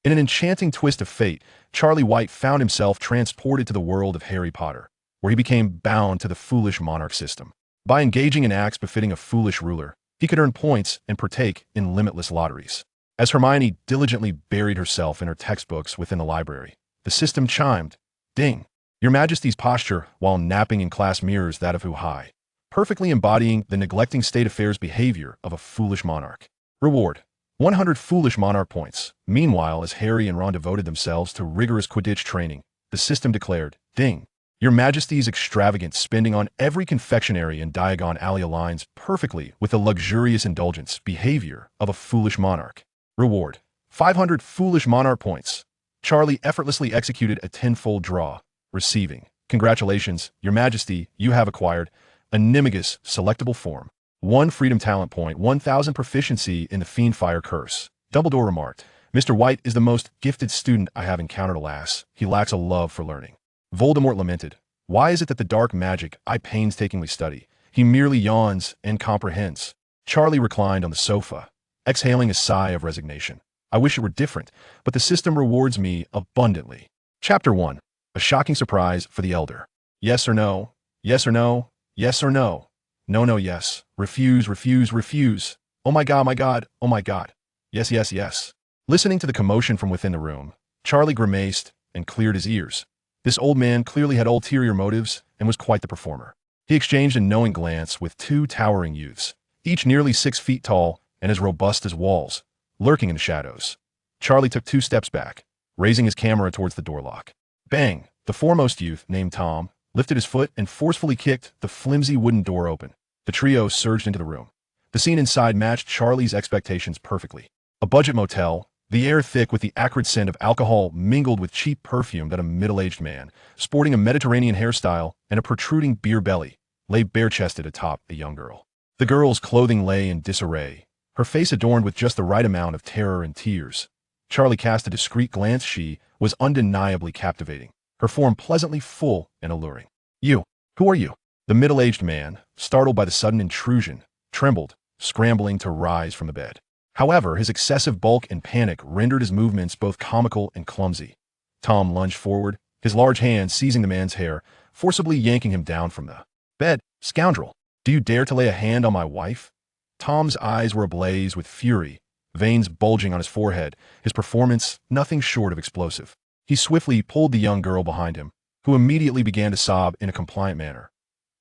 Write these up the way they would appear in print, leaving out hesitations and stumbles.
In an enchanting twist of fate, Charlie White found himself transported to the world of Harry Potter, where he became bound to the foolish monarch system. By engaging in acts befitting a foolish ruler, he could earn points and partake in limitless lotteries. As Hermione diligently buried herself in her textbooks within the library, the system chimed, "Ding! Your Majesty's posture while napping in class mirrors that of who high, perfectly embodying the neglecting state affairs behavior of a foolish monarch. Reward: 100 foolish monarch points." Meanwhile, as Harry and Ron devoted themselves to rigorous Quidditch training, the system declared, "Ding! Your Majesty's extravagant spending on every confectionery in Diagon Alley aligns perfectly with the luxurious indulgence behavior of a foolish monarch. Reward: 500 foolish monarch points." Charlie effortlessly executed a tenfold draw, receiving, "Congratulations, Your Majesty, you have acquired Animagus selectable form. 1 freedom talent point, 1000 proficiency in the Fiendfire curse." Dumbledore remarked, "Mr. White is the most gifted student I have encountered, alas. He lacks a love for learning." Voldemort lamented, "Why is it that the dark magic I painstakingly study, he merely yawns and comprehends?" Charlie reclined on the sofa, exhaling a sigh of resignation. "I wish it were different, but the system rewards me abundantly." Chapter 1. A shocking surprise for the elder. Yes or no? Yes or no? Yes or no? No, no, yes. Refuse, refuse, refuse. Oh my god, oh my god. Yes, yes, yes. Listening to the commotion from within the room, Charlie grimaced and cleared his ears. This old man clearly had ulterior motives and was quite the performer. He exchanged a knowing glance with 2 towering youths, each nearly 6 feet tall and as robust as walls, lurking in the shadows. Charlie took 2 steps back, raising his camera towards the door lock. Bang! The foremost youth, named Tom, lifted his foot and forcefully kicked the flimsy wooden door open. The trio surged into the room. The scene inside matched Charlie's expectations perfectly. A budget motel, the air thick with the acrid scent of alcohol mingled with cheap perfume that a middle-aged man, sporting a Mediterranean hairstyle and a protruding beer belly, lay bare-chested atop a young girl. The girl's clothing lay in disarray, her face adorned with just the right amount of terror and tears. Charlie cast a discreet glance. She was undeniably captivating, her form pleasantly full and alluring. "You, who are you?" The middle-aged man, startled by the sudden intrusion, trembled, scrambling to rise from the bed. However, his excessive bulk and panic rendered his movements both comical and clumsy. Tom lunged forward, his large hand seizing the man's hair, forcibly yanking him down from the bed. "Scoundrel! Do you dare to lay a hand on my wife?" Tom's eyes were ablaze with fury, veins bulging on his forehead, his performance nothing short of explosive. He swiftly pulled the young girl behind him, who immediately began to sob in a compliant manner.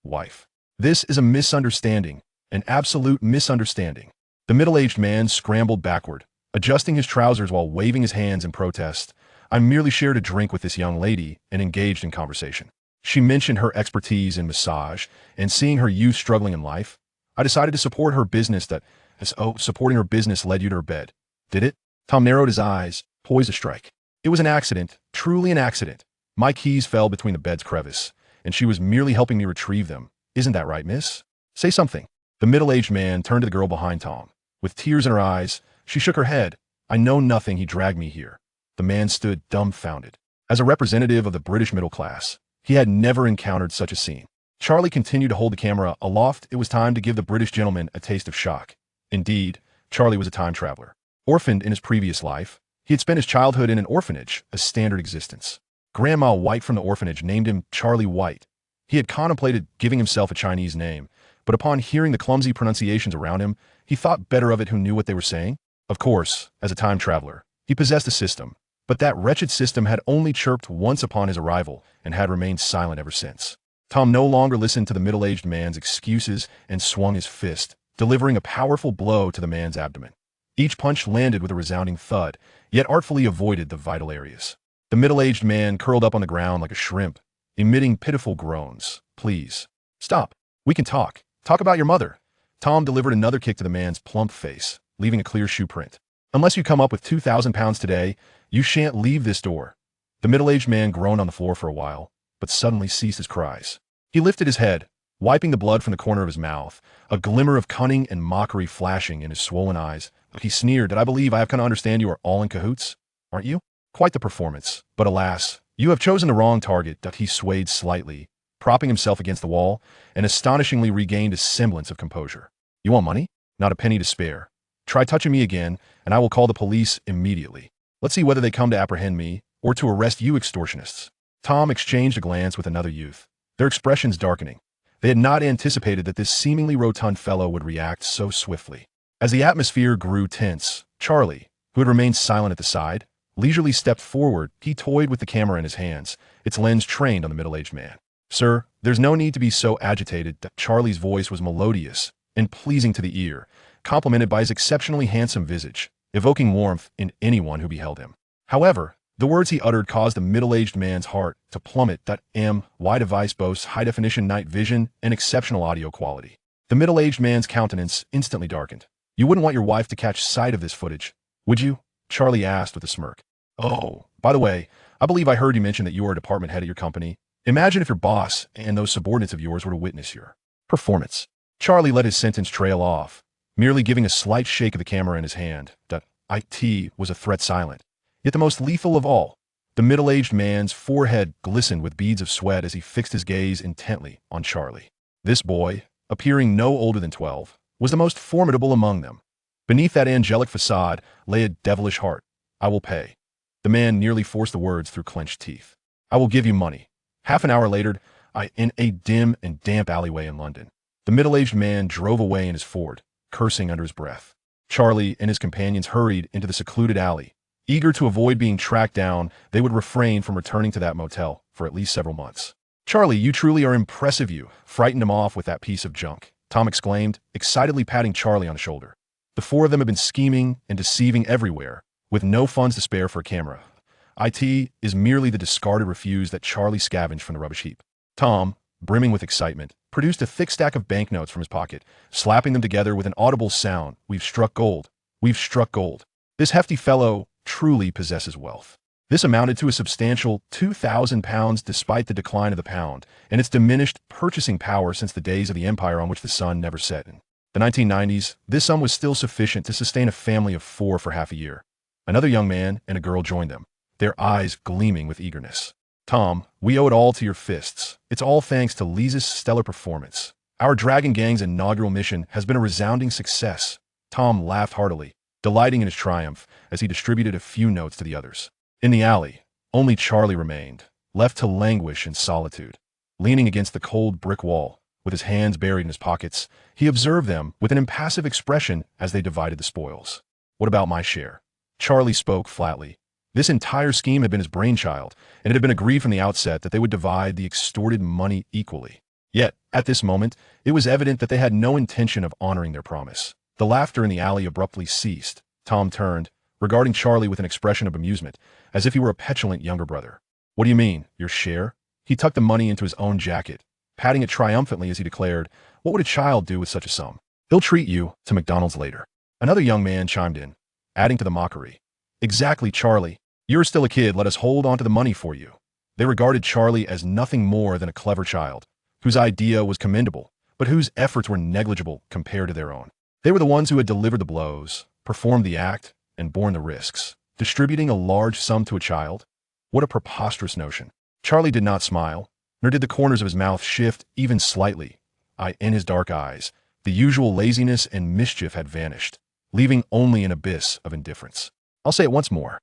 "Wife. This is a misunderstanding, an absolute misunderstanding." The middle-aged man scrambled backward, adjusting his trousers while waving his hands in protest. "I merely shared a drink with this young lady and engaged in conversation. She mentioned her expertise in massage, and seeing her youth struggling in life, I decided to support her business supporting her business led you to her bed. Did it?" Tom narrowed his eyes, poised to strike. "It was an accident, truly an accident. My keys fell between the bed's crevice, and she was merely helping me retrieve them. Isn't that right, miss? Say something." The middle-aged man turned to the girl behind Tom. With tears in her eyes, she shook her head. "I know nothing. He dragged me here." The man stood dumbfounded. As a representative of the British middle class, he had never encountered such a scene. Charlie continued to hold the camera aloft. It was time to give the British gentleman a taste of shock. Indeed, Charlie was a time traveler. Orphaned in his previous life, he had spent his childhood in an orphanage, a standard existence. Grandma White from the orphanage named him Charlie White. He had contemplated giving himself a Chinese name, but upon hearing the clumsy pronunciations around him, he thought better of it who knew what they were saying. Of course, as a time traveler, he possessed a system, but that wretched system had only chirped once upon his arrival and had remained silent ever since. Tom no longer listened to the middle-aged man's excuses and swung his fist, delivering a powerful blow to the man's abdomen. Each punch landed with a resounding thud, yet artfully avoided the vital areas. The middle-aged man curled up on the ground like a shrimp, emitting pitiful groans. "Please, stop. We can talk. Talk about your mother." Tom delivered another kick to the man's plump face, leaving a clear shoe print. "Unless you come up with 2,000 pounds today, you shan't leave this door." The middle-aged man groaned on the floor for a while, but suddenly ceased his cries. He lifted his head, wiping the blood from the corner of his mouth, a glimmer of cunning and mockery flashing in his swollen eyes. He sneered, "Did I believe I have come to understand you are all in cahoots? Aren't you?" Quite the performance, but alas, you have chosen the wrong target. He swayed slightly, propping himself against the wall, and astonishingly regained a semblance of composure. "You want money? Not a penny to spare. Try touching me again, and I will call the police immediately." Let's see whether they come to apprehend me or to arrest you extortionists." Tom exchanged a glance with another youth, their expressions darkening. They had not anticipated that this seemingly rotund fellow would react so swiftly. As the atmosphere grew tense, Charlie, who had remained silent at the side, leisurely stepped forward. He toyed with the camera in his hands, its lens trained on the middle-aged man. "Sir, there's no need to be so agitated." Charlie's voice was melodious and pleasing to the ear, complemented by his exceptionally handsome visage, evoking warmth in anyone who beheld him. However, the words he uttered caused the middle-aged man's heart to plummet. My device boasts high-definition night vision and exceptional audio quality. The middle-aged man's countenance instantly darkened. "You wouldn't want your wife to catch sight of this footage, would you?" Charlie asked with a smirk. "Oh, by the way, I believe I heard you mention that you are a department head at your company. Imagine if your boss and those subordinates of yours were to witness your performance." Charlie let his sentence trail off, merely giving a slight shake of the camera in his hand. It was a threat silent, yet the most lethal of all. The middle-aged man's forehead glistened with beads of sweat as he fixed his gaze intently on Charlie. This boy, appearing no older than 12, was the most formidable among them. Beneath that angelic facade lay a devilish heart. "I will pay." The man nearly forced the words through clenched teeth. "I will give you money." Half an hour later, in a dim and damp alleyway in London, the middle-aged man drove away in his Ford, cursing under his breath. Charlie and his companions hurried into the secluded alley. Eager to avoid being tracked down, they would refrain from returning to that motel for at least several months. "Charlie, you truly are impressive. You frightened him off with that piece of junk," Tom exclaimed, excitedly patting Charlie on the shoulder. The four of them had been scheming and deceiving everywhere, with no funds to spare for a camera. It is merely the discarded refuse that Charlie scavenged from the rubbish heap. Tom, brimming with excitement, produced a thick stack of banknotes from his pocket, slapping them together with an audible sound. "We've struck gold. We've struck gold. This hefty fellow truly possesses wealth." This amounted to a substantial £2,000 despite the decline of the pound and its diminished purchasing power since the days of the empire on which the sun never set. In the 1990s, this sum was still sufficient to sustain a family of 4 for half a year. Another young man and a girl joined them, their eyes gleaming with eagerness. "Tom, we owe it all to your fists. It's all thanks to Lisa's stellar performance. Our Dragon Gang's inaugural mission has been a resounding success." Tom laughed heartily, delighting in his triumph as he distributed a few notes to the others. In the alley, only Charlie remained, left to languish in solitude. Leaning against the cold brick wall, with his hands buried in his pockets, he observed them with an impassive expression as they divided the spoils. "What about my share?" Charlie spoke flatly. This entire scheme had been his brainchild, and it had been agreed from the outset that they would divide the extorted money equally. Yet, at this moment, it was evident that they had no intention of honoring their promise. The laughter in the alley abruptly ceased. Tom turned, regarding Charlie with an expression of amusement, as if he were a petulant younger brother. "What do you mean, your share?" He tucked the money into his own jacket, patting it triumphantly as he declared, "What would a child do with such a sum? He'll treat you to McDonald's later." Another young man chimed in, adding to the mockery. "Exactly, Charlie. You're still a kid. Let us hold on to the money for you." They regarded Charlie as nothing more than a clever child, whose idea was commendable, but whose efforts were negligible compared to their own. They were the ones who had delivered the blows, performed the act, and borne the risks. Distributing a large sum to a child? What a preposterous notion. Charlie did not smile, nor did the corners of his mouth shift even slightly. In his dark eyes, the usual laziness and mischief had vanished, leaving only an abyss of indifference. "I'll say it once more."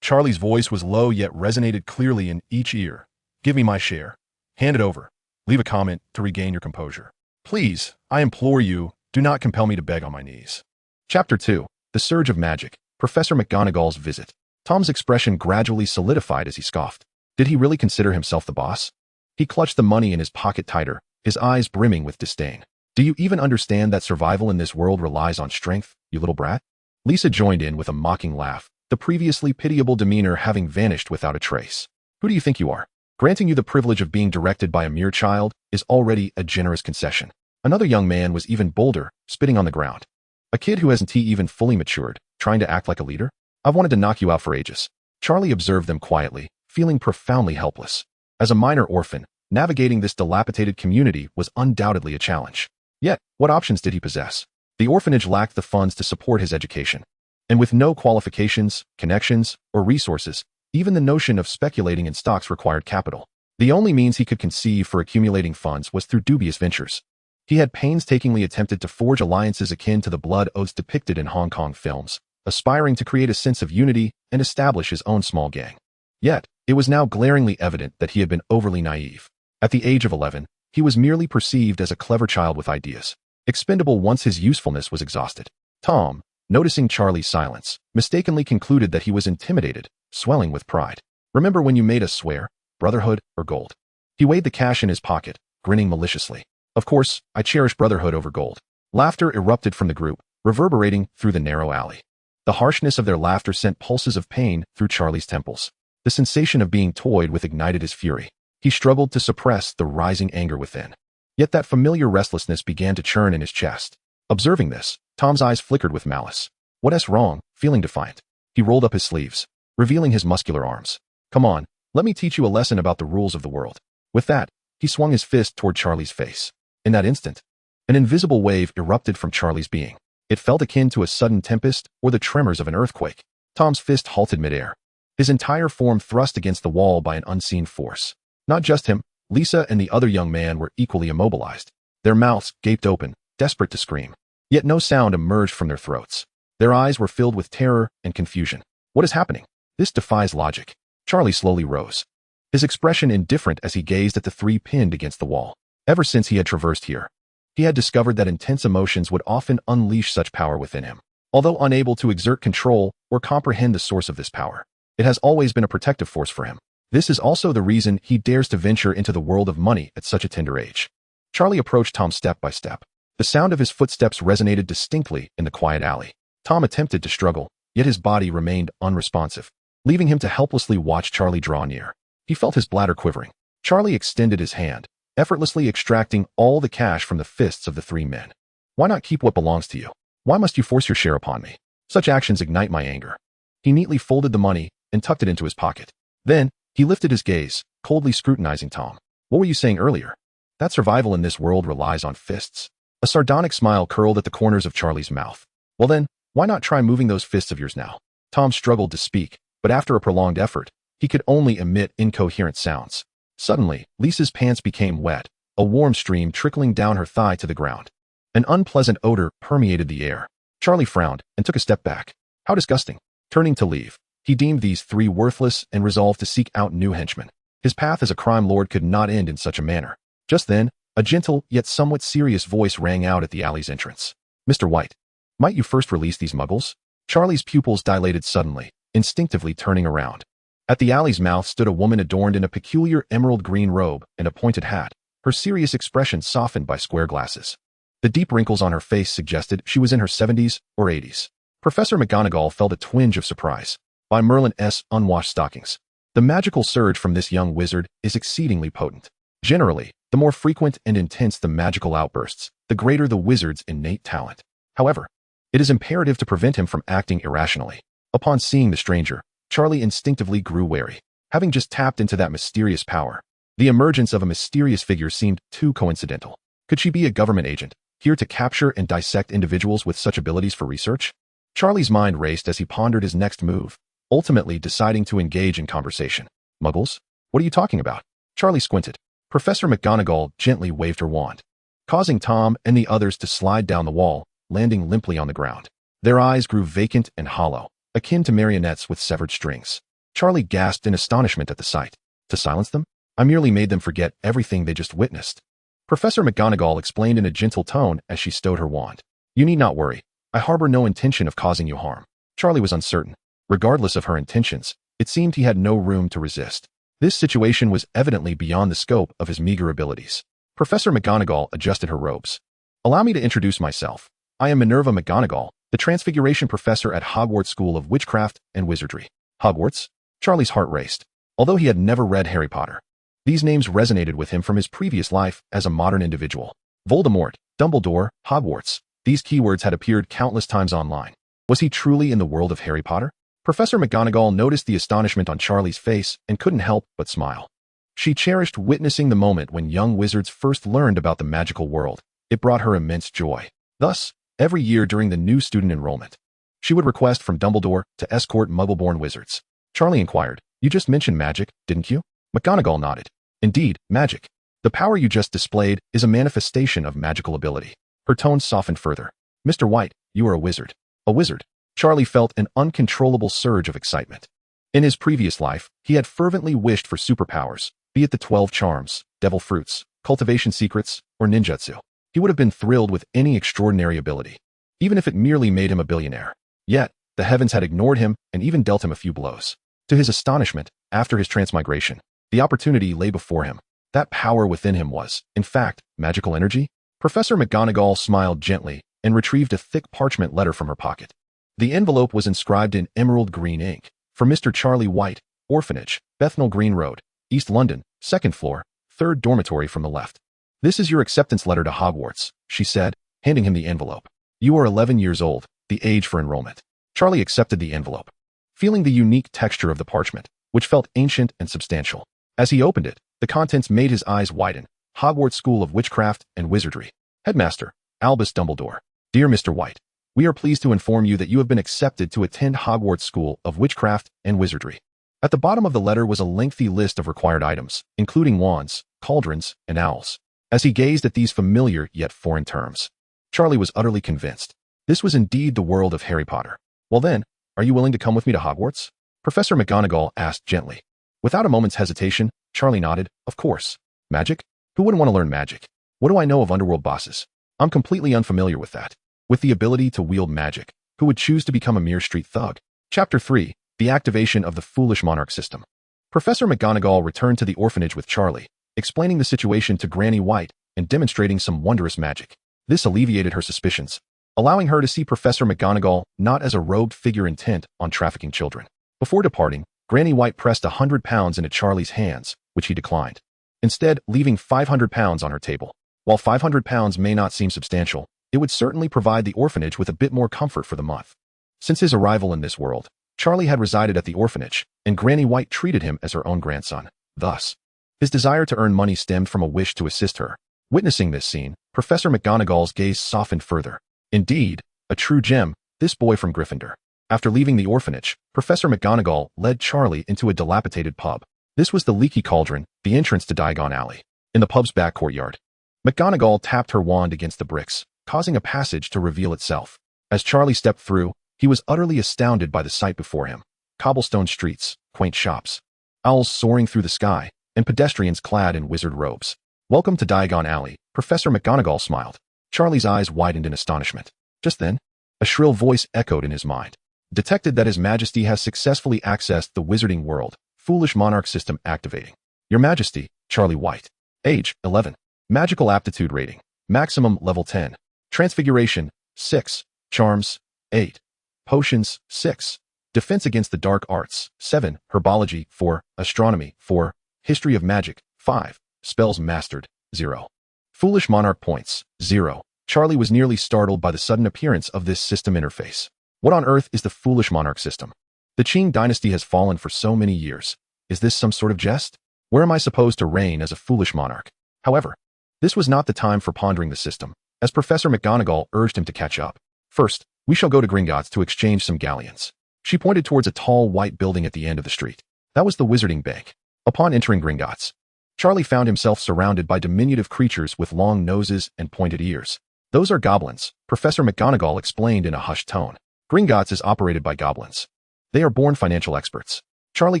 Charlie's voice was low yet resonated clearly in each ear. "Give me my share. Hand it over. Leave a comment to regain your composure. Please, I implore you, do not compel me to beg on my knees." Chapter 2. The Surge of Magic. Professor McGonagall's Visit. Tom's expression gradually solidified as he scoffed. Did he really consider himself the boss? He clutched the money in his pocket tighter, his eyes brimming with disdain. "Do you even understand that survival in this world relies on strength, you little brat?" Lisa joined in with a mocking laugh, the previously pitiable demeanor having vanished without a trace. "Who do you think you are? Granting you the privilege of being directed by a mere child is already a generous concession." Another young man was even bolder, spitting on the ground. "A kid who hasn't even fully matured, trying to act like a leader? I've wanted to knock you out for ages." Charlie observed them quietly, feeling profoundly helpless. As a minor orphan, navigating this dilapidated community was undoubtedly a challenge. Yet, what options did he possess? The orphanage lacked the funds to support his education. And with no qualifications, connections, or resources, even the notion of speculating in stocks required capital. The only means he could conceive for accumulating funds was through dubious ventures. He had painstakingly attempted to forge alliances akin to the blood oaths depicted in Hong Kong films, aspiring to create a sense of unity and establish his own small gang. Yet, it was now glaringly evident that he had been overly naive. At the age of 11, he was merely perceived as a clever child with ideas, expendable once his usefulness was exhausted. Tom, noticing Charlie's silence, mistakenly concluded that he was intimidated, swelling with pride. "Remember when you made us swear, brotherhood or gold?" He weighed the cash in his pocket, grinning maliciously. "Of course, I cherish brotherhood over gold." Laughter erupted from the group, reverberating through the narrow alley. The harshness of their laughter sent pulses of pain through Charlie's temples. The sensation of being toyed with ignited his fury. He struggled to suppress the rising anger within. Yet that familiar restlessness began to churn in his chest. Observing this, Tom's eyes flickered with malice. "What's wrong?" Feeling defiant, he rolled up his sleeves, revealing his muscular arms. "Come on, let me teach you a lesson about the rules of the world." With that, he swung his fist toward Charlie's face. In that instant, an invisible wave erupted from Charlie's being. It felt akin to a sudden tempest or the tremors of an earthquake. Tom's fist halted midair, his entire form thrust against the wall by an unseen force. Not just him, Lisa and the other young man were equally immobilized. Their mouths gaped open, desperate to scream. Yet no sound emerged from their throats. Their eyes were filled with terror and confusion. "What is happening? This defies logic." Charlie slowly rose, his expression indifferent as he gazed at the three pinned against the wall. Ever since he had traversed here, he had discovered that intense emotions would often unleash such power within him. Although unable to exert control or comprehend the source of this power, it has always been a protective force for him. This is also the reason he dares to venture into the world of money at such a tender age. Charlie approached Tom step by step. The sound of his footsteps resonated distinctly in the quiet alley. Tom attempted to struggle, yet his body remained unresponsive, leaving him to helplessly watch Charlie draw near. He felt his bladder quivering. Charlie extended his hand, effortlessly extracting all the cash from the fists of the three men. "Why not keep what belongs to you? Why must you force your share upon me? Such actions ignite my anger." He neatly folded the money and tucked it into his pocket. Then, he lifted his gaze, coldly scrutinizing Tom. "What were you saying earlier? That survival in this world relies on fists." A sardonic smile curled at the corners of Charlie's mouth. "Well then, why not try moving those fists of yours now?" Tom struggled to speak, but after a prolonged effort, he could only emit incoherent sounds. Suddenly, Lisa's pants became wet, a warm stream trickling down her thigh to the ground. An unpleasant odor permeated the air. Charlie frowned and took a step back. How disgusting. Turning to leave, he deemed these three worthless and resolved to seek out new henchmen. His path as a crime lord could not end in such a manner. Just then, a gentle yet somewhat serious voice rang out at the alley's entrance. "Mr. White, might you first release these muggles?" Charlie's pupils dilated suddenly, instinctively turning around. At the alley's mouth stood a woman adorned in a peculiar emerald green robe and a pointed hat, her serious expression softened by square glasses. The deep wrinkles on her face suggested she was in her 70s or 80s. Professor McGonagall felt a twinge of surprise. By Merlin's unwashed stockings, the magical surge from this young wizard is exceedingly potent. Generally, the more frequent and intense the magical outbursts, the greater the wizard's innate talent. However, it is imperative to prevent him from acting irrationally. Upon seeing the stranger, Charlie instinctively grew wary. Having just tapped into that mysterious power, the emergence of a mysterious figure seemed too coincidental. Could she be a government agent, here to capture and dissect individuals with such abilities for research? Charlie's mind raced as he pondered his next move, ultimately deciding to engage in conversation. "Muggles? What are you talking about?" Charlie squinted. Professor McGonagall gently waved her wand, causing Tom and the others to slide down the wall, landing limply on the ground. Their eyes grew vacant and hollow, akin to marionettes with severed strings. Charlie gasped in astonishment at the sight. "To silence them? I merely made them forget everything they just witnessed." Professor McGonagall explained in a gentle tone as she stowed her wand. "You need not worry. I harbor no intention of causing you harm." Charlie was uncertain. Regardless of her intentions, it seemed he had no room to resist. This situation was evidently beyond the scope of his meager abilities. Professor McGonagall adjusted her robes. "Allow me to introduce myself. I am Minerva McGonagall, the Transfiguration Professor at Hogwarts School of Witchcraft and Wizardry." Hogwarts? Charlie's heart raced. Although he had never read Harry Potter, these names resonated with him from his previous life as a modern individual. Voldemort, Dumbledore, Hogwarts. These keywords had appeared countless times online. Was he truly in the world of Harry Potter? Professor McGonagall noticed the astonishment on Charlie's face and couldn't help but smile. She cherished witnessing the moment when young wizards first learned about the magical world. It brought her immense joy. Thus, every year during the new student enrollment, she would request from Dumbledore to escort Muggle-born wizards. Charlie inquired, "You just mentioned magic, didn't you?" McGonagall nodded. "Indeed, magic. The power you just displayed is a manifestation of magical ability." Her tone softened further. "Mr. White, you are a wizard." "A wizard?" Charlie felt an uncontrollable surge of excitement. In his previous life, he had fervently wished for superpowers, be it the 12 charms, devil fruits, cultivation secrets, or ninjutsu. He would have been thrilled with any extraordinary ability, even if it merely made him a billionaire. Yet, the heavens had ignored him and even dealt him a few blows. To his astonishment, after his transmigration, the opportunity lay before him. That power within him was, in fact, magical energy. Professor McGonagall smiled gently and retrieved a thick parchment letter from her pocket. The envelope was inscribed in emerald green ink, for Mr. Charlie White, Orphanage, Bethnal Green Road, East London, 2nd floor, 3rd dormitory from the left. This is your acceptance letter to Hogwarts, she said, handing him the envelope. You are 11 years old, the age for enrollment. Charlie accepted the envelope, feeling the unique texture of the parchment, which felt ancient and substantial. As he opened it, the contents made his eyes widen. Hogwarts School of Witchcraft and Wizardry. Headmaster, Albus Dumbledore. Dear Mr. White, we are pleased to inform you that you have been accepted to attend Hogwarts School of Witchcraft and Wizardry. At the bottom of the letter was a lengthy list of required items, including wands, cauldrons, and owls. As he gazed at these familiar yet foreign terms, Charlie was utterly convinced. This was indeed the world of Harry Potter. Well then, are you willing to come with me to Hogwarts? Professor McGonagall asked gently. Without a moment's hesitation, Charlie nodded. Of course. Magic? Who wouldn't want to learn magic? What do I know of underworld bosses? I'm completely unfamiliar with that. With the ability to wield magic, who would choose to become a mere street thug? Chapter 3. The activation of the foolish monarch system. Professor McGonagall returned to the orphanage with Charlie, explaining the situation to Granny White and demonstrating some wondrous magic. This alleviated her suspicions, allowing her to see Professor McGonagall not as a robed figure intent on trafficking children. Before departing, Granny White pressed £100 into Charlie's hands, which he declined, instead leaving £500 on her table. While £500 may not seem substantial, it would certainly provide the orphanage with a bit more comfort for the month. Since his arrival in this world, Charlie had resided at the orphanage, and Granny White treated him as her own grandson. Thus, his desire to earn money stemmed from a wish to assist her. Witnessing this scene, Professor McGonagall's gaze softened further. Indeed, a true gem, this boy from Gryffindor. After leaving the orphanage, Professor McGonagall led Charlie into a dilapidated pub. This was the Leaky Cauldron, the entrance to Diagon Alley. In the pub's back courtyard, McGonagall tapped her wand against the bricks, causing a passage to reveal itself. As Charlie stepped through, he was utterly astounded by the sight before him. Cobblestone streets, quaint shops, owls soaring through the sky, and pedestrians clad in wizard robes. Welcome to Diagon Alley, Professor McGonagall smiled. Charlie's eyes widened in astonishment. Just then, a shrill voice echoed in his mind. Detected that His Majesty has successfully accessed the Wizarding World, foolish monarch system activating. Your Majesty, Charlie White. Age, 11. Magical aptitude rating, maximum level 10. Transfiguration, 6. Charms, 8. Potions, 6. Defense against the dark arts, 7. Herbology, 4. Astronomy, 4. History of magic, 5. Spells mastered, 0. Foolish monarch points, 0. Charlie was nearly startled by the sudden appearance of this system interface. What on earth is the foolish monarch system? The Qing dynasty has fallen for so many years. Is this some sort of jest? Where am I supposed to reign as a foolish monarch? However, this was not the time for pondering the system, as Professor McGonagall urged him to catch up. First, we shall go to Gringotts to exchange some galleons. She pointed towards a tall white building at the end of the street. That was the Wizarding Bank. Upon entering Gringotts, Charlie found himself surrounded by diminutive creatures with long noses and pointed ears. Those are goblins, Professor McGonagall explained in a hushed tone. Gringotts is operated by goblins. They are born financial experts. Charlie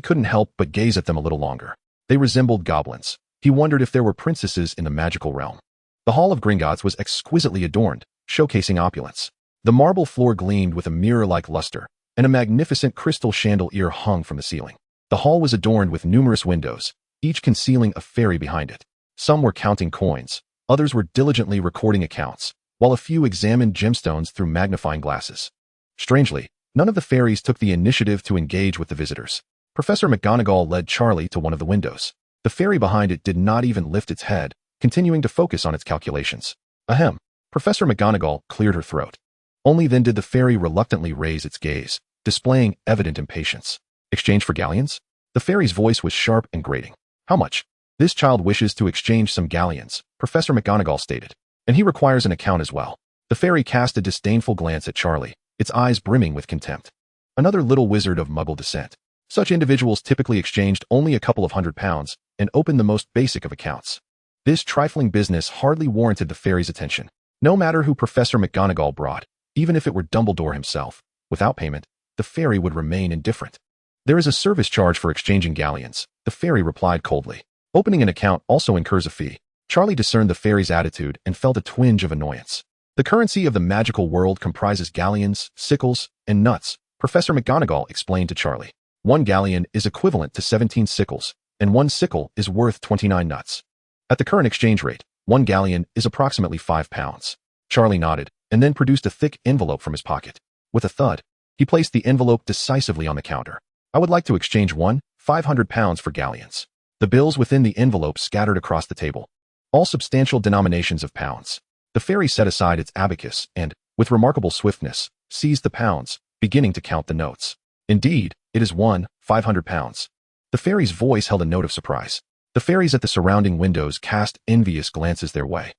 couldn't help but gaze at them a little longer. They resembled goblins. He wondered if there were princesses in the magical realm. The hall of Gringotts was exquisitely adorned, showcasing opulence. The marble floor gleamed with a mirror-like luster, and a magnificent crystal chandelier hung from the ceiling. The hall was adorned with numerous windows, each concealing a fairy behind it. Some were counting coins, others were diligently recording accounts, while a few examined gemstones through magnifying glasses. Strangely, none of the fairies took the initiative to engage with the visitors. Professor McGonagall led Charlie to one of the windows. The fairy behind it did not even lift its head, continuing to focus on its calculations. Ahem. Professor McGonagall cleared her throat. Only then did the fairy reluctantly raise its gaze, displaying evident impatience. Exchange for galleons? The fairy's voice was sharp and grating. How much? This child wishes to exchange some galleons, Professor McGonagall stated. And he requires an account as well. The fairy cast a disdainful glance at Charlie, its eyes brimming with contempt. Another little wizard of Muggle descent. Such individuals typically exchanged only a couple of £100 and opened the most basic of accounts. This trifling business hardly warranted the fairy's attention. No matter who Professor McGonagall brought, even if it were Dumbledore himself, Without payment, the fairy would remain indifferent. There is a service charge for exchanging galleons, the fairy replied coldly. Opening an account also incurs a fee. Charlie discerned the fairy's attitude and felt a twinge of annoyance. The currency of the magical world comprises galleons, sickles, and nuts, Professor McGonagall explained to Charlie. 1 galleon is equivalent to 17 sickles, and 1 sickle is worth 29 nuts. At the current exchange rate, 1 galleon is approximately 5 pounds. Charlie nodded, and then produced a thick envelope from his pocket. With a thud, he placed the envelope decisively on the counter. I would like to exchange 500 pounds for galleons. The bills within the envelope scattered across the table, all substantial denominations of pounds. The fairy set aside its abacus and, with remarkable swiftness, seized the pounds, beginning to count the notes. Indeed, it is 500 pounds. The fairy's voice held a note of surprise. The fairies at the surrounding windows cast envious glances their way.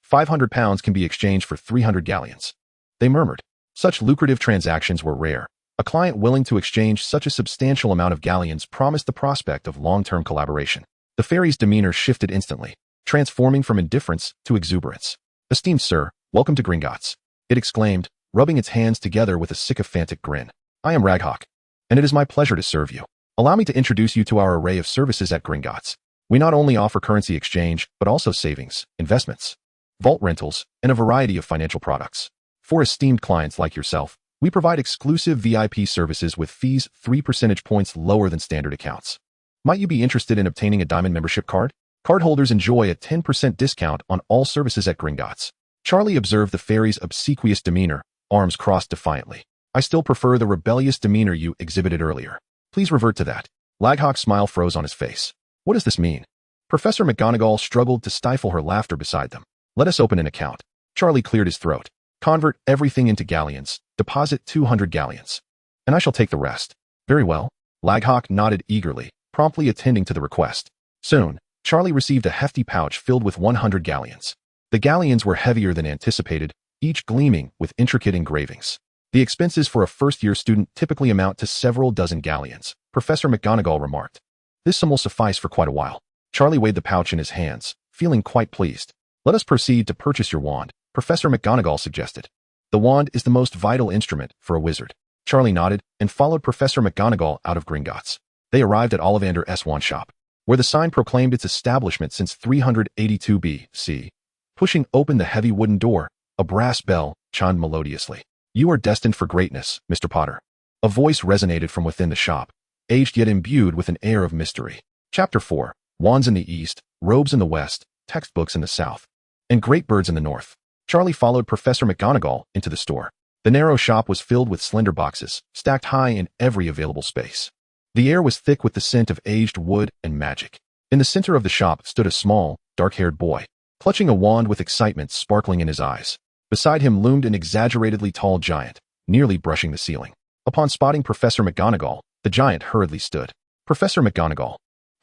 500 pounds can be exchanged for 300 galleons. They murmured. Such lucrative transactions were rare. A client willing to exchange such a substantial amount of galleons promised the prospect of long-term collaboration. The fairy's demeanor shifted instantly, transforming from indifference to exuberance. Esteemed sir, welcome to Gringotts, it exclaimed, rubbing its hands together with a sycophantic grin. I am Raghawk, and it is my pleasure to serve you. Allow me to introduce you to our array of services at Gringotts. We not only offer currency exchange, but also savings, investments, vault rentals, and a variety of financial products. For esteemed clients like yourself, we provide exclusive VIP services with fees 3 percentage points lower than standard accounts. Might you be interested in obtaining a diamond membership card? Cardholders enjoy a 10% discount on all services at Gringotts. Charlie observed the fairy's obsequious demeanor, arms crossed defiantly. I still prefer the rebellious demeanor you exhibited earlier. Please revert to that. Laghawk's smile froze on his face. What does this mean? Professor McGonagall struggled to stifle her laughter beside them. Let us open an account. Charlie cleared his throat. Convert everything into galleons. Deposit 200 galleons. And I shall take the rest. Very well. Laghawk nodded eagerly, promptly attending to the request. Soon, Charlie received a hefty pouch filled with 100 galleons. The galleons were heavier than anticipated, each gleaming with intricate engravings. The expenses for a first-year student typically amount to several dozen galleons, Professor McGonagall remarked. This sum will suffice for quite a while. Charlie weighed the pouch in his hands, feeling quite pleased. Let us proceed to purchase your wand, Professor McGonagall suggested. The wand is the most vital instrument for a wizard. Charlie nodded and followed Professor McGonagall out of Gringotts. They arrived at Ollivander's wand shop, where the sign proclaimed its establishment since 382 BC. Pushing open the heavy wooden door, a brass bell chimed melodiously. You are destined for greatness, Mr. Potter. A voice resonated from within the shop, aged yet imbued with an air of mystery. Chapter 4. Wands in the east, robes in the west, textbooks in the south, and great birds in the north. Charlie followed Professor McGonagall into the store. The narrow shop was filled with slender boxes, stacked high in every available space. The air was thick with the scent of aged wood and magic. In the center of the shop stood a small, dark-haired boy, clutching a wand with excitement sparkling in his eyes. Beside him loomed an exaggeratedly tall giant, nearly brushing the ceiling. Upon spotting Professor McGonagall, the giant hurriedly stood. Professor McGonagall.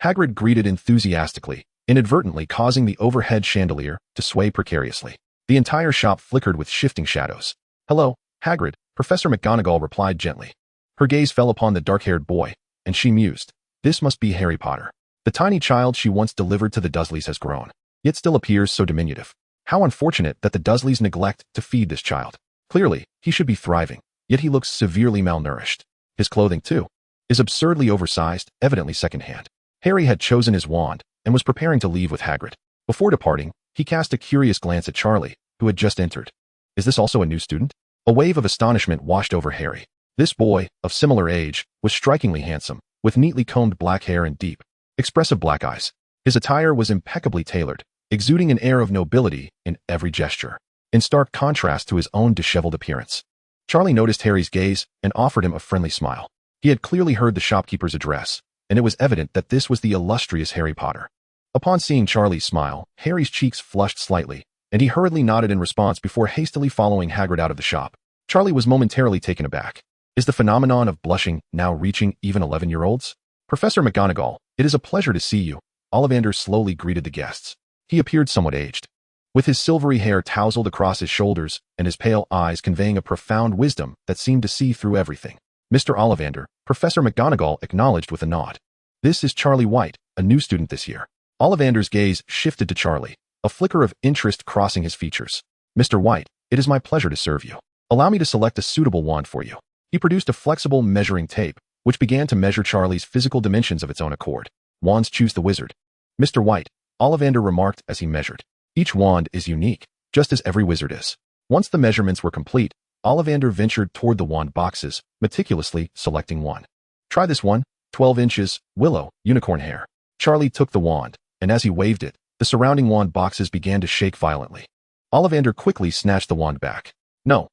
Hagrid greeted enthusiastically, inadvertently causing the overhead chandelier to sway precariously. The entire shop flickered with shifting shadows. Hello, Hagrid, Professor McGonagall replied gently. Her gaze fell upon the dark-haired boy, and she mused. This must be Harry Potter. The tiny child she once delivered to the Dursleys has grown, yet still appears so diminutive. How unfortunate that the Dursleys neglect to feed this child. Clearly, he should be thriving, yet he looks severely malnourished. His clothing, too, is absurdly oversized, evidently secondhand. Harry had chosen his wand and was preparing to leave with Hagrid. Before departing, he cast a curious glance at Charlie, who had just entered. Is this also a new student? A wave of astonishment washed over Harry. This boy, of similar age, was strikingly handsome, with neatly combed black hair and deep, expressive black eyes. His attire was impeccably tailored, exuding an air of nobility in every gesture, in stark contrast to his own disheveled appearance. Charlie noticed Harry's gaze and offered him a friendly smile. He had clearly heard the shopkeeper's address, and it was evident that this was the illustrious Harry Potter. Upon seeing Charlie's smile, Harry's cheeks flushed slightly, and he hurriedly nodded in response before hastily following Hagrid out of the shop. Charlie was momentarily taken aback. Is the phenomenon of blushing now reaching even 11-year-olds? Professor McGonagall, it is a pleasure to see you. Ollivander slowly greeted the guests. He appeared somewhat aged, with his silvery hair tousled across his shoulders and his pale eyes conveying a profound wisdom that seemed to see through everything. Mr. Ollivander, Professor McGonagall acknowledged with a nod. This is Charlie White, a new student this year. Ollivander's gaze shifted to Charlie, a flicker of interest crossing his features. Mr. White, it is my pleasure to serve you. Allow me to select a suitable wand for you. He produced a flexible measuring tape, which began to measure Charlie's physical dimensions of its own accord. Wands choose the wizard. Mr. White, Ollivander remarked as he measured. Each wand is unique, just as every wizard is. Once the measurements were complete, Ollivander ventured toward the wand boxes, meticulously selecting one. Try this one, 12 inches, willow, unicorn hair. Charlie took the wand, and as he waved it, the surrounding wand boxes began to shake violently. Ollivander quickly snatched the wand back. No,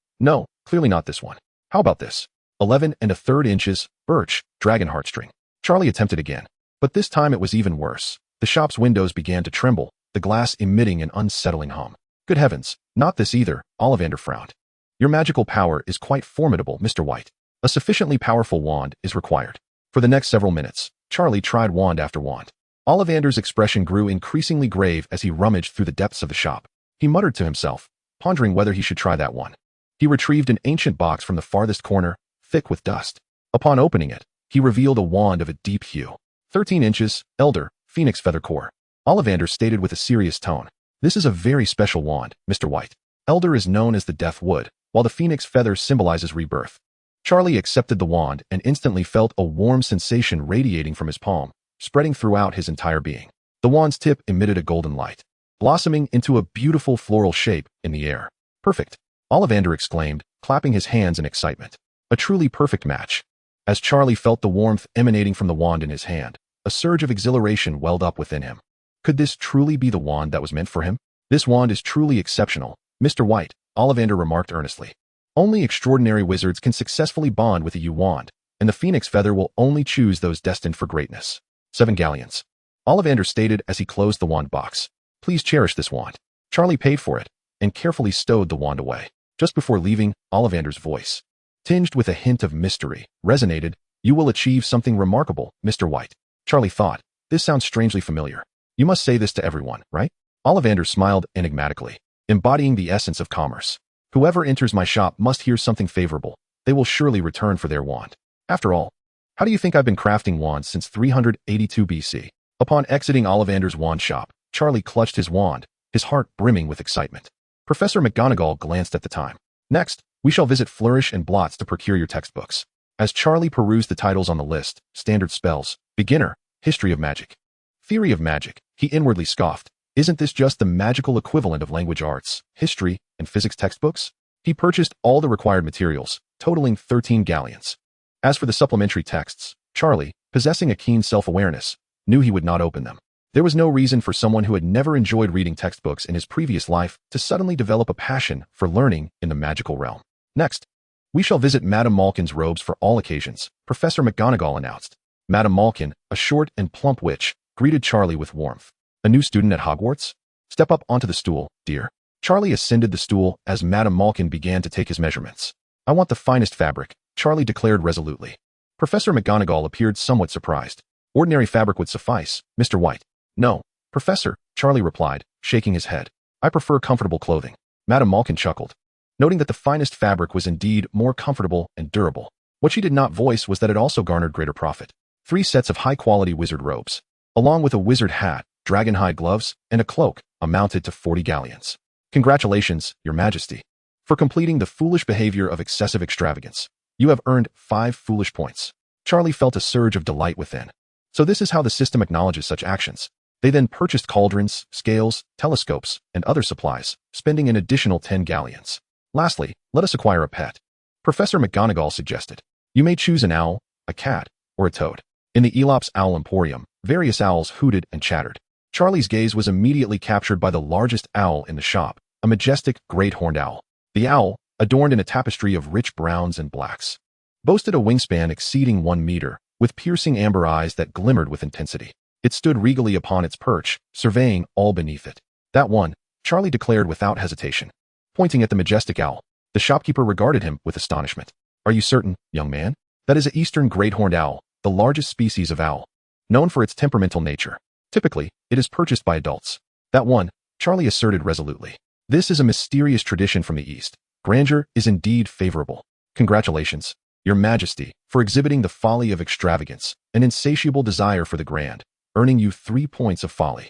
clearly not this one. How about this? 11 1/3 inches, birch, dragon heartstring. Charlie attempted again, but this time it was even worse. The shop's windows began to tremble, the glass emitting an unsettling hum. Good heavens, not this either, Ollivander frowned. Your magical power is quite formidable, Mr. White. A sufficiently powerful wand is required. For the next several minutes, Charlie tried wand after wand. Ollivander's expression grew increasingly grave as he rummaged through the depths of the shop. He muttered to himself, pondering whether he should try that one. He retrieved an ancient box from the farthest corner, thick with dust. Upon opening it, he revealed a wand of a deep hue. 13 inches, elder, phoenix feather core. Ollivander stated with a serious tone. This is a very special wand, Mr. White. Elder is known as the death wood, while the phoenix feather symbolizes rebirth. Charlie accepted the wand and instantly felt a warm sensation radiating from his palm, spreading throughout his entire being. The wand's tip emitted a golden light, blossoming into a beautiful floral shape in the air. Perfect, Ollivander exclaimed, clapping his hands in excitement. A truly perfect match. As Charlie felt the warmth emanating from the wand in his hand, a surge of exhilaration welled up within him. Could this truly be the wand that was meant for him? This wand is truly exceptional, Mr. White, Ollivander remarked earnestly. Only extraordinary wizards can successfully bond with a yew wand, and the phoenix feather will only choose those destined for greatness. 7 galleons. Ollivander stated as he closed the wand box. Please cherish this wand. Charlie paid for it, and carefully stowed the wand away. Just before leaving, Ollivander's voice, tinged with a hint of mystery, resonated. You will achieve something remarkable, Mr. White. Charlie thought, this sounds strangely familiar. You must say this to everyone, right? Ollivander smiled enigmatically, embodying the essence of commerce. Whoever enters my shop must hear something favorable. They will surely return for their wand. After all, how do you think I've been crafting wands since 382 BC? Upon exiting Ollivander's wand shop, Charlie clutched his wand, his heart brimming with excitement. Professor McGonagall glanced at the time. Next, we shall visit Flourish and Blots to procure your textbooks. As Charlie perused the titles on the list, standard spells, beginner, history of magic, theory of magic, he inwardly scoffed. Isn't this just the magical equivalent of language arts, history, and physics textbooks? He purchased all the required materials, totaling 13 galleons. As for the supplementary texts, Charlie, possessing a keen self-awareness, knew he would not open them. There was no reason for someone who had never enjoyed reading textbooks in his previous life to suddenly develop a passion for learning in the magical realm. Next, we shall visit Madame Malkin's robes for all occasions, Professor McGonagall announced. Madame Malkin, a short and plump witch, greeted Charlie with warmth. A new student at Hogwarts? Step up onto the stool, dear. Charlie ascended the stool as Madame Malkin began to take his measurements. I want the finest fabric, Charlie declared resolutely. Professor McGonagall appeared somewhat surprised. Ordinary fabric would suffice, Mr. White. No, Professor, Charlie replied, shaking his head. I prefer comfortable clothing. Madame Malkin chuckled, noting that the finest fabric was indeed more comfortable and durable. What she did not voice was that it also garnered greater profit. 3 sets of high-quality wizard robes, along with a wizard hat, dragon-hide gloves, and a cloak, amounted to 40 galleons. Congratulations, Your Majesty. For completing the foolish behavior of excessive extravagance, you have earned 5 foolish points. Charlie felt a surge of delight within. So this is how the system acknowledges such actions. They then purchased cauldrons, scales, telescopes, and other supplies, spending an additional 10 galleons. Lastly, let us acquire a pet. Professor McGonagall suggested. You may choose an owl, a cat, or a toad. In the Elop's Owl Emporium, various owls hooted and chattered. Charlie's gaze was immediately captured by the largest owl in the shop, a majestic great horned owl. The owl, adorned in a tapestry of rich browns and blacks, boasted a wingspan exceeding 1 meter, with piercing amber eyes that glimmered with intensity. It stood regally upon its perch, surveying all beneath it. That one, Charlie declared without hesitation. Pointing at the majestic owl, the shopkeeper regarded him with astonishment. Are you certain, young man? That is an eastern great horned owl, the largest species of owl, known for its temperamental nature. Typically, it is purchased by adults. That one, Charlie asserted resolutely. This is a mysterious tradition from the East. Grandeur is indeed favorable. Congratulations, Your Majesty, for exhibiting the folly of extravagance, an insatiable desire for the grand, earning you 3 points of folly.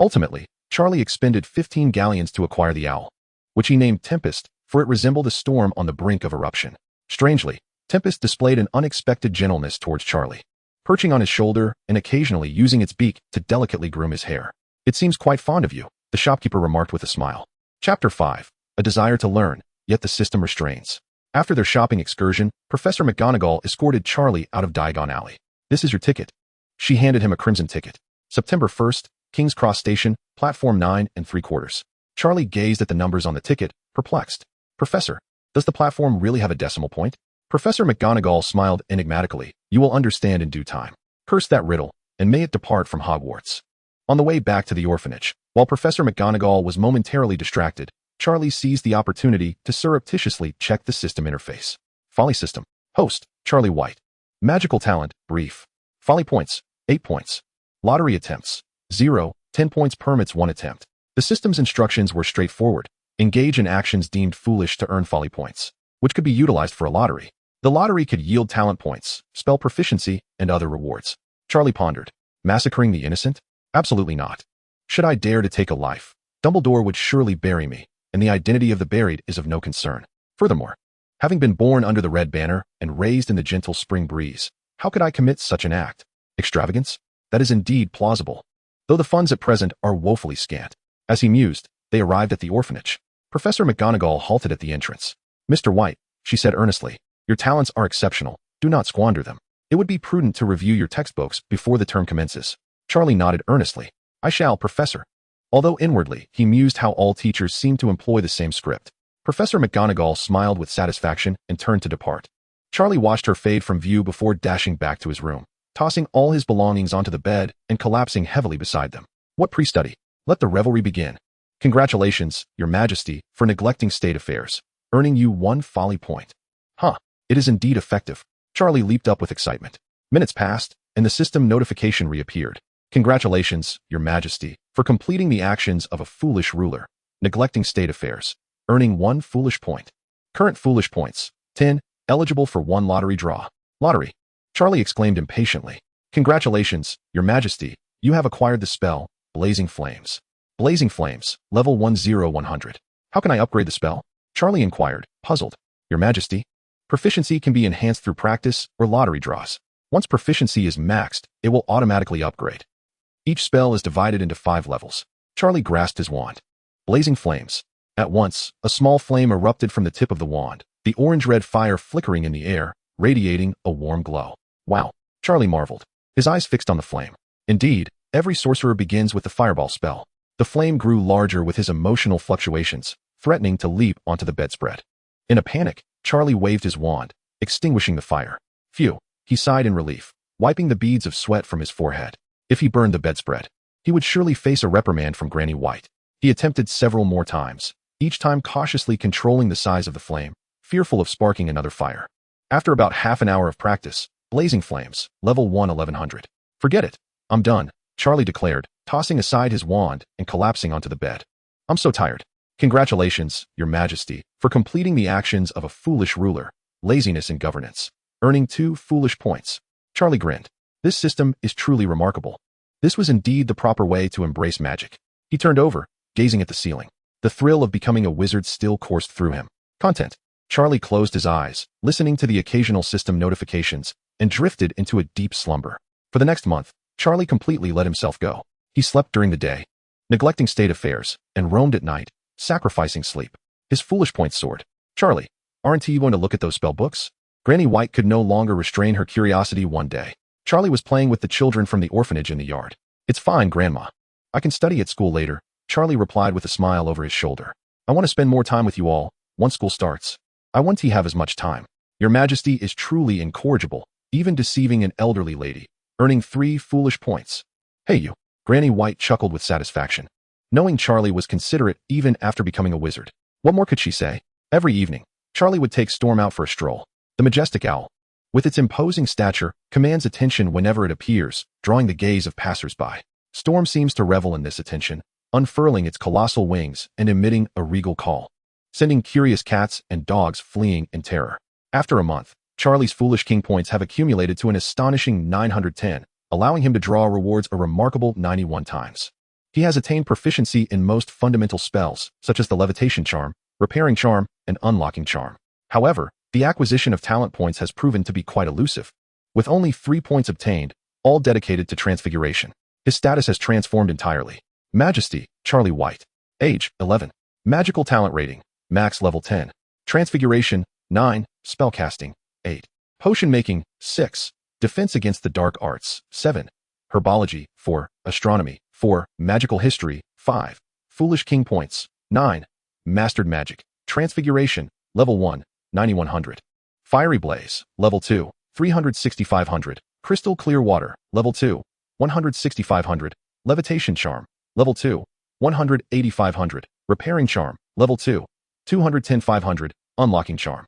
Ultimately, Charlie expended 15 galleons to acquire the owl, which he named Tempest, for it resembled a storm on the brink of eruption. Strangely, Tempest displayed an unexpected gentleness towards Charlie, perching on his shoulder and occasionally using its beak to delicately groom his hair. It seems quite fond of you, the shopkeeper remarked with a smile. Chapter 5. A desire to learn, yet the system restrains. After their shopping excursion, Professor McGonagall escorted Charlie out of Diagon Alley. This is your ticket. She handed him a crimson ticket. September 1st, King's Cross Station, platform 9 3/4. Charlie gazed at the numbers on the ticket, perplexed. Professor, does the platform really have a decimal point? Professor McGonagall smiled enigmatically. You will understand in due time. Curse that riddle, and may it depart from Hogwarts. On the way back to the orphanage, while Professor McGonagall was momentarily distracted, Charlie seized the opportunity to surreptitiously check the system interface. Folly system. Host, Charlie White. Magical talent, brief. Folly points, 8 points. Lottery attempts, 0, 10 points permits 1 attempt. The system's instructions were straightforward. Engage in actions deemed foolish to earn folly points, which could be utilized for a lottery. The lottery could yield talent points, spell proficiency, and other rewards. Charlie pondered. Massacring the innocent? Absolutely not. Should I dare to take a life, Dumbledore would surely bury me, and the identity of the buried is of no concern. Furthermore, having been born under the red banner and raised in the gentle spring breeze, how could I commit such an act? Extravagance? That is indeed plausible, though the funds at present are woefully scant. As he mused, they arrived at the orphanage. Professor McGonagall halted at the entrance. Mr. White, she said earnestly, your talents are exceptional. Do not squander them. It would be prudent to review your textbooks before the term commences. Charlie nodded earnestly. I shall, Professor. Although inwardly, he mused how all teachers seemed to employ the same script. Professor McGonagall smiled with satisfaction and turned to depart. Charlie watched her fade from view before dashing back to his room, tossing all his belongings onto the bed and collapsing heavily beside them. What pre-study? Let the revelry begin. Congratulations, Your Majesty, for neglecting state affairs, earning you 1 folly point. Huh, it is indeed effective. Charlie leaped up with excitement. Minutes passed, and the system notification reappeared. Congratulations, Your Majesty, for completing the actions of a foolish ruler, neglecting state affairs, earning 1 foolish point. Current foolish points, 10, eligible for 1 lottery draw. Lottery. Charlie exclaimed impatiently. Congratulations, Your Majesty, you have acquired the spell, Blazing Flames. Blazing Flames, level 10100. How can I upgrade the spell? Charlie inquired, puzzled. Your Majesty, proficiency can be enhanced through practice or lottery draws. Once proficiency is maxed, it will automatically upgrade. Each spell is divided into 5 levels. Charlie grasped his wand. Blazing Flames. At once, a small flame erupted from the tip of the wand, the orange-red fire flickering in the air, radiating a warm glow. Wow, Charlie marveled, his eyes fixed on the flame. Indeed, every sorcerer begins with the fireball spell. The flame grew larger with his emotional fluctuations, threatening to leap onto the bedspread. In a panic, Charlie waved his wand, extinguishing the fire. Phew, he sighed in relief, wiping the beads of sweat from his forehead. If he burned the bedspread, he would surely face a reprimand from Granny White. He attempted several more times, each time cautiously controlling the size of the flame, fearful of sparking another fire. After about half an hour of practice, Blazing Flames, level 1100. Forget it, I'm done, Charlie declared, tossing aside his wand and collapsing onto the bed. I'm so tired. Congratulations, Your Majesty, for completing the actions of a foolish ruler, laziness in governance, earning 2 foolish points. Charlie grinned. This system is truly remarkable. This was indeed the proper way to embrace magic. He turned over, gazing at the ceiling. The thrill of becoming a wizard still coursed through him. Content. Charlie closed his eyes, listening to the occasional system notifications, and drifted into a deep slumber. For the next month, Charlie completely let himself go. He slept during the day, neglecting state affairs, and roamed at night, sacrificing sleep. His foolish points soared. Charlie, aren't you going to look at those spell books? Granny White could no longer restrain her curiosity one day. Charlie was playing with the children from the orphanage in the yard. It's fine, Grandma. I can study at school later, Charlie replied with a smile over his shoulder. I want to spend more time with you all, once school starts. I want to have as much time. Your Majesty is truly incorrigible, even deceiving an elderly lady, earning 3 foolish points. Hey you. Granny White chuckled with satisfaction, knowing Charlie was considerate even after becoming a wizard. What more could she say? Every evening, Charlie would take Storm out for a stroll. The majestic owl, with its imposing stature, commands attention whenever it appears, drawing the gaze of passers-by. Storm seems to revel in this attention, unfurling its colossal wings and emitting a regal call, sending curious cats and dogs fleeing in terror. After a month, Charlie's foolish king points have accumulated to an astonishing 910, allowing him to draw rewards a remarkable 91 times. He has attained proficiency in most fundamental spells, such as the levitation charm, repairing charm, and unlocking charm. However, The acquisition of talent points has proven to be quite elusive. With only 3 points obtained, all dedicated to transfiguration, his status has transformed entirely. Majesty, Charlie White. Age, 11. Magical talent rating, max level 10. Transfiguration, 9. Spellcasting, 8. Potion making, 6. Defense against the dark arts, 7. Herbology, 4. Astronomy, 4. Magical history, 5. Foolish king points, 9. Mastered magic, transfiguration, level 1, 9100. Fiery blaze, level 2, 36500. Crystal clear water, level 2, 16500. Levitation charm, level 2, 18500. Repairing charm, level 2, 210,500. Unlocking charm.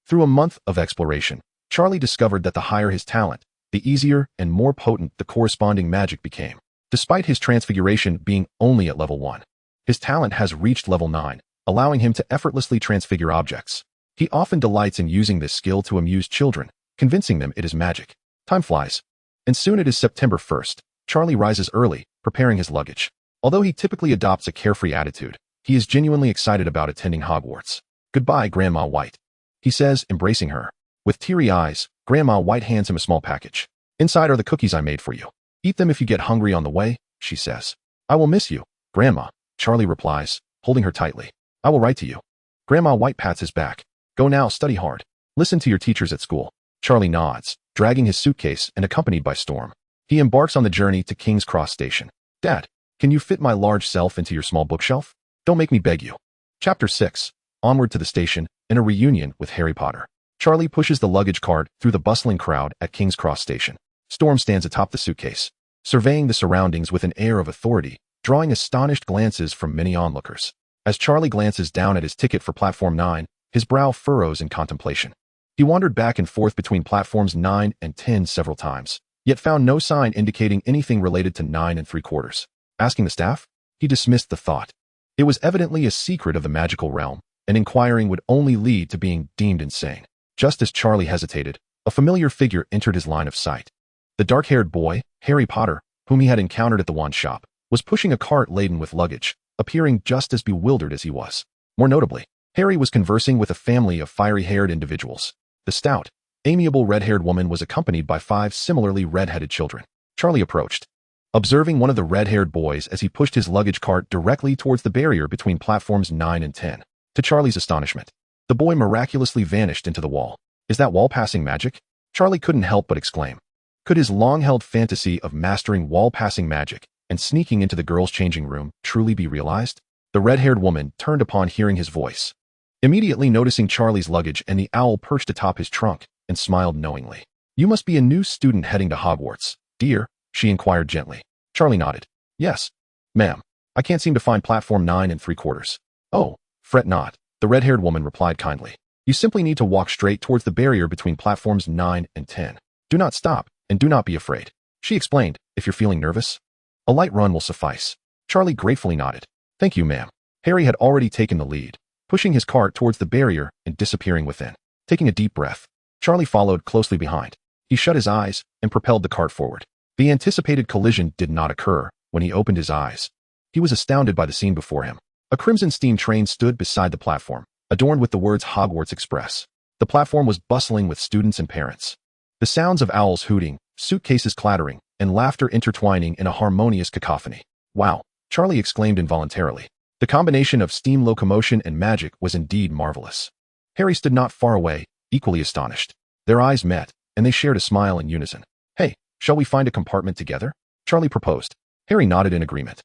Through a month of exploration, Charlie discovered that the higher his talent, the easier and more potent the corresponding magic became. Despite his transfiguration being only at level 1, his talent has reached level 9, allowing him to effortlessly transfigure objects. He often delights in using this skill to amuse children, convincing them it is magic. Time flies, and soon it is September 1st. Charlie rises early, preparing his luggage. Although he typically adopts a carefree attitude, he is genuinely excited about attending Hogwarts. "Goodbye, Grandma White," he says, embracing her. With teary eyes, Grandma White hands him a small package. "Inside are the cookies I made for you. Eat them if you get hungry on the way," she says. "I will miss you, Grandma," Charlie replies, holding her tightly. "I will write to you." Grandma White pats his back. "Go now, study hard. Listen to your teachers at school." Charlie nods, dragging his suitcase and accompanied by Storm. He embarks on the journey to King's Cross Station. "Dad, can you fit my large self into your small bookshelf? Don't make me beg you." Chapter 6. Onward to the station, in a reunion with Harry Potter. Charlie pushes the luggage cart through the bustling crowd at King's Cross Station. Storm stands atop the suitcase, surveying the surroundings with an air of authority, drawing astonished glances from many onlookers. As Charlie glances down at his ticket for Platform 9, his brow furrows in contemplation. He wandered back and forth between platforms 9 and 10 several times, yet found no sign indicating anything related to 9 3/4. Asking the staff, he dismissed the thought. It was evidently a secret of the magical realm, and inquiring would only lead to being deemed insane. Just as Charlie hesitated, a familiar figure entered his line of sight. The dark-haired boy, Harry Potter, whom he had encountered at the wand shop, was pushing a cart laden with luggage, appearing just as bewildered as he was. More notably, Harry was conversing with a family of fiery-haired individuals. The stout, amiable red-haired woman was accompanied by 5 similarly red-headed children. Charlie approached, observing one of the red-haired boys as he pushed his luggage cart directly towards the barrier between platforms 9 and 10. To Charlie's astonishment, the boy miraculously vanished into the wall. "Is that wall-passing magic?" Charlie couldn't help but exclaim. Could his long-held fantasy of mastering wall-passing magic and sneaking into the girls' changing room truly be realized? The red-haired woman turned upon hearing his voice, immediately noticing Charlie's luggage and the owl perched atop his trunk, and smiled knowingly. "You must be a new student heading to Hogwarts, dear," she inquired gently. Charlie nodded. "Yes, ma'am. I can't seem to find platform 9 3/4. "Oh, fret not," the red-haired woman replied kindly. "You simply need to walk straight towards the barrier between platforms 9 and 10. Do not stop, and do not be afraid," she explained. "If you're feeling nervous, a light run will suffice." Charlie gratefully nodded. "Thank you, ma'am." Harry had already taken the lead, pushing his cart towards the barrier and disappearing within. Taking a deep breath, Charlie followed closely behind. He shut his eyes and propelled the cart forward. The anticipated collision did not occur. When he opened his eyes, he was astounded by the scene before him. A crimson steam train stood beside the platform, adorned with the words Hogwarts Express. The platform was bustling with students and parents. The sounds of owls hooting, suitcases clattering, and laughter intertwining in a harmonious cacophony. "Wow," Charlie exclaimed involuntarily. The combination of steam locomotion and magic was indeed marvelous. Harry stood not far away, equally astonished. Their eyes met, and they shared a smile in unison. "Hey, shall we find a compartment together?" Charlie proposed. Harry nodded in agreement.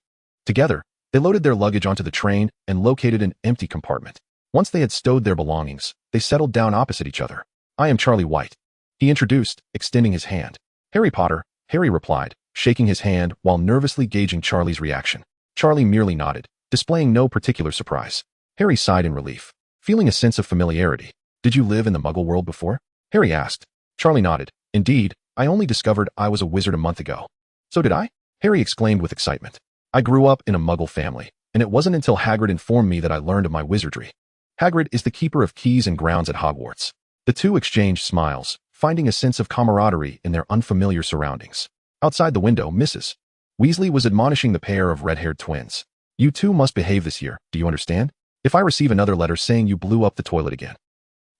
Together, they loaded their luggage onto the train and located an empty compartment. Once they had stowed their belongings, they settled down opposite each other. "I am Charlie White," he introduced, extending his hand. "Harry Potter," Harry replied, shaking his hand while nervously gauging Charlie's reaction. Charlie merely nodded, displaying no particular surprise. Harry sighed in relief, feeling a sense of familiarity. "Did you live in the Muggle world before?" Harry asked. Charlie nodded. "Indeed, I only discovered I was a wizard a month ago." "So did I?" Harry exclaimed with excitement. "I grew up in a Muggle family, and it wasn't until Hagrid informed me that I learned of my wizardry." Hagrid is the keeper of keys and grounds at Hogwarts. The two exchanged smiles, finding a sense of camaraderie in their unfamiliar surroundings. Outside the window, Mrs. Weasley was admonishing the pair of red-haired twins. "You two must behave this year, do you understand? If I receive another letter saying you blew up the toilet again."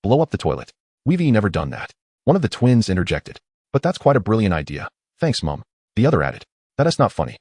"Blow up the toilet?" We've never done that. One of the twins interjected. But that's quite a brilliant idea. Thanks, Mum. The other added. That is not funny.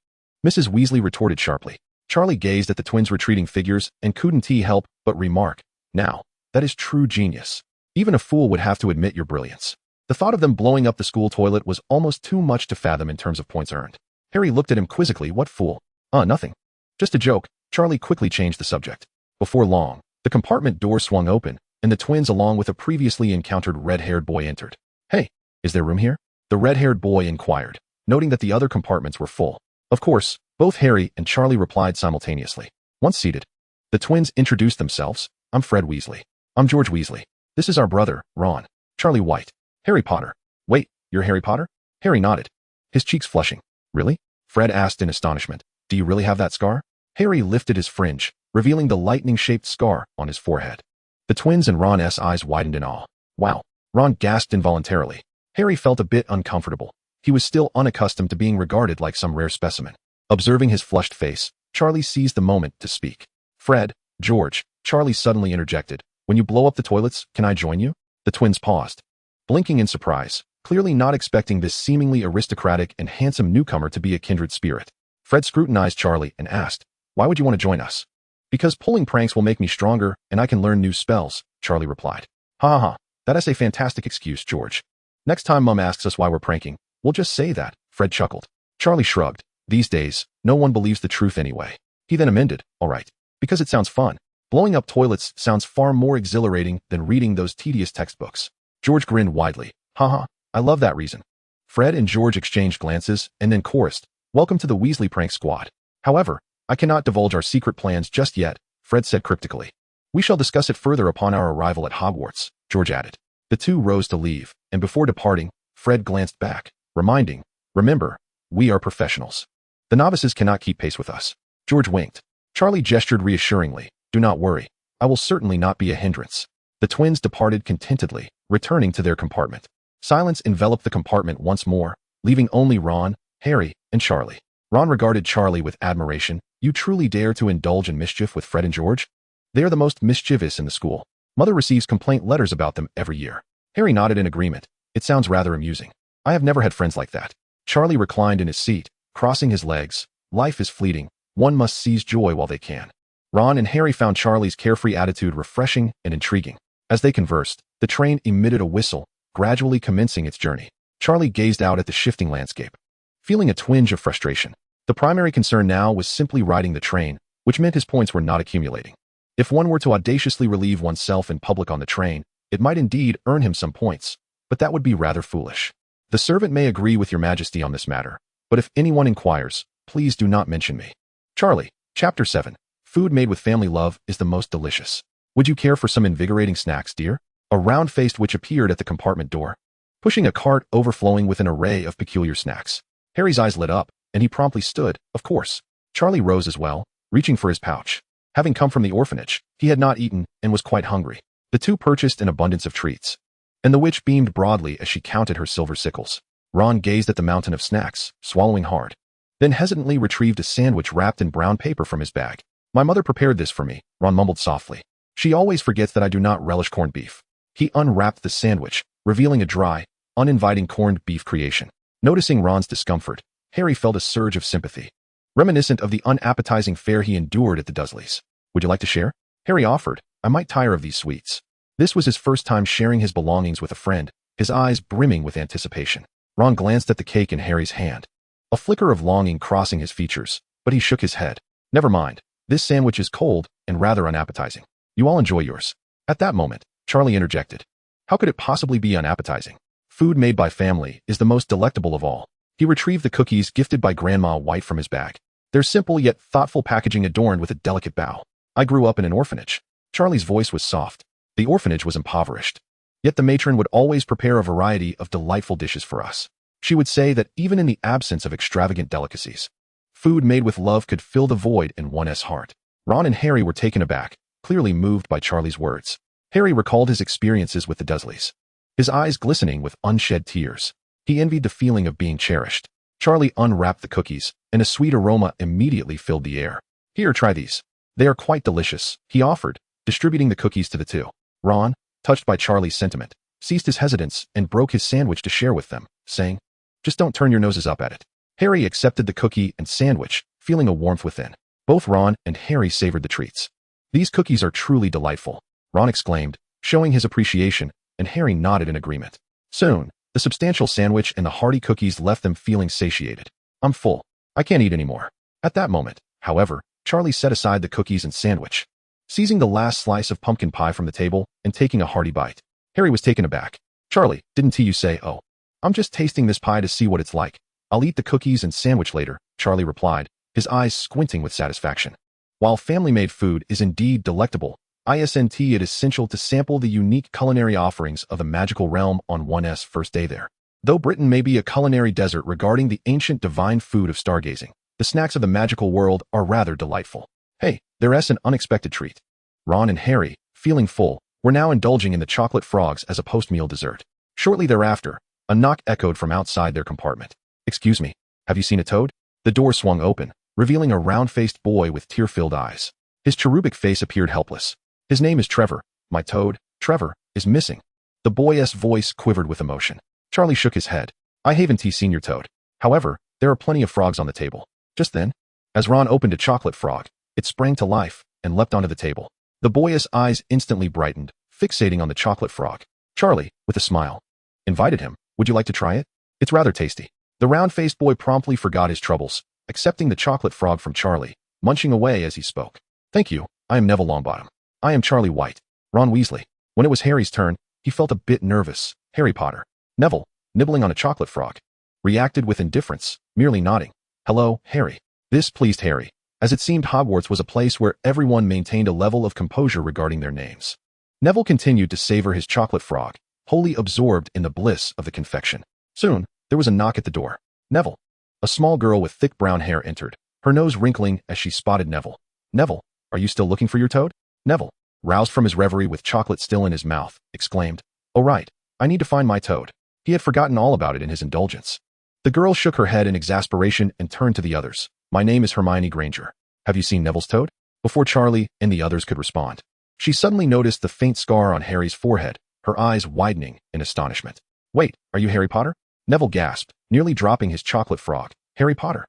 Mrs. Weasley retorted sharply. Charlie gazed at the twins' retreating figures and couldn't help but remark, now, that is true genius. Even a fool would have to admit your brilliance. The thought of them blowing up the school toilet was almost too much to fathom in terms of points earned. Harry looked at him quizzically. What fool? Nothing. Just a joke. Charlie quickly changed the subject. Before long, the compartment door swung open, and the twins along with a previously encountered red-haired boy entered. Hey, is there room here? The red-haired boy inquired, noting that the other compartments were full. Of course, both Harry and Charlie replied simultaneously. Once seated, the twins introduced themselves. I'm Fred Weasley. I'm George Weasley. This is our brother, Ron. Charlie White. Harry Potter. Wait, you're Harry Potter? Harry nodded, his cheeks flushing. Really? Fred asked in astonishment. Do you really have that scar? Harry lifted his fringe, revealing the lightning-shaped scar on his forehead. The twins and Ron's eyes widened in awe. Wow. Ron gasped involuntarily. Harry felt a bit uncomfortable. He was still unaccustomed to being regarded like some rare specimen. Observing his flushed face, Charlie seized the moment to speak. Fred, George, Charlie suddenly interjected. When you blow up the toilets, can I join you? The twins paused, blinking in surprise, clearly not expecting this seemingly aristocratic and handsome newcomer to be a kindred spirit. Fred scrutinized Charlie and asked, why would you want to join us? Because pulling pranks will make me stronger and I can learn new spells, Charlie replied. Ha ha, that is a fantastic excuse, George. Next time Mum asks us why we're pranking, we'll just say that, Fred chuckled. Charlie shrugged. These days, no one believes the truth anyway. He then amended, all right, because it sounds fun. Blowing up toilets sounds far more exhilarating than reading those tedious textbooks. George grinned widely. Haha, I love that reason. Fred and George exchanged glances and then chorused, welcome to the Weasley prank squad. However, I cannot divulge our secret plans just yet, Fred said cryptically. We shall discuss it further upon our arrival at Hogwarts, George added. The two rose to leave, and before departing, Fred glanced back, reminding, remember, we are professionals. The novices cannot keep pace with us. George winked. Charlie gestured reassuringly. Do not worry. I will certainly not be a hindrance. The twins departed contentedly, returning to their compartment. Silence enveloped the compartment once more, leaving only Ron, Harry, and Charlie. Ron regarded Charlie with admiration. You truly dare to indulge in mischief with Fred and George? They are the most mischievous in the school. Mother receives complaint letters about them every year. Harry nodded in agreement. It sounds rather amusing. I have never had friends like that. Charlie reclined in his seat, crossing his legs. Life is fleeting. One must seize joy while they can. Ron and Harry found Charlie's carefree attitude refreshing and intriguing. As they conversed, the train emitted a whistle, gradually commencing its journey. Charlie gazed out at the shifting landscape, feeling a twinge of frustration. The primary concern now was simply riding the train, which meant his points were not accumulating. If one were to audaciously relieve oneself in public on the train, it might indeed earn him some points, but that would be rather foolish. The servant may agree with your majesty on this matter, but if anyone inquires, please do not mention me. Charlie, Chapter 7. Food made with family love is the most delicious. Would you care for some invigorating snacks, dear? A round-faced witch appeared at the compartment door, pushing a cart overflowing with an array of peculiar snacks. Harry's eyes lit up, and he promptly stood, of course. Charlie rose as well, reaching for his pouch. Having come from the orphanage, he had not eaten and was quite hungry. The two purchased an abundance of treats, and the witch beamed broadly as she counted her silver sickles. Ron gazed at the mountain of snacks, swallowing hard, then hesitantly retrieved a sandwich wrapped in brown paper from his bag. My mother prepared this for me, Ron mumbled softly. She always forgets that I do not relish corned beef. He unwrapped the sandwich, revealing a dry, uninviting corned beef creation. Noticing Ron's discomfort, Harry felt a surge of sympathy, reminiscent of the unappetizing fare he endured at the Dursleys. Would you like to share? Harry offered. I might tire of these sweets. This was his first time sharing his belongings with a friend, his eyes brimming with anticipation. Ron glanced at the cake in Harry's hand, a flicker of longing crossing his features, but he shook his head. Never mind. This sandwich is cold and rather unappetizing. You all enjoy yours. At that moment, Charlie interjected. How could it possibly be unappetizing? Food made by family is the most delectable of all. He retrieved the cookies gifted by Grandma White from his bag. Their simple yet thoughtful packaging adorned with a delicate bow. I grew up in an orphanage. Charlie's voice was soft. The orphanage was impoverished. Yet the matron would always prepare a variety of delightful dishes for us. She would say that even in the absence of extravagant delicacies, food made with love could fill the void in one's heart. Ron and Harry were taken aback, clearly moved by Charlie's words. Harry recalled his experiences with the Dursleys, his eyes glistening with unshed tears. He envied the feeling of being cherished. Charlie unwrapped the cookies, and a sweet aroma immediately filled the air. Here, try these. They are quite delicious, he offered, distributing the cookies to the two. Ron, touched by Charlie's sentiment, seized his hesitance and broke his sandwich to share with them, saying, "Just don't turn your noses up at it." Harry accepted the cookie and sandwich, feeling a warmth within. Both Ron and Harry savored the treats. "These cookies are truly delightful," Ron exclaimed, showing his appreciation, and Harry nodded in agreement. Soon, the substantial sandwich and the hearty cookies left them feeling satiated. "I'm full. I can't eat anymore." At that moment, however, Charlie set aside the cookies and sandwich. Seizing the last slice of pumpkin pie from the table and taking a hearty bite, Harry was taken aback. "Charlie, didn't you say, oh, I'm just tasting this pie to see what it's like. I'll eat the cookies and sandwich later," Charlie replied, his eyes squinting with satisfaction. While family-made food is indeed delectable, it is essential to sample the unique culinary offerings of the magical realm on one's first day there. Though Britain may be a culinary desert regarding the ancient divine food of stargazing, the snacks of the magical world are rather delightful. Hey, there's an unexpected treat. Ron and Harry, feeling full, were now indulging in the chocolate frogs as a post-meal dessert. Shortly thereafter, a knock echoed from outside their compartment. "Excuse me, have you seen a toad?" The door swung open, revealing a round-faced boy with tear-filled eyes. His cherubic face appeared helpless. "His name is Trevor. My toad, Trevor, is missing." The boy's voice quivered with emotion. Charlie shook his head. "I haven't seen your toad. However, there are plenty of frogs on the table." Just then, as Ron opened a chocolate frog, it sprang to life and leapt onto the table. The boy's eyes instantly brightened, fixating on the chocolate frog. Charlie, with a smile, invited him. "Would you like to try it? It's rather tasty." The round-faced boy promptly forgot his troubles, accepting the chocolate frog from Charlie, munching away as he spoke. "Thank you, I am Neville Longbottom." "I am Charlie White." Ron Weasley. When it was Harry's turn, he felt a bit nervous. Harry Potter. Neville, nibbling on a chocolate frog, reacted with indifference, merely nodding. "Hello, Harry." This pleased Harry, as it seemed Hogwarts was a place where everyone maintained a level of composure regarding their names. Neville continued to savor his chocolate frog, wholly absorbed in the bliss of the confection. Soon, there was a knock at the door. Neville. A small girl with thick brown hair entered, her nose wrinkling as she spotted Neville. "Neville, are you still looking for your toad?" Neville, roused from his reverie with chocolate still in his mouth, exclaimed, "Oh right, I need to find my toad." He had forgotten all about it in his indulgence. The girl shook her head in exasperation and turned to the others. "My name is Hermione Granger. Have you seen Neville's toad?" Before Charlie and the others could respond, she suddenly noticed the faint scar on Harry's forehead, her eyes widening in astonishment. "Wait, are you Harry Potter?" Neville gasped, nearly dropping his chocolate frog. Harry Potter.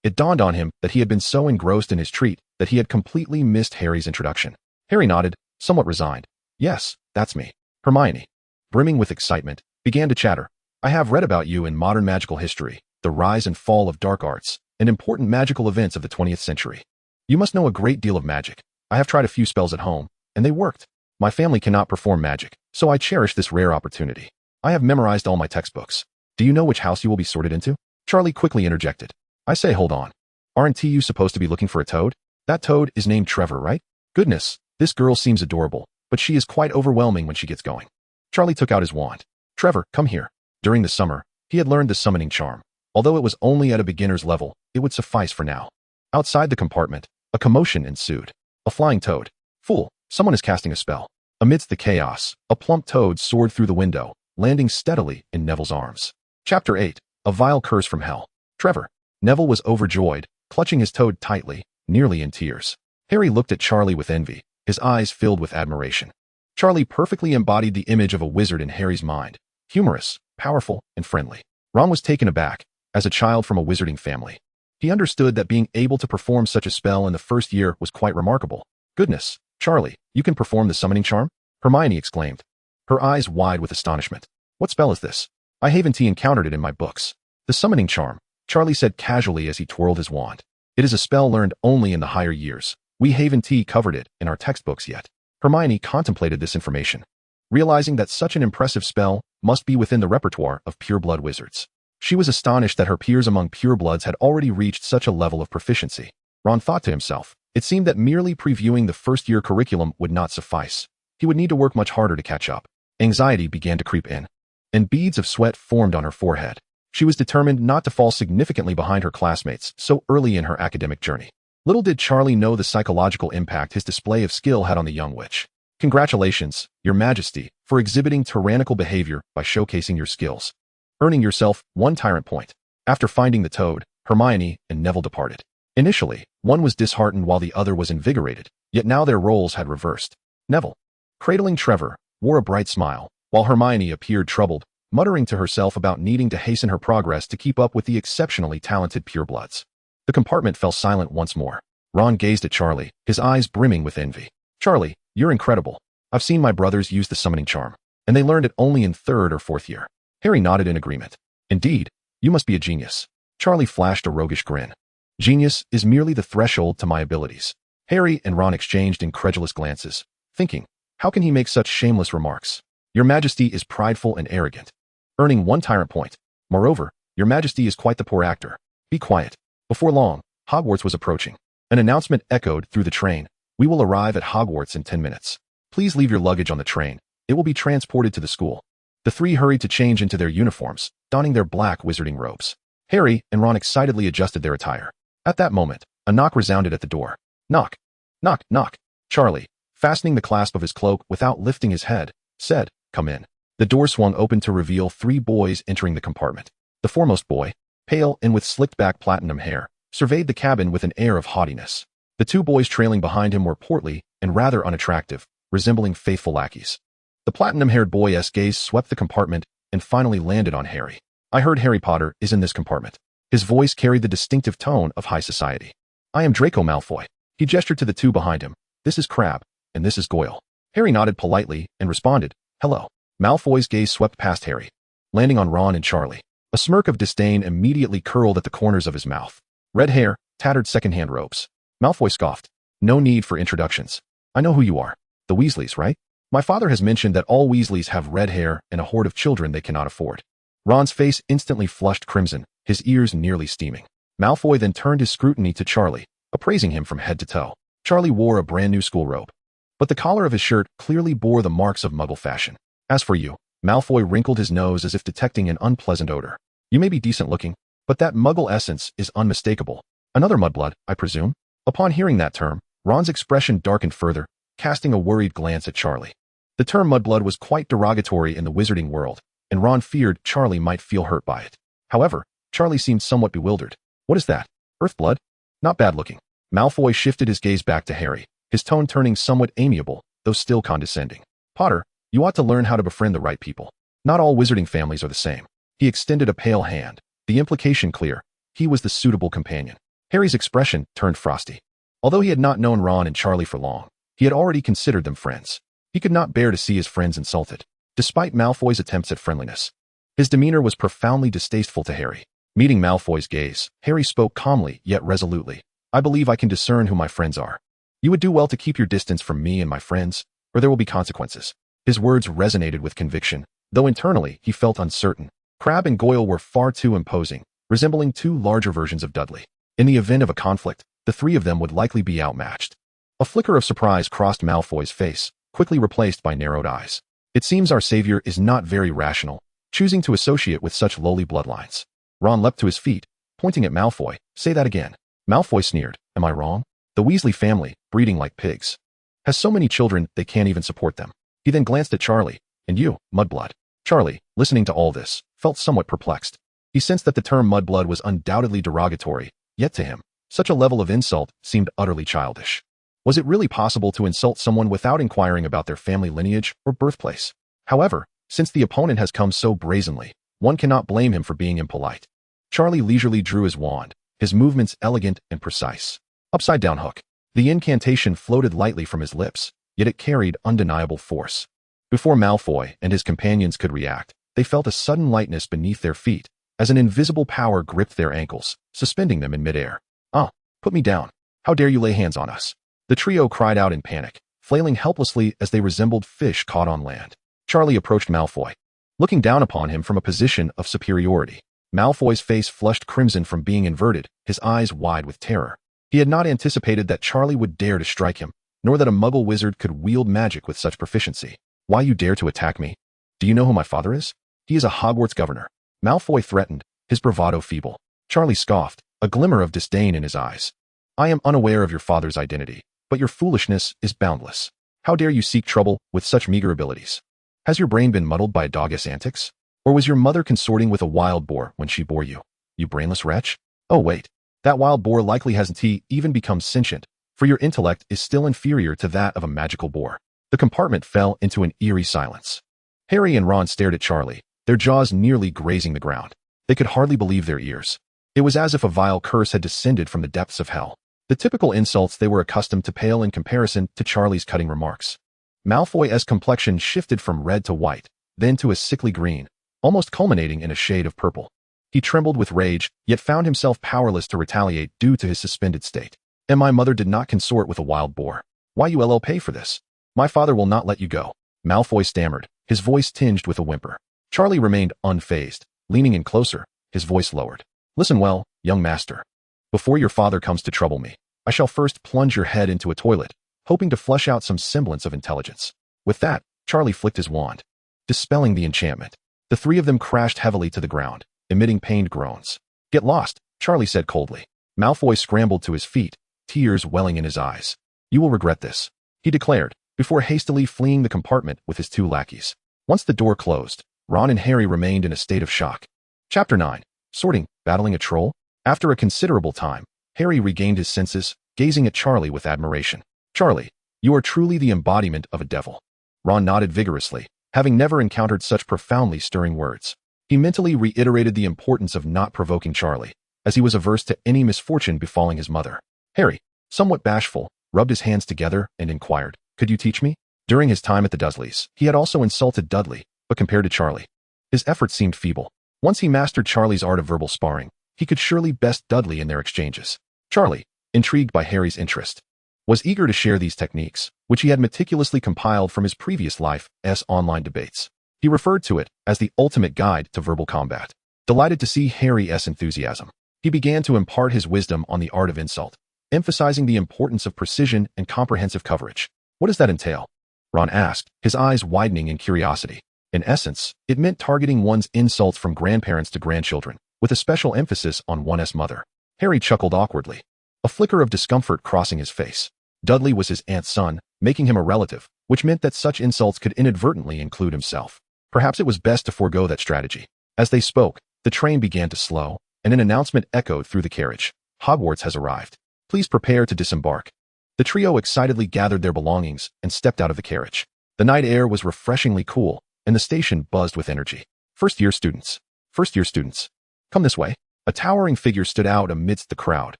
It dawned on him that he had been so engrossed in his treat that he had completely missed Harry's introduction. Harry nodded, somewhat resigned. "Yes, that's me." Hermione, brimming with excitement, began to chatter. "I have read about you in modern magical history, the rise and fall of dark arts, and important magical events of the 20th century. You must know a great deal of magic. I have tried a few spells at home, and they worked. My family cannot perform magic, so I cherish this rare opportunity. I have memorized all my textbooks. Do you know which house you will be sorted into?" Charlie quickly interjected. "I say, hold on. Aren't you supposed to be looking for a toad? That toad is named Trevor, right? Goodness, this girl seems adorable, but she is quite overwhelming when she gets going." Charlie took out his wand. "Trevor, come here." During the summer, he had learned the summoning charm. Although it was only at a beginner's level, it would suffice for now. Outside the compartment, a commotion ensued. A flying toad. "Fool, someone is casting a spell." Amidst the chaos, a plump toad soared through the window, landing steadily in Neville's arms. Chapter 8. A Vile Curse from Hell. Trevor. Neville was overjoyed, clutching his toad tightly, nearly in tears. Harry looked at Charlie with envy, his eyes filled with admiration. Charlie perfectly embodied the image of a wizard in Harry's mind. Humorous, powerful, and friendly. Ron was taken aback. As a child from a wizarding family, he understood that being able to perform such a spell in the first year was quite remarkable. "Goodness, Charlie, you can perform the summoning charm?" Hermione exclaimed, her eyes wide with astonishment. "What spell is this? I haven't encountered it in my books." "The summoning charm," Charlie said casually as he twirled his wand. "It is a spell learned only in the higher years. We haven't covered it in our textbooks yet." Hermione contemplated this information, realizing that such an impressive spell must be within the repertoire of pure-blood wizards. She was astonished that her peers among purebloods had already reached such a level of proficiency. Ron thought to himself, it seemed that merely previewing the first-year curriculum would not suffice. He would need to work much harder to catch up. Anxiety began to creep in, and beads of sweat formed on her forehead. She was determined not to fall significantly behind her classmates so early in her academic journey. Little did Charlie know the psychological impact his display of skill had on the young witch. "Congratulations, Your Majesty, for exhibiting tyrannical behavior by showcasing your skills, earning yourself 1 tyrant point." After finding the toad, Hermione and Neville departed. Initially, one was disheartened while the other was invigorated, yet now their roles had reversed. Neville, cradling Trevor, wore a bright smile, while Hermione appeared troubled, muttering to herself about needing to hasten her progress to keep up with the exceptionally talented purebloods. The compartment fell silent once more. Ron gazed at Charlie, his eyes brimming with envy. "Charlie, you're incredible. I've seen my brothers use the summoning charm, and they learned it only in 3rd or 4th year." Harry nodded in agreement. "Indeed, you must be a genius." Charlie flashed a roguish grin. "Genius is merely the threshold to my abilities." Harry and Ron exchanged incredulous glances, thinking, how can he make such shameless remarks? "Your Majesty is prideful and arrogant, earning 1 tyrant point. Moreover, your Majesty is quite the poor actor. Be quiet." Before long, Hogwarts was approaching. An announcement echoed through the train. "We will arrive at Hogwarts in 10 minutes. Please leave your luggage on the train. It will be transported to the school." The 3 hurried to change into their uniforms, donning their black wizarding robes. Harry and Ron excitedly adjusted their attire. At that moment, a knock resounded at the door. "Knock. Knock, knock." Charlie, fastening the clasp of his cloak without lifting his head, said, "Come in." The door swung open to reveal 3 boys entering the compartment. The foremost boy, pale and with slicked-back platinum hair, surveyed the cabin with an air of haughtiness. The 2 boys trailing behind him were portly and rather unattractive, resembling faithful lackeys. The platinum-haired boy's gaze swept the compartment and finally landed on Harry. "I heard Harry Potter is in this compartment." His voice carried the distinctive tone of high society. "I am Draco Malfoy." He gestured to the 2 behind him. "This is Crabbe, and this is Goyle." Harry nodded politely and responded, "Hello." Malfoy's gaze swept past Harry, landing on Ron and Charlie. A smirk of disdain immediately curled at the corners of his mouth. Red hair, tattered second-hand robes. Malfoy scoffed. "No need for introductions. I know who you are. The Weasleys, right? My father has mentioned that all Weasleys have red hair and a horde of children they cannot afford." Ron's face instantly flushed crimson, his ears nearly steaming. Malfoy then turned his scrutiny to Charlie, appraising him from head to toe. Charlie wore a brand new school robe, but the collar of his shirt clearly bore the marks of Muggle fashion. "As for you," Malfoy wrinkled his nose as if detecting an unpleasant odor. "You may be decent-looking, but that Muggle essence is unmistakable. Another mudblood, I presume?" Upon hearing that term, Ron's expression darkened further, casting a worried glance at Charlie. The term mudblood was quite derogatory in the wizarding world, and Ron feared Charlie might feel hurt by it. However, Charlie seemed somewhat bewildered. "What is that? Earthblood? Not bad-looking." Malfoy shifted his gaze back to Harry, his tone turning somewhat amiable, though still condescending. "Potter, you ought to learn how to befriend the right people. Not all wizarding families are the same." He extended a pale hand, the implication clear. He was the suitable companion. Harry's expression turned frosty. Although he had not known Ron and Charlie for long, he had already considered them friends. He could not bear to see his friends insulted, despite Malfoy's attempts at friendliness. His demeanor was profoundly distasteful to Harry. Meeting Malfoy's gaze, Harry spoke calmly yet resolutely. "I believe I can discern who my friends are. You would do well to keep your distance from me and my friends, or there will be consequences." His words resonated with conviction, though internally he felt uncertain. Crabbe and Goyle were far too imposing, resembling 2 larger versions of Dudley. In the event of a conflict, the 3 of them would likely be outmatched. A flicker of surprise crossed Malfoy's face, quickly replaced by narrowed eyes. "It seems our savior is not very rational, choosing to associate with such lowly bloodlines." Ron leapt to his feet, pointing at Malfoy. "Say that again." Malfoy sneered. "Am I wrong? The Weasley family, breeding like pigs, has so many children they can't even support them." He then glanced at Charlie. "And you, mudblood." Charlie, listening to all this, felt somewhat perplexed. He sensed that the term mudblood was undoubtedly derogatory, yet to him, such a level of insult seemed utterly childish. Was it really possible to insult someone without inquiring about their family lineage or birthplace? However, since the opponent has come so brazenly, one cannot blame him for being impolite. Charlie leisurely drew his wand, his movements elegant and precise. Upside-down hook. The incantation floated lightly from his lips, yet it carried undeniable force. Before Malfoy and his companions could react, they felt a sudden lightness beneath their feet, as an invisible power gripped their ankles, suspending them in midair. "Ah, put me down. How dare you lay hands on us?" The trio cried out in panic, flailing helplessly as they resembled fish caught on land. Charlie approached Malfoy, looking down upon him from a position of superiority. Malfoy's face flushed crimson from being inverted, his eyes wide with terror. He had not anticipated that Charlie would dare to strike him, nor that a Muggle wizard could wield magic with such proficiency. "Why you dare to attack me? Do you know who my father is?" "He is a Hogwarts governor." Malfoy threatened, his bravado feeble. Charlie scoffed, a glimmer of disdain in his eyes. "I am unaware of your father's identity, but your foolishness is boundless. How dare you seek trouble with such meager abilities? Has your brain been muddled by a dog's antics? Or was your mother consorting with a wild boar when she bore you? You brainless wretch? Oh wait, that wild boar likely hasn't even become sentient, for your intellect is still inferior to that of a magical boar." The compartment fell into an eerie silence. Harry and Ron stared at Charlie, their jaws nearly grazing the ground. They could hardly believe their ears. It was as if a vile curse had descended from the depths of hell. The typical insults they were accustomed to paled in comparison to Charlie's cutting remarks. Malfoy's complexion shifted from red to white, then to a sickly green, almost culminating in a shade of purple. He trembled with rage, yet found himself powerless to retaliate due to his suspended state. And my mother did not consort with a wild boar. Why you will pay for this? My father will not let you go. Malfoy stammered, his voice tinged with a whimper. Charlie remained unfazed, leaning in closer, his voice lowered. Listen well, young master. Before your father comes to trouble me, I shall first plunge your head into a toilet, hoping to flush out some semblance of intelligence. With that, Charlie flicked his wand, dispelling the enchantment. The three of them crashed heavily to the ground, emitting pained groans. Get lost, Charlie said coldly. Malfoy scrambled to his feet, tears welling in his eyes. You will regret this, he declared, before hastily fleeing the compartment with his two lackeys. Once the door closed, Ron and Harry remained in a state of shock. Chapter 9. Sorting, battling a troll? After a considerable time, Harry regained his senses, gazing at Charlie with admiration. Charlie, you are truly the embodiment of a devil. Ron nodded vigorously, having never encountered such profoundly stirring words. He mentally reiterated the importance of not provoking Charlie, as he was averse to any misfortune befalling his mother. Harry, somewhat bashful, rubbed his hands together and inquired, could you teach me? During his time at the Dursleys, he had also insulted Dudley, but compared to Charlie, his efforts seemed feeble. Once he mastered Charlie's art of verbal sparring, he could surely best Dudley in their exchanges. Charlie, intrigued by Harry's interest, was eager to share these techniques, which he had meticulously compiled from his previous life's online debates. He referred to it as the ultimate guide to verbal combat. Delighted to see Harry's enthusiasm, he began to impart his wisdom on the art of insult, emphasizing the importance of precision and comprehensive coverage. What does that entail? Ron asked, his eyes widening in curiosity. In essence, it meant targeting one's insults from grandparents to grandchildren, with a special emphasis on one's mother. Harry chuckled awkwardly, a flicker of discomfort crossing his face. Dudley was his aunt's son, making him a relative, which meant that such insults could inadvertently include himself. Perhaps it was best to forego that strategy. As they spoke, the train began to slow, and an announcement echoed through the carriage. Hogwarts has arrived. Please prepare to disembark. The trio excitedly gathered their belongings and stepped out of the carriage. The night air was refreshingly cool, and the station buzzed with energy. First-year students. First-year students. Come this way. A towering figure stood out amidst the crowd.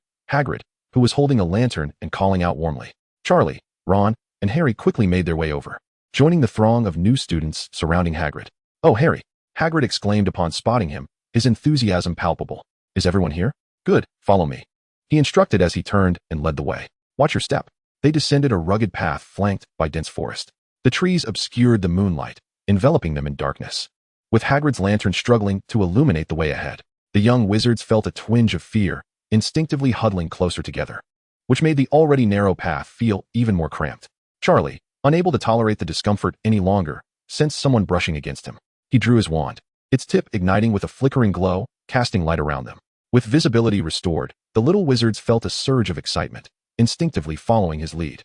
Hagrid, who was holding a lantern and calling out warmly. Charlie, Ron, and Harry quickly made their way over, joining the throng of new students surrounding Hagrid. Oh, Harry, Hagrid exclaimed upon spotting him, his enthusiasm palpable. Is everyone here? Good, follow me. He instructed as he turned and led the way. Watch your step. They descended a rugged path flanked by dense forest. The trees obscured the moonlight, enveloping them in darkness. With Hagrid's lantern struggling to illuminate the way ahead, the young wizards felt a twinge of fear, instinctively huddling closer together, which made the already narrow path feel even more cramped. Charlie, unable to tolerate the discomfort any longer, sensed someone brushing against him. He drew his wand, its tip igniting with a flickering glow, casting light around them. With visibility restored, the little wizards felt a surge of excitement, instinctively following his lead.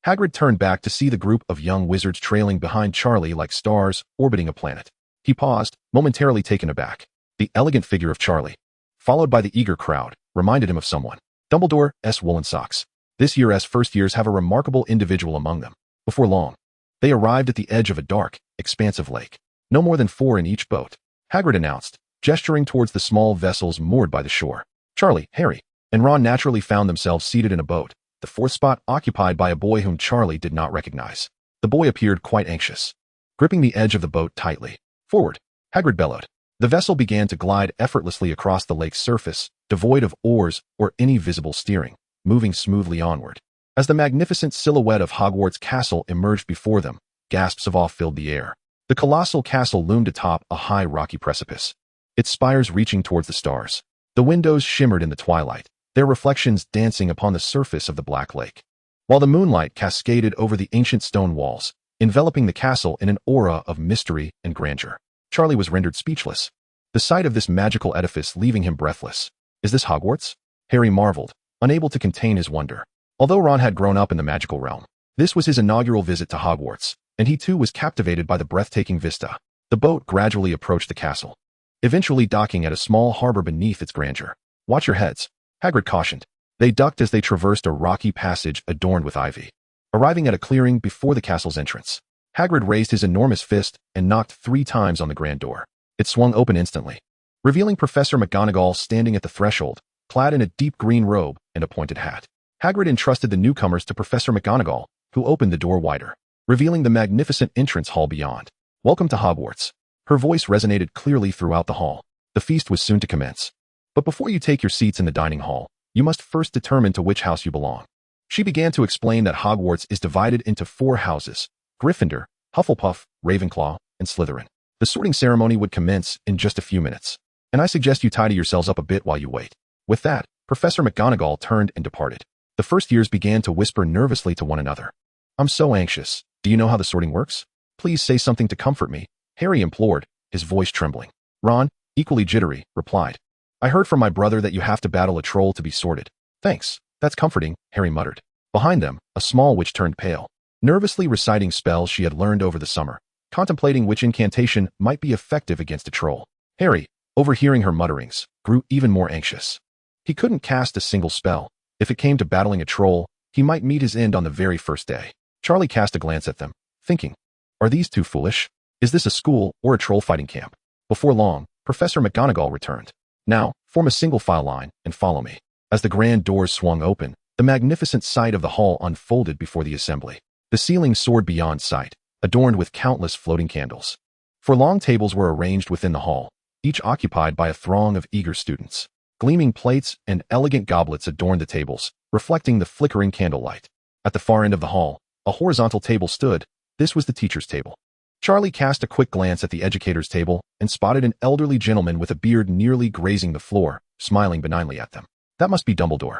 Hagrid turned back to see the group of young wizards trailing behind Charlie like stars orbiting a planet. He paused, momentarily taken aback. The elegant figure of Charlie, followed by the eager crowd, reminded him of someone. Dumbledore's woolen socks. This year's first years have a remarkable individual among them. Before long, they arrived at the edge of a dark, expansive lake. No more than 4 in each boat, Hagrid announced, gesturing towards the small vessels moored by the shore. Charlie, Harry, and Ron naturally found themselves seated in a boat, the 4th spot occupied by a boy whom Charlie did not recognize. The boy appeared quite anxious, gripping the edge of the boat tightly. Forward, Hagrid bellowed. The vessel began to glide effortlessly across the lake's surface, devoid of oars or any visible steering, moving smoothly onward. As the magnificent silhouette of Hogwarts Castle emerged before them, gasps of awe filled the air. The colossal castle loomed atop a high rocky precipice, its spires reaching towards the stars. The windows shimmered in the twilight, their reflections dancing upon the surface of the black lake, while the moonlight cascaded over the ancient stone walls, enveloping the castle in an aura of mystery and grandeur. Charlie was rendered speechless, the sight of this magical edifice leaving him breathless. Is this Hogwarts? Harry marveled, unable to contain his wonder. Although Ron had grown up in the magical realm, this was his inaugural visit to Hogwarts, and he too was captivated by the breathtaking vista. The boat gradually approached the castle, eventually docking at a small harbor beneath its grandeur. Watch your heads, Hagrid cautioned. They ducked as they traversed a rocky passage adorned with ivy, arriving at a clearing before the castle's entrance. Hagrid raised his enormous fist and knocked 3 times on the grand door. It swung open instantly, revealing Professor McGonagall standing at the threshold, clad in a deep green robe and a pointed hat. Hagrid entrusted the newcomers to Professor McGonagall, who opened the door wider, revealing the magnificent entrance hall beyond. "Welcome to Hogwarts." Her voice resonated clearly throughout the hall. The feast was soon to commence. But before you take your seats in the dining hall, you must first determine to which house you belong. She began to explain that Hogwarts is divided into 4 houses: Gryffindor, Hufflepuff, Ravenclaw, and Slytherin. The sorting ceremony would commence in just a few minutes, and I suggest you tidy yourselves up a bit while you wait. With that, Professor McGonagall turned and departed. The first years began to whisper nervously to one another. "I'm so anxious. Do you know how the sorting works? Please say something to comfort me," Harry implored, his voice trembling. Ron, equally jittery, replied, "I heard from my brother that you have to battle a troll to be sorted." "Thanks, that's comforting," Harry muttered. Behind them, a small witch turned pale, nervously reciting spells she had learned over the summer, contemplating which incantation might be effective against a troll. Harry, overhearing her mutterings, grew even more anxious. He couldn't cast a single spell. If it came to battling a troll, he might meet his end on the very first day. Charlie cast a glance at them, thinking, "Are these two foolish? Is this a school or a troll fighting camp?" Before long, Professor McGonagall returned. "Now, form a single file line and follow me." As the grand doors swung open, the magnificent sight of the hall unfolded before the assembly. The ceiling soared beyond sight, adorned with countless floating candles. 4 long tables were arranged within the hall, each occupied by a throng of eager students. Gleaming plates and elegant goblets adorned the tables, reflecting the flickering candlelight. At the far end of the hall, a horizontal table stood. This was the teacher's table. Charlie cast a quick glance at the educator's table and spotted an elderly gentleman with a beard nearly grazing the floor, smiling benignly at them. That must be Dumbledore.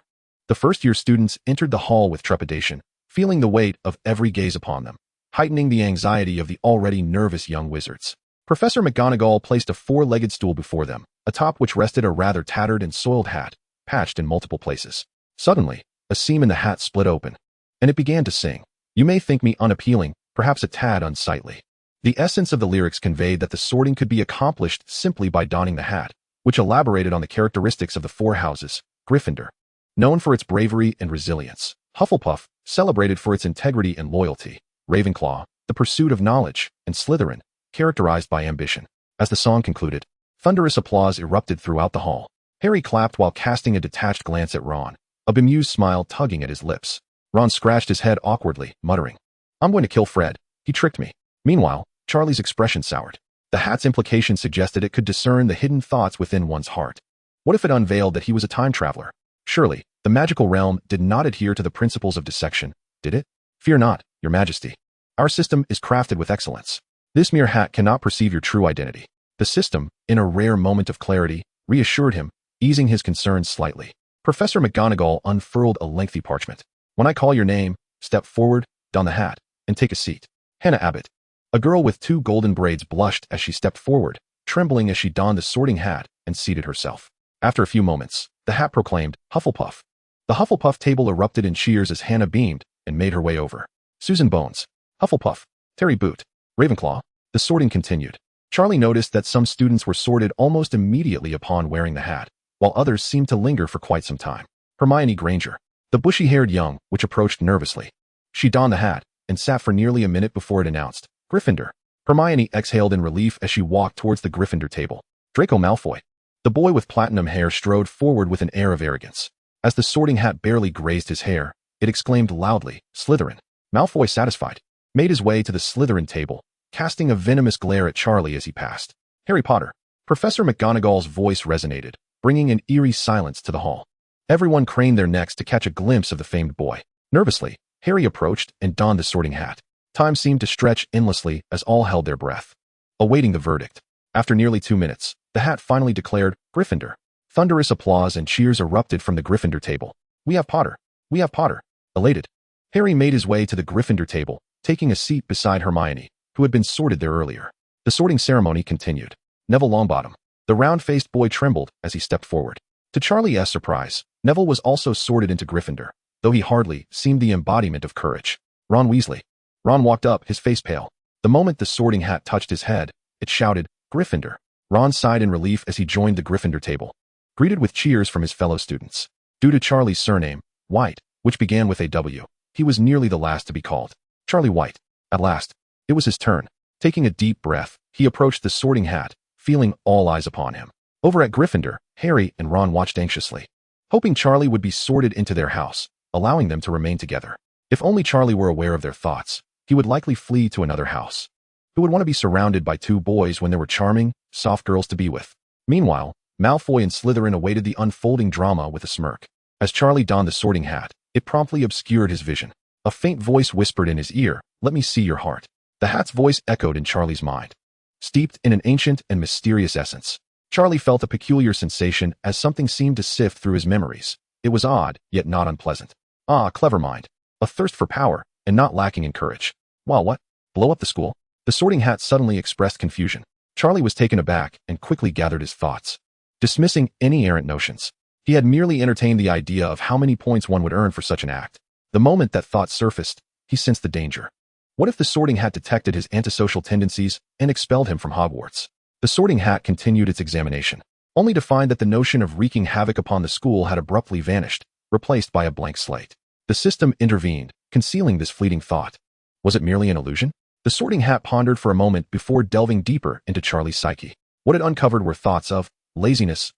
The first-year students entered the hall with trepidation, feeling the weight of every gaze upon them, heightening the anxiety of the already nervous young wizards. Professor McGonagall placed a 4-legged stool before them, atop which rested a rather tattered and soiled hat, patched in multiple places. Suddenly, a seam in the hat split open, and it began to sing. "You may think me unappealing, perhaps a tad unsightly." The essence of the lyrics conveyed that the sorting could be accomplished simply by donning the hat, which elaborated on the characteristics of the 4 houses. Gryffindor, known for its bravery and resilience; Hufflepuff, celebrated for its integrity and loyalty; Ravenclaw, the pursuit of knowledge; and Slytherin, characterized by ambition. As the song concluded, thunderous applause erupted throughout the hall. Harry clapped while casting a detached glance at Ron, a bemused smile tugging at his lips. Ron scratched his head awkwardly, muttering, "I'm going to kill Fred. He tricked me." Meanwhile, Charlie's expression soured. The hat's implication suggested it could discern the hidden thoughts within one's heart. What if it unveiled that he was a time traveler? Surely, the magical realm did not adhere to the principles of dissection, did it? "Fear not, your majesty. Our system is crafted with excellence. This mere hat cannot perceive your true identity." The system, in a rare moment of clarity, reassured him, easing his concerns slightly. Professor McGonagall unfurled a lengthy parchment. "When I call your name, step forward, don the hat, and take a seat." Hannah Abbott. A girl with 2 golden braids blushed as she stepped forward, trembling as she donned the sorting hat and seated herself. After a few moments, the hat proclaimed, "Hufflepuff." The Hufflepuff table erupted in cheers as Hannah beamed and made her way over. Susan Bones, Hufflepuff; Terry Boot, Ravenclaw. The sorting continued. Charlie noticed that some students were sorted almost immediately upon wearing the hat, while others seemed to linger for quite some time. Hermione Granger, the bushy-haired young witch, approached nervously. She donned the hat and sat for nearly a minute before it announced, "Gryffindor." Hermione exhaled in relief as she walked towards the Gryffindor table. Draco Malfoy, the boy with platinum hair, strode forward with an air of arrogance. As the sorting hat barely grazed his hair, it exclaimed loudly, "Slytherin." Malfoy, satisfied, made his way to the Slytherin table, casting a venomous glare at Charlie as he passed. "Harry Potter." Professor McGonagall's voice resonated, bringing an eerie silence to the hall. Everyone craned their necks to catch a glimpse of the famed boy. Nervously, Harry approached and donned the sorting hat. Time seemed to stretch endlessly as all held their breath, awaiting the verdict. After nearly 2 minutes, the hat finally declared, "Gryffindor." Thunderous applause and cheers erupted from the Gryffindor table. "We have Potter! We have Potter!" Elated, Harry made his way to the Gryffindor table, taking a seat beside Hermione, who had been sorted there earlier. The sorting ceremony continued. Neville Longbottom, the round-faced boy, trembled as he stepped forward. To Charlie's surprise, Neville was also sorted into Gryffindor, though he hardly seemed the embodiment of courage. Ron Weasley. Ron walked up, his face pale. The moment the sorting hat touched his head, it shouted, "Gryffindor." Ron sighed in relief as he joined the Gryffindor table, greeted with cheers from his fellow students. Due to Charlie's surname, White, which began with a W, he was nearly the last to be called. Charlie White. At last, It was his turn. Taking a deep breath, he approached the Sorting Hat, feeling all eyes upon him. Over at Gryffindor, Harry and Ron watched anxiously, hoping Charlie would be sorted into their house, allowing them to remain together. If only Charlie were aware of their thoughts, he would likely flee to another house. Who would want to be surrounded by two boys when there were charming, soft girls to be with? Meanwhile, Malfoy and Slytherin awaited the unfolding drama with a smirk. As Charlie donned the Sorting Hat, it promptly obscured his vision. A faint voice whispered in his ear, "Let me see your heart." The hat's voice echoed in Charlie's mind. Steeped in an ancient and mysterious essence, Charlie felt a peculiar sensation as something seemed to sift through his memories. It was odd, yet not unpleasant. Ah, clever mind. A thirst for power, and not lacking in courage. Well, what? Blow up the school? The Sorting Hat suddenly expressed confusion. Charlie was taken aback and quickly gathered his thoughts. Dismissing any errant notions, he had merely entertained the idea of how many points one would earn for such an act. The moment that thought surfaced, he sensed the danger. What if the Sorting Hat detected his antisocial tendencies and expelled him from Hogwarts? The Sorting Hat continued its examination, only to find that the notion of wreaking havoc upon the school had abruptly vanished, replaced by a blank slate. The system intervened, concealing this fleeting thought. Was it merely an illusion? The Sorting Hat pondered for a moment before delving deeper into Charlie's psyche. What it uncovered were thoughts of laziness,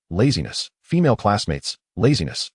female classmates, laziness.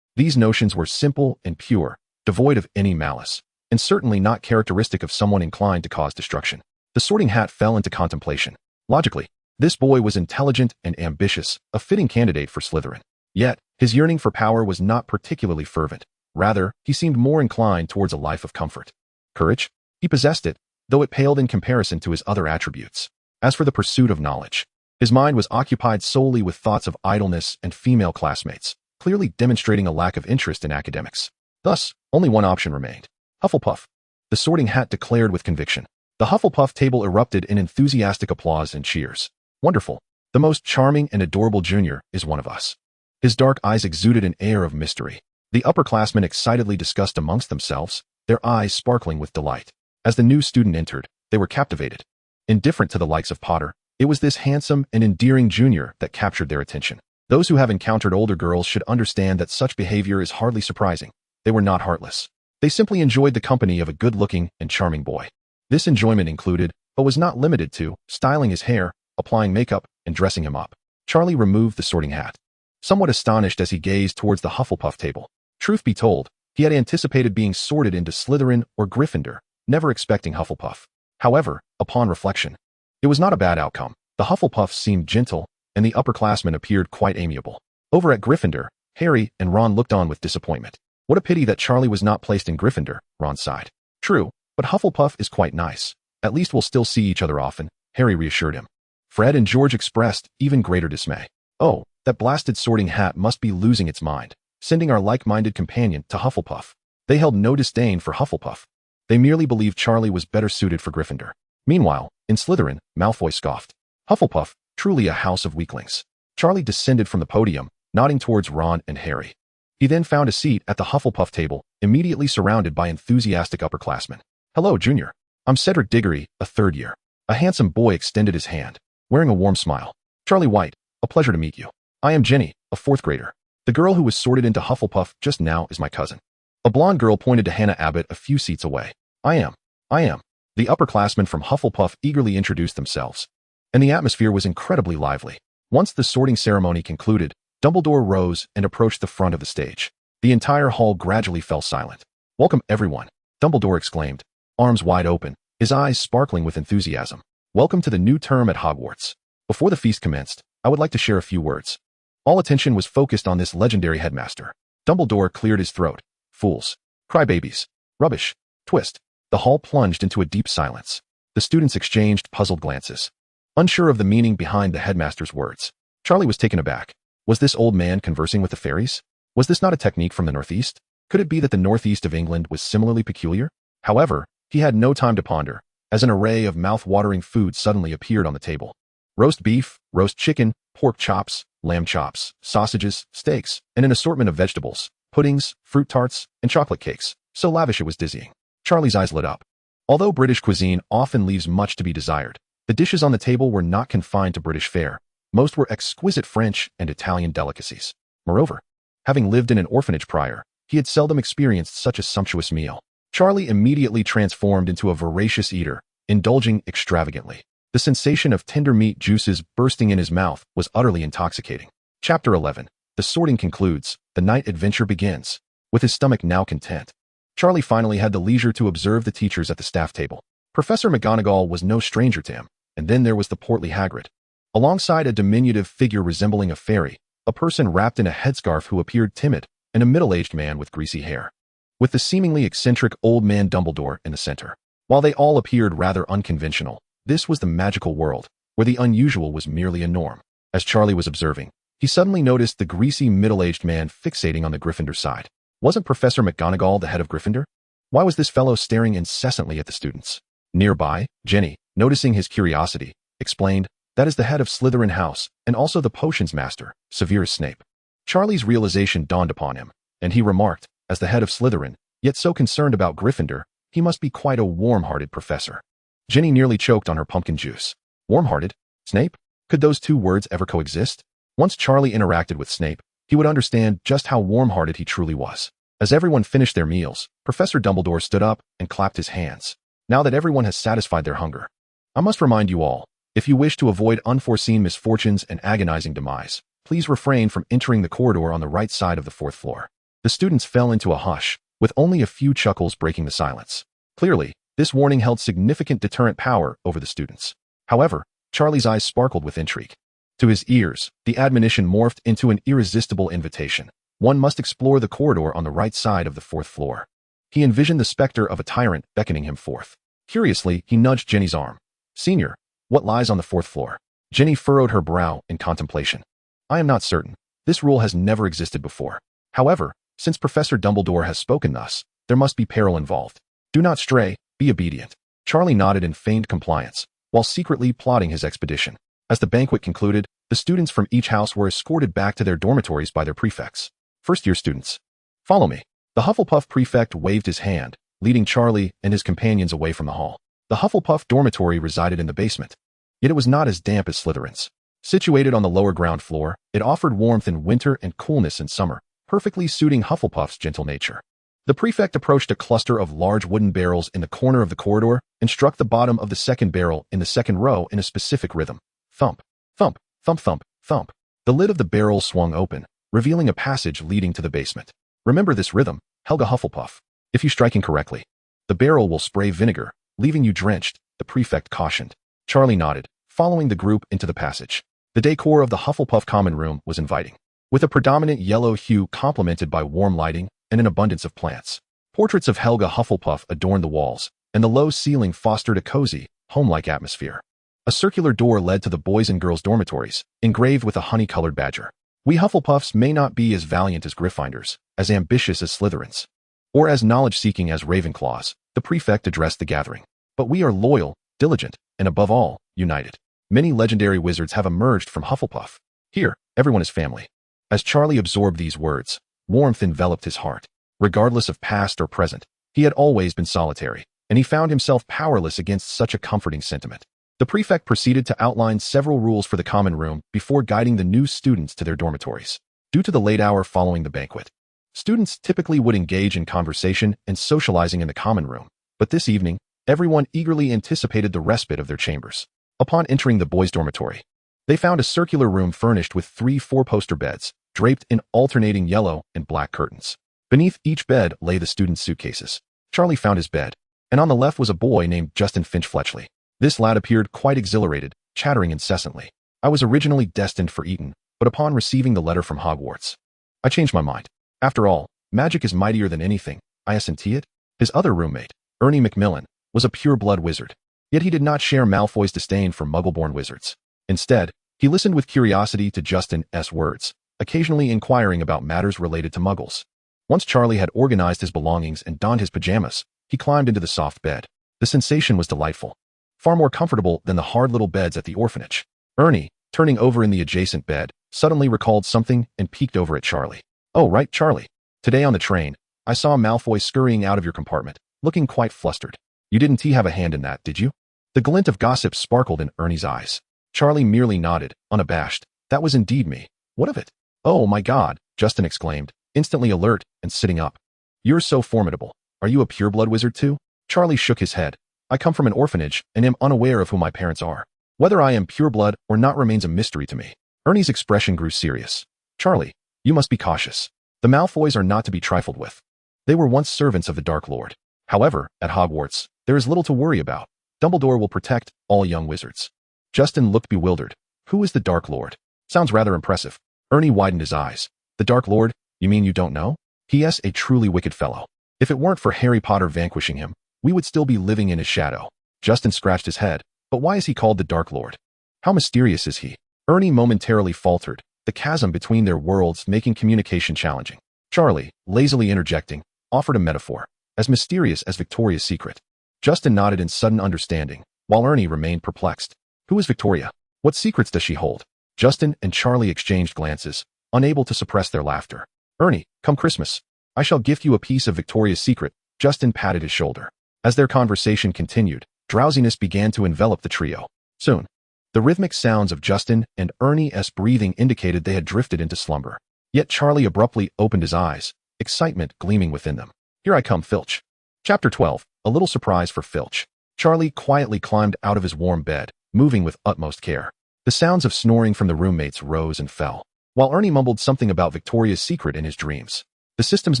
These notions were simple and pure, devoid of any malice, and certainly not characteristic of someone inclined to cause destruction. The Sorting Hat fell into contemplation. Logically, this boy was intelligent and ambitious, a fitting candidate for Slytherin. Yet, his yearning for power was not particularly fervent. Rather, he seemed more inclined towards a life of comfort. Courage? He possessed it, though it paled in comparison to his other attributes. As for the pursuit of knowledge, his mind was occupied solely with thoughts of idleness and female classmates, clearly demonstrating a lack of interest in academics. Thus, only one option remained. Hufflepuff. The Sorting Hat declared with conviction. The Hufflepuff table erupted in enthusiastic applause and cheers. Wonderful. The most charming and adorable junior is one of us. His dark eyes exuded an air of mystery. The upperclassmen excitedly discussed amongst themselves, their eyes sparkling with delight. As the new student entered, they were captivated. Indifferent to the likes of Potter, it was this handsome and endearing junior that captured their attention. Those who have encountered older girls should understand that such behavior is hardly surprising. They were not heartless. They simply enjoyed the company of a good-looking and charming boy. This enjoyment included, but was not limited to, styling his hair, applying makeup, and dressing him up. Charlie removed the Sorting Hat, somewhat astonished as he gazed towards the Hufflepuff table. Truth be told, he had anticipated being sorted into Slytherin or Gryffindor, never expecting Hufflepuff. However, upon reflection, it was not a bad outcome. The Hufflepuffs seemed gentle, and the upperclassmen appeared quite amiable. Over at Gryffindor, Harry and Ron looked on with disappointment. What a pity that Charlie was not placed in Gryffindor, Ron sighed. True, but Hufflepuff is quite nice. At least we'll still see each other often, Harry reassured him. Fred and George expressed even greater dismay. Oh, that blasted Sorting Hat must be losing its mind, sending our like-minded companion to Hufflepuff. They held no disdain for Hufflepuff. They merely believed Charlie was better suited for Gryffindor. Meanwhile, in Slytherin, Malfoy scoffed. Hufflepuff, truly a house of weaklings. Charlie descended from the podium, nodding towards Ron and Harry. He then found a seat at the Hufflepuff table, immediately surrounded by enthusiastic upperclassmen. Hello, Junior. I'm Cedric Diggory, a third year. A handsome boy extended his hand, wearing a warm smile. Charlie White, a pleasure to meet you. I am Jenny, a fourth grader. The girl who was sorted into Hufflepuff just now is my cousin. A blonde girl pointed to Hannah Abbott a few seats away. I am. The upperclassmen from Hufflepuff eagerly introduced themselves, and the atmosphere was incredibly lively. Once the sorting ceremony concluded, Dumbledore rose and approached the front of the stage. The entire hall gradually fell silent. Welcome, everyone, Dumbledore exclaimed, arms wide open, his eyes sparkling with enthusiasm. Welcome to the new term at Hogwarts. Before the feast commenced, I would like to share a few words. All attention was focused on this legendary headmaster. Dumbledore cleared his throat. Fools. Crybabies. Rubbish. Twist. The hall plunged into a deep silence. The students exchanged puzzled glances, unsure of the meaning behind the headmaster's words. Charlie was taken aback. Was this old man conversing with the fairies? Was this not a technique from the Northeast? Could it be that the Northeast of England was similarly peculiar? However, he had no time to ponder, as an array of mouth-watering food suddenly appeared on the table. Roast beef, roast chicken, pork chops, lamb chops, sausages, steaks, and an assortment of vegetables, puddings, fruit tarts, and chocolate cakes, so lavish it was dizzying. Charlie's eyes lit up. Although British cuisine often leaves much to be desired, the dishes on the table were not confined to British fare. Most were exquisite French and Italian delicacies. Moreover, having lived in an orphanage prior, he had seldom experienced such a sumptuous meal. Charlie immediately transformed into a voracious eater, indulging extravagantly. The sensation of tender meat juices bursting in his mouth was utterly intoxicating. Chapter 11. The sorting concludes. The night adventure begins. With his stomach now content, Charlie finally had the leisure to observe the teachers at the staff table. Professor McGonagall was no stranger to him, and then there was the portly Hagrid. Alongside a diminutive figure resembling a fairy, a person wrapped in a headscarf who appeared timid, and a middle-aged man with greasy hair. With the seemingly eccentric old man Dumbledore in the center. While they all appeared rather unconventional, this was the magical world, where the unusual was merely a norm. As Charlie was observing, he suddenly noticed the greasy middle-aged man fixating on the Gryffindor side. Wasn't Professor McGonagall the head of Gryffindor? Why was this fellow staring incessantly at the students? Nearby, Jenny, noticing his curiosity, explained, "That is the head of Slytherin House, and also the potions master, Severus Snape." Charlie's realization dawned upon him, and he remarked, as the head of Slytherin, yet so concerned about Gryffindor, he must be quite a warm-hearted professor. Jenny nearly choked on her pumpkin juice. Warm-hearted? Snape? Could those two words ever coexist? Once Charlie interacted with Snape, he would understand just how warm-hearted he truly was. As everyone finished their meals, Professor Dumbledore stood up and clapped his hands. Now that everyone has satisfied their hunger, I must remind you all, if you wish to avoid unforeseen misfortunes and agonizing demise, please refrain from entering the corridor on the right side of the 4th floor. The students fell into a hush, with only a few chuckles breaking the silence. Clearly, this warning held significant deterrent power over the students. However, Charlie's eyes sparkled with intrigue. To his ears, the admonition morphed into an irresistible invitation. One must explore the corridor on the right side of the 4th floor. He envisioned the specter of a tyrant beckoning him forth. Curiously, he nudged Jenny's arm. "Senior, what lies on the 4th floor?" Jenny furrowed her brow in contemplation. "I am not certain. This rule has never existed before. However, since Professor Dumbledore has spoken thus, there must be peril involved. Do not stray, be obedient." Charlie nodded in feigned compliance, while secretly plotting his expedition. As the banquet concluded, the students from each house were escorted back to their dormitories by their prefects. First-year students, follow me. The Hufflepuff prefect waved his hand, leading Charlie and his companions away from the hall. The Hufflepuff dormitory resided in the basement, yet it was not as damp as Slytherin's. Situated on the lower ground floor, it offered warmth in winter and coolness in summer, perfectly suiting Hufflepuff's gentle nature. The prefect approached a cluster of large wooden barrels in the corner of the corridor and struck the bottom of the second barrel in the second row in a specific rhythm. Thump, thump, thump, thump, thump. The lid of the barrel swung open, revealing a passage leading to the basement. Remember this rhythm, Helga Hufflepuff. If you strike incorrectly, the barrel will spray vinegar, leaving you drenched, the prefect cautioned. Charlie nodded, following the group into the passage. The decor of the Hufflepuff common room was inviting, with a predominant yellow hue complemented by warm lighting and an abundance of plants. Portraits of Helga Hufflepuff adorned the walls, and the low ceiling fostered a cozy, home-like atmosphere. A circular door led to the boys' and girls' dormitories, engraved with a honey-colored badger. "We Hufflepuffs may not be as valiant as Gryffindors, as ambitious as Slytherins, or as knowledge-seeking as Ravenclaws," the prefect addressed the gathering. "But we are loyal, diligent, and above all, united. Many legendary wizards have emerged from Hufflepuff. Here, everyone is family." As Charlie absorbed these words, warmth enveloped his heart. Regardless of past or present, he had always been solitary, and he found himself powerless against such a comforting sentiment. The prefect proceeded to outline several rules for the common room before guiding the new students to their dormitories. Due to the late hour following the banquet, students typically would engage in conversation and socializing in the common room, but this evening, everyone eagerly anticipated the respite of their chambers. Upon entering the boys' dormitory, they found a circular room furnished with 3 four-poster beds, draped in alternating yellow and black curtains. Beneath each bed lay the students' suitcases. Charlie found his bed, and on the left was a boy named Justin Finch Fletchley. This lad appeared quite exhilarated, chattering incessantly. "I was originally destined for Eton, but upon receiving the letter from Hogwarts, I changed my mind. After all, magic is mightier than anything, isn't it?" His other roommate, Ernie Macmillan, was a pure-blood wizard, yet he did not share Malfoy's disdain for Muggle-born wizards. Instead, he listened with curiosity to Justin's words, occasionally inquiring about matters related to Muggles. Once Charlie had organized his belongings and donned his pajamas, he climbed into the soft bed. The sensation was delightful, far more comfortable than the hard little beds at the orphanage. Ernie, turning over in the adjacent bed, suddenly recalled something and peeked over at Charlie. "Oh, right, Charlie. Today on the train, I saw Malfoy scurrying out of your compartment, looking quite flustered. You didn't have a hand in that, did you?" The glint of gossip sparkled in Ernie's eyes. Charlie merely nodded, unabashed. "That was indeed me. What of it?" "Oh my God," Justin exclaimed, instantly alert and sitting up. "You're so formidable. Are you a pureblood wizard too? Charlie shook his head. I come from an orphanage and am unaware of who my parents are. Whether I am pureblood or not remains a mystery to me. Ernie's expression grew serious. Charlie, you must be cautious. The Malfoys are not to be trifled with. They were once servants of the Dark Lord. However, at Hogwarts, there is little to worry about. Dumbledore will protect all young wizards. Justin looked bewildered. Who is the Dark Lord? Sounds rather impressive. Ernie widened his eyes. The Dark Lord? You mean you don't know? He is a truly wicked fellow. If it weren't for Harry Potter vanquishing him, we would still be living in his shadow. Justin scratched his head. But why is he called the Dark Lord? How mysterious is he? Ernie momentarily faltered, the chasm between their worlds making communication challenging. Charlie, lazily interjecting, offered a metaphor. As mysterious as Victoria's secret. Justin nodded in sudden understanding, while Ernie remained perplexed. Who is Victoria? What secrets does she hold? Justin and Charlie exchanged glances, unable to suppress their laughter. Ernie, come Christmas, I shall gift you a piece of Victoria's secret. Justin patted his shoulder. As their conversation continued, drowsiness began to envelop the trio. Soon, the rhythmic sounds of Justin and Ernie's breathing indicated they had drifted into slumber. Yet Charlie abruptly opened his eyes, excitement gleaming within them. Here I come, Filch. Chapter 12, a little surprise for Filch. Charlie quietly climbed out of his warm bed, moving with utmost care. The sounds of snoring from the roommates rose and fell, while Ernie mumbled something about Victoria's secret in his dreams. The system's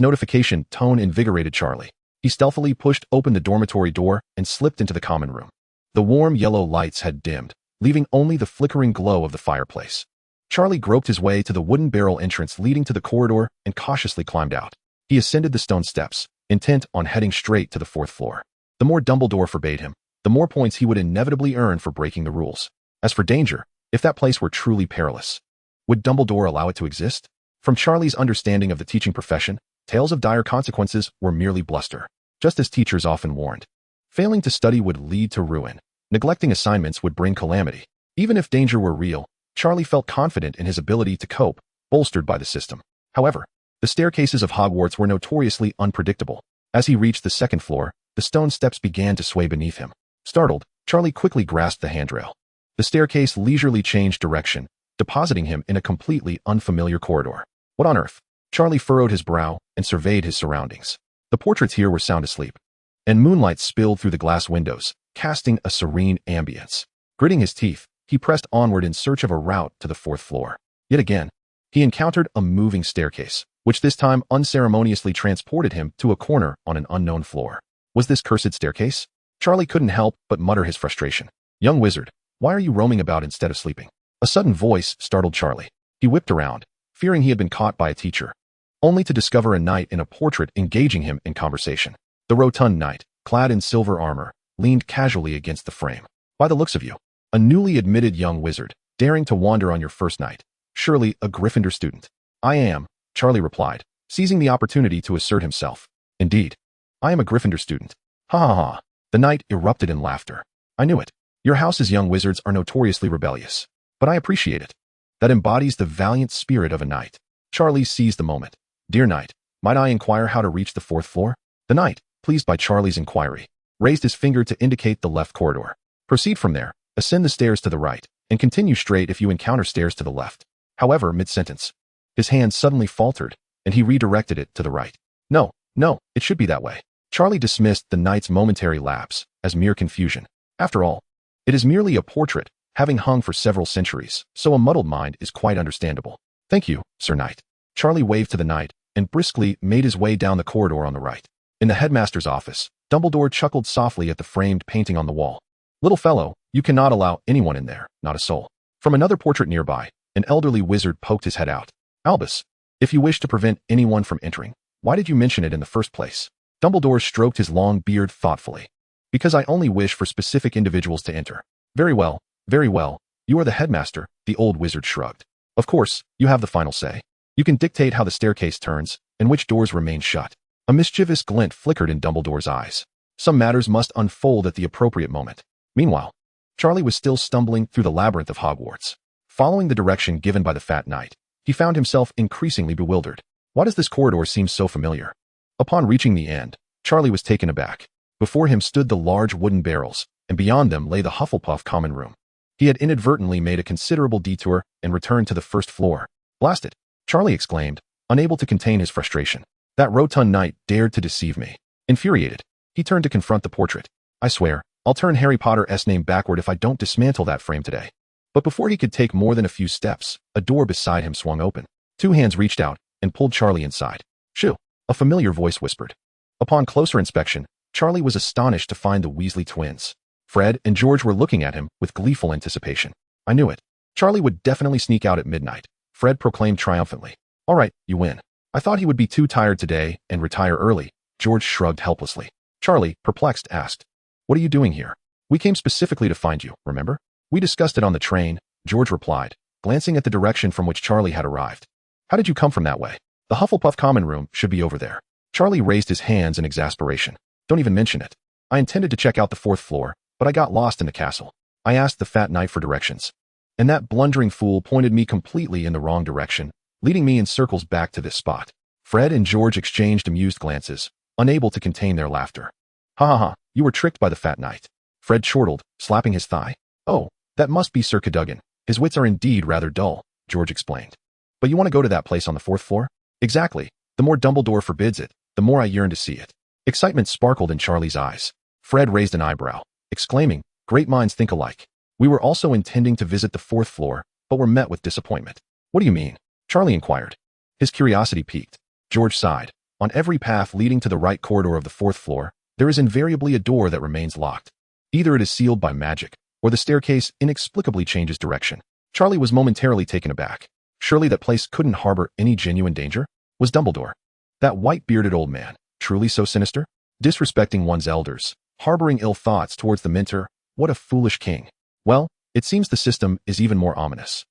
notification tone invigorated Charlie. He stealthily pushed open the dormitory door and slipped into the common room. The warm yellow lights had dimmed, leaving only the flickering glow of the fireplace. Charlie groped his way to the wooden barrel entrance leading to the corridor and cautiously climbed out. He ascended the stone steps, intent on heading straight to the 4th floor. The more Dumbledore forbade him, the more points he would inevitably earn for breaking the rules. As for danger, if that place were truly perilous, would Dumbledore allow it to exist? From Charlie's understanding of the teaching profession, tales of dire consequences were merely bluster, just as teachers often warned. Failing to study would lead to ruin. Neglecting assignments would bring calamity. Even if danger were real, Charlie felt confident in his ability to cope, bolstered by the system. However, the staircases of Hogwarts were notoriously unpredictable. As he reached the 2nd floor, the stone steps began to sway beneath him. Startled, Charlie quickly grasped the handrail. The staircase leisurely changed direction, depositing him in a completely unfamiliar corridor. What on earth? Charlie furrowed his brow and surveyed his surroundings. The portraits here were sound asleep, and moonlight spilled through the glass windows, casting a serene ambience. Gritting his teeth, he pressed onward in search of a route to the 4th floor. Yet again, he encountered a moving staircase, which this time unceremoniously transported him to a corner on an unknown floor. Was this cursed staircase? Charlie couldn't help but mutter his frustration. Young wizard, why are you roaming about instead of sleeping? A sudden voice startled Charlie. He whipped around, fearing he had been caught by a teacher, only to discover a knight in a portrait engaging him in conversation. The rotund knight, clad in silver armor, leaned casually against the frame. By the looks of you, a newly admitted young wizard, daring to wander on your first night. Surely a Gryffindor student. I am, Charlie replied, seizing the opportunity to assert himself. Indeed, I am a Gryffindor student. Ha ha ha. The knight erupted in laughter. I knew it. Your house's young wizards are notoriously rebellious. But I appreciate it. That embodies the valiant spirit of a knight. Charlie seized the moment. Dear knight, might I inquire how to reach the 4th floor? The knight, pleased by Charlie's inquiry, raised his finger to indicate the left corridor. Proceed from there, ascend the stairs to the right, and continue straight if you encounter stairs to the left. However, mid-sentence, his hand suddenly faltered, and he redirected it to the right. No, it should be that way. Charlie dismissed the knight's momentary lapse as mere confusion. After all, it is merely a portrait, having hung for several centuries, so a muddled mind is quite understandable. Thank you, Sir Knight. Charlie waved to the knight and briskly made his way down the corridor on the right. In the headmaster's office, Dumbledore chuckled softly at the framed painting on the wall. Little fellow, you cannot allow anyone in there, not a soul. From another portrait nearby, an elderly wizard poked his head out. Albus, if you wish to prevent anyone from entering, why did you mention it in the first place? Dumbledore stroked his long beard thoughtfully. Because I only wish for specific individuals to enter. Very well, you are the headmaster, the old wizard shrugged. Of course, you have the final say. You can dictate how the staircase turns, and which doors remain shut. A mischievous glint flickered in Dumbledore's eyes. Some matters must unfold at the appropriate moment. Meanwhile, Charlie was still stumbling through the labyrinth of Hogwarts. Following the direction given by the fat knight, he found himself increasingly bewildered. Why does this corridor seem so familiar? Upon reaching the end, Charlie was taken aback. Before him stood the large wooden barrels, and beyond them lay the Hufflepuff common room. He had inadvertently made a considerable detour and returned to the 1st floor. Blast it! Charlie exclaimed, unable to contain his frustration. That rotund knight dared to deceive me. Infuriated, he turned to confront the portrait. I swear, I'll turn Harry Potter's name backward if I don't dismantle that frame today. But before he could take more than a few steps, a door beside him swung open. Two hands reached out and pulled Charlie inside. Shoo! A familiar voice whispered. Upon closer inspection, Charlie was astonished to find the Weasley twins. Fred and George were looking at him with gleeful anticipation. I knew it. Charlie would definitely sneak out at midnight, Fred proclaimed triumphantly. All right, you win. I thought he would be too tired today and retire early, George shrugged helplessly. Charlie, perplexed, asked, What are you doing here? We came specifically to find you, remember? We discussed it on the train, George replied, glancing at the direction from which Charlie had arrived. How did you come from that way? The Hufflepuff common room should be over there. Charlie raised his hands in exasperation. Don't even mention it. I intended to check out the 4th floor, but I got lost in the castle. I asked the fat knight for directions. And that blundering fool pointed me completely in the wrong direction, leading me in circles back to this spot. Fred and George exchanged amused glances, unable to contain their laughter. Ha ha ha, you were tricked by the fat knight. Fred chortled, slapping his thigh. Oh, that must be Sir Cadogan. His wits are indeed rather dull, George explained. But you want to go to that place on the 4th floor? Exactly. The more Dumbledore forbids it, the more I yearn to see it. Excitement sparkled in Charlie's eyes. Fred raised an eyebrow, exclaiming, Great minds think alike. We were also intending to visit the 4th floor, but were met with disappointment. What do you mean? Charlie inquired. His curiosity piqued. George sighed. On every path leading to the right corridor of the 4th floor, there is invariably a door that remains locked. Either it is sealed by magic, or the staircase inexplicably changes direction. Charlie was momentarily taken aback. Surely that place couldn't harbor any genuine danger? Was Dumbledore, that white-bearded old man, truly so sinister? Disrespecting one's elders, harboring ill thoughts towards the mentor, what a foolish king. Well, it seems the system is even more ominous.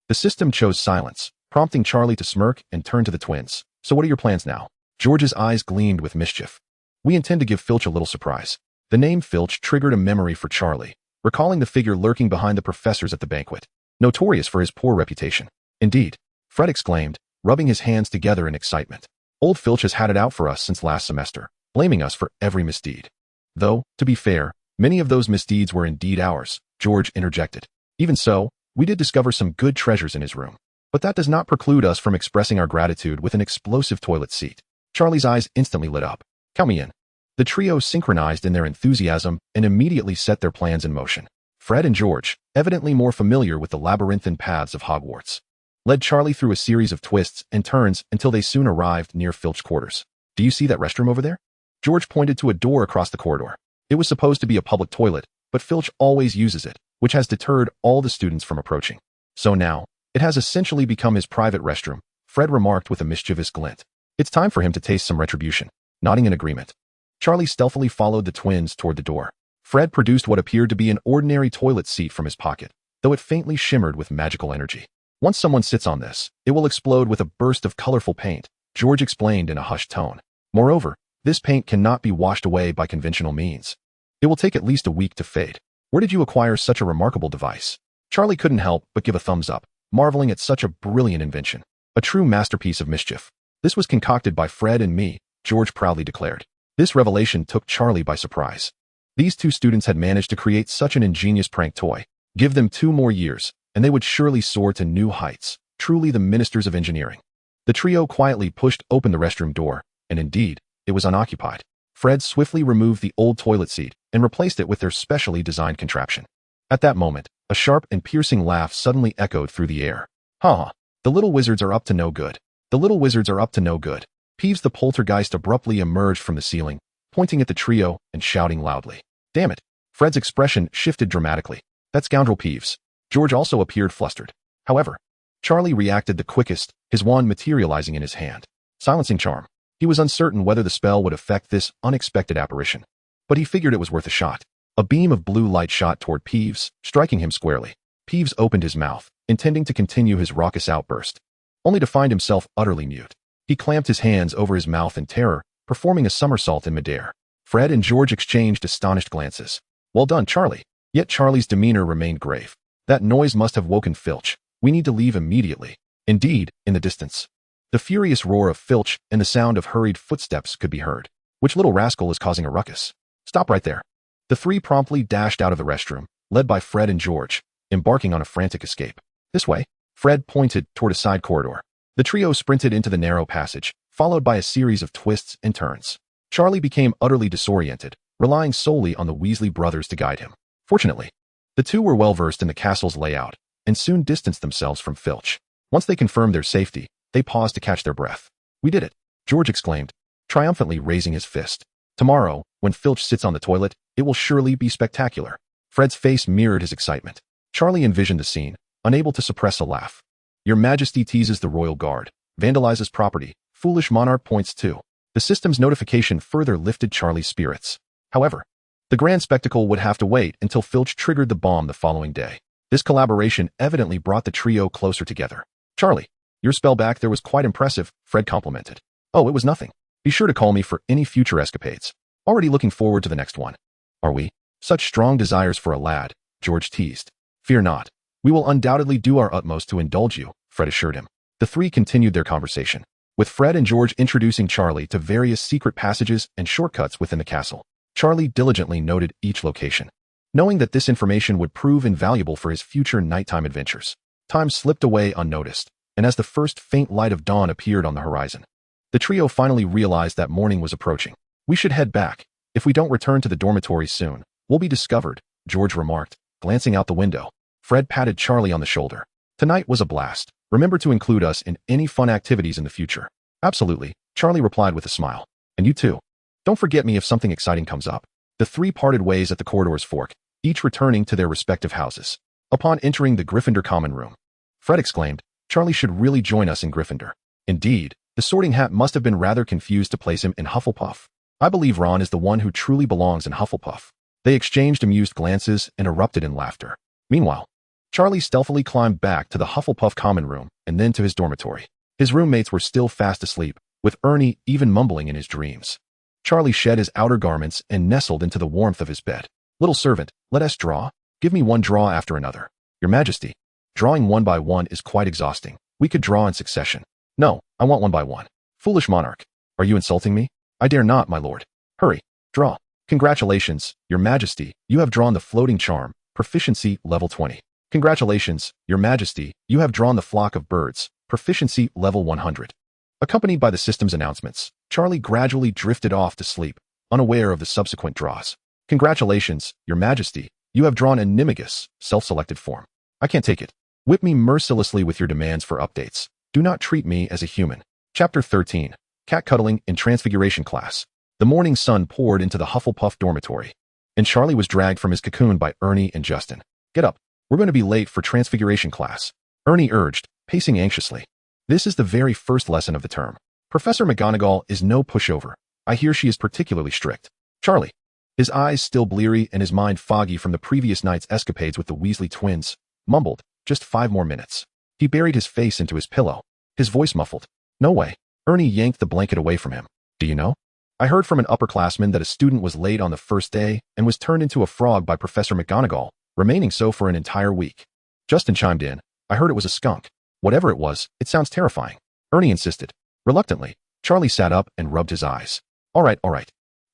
The system chose silence, prompting Charlie to smirk and turn to the twins. So what are your plans now? George's eyes gleamed with mischief. We intend to give Filch a little surprise. The name Filch triggered a memory for Charlie, recalling the figure lurking behind the professors at the banquet, notorious for his poor reputation. Indeed, Fred exclaimed, rubbing his hands together in excitement. Old Filch has had it out for us since last semester, blaming us for every misdeed. Though, to be fair, many of those misdeeds were indeed ours, George interjected. Even so, we did discover some good treasures in his room. But that does not preclude us from expressing our gratitude with an explosive toilet seat. Charlie's eyes instantly lit up. Count me in. The trio synchronized in their enthusiasm and immediately set their plans in motion. Fred and George, evidently more familiar with the labyrinthine paths of Hogwarts, led Charlie through a series of twists and turns until they soon arrived near Filch's quarters. Do you see that restroom over there? George pointed to a door across the corridor. It was supposed to be a public toilet, but Filch always uses it, which has deterred all the students from approaching. So now, it has essentially become his private restroom, Fred remarked with a mischievous glint. It's time for him to taste some retribution. Nodding in agreement, Charlie stealthily followed the twins toward the door. Fred produced what appeared to be an ordinary toilet seat from his pocket, though it faintly shimmered with magical energy. Once someone sits on this, it will explode with a burst of colorful paint, George explained in a hushed tone. Moreover, this paint cannot be washed away by conventional means. It will take at least a week to fade. Where did you acquire such a remarkable device? Charlie couldn't help but give a thumbs up, marveling at such a brilliant invention. A true masterpiece of mischief. This was concocted by Fred and me, George proudly declared. This revelation took Charlie by surprise. These two students had managed to create such an ingenious prank toy. Give them 2 more years, and they would surely soar to new heights, truly the ministers of engineering. The trio quietly pushed open the restroom door, and indeed, it was unoccupied. Fred swiftly removed the old toilet seat and replaced it with their specially designed contraption. At that moment, a sharp and piercing laugh suddenly echoed through the air. Ha ha, the little wizards are up to no good. The little wizards are up to no good. Peeves the poltergeist abruptly emerged from the ceiling, pointing at the trio and shouting loudly. Damn it. Fred's expression shifted dramatically. That scoundrel Peeves. George also appeared flustered. However, Charlie reacted the quickest, his wand materializing in his hand. Silencing charm. He was uncertain whether the spell would affect this unexpected apparition, but he figured it was worth a shot. A beam of blue light shot toward Peeves, striking him squarely. Peeves opened his mouth, intending to continue his raucous outburst, only to find himself utterly mute. He clamped his hands over his mouth in terror, performing a somersault in midair. Fred and George exchanged astonished glances. Well done, Charlie. Yet Charlie's demeanor remained grave. That noise must have woken Filch. We need to leave immediately. Indeed, in the distance, the furious roar of Filch and the sound of hurried footsteps could be heard. Which little rascal is causing a ruckus? Stop right there. The three promptly dashed out of the restroom, led by Fred and George, embarking on a frantic escape. This way. Fred pointed toward a side corridor. The trio sprinted into the narrow passage, followed by a series of twists and turns. Charlie became utterly disoriented, relying solely on the Weasley brothers to guide him. Fortunately, the two were well versed in the castle's layout and soon distanced themselves from Filch. Once they confirmed their safety, they paused to catch their breath. "We did it," George exclaimed, triumphantly raising his fist. "Tomorrow, when Filch sits on the toilet, it will surely be spectacular." Fred's face mirrored his excitement. Charlie envisioned the scene, unable to suppress a laugh. "Your Majesty teases the royal guard, vandalizes property, foolish monarch points too." The system's notification further lifted Charlie's spirits. However, the grand spectacle would have to wait until Filch triggered the bomb the following day. This collaboration evidently brought the trio closer together. "Charlie, your spell back there was quite impressive," Fred complimented. "Oh, it was nothing. Be sure to call me for any future escapades. Already looking forward to the next one." "Are we? Such strong desires for a lad," George teased. "Fear not. We will undoubtedly do our utmost to indulge you," Fred assured him. The three continued their conversation, with Fred and George introducing Charlie to various secret passages and shortcuts within the castle. Charlie diligently noted each location, knowing that this information would prove invaluable for his future nighttime adventures. Time slipped away unnoticed, and as the first faint light of dawn appeared on the horizon, the trio finally realized that morning was approaching. "We should head back. If we don't return to the dormitory soon, we'll be discovered," George remarked, glancing out the window. Fred patted Charlie on the shoulder. "Tonight was a blast. Remember to include us in any fun activities in the future." "Absolutely," Charlie replied with a smile. "And you too. Don't forget me if something exciting comes up." The three parted ways at the corridor's fork, each returning to their respective houses. Upon entering the Gryffindor common room, Fred exclaimed, "Charlie should really join us in Gryffindor." Indeed, the Sorting Hat must have been rather confused to place him in Hufflepuff. "I believe Ron is the one who truly belongs in Hufflepuff." They exchanged amused glances and erupted in laughter. Meanwhile, Charlie stealthily climbed back to the Hufflepuff common room and then to his dormitory. His roommates were still fast asleep, with Ernie even mumbling in his dreams. Charlie shed his outer garments and nestled into the warmth of his bed. "Little servant, let us draw. Give me one draw after another." "Your Majesty, drawing one by one is quite exhausting. We could draw in succession." "No, I want one by one." "Foolish monarch, are you insulting me?" "I dare not, my lord." "Hurry, draw." "Congratulations, Your Majesty, you have drawn the floating charm, proficiency level 20. "Congratulations, Your Majesty, you have drawn the flock of birds, proficiency level 100. Accompanied by the system's announcements, Charlie gradually drifted off to sleep, unaware of the subsequent draws. "Congratulations, Your Majesty, you have drawn Animagus, self-selected form. I can't take it. Whip me mercilessly with your demands for updates. Do not treat me as a human." Chapter 13. Cat Cuddling in Transfiguration Class. The morning sun poured into the Hufflepuff dormitory, and Charlie was dragged from his cocoon by Ernie and Justin. "Get up. We're going to be late for Transfiguration class," Ernie urged, pacing anxiously. "This is the very first lesson of the term. Professor McGonagall is no pushover. I hear she is particularly strict." Charlie, his eyes still bleary and his mind foggy from the previous night's escapades with the Weasley twins, mumbled, "Just 5 more minutes." He buried his face into his pillow, his voice muffled. "No way." Ernie yanked the blanket away from him. "Do you know? I heard from an upperclassman that a student was late on the first day and was turned into a frog by Professor McGonagall, remaining so for an entire week." Justin chimed in, "I heard it was a skunk." "Whatever it was, it sounds terrifying," Ernie insisted. Reluctantly, Charlie sat up and rubbed his eyes. All right.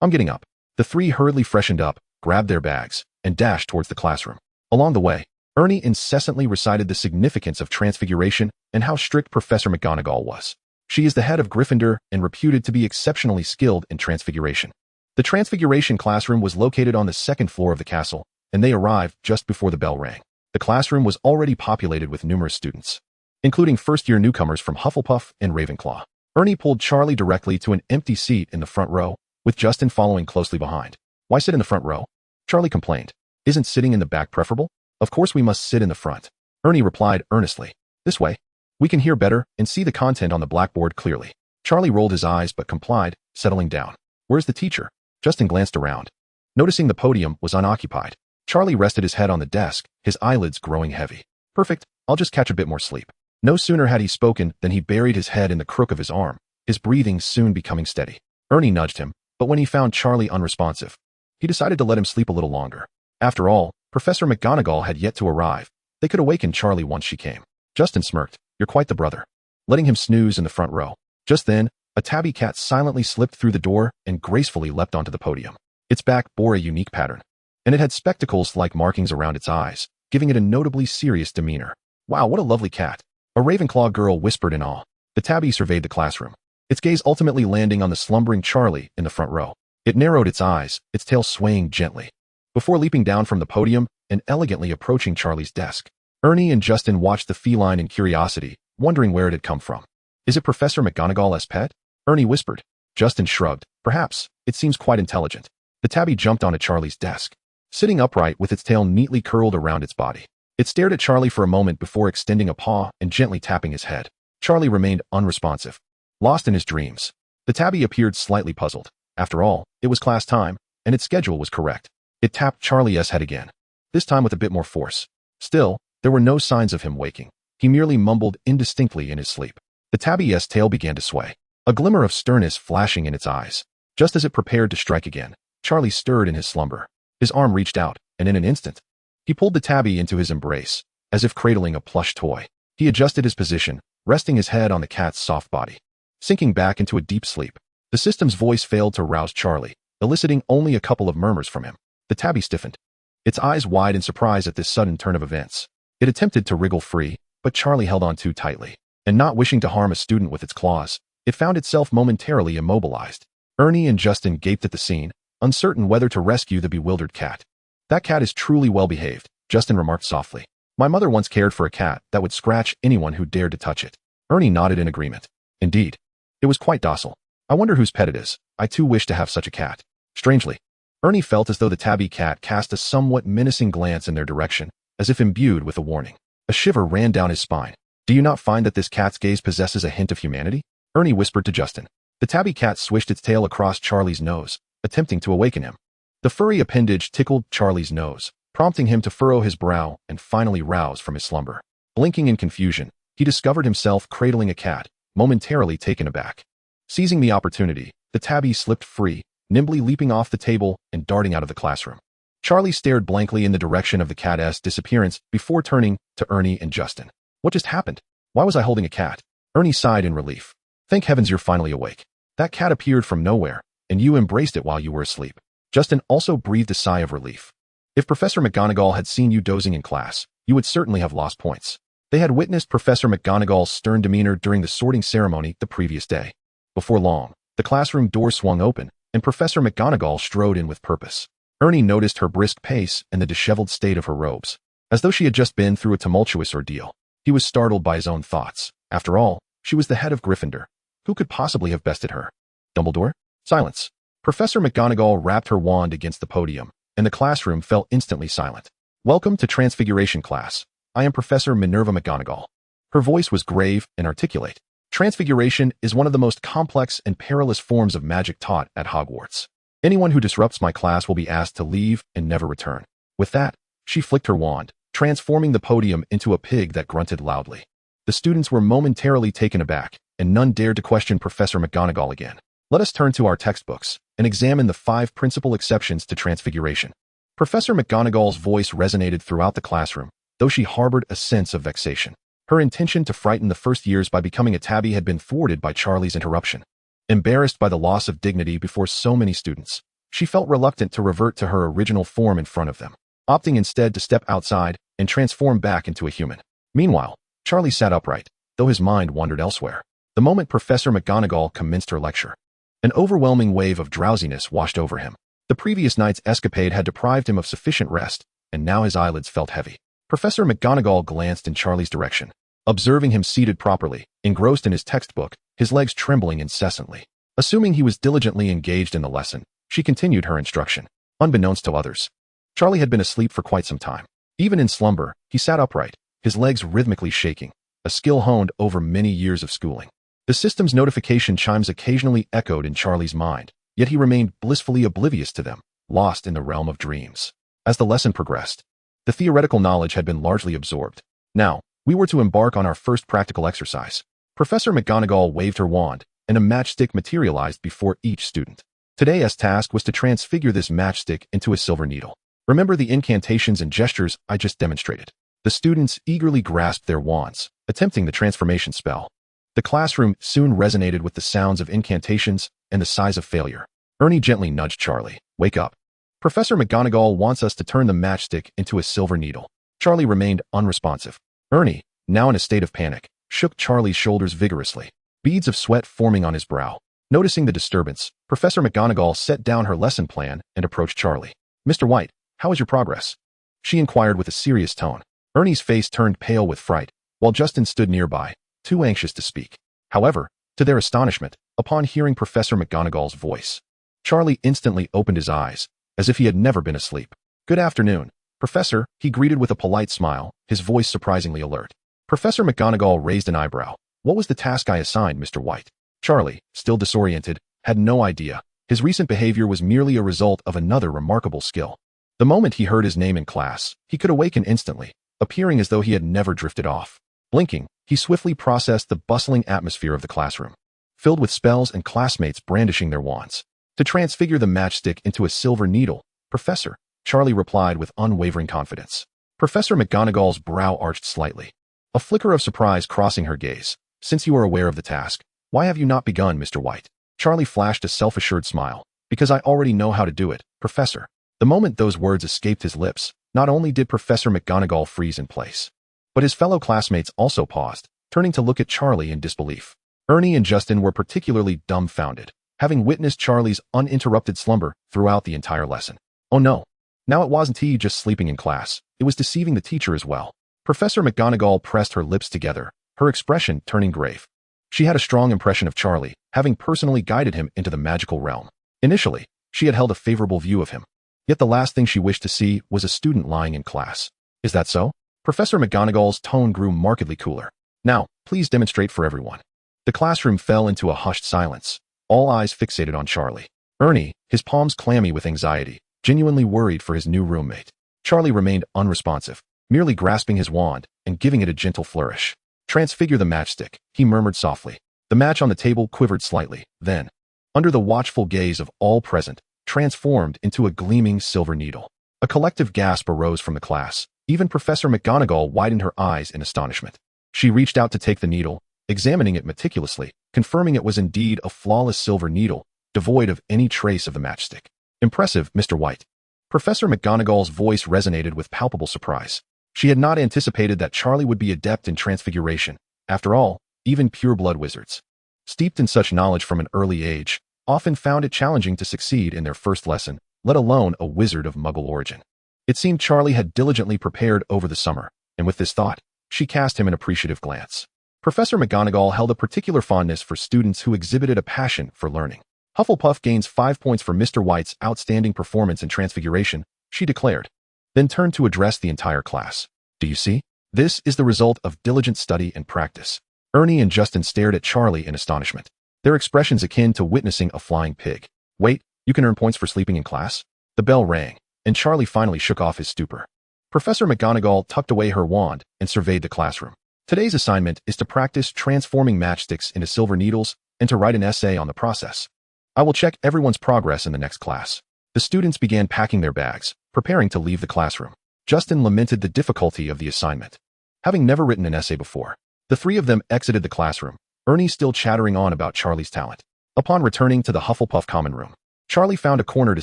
I'm getting up." The three hurriedly freshened up, grabbed their bags, and dashed towards the classroom. Along the way, Ernie incessantly recited the significance of transfiguration and how strict Professor McGonagall was. She is the head of Gryffindor and reputed to be exceptionally skilled in transfiguration. The transfiguration classroom was located on the 2nd floor of the castle, and they arrived just before the bell rang. The classroom was already populated with numerous students, including first-year newcomers from Hufflepuff and Ravenclaw. Ernie pulled Charlie directly to an empty seat in the front row, with Justin following closely behind. "Why sit in the front row?" Charlie complained. "Isn't sitting in the back preferable?" "Of course we must sit in the front," Ernie replied earnestly. "This way. We can hear better and see the content on the blackboard clearly." Charlie rolled his eyes but complied, settling down. "Where's the teacher?" Justin glanced around. Noticing the podium was unoccupied, Charlie rested his head on the desk, his eyelids growing heavy. "Perfect, I'll just catch a bit more sleep." No sooner had he spoken than he buried his head in the crook of his arm, his breathing soon becoming steady. Ernie nudged him, but when he found Charlie unresponsive, he decided to let him sleep a little longer. After all, Professor McGonagall had yet to arrive. They could awaken Charlie once she came. Justin smirked. "You're quite the brother," letting him snooze in the front row. Just then, a tabby cat silently slipped through the door and gracefully leapt onto the podium. Its back bore a unique pattern, and it had spectacles-like markings around its eyes, giving it a notably serious demeanor. "Wow, what a lovely cat," a Ravenclaw girl whispered in awe. The tabby surveyed the classroom. its gaze ultimately landing on the slumbering Charlie in the front row. It narrowed its eyes, its tail swaying gently, before leaping down from the podium and elegantly approaching Charlie's desk. Ernie and Justin watched the feline in curiosity, wondering where it had come from. Is it Professor McGonagall's pet? Ernie whispered. Justin shrugged. Perhaps. It seems quite intelligent. The tabby jumped onto Charlie's desk, sitting upright with its tail neatly curled around its body. It stared at Charlie for a moment before extending a paw and gently tapping his head. Charlie remained unresponsive, lost in his dreams. The tabby appeared slightly puzzled. After all, it was class time, and its schedule was correct. It tapped Charlie's head again, this time with a bit more force. Still, there were no signs of him waking. He merely mumbled indistinctly in his sleep. The tabby's tail began to sway, a glimmer of sternness flashing in its eyes. Just as it prepared to strike again, Charlie stirred in his slumber. His arm reached out, and in an instant, he pulled the tabby into his embrace, as if cradling a plush toy. He adjusted his position, resting his head on the cat's soft body, sinking back into a deep sleep. The system's voice failed to rouse Charlie, eliciting only a couple of murmurs from him. The tabby stiffened, its eyes wide in surprise at this sudden turn of events. It attempted to wriggle free, but Charlie held on too tightly, and not wishing to harm a student with its claws, it found itself momentarily immobilized. Ernie and Justin gaped at the scene, uncertain whether to rescue the bewildered cat. That cat is truly well behaved, Justin remarked softly. My mother once cared for a cat that would scratch anyone who dared to touch it. Ernie nodded in agreement. Indeed. It was quite docile. I wonder whose pet it is. I too wish to have such a cat. Strangely, Ernie felt as though the tabby cat cast a somewhat menacing glance in their direction, as if imbued with a warning. A shiver ran down his spine. Do you not find that this cat's gaze possesses a hint of humanity? Ernie whispered to Justin. The tabby cat swished its tail across Charlie's nose, attempting to awaken him. The furry appendage tickled Charlie's nose, prompting him to furrow his brow and finally rouse from his slumber. Blinking in confusion, he discovered himself cradling a cat, momentarily taken aback. Seizing the opportunity, the tabby slipped free, nimbly leaping off the table and darting out of the classroom. Charlie stared blankly in the direction of the cat's disappearance before turning to Ernie and Justin. What just happened? Why was I holding a cat? Ernie sighed in relief. Thank heavens you're finally awake. That cat appeared from nowhere, and you embraced it while you were asleep. Justin also breathed a sigh of relief. If Professor McGonagall had seen you dozing in class, you would certainly have lost points. They had witnessed Professor McGonagall's stern demeanor during the sorting ceremony the previous day. Before long, the classroom door swung open, and Professor McGonagall strode in with purpose. Ernie noticed her brisk pace and the disheveled state of her robes, as though she had just been through a tumultuous ordeal. He was startled by his own thoughts. After all, she was the head of Gryffindor. Who could possibly have bested her? Dumbledore? Silence. Professor McGonagall rapped her wand against the podium, and the classroom fell instantly silent. Welcome to Transfiguration class. I am Professor Minerva McGonagall. Her voice was grave and articulate. Transfiguration is one of the most complex and perilous forms of magic taught at Hogwarts. Anyone who disrupts my class will be asked to leave and never return. With that, she flicked her wand, transforming the podium into a pig that grunted loudly. The students were momentarily taken aback, and none dared to question Professor McGonagall again. Let us turn to our textbooks and examine the 5 principal exceptions to transfiguration. Professor McGonagall's voice resonated throughout the classroom, though she harbored a sense of vexation. Her intention to frighten the first years by becoming a tabby had been thwarted by Charlie's interruption. Embarrassed by the loss of dignity before so many students, she felt reluctant to revert to her original form in front of them, opting instead to step outside and transform back into a human. Meanwhile, Charlie sat upright, though his mind wandered elsewhere. The moment Professor McGonagall commenced her lecture, an overwhelming wave of drowsiness washed over him. The previous night's escapade had deprived him of sufficient rest, and now his eyelids felt heavy. Professor McGonagall glanced in Charlie's direction, observing him seated properly, engrossed in his textbook, his legs trembling incessantly. Assuming he was diligently engaged in the lesson, she continued her instruction. Unbeknownst to others, Charlie had been asleep for quite some time. Even in slumber, he sat upright, his legs rhythmically shaking, a skill honed over many years of schooling. The system's notification chimes occasionally echoed in Charlie's mind, yet he remained blissfully oblivious to them, lost in the realm of dreams. As the lesson progressed, the theoretical knowledge had been largely absorbed. Now, we were to embark on our first practical exercise. Professor McGonagall waved her wand, and a matchstick materialized before each student. Today's task was to transfigure this matchstick into a silver needle. Remember the incantations and gestures I just demonstrated. The students eagerly grasped their wands, attempting the transformation spell. The classroom soon resonated with the sounds of incantations and the sighs of failure. Ernie gently nudged Charlie. Wake up. Professor McGonagall wants us to turn the matchstick into a silver needle. Charlie remained unresponsive. Ernie, now in a state of panic, shook Charlie's shoulders vigorously. beads of sweat forming on his brow. Noticing the disturbance, Professor McGonagall set down her lesson plan and approached Charlie. "Mr. White, how is your progress?" she inquired with a serious tone. Ernie's face turned pale with fright, while Justin stood nearby, too anxious to speak. However, to their astonishment, upon hearing Professor McGonagall's voice, Charlie instantly opened his eyes, as if he had never been asleep. "Good afternoon, Professor," he greeted with a polite smile, his voice surprisingly alert. Professor McGonagall raised an eyebrow. "What was the task I assigned, Mr. White?" Charlie, still disoriented, had no idea. His recent behavior was merely a result of another remarkable skill. The moment he heard his name in class, he could awaken instantly, appearing as though he had never drifted off. Blinking, he swiftly processed the bustling atmosphere of the classroom, filled with spells and classmates brandishing their wands. "To transfigure the matchstick into a silver needle, Professor," Charlie replied with unwavering confidence. Professor McGonagall's brow arched slightly, a flicker of surprise crossing her gaze. "Since you are aware of the task, why have you not begun, Mr. White?" Charlie flashed a self-assured smile. "Because I already know how to do it, Professor." The moment those words escaped his lips, not only did Professor McGonagall freeze in place, but his fellow classmates also paused, turning to look at Charlie in disbelief. Ernie and Justin were particularly dumbfounded, having witnessed Charlie's uninterrupted slumber throughout the entire lesson. Oh no. Now it wasn't he just sleeping in class, it was deceiving the teacher as well. Professor McGonagall pressed her lips together, her expression turning grave. She had a strong impression of Charlie, having personally guided him into the magical realm. Initially, she had held a favorable view of him. Yet the last thing she wished to see was a student lying in class. "Is that so?" Professor McGonagall's tone grew markedly cooler. "Now, please demonstrate for everyone." The classroom fell into a hushed silence, all eyes fixated on Charlie. Ernie, his palms clammy with anxiety, genuinely worried for his new roommate. Charlie remained unresponsive, merely grasping his wand and giving it a gentle flourish. "Transfigure the matchstick," he murmured softly. The match on the table quivered slightly, then, under the watchful gaze of all present, transformed into a gleaming silver needle. A collective gasp arose from the class. Even Professor McGonagall widened her eyes in astonishment. She reached out to take the needle, examining it meticulously, confirming it was indeed a flawless silver needle, devoid of any trace of the matchstick. "Impressive, Mr. White." Professor McGonagall's voice resonated with palpable surprise. She had not anticipated that Charlie would be adept in transfiguration. After all, even pure-blood wizards, steeped in such knowledge from an early age, often found it challenging to succeed in their first lesson, let alone a wizard of Muggle origin. It seemed Charlie had diligently prepared over the summer, and with this thought, she cast him an appreciative glance. Professor McGonagall held a particular fondness for students who exhibited a passion for learning. "Hufflepuff gains 5 points for Mr. White's outstanding performance in transfiguration," she declared, then turned to address the entire class. "Do you see? This is the result of diligent study and practice." Ernie and Justin stared at Charlie in astonishment, their expressions akin to witnessing a flying pig. "Wait, you can earn points for sleeping in class?" The bell rang, and Charlie finally shook off his stupor. Professor McGonagall tucked away her wand and surveyed the classroom. "Today's assignment is to practice transforming matchsticks into silver needles and to write an essay on the process. I will check everyone's progress in the next class." The students began packing their bags, preparing to leave the classroom. Justin lamented the difficulty of the assignment, having never written an essay before. The three of them exited the classroom, Ernie still chattering on about Charlie's talent. Upon returning to the Hufflepuff common room, Charlie found a corner to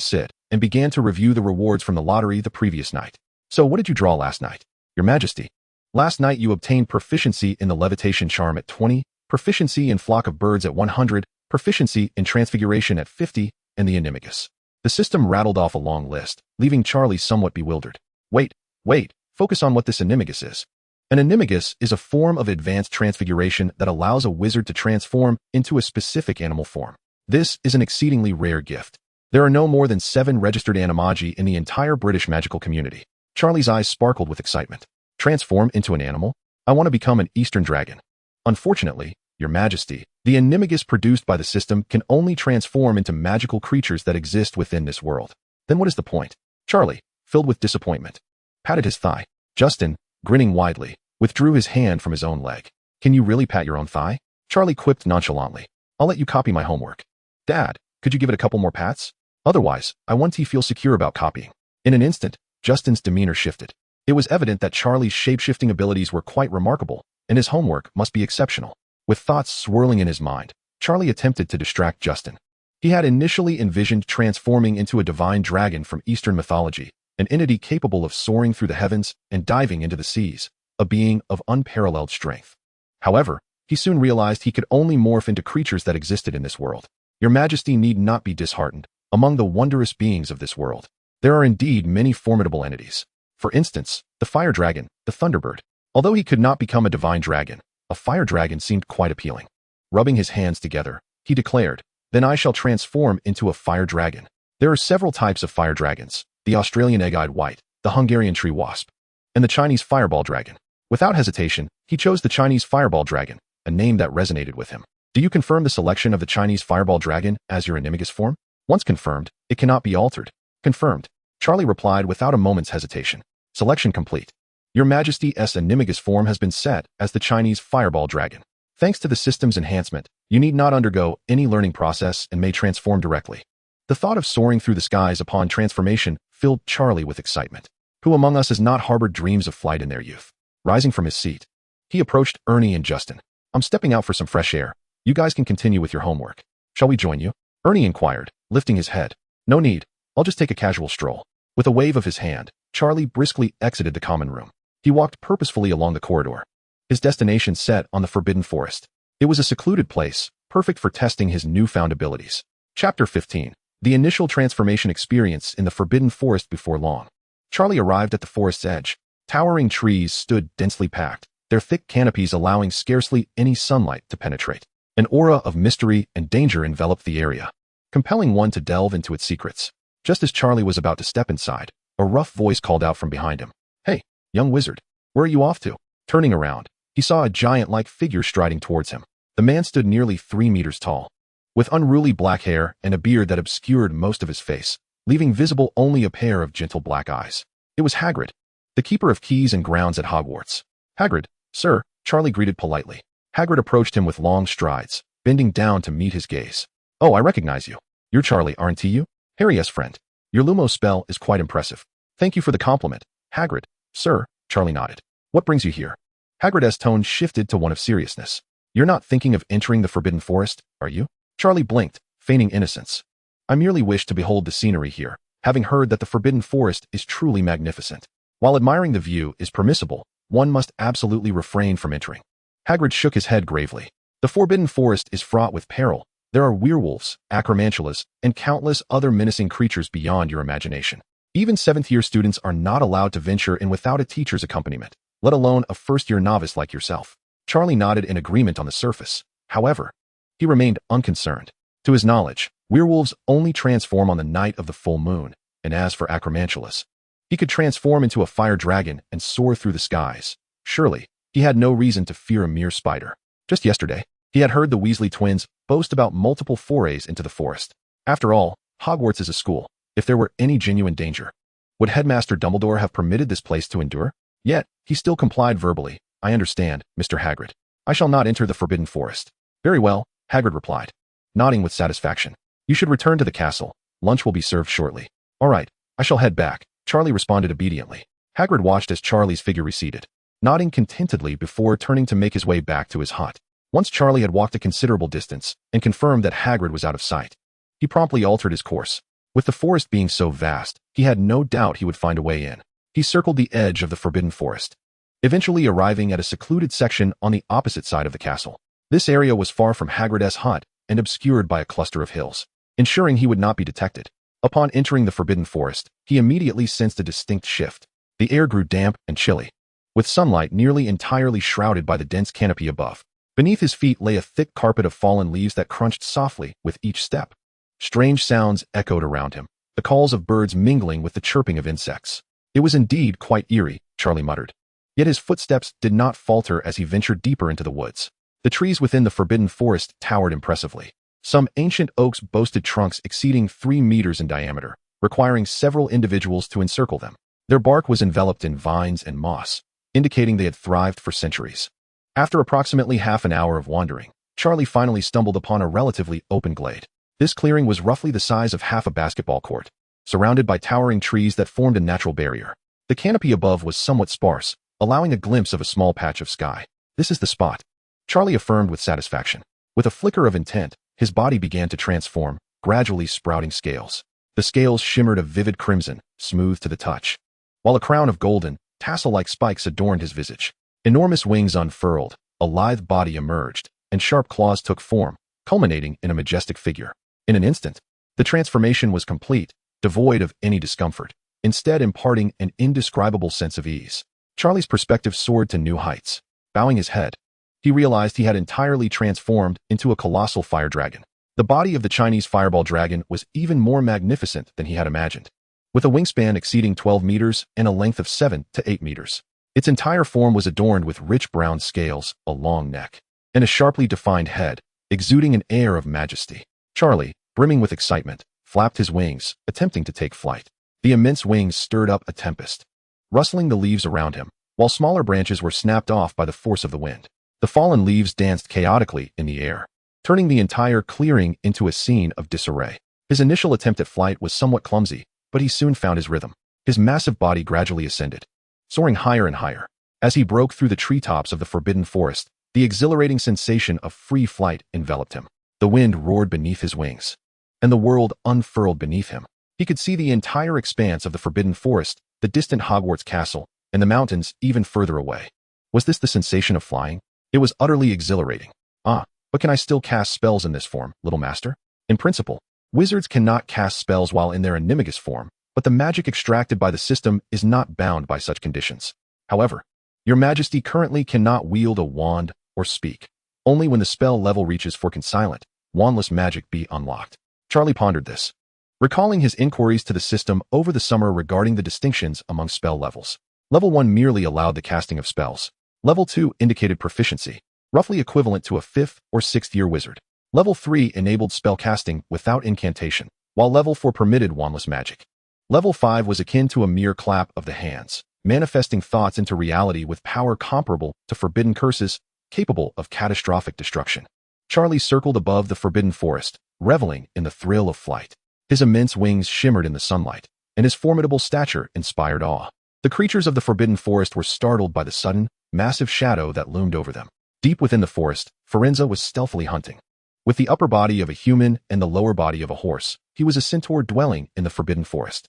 sit and began to review the rewards from the lottery the previous night. "So what did you draw last night, Your Majesty?" "Last night you obtained proficiency in the levitation charm at 20, proficiency in flock of birds at 100, proficiency in transfiguration at 50, and the animagus." The system rattled off a long list, leaving Charlie somewhat bewildered. Wait, focus on what this animagus is." An animagus is a form of advanced transfiguration that allows a wizard to transform into a specific animal form. This is an exceedingly rare gift. There are no more than 7 registered animagi in the entire British magical community. Charlie's eyes sparkled with excitement. "Transform into an animal? I want to become an Eastern dragon." "Unfortunately, Your Majesty, the animagus produced by the system can only transform into magical creatures that exist within this world." "Then what is the point?" Charlie, filled with disappointment, patted his thigh. Justin, grinning widely, withdrew his hand from his own leg. "Can you really pat your own thigh?" Charlie quipped nonchalantly. "I'll let you copy my homework." "Dad, could you give it a couple more pats? Otherwise, I want to feel secure about copying." In an instant, Justin's demeanor shifted. It was evident that Charlie's shape-shifting abilities were quite remarkable, and his homework must be exceptional. With thoughts swirling in his mind, Charlie attempted to distract Justin. He had initially envisioned transforming into a divine dragon from Eastern mythology, an entity capable of soaring through the heavens and diving into the seas, a being of unparalleled strength. However, he soon realized he could only morph into creatures that existed in this world. Your Majesty need not be disheartened. Among the wondrous beings of this world, there are indeed many formidable entities. For instance, the fire dragon, the Thunderbird. Although he could not become a divine dragon, a fire dragon seemed quite appealing. Rubbing his hands together, he declared, "Then I shall transform into a fire dragon." There are several types of fire dragons: the Australian egg-eyed white, the Hungarian tree wasp, and the Chinese fireball dragon. Without hesitation, he chose the Chinese fireball dragon, a name that resonated with him. Do you confirm the selection of the Chinese fireball dragon as your animagus form? Once confirmed, it cannot be altered. Confirmed. Charlie replied without a moment's hesitation. Selection complete. Your Majesty's animagus form has been set as the Chinese fireball dragon. Thanks to the system's enhancement, you need not undergo any learning process and may transform directly. The thought of soaring through the skies upon transformation filled Charlie with excitement. Who among us has not harbored dreams of flight in their youth? Rising from his seat, he approached Ernie and Justin. "I'm stepping out for some fresh air. You guys can continue with your homework. Shall we join you?" Ernie inquired, lifting his head. "No need. I'll just take a casual stroll." With a wave of his hand, Charlie briskly exited the common room. He walked purposefully along the corridor. His destination set on the Forbidden Forest. It was a secluded place, perfect for testing his newfound abilities. Chapter 15. The initial transformation experience in the Forbidden Forest. Before long, Charlie arrived at the forest's edge. Towering trees stood densely packed, their thick canopies allowing scarcely any sunlight to penetrate. An aura of mystery and danger enveloped the area, compelling one to delve into its secrets. Just as Charlie was about to step inside, a rough voice called out from behind him. "Hey, young wizard, where are you off to?" Turning around, he saw a giant-like figure striding towards him. The man stood nearly 3 meters tall, with unruly black hair and a beard that obscured most of his face, leaving visible only a pair of gentle black eyes. It was Hagrid, the keeper of keys and grounds at Hogwarts. "Hagrid, sir," Charlie greeted politely. Hagrid approached him with long strides, bending down to meet his gaze. "Oh, I recognize you. You're Charlie, aren't you? Harry's friend. Your Lumos spell is quite impressive." "Thank you for the compliment, Hagrid." "Sir," Charlie nodded. "What brings you here?" Hagrid's tone shifted to one of seriousness. "You're not thinking of entering the Forbidden Forest, are you?" Charlie blinked, feigning innocence. "I merely wish to behold the scenery here, having heard that the Forbidden Forest is truly magnificent. While admiring the view is permissible, one must absolutely refrain from entering." Hagrid shook his head gravely. "The Forbidden Forest is fraught with peril. There are werewolves, acromantulas, and countless other menacing creatures beyond your imagination. Even 7th-year students are not allowed to venture in without a teacher's accompaniment, let alone a first-year novice like yourself." Charlie nodded in agreement on the surface. However, he remained unconcerned. To his knowledge, werewolves only transform on the night of the full moon, and as for acromantulas, he could transform into a fire dragon and soar through the skies. Surely, he had no reason to fear a mere spider. Just yesterday, he had heard the Weasley twins boast about multiple forays into the forest. After all, Hogwarts is a school. If there were any genuine danger, would Headmaster Dumbledore have permitted this place to endure? Yet, he still complied verbally. "I understand, Mr. Hagrid. I shall not enter the Forbidden Forest." "Very well," Hagrid replied, nodding with satisfaction. "You should return to the castle. Lunch will be served shortly." "All right, I shall head back," Charlie responded obediently. Hagrid watched as Charlie's figure receded, nodding contentedly before turning to make his way back to his hut. Once Charlie had walked a considerable distance and confirmed that Hagrid was out of sight, he promptly altered his course. With the forest being so vast, he had no doubt he would find a way in. He circled the edge of the Forbidden Forest, eventually arriving at a secluded section on the opposite side of the castle. This area was far from Hagrid's hut and obscured by a cluster of hills, ensuring he would not be detected. Upon entering the Forbidden Forest, he immediately sensed a distinct shift. The air grew damp and chilly, with sunlight nearly entirely shrouded by the dense canopy above. Beneath his feet lay a thick carpet of fallen leaves that crunched softly with each step. Strange sounds echoed around him, the calls of birds mingling with the chirping of insects. It was indeed quite eerie, Charlie muttered. Yet his footsteps did not falter as he ventured deeper into the woods. The trees within the Forbidden Forest towered impressively. Some ancient oaks boasted trunks exceeding 3 meters in diameter, requiring several individuals to encircle them. Their bark was enveloped in vines and moss, indicating they had thrived for centuries. After approximately half an hour of wandering, Charlie finally stumbled upon a relatively open glade. This clearing was roughly the size of half a basketball court, surrounded by towering trees that formed a natural barrier. The canopy above was somewhat sparse, allowing a glimpse of a small patch of sky. "This is the spot," Charlie affirmed with satisfaction. With a flicker of intent, his body began to transform, gradually sprouting scales. The scales shimmered a vivid crimson, smooth to the touch, while a crown of golden, tassel-like spikes adorned his visage. Enormous wings unfurled, a lithe body emerged, and sharp claws took form, culminating in a majestic figure. In an instant, the transformation was complete, devoid of any discomfort, instead imparting an indescribable sense of ease. Charlie's perspective soared to new heights. Bowing his head, he realized he had entirely transformed into a colossal fire dragon. The body of the Chinese fireball dragon was even more magnificent than he had imagined, with a wingspan exceeding 12 meters and a length of 7 to 8 meters. Its entire form was adorned with rich brown scales, a long neck, and a sharply defined head, exuding an air of majesty. Charlie, brimming with excitement, flapped his wings, attempting to take flight. The immense wings stirred up a tempest, rustling the leaves around him, while smaller branches were snapped off by the force of the wind. The fallen leaves danced chaotically in the air, turning the entire clearing into a scene of disarray. His initial attempt at flight was somewhat clumsy, but he soon found his rhythm. His massive body gradually ascended, soaring higher and higher. As he broke through the treetops of the forbidden forest, the exhilarating sensation of free flight enveloped him. The wind roared beneath his wings, and the world unfurled beneath him. He could see the entire expanse of the forbidden forest, the distant Hogwarts castle, and the mountains even further away. Was this the sensation of flying? It was utterly exhilarating. But can I still cast spells in this form, little master? In principle, wizards cannot cast spells while in their animagus form, but the magic extracted by the system is not bound by such conditions. However, your majesty currently cannot wield a wand or speak. Only when the spell level reaches for silent, wandless magic be unlocked. Charlie pondered this, recalling his inquiries to the system over the summer regarding the distinctions among spell levels. Level 1 merely allowed the casting of spells. Level 2 indicated proficiency, roughly equivalent to a 5th or 6th year wizard. Level 3 enabled spell casting without incantation, while Level 4 permitted wandless magic. Level 5 was akin to a mere clap of the hands, manifesting thoughts into reality with power comparable to forbidden curses, capable of catastrophic destruction. Charlie circled above the forbidden forest, reveling in the thrill of flight. His immense wings shimmered in the sunlight, and his formidable stature inspired awe. The creatures of the forbidden forest were startled by the sudden, massive shadow that loomed over them. Deep within the forest, Firenze was stealthily hunting. With the upper body of a human and the lower body of a horse, he was a centaur dwelling in the forbidden forest.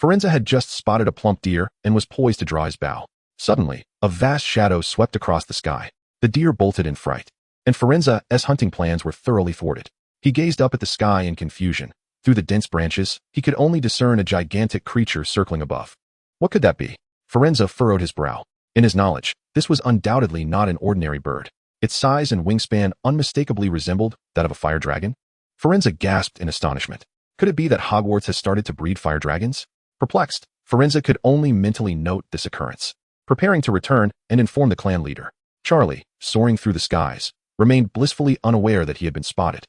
Firenze had just spotted a plump deer and was poised to draw his bow. Suddenly, a vast shadow swept across the sky. The deer bolted in fright, and Firenze's hunting plans were thoroughly thwarted. He gazed up at the sky in confusion. Through the dense branches, he could only discern a gigantic creature circling above. What could that be? Firenze furrowed his brow. In his knowledge, this was undoubtedly not an ordinary bird. Its size and wingspan unmistakably resembled that of a fire dragon. Firenze gasped in astonishment. Could it be that Hogwarts has started to breed fire dragons? Perplexed, Firenze could only mentally note this occurrence, preparing to return and inform the clan leader. Charlie, soaring through the skies, remained blissfully unaware that he had been spotted.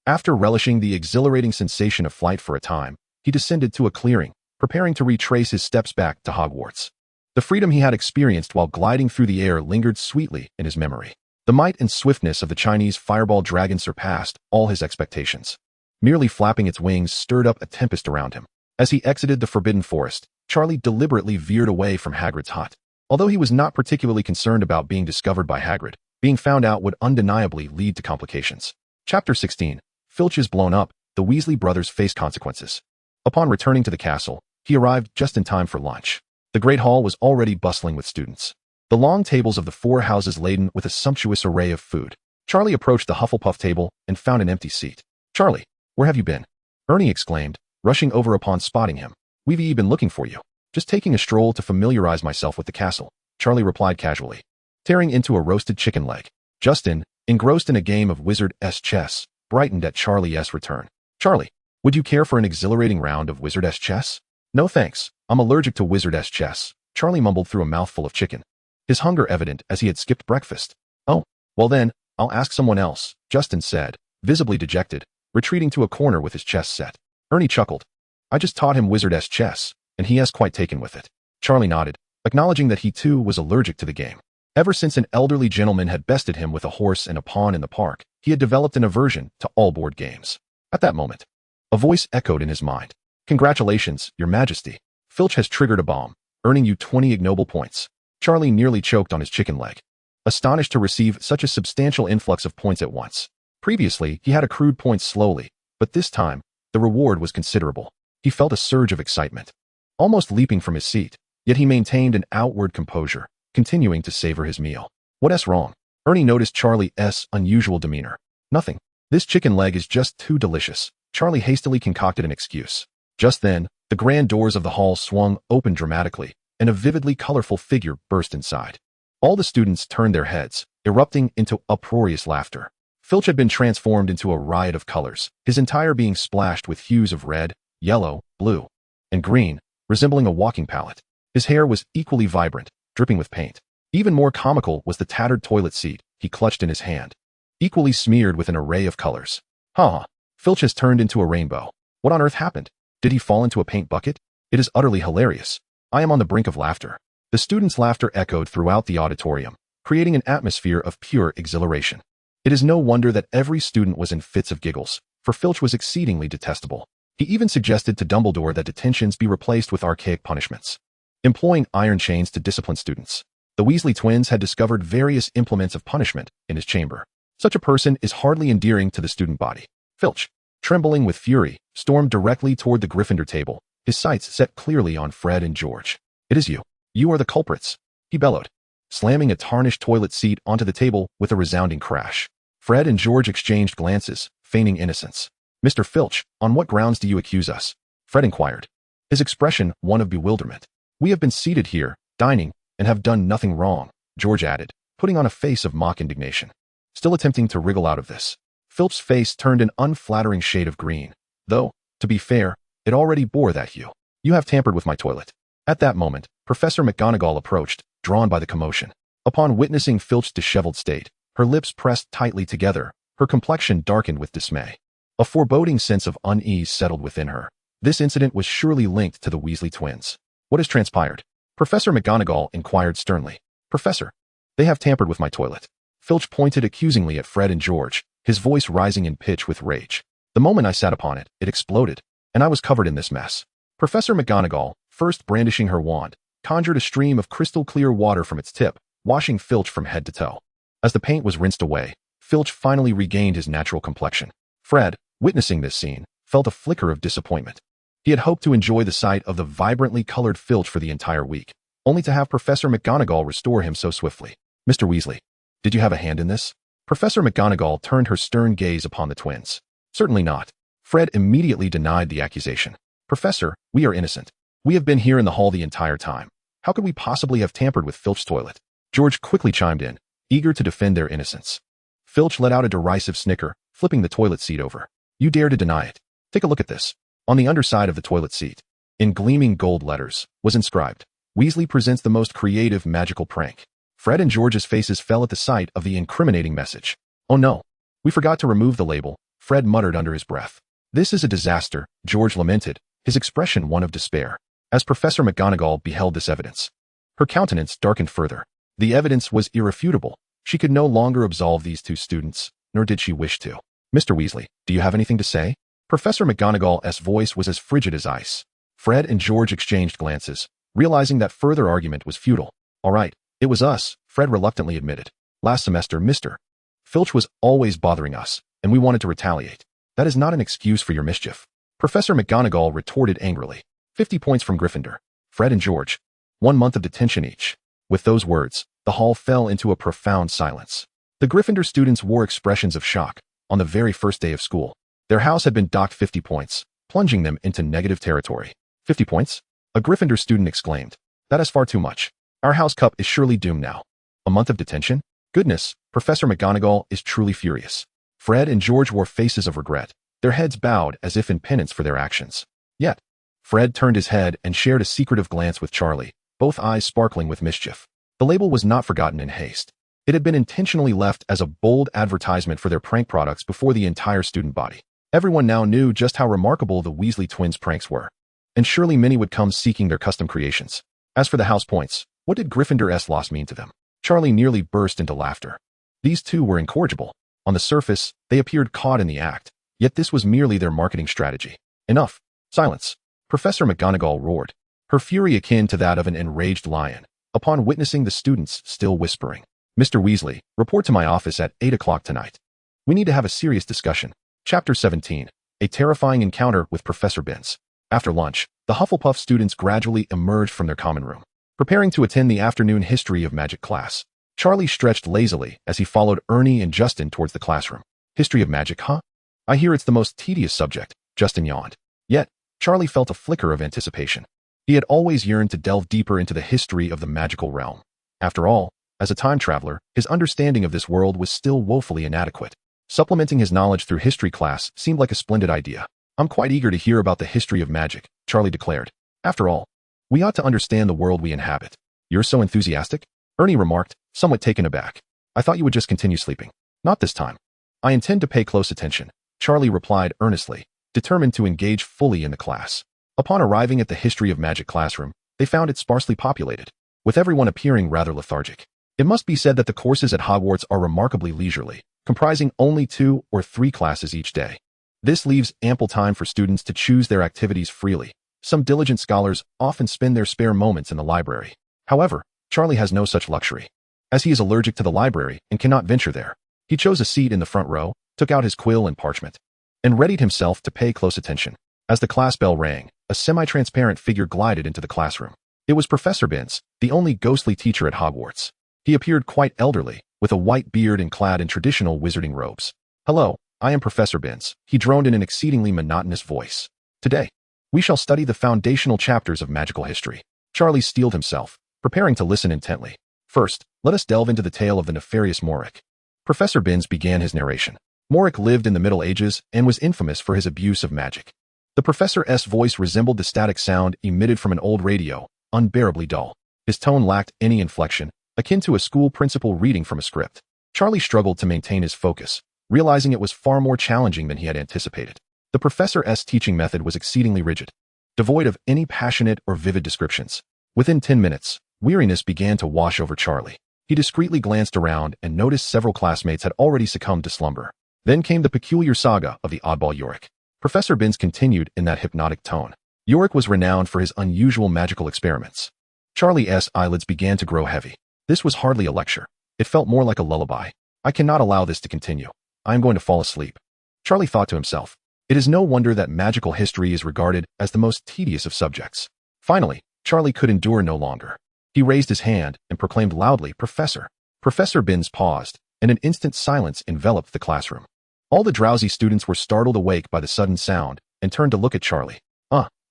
After relishing the exhilarating sensation of flight for a time, he descended to a clearing, preparing to retrace his steps back to Hogwarts. The freedom he had experienced while gliding through the air lingered sweetly in his memory. The might and swiftness of the Chinese fireball dragon surpassed all his expectations. Merely flapping its wings stirred up a tempest around him. As he exited the forbidden forest, Charlie deliberately veered away from Hagrid's hut. Although he was not particularly concerned about being discovered by Hagrid, being found out would undeniably lead to complications. Chapter 16. Filch is blown up, the Weasley brothers face consequences. Upon returning to the castle, he arrived just in time for lunch. The Great Hall was already bustling with students, the long tables of the 4 houses laden with a sumptuous array of food. Charlie approached the Hufflepuff table and found an empty seat. "Charlie, where have you been?" Ernie exclaimed, rushing over upon spotting him. "We've been looking for you." "Just taking a stroll to familiarize myself with the castle," Charlie replied casually, tearing into a roasted chicken leg. Justin, engrossed in a game of Wizard's chess, brightened at Charlie's return. "Charlie, would you care for an exhilarating round of Wizard's chess?" "No thanks, I'm allergic to Wizard's chess," Charlie mumbled through a mouthful of chicken, his hunger evident as he had skipped breakfast. "Oh, well then, I'll ask someone else," Justin said, visibly dejected, retreating to a corner with his chess set. Ernie chuckled. "I just taught him Wizard's chess, and he has quite taken with it." Charlie nodded, acknowledging that he too was allergic to the game. Ever since an elderly gentleman had bested him with a horse and a pawn in the park, he had developed an aversion to all board games. At that moment, a voice echoed in his mind. "Congratulations, Your Majesty. Filch has triggered a bomb, earning you 20 ignoble points." Charlie nearly choked on his chicken leg, astonished to receive such a substantial influx of points at once. Previously, he had accrued points slowly, but this time, the reward was considerable. He felt a surge of excitement, almost leaping from his seat, yet he maintained an outward composure, continuing to savor his meal. "What's wrong?" Ernie noticed Charlie's unusual demeanor. Nothing. This chicken leg is just too delicious. Charlie hastily concocted an excuse. Just then, the grand doors of the hall swung open dramatically, and a vividly colorful figure burst inside. All the students turned their heads, erupting into uproarious laughter. Filch had been transformed into a riot of colors, his entire being splashed with hues of red, yellow, blue, and green, resembling a walking palette. His hair was equally vibrant, dripping with paint. Even more comical was the tattered toilet seat he clutched in his hand, equally smeared with an array of colors. Ha! Filch has turned into a rainbow. What on earth happened? Did he fall into a paint bucket? It is utterly hilarious. I am on the brink of laughter. The students' laughter echoed throughout the auditorium, creating an atmosphere of pure exhilaration. It is no wonder that every student was in fits of giggles, for Filch was exceedingly detestable. He even suggested to Dumbledore that detentions be replaced with archaic punishments, employing iron chains to discipline students. The Weasley twins had discovered various implements of punishment in his chamber. Such a person is hardly endearing to the student body. Filch, trembling with fury, stormed directly toward the Gryffindor table, his sights set clearly on Fred and George. It is you. You are the culprits, he bellowed, slamming a tarnished toilet seat onto the table with a resounding crash. Fred and George exchanged glances, feigning innocence. Mr. Filch, on what grounds do you accuse us? Fred inquired, his expression one of bewilderment. We have been seated here, dining, and have done nothing wrong, George added, putting on a face of mock indignation. Still attempting to wriggle out of this, Filch's face turned an unflattering shade of green, though, to be fair, it already bore that hue. You have tampered with my toilet. At that moment, Professor McGonagall approached, drawn by the commotion. Upon witnessing Filch's disheveled state, her lips pressed tightly together, her complexion darkened with dismay. A foreboding sense of unease settled within her. This incident was surely linked to the Weasley twins. What has transpired? Professor McGonagall inquired sternly. Professor, they have tampered with my toilet. Filch pointed accusingly at Fred and George, his voice rising in pitch with rage. The moment I sat upon it, it exploded, and I was covered in this mess. Professor McGonagall, first brandishing her wand, conjured a stream of crystal-clear water from its tip, washing Filch from head to toe. As the paint was rinsed away, Filch finally regained his natural complexion. Fred, witnessing this scene, felt a flicker of disappointment. He had hoped to enjoy the sight of the vibrantly colored Filch for the entire week, only to have Professor McGonagall restore him so swiftly. Mr. Weasley, did you have a hand in this? Professor McGonagall turned her stern gaze upon the twins. Certainly not. Fred immediately denied the accusation. Professor, we are innocent. We have been here in the hall the entire time. How could we possibly have tampered with Filch's toilet? George quickly chimed in, eager to defend their innocence. Filch let out a derisive snicker, flipping the toilet seat over. You dare to deny it? Take a look at this. On the underside of the toilet seat, in gleaming gold letters, was inscribed, Weasley presents the most creative magical prank. Fred and George's faces fell at the sight of the incriminating message. Oh no, we forgot to remove the label, Fred muttered under his breath. This is a disaster, George lamented, his expression one of despair. As Professor McGonagall beheld this evidence, her countenance darkened further. The evidence was irrefutable. She could no longer absolve these two students, nor did she wish to. Mr. Weasley, do you have anything to say? Professor McGonagall's voice was as frigid as ice. Fred and George exchanged glances, realizing that further argument was futile. All right, it was us, Fred reluctantly admitted. Last semester, Mr. Filch was always bothering us, and we wanted to retaliate. That is not an excuse for your mischief. Professor McGonagall retorted angrily. 50 points from Gryffindor. Fred and George. 1 month of detention each. With those words, the hall fell into a profound silence. The Gryffindor students wore expressions of shock. On the very first day of school, their house had been docked 50 points, plunging them into negative territory. 50 points? A Gryffindor student exclaimed. That is far too much. Our house cup is surely doomed now. A month of detention? Goodness, Professor McGonagall is truly furious. Fred and George wore faces of regret, their heads bowed as if in penance for their actions. Yet, Fred turned his head and shared a secretive glance with Charlie, both eyes sparkling with mischief. The label was not forgotten in haste. It had been intentionally left as a bold advertisement for their prank products before the entire student body. Everyone now knew just how remarkable the Weasley twins' pranks were, and surely many would come seeking their custom creations. As for the house points, what did Gryffindor's loss mean to them? Charlie nearly burst into laughter. These two were incorrigible. On the surface, they appeared caught in the act, yet this was merely their marketing strategy. Enough. Silence. Professor McGonagall roared, her fury akin to that of an enraged lion, upon witnessing the students still whispering. Mr. Weasley, report to my office at 8 o'clock tonight. We need to have a serious discussion. Chapter 17. A terrifying encounter with Professor Binns. After lunch, the Hufflepuff students gradually emerged from their common room, preparing to attend the afternoon history of magic class. Charlie stretched lazily as he followed Ernie and Justin towards the classroom. History of magic, huh? I hear it's the most tedious subject, Justin yawned. Yet, Charlie felt a flicker of anticipation. He had always yearned to delve deeper into the history of the magical realm. After all, as a time traveler, his understanding of this world was still woefully inadequate. Supplementing his knowledge through history class seemed like a splendid idea. I'm quite eager to hear about the history of magic, Charlie declared. After all, we ought to understand the world we inhabit. You're so enthusiastic? Ernie remarked, somewhat taken aback. I thought you would just continue sleeping. Not this time. I intend to pay close attention, Charlie replied earnestly, determined to engage fully in the class. Upon arriving at the history of magic classroom, they found it sparsely populated, with everyone appearing rather lethargic. It must be said that the courses at Hogwarts are remarkably leisurely, comprising only 2 or 3 classes each day. This leaves ample time for students to choose their activities freely. Some diligent scholars often spend their spare moments in the library. However, Charlie has no such luxury. As he is allergic to the library and cannot venture there, he chose a seat in the front row, took out his quill and parchment, and readied himself to pay close attention. As the class bell rang, a semi-transparent figure glided into the classroom. It was Professor Binns, the only ghostly teacher at Hogwarts. He appeared quite elderly, with a white beard and clad in traditional wizarding robes. Hello, I am Professor Binns, he droned in an exceedingly monotonous voice. Today, we shall study the foundational chapters of magical history. Charlie steeled himself, preparing to listen intently. First, let us delve into the tale of the nefarious Morrick. Professor Binns began his narration. Morrick lived in the Middle Ages and was infamous for his abuse of magic. The professor's voice resembled the static sound emitted from an old radio, unbearably dull. His tone lacked any inflection, akin to a school principal reading from a script. Charlie struggled to maintain his focus, realizing it was far more challenging than he had anticipated. The professor's teaching method was exceedingly rigid, devoid of any passionate or vivid descriptions. Within 10 minutes, weariness began to wash over Charlie. He discreetly glanced around and noticed several classmates had already succumbed to slumber. Then came the peculiar saga of the oddball Yorick. Professor Binns continued in that hypnotic tone. Yorick was renowned for his unusual magical experiments. Charlie's eyelids began to grow heavy. This was hardly a lecture. It felt more like a lullaby. I cannot allow this to continue. I am going to fall asleep. Charlie thought to himself. It is no wonder that magical history is regarded as the most tedious of subjects. Finally, Charlie could endure no longer. He raised his hand and proclaimed loudly, Professor. Professor Binns paused, and an instant silence enveloped the classroom. All the drowsy students were startled awake by the sudden sound and turned to look at Charlie.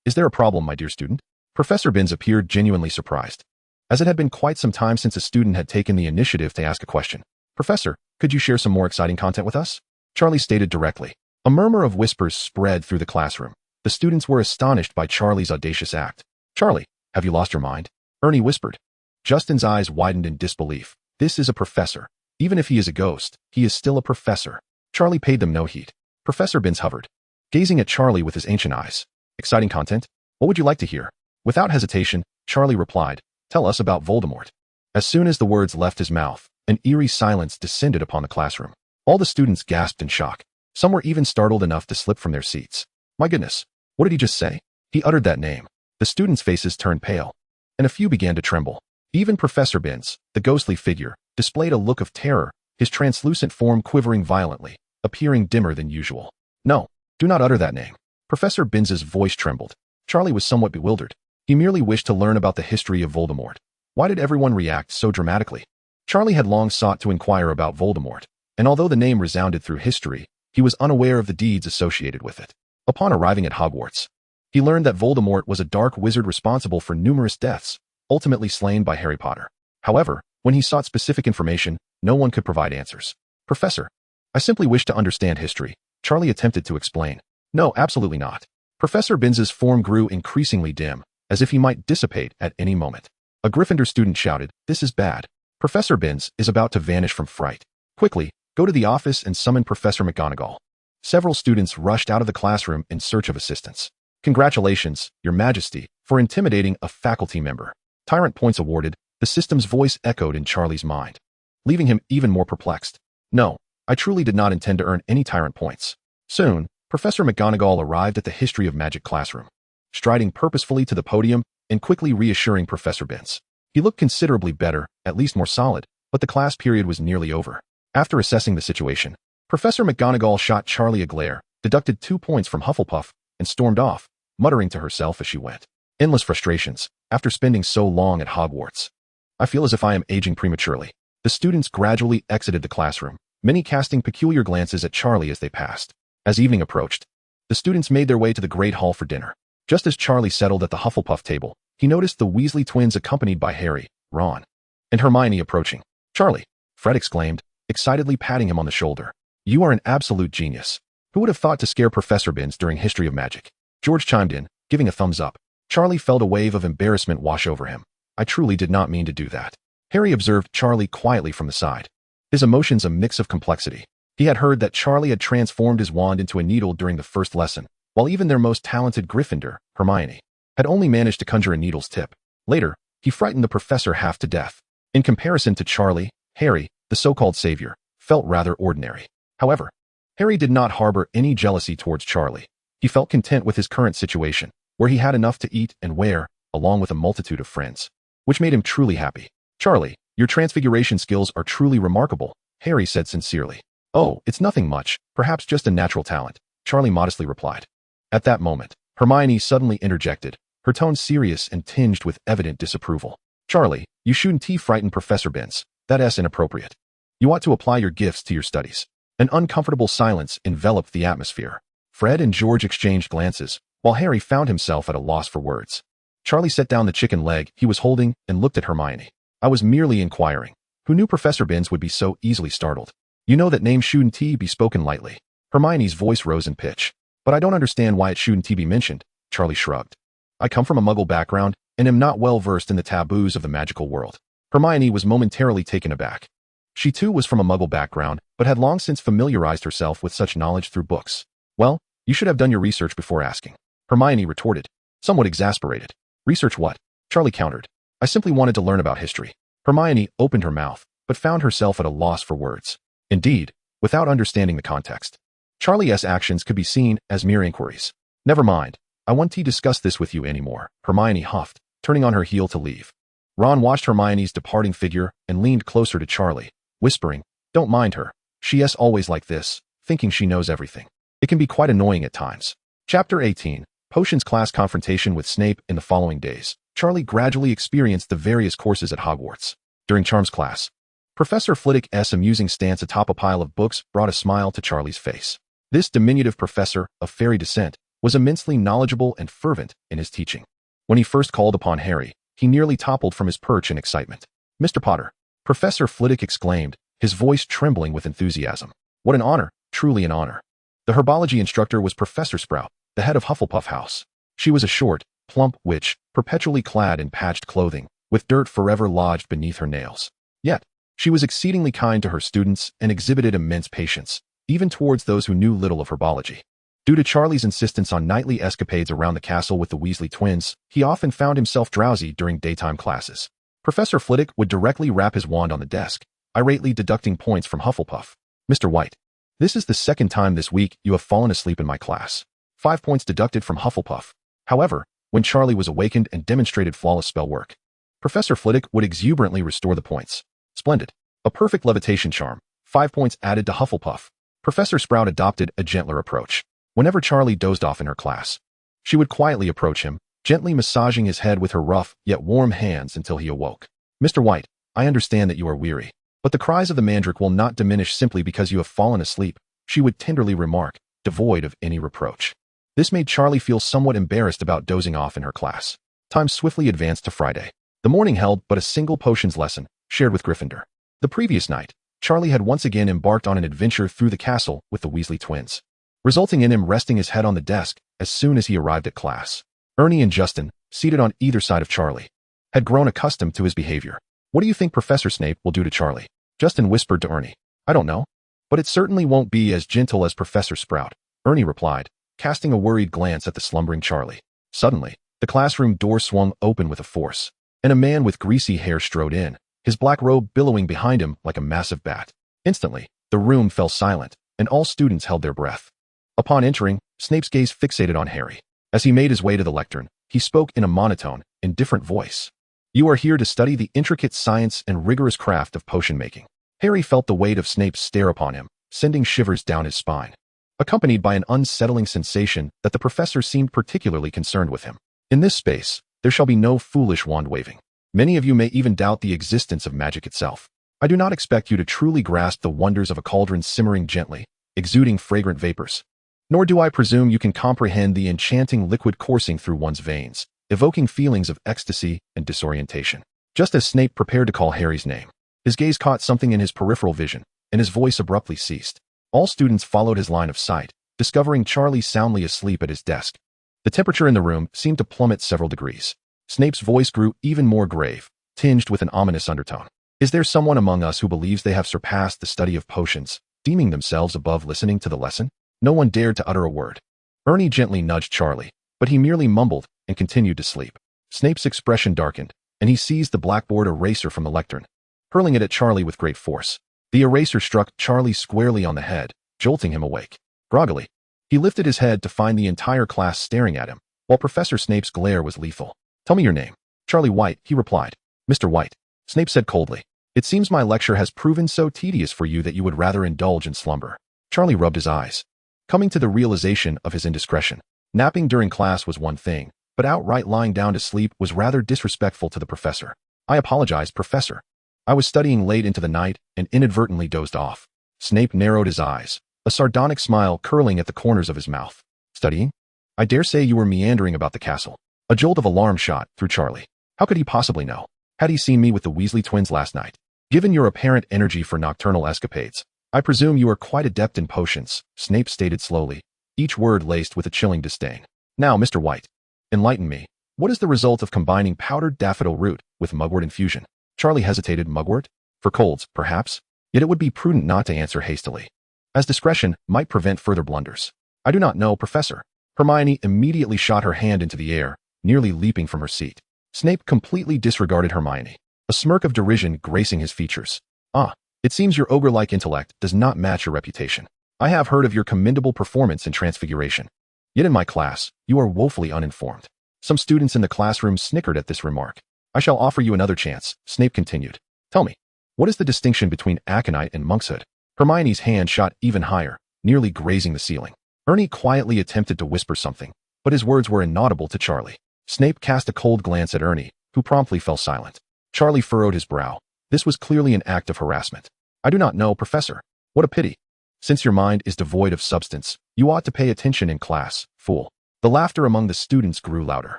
Is there a problem, my dear student? Professor Binns appeared genuinely surprised, as it had been quite some time since a student had taken the initiative to ask a question. Professor, could you share some more exciting content with us? Charlie stated directly. A murmur of whispers spread through the classroom. The students were astonished by Charlie's audacious act. Charlie, have you lost your mind? Ernie whispered. Justin's eyes widened in disbelief. This is a professor. Even if he is a ghost, he is still a professor. Charlie paid them no heed. Professor Binns hovered, gazing at Charlie with his ancient eyes. Exciting content? What would you like to hear? Without hesitation, Charlie replied, Tell us about Voldemort. As soon as the words left his mouth, an eerie silence descended upon the classroom. All the students gasped in shock. Some were even startled enough to slip from their seats. My goodness, what did he just say? He uttered that name. The students' faces turned pale, and a few began to tremble. Even Professor Binns, the ghostly figure, displayed a look of terror, his translucent form quivering violently, appearing dimmer than usual. No, do not utter that name. Professor Binns's voice trembled. Charlie was somewhat bewildered. He merely wished to learn about the history of Voldemort. Why did everyone react so dramatically? Charlie had long sought to inquire about Voldemort, and although the name resounded through history, he was unaware of the deeds associated with it. Upon arriving at Hogwarts, he learned that Voldemort was a dark wizard responsible for numerous deaths, ultimately slain by Harry Potter. However, when he sought specific information, no one could provide answers. Professor, I simply wish to understand history, Charlie attempted to explain. No, absolutely not. Professor Binns's form grew increasingly dim, as if he might dissipate at any moment. A Gryffindor student shouted, This is bad. Professor Binns is about to vanish from fright. Quickly, go to the office and summon Professor McGonagall. Several students rushed out of the classroom in search of assistance. Congratulations, Your Majesty, for intimidating a faculty member. Tyrant points awarded, the system's voice echoed in Charlie's mind, leaving him even more perplexed. No, I truly did not intend to earn any tyrant points. Soon, Professor McGonagall arrived at the History of Magic classroom, striding purposefully to the podium and quickly reassuring Professor Binns. He looked considerably better, at least more solid, but the class period was nearly over. After assessing the situation, Professor McGonagall shot Charlie a glare, deducted 2 points from Hufflepuff, and stormed off, muttering to herself as she went. Endless frustrations, after spending so long at Hogwarts. I feel as if I am aging prematurely. The students gradually exited the classroom, many casting peculiar glances at Charlie as they passed. As evening approached, the students made their way to the Great Hall for dinner. Just as Charlie settled at the Hufflepuff table, he noticed the Weasley twins accompanied by Harry, Ron, and Hermione approaching. "Charlie," Fred exclaimed, excitedly patting him on the shoulder. "You are an absolute genius. Who would have thought to scare Professor Binns during History of Magic?" George chimed in, giving a thumbs up. Charlie felt a wave of embarrassment wash over him. "I truly did not mean to do that." Harry observed Charlie quietly from the side, his emotions a mix of complexity. He had heard that Charlie had transformed his wand into a needle during the first lesson, while even their most talented Gryffindor, Hermione, had only managed to conjure a needle's tip. Later, he frightened the professor half to death. In comparison to Charlie, Harry, the so-called savior, felt rather ordinary. However, Harry did not harbor any jealousy towards Charlie. He felt content with his current situation, where he had enough to eat and wear, along with a multitude of friends, which made him truly happy. "Charlie, your transfiguration skills are truly remarkable," Harry said sincerely. "Oh, it's nothing much, perhaps just a natural talent," Charlie modestly replied. At that moment, Hermione suddenly interjected, her tone serious and tinged with evident disapproval. "Charlie, you shouldn't frighten Professor Binns. That's inappropriate. You ought to apply your gifts to your studies." An uncomfortable silence enveloped the atmosphere. Fred and George exchanged glances, while Harry found himself at a loss for words. Charlie set down the chicken leg he was holding and looked at Hermione. "I was merely inquiring. Who knew Professor Binns would be so easily startled? You know that name shouldn't be spoken lightly." Hermione's voice rose in pitch. "But I don't understand why it shouldn't be mentioned," Charlie shrugged. "I come from a muggle background and am not well versed in the taboos of the magical world." Hermione was momentarily taken aback. She too was from a muggle background, but had long since familiarized herself with such knowledge through books. "Well, you should have done your research before asking," Hermione retorted, somewhat exasperated. "Research what?" Charlie countered. "I simply wanted to learn about history." Hermione opened her mouth, but found herself at a loss for words. Indeed, without understanding the context, Charlie's actions could be seen as mere inquiries. "Never mind, I won't discuss this with you anymore," Hermione huffed, turning on her heel to leave. Ron watched Hermione's departing figure and leaned closer to Charlie, whispering, "Don't mind her. She's always like this, thinking she knows everything. It can be quite annoying at times." Chapter 18, Potions Class Confrontation with Snape. In the following days, Charlie gradually experienced the various courses at Hogwarts. During Charms class, Professor Flitwick's amusing stance atop a pile of books brought a smile to Charlie's face. This diminutive professor, of fairy descent, was immensely knowledgeable and fervent in his teaching. When he first called upon Harry, he nearly toppled from his perch in excitement. "Mr. Potter," Professor Flitwick exclaimed, his voice trembling with enthusiasm. "What an honor, truly an honor." The herbology instructor was Professor Sprout, the head of Hufflepuff House. She was a short, plump witch, perpetually clad in patched clothing, with dirt forever lodged beneath her nails. Yet, she was exceedingly kind to her students and exhibited immense patience, even towards those who knew little of herbology. Due to Charlie's insistence on nightly escapades around the castle with the Weasley twins, he often found himself drowsy during daytime classes. Professor Flitwick would directly rap his wand on the desk, irately deducting points from Hufflepuff. "Mr. White, this is the second time this week you have fallen asleep in my class. 5 points deducted from Hufflepuff." However, when Charlie was awakened and demonstrated flawless spell work, Professor Flitwick would exuberantly restore the points. "Splendid. A perfect levitation charm. 5 points added to Hufflepuff." Professor Sprout adopted a gentler approach. Whenever Charlie dozed off in her class, she would quietly approach him, gently massaging his head with her rough yet warm hands until he awoke. "Mr. White, I understand that you are weary, but the cries of the mandrake will not diminish simply because you have fallen asleep," she would tenderly remark, devoid of any reproach. This made Charlie feel somewhat embarrassed about dozing off in her class. Time swiftly advanced to Friday. The morning held but a single potions lesson, shared with Gryffindor. The previous night, Charlie had once again embarked on an adventure through the castle with the Weasley twins, resulting in him resting his head on the desk as soon as he arrived at class. Ernie and Justin, seated on either side of Charlie, had grown accustomed to his behavior. "What do you think Professor Snape will do to Charlie?" Justin whispered to Ernie. "I don't know. But it certainly won't be as gentle as Professor Sprout," Ernie replied, casting a worried glance at the slumbering Charlie. Suddenly, the classroom door swung open with a force, and a man with greasy hair strode in, his black robe billowing behind him like a massive bat. Instantly, the room fell silent, and all students held their breath. Upon entering, Snape's gaze fixated on Harry. As he made his way to the lectern, he spoke in a monotone, indifferent voice. "You are here to study the intricate science and rigorous craft of potion making." Harry felt the weight of Snape's stare upon him, sending shivers down his spine, accompanied by an unsettling sensation that the professor seemed particularly concerned with him. "In this space, there shall be no foolish wand-waving. Many of you may even doubt the existence of magic itself. I do not expect you to truly grasp the wonders of a cauldron simmering gently, exuding fragrant vapors. Nor do I presume you can comprehend the enchanting liquid coursing through one's veins, evoking feelings of ecstasy and disorientation. Just as Snape prepared to call Harry's name, his gaze caught something in his peripheral vision, and his voice abruptly ceased. All students followed his line of sight, discovering Charlie soundly asleep at his desk. The temperature in the room seemed to plummet several degrees. Snape's voice grew even more grave, tinged with an ominous undertone. Is there someone among us who believes they have surpassed the study of potions, deeming themselves above listening to the lesson? No one dared to utter a word. Ernie gently nudged Charlie, but he merely mumbled and continued to sleep. Snape's expression darkened, and he seized the blackboard eraser from the lectern, hurling it at Charlie with great force. The eraser struck Charlie squarely on the head, jolting him awake. Groggily, he lifted his head to find the entire class staring at him, while Professor Snape's glare was lethal. Tell me your name. Charlie White, he replied. Mr. White, Snape said coldly. It seems my lecture has proven so tedious for you that you would rather indulge in slumber. Charlie rubbed his eyes, coming to the realization of his indiscretion. Napping during class was one thing, but outright lying down to sleep was rather disrespectful to the professor. I apologize, Professor. I was studying late into the night and inadvertently dozed off. Snape narrowed his eyes, a sardonic smile curling at the corners of his mouth. Studying? I dare say you were meandering about the castle. A jolt of alarm shot through Charlie. How could he possibly know? Had he seen me with the Weasley twins last night? Given your apparent energy for nocturnal escapades, I presume you are quite adept in potions, Snape stated slowly, each word laced with a chilling disdain. Now, Mr. White, enlighten me. What is the result of combining powdered daffodil root with mugwort infusion? Charlie hesitated. Mugwort? For colds, perhaps? Yet it would be prudent not to answer hastily, as discretion might prevent further blunders. I do not know, Professor. Hermione immediately shot her hand into the air, nearly leaping from her seat. Snape completely disregarded Hermione, a smirk of derision gracing his features. Ah, it seems your ogre-like intellect does not match your reputation. I have heard of your commendable performance in Transfiguration. Yet in my class, you are woefully uninformed. Some students in the classroom snickered at this remark. I shall offer you another chance, Snape continued. Tell me, what is the distinction between aconite and monkshood? Hermione's hand shot even higher, nearly grazing the ceiling. Ernie quietly attempted to whisper something, but his words were inaudible to Charlie. Snape cast a cold glance at Ernie, who promptly fell silent. Charlie furrowed his brow. This was clearly an act of harassment. I do not know, Professor. What a pity. Since your mind is devoid of substance, you ought to pay attention in class, fool. The laughter among the students grew louder.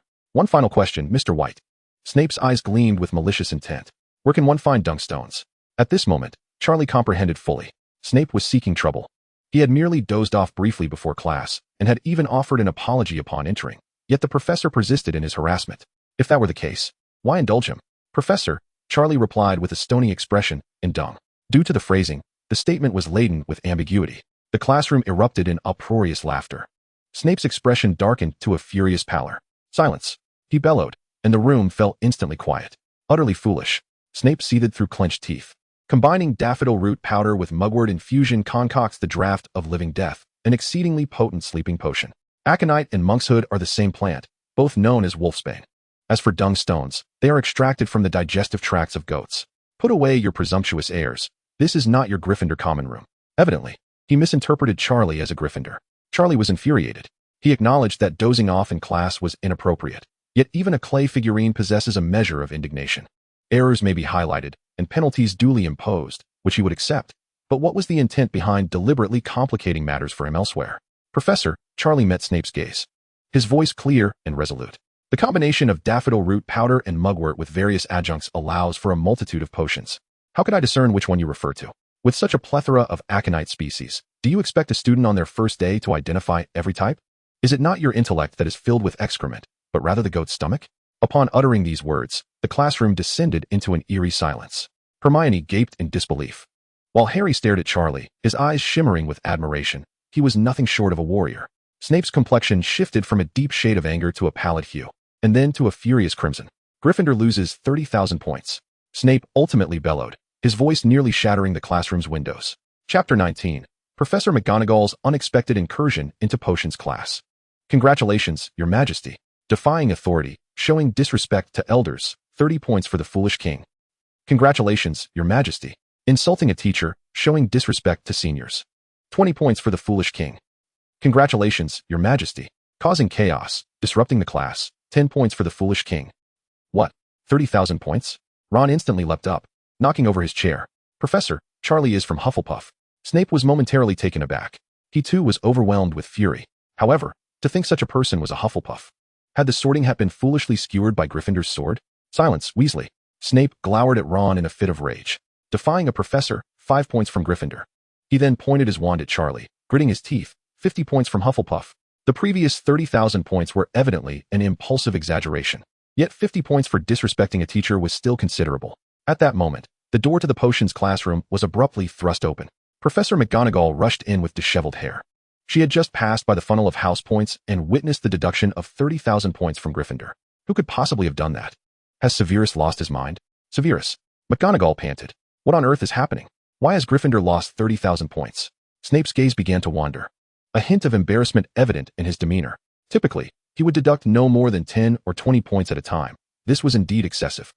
One final question, Mr. White. Snape's eyes gleamed with malicious intent. Where can one find dunkstones? At this moment, Charlie comprehended fully. Snape was seeking trouble. He had merely dozed off briefly before class, and had even offered an apology upon entering. Yet the professor persisted in his harassment. If that were the case, why indulge him? Professor, Charlie replied with a stony expression, in dung. Due to the phrasing, the statement was laden with ambiguity. The classroom erupted in uproarious laughter. Snape's expression darkened to a furious pallor. Silence, he bellowed, and the room fell instantly quiet. Utterly foolish. Snape seethed through clenched teeth. Combining daffodil root powder with mugwort infusion concocts the draught of living death, an exceedingly potent sleeping potion. Aconite and monkshood are the same plant, both known as wolfsbane. As for dung stones, they are extracted from the digestive tracts of goats. Put away your presumptuous airs. This is not your Gryffindor common room. Evidently, he misinterpreted Charlie as a Gryffindor. Charlie was infuriated. He acknowledged that dozing off in class was inappropriate. Yet even a clay figurine possesses a measure of indignation. Errors may be highlighted, and penalties duly imposed, which he would accept. But what was the intent behind deliberately complicating matters for him elsewhere? Professor, Charlie met Snape's gaze. His voice clear and resolute. The combination of daffodil root powder and mugwort with various adjuncts allows for a multitude of potions. How could I discern which one you refer to? With such a plethora of aconite species, do you expect a student on their first day to identify every type? Is it not your intellect that is filled with excrement, but rather the goat's stomach? Upon uttering these words, the classroom descended into an eerie silence. Hermione gaped in disbelief. While Harry stared at Charlie, his eyes shimmering with admiration, he was nothing short of a warrior. Snape's complexion shifted from a deep shade of anger to a pallid hue, and then to a furious crimson. Gryffindor loses 30,000 points. Snape ultimately bellowed, his voice nearly shattering the classroom's windows. Chapter 19. Professor McGonagall's unexpected incursion into potions class. Congratulations, Your Majesty. Defying authority, showing disrespect to elders, 30 points for the foolish king. Congratulations, Your Majesty. Insulting a teacher, showing disrespect to seniors. 20 points for the foolish king. Congratulations, Your Majesty. Causing chaos, disrupting the class, 10 points for the foolish king. What? 30,000 points? Ron instantly leapt up, knocking over his chair. Professor, Charlie is from Hufflepuff. Snape was momentarily taken aback. He too was overwhelmed with fury. However, to think such a person was a Hufflepuff. Had the sorting hat been foolishly skewered by Gryffindor's sword? Silence, Weasley. Snape glowered at Ron in a fit of rage. Defying a professor, 5 points from Gryffindor. He then pointed his wand at Charlie, gritting his teeth, 50 points from Hufflepuff. The previous 30,000 points were evidently an impulsive exaggeration. Yet 50 points for disrespecting a teacher was still considerable. At that moment, the door to the potions classroom was abruptly thrust open. Professor McGonagall rushed in with disheveled hair. She had just passed by the funnel of house points and witnessed the deduction of 30,000 points from Gryffindor. Who could possibly have done that? Has Severus lost his mind? Severus. McGonagall panted. What on earth is happening? Why has Gryffindor lost 30,000 points? Snape's gaze began to wander. A hint of embarrassment evident in his demeanor. Typically, he would deduct no more than 10 or 20 points at a time. This was indeed excessive.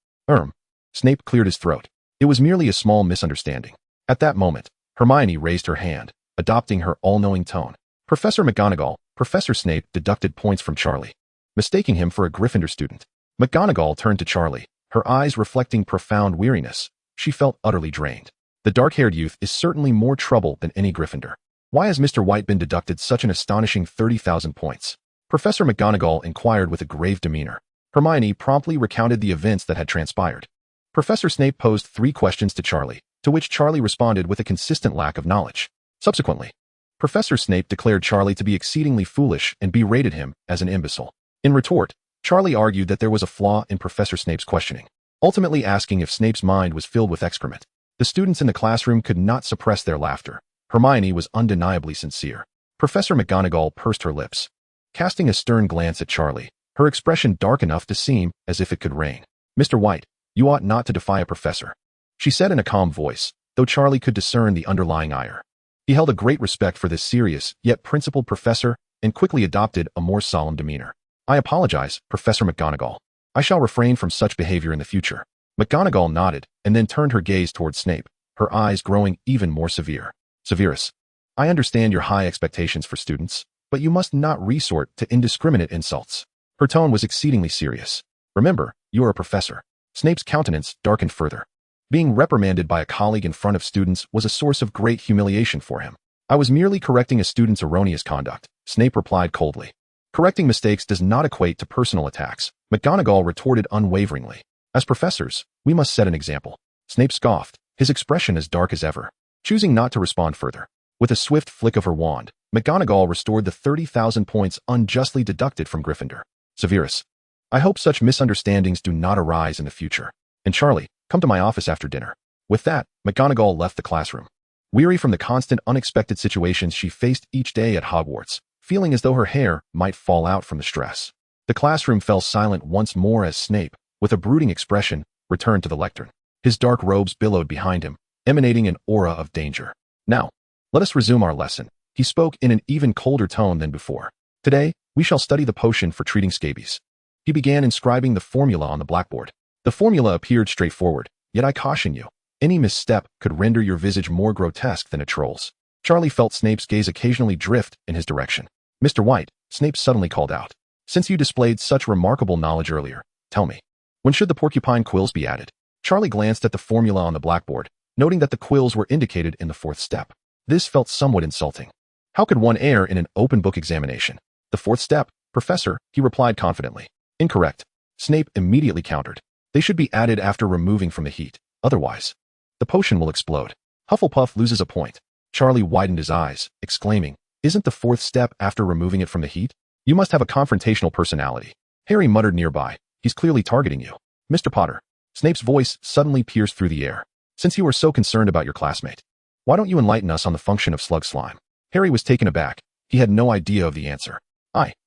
Snape cleared his throat. It was merely a small misunderstanding. At that moment, Hermione raised her hand, adopting her all-knowing tone. Professor McGonagall, Professor Snape deducted points from Charlie, mistaking him for a Gryffindor student. McGonagall turned to Charlie, her eyes reflecting profound weariness. She felt utterly drained. The dark-haired youth is certainly more trouble than any Gryffindor. Why has Mr. White been deducted such an astonishing 30,000 points? Professor McGonagall inquired with a grave demeanor. Hermione promptly recounted the events that had transpired. Professor Snape posed 3 questions to Charlie, to which Charlie responded with a consistent lack of knowledge. Subsequently, Professor Snape declared Charlie to be exceedingly foolish and berated him as an imbecile. In retort, Charlie argued that there was a flaw in Professor Snape's questioning, ultimately asking if Snape's mind was filled with excrement. The students in the classroom could not suppress their laughter. Hermione was undeniably sincere. Professor McGonagall pursed her lips. Casting a stern glance at Charlie, her expression dark enough to seem as if it could rain. Mr. White, you ought not to defy a professor, she said in a calm voice, though Charlie could discern the underlying ire. He held a great respect for this serious, yet principled professor, and quickly adopted a more solemn demeanor. I apologize, Professor McGonagall. I shall refrain from such behavior in the future. McGonagall nodded, and then turned her gaze toward Snape, her eyes growing even more severe. Severus, I understand your high expectations for students, but you must not resort to indiscriminate insults. Her tone was exceedingly serious. Remember, you are a professor. Snape's countenance darkened further. Being reprimanded by a colleague in front of students was a source of great humiliation for him. I was merely correcting a student's erroneous conduct, Snape replied coldly. Correcting mistakes does not equate to personal attacks, McGonagall retorted unwaveringly. As professors, we must set an example. Snape scoffed, his expression as dark as ever. Choosing not to respond further, with a swift flick of her wand, McGonagall restored the 30,000 points unjustly deducted from Gryffindor. Severus, I hope such misunderstandings do not arise in the future. And Charlie, come to my office after dinner. With that, McGonagall left the classroom. Weary from the constant unexpected situations she faced each day at Hogwarts, feeling as though her hair might fall out from the stress. The classroom fell silent once more as Snape, with a brooding expression, returned to the lectern. His dark robes billowed behind him, emanating an aura of danger. Now, let us resume our lesson. He spoke in an even colder tone than before. Today, we shall study the potion for treating scabies. He began inscribing the formula on the blackboard. The formula appeared straightforward, yet I caution you, any misstep could render your visage more grotesque than a troll's. Charlie felt Snape's gaze occasionally drift in his direction. Mr. White, Snape suddenly called out. Since you displayed such remarkable knowledge earlier, tell me, when should the porcupine quills be added? Charlie glanced at the formula on the blackboard, noting that the quills were indicated in the 4th step. This felt somewhat insulting. How could one err in an open book examination? The 4th step, Professor, he replied confidently. Incorrect. Snape immediately countered. They should be added after removing from the heat. Otherwise, the potion will explode. Hufflepuff loses a point. Charlie widened his eyes, exclaiming, Isn't the 4th step after removing it from the heat? You must have a confrontational personality. Harry muttered nearby. He's clearly targeting you. Mr. Potter. Snape's voice suddenly pierced through the air. Since you are so concerned about your classmate, why don't you enlighten us on the function of slug slime? Harry was taken aback. He had no idea of the answer.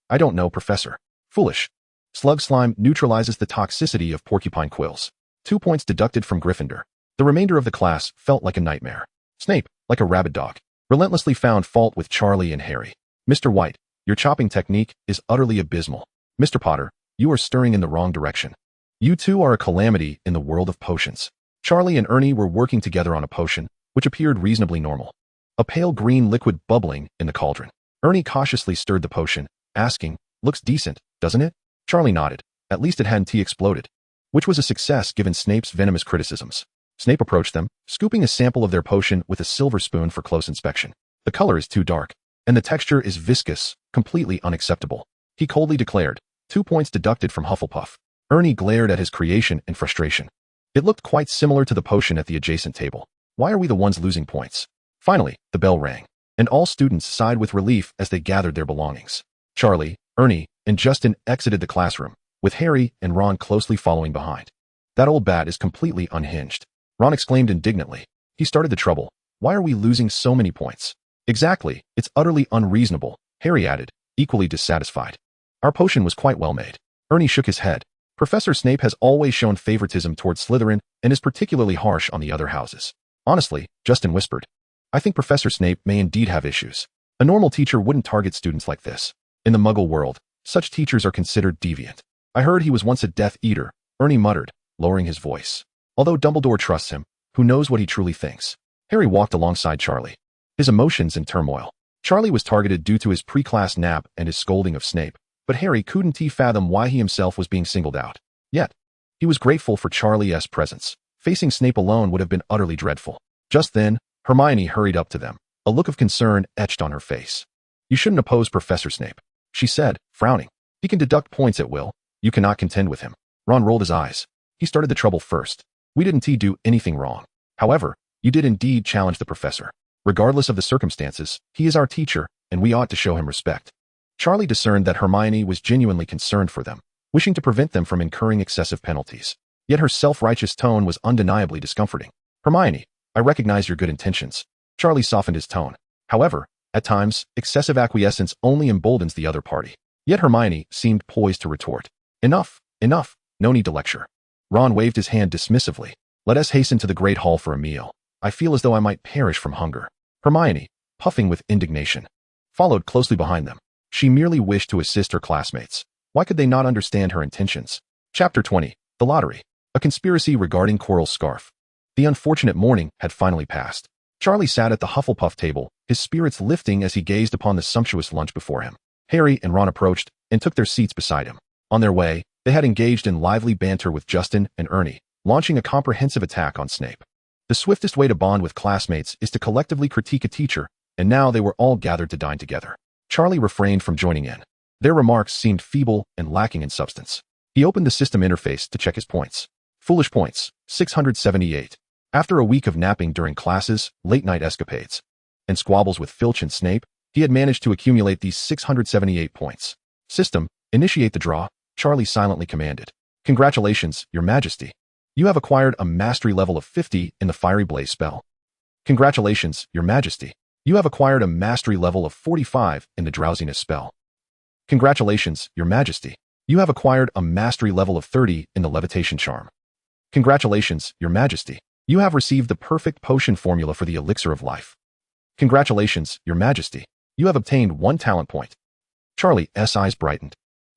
I don't know, Professor. Foolish. Slug slime neutralizes the toxicity of porcupine quills. 2 points deducted from Gryffindor. The remainder of the class felt like a nightmare. Snape, like a rabid dog, relentlessly found fault with Charlie and Harry. Mr. White, your chopping technique is utterly abysmal. Mr. Potter, you are stirring in the wrong direction. You two are a calamity in the world of potions. Charlie and Ernie were working together on a potion, which appeared reasonably normal. A pale green liquid bubbling in the cauldron. Ernie cautiously stirred the potion, asking, Looks decent, doesn't it? Charlie nodded. At least it hadn't exploded. Which was a success given Snape's venomous criticisms. Snape approached them, scooping a sample of their potion with a silver spoon for close inspection. The color is too dark, and the texture is viscous, completely unacceptable. He coldly declared, 2 points deducted from Hufflepuff. Ernie glared at his creation in frustration. It looked quite similar to the potion at the adjacent table. Why are we the ones losing points? Finally, the bell rang, and all students sighed with relief as they gathered their belongings. Charlie, Ernie, and Justin exited the classroom, with Harry and Ron closely following behind. That old bat is completely unhinged. Ron exclaimed indignantly. He started the trouble. Why are we losing so many points? Exactly, it's utterly unreasonable, Harry added, equally dissatisfied. Our potion was quite well made. Ernie shook his head. Professor Snape has always shown favoritism toward Slytherin and is particularly harsh on the other houses. Honestly, Justin whispered. I think Professor Snape may indeed have issues. A normal teacher wouldn't target students like this. In the Muggle world, such teachers are considered deviant. I heard he was once a Death Eater, Ernie muttered, lowering his voice. Although Dumbledore trusts him, who knows what he truly thinks? Harry walked alongside Charlie, his emotions in turmoil. Charlie was targeted due to his pre-class nap and his scolding of Snape, but Harry couldn't fathom why he himself was being singled out. Yet, he was grateful for Charlie's presence. Facing Snape alone would have been utterly dreadful. Just then, Hermione hurried up to them, a look of concern etched on her face. You shouldn't oppose Professor Snape, she said, frowning. He can deduct points at will. You cannot contend with him. Ron rolled his eyes. He started the trouble first. We didn't do anything wrong. However, you did indeed challenge the professor. Regardless of the circumstances, he is our teacher, and we ought to show him respect. Charlie discerned that Hermione was genuinely concerned for them, wishing to prevent them from incurring excessive penalties. Yet her self-righteous tone was undeniably discomforting. Hermione, I recognize your good intentions. Charlie softened his tone. However, at times, excessive acquiescence only emboldens the other party. Yet Hermione seemed poised to retort. Enough, enough, no need to lecture. Ron waved his hand dismissively. Let us hasten to the Great Hall for a meal. I feel as though I might perish from hunger. Hermione, puffing with indignation, followed closely behind them. She merely wished to assist her classmates. Why could they not understand her intentions? Chapter 20. The Lottery. A conspiracy regarding Quirrell's scarf. The unfortunate morning had finally passed. Charlie sat at the Hufflepuff table, his spirits lifting as he gazed upon the sumptuous lunch before him. Harry and Ron approached and took their seats beside him. On their way, they had engaged in lively banter with Justin and Ernie, launching a comprehensive attack on Snape. The swiftest way to bond with classmates is to collectively critique a teacher, and now they were all gathered to dine together. Charlie refrained from joining in. Their remarks seemed feeble and lacking in substance. He opened the system interface to check his points. Foolish points, 678. After a week of napping during classes, late-night escapades, and squabbles with Filch and Snape, he had managed to accumulate these 678 points. System, initiate the draw, Charlie silently commanded. Congratulations, Your Majesty. You have acquired a mastery level of 50 in the Fiery Blaze spell. Congratulations, Your Majesty. You have acquired a mastery level of 45 in the Drowsiness spell. Congratulations, Your Majesty. You have acquired a mastery level of 30 in the Levitation charm. Congratulations, Your Majesty. You have received the perfect potion formula for the Elixir of Life. Congratulations, Your Majesty. You have obtained 1 talent point. Charlie's eyes brightened.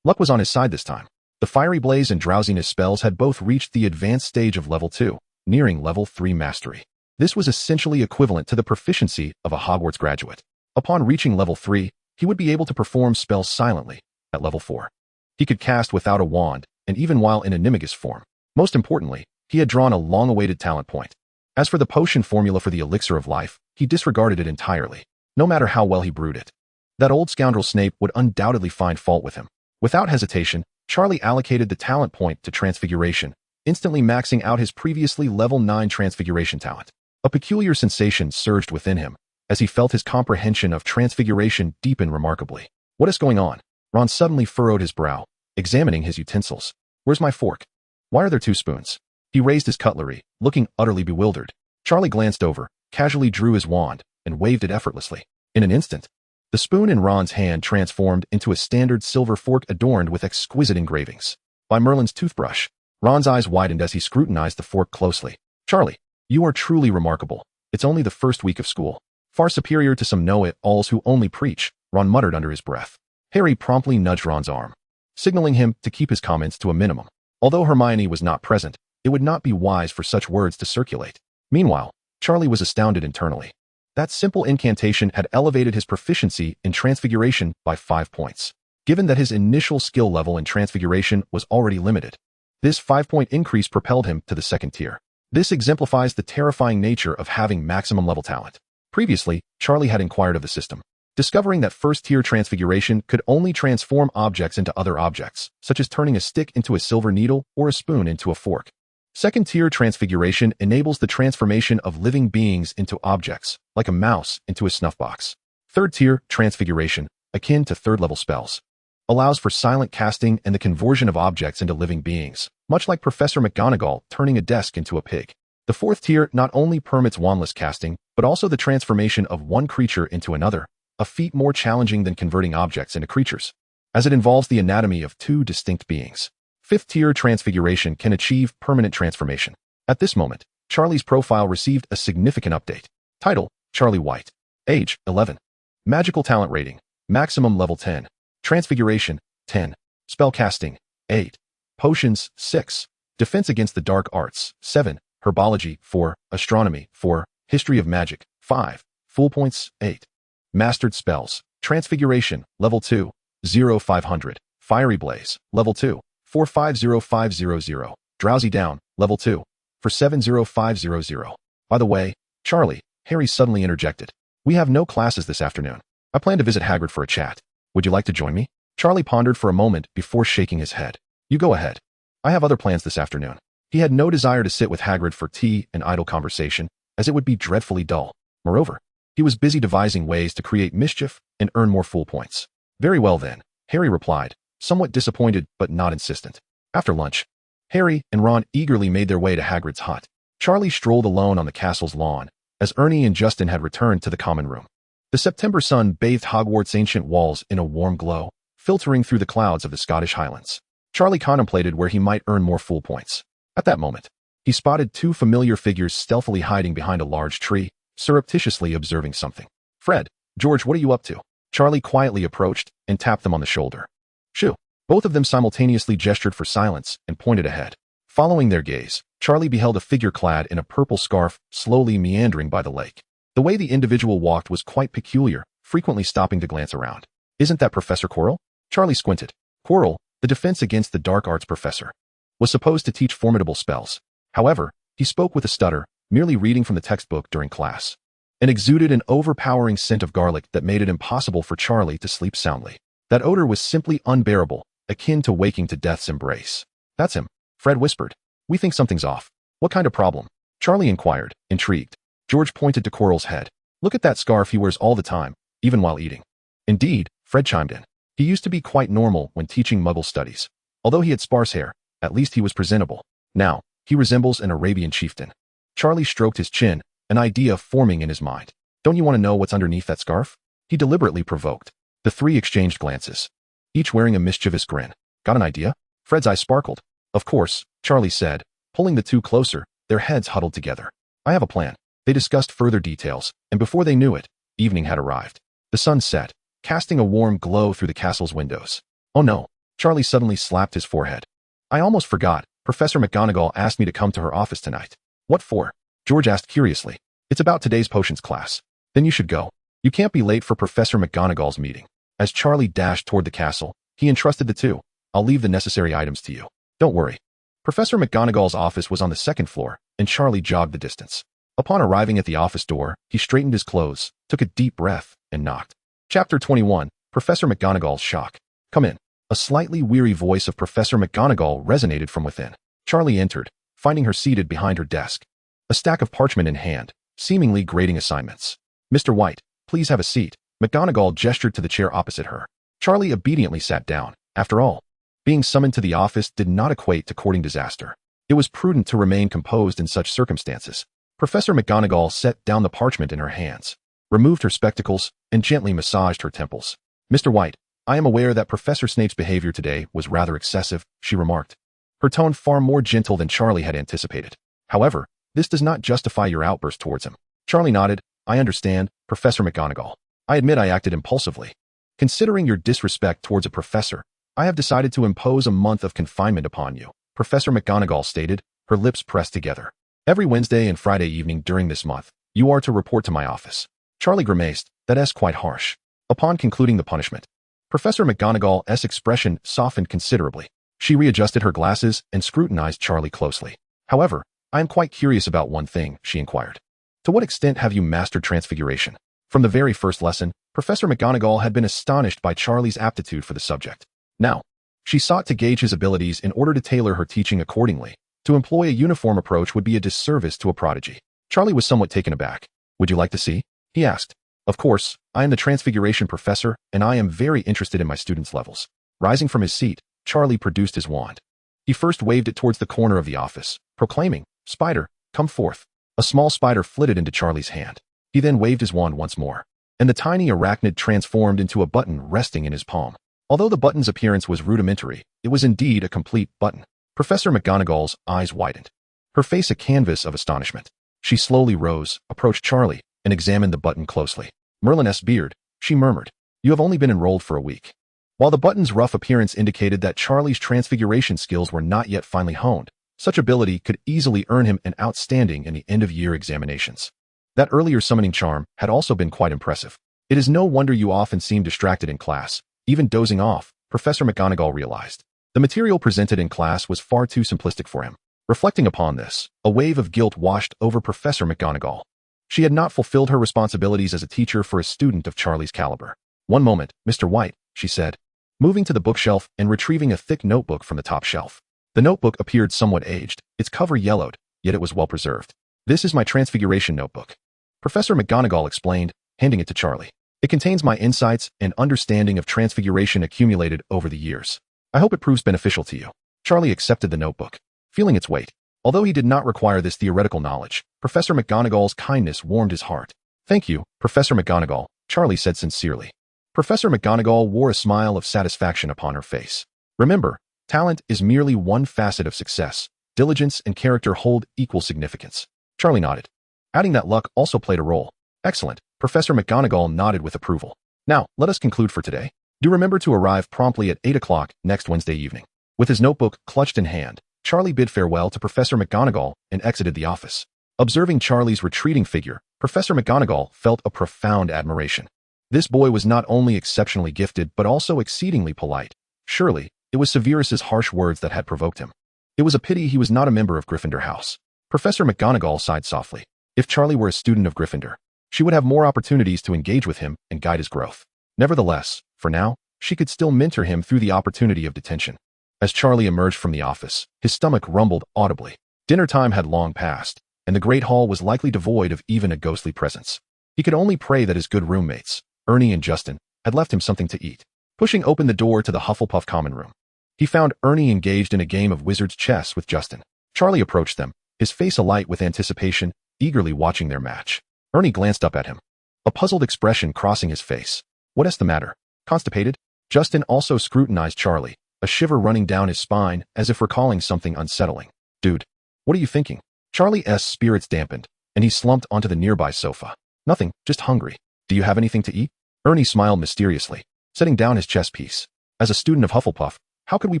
Luck was on his side this time. The Fiery Blaze and Drowsiness spells had both reached the advanced stage of level 2, nearing level 3 mastery. This was essentially equivalent to the proficiency of a Hogwarts graduate. Upon reaching level 3, he would be able to perform spells silently. At level 4, he could cast without a wand, and even while in animagus form. Most importantly, he had drawn a long-awaited talent point. As for the potion formula for the Elixir of Life, he disregarded it entirely, no matter how well he brewed it. That old scoundrel Snape would undoubtedly find fault with him. Without hesitation, Charlie allocated the talent point to Transfiguration, instantly maxing out his previously level 9 Transfiguration talent. A peculiar sensation surged within him, as he felt his comprehension of Transfiguration deepen remarkably. What is going on? Ron suddenly furrowed his brow, examining his utensils. Where's my fork? Why are there 2 spoons? He raised his cutlery, looking utterly bewildered. Charlie glanced over, casually drew his wand, and waved it effortlessly. In an instant, the spoon in Ron's hand transformed into a standard silver fork adorned with exquisite engravings. By Merlin's toothbrush. Ron's eyes widened as he scrutinized the fork closely. Charlie, you are truly remarkable. It's only the first week of school. Far superior to some know-it-alls who only preach, Ron muttered under his breath. Harry promptly nudged Ron's arm, signaling him to keep his comments to a minimum. Although Hermione was not present, it would not be wise for such words to circulate. Meanwhile, Charlie was astounded internally. That simple incantation had elevated his proficiency in Transfiguration by 5 points. Given that his initial skill level in Transfiguration was already limited, this 5-point increase propelled him to the 2nd tier. This exemplifies the terrifying nature of having maximum level talent. Previously, Charlie had inquired of the system, discovering that first-tier transfiguration could only transform objects into other objects, such as turning a stick into a silver needle or a spoon into a fork. Second-tier transfiguration enables the transformation of living beings into objects, like a mouse into a snuff box. Third-tier transfiguration, akin to third-level spells, allows for silent casting and the conversion of objects into living beings, much like Professor McGonagall turning a desk into a pig. The fourth tier not only permits wandless casting, but also the transformation of one creature into another, a feat more challenging than converting objects into creatures, as it involves the anatomy of two distinct beings. Fifth-tier transfiguration can achieve permanent transformation. At this moment, Charlie's profile received a significant update. Title: Charlie White. Age: 11. Magical talent rating: maximum level 10. Transfiguration: 10. Spellcasting: 8. Potions: 6. Defense against the dark arts: 7. Herbology: 4. Astronomy: 4. History of magic: 5. Full points: 8. Mastered spells: Transfiguration, level 2, 0500. Fiery Blaze, level 2, 450500. Drowsy Down, level 2, for 70500. By the way, Charlie, Harry suddenly interjected. We have no classes this afternoon. I plan to visit Hagrid for a chat. Would you like to join me? Charlie pondered for a moment before shaking his head. You go ahead. I have other plans this afternoon. He had no desire to sit with Hagrid for tea and idle conversation, as it would be dreadfully dull. Moreover, he was busy devising ways to create mischief and earn more fool points. Very well then, Harry replied, somewhat disappointed but not insistent. After lunch, Harry and Ron eagerly made their way to Hagrid's hut. Charlie strolled alone on the castle's lawn, as Ernie and Justin had returned to the common room. The September sun bathed Hogwarts' ancient walls in a warm glow, filtering through the clouds of the Scottish Highlands. Charlie contemplated where he might earn more fool points. At that moment, he spotted two familiar figures stealthily hiding behind a large tree, surreptitiously observing something. Fred, George, what are you up to? Charlie quietly approached and tapped them on the shoulder. Shoo! Both of them simultaneously gestured for silence and pointed ahead. Following their gaze, Charlie beheld a figure clad in a purple scarf slowly meandering by the lake. The way the individual walked was quite peculiar, frequently stopping to glance around. Isn't that Professor Quirrell? Charlie squinted. Quirrell, the defense against the dark arts professor, was supposed to teach formidable spells. However, he spoke with a stutter, merely reading from the textbook during class, and exuded an overpowering scent of garlic that made it impossible for Charlie to sleep soundly. That odor was simply unbearable, akin to waking to death's embrace. That's him, Fred whispered. We think something's off. What kind of problem? Charlie inquired, intrigued. George pointed to Quirrell's head. Look at that scarf he wears all the time, even while eating. Indeed, Fred chimed in. He used to be quite normal when teaching Muggle studies. Although he had sparse hair, at least he was presentable. Now, he resembles an Arabian chieftain. Charlie stroked his chin, an idea forming in his mind. Don't you want to know what's underneath that scarf? He deliberately provoked. The three exchanged glances, each wearing a mischievous grin. Got an idea? Fred's eyes sparkled. Of course, Charlie said, pulling the two closer, their heads huddled together. I have a plan. They discussed further details, and before they knew it, evening had arrived. The sun set, casting a warm glow through the castle's windows. Oh no, Charlie suddenly slapped his forehead. I almost forgot. Professor McGonagall asked me to come to her office tonight. What for? George asked curiously. It's about today's potions class. Then you should go. You can't be late for Professor McGonagall's meeting. As Charlie dashed toward the castle, he entrusted the two. I'll leave the necessary items to you. Don't worry. Professor McGonagall's office was on the second floor, and Charlie jogged the distance. Upon arriving at the office door, he straightened his clothes, took a deep breath, and knocked. Chapter 21, Professor McGonagall's Shock. Come in. A slightly weary voice of Professor McGonagall resonated from within. Charlie entered, finding her seated behind her desk, a stack of parchment in hand, seemingly grading assignments. Mr. White, please have a seat. McGonagall gestured to the chair opposite her. Charlie obediently sat down. After all, being summoned to the office did not equate to courting disaster. It was prudent to remain composed in such circumstances. Professor McGonagall set down the parchment in her hands, removed her spectacles, and gently massaged her temples. Mr. White, I am aware that Professor Snape's behavior today was rather excessive, she remarked, her tone far more gentle than Charlie had anticipated. However, this does not justify your outburst towards him. Charlie nodded. I understand, Professor McGonagall. I admit I acted impulsively. Considering your disrespect towards a professor, I have decided to impose a month of confinement upon you, Professor McGonagall stated, her lips pressed together. Every Wednesday and Friday evening during this month, you are to report to my office. Charlie grimaced. That's quite harsh. Upon concluding the punishment, Professor McGonagall's expression softened considerably. She readjusted her glasses and scrutinized Charlie closely. However, I am quite curious about one thing, she inquired. To what extent have you mastered transfiguration? From the very first lesson, Professor McGonagall had been astonished by Charlie's aptitude for the subject. Now, she sought to gauge his abilities in order to tailor her teaching accordingly. To employ a uniform approach would be a disservice to a prodigy. Charlie was somewhat taken aback. Would you like to see? He asked. Of course, I am the Transfiguration Professor, and I am very interested in my students' levels. Rising from his seat, Charlie produced his wand. He first waved it towards the corner of the office, proclaiming, "Spider, come forth." A small spider flitted into Charlie's hand. He then waved his wand once more, and the tiny arachnid transformed into a button resting in his palm. Although the button's appearance was rudimentary, it was indeed a complete button. Professor McGonagall's eyes widened, her face a canvas of astonishment. She slowly rose, approached Charlie, and examined the button closely. "Merlin's beard," she murmured. "You have only been enrolled for a week." While the button's rough appearance indicated that Charlie's transfiguration skills were not yet finely honed, such ability could easily earn him an outstanding in the end-of-year examinations. That earlier summoning charm had also been quite impressive. It is no wonder you often seem distracted in class, even dozing off, Professor McGonagall realized. The material presented in class was far too simplistic for him. Reflecting upon this, a wave of guilt washed over Professor McGonagall. She had not fulfilled her responsibilities as a teacher for a student of Charlie's caliber. "One moment, Mr. White," she said, moving to the bookshelf and retrieving a thick notebook from the top shelf. The notebook appeared somewhat aged, its cover yellowed, yet it was well preserved. "This is my transfiguration notebook," Professor McGonagall explained, handing it to Charlie. "It contains my insights and understanding of transfiguration accumulated over the years. I hope it proves beneficial to you." Charlie accepted the notebook, feeling its weight. Although he did not require this theoretical knowledge, Professor McGonagall's kindness warmed his heart. "Thank you, Professor McGonagall," Charlie said sincerely. Professor McGonagall wore a smile of satisfaction upon her face. "Remember, talent is merely one facet of success. Diligence and character hold equal significance." Charlie nodded, adding that luck also played a role. "Excellent," Professor McGonagall nodded with approval. "Now, let us conclude for today. Do remember to arrive promptly at 8 o'clock next Wednesday evening." With his notebook clutched in hand, Charlie bid farewell to Professor McGonagall and exited the office. Observing Charlie's retreating figure, Professor McGonagall felt a profound admiration. This boy was not only exceptionally gifted but also exceedingly polite. Surely, it was Severus's harsh words that had provoked him. It was a pity he was not a member of Gryffindor House. Professor McGonagall sighed softly. If Charlie were a student of Gryffindor, she would have more opportunities to engage with him and guide his growth. Nevertheless, for now, she could still mentor him through the opportunity of detention. As Charlie emerged from the office, his stomach rumbled audibly. Dinner time had long passed, and the great hall was likely devoid of even a ghostly presence. He could only pray that his good roommates, Ernie and Justin, had left him something to eat. Pushing open the door to the Hufflepuff common room, he found Ernie engaged in a game of wizard's chess with Justin. Charlie approached them, his face alight with anticipation, eagerly watching their match. Ernie glanced up at him, a puzzled expression crossing his face. "What's the matter? Constipated?" Justin also scrutinized Charlie, a shiver running down his spine as if recalling something unsettling. "Dude, what are you thinking?" Charlie's spirits dampened, and he slumped onto the nearby sofa. "Nothing, just hungry. Do you have anything to eat?" Ernie smiled mysteriously, setting down his chess piece. As a student of Hufflepuff, how could we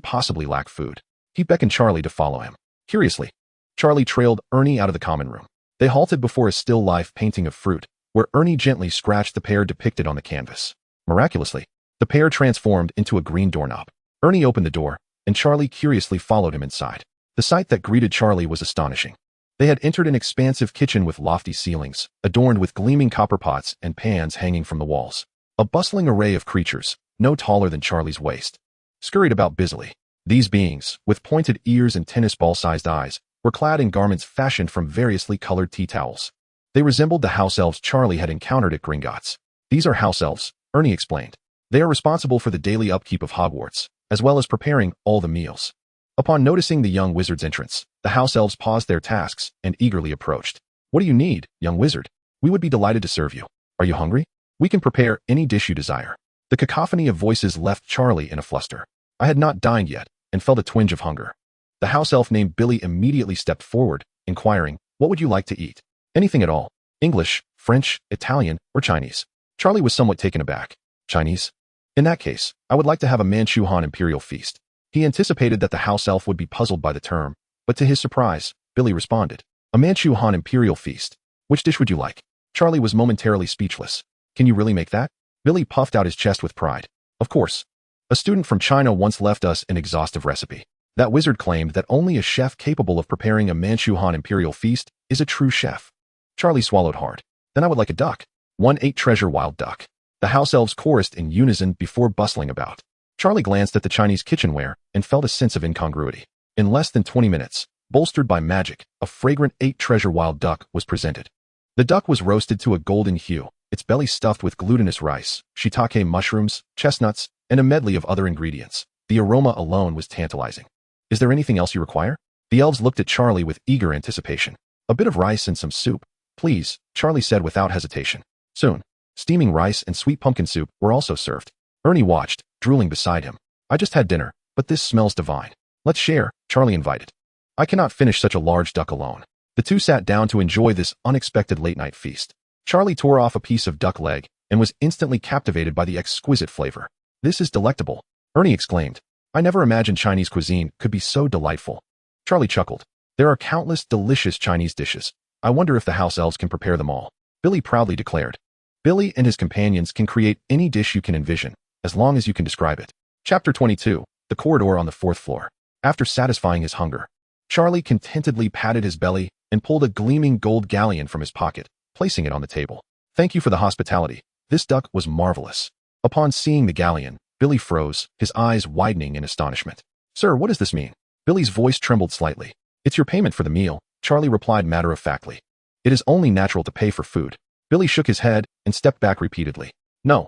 possibly lack food? He beckoned Charlie to follow him. Curiously, Charlie trailed Ernie out of the common room. They halted before a still life painting of fruit, where Ernie gently scratched the pear depicted on the canvas. Miraculously, the pear transformed into a green doorknob. Ernie opened the door, and Charlie curiously followed him inside. The sight that greeted Charlie was astonishing. They had entered an expansive kitchen with lofty ceilings, adorned with gleaming copper pots and pans hanging from the walls. A bustling array of creatures, no taller than Charlie's waist, scurried about busily. These beings, with pointed ears and tennis ball-sized eyes, were clad in garments fashioned from variously colored tea towels. They resembled the house elves Charlie had encountered at Gringotts. "These are house elves," Ernie explained. "They are responsible for the daily upkeep of Hogwarts, as well as preparing all the meals." Upon noticing the young wizard's entrance, the house elves paused their tasks and eagerly approached. "What do you need, young wizard? We would be delighted to serve you. Are you hungry? We can prepare any dish you desire." The cacophony of voices left Charlie in a fluster. I had not dined yet, and felt a twinge of hunger. The house elf named Billy immediately stepped forward, inquiring, "What would you like to eat?" "Anything at all. English, French, Italian, or Chinese." Charlie was somewhat taken aback. "Chinese? In that case, I would like to have a Manchuhan imperial feast." He anticipated that the house elf would be puzzled by the term, but to his surprise, Billy responded, "A Manchuhan imperial feast. Which dish would you like?" Charlie was momentarily speechless. "Can you really make that?" Billy puffed out his chest with pride. "Of course. A student from China once left us an exhaustive recipe." That wizard claimed that only a chef capable of preparing a Manchu-Han imperial feast is a true chef. Charlie swallowed hard. Then I would like a duck. 1-8 treasure wild duck. The house elves chorused in unison before bustling about. Charlie glanced at the Chinese kitchenware and felt a sense of incongruity. In less than 20 minutes, bolstered by magic, a fragrant 8 treasure wild duck was presented. The duck was roasted to a golden hue, its belly stuffed with glutinous rice, shiitake mushrooms, chestnuts, and a medley of other ingredients. The aroma alone was tantalizing. Is there anything else you require? The elves looked at Charlie with eager anticipation. A bit of rice and some soup, please, Charlie said without hesitation. Soon, steaming rice and sweet pumpkin soup were also served. Ernie watched, drooling beside him. I just had dinner, but this smells divine. Let's share, Charlie invited. I cannot finish such a large duck alone. The two sat down to enjoy this unexpected late-night feast. Charlie tore off a piece of duck leg and was instantly captivated by the exquisite flavor. This is delectable, Ernie exclaimed. I never imagined Chinese cuisine could be so delightful. Charlie chuckled. There are countless delicious Chinese dishes. I wonder if the house elves can prepare them all. Billy proudly declared. Billy and his companions can create any dish you can envision, as long as you can describe it. Chapter 22, The Corridor on the 4th Floor. After satisfying his hunger, Charlie contentedly patted his belly and pulled a gleaming gold galleon from his pocket, placing it on the table. Thank you for the hospitality. This duck was marvelous. Upon seeing the galleon, Billy froze, his eyes widening in astonishment. Sir, what does this mean? Billy's voice trembled slightly. It's your payment for the meal, Charlie replied matter-of-factly. It is only natural to pay for food. Billy shook his head and stepped back repeatedly. No,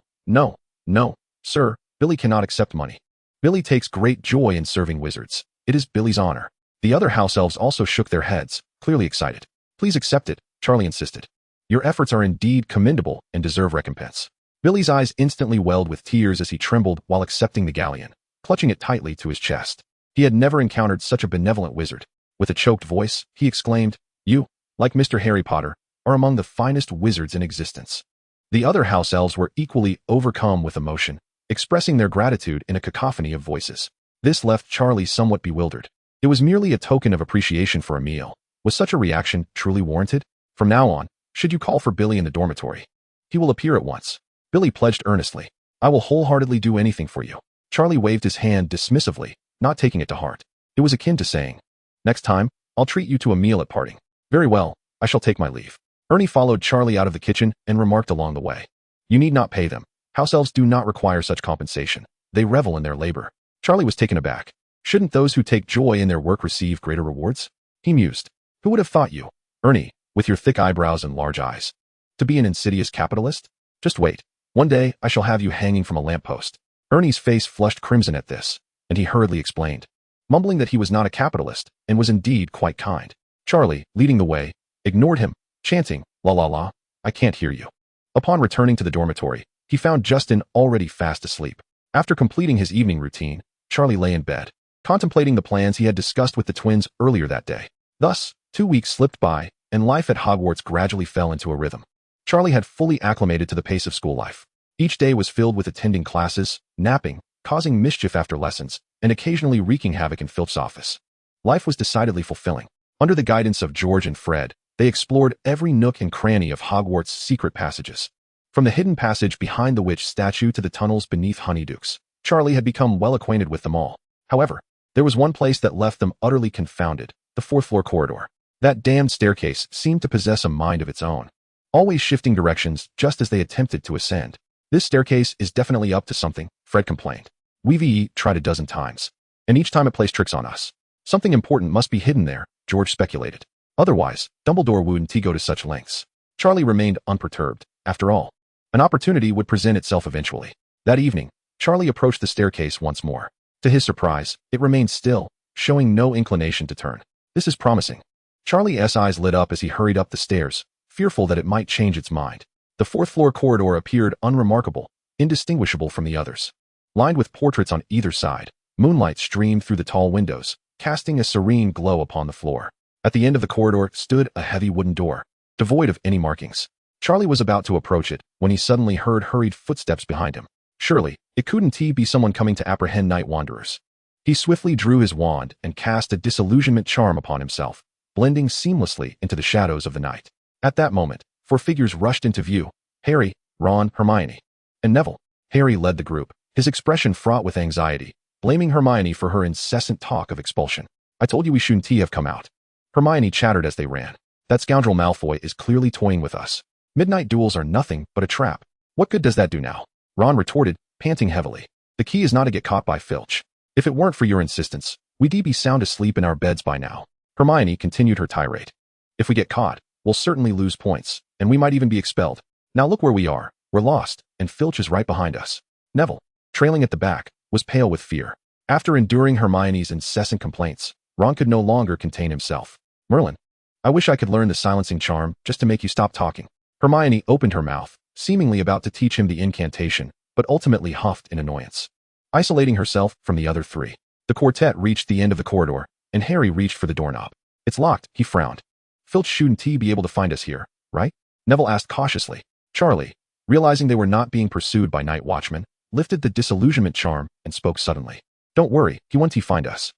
sir, Billy cannot accept money. Billy takes great joy in serving wizards. It is Billy's honor. The other house elves also shook their heads, clearly excited. Please accept it, Charlie insisted. Your efforts are indeed commendable and deserve recompense. Billy's eyes instantly welled with tears as he trembled while accepting the galleon, clutching it tightly to his chest. He had never encountered such a benevolent wizard. With a choked voice, he exclaimed, You, like Mr. Harry Potter, are among the finest wizards in existence. The other house elves were equally overcome with emotion, expressing their gratitude in a cacophony of voices. This left Charlie somewhat bewildered. It was merely a token of appreciation for a meal. Was such a reaction truly warranted? From now on, should you call for Billy in the dormitory? He will appear at once. Billy pledged earnestly. I will wholeheartedly do anything for you. Charlie waved his hand dismissively, not taking it to heart. It was akin to saying, Next time, I'll treat you to a meal at parting. Very well, I shall take my leave. Ernie followed Charlie out of the kitchen and remarked along the way. You need not pay them. House elves do not require such compensation. They revel in their labor. Charlie was taken aback. Shouldn't those who take joy in their work receive greater rewards? He mused. Who would have thought you, Ernie, with your thick eyebrows and large eyes, to be an insidious capitalist? Just wait. One day I shall have you hanging from a lamppost. Ernie's face flushed crimson at this, and he hurriedly explained, mumbling that he was not a capitalist and was indeed quite kind. Charlie, leading the way, ignored him, chanting, La la la, I can't hear you. Upon returning to the dormitory, he found Justin already fast asleep. After completing his evening routine, Charlie lay in bed, contemplating the plans he had discussed with the twins earlier that day. Thus, 2 weeks slipped by, and life at Hogwarts gradually fell into a rhythm. Charlie had fully acclimated to the pace of school life. Each day was filled with attending classes, napping, causing mischief after lessons, and occasionally wreaking havoc in Filch's office. Life was decidedly fulfilling. Under the guidance of George and Fred, they explored every nook and cranny of Hogwarts' secret passages. From the hidden passage behind the witch statue to the tunnels beneath Honeydukes, Charlie had become well acquainted with them all. However, there was one place that left them utterly confounded, the 4th floor corridor. That damned staircase seemed to possess a mind of its own, always shifting directions just as they attempted to ascend. This staircase is definitely up to something, Fred complained. We've tried a dozen times, and each time it plays tricks on us. Something important must be hidden there, George speculated. Otherwise, Dumbledore wouldn't go to such lengths. Charlie remained unperturbed. After all, an opportunity would present itself eventually. That evening, Charlie approached the staircase once more. To his surprise, it remained still, showing no inclination to turn. This is promising. Charlie's eyes lit up as he hurried up the stairs, fearful that it might change its mind. The 4th floor corridor appeared unremarkable, indistinguishable from the others. Lined with portraits on either side, moonlight streamed through the tall windows, casting a serene glow upon the floor. At the end of the corridor stood a heavy wooden door, devoid of any markings. Charlie was about to approach it when he suddenly heard hurried footsteps behind him. Surely, it couldn't be someone coming to apprehend night wanderers. He swiftly drew his wand and cast a disillusionment charm upon himself, blending seamlessly into the shadows of the night. At that moment, 4 figures rushed into view: Harry, Ron, Hermione, and Neville. Harry led the group, his expression fraught with anxiety, blaming Hermione for her incessant talk of expulsion. I told you we shouldn't have come out. Hermione chattered as they ran. That scoundrel Malfoy is clearly toying with us. Midnight duels are nothing but a trap. What good does that do now? Ron retorted, panting heavily. The key is not to get caught by Filch. If it weren't for your insistence, we'd be sound asleep in our beds by now. Hermione continued her tirade. If we get caught, we'll certainly lose points, and we might even be expelled. Now look where we are. We're lost, and Filch is right behind us. Neville, trailing at the back, was pale with fear. After enduring Hermione's incessant complaints, Ron could no longer contain himself. Merlin, I wish I could learn the silencing charm just to make you stop talking. Hermione opened her mouth, seemingly about to teach him the incantation, but ultimately huffed in annoyance. Isolating herself from the other three, the quartet reached the end of the corridor, and Harry reached for the doorknob. It's locked, he frowned. Filch shouldn't be able to find us here, right? Neville asked cautiously. Charlie, realizing they were not being pursued by night watchmen, lifted the disillusionment charm and spoke suddenly. Don't worry, he won't find us.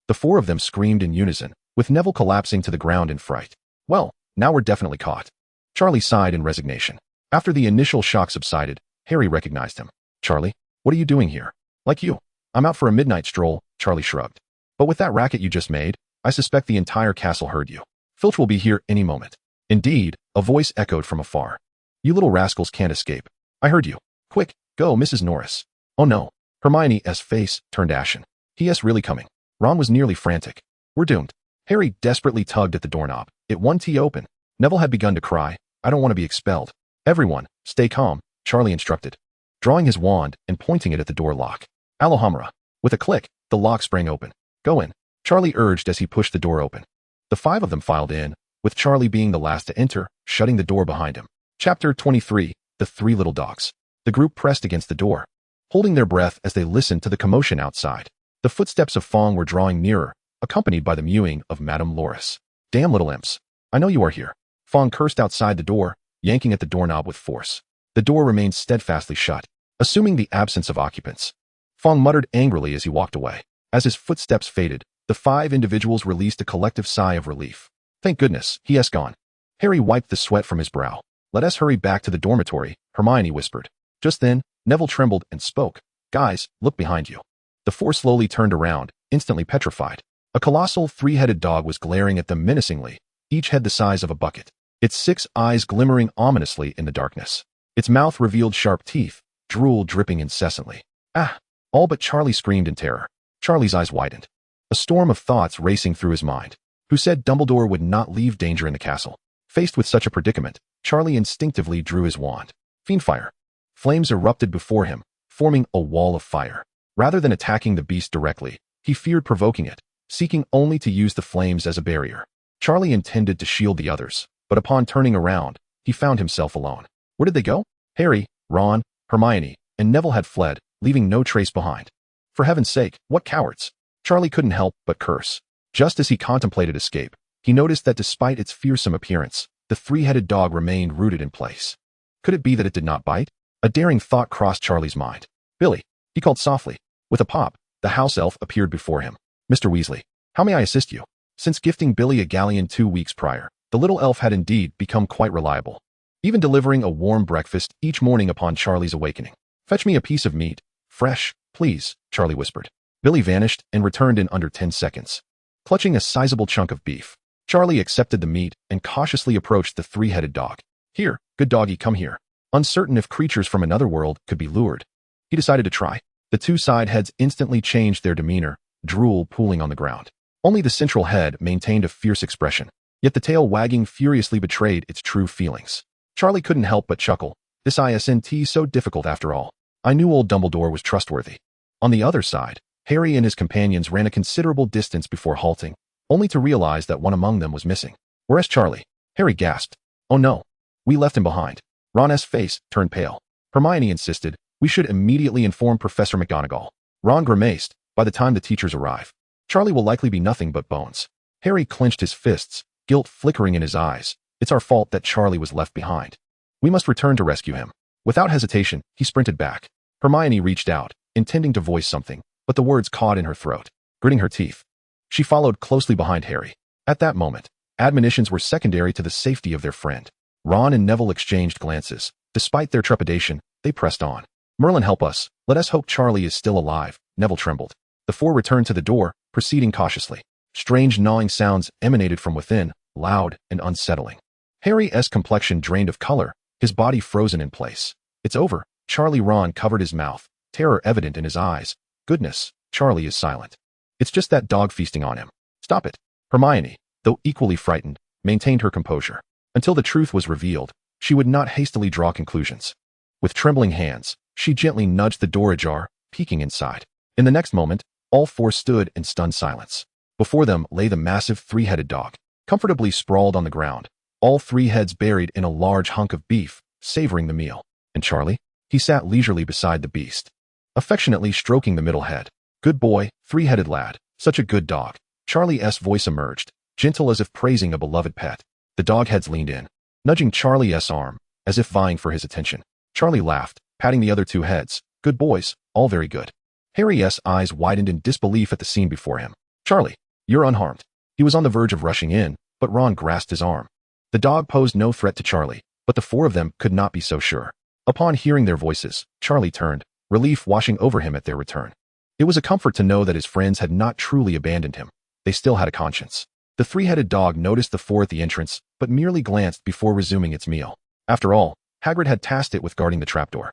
The four of them screamed in unison, with Neville collapsing to the ground in fright. Well, now we're definitely caught. Charlie sighed in resignation. After the initial shock subsided, Harry recognized him. Charlie, what are you doing here? Like you. I'm out for a midnight stroll, Charlie shrugged. But with that racket you just made, I suspect the entire castle heard you. Filch will be here any moment. Indeed, a voice echoed from afar. You little rascals can't escape. I heard you. Quick, go, Mrs. Norris. Oh no. Hermione's face turned ashen. He.S. really coming. Ron was nearly frantic. We're doomed. Harry desperately tugged at the doorknob. It won't open. Neville had begun to cry. I don't want to be expelled. Everyone, stay calm, Charlie instructed, drawing his wand and pointing it at the door lock. Alohomora. With a click, the lock sprang open. Go in, Charlie urged as he pushed the door open. The five of them filed in, with Charlie being the last to enter, shutting the door behind him. Chapter 23, The Three Little Dogs. The group pressed against the door, holding their breath as they listened to the commotion outside. The footsteps of Fong were drawing nearer, accompanied by the mewing of Madame Loris. Damn little imps. I know you are here. Fong cursed outside the door, yanking at the doorknob with force. The door remained steadfastly shut, assuming the absence of occupants. Fong muttered angrily as he walked away. As his footsteps faded, the five individuals released a collective sigh of relief. Thank goodness, he's gone. Harry wiped the sweat from his brow. Let us hurry back to the dormitory, Hermione whispered. Just then, Neville trembled and spoke. Guys, look behind you. The four slowly turned around, instantly petrified. A colossal three-headed dog was glaring at them menacingly, each head the size of a bucket, its 6 eyes glimmering ominously in the darkness. Its mouth revealed sharp teeth, drool dripping incessantly. Ah! All but Charlie screamed in terror. Charlie's eyes widened, a storm of thoughts racing through his mind. Who said Dumbledore would not leave danger in the castle? Faced with such a predicament, Charlie instinctively drew his wand. Fiendfire. Flames erupted before him, forming a wall of fire. Rather than attacking the beast directly, he feared provoking it, seeking only to use the flames as a barrier. Charlie intended to shield the others, but upon turning around, he found himself alone. Where did they go? Harry, Ron, Hermione, and Neville had fled, leaving no trace behind. For heaven's sake, what cowards! Charlie couldn't help but curse. Just as he contemplated escape, he noticed that despite its fearsome appearance, the three-headed dog remained rooted in place. Could it be that it did not bite? A daring thought crossed Charlie's mind. Billy, he called softly. With a pop, the house elf appeared before him. Mr. Weasley, how may I assist you? Since gifting Billy a galleon 2 weeks prior, the little elf had indeed become quite reliable, even delivering a warm breakfast each morning upon Charlie's awakening. Fetch me a piece of meat, fresh, please, Charlie whispered. Billy vanished and returned in under 10 seconds, clutching a sizable chunk of beef. Charlie accepted the meat and cautiously approached the three-headed dog. Here, good doggy, come here. Uncertain if creatures from another world could be lured, he decided to try. The 2 side heads instantly changed their demeanor, drool pooling on the ground. Only the central head maintained a fierce expression, yet the tail wagging furiously betrayed its true feelings. Charlie couldn't help but chuckle. This isn't so difficult after all. I knew old Dumbledore was trustworthy. On the other side, Harry and his companions ran a considerable distance before halting, only to realize that one among them was missing. Where's Charlie? Harry gasped. Oh no. We left him behind. Ron's face turned pale. Hermione insisted, we should immediately inform Professor McGonagall. Ron grimaced, by the time the teachers arrive, Charlie will likely be nothing but bones. Harry clenched his fists, guilt flickering in his eyes. It's our fault that Charlie was left behind. We must return to rescue him. Without hesitation, he sprinted back. Hermione reached out, intending to voice something, but the words caught in her throat, gritting her teeth. She followed closely behind Harry. At that moment, admonitions were secondary to the safety of their friend. Ron and Neville exchanged glances. Despite their trepidation, they pressed on. Merlin, help us. Let us hope Charlie is still alive, Neville trembled. The four returned to the door, proceeding cautiously. Strange gnawing sounds emanated from within, loud and unsettling. Harry's complexion drained of color, his body frozen in place. It's over. Ron covered his mouth, terror evident in his eyes. Goodness, Charlie is silent. It's just that dog feasting on him. Stop it. Hermione, though equally frightened, maintained her composure. Until the truth was revealed, she would not hastily draw conclusions. With trembling hands, she gently nudged the door ajar, peeking inside. In the next moment, all four stood in stunned silence. Before them lay the massive three-headed dog, comfortably sprawled on the ground, all three heads buried in a large hunk of beef, savoring the meal. And Charlie? He sat leisurely beside the beast, affectionately stroking the middle head. Good boy, three-headed lad, such a good dog. Charlie's voice emerged, gentle as if praising a beloved pet. The dog heads leaned in, nudging Charlie's arm, as if vying for his attention. Charlie laughed, patting the other two heads. Good boys, all very good. Harry's eyes widened in disbelief at the scene before him. Charlie, you're unharmed. He was on the verge of rushing in, but Ron grasped his arm. The dog posed no threat to Charlie, but the four of them could not be so sure. Upon hearing their voices, Charlie turned, relief washing over him at their return. It was a comfort to know that his friends had not truly abandoned him. They still had a conscience. The three-headed dog noticed the four at the entrance, but merely glanced before resuming its meal. After all, Hagrid had tasked it with guarding the trapdoor.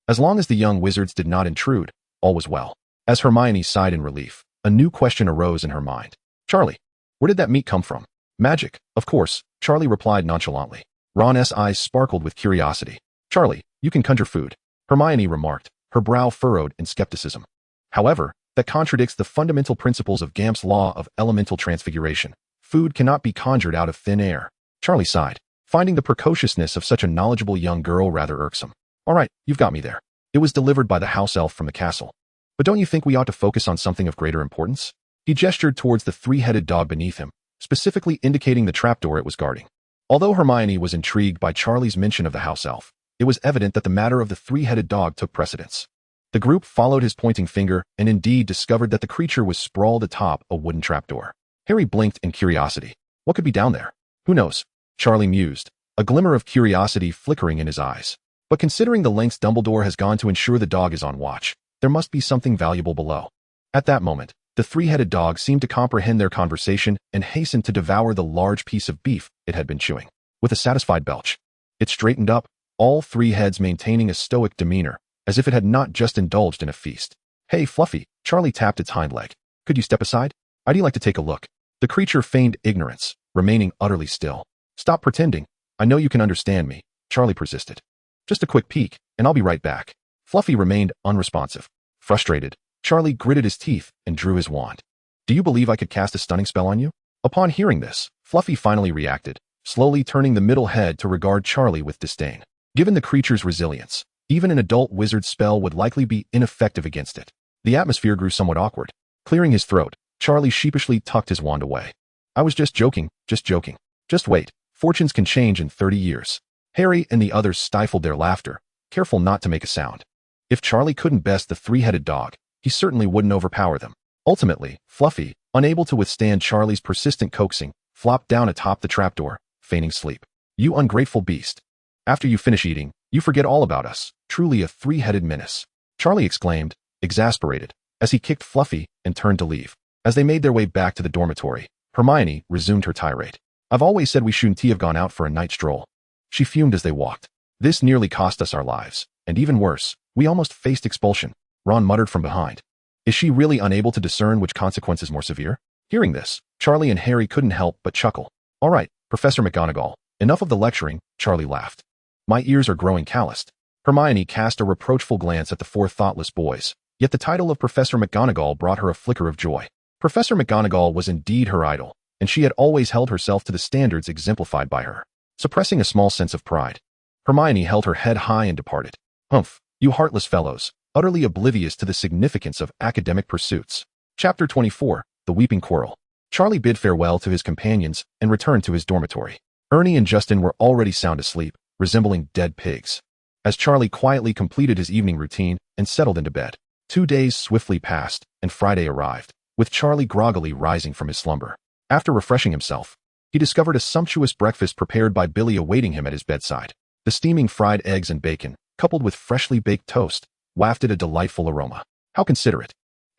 As long as the young wizards did not intrude, all was well. As Hermione sighed in relief, a new question arose in her mind. Charlie, where did that meat come from? Magic, of course, Charlie replied nonchalantly. Ron's eyes sparkled with curiosity. Charlie, you can conjure food, Hermione remarked, her brow furrowed in skepticism. However, that contradicts the fundamental principles of Gamp's law of elemental transfiguration. Food cannot be conjured out of thin air. Charlie sighed, finding the precociousness of such a knowledgeable young girl rather irksome. All right, you've got me there. It was delivered by the house elf from the castle. But don't you think we ought to focus on something of greater importance? He gestured towards the three-headed dog beneath him, specifically indicating the trapdoor it was guarding. Although Hermione was intrigued by Charlie's mention of the house elf, it was evident that the matter of the three-headed dog took precedence. The group followed his pointing finger and indeed discovered that the creature was sprawled atop a wooden trapdoor. Harry blinked in curiosity. What could be down there? Who knows? Charlie mused, a glimmer of curiosity flickering in his eyes. But considering the lengths Dumbledore has gone to ensure the dog is on watch, there must be something valuable below. At that moment, the three-headed dog seemed to comprehend their conversation and hastened to devour the large piece of beef it had been chewing. With a satisfied belch, it straightened up, all three heads maintaining a stoic demeanor, as if it had not just indulged in a feast. Hey, Fluffy, Charlie tapped its hind leg. Could you step aside? I'd like to take a look. The creature feigned ignorance, remaining utterly still. Stop pretending. I know you can understand me, Charlie persisted. Just a quick peek, and I'll be right back. Fluffy remained unresponsive. Frustrated, Charlie gritted his teeth and drew his wand. Do you believe I could cast a stunning spell on you? Upon hearing this, Fluffy finally reacted, slowly turning the middle head to regard Charlie with disdain. Given the creature's resilience, even an adult wizard's spell would likely be ineffective against it. The atmosphere grew somewhat awkward. Clearing his throat, Charlie sheepishly tucked his wand away. I was just joking, just joking. Just wait, fortunes can change in 30 years. Harry and the others stifled their laughter, careful not to make a sound. If Charlie couldn't best the three-headed dog, he certainly wouldn't overpower them. Ultimately, Fluffy, unable to withstand Charlie's persistent coaxing, flopped down atop the trapdoor, feigning sleep. You ungrateful beast. After you finish eating, you forget all about us. Truly a three-headed menace. Charlie exclaimed, exasperated, as he kicked Fluffy and turned to leave. As they made their way back to the dormitory, Hermione resumed her tirade. I've always said we shouldn't have gone out for a night stroll. She fumed as they walked. This nearly cost us our lives, and even worse, we almost faced expulsion. Ron muttered from behind. Is she really unable to discern which consequence is more severe? Hearing this, Charlie and Harry couldn't help but chuckle. All right, Professor McGonagall, enough of the lecturing, Charlie laughed. My ears are growing calloused. Hermione cast a reproachful glance at the four thoughtless boys, yet the title of Professor McGonagall brought her a flicker of joy. Professor McGonagall was indeed her idol, and she had always held herself to the standards exemplified by her. Suppressing a small sense of pride, Hermione held her head high and departed. Humph, you heartless fellows, utterly oblivious to the significance of academic pursuits. Chapter 24, The Weeping Quarrel. Charlie bid farewell to his companions and returned to his dormitory. Ernie and Justin were already sound asleep, resembling dead pigs. As Charlie quietly completed his evening routine and settled into bed, 2 days swiftly passed, and Friday arrived, with Charlie groggily rising from his slumber. After refreshing himself, he discovered a sumptuous breakfast prepared by Billy awaiting him at his bedside. The steaming fried eggs and bacon, coupled with freshly baked toast, wafted a delightful aroma. How considerate.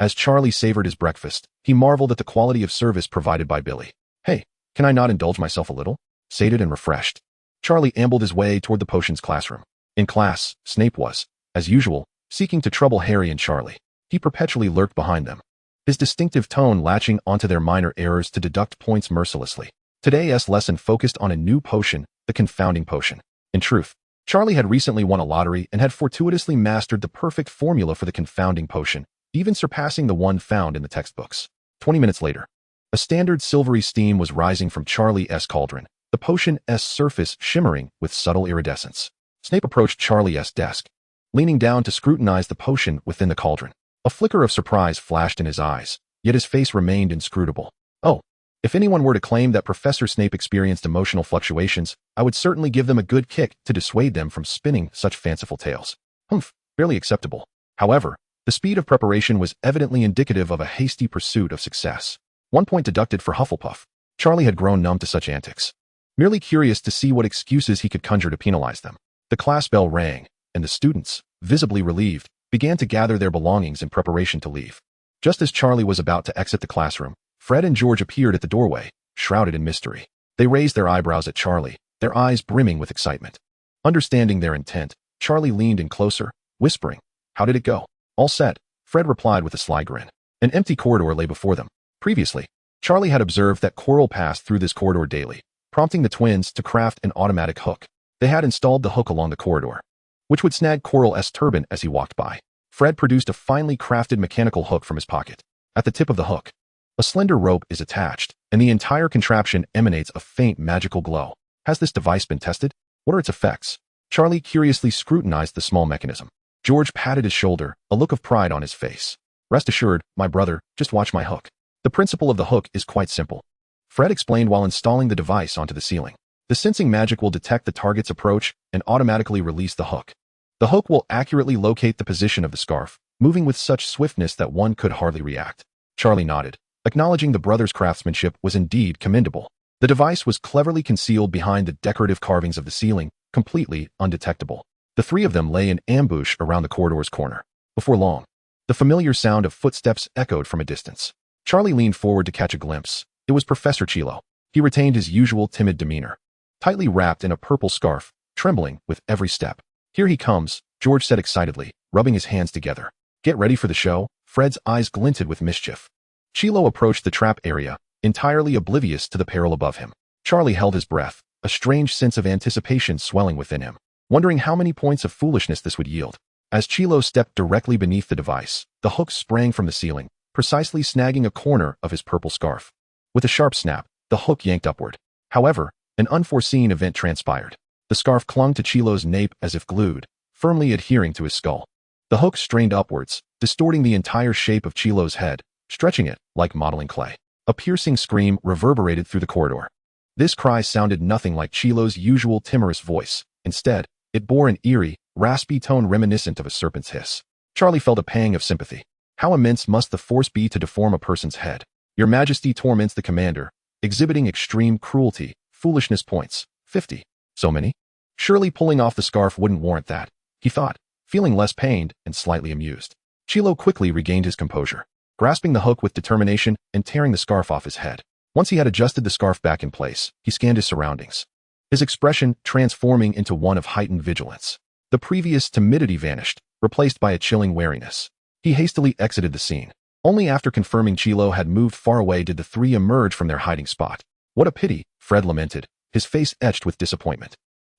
As Charlie savored his breakfast, he marveled at the quality of service provided by Billy. "Hey, can I not indulge myself a little?" Sated and refreshed, Charlie ambled his way toward the potions classroom. In class, Snape was, as usual, seeking to trouble Harry and Charlie. He perpetually lurked behind them, his distinctive tone latching onto their minor errors to deduct points mercilessly. Today's lesson focused on a new potion, the confounding potion. In truth, Charlie had recently won a lottery and had fortuitously mastered the perfect formula for the confounding potion, even surpassing the one found in the textbooks. 20 minutes later, a standard silvery steam was rising from Charlie's cauldron, the potion's surface shimmering with subtle iridescence. Snape approached Charlie's desk, leaning down to scrutinize the potion within the cauldron. A flicker of surprise flashed in his eyes, yet his face remained inscrutable. "Oh, if anyone were to claim that Professor Snape experienced emotional fluctuations, I would certainly give them a good kick to dissuade them from spinning such fanciful tales." Humph, barely acceptable. However, the speed of preparation was evidently indicative of a hasty pursuit of success. 1 point deducted for Hufflepuff. Charlie had grown numb to such antics, merely curious to see what excuses he could conjure to penalize them. The class bell rang, and the students, visibly relieved, began to gather their belongings in preparation to leave. Just as Charlie was about to exit the classroom, Fred and George appeared at the doorway, shrouded in mystery. They raised their eyebrows at Charlie, their eyes brimming with excitement. Understanding their intent, Charlie leaned in closer, whispering, "How did it go?" "All set," Fred replied with a sly grin. An empty corridor lay before them. Previously, Charlie had observed that Quirrell passed through this corridor daily, prompting the twins to craft an automatic hook. They had installed the hook along the corridor, which would snag Quirrell's turban as he walked by. Fred produced a finely crafted mechanical hook from his pocket. At the tip of the hook, a slender rope is attached, and the entire contraption emanates a faint magical glow. Has this device been tested? What are its effects? Charlie curiously scrutinized the small mechanism. George patted his shoulder, a look of pride on his face. "Rest assured, my brother, just watch my hook. The principle of the hook is quite simple," Fred explained while installing the device onto the ceiling. "The sensing magic will detect the target's approach and automatically release the hook. The hook will accurately locate the position of the scarf, moving with such swiftness that one could hardly react." Charlie nodded, acknowledging the brothers' craftsmanship was indeed commendable. The device was cleverly concealed behind the decorative carvings of the ceiling, completely undetectable. The three of them lay in ambush around the corridor's corner. Before long, the familiar sound of footsteps echoed from a distance. Charlie leaned forward to catch a glimpse. It was Professor Chilo. He retained his usual timid demeanor, tightly wrapped in a purple scarf, trembling with every step. "Here he comes," George said excitedly, rubbing his hands together. "Get ready for the show." Fred's eyes glinted with mischief. Chilo approached the trap area, entirely oblivious to the peril above him. Charlie held his breath, a strange sense of anticipation swelling within him, wondering how many points of foolishness this would yield. As Chilo stepped directly beneath the device, the hook sprang from the ceiling, precisely snagging a corner of his purple scarf. With a sharp snap, the hook yanked upward. However, an unforeseen event transpired. The scarf clung to Chilo's nape as if glued, firmly adhering to his skull. The hook strained upwards, distorting the entire shape of Chilo's head, stretching it like modeling clay. A piercing scream reverberated through the corridor. This cry sounded nothing like Chilo's usual timorous voice. Instead, it bore an eerie, raspy tone reminiscent of a serpent's hiss. Charlie felt a pang of sympathy. How immense must the force be to deform a person's head? "Your Majesty torments the commander, exhibiting extreme cruelty. Foolishness points. 50. So many? Surely pulling off the scarf wouldn't warrant that," he thought, feeling less pained and slightly amused. Chilo quickly regained his composure, grasping the hook with determination and tearing the scarf off his head. Once he had adjusted the scarf back in place, he scanned his surroundings, his expression transforming into one of heightened vigilance. The previous timidity vanished, replaced by a chilling wariness. He hastily exited the scene. Only after confirming Chilo had moved far away did the three emerge from their hiding spot. "What a pity," Fred lamented, his face etched with disappointment.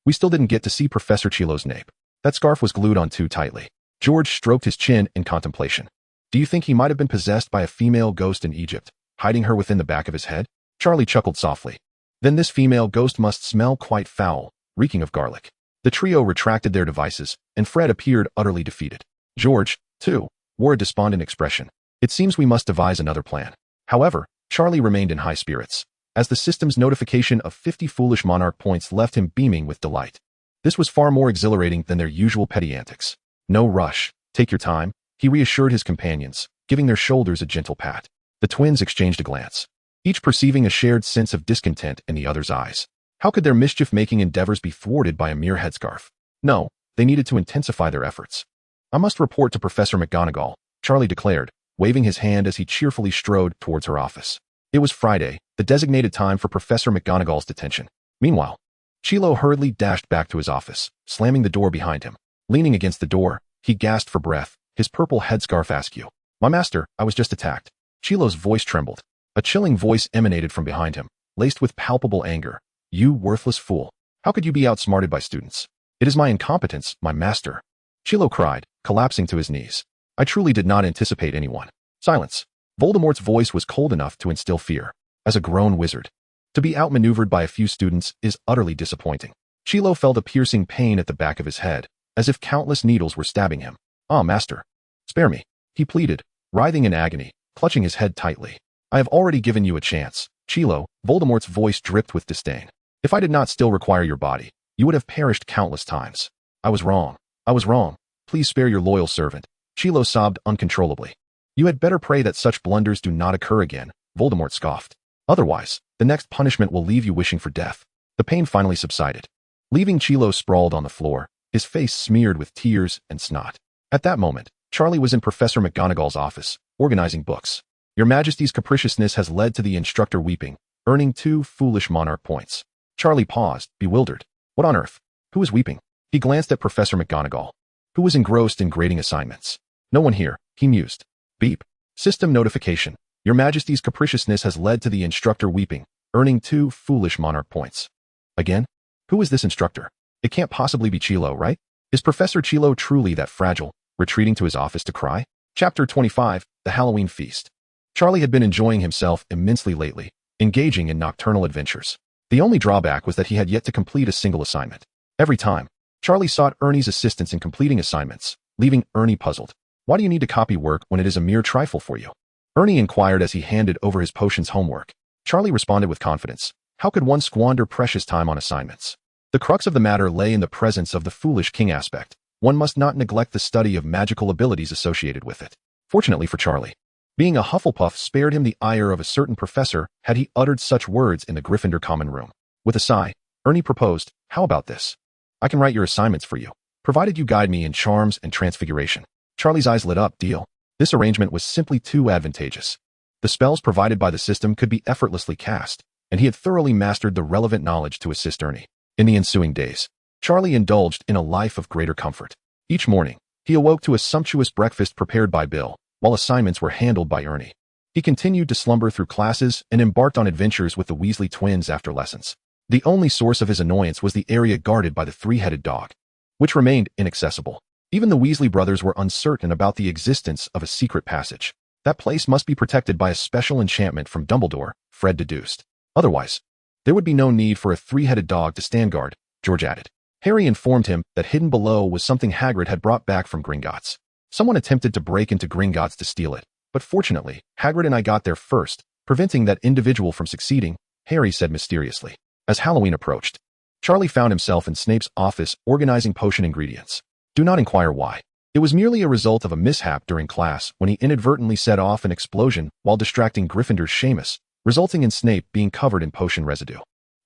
"We still didn't get to see Professor Chilo's nape. That scarf was glued on too tightly." George stroked his chin in contemplation. "Do you think he might have been possessed by a female ghost in Egypt, hiding her within the back of his head?" Charlie chuckled softly. "Then this female ghost must smell quite foul, reeking of garlic." The trio retracted their devices, and Fred appeared utterly defeated. George, too, wore a despondent expression. "It seems we must devise another plan." However, Charlie remained in high spirits, as the system's notification of 50 foolish monarch points left him beaming with delight. This was far more exhilarating than their usual petty antics. "No rush, take your time," he reassured his companions, giving their shoulders a gentle pat. The twins exchanged a glance, each perceiving a shared sense of discontent in the other's eyes. How could their mischief-making endeavors be thwarted by a mere headscarf? No, they needed to intensify their efforts. "I must report to Professor McGonagall," Charlie declared, waving his hand as he cheerfully strode towards her office. It was Friday, the designated time for Professor McGonagall's detention. Meanwhile, Chilo hurriedly dashed back to his office, slamming the door behind him. Leaning against the door, he gasped for breath, his purple headscarf askew. "My master, I was just attacked." Chilo's voice trembled. A chilling voice emanated from behind him, laced with palpable anger. "You worthless fool. How could you be outsmarted by students?" "It is my incompetence, my master," Chilo cried, collapsing to his knees. "I truly did not anticipate anyone." Silence. Voldemort's voice was cold enough to instill fear. As a grown wizard, to be outmaneuvered by a few students is utterly disappointing. Chilo felt a piercing pain at the back of his head, as if countless needles were stabbing him. "Ah, master. Spare me," he pleaded, writhing in agony, clutching his head tightly. "I have already given you a chance." "Chilo," Voldemort's voice dripped with disdain. "If I did not still require your body, you would have perished countless times. I was wrong. I was wrong. Please spare your loyal servant." Chilo sobbed uncontrollably. "You had better pray that such blunders do not occur again," Voldemort scoffed. "Otherwise, the next punishment will leave you wishing for death." The pain finally subsided, leaving Chilo sprawled on the floor, his face smeared with tears and snot. At that moment, Charlie was in Professor McGonagall's office, organizing books. "Your Majesty's capriciousness has led to the instructor weeping, earning 2 foolish monarch points." Charlie paused, bewildered. What on earth? Who was weeping? He glanced at Professor McGonagall, who was engrossed in grading assignments. "No one here," he mused. Beep. System notification. "Your Majesty's capriciousness has led to the instructor weeping, earning 2 foolish monarch points." Again? Who is this instructor? It can't possibly be Chilo, right? Is Professor Chilo truly that fragile, retreating to his office to cry? Chapter 25, The Halloween Feast. Charlie had been enjoying himself immensely lately, engaging in nocturnal adventures. The only drawback was that he had yet to complete a single assignment. Every time, Charlie sought Ernie's assistance in completing assignments, leaving Ernie puzzled. "Why do you need to copy work when it is a mere trifle for you?" Ernie inquired as he handed over his potions homework. Charlie responded with confidence. How could one squander precious time on assignments? The crux of the matter lay in the presence of the foolish king aspect. One must not neglect the study of magical abilities associated with it. Fortunately for Charlie, being a Hufflepuff spared him the ire of a certain professor had he uttered such words in the Gryffindor common room. With a sigh, Ernie proposed, "How about this? I can write your assignments for you, provided you guide me in charms and transfiguration." Charlie's eyes lit up. Deal. This arrangement was simply too advantageous. The spells provided by the system could be effortlessly cast, and he had thoroughly mastered the relevant knowledge to assist Ernie. In the ensuing days, Charlie indulged in a life of greater comfort. Each morning, he awoke to a sumptuous breakfast prepared by Bill, while assignments were handled by Ernie. He continued to slumber through classes and embarked on adventures with the Weasley twins after lessons. The only source of his annoyance was the area guarded by the 3-headed dog, which remained inaccessible. Even the Weasley brothers were uncertain about the existence of a secret passage. That place must be protected by a special enchantment from Dumbledore, Fred deduced. Otherwise, there would be no need for a 3-headed dog to stand guard, George added. Harry informed him that hidden below was something Hagrid had brought back from Gringotts. Someone attempted to break into Gringotts to steal it, but fortunately, Hagrid and I got there first, preventing that individual from succeeding, Harry said mysteriously. As Halloween approached, Charlie found himself in Snape's office organizing potion ingredients. Do not inquire why. It was merely a result of a mishap during class when he inadvertently set off an explosion while distracting Gryffindor's Seamus, resulting in Snape being covered in potion residue.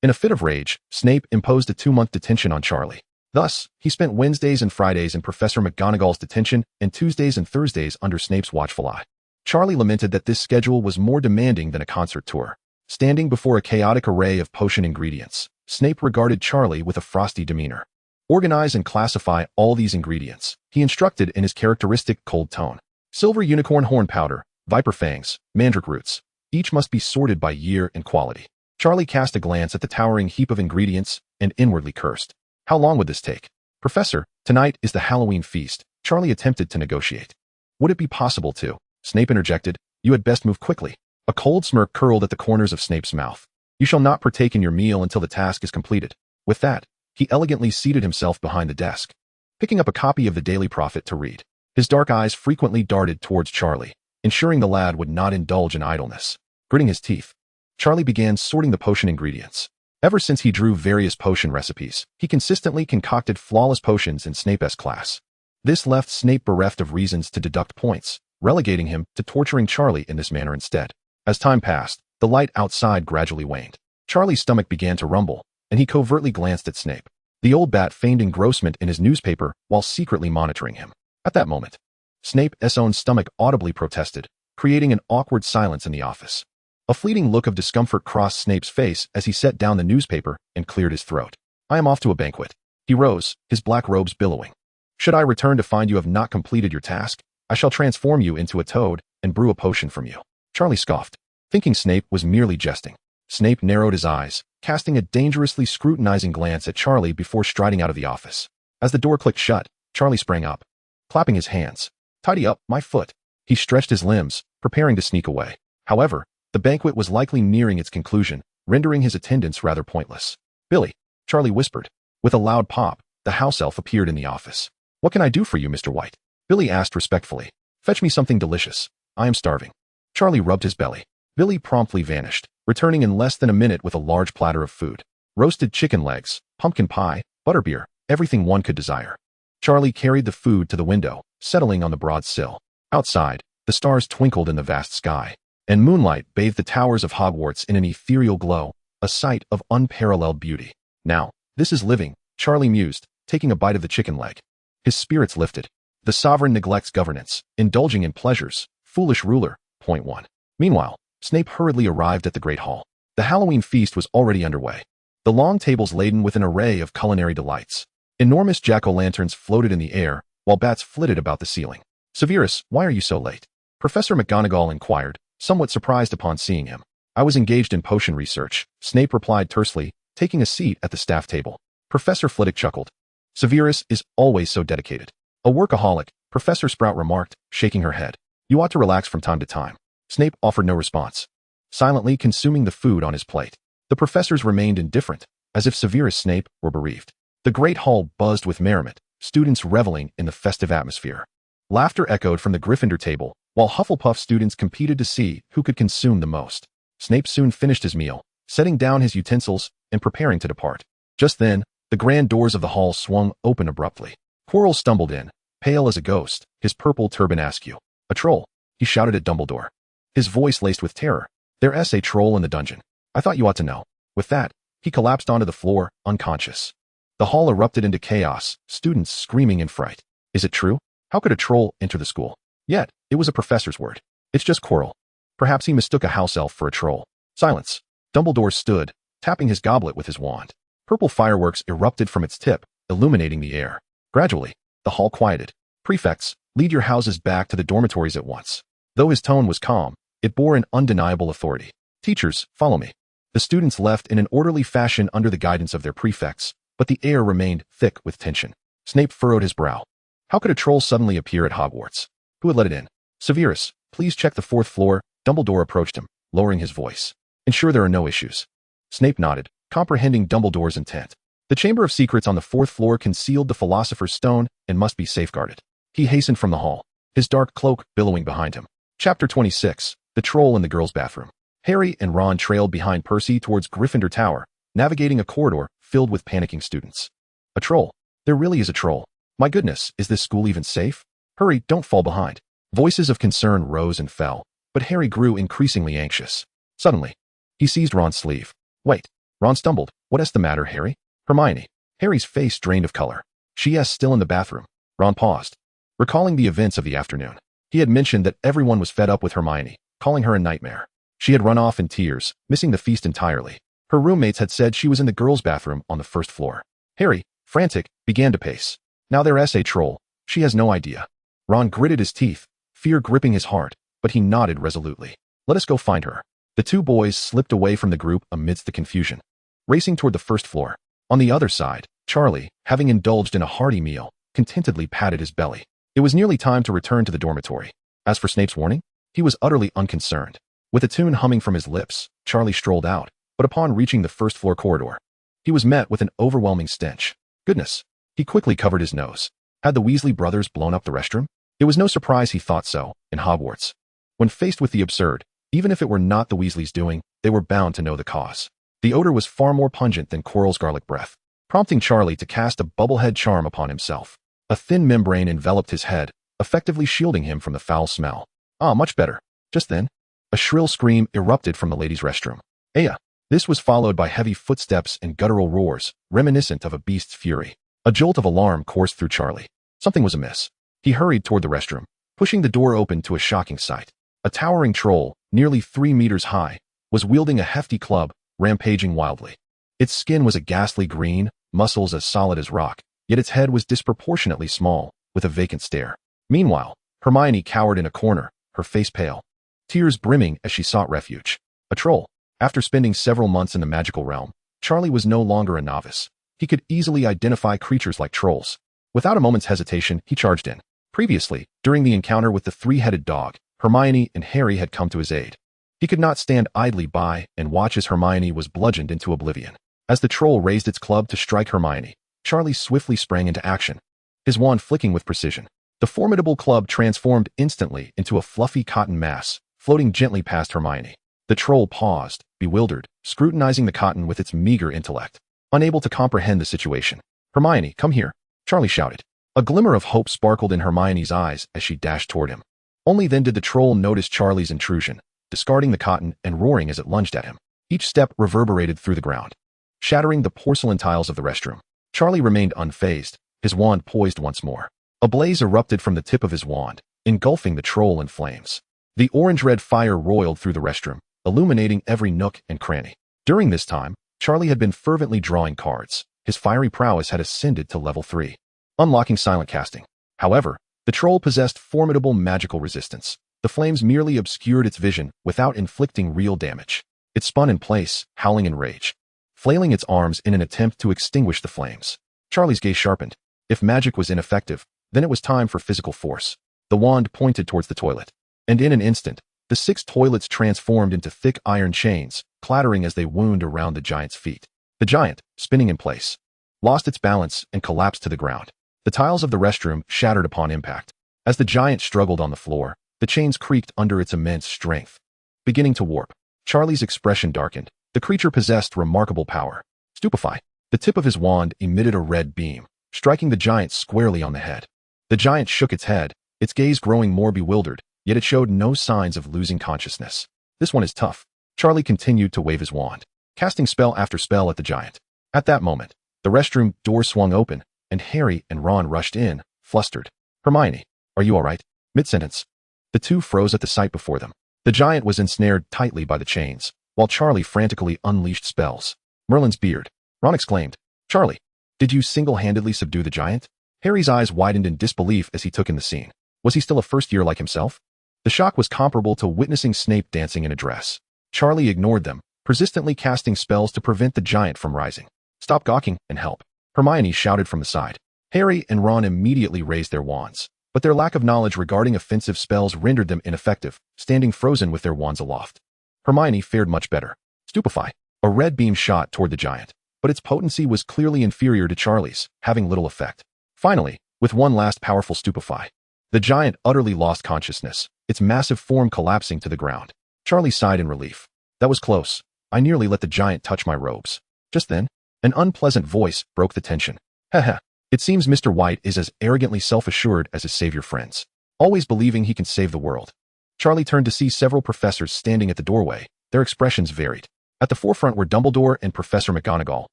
In a fit of rage, Snape imposed a 2-month detention on Charlie. Thus, he spent Wednesdays and Fridays in Professor McGonagall's detention and Tuesdays and Thursdays under Snape's watchful eye. Charlie lamented that this schedule was more demanding than a concert tour. Standing before a chaotic array of potion ingredients, Snape regarded Charlie with a frosty demeanor. Organize and classify all these ingredients, he instructed in his characteristic cold tone. Silver unicorn horn powder, viper fangs, mandrake roots. Each must be sorted by year and quality. Charlie cast a glance at the towering heap of ingredients and inwardly cursed. How long would this take? Professor, tonight is the Halloween feast. Charlie attempted to negotiate. Would it be possible to? Snape interjected. You had best move quickly. A cold smirk curled at the corners of Snape's mouth. You shall not partake in your meal until the task is completed. With that, he elegantly seated himself behind the desk, picking up a copy of the Daily Prophet to read. His dark eyes frequently darted towards Charlie, ensuring the lad would not indulge in idleness. Gritting his teeth, Charlie began sorting the potion ingredients. Ever since he drew various potion recipes, he consistently concocted flawless potions in Snape's class. This left Snape bereft of reasons to deduct points, relegating him to torturing Charlie in this manner instead. As time passed, the light outside gradually waned. Charlie's stomach began to rumble, and he covertly glanced at Snape. The old bat feigned engrossment in his newspaper while secretly monitoring him. At that moment, Snape's own stomach audibly protested, creating an awkward silence in the office. A fleeting look of discomfort crossed Snape's face as he set down the newspaper and cleared his throat. I am off to a banquet. He rose, his black robes billowing. Should I return to find you have not completed your task, I shall transform you into a toad and brew a potion from you. Charlie scoffed, thinking Snape was merely jesting. Snape narrowed his eyes, casting a dangerously scrutinizing glance at Charlie before striding out of the office. As the door clicked shut, Charlie sprang up, clapping his hands. Tidy up, my foot. He stretched his limbs, preparing to sneak away. However, the banquet was likely nearing its conclusion, rendering his attendance rather pointless. Billy, Charlie whispered. With a loud pop, the house elf appeared in the office. What can I do for you, Mr. White? Billy asked respectfully. Fetch me something delicious. I am starving. Charlie rubbed his belly. Billy promptly vanished, returning in less than a minute with a large platter of food. Roasted chicken legs, pumpkin pie, butterbeer, everything one could desire. Charlie carried the food to the window, settling on the broad sill. Outside, the stars twinkled in the vast sky, and moonlight bathed the towers of Hogwarts in an ethereal glow, a sight of unparalleled beauty. Now, this is living, Charlie mused, taking a bite of the chicken leg. His spirits lifted. The sovereign neglects governance, indulging in pleasures, foolish ruler. Point 1. Meanwhile, Snape hurriedly arrived at the Great Hall. The Halloween feast was already underway. The long tables laden with an array of culinary delights. Enormous jack-o'-lanterns floated in the air, while bats flitted about the ceiling. Severus, why are you so late? Professor McGonagall inquired, somewhat surprised upon seeing him. I was engaged in potion research, Snape replied tersely, taking a seat at the staff table. Professor Flitwick chuckled. Severus is always so dedicated. A workaholic, Professor Sprout remarked, shaking her head. You ought to relax from time to time. Snape offered no response, silently consuming the food on his plate. The professors remained indifferent, as if Severus Snape were bereaved. The great hall buzzed with merriment, students reveling in the festive atmosphere. Laughter echoed from the Gryffindor table, while Hufflepuff students competed to see who could consume the most. Snape soon finished his meal, setting down his utensils and preparing to depart. Just then, the grand doors of the hall swung open abruptly. Quirrell stumbled in, pale as a ghost, his purple turban askew. A troll, he shouted at Dumbledore. His voice laced with terror. There's a troll in the dungeon. I thought you ought to know. With that, he collapsed onto the floor, unconscious. The hall erupted into chaos, students screaming in fright. Is it true? How could a troll enter the school? Yet, it was a professor's word. It's just Quirrell. Perhaps he mistook a house elf for a troll. Silence. Dumbledore stood, tapping his goblet with his wand. Purple fireworks erupted from its tip, illuminating the air. Gradually, the hall quieted. Prefects, lead your houses back to the dormitories at once. Though his tone was calm, it bore an undeniable authority. Teachers, follow me. The students left in an orderly fashion under the guidance of their prefects, but the air remained thick with tension. Snape furrowed his brow. How could a troll suddenly appear at Hogwarts? Who had let it in? Severus, please check the 4th floor. Dumbledore approached him, lowering his voice. Ensure there are no issues. Snape nodded, comprehending Dumbledore's intent. The Chamber of Secrets on the 4th floor concealed the Philosopher's Stone and must be safeguarded. He hastened from the hall, his dark cloak billowing behind him. Chapter 26, The Troll in the Girls' Bathroom. Harry and Ron trailed behind Percy towards Gryffindor Tower, navigating a corridor filled with panicking students. A troll. There really is a troll. My goodness, is this school even safe? Hurry, don't fall behind. Voices of concern rose and fell, but Harry grew increasingly anxious. Suddenly, he seized Ron's sleeve. Wait. Ron stumbled. What's the matter, Harry? Hermione. Harry's face drained of color. She's still in the bathroom. Ron paused, recalling the events of the afternoon. He had mentioned that everyone was fed up with Hermione, calling her a nightmare. She had run off in tears, missing the feast entirely. Her roommates had said she was in the girls' bathroom on the 1st floor. Harry, frantic, began to pace. Now there's a troll. She has no idea. Ron gritted his teeth, fear gripping his heart, but he nodded resolutely. Let us go find her. The two boys slipped away from the group amidst the confusion, racing toward the 1st floor. On the other side, Charlie, having indulged in a hearty meal, contentedly patted his belly. It was nearly time to return to the dormitory. As for Snape's warning, he was utterly unconcerned. With a tune humming from his lips, Charlie strolled out, but upon reaching the 1st floor corridor, he was met with an overwhelming stench. Goodness. He quickly covered his nose. Had the Weasley brothers blown up the restroom? It was no surprise he thought so, in Hogwarts. When faced with the absurd, even if it were not the Weasleys' doing, they were bound to know the cause. The odor was far more pungent than Quirrell's garlic breath, prompting Charlie to cast a bubblehead charm upon himself. A thin membrane enveloped his head, effectively shielding him from the foul smell. Ah, much better. Just then, a shrill scream erupted from the ladies' restroom. Aya! This was followed by heavy footsteps and guttural roars, reminiscent of a beast's fury. A jolt of alarm coursed through Charlie. Something was amiss. He hurried toward the restroom, pushing the door open to a shocking sight. A towering troll, nearly 3 meters high, was wielding a hefty club, rampaging wildly. Its skin was a ghastly green, muscles as solid as rock, yet its head was disproportionately small, with a vacant stare. Meanwhile, Hermione cowered in a corner, her face pale, tears brimming as she sought refuge. A troll. After spending several months in the magical realm, Charlie was no longer a novice. He could easily identify creatures like trolls. Without a moment's hesitation, he charged in. Previously, during the encounter with the three-headed dog, Hermione and Harry had come to his aid. He could not stand idly by and watch as Hermione was bludgeoned into oblivion. As the troll raised its club to strike Hermione, Charlie swiftly sprang into action, his wand flicking with precision. The formidable club transformed instantly into a fluffy cotton mass, floating gently past Hermione. The troll paused, bewildered, scrutinizing the cotton with its meager intellect, unable to comprehend the situation. "Hermione, come here," Charlie shouted. A glimmer of hope sparkled in Hermione's eyes as she dashed toward him. Only then did the troll notice Charlie's intrusion, discarding the cotton and roaring as it lunged at him. Each step reverberated through the ground, shattering the porcelain tiles of the restroom. Charlie remained unfazed, his wand poised once more. A blaze erupted from the tip of his wand, engulfing the troll in flames. The orange-red fire roiled through the restroom, illuminating every nook and cranny. During this time, Charlie had been fervently drawing cards. His fiery prowess had ascended to level 3, unlocking silent casting. However, the troll possessed formidable magical resistance. The flames merely obscured its vision without inflicting real damage. It spun in place, howling in rage, flailing its arms in an attempt to extinguish the flames. Charlie's gaze sharpened. If magic was ineffective, then it was time for physical force. The wand pointed towards the toilet, and in an instant, the 6 toilets transformed into thick iron chains, clattering as they wound around the giant's feet. The giant, spinning in place, lost its balance and collapsed to the ground. The tiles of the restroom shattered upon impact. As the giant struggled on the floor, the chains creaked under its immense strength, beginning to warp. Charlie's expression darkened. The creature possessed remarkable power. Stupefy. The tip of his wand emitted a red beam, striking the giant squarely on the head. The giant shook its head, its gaze growing more bewildered, yet it showed no signs of losing consciousness. "This one is tough." Charlie continued to wave his wand, casting spell after spell at the giant. At that moment, the restroom door swung open, and Harry and Ron rushed in, flustered. "Hermione, are you all right?" Mid-sentence, the two froze at the sight before them. The giant was ensnared tightly by the chains, while Charlie frantically unleashed spells. "Merlin's beard," Ron exclaimed. "Charlie, did you single-handedly subdue the giant?" Harry's eyes widened in disbelief as he took in the scene. Was he still a first year like himself? The shock was comparable to witnessing Snape dancing in a dress. Charlie ignored them, persistently casting spells to prevent the giant from rising. "Stop gawking and help," Hermione shouted from the side. Harry and Ron immediately raised their wands, but their lack of knowledge regarding offensive spells rendered them ineffective, standing frozen with their wands aloft. Hermione fared much better. Stupefy. A red beam shot toward the giant, but its potency was clearly inferior to Charlie's, having little effect. Finally, with one last powerful Stupefy, the giant utterly lost consciousness, its massive form collapsing to the ground. Charlie sighed in relief. "That was close. I nearly let the giant touch my robes." Just then, an unpleasant voice broke the tension. "Heh. It seems Mr. White is as arrogantly self-assured as his savior friends, always believing he can save the world." Charlie turned to see several professors standing at the doorway. Their expressions varied. At the forefront were Dumbledore and Professor McGonagall,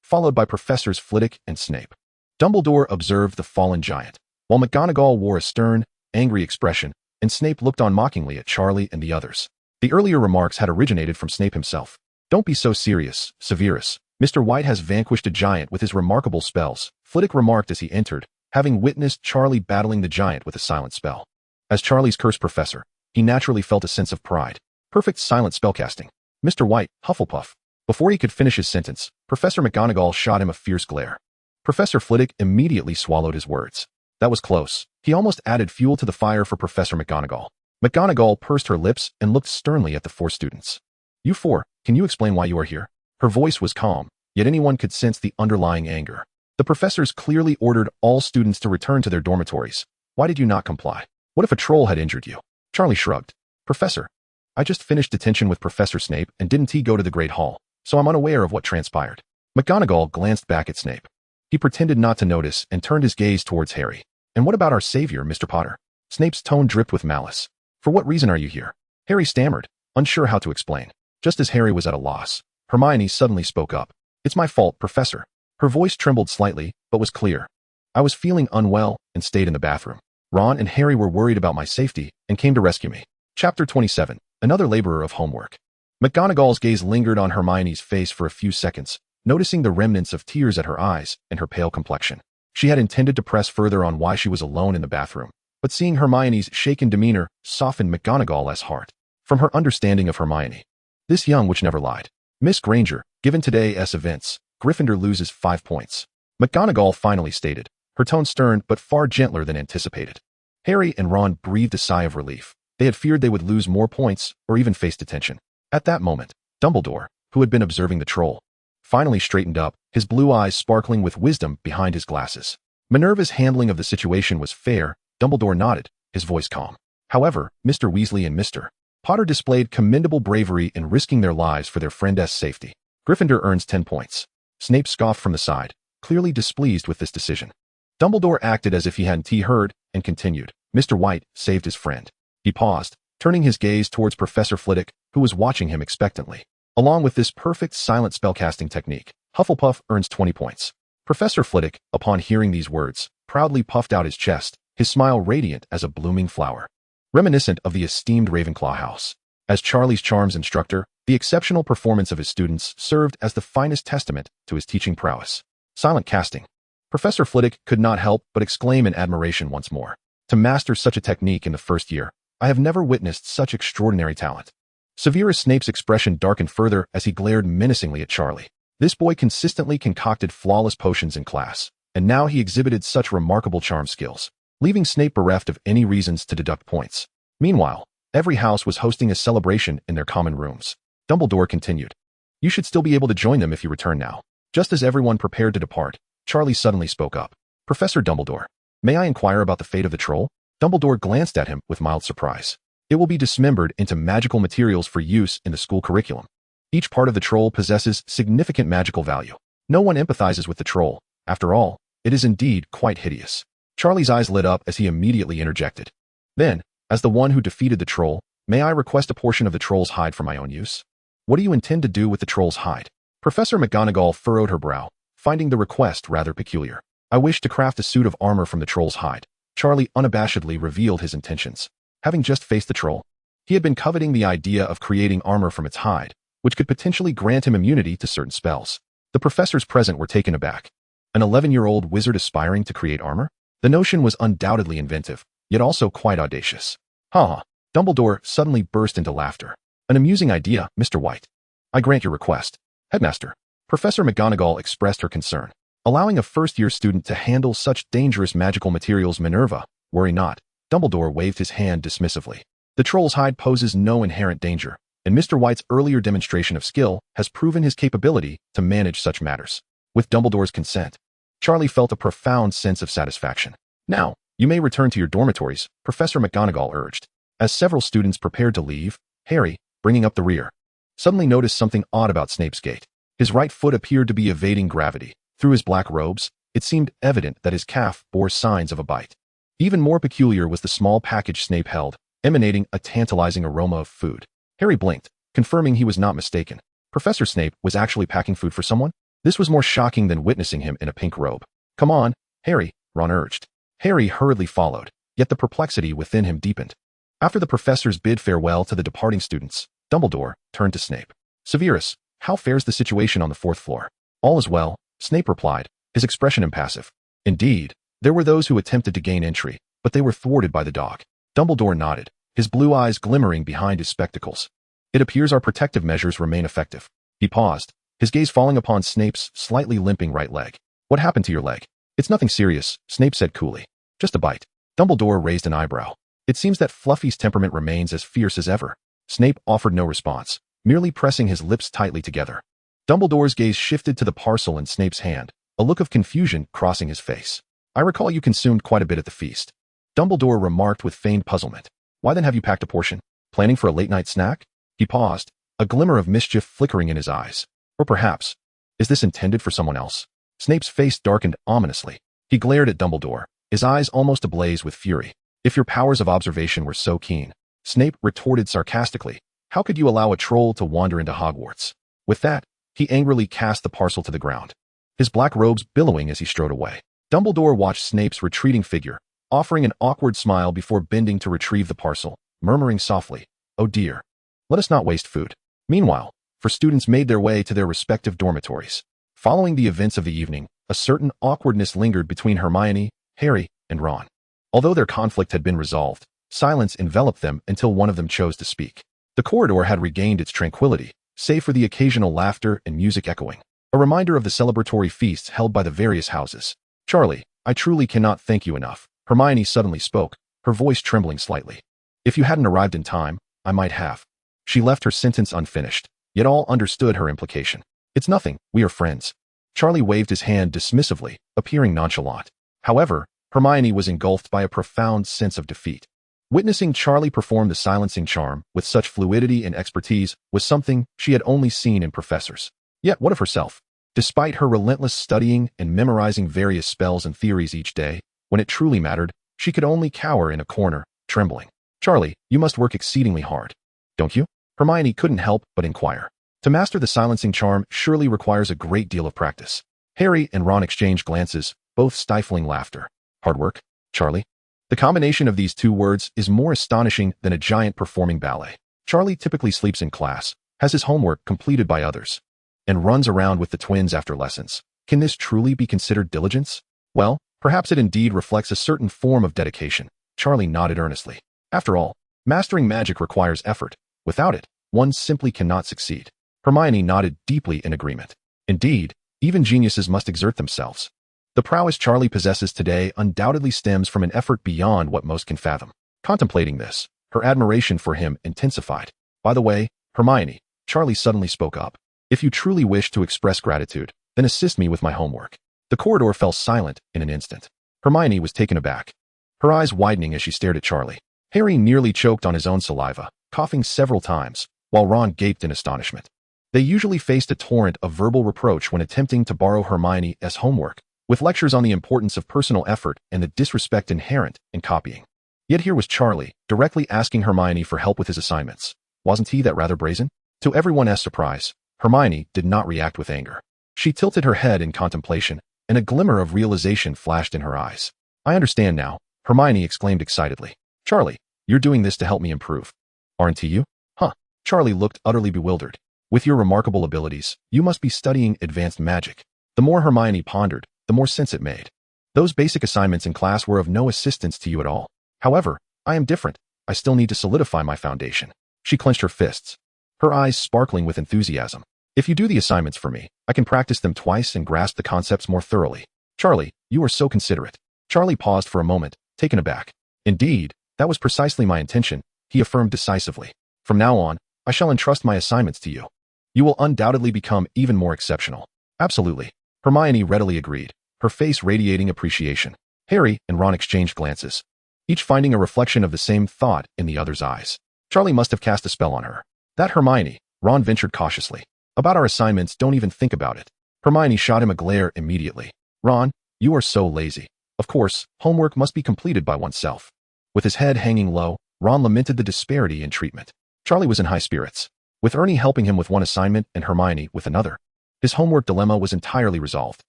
followed by Professors Flitwick and Snape. Dumbledore observed the fallen giant, while McGonagall wore a stern, angry expression, and Snape looked on mockingly at Charlie and the others. The earlier remarks had originated from Snape himself. "Don't be so serious, Severus. Mr. White has vanquished a giant with his remarkable spells," Flitwick remarked as he entered, having witnessed Charlie battling the giant with a silent spell. As Charlie's cursed professor, he naturally felt a sense of pride. Perfect silent spellcasting. "Mr. White, Hufflepuff." Before he could finish his sentence, Professor McGonagall shot him a fierce glare. Professor Flitwick immediately swallowed his words. That was close. He almost added fuel to the fire for Professor McGonagall. McGonagall pursed her lips and looked sternly at the 4 students. "You 4, can you explain why you are here?" Her voice was calm, yet anyone could sense the underlying anger. The professors clearly ordered all students to return to their dormitories. "Why did you not comply? What if a troll had injured you?" Charlie shrugged. "Professor, I just finished detention with Professor Snape and didn't he go to the Great Hall, so I'm unaware of what transpired." McGonagall glanced back at Snape. He pretended not to notice and turned his gaze towards Harry. "And what about our savior, Mr. Potter?" Snape's tone dripped with malice. "For what reason are you here?" Harry stammered, unsure how to explain. Just as Harry was at a loss, Hermione suddenly spoke up. "It's my fault, Professor." Her voice trembled slightly, but was clear. "I was feeling unwell and stayed in the bathroom. Ron and Harry were worried about my safety and came to rescue me." Chapter 27. Another laborer of homework. McGonagall's gaze lingered on Hermione's face for a few seconds, noticing the remnants of tears at her eyes and her pale complexion. She had intended to press further on why she was alone in the bathroom, but seeing Hermione's shaken demeanor softened McGonagall's heart. From her understanding of Hermione, this young witch never lied. Miss Granger, given today's events, Gryffindor loses 5 points. McGonagall finally stated, her tone stern but far gentler than anticipated. Harry and Ron breathed a sigh of relief. They had feared they would lose more points or even face detention. At that moment, Dumbledore, who had been observing the troll, finally straightened up, his blue eyes sparkling with wisdom behind his glasses. Minerva's handling of the situation was fair. Dumbledore nodded, his voice calm. However, Mr. Weasley and Mr. Potter displayed commendable bravery in risking their lives for their friend's safety. Gryffindor earns 10 points. Snape scoffed from the side, clearly displeased with this decision. Dumbledore acted as if he hadn't heard and continued. Mr. White saved his friend. He paused, turning his gaze towards Professor Flitwick, who was watching him expectantly. Along with this perfect silent spellcasting technique, Hufflepuff earns 20 points. Professor Flitwick, upon hearing these words, proudly puffed out his chest, his smile radiant as a blooming flower. Reminiscent of the esteemed Ravenclaw house. As Charlie's Charms instructor, the exceptional performance of his students served as the finest testament to his teaching prowess. Silent casting. Professor Flitwick could not help but exclaim in admiration once more. To master such a technique in the first year, I have never witnessed such extraordinary talent. Severus Snape's expression darkened further as he glared menacingly at Charlie. This boy consistently concocted flawless potions in class, and now he exhibited such remarkable charm skills, leaving Snape bereft of any reasons to deduct points. Meanwhile, every house was hosting a celebration in their common rooms. Dumbledore continued. You should still be able to join them if you return now. Just as everyone prepared to depart, Charlie suddenly spoke up. Professor Dumbledore, may I inquire about the fate of the troll? Dumbledore glanced at him with mild surprise. It will be dismembered into magical materials for use in the school curriculum. Each part of the troll possesses significant magical value. No one empathizes with the troll. After all, it is indeed quite hideous. Charlie's eyes lit up as he immediately interjected. Then, as the one who defeated the troll, may I request a portion of the troll's hide for my own use? What do you intend to do with the troll's hide? Professor McGonagall furrowed her brow, finding the request rather peculiar. I wish to craft a suit of armor from the troll's hide. Charlie unabashedly revealed his intentions. Having just faced the troll, he had been coveting the idea of creating armor from its hide, which could potentially grant him immunity to certain spells. The professors present were taken aback. An 11-year-old wizard aspiring to create armor? The notion was undoubtedly inventive, yet also quite audacious. Ha! Dumbledore suddenly burst into laughter. An amusing idea, Mr. White. I grant your request. Headmaster. Professor McGonagall expressed her concern. Allowing a first-year student to handle such dangerous magical materials, Minerva, worry not. Dumbledore waved his hand dismissively. The troll's hide poses no inherent danger, and Mr. White's earlier demonstration of skill has proven his capability to manage such matters. With Dumbledore's consent, Charlie felt a profound sense of satisfaction. Now, you may return to your dormitories, Professor McGonagall urged. As several students prepared to leave, Harry, bringing up the rear, suddenly noticed something odd about Snape's gait. His right foot appeared to be evading gravity. Through his black robes, it seemed evident that his calf bore signs of a bite. Even more peculiar was the small package Snape held, emanating a tantalizing aroma of food. Harry blinked, confirming he was not mistaken. Professor Snape was actually packing food for someone? This was more shocking than witnessing him in a pink robe. Come on, Harry, Ron urged. Harry hurriedly followed, yet the perplexity within him deepened. After the professors bid farewell to the departing students, Dumbledore turned to Snape. Severus, how fares the situation on the 4th floor? All is well, Snape replied, his expression impassive. Indeed, there were those who attempted to gain entry, but they were thwarted by the dog. Dumbledore nodded, his blue eyes glimmering behind his spectacles. It appears our protective measures remain effective. He paused, his gaze falling upon Snape's slightly limping right leg. What happened to your leg? It's nothing serious, Snape said coolly. Just a bite. Dumbledore raised an eyebrow. It seems that Fluffy's temperament remains as fierce as ever. Snape offered no response, merely pressing his lips tightly together. Dumbledore's gaze shifted to the parcel in Snape's hand, a look of confusion crossing his face. I recall you consumed quite a bit at the feast. Dumbledore remarked with feigned puzzlement. Why then have you packed a portion? Planning for a late-night snack? He paused, a glimmer of mischief flickering in his eyes. Or perhaps, is this intended for someone else? Snape's face darkened ominously. He glared at Dumbledore, his eyes almost ablaze with fury. If your powers of observation were so keen, Snape retorted sarcastically, how could you allow a troll to wander into Hogwarts? With that, he angrily cast the parcel to the ground, his black robes billowing as he strode away. Dumbledore watched Snape's retreating figure, offering an awkward smile before bending to retrieve the parcel, murmuring softly, Oh dear. Let us not waste food. Meanwhile, students made their way to their respective dormitories. Following the events of the evening, a certain awkwardness lingered between Hermione, Harry, and Ron. Although their conflict had been resolved, silence enveloped them until one of them chose to speak. The corridor had regained its tranquility, save for the occasional laughter and music echoing, a reminder of the celebratory feasts held by the various houses. Charlie, I truly cannot thank you enough. Hermione suddenly spoke, her voice trembling slightly. If you hadn't arrived in time, I might have. She left her sentence unfinished, yet all understood her implication. It's nothing, we are friends. Charlie waved his hand dismissively, appearing nonchalant. However, Hermione was engulfed by a profound sense of defeat. Witnessing Charlie perform the silencing charm with such fluidity and expertise was something she had only seen in professors. Yet what of herself? Despite her relentless studying and memorizing various spells and theories each day, when it truly mattered, she could only cower in a corner, trembling. Charlie, you must work exceedingly hard. Don't you? Hermione couldn't help but inquire. To master the silencing charm surely requires a great deal of practice. Harry and Ron exchanged glances, both stifling laughter. Hard work, Charlie? The combination of these two words is more astonishing than a giant performing ballet. Charlie typically sleeps in class, has his homework completed by others, and runs around with the twins after lessons. Can this truly be considered diligence? Well, perhaps it indeed reflects a certain form of dedication. Charlie nodded earnestly. After all, mastering magic requires effort. Without it, one simply cannot succeed. Hermione nodded deeply in agreement. Indeed, even geniuses must exert themselves. The prowess Charlie possesses today undoubtedly stems from an effort beyond what most can fathom. Contemplating this, her admiration for him intensified. By the way, Hermione, Charlie suddenly spoke up. If you truly wish to express gratitude, then assist me with my homework. The corridor fell silent in an instant. Hermione was taken aback, her eyes widening as she stared at Charlie. Harry nearly choked on his own saliva, coughing several times, while Ron gaped in astonishment. They usually faced a torrent of verbal reproach when attempting to borrow Hermione's homework, with lectures on the importance of personal effort and the disrespect inherent in copying. Yet here was Charlie, directly asking Hermione for help with his assignments. Wasn't he that rather brazen? To everyone's surprise, Hermione did not react with anger. She tilted her head in contemplation, and a glimmer of realization flashed in her eyes. I understand now, Hermione exclaimed excitedly. Charlie, you're doing this to help me improve. Aren't you? Huh. Charlie looked utterly bewildered. With your remarkable abilities, you must be studying advanced magic. The more Hermione pondered, the more sense it made. Those basic assignments in class were of no assistance to you at all. However, I am different. I still need to solidify my foundation. She clenched her fists, her eyes sparkling with enthusiasm. If you do the assignments for me, I can practice them twice and grasp the concepts more thoroughly. Charlie, you are so considerate. Charlie paused for a moment, taken aback. Indeed, that was precisely my intention, he affirmed decisively. From now on, I shall entrust my assignments to you. You will undoubtedly become even more exceptional. Absolutely. Hermione readily agreed, her face radiating appreciation. Harry and Ron exchanged glances, each finding a reflection of the same thought in the other's eyes. Charlie must have cast a spell on her. That Hermione, Ron ventured cautiously. About our assignments, don't even think about it. Hermione shot him a glare immediately. Ron, you are so lazy. Of course, homework must be completed by oneself. With his head hanging low, Ron lamented the disparity in treatment. Charlie was in high spirits, with Ernie helping him with one assignment and Hermione with another. His homework dilemma was entirely resolved.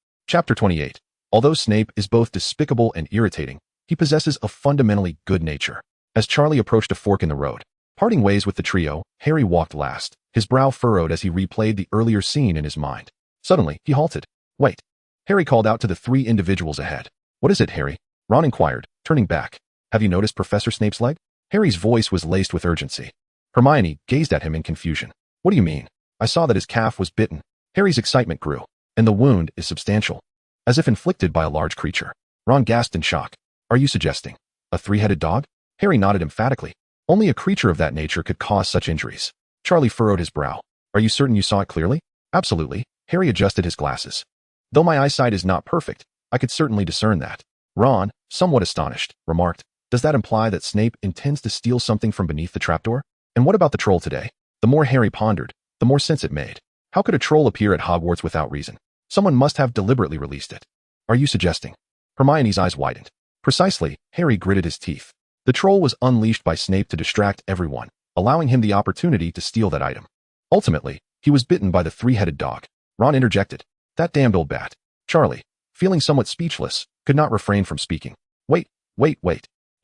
Chapter 28. Although Snape is both despicable and irritating, he possesses a fundamentally good nature. As Charlie approached a fork in the road, parting ways with the trio, Harry walked last, his brow furrowed as he replayed the earlier scene in his mind. Suddenly, he halted. Wait. Harry called out to the three individuals ahead. What is it, Harry? Ron inquired, turning back. Have you noticed Professor Snape's leg? Harry's voice was laced with urgency. Hermione gazed at him in confusion. What do you mean? I saw that his calf was bitten. Harry's excitement grew, and the wound is substantial, as if inflicted by a large creature. Ron gasped in shock. Are you suggesting a three-headed dog? Harry nodded emphatically. Only a creature of that nature could cause such injuries. Charlie furrowed his brow. Are you certain you saw it clearly? Absolutely. Harry adjusted his glasses. Though my eyesight is not perfect, I could certainly discern that. Ron, somewhat astonished, remarked, does that imply that Snape intends to steal something from beneath the trapdoor? And what about the troll today? The more Harry pondered, the more sense it made. How could a troll appear at Hogwarts without reason? Someone must have deliberately released it. Are you suggesting? Hermione's eyes widened. Precisely, Harry gritted his teeth. The troll was unleashed by Snape to distract everyone, allowing him the opportunity to steal that item. Ultimately, he was bitten by the three-headed dog. Ron interjected. That damned old bat. Charlie, feeling somewhat speechless, could not refrain from speaking. Wait.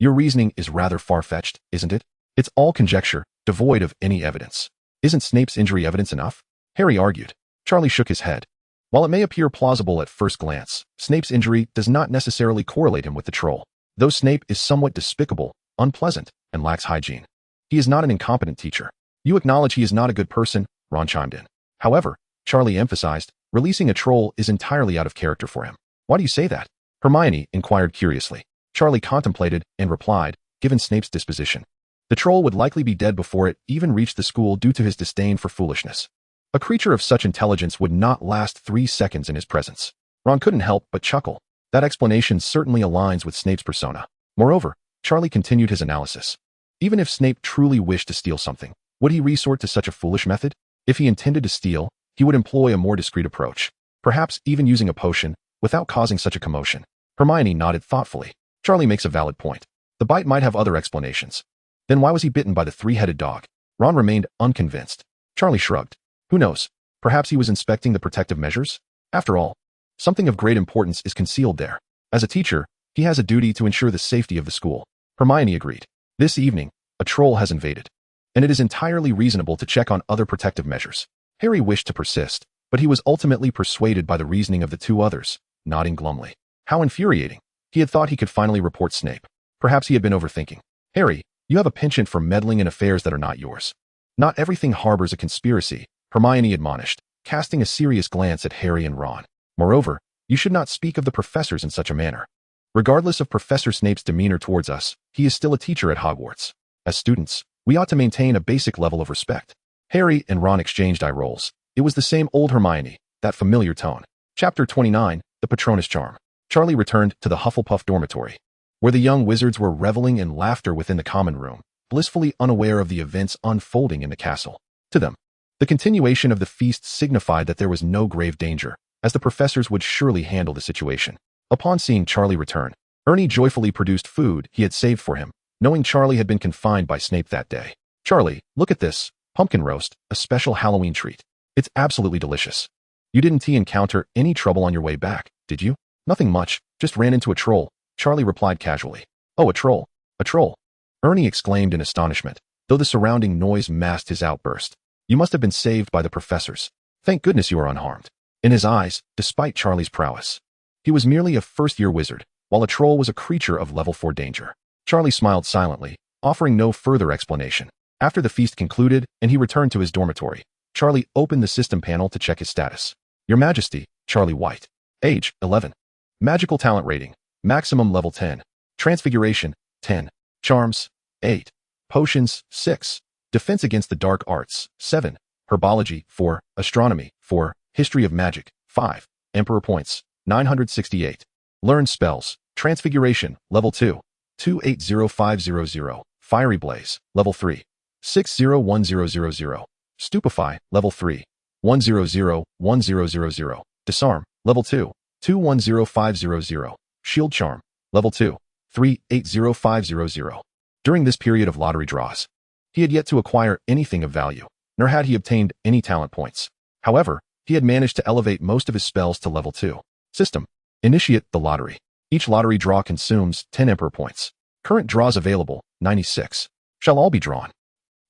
Your reasoning is rather far-fetched, isn't it? It's all conjecture, devoid of any evidence. Isn't Snape's injury evidence enough? Harry argued. Charlie shook his head. While it may appear plausible at first glance, Snape's injury does not necessarily correlate him with the troll. Though Snape is somewhat despicable, unpleasant, and lacks hygiene, he is not an incompetent teacher. You acknowledge he is not a good person, Ron chimed in. However, Charlie emphasized, releasing a troll is entirely out of character for him. Why do you say that? Hermione inquired curiously. Charlie contemplated and replied, given Snape's disposition, the troll would likely be dead before it even reached the school due to his disdain for foolishness. A creature of such intelligence would not last 3 seconds in his presence. Ron couldn't help but chuckle. That explanation certainly aligns with Snape's persona. Moreover, Charlie continued his analysis. Even if Snape truly wished to steal something, would he resort to such a foolish method? If he intended to steal, he would employ a more discreet approach, perhaps even using a potion, without causing such a commotion. Hermione nodded thoughtfully. Charlie makes a valid point. The bite might have other explanations. Then why was he bitten by the 3-headed dog? Ron remained unconvinced. Charlie shrugged. Who knows? Perhaps he was inspecting the protective measures? After all, something of great importance is concealed there. As a teacher, he has a duty to ensure the safety of the school. Hermione agreed. This evening, a troll has invaded, and it is entirely reasonable to check on other protective measures. Harry wished to persist, but he was ultimately persuaded by the reasoning of the 2 others, nodding glumly. How infuriating. He had thought he could finally report Snape. Perhaps he had been overthinking. Harry, you have a penchant for meddling in affairs that are not yours. Not everything harbors a conspiracy, Hermione admonished, casting a serious glance at Harry and Ron. Moreover, you should not speak of the professors in such a manner. Regardless of Professor Snape's demeanor towards us, he is still a teacher at Hogwarts. As students, we ought to maintain a basic level of respect. Harry and Ron exchanged eye rolls. It was the same old Hermione, that familiar tone. Chapter 29, The Patronus Charm. Charlie returned to the Hufflepuff dormitory, where the young wizards were reveling in laughter within the common room, blissfully unaware of the events unfolding in the castle. To them, the continuation of the feast signified that there was no grave danger, as the professors would surely handle the situation. Upon seeing Charlie return, Ernie joyfully produced food he had saved for him, knowing Charlie had been confined by Snape that day. Charlie, look at this. Pumpkin roast, a special Halloween treat. It's absolutely delicious. You didn't encounter any trouble on your way back, did you? Nothing much, just ran into a troll, Charlie replied casually. Oh, a troll. A troll. Ernie exclaimed in astonishment, though the surrounding noise masked his outburst. You must have been saved by the professors. Thank goodness you are unharmed. In his eyes, despite Charlie's prowess, he was merely a first-year wizard, while a troll was a creature of level 4 danger. Charlie smiled silently, offering no further explanation. After the feast concluded and he returned to his dormitory, Charlie opened the system panel to check his status. Your Majesty, Charlie White. Age, 11. Magical talent rating, maximum level 10. Transfiguration, 10. Charms, 8. Potions, 6. Defense against the dark arts, 7. Herbology, 4. Astronomy, 4. History of magic, 5. Emperor points, 968. Learned spells, Transfiguration, level 2. 280500. Fiery Blaze, level 3. 601000. Stupefy, level 3. 1001000. Disarm, level 2. 210500. Shield Charm, level 2. 380500. During this period of lottery draws, he had yet to acquire anything of value, nor had he obtained any talent points. However, he had managed to elevate most of his spells to level 2. System. Initiate the lottery. Each lottery draw consumes 10 Emperor points. Current draws available, 96. Shall all be drawn.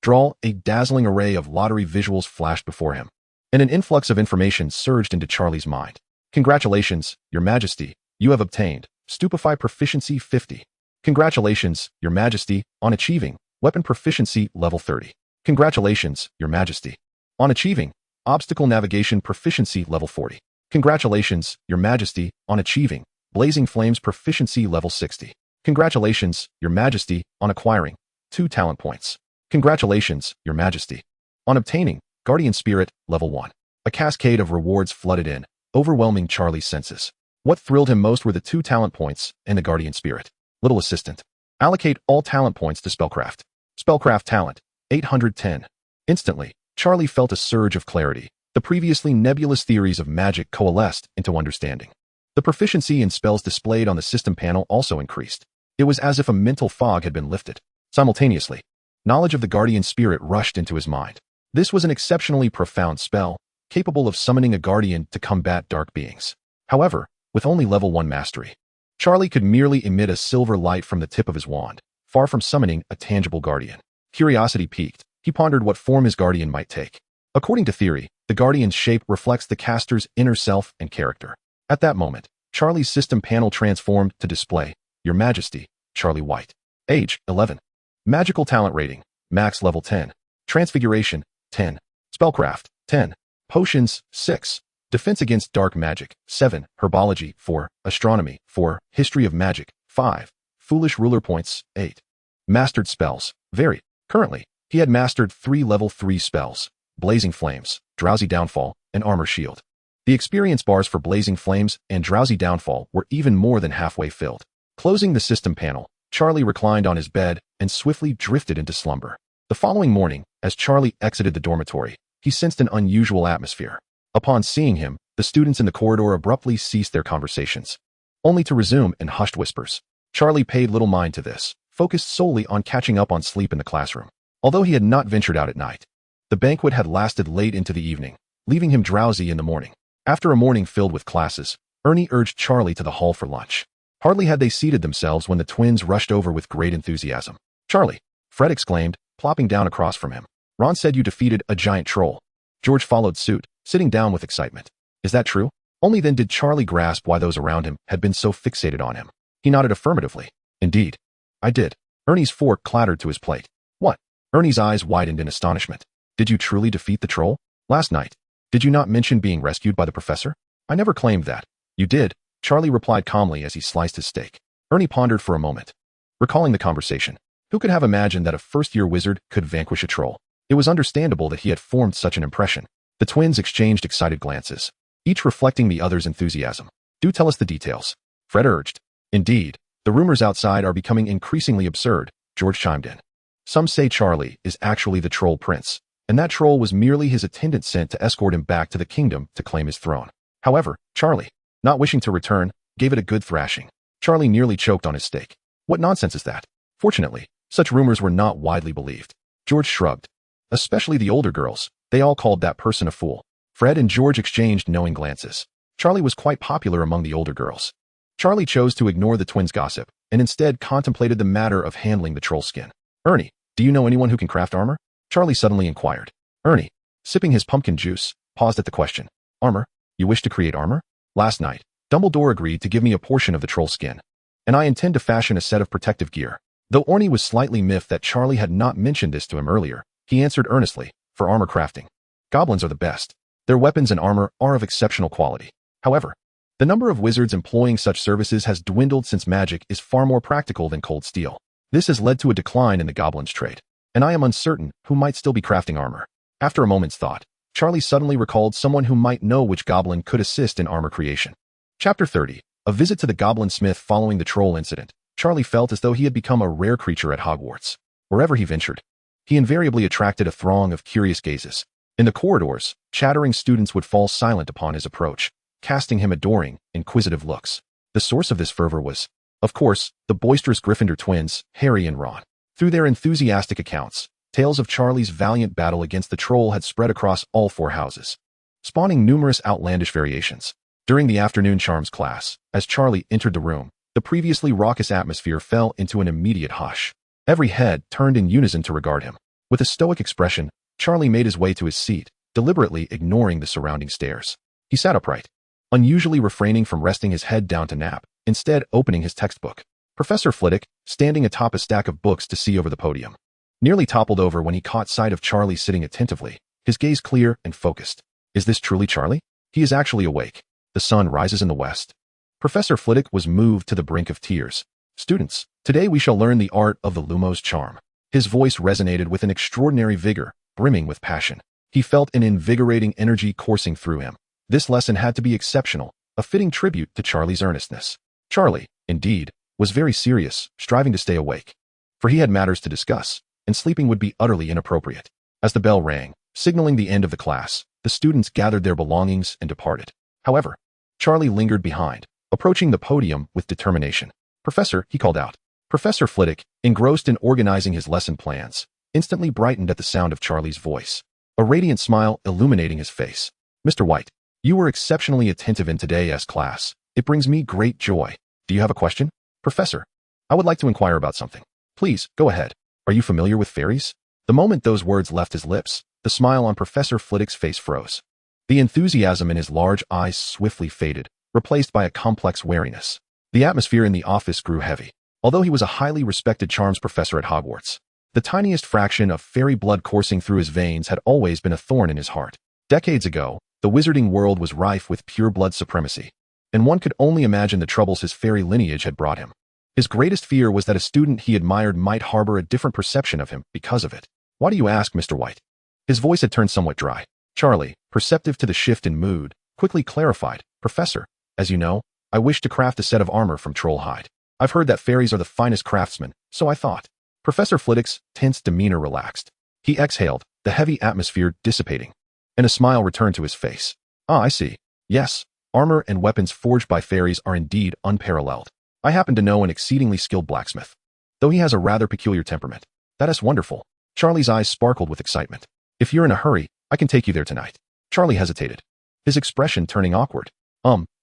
Draw. A dazzling array of lottery visuals flashed before him, and an influx of information surged into Charlie's mind. Congratulations, Your Majesty, you have obtained Stupefy Proficiency 50. Congratulations, Your Majesty, on achieving Weapon Proficiency level 30. Congratulations, Your Majesty, on achieving Obstacle Navigation Proficiency level 40. Congratulations, Your Majesty, on achieving Blazing Flames Proficiency level 60. Congratulations, Your Majesty, on acquiring 2 talent points. Congratulations, Your Majesty, on obtaining Guardian Spirit level 1. A cascade of rewards flooded in, overwhelming Charlie's senses. What thrilled him most were the 2 talent points and the Guardian Spirit. Little assistant. Allocate all talent points to Spellcraft. Spellcraft talent, 810. Instantly, Charlie felt a surge of clarity. The previously nebulous theories of magic coalesced into understanding. The proficiency in spells displayed on the system panel also increased. It was as if a mental fog had been lifted. Simultaneously, knowledge of the Guardian Spirit rushed into his mind. This was an exceptionally profound spell, capable of summoning a guardian to combat dark beings. However, with only level 1 mastery, Charlie could merely emit a silver light from the tip of his wand, far from summoning a tangible guardian. Curiosity piqued. He pondered what form his guardian might take. According to theory, the guardian's shape reflects the caster's inner self and character. At that moment, Charlie's system panel transformed to display, Your Majesty, Charlie White. Age, 11. Magical talent rating, max level 10. Transfiguration, 10. Spellcraft, 10. Potions, 6. Defense against dark magic, 7. Herbology, 4. Astronomy, 4. History of magic, 5. Foolish ruler points, 8. Mastered spells, varied. Currently, he had mastered 3 level 3 spells, Blazing Flames, Drowsy Downfall, and Armor Shield. The experience bars for Blazing Flames and Drowsy Downfall were even more than halfway filled. Closing the system panel, Charlie reclined on his bed and swiftly drifted into slumber. The following morning, as Charlie exited the dormitory, he sensed an unusual atmosphere. Upon seeing him, the students in the corridor abruptly ceased their conversations, only to resume in hushed whispers. Charlie paid little mind to this, focused solely on catching up on sleep in the classroom. Although he had not ventured out at night, the banquet had lasted late into the evening, leaving him drowsy in the morning. After a morning filled with classes, Ernie urged Charlie to the hall for lunch. Hardly had they seated themselves when the twins rushed over with great enthusiasm. "Charlie," Fred exclaimed, plopping down across from him. "Ron said you defeated a giant troll." George followed suit, sitting down with excitement. "Is that true?" Only then did Charlie grasp why those around him had been so fixated on him. He nodded affirmatively. "Indeed. I did." Ernie's fork clattered to his plate. "What?" Ernie's eyes widened in astonishment. "Did you truly defeat the troll? Last night? Did you not mention being rescued by the professor?" "I never claimed that." "You did," Charlie replied calmly as he sliced his steak. Ernie pondered for a moment, recalling the conversation. Who could have imagined that a first-year wizard could vanquish a troll? It was understandable that he had formed such an impression. The twins exchanged excited glances, each reflecting the other's enthusiasm. "Do tell us the details," Fred urged. "Indeed, the rumors outside are becoming increasingly absurd," George chimed in. "Some say Charlie is actually the troll prince, and that troll was merely his attendant sent to escort him back to the kingdom to claim his throne." However, Charlie, not wishing to return, gave it a good thrashing. Charlie nearly choked on his steak. "What nonsense is that?" Fortunately, such rumors were not widely believed. George shrugged. Especially the older girls, they all called that person a fool. Fred and George exchanged knowing glances. Charlie was quite popular among the older girls. Charlie chose to ignore the twins' gossip, and instead contemplated the matter of handling the troll skin. "Ernie, do you know anyone who can craft armor?" Charlie suddenly inquired. Ernie, sipping his pumpkin juice, paused at the question. "Armor? You wish to create armor?" "Last night, Dumbledore agreed to give me a portion of the troll skin, and I intend to fashion a set of protective gear." Though Ernie was slightly miffed that Charlie had not mentioned this to him earlier, he answered earnestly, "For armor crafting. Goblins are the best. Their weapons and armor are of exceptional quality. However, the number of wizards employing such services has dwindled since magic is far more practical than cold steel. This has led to a decline in the goblin's trade, and I am uncertain who might still be crafting armor." After a moment's thought, Charlie suddenly recalled someone who might know which goblin could assist in armor creation. Chapter 30. A visit to the goblin smith following the troll incident. Charlie felt as though he had become a rare creature at Hogwarts. Wherever he ventured, he invariably attracted a throng of curious gazes. In the corridors, chattering students would fall silent upon his approach, casting him adoring, inquisitive looks. The source of this fervor was, of course, the boisterous Gryffindor twins, Harry and Ron. Through their enthusiastic accounts, tales of Charlie's valiant battle against the troll had spread across all 4 houses, spawning numerous outlandish variations. During the afternoon charms class, as Charlie entered the room, the previously raucous atmosphere fell into an immediate hush. Every head turned in unison to regard him. With a stoic expression, Charlie made his way to his seat, deliberately ignoring the surrounding stares. He sat upright, unusually refraining from resting his head down to nap, instead opening his textbook. Professor Flitwick, standing atop a stack of books to see over the podium, nearly toppled over when he caught sight of Charlie sitting attentively, his gaze clear and focused. "Is this truly Charlie? He is actually awake. The sun rises in the west." Professor Flitwick was moved to the brink of tears. "Students, today we shall learn the art of the Lumos charm." His voice resonated with an extraordinary vigor, brimming with passion. He felt an invigorating energy coursing through him. This lesson had to be exceptional, a fitting tribute to Charlie's earnestness. Charlie, indeed, was very serious, striving to stay awake, for he had matters to discuss, and sleeping would be utterly inappropriate. As the bell rang, signaling the end of the class, the students gathered their belongings and departed. However, Charlie lingered behind, approaching the podium with determination. "Professor," he called out. Professor Flitwick, engrossed in organizing his lesson plans, instantly brightened at the sound of Charlie's voice, a radiant smile illuminating his face. "Mr. White, you were exceptionally attentive in today's class. It brings me great joy. Do you have a question?" "Professor, I would like to inquire about something." "Please, go ahead. Are you familiar with fairies?" The moment those words left his lips, the smile on Professor Flitwick's face froze. The enthusiasm in his large eyes swiftly faded, replaced by a complex wariness. The atmosphere in the office grew heavy. Although he was a highly respected charms professor at Hogwarts, the tiniest fraction of fairy blood coursing through his veins had always been a thorn in his heart. Decades ago, the wizarding world was rife with pure blood supremacy, and one could only imagine the troubles his fairy lineage had brought him. His greatest fear was that a student he admired might harbor a different perception of him because of it. "Why do you ask, Mr. White?" His voice had turned somewhat dry. Charlie, perceptive to the shift in mood, quickly clarified, "Professor, as you know, I wish to craft a set of armor from troll hide. I've heard that fairies are the finest craftsmen, so I thought." Professor Flitwick's tense demeanor relaxed. He exhaled, the heavy atmosphere dissipating, and a smile returned to his face. "Ah, I see. Yes, armor and weapons forged by fairies are indeed unparalleled. I happen to know an exceedingly skilled blacksmith, though he has a rather peculiar temperament." "That is wonderful." Charlie's eyes sparkled with excitement. "If you're in a hurry, I can take you there tonight." Charlie hesitated, his expression turning awkward.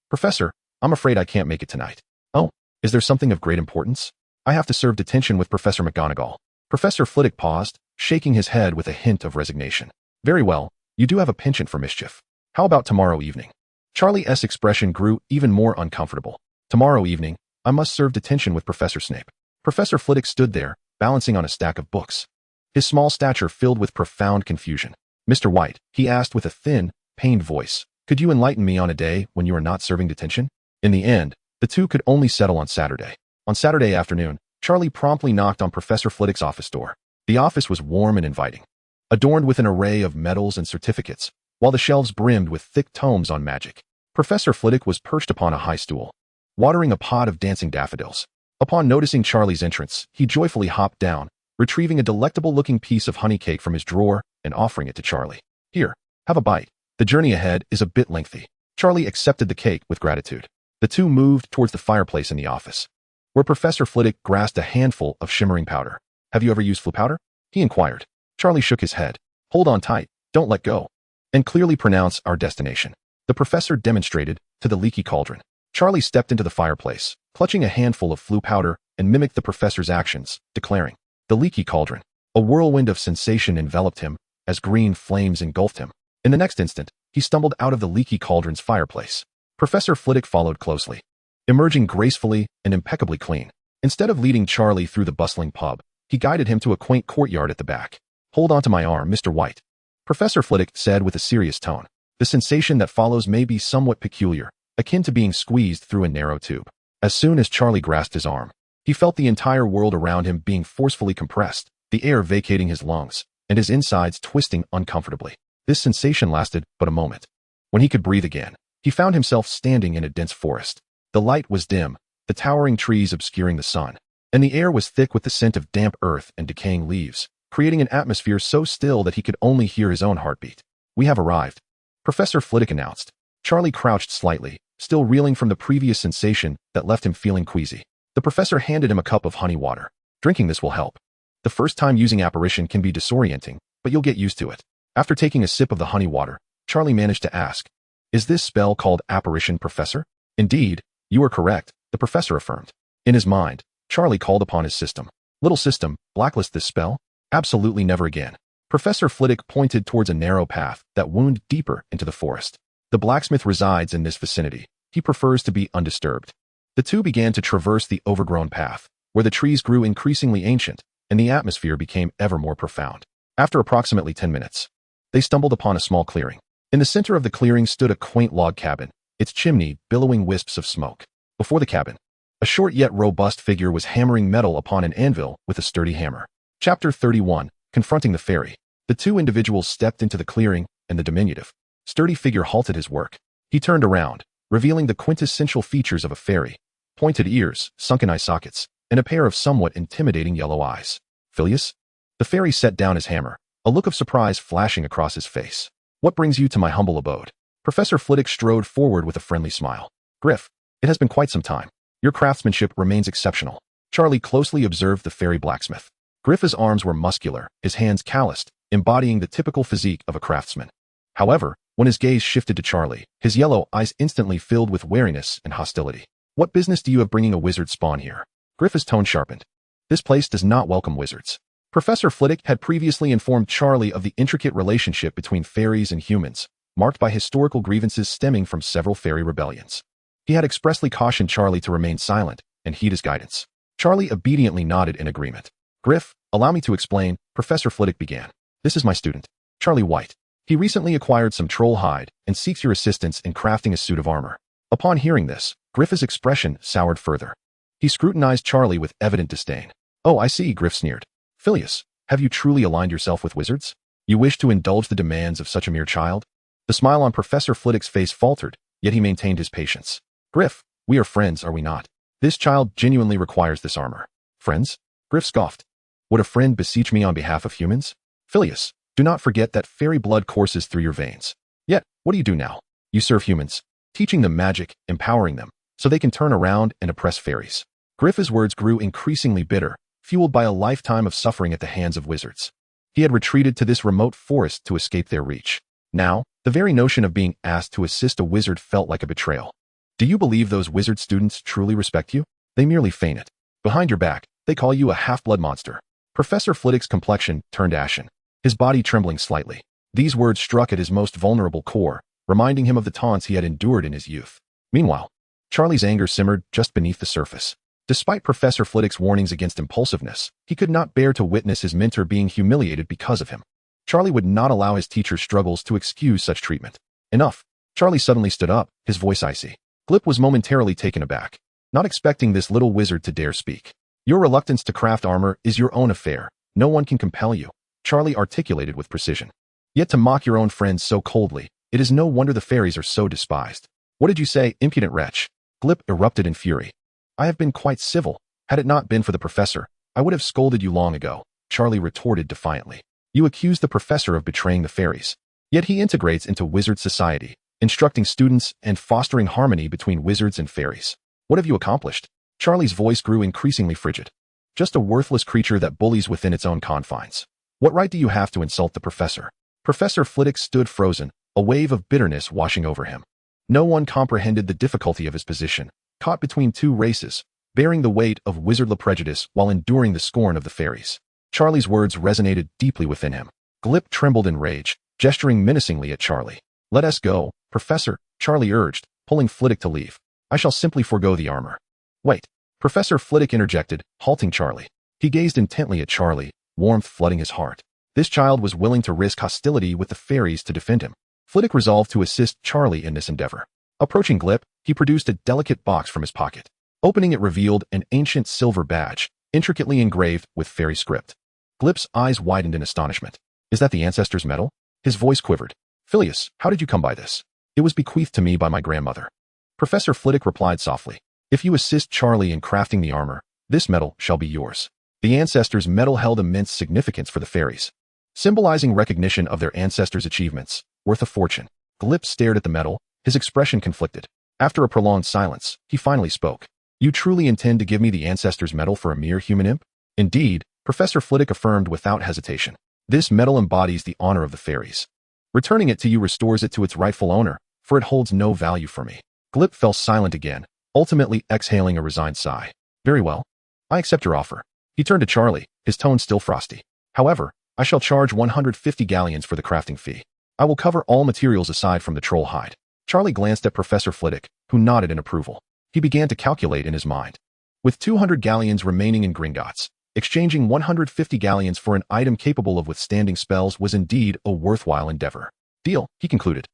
Professor, I'm afraid I can't make it tonight." "Oh, is there something of great importance?" "I have to serve detention with Professor McGonagall." Professor Flitwick paused, shaking his head with a hint of resignation. "Very well, you do have a penchant for mischief. How about tomorrow evening?" Charlie's expression grew even more uncomfortable. "Tomorrow evening, I must serve detention with Professor Snape." Professor Flitwick stood there, balancing on a stack of books, his small stature filled with profound confusion. "Mr. White," he asked with a thin, pained voice, "could you enlighten me on a day when you are not serving detention?" In the end, the two could only settle on Saturday. On Saturday afternoon, Charlie promptly knocked on Professor Flitwick's office door. The office was warm and inviting, adorned with an array of medals and certificates, while the shelves brimmed with thick tomes on magic. Professor Flitwick was perched upon a high stool, watering a pot of dancing daffodils. Upon noticing Charlie's entrance, he joyfully hopped down, retrieving a delectable-looking piece of honey cake from his drawer and offering it to Charlie. "Here, have a bite. The journey ahead is a bit lengthy." Charlie accepted the cake with gratitude. The two moved towards the fireplace in the office, where Professor Flitwick grasped a handful of shimmering powder. "Have you ever used Floo powder?" he inquired. Charlie shook his head. "Hold on tight, don't let go, and clearly pronounce our destination." The professor demonstrated to the leaky cauldron. Charlie stepped into the fireplace, clutching a handful of Floo powder, and mimicked the professor's actions, declaring, "The leaky cauldron." A whirlwind of sensation enveloped him as green flames engulfed him. In the next instant, he stumbled out of the leaky cauldron's fireplace. Professor Flitwick followed closely, emerging gracefully and impeccably clean. Instead of leading Charlie through the bustling pub, he guided him to a quaint courtyard at the back. "Hold on to my arm, Mr. White," Professor Flitwick said with a serious tone. "The sensation that follows may be somewhat peculiar, akin to being squeezed through a narrow tube." As soon as Charlie grasped his arm, he felt the entire world around him being forcefully compressed, the air vacating his lungs, and his insides twisting uncomfortably. This sensation lasted but a moment. When he could breathe again, he found himself standing in a dense forest. The light was dim, the towering trees obscuring the sun, and the air was thick with the scent of damp earth and decaying leaves, creating an atmosphere so still that he could only hear his own heartbeat. "We have arrived," Professor Flitwick announced. Charlie crouched slightly, still reeling from the previous sensation that left him feeling queasy. The professor handed him a cup of honey water. "Drinking this will help. The first time using apparition can be disorienting, but you'll get used to it." After taking a sip of the honey water, Charlie managed to ask, "Is this spell called apparition, Professor?" "Indeed, you are correct," the professor affirmed. In his mind, Charlie called upon his system. "Little system, blacklist this spell? Absolutely never again." Professor Flitwick pointed towards a narrow path that wound deeper into the forest. "The blacksmith resides in this vicinity. He prefers to be undisturbed." The two began to traverse the overgrown path, where the trees grew increasingly ancient, and the atmosphere became ever more profound. After approximately 10 minutes, they stumbled upon a small clearing. In the center of the clearing stood a quaint log cabin, its chimney billowing wisps of smoke. Before the cabin, a short yet robust figure was hammering metal upon an anvil with a sturdy hammer. Chapter 31, Confronting the Fairy. The two individuals stepped into the clearing, and the diminutive, sturdy figure halted his work. He turned around, revealing the quintessential features of a fairy: pointed ears, sunken eye sockets, and a pair of somewhat intimidating yellow eyes. "Phileas?" The fairy set down his hammer, a look of surprise flashing across his face. "What brings you to my humble abode?" Professor Flitwick strode forward with a friendly smile. "Griff, it has been quite some time. Your craftsmanship remains exceptional." Charlie closely observed the fairy blacksmith. Griff's arms were muscular, his hands calloused, embodying the typical physique of a craftsman. However, when his gaze shifted to Charlie, his yellow eyes instantly filled with wariness and hostility. "What business do you have bringing a wizard spawn here?" Griff's tone sharpened. "This place does not welcome wizards." Professor Flitwick had previously informed Charlie of the intricate relationship between fairies and humans, marked by historical grievances stemming from several fairy rebellions. He had expressly cautioned Charlie to remain silent and heed his guidance. Charlie obediently nodded in agreement. Griff, allow me to explain, Professor Flitwick began. This is my student, Charlie White. He recently acquired some troll hide and seeks your assistance in crafting a suit of armor. Upon hearing this, Griff's expression soured further. He scrutinized Charlie with evident disdain. Oh, I see, Griff sneered. Phileas, have you truly aligned yourself with wizards? You wish to indulge the demands of such a mere child? The smile on Professor Flitwick's face faltered, yet he maintained his patience. Griff, we are friends, are we not? This child genuinely requires this armor. Friends? Griff scoffed. Would a friend beseech me on behalf of humans? Phileas, do not forget that fairy blood courses through your veins. Yet, what do you do now? You serve humans, teaching them magic, empowering them, so they can turn around and oppress fairies. Griff's words grew increasingly bitter, fueled by a lifetime of suffering at the hands of wizards. He had retreated to this remote forest to escape their reach. Now, the very notion of being asked to assist a wizard felt like a betrayal. Do you believe those wizard students truly respect you? They merely feign it. Behind your back, they call you a half-blood monster. Professor Flitwick's complexion turned ashen, his body trembling slightly. These words struck at his most vulnerable core, reminding him of the taunts he had endured in his youth. Meanwhile, Charlie's anger simmered just beneath the surface. Despite Professor Flitwick's warnings against impulsiveness, he could not bear to witness his mentor being humiliated because of him. Charlie would not allow his teacher's struggles to excuse such treatment. Enough. Charlie suddenly stood up, his voice icy. Glip was momentarily taken aback, not expecting this little wizard to dare speak. Your reluctance to craft armor is your own affair. No one can compel you, Charlie articulated with precision. Yet to mock your own friends so coldly, it is no wonder the fairies are so despised. What did you say, impudent wretch? Glip erupted in fury. I have been quite civil. Had it not been for the professor, I would have scolded you long ago, Charlie retorted defiantly. You accuse the professor of betraying the fairies. Yet he integrates into wizard society, instructing students and fostering harmony between wizards and fairies. What have you accomplished? Charlie's voice grew increasingly frigid. Just a worthless creature that bullies within its own confines. What right do you have to insult the professor? Professor Flitwick stood frozen, a wave of bitterness washing over him. No one comprehended the difficulty of his position, caught between two races, bearing the weight of wizardly prejudice while enduring the scorn of the fairies. Charlie's words resonated deeply within him. Glip trembled in rage, gesturing menacingly at Charlie. Let us go, Professor, Charlie urged, pulling Flitwick to leave. I shall simply forego the armor. Wait. Professor Flitwick interjected, halting Charlie. He gazed intently at Charlie, warmth flooding his heart. This child was willing to risk hostility with the fairies to defend him. Flitwick resolved to assist Charlie in this endeavor. Approaching Glip, he produced a delicate box from his pocket. Opening it revealed an ancient silver badge, intricately engraved with fairy script. Glip's eyes widened in astonishment. Is that the ancestor's medal? His voice quivered. Phileas, how did you come by this? It was bequeathed to me by my grandmother. Professor Flitwick replied softly. If you assist Charlie in crafting the armor, this medal shall be yours. The ancestor's medal held immense significance for the fairies, symbolizing recognition of their ancestors' achievements, worth a fortune. Glip stared at the medal, his expression conflicted. After a prolonged silence, he finally spoke. You truly intend to give me the ancestor's medal for a mere human imp? Indeed, Professor Flitwick affirmed without hesitation. This medal embodies the honor of the fairies. Returning it to you restores it to its rightful owner, for it holds no value for me. Glip fell silent again, ultimately exhaling a resigned sigh. Very well. I accept your offer. He turned to Charlie, his tone still frosty. However, I shall charge 150 galleons for the crafting fee. I will cover all materials aside from the troll hide. Charlie glanced at Professor Flitwick, who nodded in approval. He began to calculate in his mind. With 200 galleons remaining in Gringotts, exchanging 150 galleons for an item capable of withstanding spells was indeed a worthwhile endeavor. Deal, he concluded.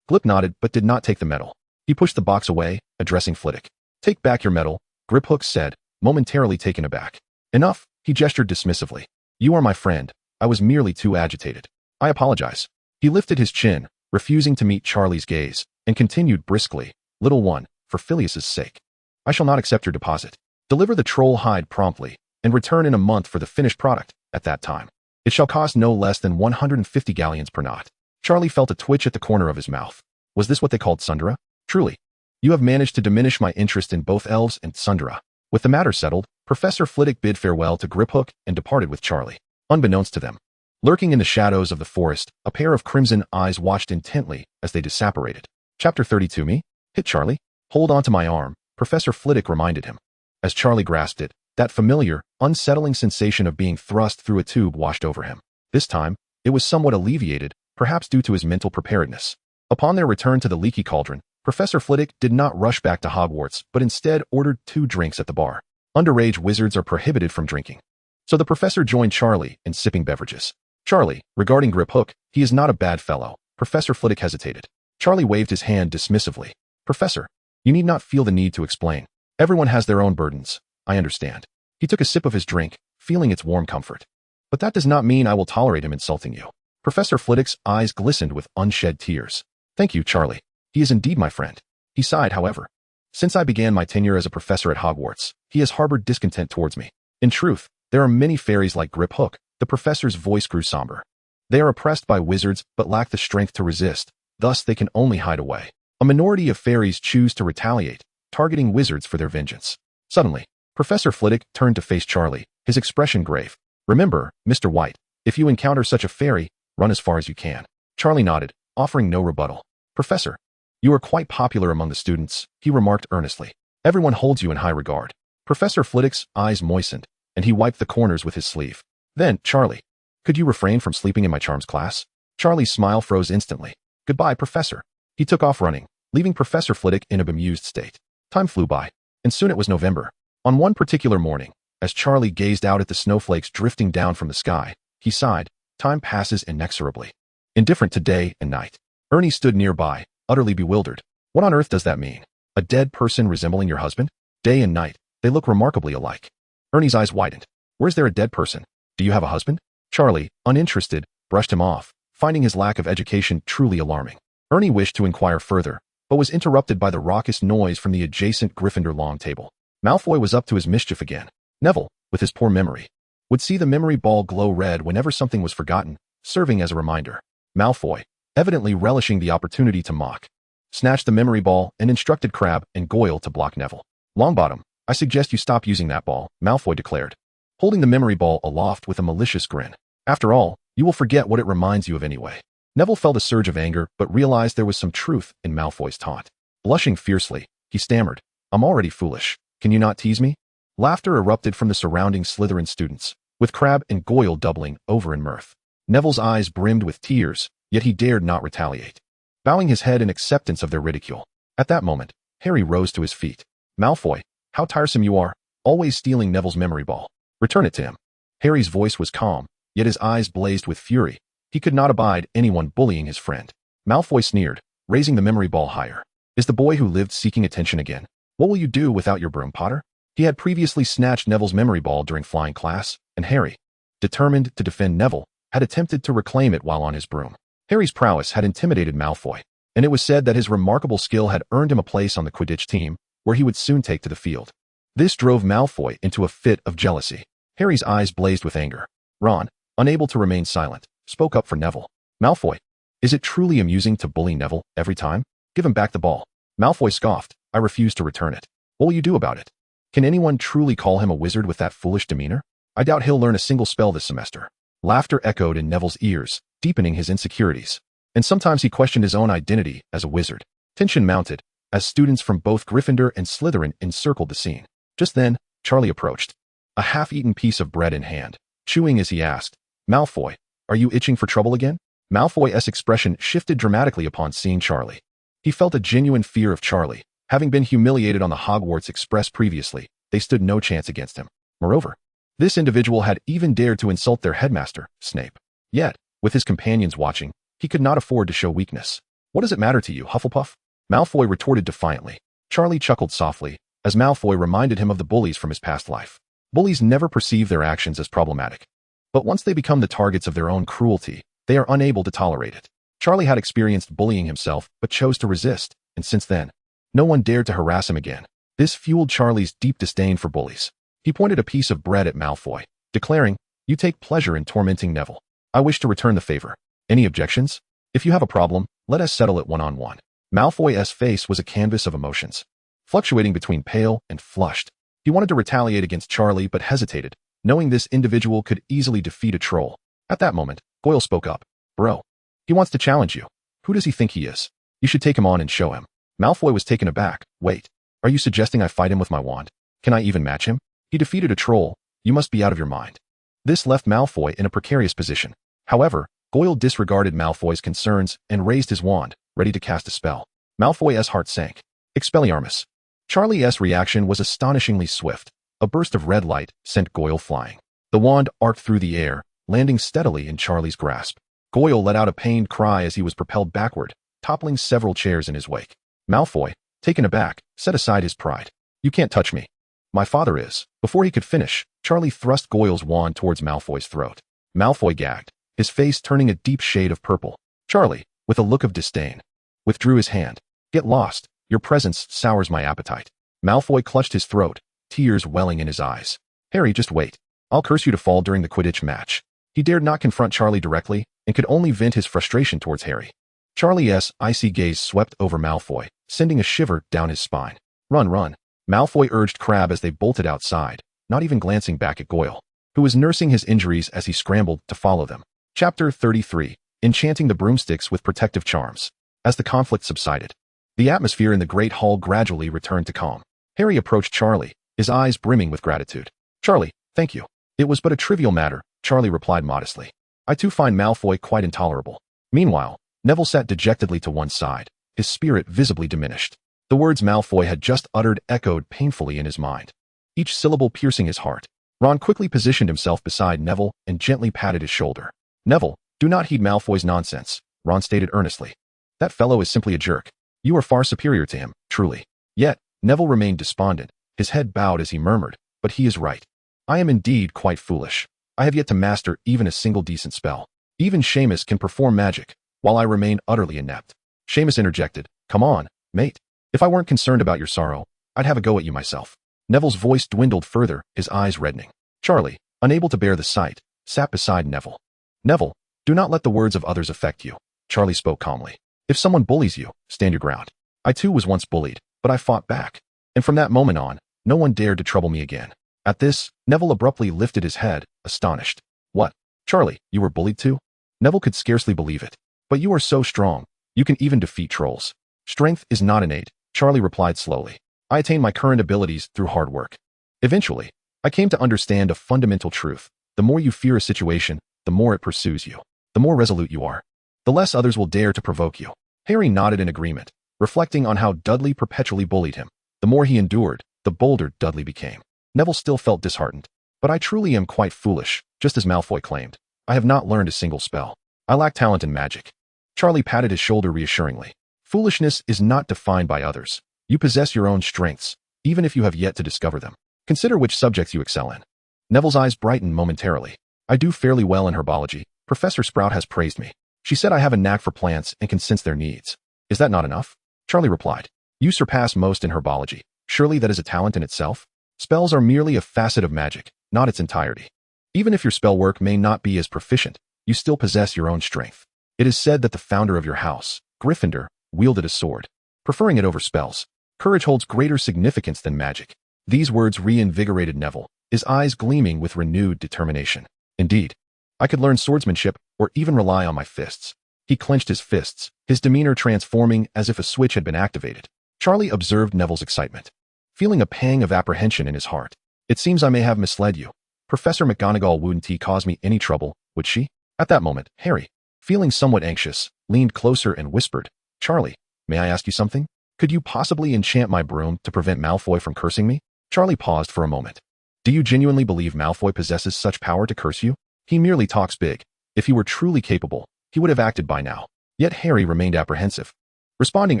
Glip nodded but did not take the medal. He pushed the box away, addressing Flitwick. Take back your medal, Griphook said, momentarily taken aback. Enough, he gestured dismissively. You are my friend. I was merely too agitated. I apologize. He lifted his chin, refusing to meet Charlie's gaze, and continued briskly. Little one, for Phileas's sake. I shall not accept your deposit. Deliver the troll hide promptly, and return in a month for the finished product. At that time, it shall cost no less than 150 galleons per knot. Charlie felt a twitch at the corner of his mouth. Was this what they called Sundra? Truly. You have managed to diminish my interest in both elves and Sundra. With the matter settled, Professor Flitwick bid farewell to Griphook and departed with Charlie. Unbeknownst to them, lurking in the shadows of the forest, a pair of crimson eyes watched intently as they disapparated. Chapter 32 Me? Hit Charlie. Hold on to my arm, Professor Flitwick reminded him. As Charlie grasped it, That familiar, unsettling sensation of being thrust through a tube washed over him. This time, it was somewhat alleviated, perhaps due to his mental preparedness. Upon their return to the leaky cauldron, Professor Flitwick did not rush back to Hogwarts, but instead ordered 2 drinks at the bar. Underage wizards are prohibited from drinking. So the professor joined Charlie in sipping beverages. Charlie, regarding Grip Hook, he is not a bad fellow. Professor Flitwick hesitated. Charlie waved his hand dismissively. Professor, you need not feel the need to explain. Everyone has their own burdens. I understand. He took a sip of his drink, feeling its warm comfort. But that does not mean I will tolerate him insulting you. Professor Flitwick's eyes glistened with unshed tears. Thank you, Charlie. He is indeed my friend. He sighed, however. Since I began my tenure as a professor at Hogwarts, he has harbored discontent towards me. In truth, there are many fairies like Grip Hook. The professor's voice grew somber. They are oppressed by wizards but lack the strength to resist, thus they can only hide away. A minority of fairies choose to retaliate, targeting wizards for their vengeance. Suddenly, Professor Flitwick turned to face Charlie, his expression grave. Remember, Mr. White, if you encounter such a fairy, run as far as you can. Charlie nodded, offering no rebuttal. Professor, you are quite popular among the students, he remarked earnestly. Everyone holds you in high regard. Professor Flitwick's eyes moistened, and he wiped the corners with his sleeve. Then, Charlie, could you refrain from sleeping in my charms class? Charlie's smile froze instantly. Goodbye, Professor. He took off running, leaving Professor Flitwick in a bemused state. Time flew by, and soon it was November. On one particular morning, as Charlie gazed out at the snowflakes drifting down from the sky, he sighed. Time passes inexorably. Indifferent to day and night. Ernie stood nearby, utterly bewildered. What on earth does that mean? A dead person resembling your husband? Day and night, they look remarkably alike. Ernie's eyes widened. Where's there a dead person? Do you have a husband? Charlie, uninterested, brushed him off, finding his lack of education truly alarming. Ernie wished to inquire further, but was interrupted by the raucous noise from the adjacent Gryffindor long table. Malfoy was up to his mischief again. Neville, with his poor memory, would see the memory ball glow red whenever something was forgotten, serving as a reminder. Malfoy, evidently relishing the opportunity to mock, snatched the memory ball and instructed Crabbe and Goyle to block Neville. Longbottom, I suggest you stop using that ball, Malfoy declared, holding the memory ball aloft with a malicious grin. After all, you will forget what it reminds you of anyway. Neville felt a surge of anger but realized there was some truth in Malfoy's taunt. Blushing fiercely, he stammered, I'm already foolish. Can you not tease me? Laughter erupted from the surrounding Slytherin students, with Crabbe and Goyle doubling over in mirth. Neville's eyes brimmed with tears, yet he dared not retaliate, bowing his head in acceptance of their ridicule. At that moment, Harry rose to his feet. Malfoy, how tiresome you are, always stealing Neville's memory ball. Return it to him. Harry's voice was calm, yet his eyes blazed with fury. He could not abide anyone bullying his friend. Malfoy sneered, raising the memory ball higher. Is the boy who lived seeking attention again? What will you do without your broom, Potter? He had previously snatched Neville's memory ball during flying class, and Harry, determined to defend Neville, had attempted to reclaim it while on his broom. Harry's prowess had intimidated Malfoy, and it was said that his remarkable skill had earned him a place on the Quidditch team, where he would soon take to the field. This drove Malfoy into a fit of jealousy. Harry's eyes blazed with anger. Ron, unable to remain silent, spoke up for Neville. Malfoy, is it truly amusing to bully Neville every time? Give him back the ball. Malfoy scoffed. I refuse to return it. What will you do about it? Can anyone truly call him a wizard with that foolish demeanor? I doubt he'll learn a single spell this semester. Laughter echoed in Neville's ears, deepening his insecurities. And sometimes he questioned his own identity as a wizard. Tension mounted, as students from both Gryffindor and Slytherin encircled the scene. Just then, Charlie approached, a half-eaten piece of bread in hand, chewing as he asked, Malfoy, are you itching for trouble again? Malfoy's expression shifted dramatically upon seeing Charlie. He felt a genuine fear of Charlie. Having been humiliated on the Hogwarts Express previously, they stood no chance against him. Moreover, this individual had even dared to insult their headmaster, Snape. Yet, with his companions watching, he could not afford to show weakness. What does it matter to you, Hufflepuff? Malfoy retorted defiantly. Charlie chuckled softly, as Malfoy reminded him of the bullies from his past life. Bullies never perceive their actions as problematic. But once they become the targets of their own cruelty, they are unable to tolerate it. Charlie had experienced bullying himself, but chose to resist, and since then, no one dared to harass him again. This fueled Charlie's deep disdain for bullies. He pointed a piece of bread at Malfoy, declaring, You take pleasure in tormenting Neville. I wish to return the favor. Any objections? If you have a problem, let us settle it one-on-one. Malfoy's face was a canvas of emotions, fluctuating between pale and flushed. He wanted to retaliate against Charlie but hesitated, knowing this individual could easily defeat a troll. At that moment, Goyle spoke up. Bro, he wants to challenge you. Who does he think he is? You should take him on and show him. Malfoy was taken aback. Wait, are you suggesting I fight him with my wand? Can I even match him? He defeated a troll. You must be out of your mind. This left Malfoy in a precarious position. However, Goyle disregarded Malfoy's concerns and raised his wand, ready to cast a spell. Malfoy's heart sank. Expelliarmus. Charlie's reaction was astonishingly swift. A burst of red light sent Goyle flying. The wand arced through the air, landing steadily in Charlie's grasp. Goyle let out a pained cry as he was propelled backward, toppling several chairs in his wake. Malfoy, taken aback, set aside his pride. You can't touch me. My father is. Before he could finish, Charlie thrust Goyle's wand towards Malfoy's throat. Malfoy gagged, his face turning a deep shade of purple. Charlie, with a look of disdain, withdrew his hand. Get lost. Your presence sours my appetite. Malfoy clutched his throat, tears welling in his eyes. Harry, just wait. I'll curse you to fall during the Quidditch match. He dared not confront Charlie directly and could only vent his frustration towards Harry. Charlie's icy gaze swept over Malfoy, sending a shiver down his spine. Run, run. Malfoy urged Crabbe as they bolted outside, not even glancing back at Goyle, who was nursing his injuries as he scrambled to follow them. Chapter 33. Enchanting the broomsticks with protective charms. As the conflict subsided, the atmosphere in the Great Hall gradually returned to calm. Harry approached Charlie, his eyes brimming with gratitude. Charlie, thank you. It was but a trivial matter, Charlie replied modestly. I too find Malfoy quite intolerable. Meanwhile, Neville sat dejectedly to one side, his spirit visibly diminished. The words Malfoy had just uttered echoed painfully in his mind, each syllable piercing his heart. Ron quickly positioned himself beside Neville and gently patted his shoulder. Neville, do not heed Malfoy's nonsense, Ron stated earnestly. That fellow is simply a jerk. You are far superior to him, truly. Yet, Neville remained despondent, his head bowed as he murmured, but he is right. I am indeed quite foolish. I have yet to master even a single decent spell. Even Seamus can perform magic, while I remain utterly inept. Seamus interjected, Come on, mate. If I weren't concerned about your sorrow, I'd have a go at you myself. Neville's voice dwindled further, his eyes reddening. Charlie, unable to bear the sight, sat beside Neville. Neville, do not let the words of others affect you. Charlie spoke calmly. If someone bullies you, stand your ground. I too was once bullied, but I fought back. And from that moment on, no one dared to trouble me again. At this, Neville abruptly lifted his head, astonished. What? Charlie, you were bullied too? Neville could scarcely believe it. But you are so strong. You can even defeat trolls. Strength is not innate, Charlie replied slowly. I attained my current abilities through hard work. Eventually, I came to understand a fundamental truth. The more you fear a situation, the more it pursues you. The more resolute you are, the less others will dare to provoke you. Harry nodded in agreement, reflecting on how Dudley perpetually bullied him. The more he endured, the bolder Dudley became. Neville still felt disheartened. But I truly am quite foolish, just as Malfoy claimed. I have not learned a single spell. I lack talent in magic. Charlie patted his shoulder reassuringly. Foolishness is not defined by others. You possess your own strengths, even if you have yet to discover them. Consider which subjects you excel in. Neville's eyes brightened momentarily. I do fairly well in herbology. Professor Sprout has praised me. She said I have a knack for plants and can sense their needs. Is that not enough? Charlie replied. You surpass most in herbology. Surely that is a talent in itself? Spells are merely a facet of magic, not its entirety. Even if your spell work may not be as proficient, you still possess your own strength. It is said that the founder of your house, Gryffindor, wielded a sword, preferring it over spells. Courage holds greater significance than magic. These words reinvigorated Neville, his eyes gleaming with renewed determination. Indeed, I could learn swordsmanship or even rely on my fists. He clenched his fists, his demeanor transforming as if a switch had been activated. Charlie observed Neville's excitement, feeling a pang of apprehension in his heart. It seems I may have misled you. Professor McGonagall wouldn't cause me any trouble, would she? At that moment, Harry, feeling somewhat anxious, leaned closer and whispered, Charlie, may I ask you something? Could you possibly enchant my broom to prevent Malfoy from cursing me? Charlie paused for a moment. Do you genuinely believe Malfoy possesses such power to curse you? He merely talks big. If he were truly capable, he would have acted by now. Yet Harry remained apprehensive. Responding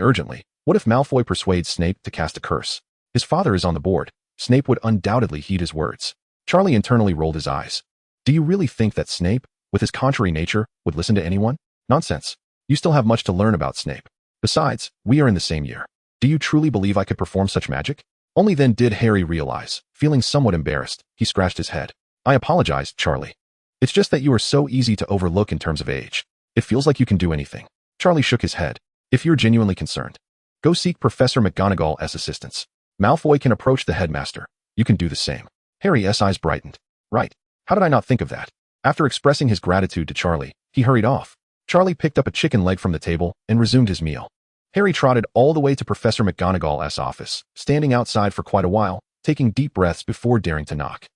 urgently, what if Malfoy persuades Snape to cast a curse? His father is on the board. Snape would undoubtedly heed his words. Charlie internally rolled his eyes. Do you really think that Snape, with his contrary nature, would listen to anyone? Nonsense. You still have much to learn about Snape. Besides, we are in the same year. Do you truly believe I could perform such magic? Only then did Harry realize. Feeling somewhat embarrassed, he scratched his head. I apologize, Charlie. It's just that you are so easy to overlook in terms of age. It feels like you can do anything. Charlie shook his head. If you're genuinely concerned, go seek Professor McGonagall as assistance. Malfoy can approach the headmaster. You can do the same. Harry's eyes brightened. Right. How did I not think of that? After expressing his gratitude to Charlie, he hurried off. Charlie picked up a chicken leg from the table and resumed his meal. Harry trotted all the way to Professor McGonagall's office, standing outside for quite a while, taking deep breaths before daring to knock.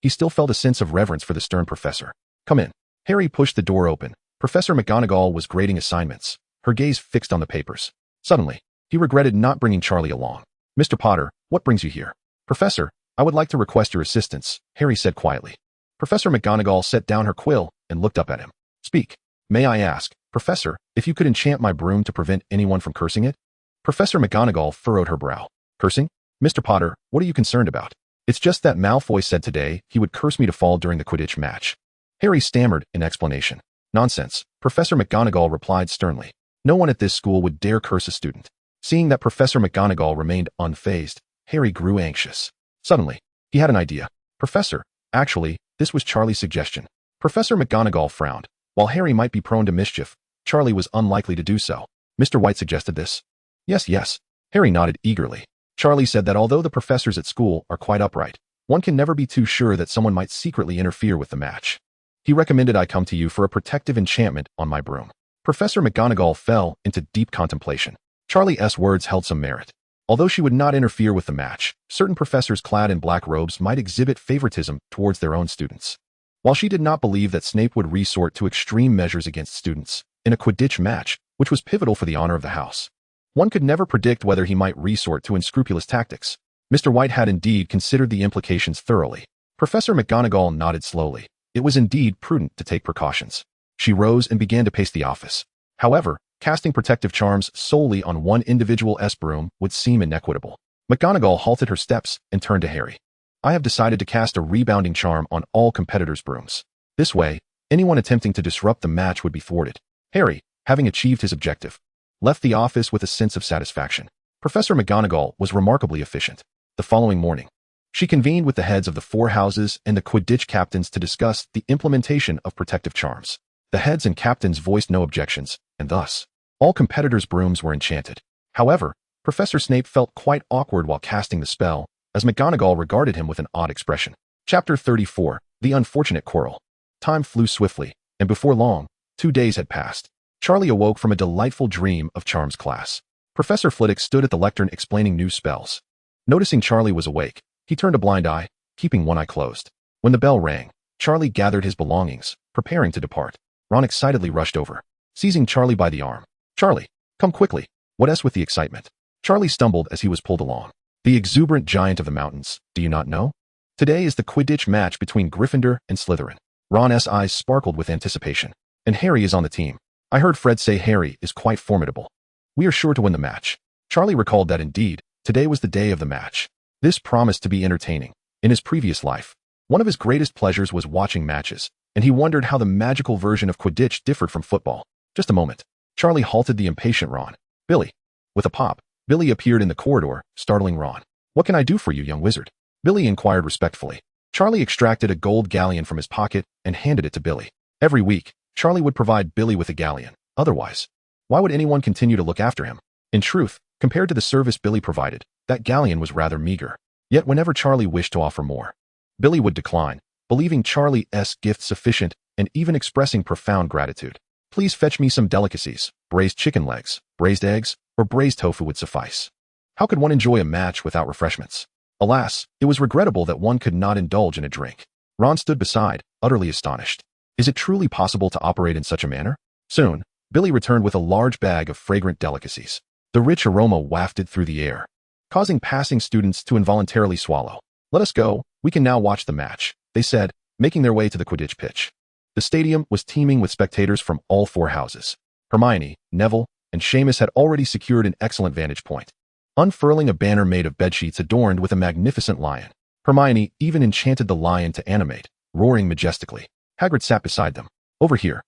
He still felt a sense of reverence for the stern professor. "Come in." Harry pushed the door open. Professor McGonagall was grading assignments, her gaze fixed on the papers. Suddenly, he regretted not bringing Charlie along. "Mr. Potter, what brings you here?" "Professor, I would like to request your assistance," Harry said quietly. Professor McGonagall set down her quill and looked up at him. "Speak. May I ask, Professor, if you could enchant my broom to prevent anyone from cursing it?" Professor McGonagall furrowed her brow. "Cursing? Mr. Potter, what are you concerned about?" "It's just that Malfoy said today he would curse me to fall during the Quidditch match." Harry stammered in explanation. "Nonsense," Professor McGonagall replied sternly. "No one at this school would dare curse a student." Seeing that Professor McGonagall remained unfazed, Harry grew anxious. Suddenly, he had an idea. "Professor, actually, this was Charlie's suggestion." Professor McGonagall frowned. While Harry might be prone to mischief, Charlie was unlikely to do so. "Mr. White suggested this?" Yes. Harry nodded eagerly. "Charlie said that although the professors at school are quite upright, one can never be too sure that someone might secretly interfere with the match. He recommended I come to you for a protective enchantment on my broom." Professor McGonagall fell into deep contemplation. Charlie's words held some merit. Although she would not interfere with the match, certain professors clad in black robes might exhibit favoritism towards their own students. While she did not believe that Snape would resort to extreme measures against students in a Quidditch match, which was pivotal for the honor of the house, one could never predict whether he might resort to unscrupulous tactics. Mr. White had indeed considered the implications thoroughly. Professor McGonagall nodded slowly. It was indeed prudent to take precautions. She rose and began to pace the office. However, casting protective charms solely on one individual's broom would seem inequitable. McGonagall halted her steps and turned to Harry. "I have decided to cast a rebounding charm on all competitors' brooms. This way, anyone attempting to disrupt the match would be thwarted." Harry, having achieved his objective, left the office with a sense of satisfaction. Professor McGonagall was remarkably efficient. The following morning, she convened with the heads of the 4 houses and the Quidditch captains to discuss the implementation of protective charms. The heads and captains voiced no objections, and thus, all competitors' brooms were enchanted. However, Professor Snape felt quite awkward while casting the spell, as McGonagall regarded him with an odd expression. Chapter 34, The Unfortunate Quarrel. Time flew swiftly, and before long, 2 days had passed. Charlie awoke from a delightful dream of charms class. Professor Flitwick stood at the lectern explaining new spells. Noticing Charlie was awake, he turned a blind eye, keeping one eye closed. When the bell rang, Charlie gathered his belongings, preparing to depart. Ron excitedly rushed over, seizing Charlie by the arm. "Charlie, come quickly." "What with the excitement?" Charlie stumbled as he was pulled along. "The exuberant giant of the mountains, do you not know? Today is the Quidditch match between Gryffindor and Slytherin." Ron's eyes sparkled with anticipation. "And Harry is on the team. I heard Fred say Harry is quite formidable. We are sure to win the match." Charlie recalled that indeed, today was the day of the match. This promised to be entertaining. In his previous life, one of his greatest pleasures was watching matches, and he wondered how the magical version of Quidditch differed from football. "Just a moment." Charlie halted the impatient Ron. "Billy." With a pop, Billy appeared in the corridor, startling Ron. "What can I do for you, young wizard?" Billy inquired respectfully. Charlie extracted a gold galleon from his pocket and handed it to Billy. Every week, Charlie would provide Billy with a galleon. Otherwise, why would anyone continue to look after him? In truth, compared to the service Billy provided, that galleon was rather meager. Yet whenever Charlie wished to offer more, Billy would decline, believing Charlie's gift sufficient and even expressing profound gratitude. "Please fetch me some delicacies. Braised chicken legs, braised eggs, or braised tofu would suffice." How could one enjoy a match without refreshments? Alas, it was regrettable that one could not indulge in a drink. Ron stood beside, utterly astonished. Is it truly possible to operate in such a manner? Soon, Billy returned with a large bag of fragrant delicacies. The rich aroma wafted through the air, causing passing students to involuntarily swallow. "Let us go, we can now watch the match," they said, making their way to the Quidditch pitch. The stadium was teeming with spectators from all 4 houses. Hermione, Neville, and Seamus had already secured an excellent vantage point, unfurling a banner made of bedsheets adorned with a magnificent lion. Hermione even enchanted the lion to animate, roaring majestically. Hagrid sat beside them. Over here.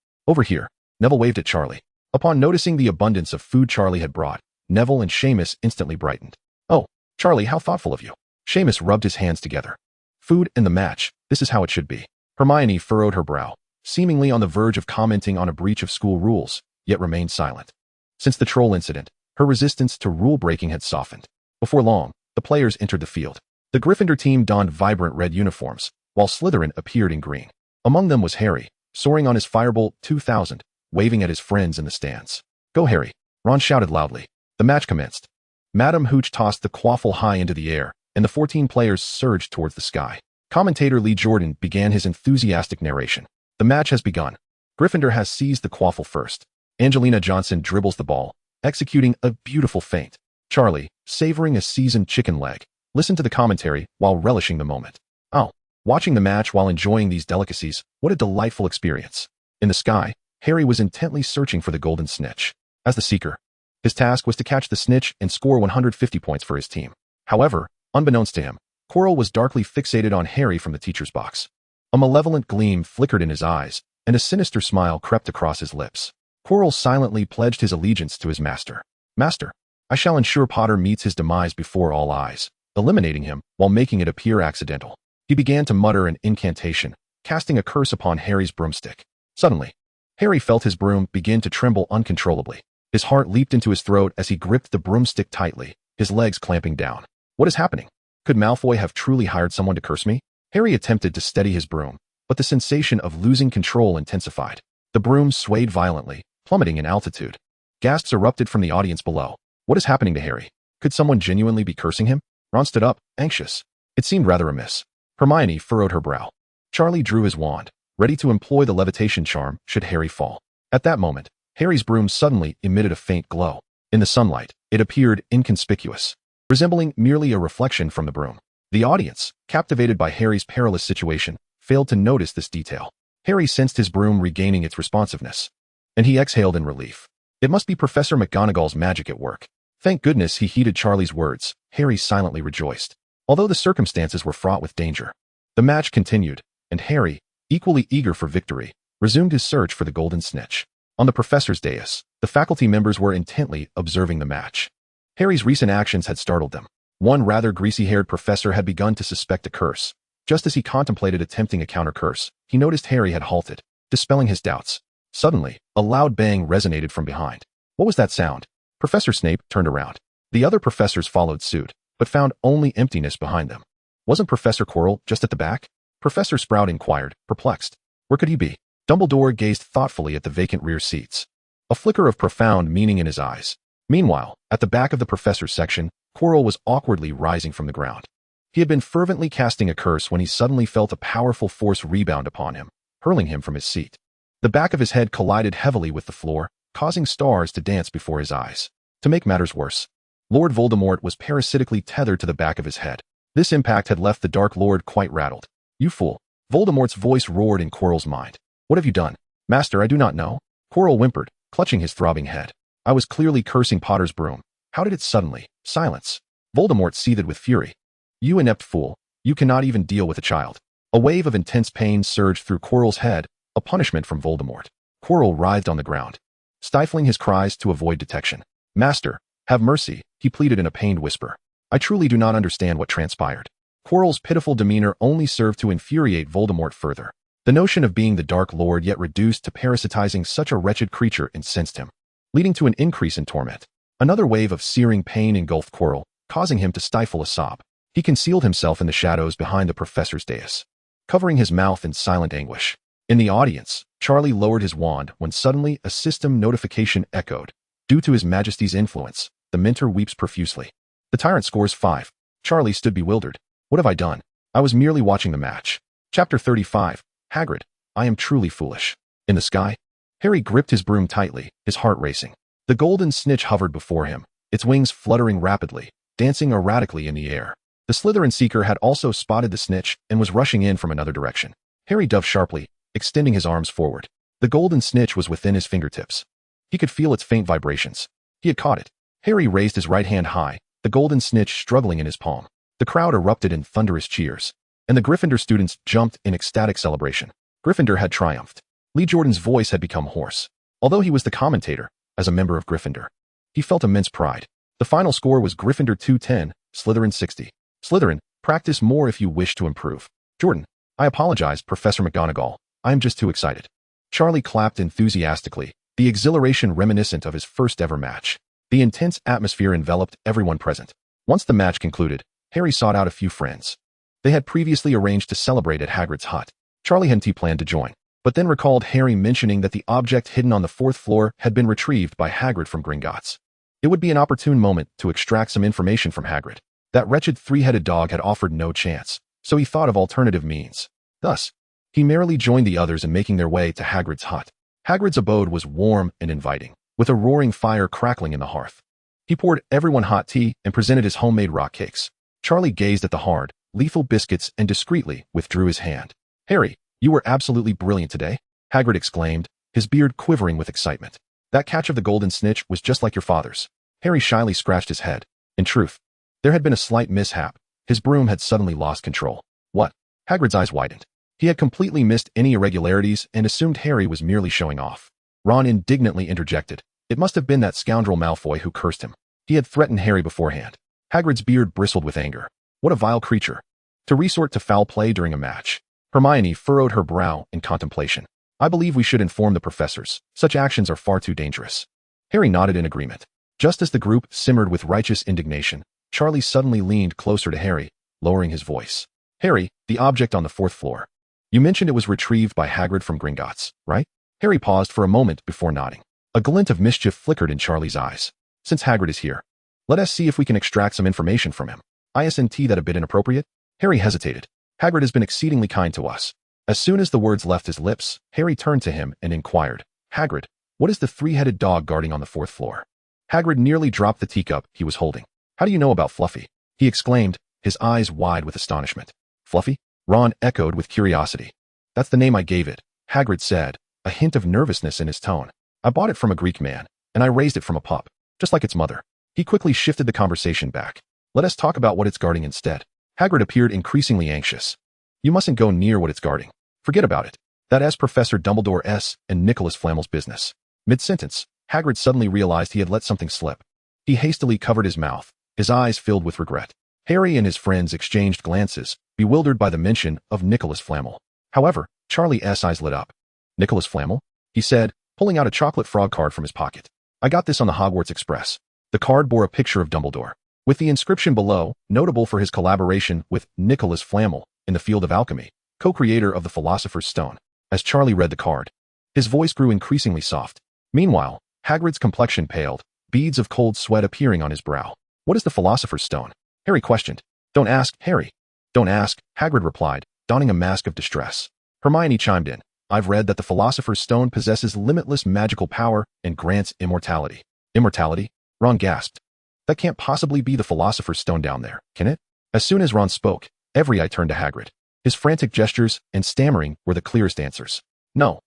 Neville waved at Charlie. Upon noticing the abundance of food Charlie had brought, Neville and Seamus instantly brightened. "Oh, Charlie, how thoughtful of you." Seamus rubbed his hands together. "Food and the match, this is how it should be." Hermione furrowed her brow, seemingly on the verge of commenting on a breach of school rules, yet remained silent. Since the troll incident, her resistance to rule-breaking had softened. Before long, the players entered the field. The Gryffindor team donned vibrant red uniforms, while Slytherin appeared in green. Among them was Harry, soaring on his Firebolt 2000, waving at his friends in the stands. "Go, Harry!" Ron shouted loudly. The match commenced. Madame Hooch tossed the quaffle high into the air, and the 14 players surged towards the sky. Commentator Lee Jordan began his enthusiastic narration. The match has begun. Gryffindor has seized the quaffle first. Angelina Johnson dribbles the ball, executing a beautiful feint. Charlie, savoring a seasoned chicken leg, listened to the commentary while relishing the moment. Oh, watching the match while enjoying these delicacies, what a delightful experience. In the sky, Harry was intently searching for the golden snitch. As the seeker, his task was to catch the snitch and score 150 points for his team. However, unbeknownst to him, Quirrell was darkly fixated on Harry from the teacher's box. A malevolent gleam flickered in his eyes, and a sinister smile crept across his lips. Quirrell silently pledged his allegiance to his master. Master, I shall ensure Potter meets his demise before all eyes, eliminating him while making it appear accidental. He began to mutter an incantation, casting a curse upon Harry's broomstick. Suddenly, Harry felt his broom begin to tremble uncontrollably. His heart leaped into his throat as he gripped the broomstick tightly, his legs clamping down. What is happening? Could Malfoy have truly hired someone to curse me? Harry attempted to steady his broom, but the sensation of losing control intensified. The broom swayed violently, plummeting in altitude. Gasps erupted from the audience below. What is happening to Harry? Could someone genuinely be cursing him? Ron stood up, anxious. It seemed rather amiss. Hermione furrowed her brow. Charlie drew his wand, ready to employ the levitation charm should Harry fall. At that moment, Harry's broom suddenly emitted a faint glow. In the sunlight, it appeared inconspicuous, resembling merely a reflection from the broom. The audience, captivated by Harry's perilous situation, failed to notice this detail. Harry sensed his broom regaining its responsiveness, and he exhaled in relief. It must be Professor McGonagall's magic at work. Thank goodness he heeded Charlie's words. Harry silently rejoiced, although the circumstances were fraught with danger. The match continued, and Harry, equally eager for victory, resumed his search for the golden snitch. On the professor's dais, the faculty members were intently observing the match. Harry's recent actions had startled them. One rather greasy-haired professor had begun to suspect a curse. Just as he contemplated attempting a counter-curse, he noticed Harry had halted, dispelling his doubts. Suddenly, a loud bang resonated from behind. What was that sound? Professor Snape turned around. The other professors followed suit, but found only emptiness behind them. Wasn't Professor Quirrell just at the back? Professor Sprout inquired, perplexed. Where could he be? Dumbledore gazed thoughtfully at the vacant rear seats, a flicker of profound meaning in his eyes. Meanwhile, at the back of the professor's section, Quirrell was awkwardly rising from the ground. He had been fervently casting a curse when he suddenly felt a powerful force rebound upon him, hurling him from his seat. The back of his head collided heavily with the floor, causing stars to dance before his eyes. To make matters worse, Lord Voldemort was parasitically tethered to the back of his head. This impact had left the Dark Lord quite rattled. You fool! Voldemort's voice roared in Quirrell's mind. What have you done? Master, I do not know. Quirrell whimpered, clutching his throbbing head. I was clearly cursing Potter's broom. How did it suddenly? Silence. Voldemort seethed with fury. You inept fool. You cannot even deal with a child. A wave of intense pain surged through Quirrell's head, a punishment from Voldemort. Quirrell writhed on the ground, stifling his cries to avoid detection. Master, have mercy, he pleaded in a pained whisper. I truly do not understand what transpired. Quirrell's pitiful demeanor only served to infuriate Voldemort further. The notion of being the Dark Lord yet reduced to parasitizing such a wretched creature incensed him, leading to an increase in torment. Another wave of searing pain engulfed Quirrell, causing him to stifle a sob. He concealed himself in the shadows behind the professor's dais, covering his mouth in silent anguish. In the audience, Charlie lowered his wand when suddenly a system notification echoed. Due to His Majesty's influence, the mentor weeps profusely. The tyrant scores 5. Charlie stood bewildered. What have I done? I was merely watching the match. Chapter 35. Hagrid, I am truly foolish. In the sky, Harry gripped his broom tightly, his heart racing. The golden snitch hovered before him, its wings fluttering rapidly, dancing erratically in the air. The Slytherin Seeker had also spotted the snitch and was rushing in from another direction. Harry dove sharply, extending his arms forward. The golden snitch was within his fingertips. He could feel its faint vibrations. He had caught it. Harry raised his right hand high, the golden snitch struggling in his palm. The crowd erupted in thunderous cheers, and the Gryffindor students jumped in ecstatic celebration. Gryffindor had triumphed. Lee Jordan's voice had become hoarse. Although he was the commentator, as a member of Gryffindor, he felt immense pride. The final score was Gryffindor 210, Slytherin 60. Slytherin, practice more if you wish to improve. Jordan, I apologize, Professor McGonagall. I am just too excited. Charlie clapped enthusiastically, the exhilaration reminiscent of his first ever match. The intense atmosphere enveloped everyone present. Once the match concluded, Harry sought out a few friends. They had previously arranged to celebrate at Hagrid's hut. Charlie hadn't planned to join, but then recalled Harry mentioning that the object hidden on the 4th floor had been retrieved by Hagrid from Gringotts. It would be an opportune moment to extract some information from Hagrid. That wretched three-headed dog had offered no chance, so he thought of alternative means. Thus, he merrily joined the others in making their way to Hagrid's hut. Hagrid's abode was warm and inviting, with a roaring fire crackling in the hearth. He poured everyone hot tea and presented his homemade rock cakes. Charlie gazed at the hard, lethal biscuits and discreetly withdrew his hand. "Harry, you were absolutely brilliant today," Hagrid exclaimed, his beard quivering with excitement. "That catch of the golden snitch was just like your father's." Harry shyly scratched his head. In truth, there had been a slight mishap. His broom had suddenly lost control. What? Hagrid's eyes widened. He had completely missed any irregularities and assumed Harry was merely showing off. Ron indignantly interjected. It must have been that scoundrel Malfoy who cursed him. He had threatened Harry beforehand. Hagrid's beard bristled with anger. What a vile creature. To resort to foul play during a match. Hermione furrowed her brow in contemplation. "I believe we should inform the professors. Such actions are far too dangerous." Harry nodded in agreement. Just as the group simmered with righteous indignation, Charlie suddenly leaned closer to Harry, lowering his voice. "Harry, the object on the 4th floor. You mentioned it was retrieved by Hagrid from Gringotts, right?" Harry paused for a moment before nodding. A glint of mischief flickered in Charlie's eyes. "Since Hagrid is here, let us see if we can extract some information from him. Isn't that a bit inappropriate?" Harry hesitated. "Hagrid has been exceedingly kind to us." As soon as the words left his lips, Harry turned to him and inquired, "Hagrid, what is the three-headed dog guarding on the 4th floor?" Hagrid nearly dropped the teacup he was holding. "How do you know about Fluffy?" he exclaimed, his eyes wide with astonishment. "Fluffy?" Ron echoed with curiosity. "That's the name I gave it," Hagrid said, a hint of nervousness in his tone. "I bought it from a Greek man, and I raised it from a pup, just like its mother." He quickly shifted the conversation back. "Let us talk about what it's guarding instead." Hagrid appeared increasingly anxious. "You mustn't go near what it's guarding. Forget about it. That is Professor Dumbledore's and Nicholas Flamel's business." Mid-sentence, Hagrid suddenly realized he had let something slip. He hastily covered his mouth, his eyes filled with regret. Harry and his friends exchanged glances, bewildered by the mention of Nicholas Flamel. However, Charlie's eyes lit up. "Nicholas Flamel?" he said, pulling out a chocolate frog card from his pocket. "I got this on the Hogwarts Express." The card bore a picture of Dumbledore, with the inscription below, notable for his collaboration with Nicholas Flamel in the field of alchemy, co-creator of the Philosopher's Stone. As Charlie read the card, his voice grew increasingly soft. Meanwhile, Hagrid's complexion paled, beads of cold sweat appearing on his brow. "What is the Philosopher's Stone?" Harry questioned. "Don't ask, Harry." "Don't ask," Hagrid replied, donning a mask of distress. Hermione chimed in. "I've read that the Philosopher's Stone possesses limitless magical power and grants immortality." "Immortality?" Ron gasped. "That can't possibly be the Philosopher's Stone down there, can it?" As soon as Ron spoke, every eye turned to Hagrid. His frantic gestures and stammering were the clearest answers. No,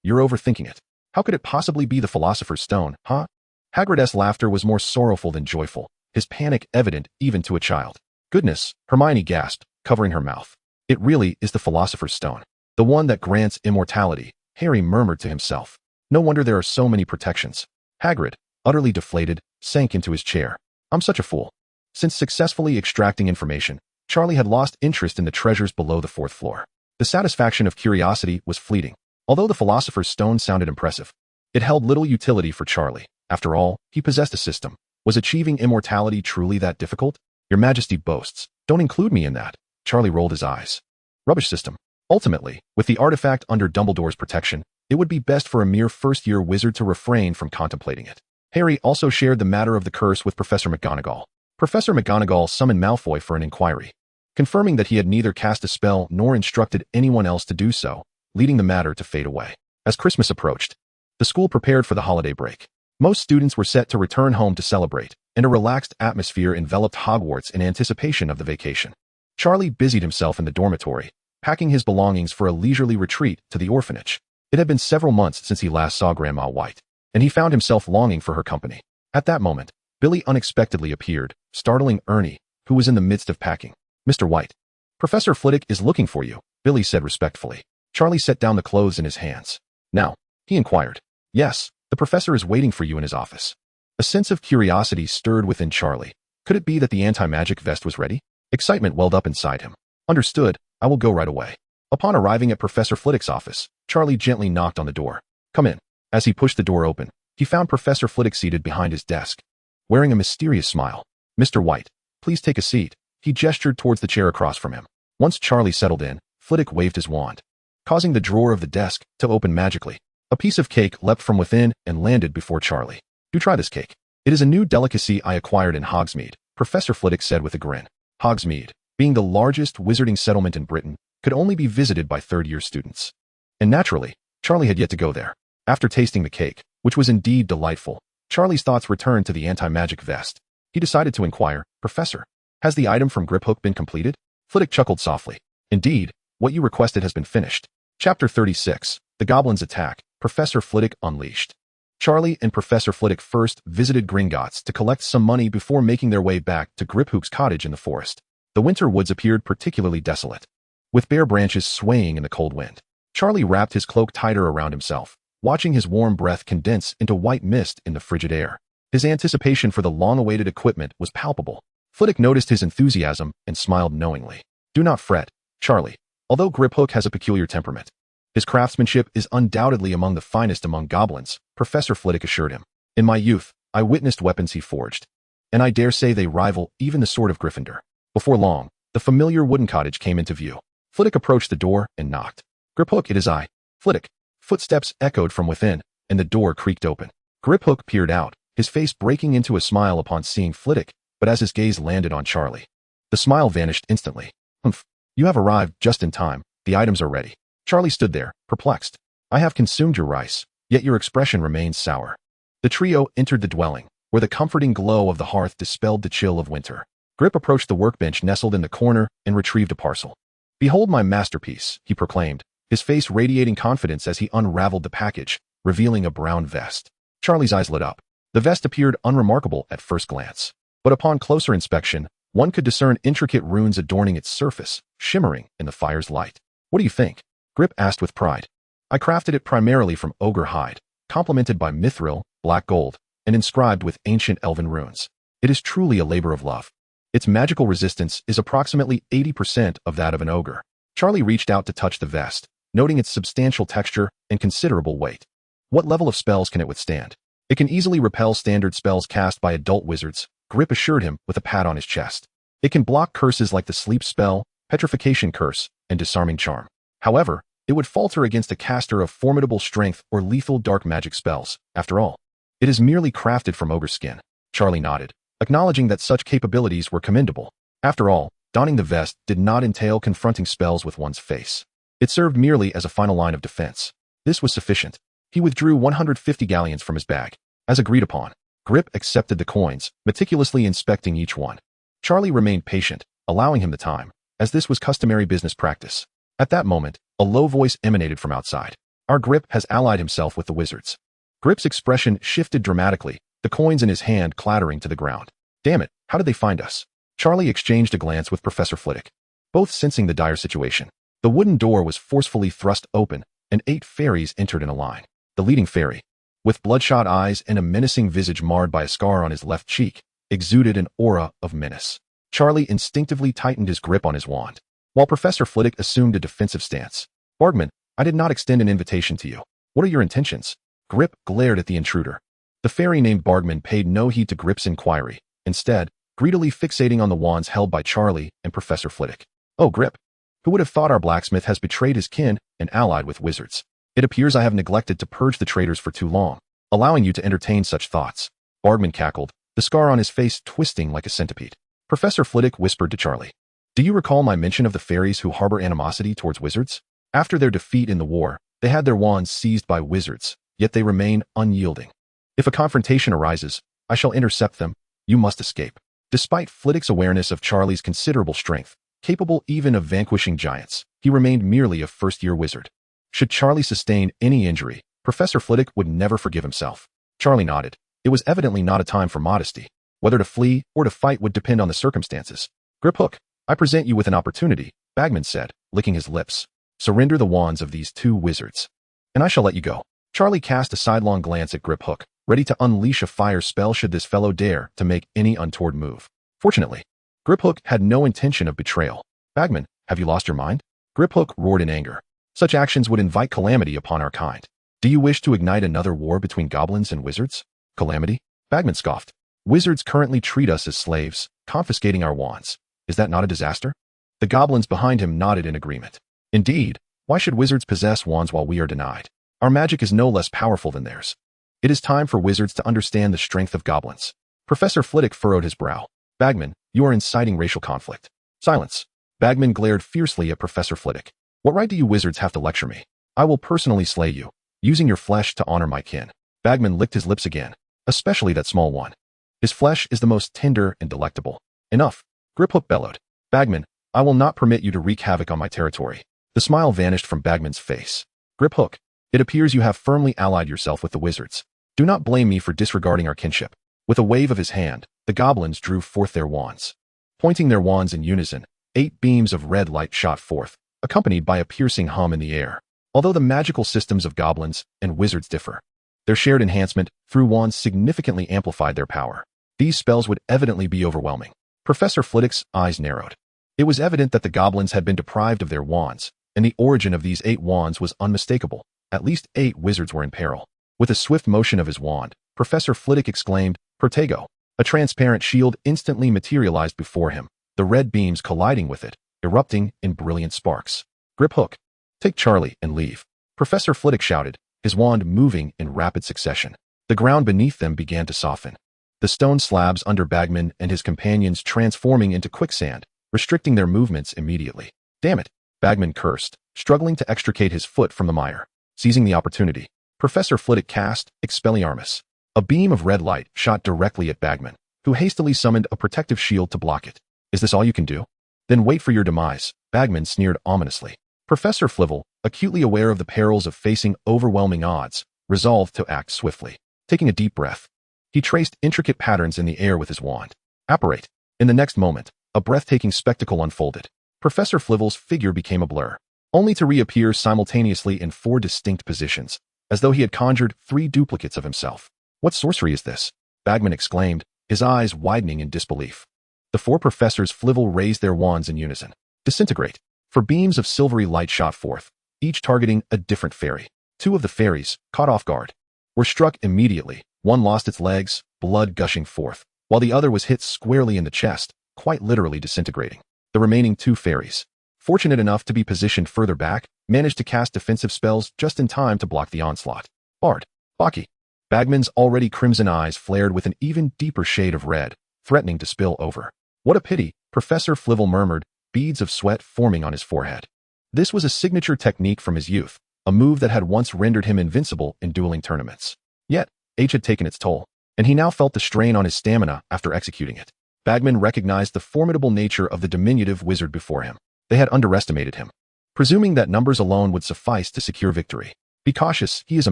you're overthinking it. How could it possibly be the Philosopher's Stone, huh?" Hagrid's laughter was more sorrowful than joyful, his panic evident even to a child. "Goodness," Hermione gasped, covering her mouth. "It really is the Philosopher's Stone. The one that grants immortality," Harry murmured to himself. "No wonder there are so many protections." Hagrid, utterly deflated, sank into his chair. "I'm such a fool." Since successfully extracting information, Charlie had lost interest in the treasures below the 4th floor. The satisfaction of curiosity was fleeting. Although the Philosopher's Stone sounded impressive, it held little utility for Charlie. After all, he possessed a system. Was achieving immortality truly that difficult? "Your Majesty boasts. Don't include me in that." Charlie rolled his eyes. "Rubbish system." Ultimately, with the artifact under Dumbledore's protection, it would be best for a mere first-year wizard to refrain from contemplating it. Harry also shared the matter of the curse with Professor McGonagall. Professor McGonagall summoned Malfoy for an inquiry, confirming that he had neither cast a spell nor instructed anyone else to do so, leading the matter to fade away. As Christmas approached, the school prepared for the holiday break. Most students were set to return home to celebrate, and a relaxed atmosphere enveloped Hogwarts in anticipation of the vacation. Charlie busied himself in the dormitory, packing his belongings for a leisurely retreat to the orphanage. It had been several months since he last saw Grandma White, and he found himself longing for her company. At that moment, Billy unexpectedly appeared, startling Ernie, who was in the midst of packing. "Mr. White, Professor Flitwick is looking for you," Billy said respectfully. Charlie set down the clothes in his hands. "Now?" he inquired. "Yes, the professor is waiting for you in his office." A sense of curiosity stirred within Charlie. Could it be that the anti-magic vest was ready? Excitement welled up inside him. "Understood, I will go right away." Upon arriving at Professor Flitwick's office, Charlie gently knocked on the door. "Come in." As he pushed the door open, he found Professor Flitwick seated behind his desk, wearing a mysterious smile. "Mr. White, please take a seat." He gestured towards the chair across from him. Once Charlie settled in, Flitwick waved his wand, causing the drawer of the desk to open magically. A piece of cake leapt from within and landed before Charlie. "Do try this cake. It is a new delicacy I acquired in Hogsmeade," Professor Flitwick said with a grin. Hogsmeade, being the largest wizarding settlement in Britain, could only be visited by third-year students. And naturally, Charlie had yet to go there. After tasting the cake, which was indeed delightful, Charlie's thoughts returned to the anti-magic vest. He decided to inquire, Professor, has the item from Griphook been completed? Flitwick chuckled softly. Indeed, what you requested has been finished. Chapter 36, The Goblins Attack, Professor Flitwick Unleashed. Charlie and Professor Flitwick first visited Gringotts to collect some money before making their way back to Griphook's cottage in the forest. The winter woods appeared particularly desolate, with bare branches swaying in the cold wind. Charlie wrapped his cloak tighter around himself, watching his warm breath condense into white mist in the frigid air. His anticipation for the long-awaited equipment was palpable. Flitwick noticed his enthusiasm and smiled knowingly. Do not fret, Charlie. Although Griphook has a peculiar temperament, his craftsmanship is undoubtedly among the finest among goblins, Professor Flitwick assured him. In my youth, I witnessed weapons he forged, and I dare say they rival even the sword of Gryffindor. Before long, the familiar wooden cottage came into view. Flitwick approached the door and knocked. Griphook, it is I. Flitwick. Footsteps echoed from within, and the door creaked open. Griphook peered out, his face breaking into a smile upon seeing Flitwick, but as his gaze landed on Charlie, the smile vanished instantly. Humph. You have arrived just in time. The items are ready. Charlie stood there, perplexed. I have consumed your rice, yet your expression remains sour. The trio entered the dwelling, where the comforting glow of the hearth dispelled the chill of winter. Grip approached the workbench nestled in the corner and retrieved a parcel. Behold my masterpiece, he proclaimed, his face radiating confidence as he unraveled the package, revealing a brown vest. Charlie's eyes lit up. The vest appeared unremarkable at first glance, but upon closer inspection, one could discern intricate runes adorning its surface, shimmering in the fire's light. What do you think? Grip asked with pride. I crafted it primarily from ogre hide, complemented by mithril, black gold, and inscribed with ancient elven runes. It is truly a labor of love. Its magical resistance is approximately 80% of that of an ogre. Charlie reached out to touch the vest, noting its substantial texture and considerable weight. What level of spells can it withstand? It can easily repel standard spells cast by adult wizards, Grip assured him with a pat on his chest. It can block curses like the sleep spell, petrification curse, and disarming charm. However, it would falter against a caster of formidable strength or lethal dark magic spells. After all, it is merely crafted from ogre skin. Charlie nodded, acknowledging that such capabilities were commendable. After all, donning the vest did not entail confronting spells with one's face. It served merely as a final line of defense. This was sufficient. He withdrew 150 galleons from his bag. As agreed upon, Grip accepted the coins, meticulously inspecting each one. Charlie remained patient, allowing him the time, as this was customary business practice. At that moment, a low voice emanated from outside. Our Grip has allied himself with the wizards. Grip's expression shifted dramatically, the coins in his hand clattering to the ground. Damn it, how did they find us? Charlie exchanged a glance with Professor Flitwick, both sensing the dire situation. The wooden door was forcefully thrust open, and 8 fairies entered in a line. The leading fairy, with bloodshot eyes and a menacing visage marred by a scar on his left cheek, exuded an aura of menace. Charlie instinctively tightened his grip on his wand, while Professor Flitwick assumed a defensive stance. Bargman, I did not extend an invitation to you. What are your intentions? Grip glared at the intruder. The fairy named Bargman paid no heed to Grip's inquiry, instead, greedily fixating on the wands held by Charlie and Professor Flitwick. Oh, Grip, who would have thought our blacksmith has betrayed his kin and allied with wizards? It appears I have neglected to purge the traitors for too long, allowing you to entertain such thoughts. Bargman cackled, the scar on his face twisting like a centipede. Professor Flitwick whispered to Charlie. Do you recall my mention of the fairies who harbor animosity towards wizards? After their defeat in the war, they had their wands seized by wizards, yet they remain unyielding. If a confrontation arises, I shall intercept them. You must escape. Despite Flitwick's awareness of Charlie's considerable strength, capable even of vanquishing giants, he remained merely a first-year wizard. Should Charlie sustain any injury, Professor Flitwick would never forgive himself. Charlie nodded. It was evidently not a time for modesty. Whether to flee or to fight would depend on the circumstances. Griphook, I present you with an opportunity, Bagman said, licking his lips. Surrender the wands of these 2 wizards, and I shall let you go. Charlie cast a sidelong glance at Griphook, ready to unleash a fire spell should this fellow dare to make any untoward move. Fortunately, Griphook had no intention of betrayal. Bagman, have you lost your mind? Griphook roared in anger. Such actions would invite calamity upon our kind. Do you wish to ignite another war between goblins and wizards? Calamity? Bagman scoffed. Wizards currently treat us as slaves, confiscating our wands. Is that not a disaster? The goblins behind him nodded in agreement. Indeed, why should wizards possess wands while we are denied? Our magic is no less powerful than theirs. It is time for wizards to understand the strength of goblins. Professor Flitwick furrowed his brow. Bagman, you are inciting racial conflict. Silence. Bagman glared fiercely at Professor Flitwick. What right do you wizards have to lecture me? I will personally slay you, using your flesh to honor my kin. Bagman licked his lips again, especially that small one. His flesh is the most tender and delectable. Enough. Griphook bellowed. Bagman, I will not permit you to wreak havoc on my territory. The smile vanished from Bagman's face. Griphook, it appears you have firmly allied yourself with the wizards. Do not blame me for disregarding our kinship. With a wave of his hand, the goblins drew forth their wands. Pointing their wands in unison, 8 beams of red light shot forth, accompanied by a piercing hum in the air. Although the magical systems of goblins and wizards differ, their shared enhancement through wands significantly amplified their power. These spells would evidently be overwhelming. Professor Flitwick's eyes narrowed. It was evident that the goblins had been deprived of their wands, and the origin of these 8 wands was unmistakable. At least 8 wizards were in peril. With a swift motion of his wand, Professor Flitwick exclaimed, Protego. A transparent shield instantly materialized before him, the red beams colliding with it, erupting in brilliant sparks. Griphook, take Charlie and leave. Professor Flitwick shouted, his wand moving in rapid succession. The ground beneath them began to soften. The stone slabs under Bagman and his companions transforming into quicksand, restricting their movements immediately. Damn it, Bagman cursed, struggling to extricate his foot from the mire. Seizing the opportunity, Professor Flitwick cast Expelliarmus. A beam of red light shot directly at Bagman, who hastily summoned a protective shield to block it. Is this all you can do? Then wait for your demise, Bagman sneered ominously. Professor Flitwick, acutely aware of the perils of facing overwhelming odds, resolved to act swiftly. Taking a deep breath, he traced intricate patterns in the air with his wand. Apparate. In the next moment, a breathtaking spectacle unfolded. Professor Flitwick's figure became a blur, only to reappear simultaneously in 4 distinct positions, as though he had conjured 3 duplicates of himself. What sorcery is this? Bagman exclaimed, his eyes widening in disbelief. The 4 professors Flitwick raised their wands in unison. Disintegrate. For beams of silvery light shot forth, each targeting a different fairy. 2 of the fairies, caught off guard, were struck immediately. One lost its legs, blood gushing forth, while the other was hit squarely in the chest, quite literally disintegrating. The remaining 2 fairies, fortunate enough to be positioned further back, managed to cast defensive spells just in time to block the onslaught. Bard. Baki. Bagman's already crimson eyes flared with an even deeper shade of red, threatening to spill over. What a pity, Professor Flitwick murmured, beads of sweat forming on his forehead. This was a signature technique from his youth, a move that had once rendered him invincible in dueling tournaments. Yet, age had taken its toll, and he now felt the strain on his stamina after executing it. Bagman recognized the formidable nature of the diminutive wizard before him. They had underestimated him, presuming that numbers alone would suffice to secure victory. Be cautious, he is a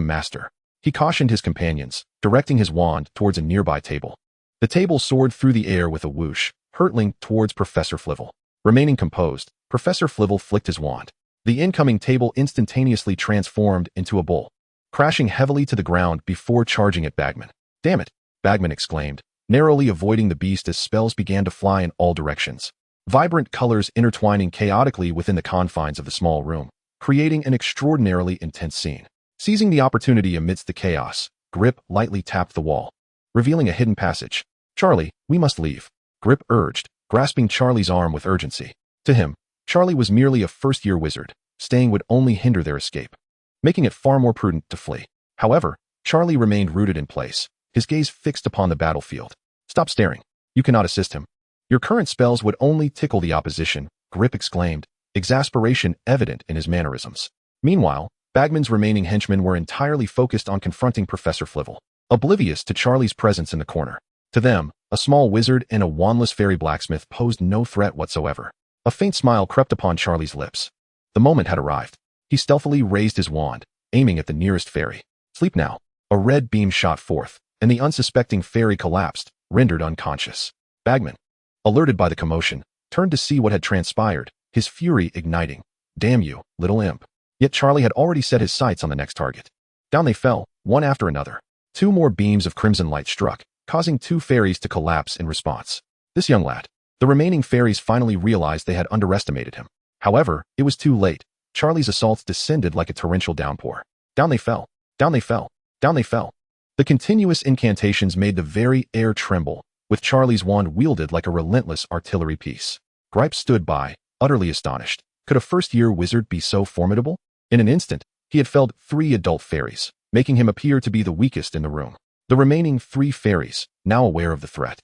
master. He cautioned his companions, directing his wand towards a nearby table. The table soared through the air with a whoosh, hurtling towards Professor Flitwick. Remaining composed, Professor Flitwick flicked his wand. The incoming table instantaneously transformed into a bowl, crashing heavily to the ground before charging at Bagman. Damn it, Bagman exclaimed, narrowly avoiding the beast as spells began to fly in all directions. Vibrant colors intertwining chaotically within the confines of the small room, creating an extraordinarily intense scene. Seizing the opportunity amidst the chaos, Grip lightly tapped the wall, revealing a hidden passage. Charlie, we must leave, Grip urged, grasping Charlie's arm with urgency. To him, Charlie was merely a first-year wizard. Staying would only hinder their escape, making it far more prudent to flee. However, Charlie remained rooted in place, his gaze fixed upon the battlefield. Stop staring. You cannot assist him. Your current spells would only tickle the opposition, Grip exclaimed, exasperation evident in his mannerisms. Meanwhile, Bagman's remaining henchmen were entirely focused on confronting Professor Flitwick, oblivious to Charlie's presence in the corner. To them, a small wizard and a wandless fairy blacksmith posed no threat whatsoever. A faint smile crept upon Charlie's lips. The moment had arrived. He stealthily raised his wand, aiming at the nearest fairy. Sleep now. A red beam shot forth, and the unsuspecting fairy collapsed, rendered unconscious. Bagman, alerted by the commotion, turned to see what had transpired, his fury igniting. Damn you, little imp. Yet Charlie had already set his sights on the next target. Down they fell, one after another. 2 more beams of crimson light struck, causing 2 fairies to collapse in response. This young lad. The remaining fairies finally realized they had underestimated him. However, it was too late. Charlie's assaults descended like a torrential downpour. Down they fell. Down they fell. Down they fell. The continuous incantations made the very air tremble, with Charlie's wand wielded like a relentless artillery piece. Gripe stood by, utterly astonished. Could a first-year wizard be so formidable? In an instant, he had felled 3 adult fairies, making him appear to be the weakest in the room. The remaining 3 fairies, now aware of the threat,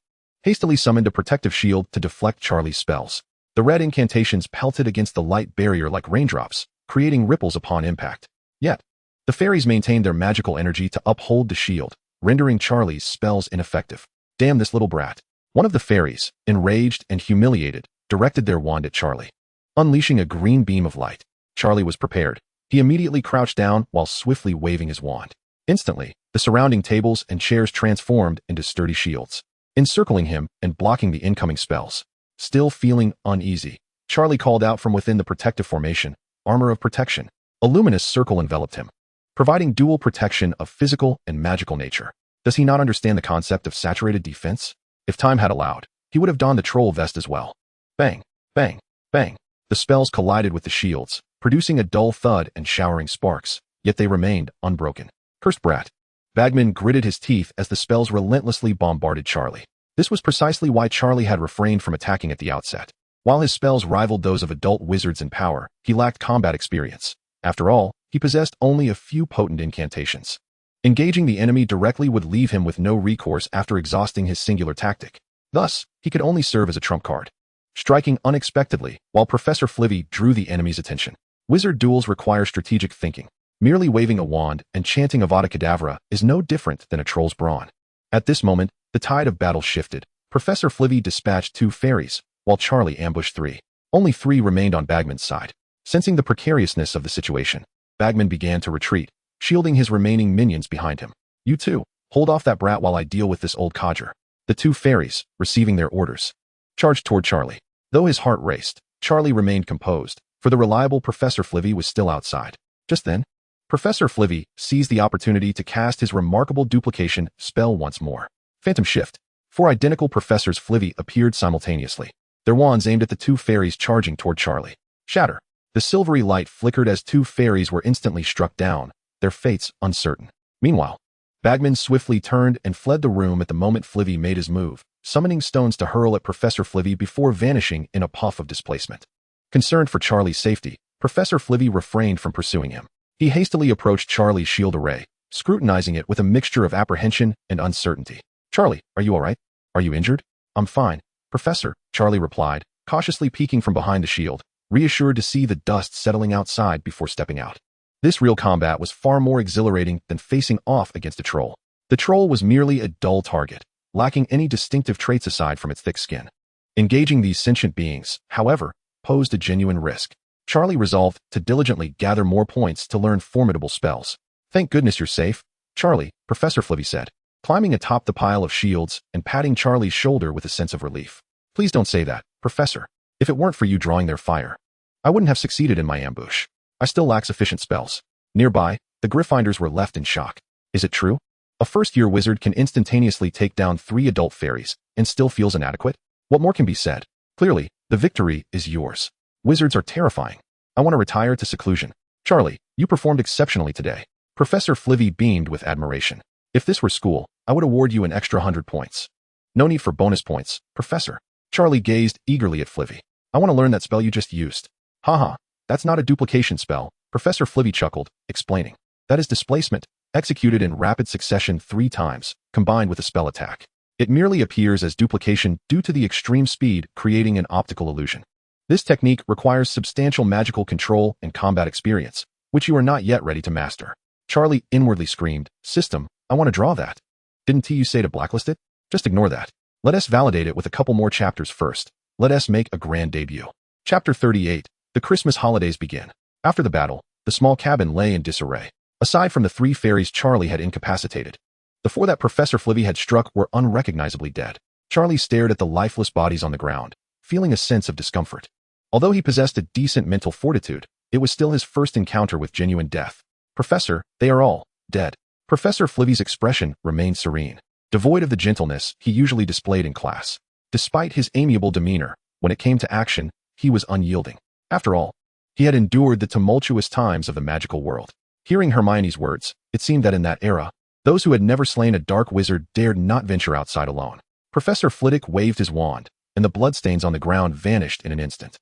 hastily summoned a protective shield to deflect Charlie's spells. The red incantations pelted against the light barrier like raindrops, creating ripples upon impact. Yet, the fairies maintained their magical energy to uphold the shield, rendering Charlie's spells ineffective. Damn this little brat. One of the fairies, enraged and humiliated, directed their wand at Charlie. Unleashing a green beam of light, Charlie was prepared. He immediately crouched down while swiftly waving his wand. Instantly, the surrounding tables and chairs transformed into sturdy shields, encircling him and blocking the incoming spells. Still feeling uneasy, Charlie called out from within the protective formation, Armor of Protection. A luminous circle enveloped him, providing dual protection of physical and magical nature. Does he not understand the concept of saturated defense? If time had allowed, he would have donned the troll vest as well. Bang, bang, bang. The spells collided with the shields, producing a dull thud and showering sparks, yet they remained unbroken. Cursed brat. Bagman gritted his teeth as the spells relentlessly bombarded Charlie. This was precisely why Charlie had refrained from attacking at the outset. While his spells rivaled those of adult wizards in power, he lacked combat experience. After all, he possessed only a few potent incantations. Engaging the enemy directly would leave him with no recourse after exhausting his singular tactic. Thus, he could only serve as a trump card, striking unexpectedly while Professor Flivvy drew the enemy's attention. Wizard duels require strategic thinking. Merely waving a wand and chanting Avada Kedavra is no different than a troll's brawn. At this moment, the tide of battle shifted. Professor Flivvy dispatched 2 fairies, while Charlie ambushed 3. Only 3 remained on Bagman's side. Sensing the precariousness of the situation, Bagman began to retreat, shielding his remaining minions behind him. You two, hold off that brat while I deal with this old codger. The 2 fairies, receiving their orders, charged toward Charlie. Though his heart raced, Charlie remained composed, for the reliable Professor Flivvy was still outside. Just then, Professor Flivvy seized the opportunity to cast his remarkable duplication spell once more. Phantom Shift. 4 identical Professors Flivvy appeared simultaneously, their wands aimed at the 2 fairies charging toward Charlie. Shatter. The silvery light flickered as 2 fairies were instantly struck down, their fates uncertain. Meanwhile, Bagman swiftly turned and fled the room at the moment Flivvy made his move, summoning stones to hurl at Professor Flivvy before vanishing in a puff of displacement. Concerned for Charlie's safety, Professor Flivvy refrained from pursuing him. He hastily approached Charlie's shield array, scrutinizing it with a mixture of apprehension and uncertainty. Charlie, are you all right? Are you injured? I'm fine, Professor, Charlie replied, cautiously peeking from behind the shield, reassured to see the dust settling outside before stepping out. This real combat was far more exhilarating than facing off against a troll. The troll was merely a dull target, lacking any distinctive traits aside from its thick skin. Engaging these sentient beings, however, posed a genuine risk. Charlie resolved to diligently gather more points to learn formidable spells. Thank goodness you're safe, Charlie, Professor Flivvy said, climbing atop the pile of shields and patting Charlie's shoulder with a sense of relief. Please don't say that, Professor. If it weren't for you drawing their fire, I wouldn't have succeeded in my ambush. I still lack sufficient spells. Nearby, the Gryffindors were left in shock. Is it true? A first-year wizard can instantaneously take down 3 adult fairies and still feels inadequate? What more can be said? Clearly, the victory is yours. Wizards are terrifying. I want to retire to seclusion. Charlie, you performed exceptionally today. Professor Flivvy beamed with admiration. If this were school, I would award you an extra 100 points. No need for bonus points, Professor. Charlie gazed eagerly at Flivvy. I want to learn that spell you just used. Haha, that's not a duplication spell, Professor Flivvy chuckled, explaining. That is displacement, executed in rapid succession 3 times, combined with a spell attack. It merely appears as duplication due to the extreme speed, creating an optical illusion. This technique requires substantial magical control and combat experience, which you are not yet ready to master. Charlie inwardly screamed, System, I want to draw that. Didn't you say to blacklist it? Just ignore that. Let us validate it with a couple more chapters first. Let us make a grand debut. Chapter 38. The Christmas holidays begin. After the battle, the small cabin lay in disarray. Aside from the 3 fairies Charlie had incapacitated, the 4 that Professor Flivvy had struck were unrecognizably dead. Charlie stared at the lifeless bodies on the ground, feeling a sense of discomfort. Although he possessed a decent mental fortitude, it was still his first encounter with genuine death. Professor, they are all dead. Professor Flivvy's expression remained serene, devoid of the gentleness he usually displayed in class. Despite his amiable demeanor, when it came to action, he was unyielding. After all, he had endured the tumultuous times of the magical world. Hearing Hermione's words, it seemed that in that era, those who had never slain a dark wizard dared not venture outside alone. Professor Flitwick waved his wand, and the bloodstains on the ground vanished in an instant.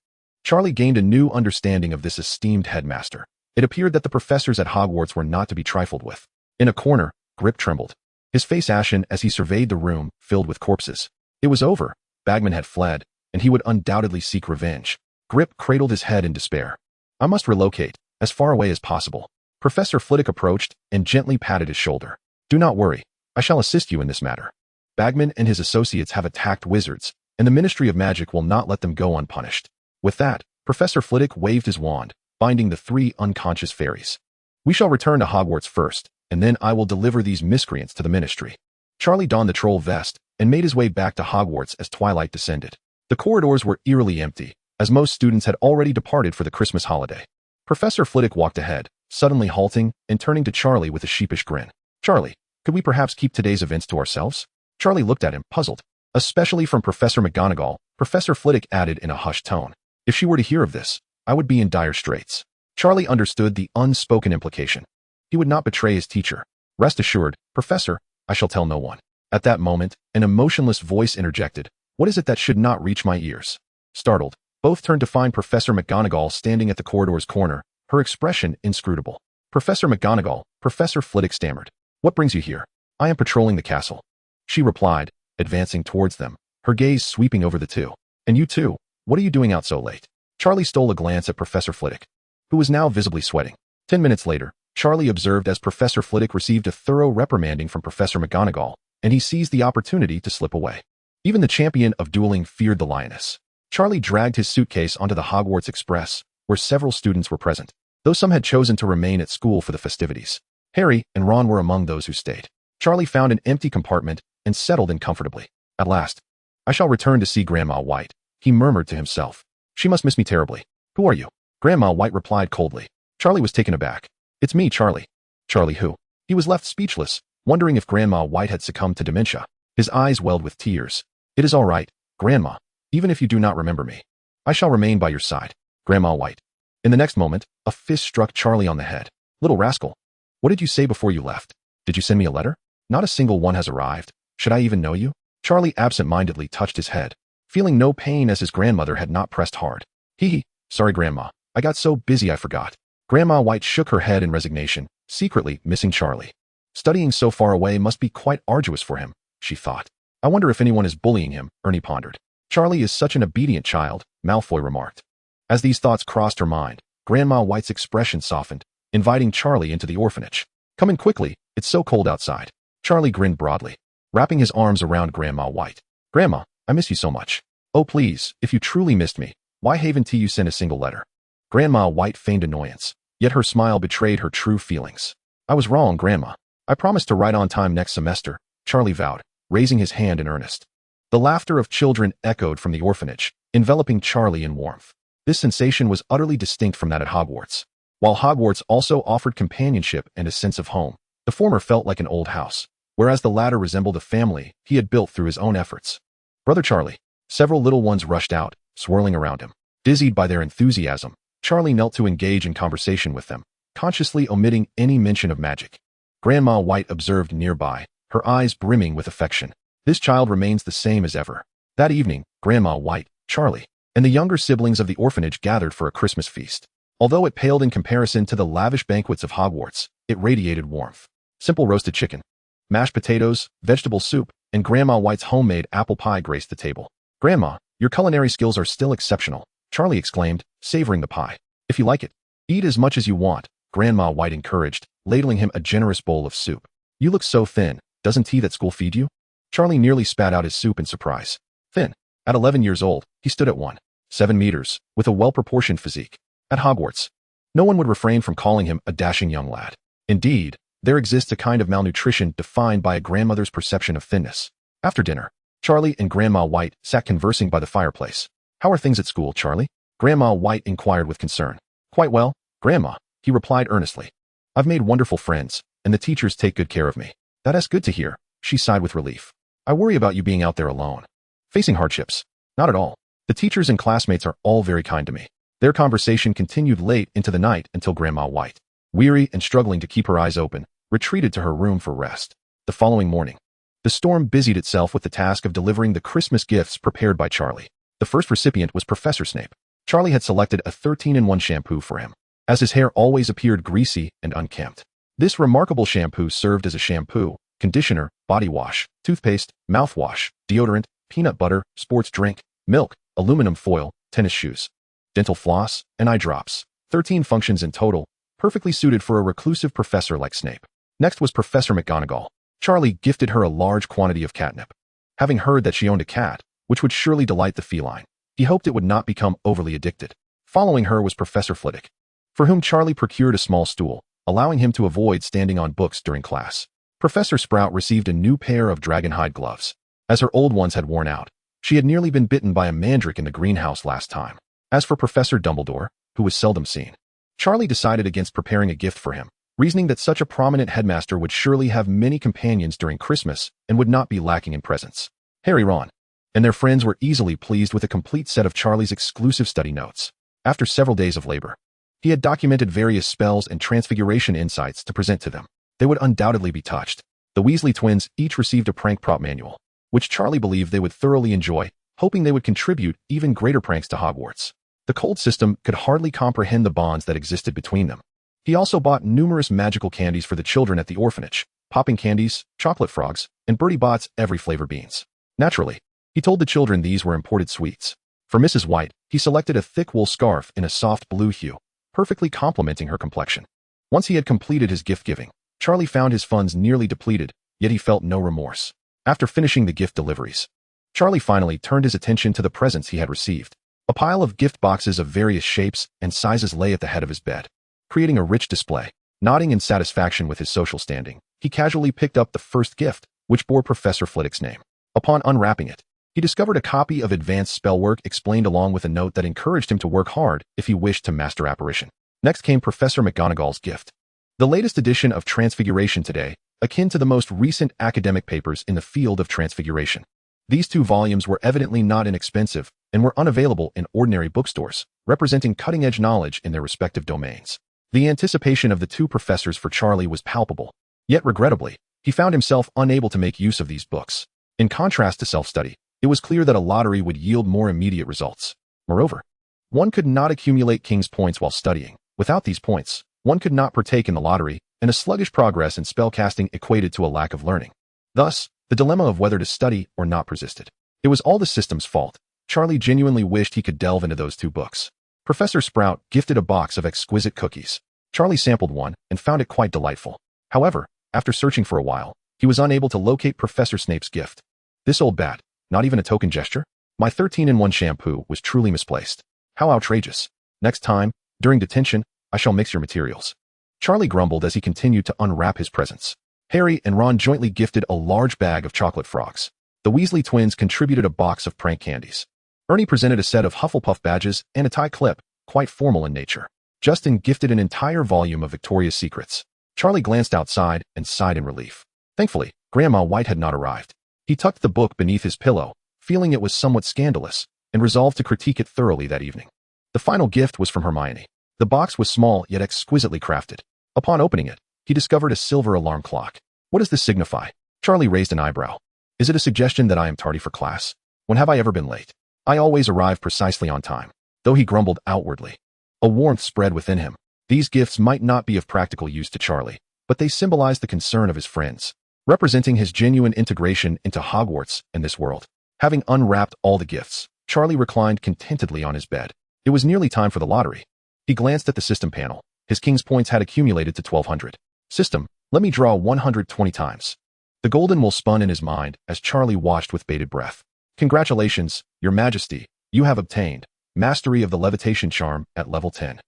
Charlie gained a new understanding of this esteemed headmaster. It appeared that the professors at Hogwarts were not to be trifled with. In a corner, Grip trembled, his face ashen as he surveyed the room filled with corpses. It was over. Bagman had fled, and he would undoubtedly seek revenge. Grip cradled his head in despair. I must relocate, as far away as possible. Professor Flitwick approached and gently patted his shoulder. Do not worry. I shall assist you in this matter. Bagman and his associates have attacked wizards, and the Ministry of Magic will not let them go unpunished. With that, Professor Flitwick waved his wand, binding the 3 unconscious fairies. We shall return to Hogwarts first, and then I will deliver these miscreants to the Ministry. Charlie donned the troll vest and made his way back to Hogwarts as twilight descended. The corridors were eerily empty, as most students had already departed for the Christmas holiday. Professor Flitwick walked ahead, suddenly halting and turning to Charlie with a sheepish grin. Charlie, could we perhaps keep today's events to ourselves? Charlie looked at him, puzzled. Especially from Professor McGonagall, Professor Flitwick added in a hushed tone. If she were to hear of this, I would be in dire straits. Charlie understood the unspoken implication. He would not betray his teacher. Rest assured, Professor, I shall tell no one. At that moment, an emotionless voice interjected. What is it that should not reach my ears? Startled, both turned to find Professor McGonagall standing at the corridor's corner, her expression inscrutable. Professor McGonagall, Professor Flitwick stammered. What brings you here? I am patrolling the castle. She replied, advancing towards them, her gaze sweeping over the two. And you too, what are you doing out so late? Charlie stole a glance at Professor Flitwick, who was now visibly sweating. 10 minutes later, Charlie observed as Professor Flitwick received a thorough reprimanding from Professor McGonagall, and he seized the opportunity to slip away. Even the champion of dueling feared the lioness. Charlie dragged his suitcase onto the Hogwarts Express, where several students were present, though some had chosen to remain at school for the festivities. Harry and Ron were among those who stayed. Charlie found an empty compartment and settled in comfortably. At last, I shall return to see Grandma White, he murmured to himself. She must miss me terribly. Who are you? Grandma White replied coldly. Charlie was taken aback. It's me, Charlie. Charlie who? He was left speechless, wondering if Grandma White had succumbed to dementia. His eyes welled with tears. It is all right, Grandma, even if you do not remember me. I shall remain by your side, Grandma White. In the next moment, a fist struck Charlie on the head. Little rascal. What did you say before you left? Did you send me a letter? Not a single one has arrived. Should I even know you? Charlie absent-mindedly touched his head, feeling no pain as his grandmother had not pressed hard. Hee. Sorry, Grandma. I got so busy I forgot. Grandma White shook her head in resignation, secretly missing Charlie. Studying so far away must be quite arduous for him, she thought. I wonder if anyone is bullying him, Ernie pondered. Charlie is such an obedient child, Malfoy remarked. As these thoughts crossed her mind, Grandma White's expression softened, inviting Charlie into the orphanage. Come in quickly, it's so cold outside. Charlie grinned broadly, wrapping his arms around Grandma White. Grandma, I miss you so much. Oh please, if you truly missed me, why haven't you sent a single letter? Grandma White feigned annoyance, yet her smile betrayed her true feelings. I was wrong, Grandma. I promised to write on time next semester, Charlie vowed, raising his hand in earnest. The laughter of children echoed from the orphanage, enveloping Charlie in warmth. This sensation was utterly distinct from that at Hogwarts. While Hogwarts also offered companionship and a sense of home, the former felt like an old house, whereas the latter resembled a family he had built through his own efforts. Brother Charlie. Several little ones rushed out, swirling around him. Dizzied by their enthusiasm, Charlie knelt to engage in conversation with them, consciously omitting any mention of magic. Grandma White observed nearby, her eyes brimming with affection. This child remains the same as ever. That evening, Grandma White, Charlie, and the younger siblings of the orphanage gathered for a Christmas feast. Although it paled in comparison to the lavish banquets of Hogwarts, it radiated warmth. Simple roasted chicken, mashed potatoes, vegetable soup, and Grandma White's homemade apple pie graced the table. Grandma, your culinary skills are still exceptional, Charlie exclaimed, savoring the pie. If you like it, eat as much as you want, Grandma White encouraged, ladling him a generous bowl of soup. You look so thin, doesn't tea at school feed you? Charlie nearly spat out his soup in surprise. Thin. At 11 years old, he stood at 1.7 meters, with a well-proportioned physique. At Hogwarts, no one would refrain from calling him a dashing young lad. Indeed, there exists a kind of malnutrition defined by a grandmother's perception of thinness. After dinner, Charlie and Grandma White sat conversing by the fireplace. How are things at school, Charlie? Grandma White inquired with concern. Quite well, Grandma, he replied earnestly. I've made wonderful friends, and the teachers take good care of me. That is good to hear, she sighed with relief. I worry about you being out there alone, facing hardships. Not at all. The teachers and classmates are all very kind to me. Their conversation continued late into the night until Grandma White, weary and struggling to keep her eyes open, retreated to her room for rest. The following morning, the storm busied itself with the task of delivering the Christmas gifts prepared by Charlie. The first recipient was Professor Snape. Charlie had selected a 13-in-1 shampoo for him, as his hair always appeared greasy and unkempt. This remarkable shampoo served as a shampoo, conditioner, body wash, toothpaste, mouthwash, deodorant, peanut butter, sports drink, milk, aluminum foil, tennis shoes, dental floss, and eye drops. 13 functions in total, perfectly suited for a reclusive professor like Snape. Next was Professor McGonagall. Charlie gifted her a large quantity of catnip. Having heard that she owned a cat, which would surely delight the feline, he hoped it would not become overly addicted. Following her was Professor Flitwick, for whom Charlie procured a small stool, allowing him to avoid standing on books during class. Professor Sprout received a new pair of dragonhide gloves. As her old ones had worn out, she had nearly been bitten by a mandrake in the greenhouse last time. As for Professor Dumbledore, who was seldom seen, Charlie decided against preparing a gift for him, reasoning that such a prominent headmaster would surely have many companions during Christmas and would not be lacking in presents. Harry, Ron, and their friends were easily pleased with a complete set of Charlie's exclusive study notes. After several days of labor, he had documented various spells and transfiguration insights to present to them. They would undoubtedly be touched. The Weasley twins each received a prank prop manual, which Charlie believed they would thoroughly enjoy, hoping they would contribute even greater pranks to Hogwarts. The cold system could hardly comprehend the bonds that existed between them. He also bought numerous magical candies for the children at the orphanage, popping candies, chocolate frogs, and Bertie Bott's every flavor beans. Naturally, he told the children these were imported sweets. For Mrs. White, he selected a thick wool scarf in a soft blue hue, perfectly complementing her complexion. Once he had completed his gift-giving, Charlie found his funds nearly depleted, yet he felt no remorse. After finishing the gift deliveries, Charlie finally turned his attention to the presents he had received. A pile of gift boxes of various shapes and sizes lay at the head of his bed, creating a rich display. Nodding in satisfaction with his social standing, he casually picked up the first gift, which bore Professor Flitwick's name. Upon unwrapping it, he discovered a copy of Advanced Spellwork explained along with a note that encouraged him to work hard if he wished to master apparition. Next came Professor McGonagall's gift, the latest edition of Transfiguration Today, akin to the most recent academic papers in the field of transfiguration. These 2 volumes were evidently not inexpensive and were unavailable in ordinary bookstores, representing cutting-edge knowledge in their respective domains. The anticipation of the 2 professors for Charlie was palpable, yet regrettably, he found himself unable to make use of these books. In contrast to self-study, it was clear that a lottery would yield more immediate results. Moreover, one could not accumulate King's points while studying. Without these points, one could not partake in the lottery, and a sluggish progress in spellcasting equated to a lack of learning. Thus, the dilemma of whether to study or not persisted. It was all the system's fault. Charlie genuinely wished he could delve into those 2 books. Professor Sprout gifted a box of exquisite cookies. Charlie sampled one and found it quite delightful. However, after searching for a while, he was unable to locate Professor Snape's gift. This old bat, not even a token gesture? My 13-in-1 shampoo was truly misplaced. How outrageous. Next time, during detention, I shall mix your materials. Charlie grumbled as he continued to unwrap his presents. Harry and Ron jointly gifted a large bag of chocolate frogs. The Weasley twins contributed a box of prank candies. Ernie presented a set of Hufflepuff badges and a tie clip, quite formal in nature. Justin gifted an entire volume of Victoria's Secrets. Charlie glanced outside and sighed in relief. Thankfully, Grandma White had not arrived. He tucked the book beneath his pillow, feeling it was somewhat scandalous, and resolved to critique it thoroughly that evening. The final gift was from Hermione. The box was small yet exquisitely crafted. Upon opening it, he discovered a silver alarm clock. What does this signify? Charlie raised an eyebrow. Is it a suggestion that I am tardy for class? When have I ever been late? I always arrive precisely on time. Though he grumbled outwardly, a warmth spread within him. These gifts might not be of practical use to Charlie, but they symbolized the concern of his friends, representing his genuine integration into Hogwarts and this world. Having unwrapped all the gifts, Charlie reclined contentedly on his bed. It was nearly time for the lottery. He glanced at the system panel. His King's points had accumulated to 1,200. System, let me draw 120 times. The golden wool spun in his mind as Charlie watched with bated breath. Congratulations, Your Majesty, you have obtained Mastery of the Levitation Charm at level 10.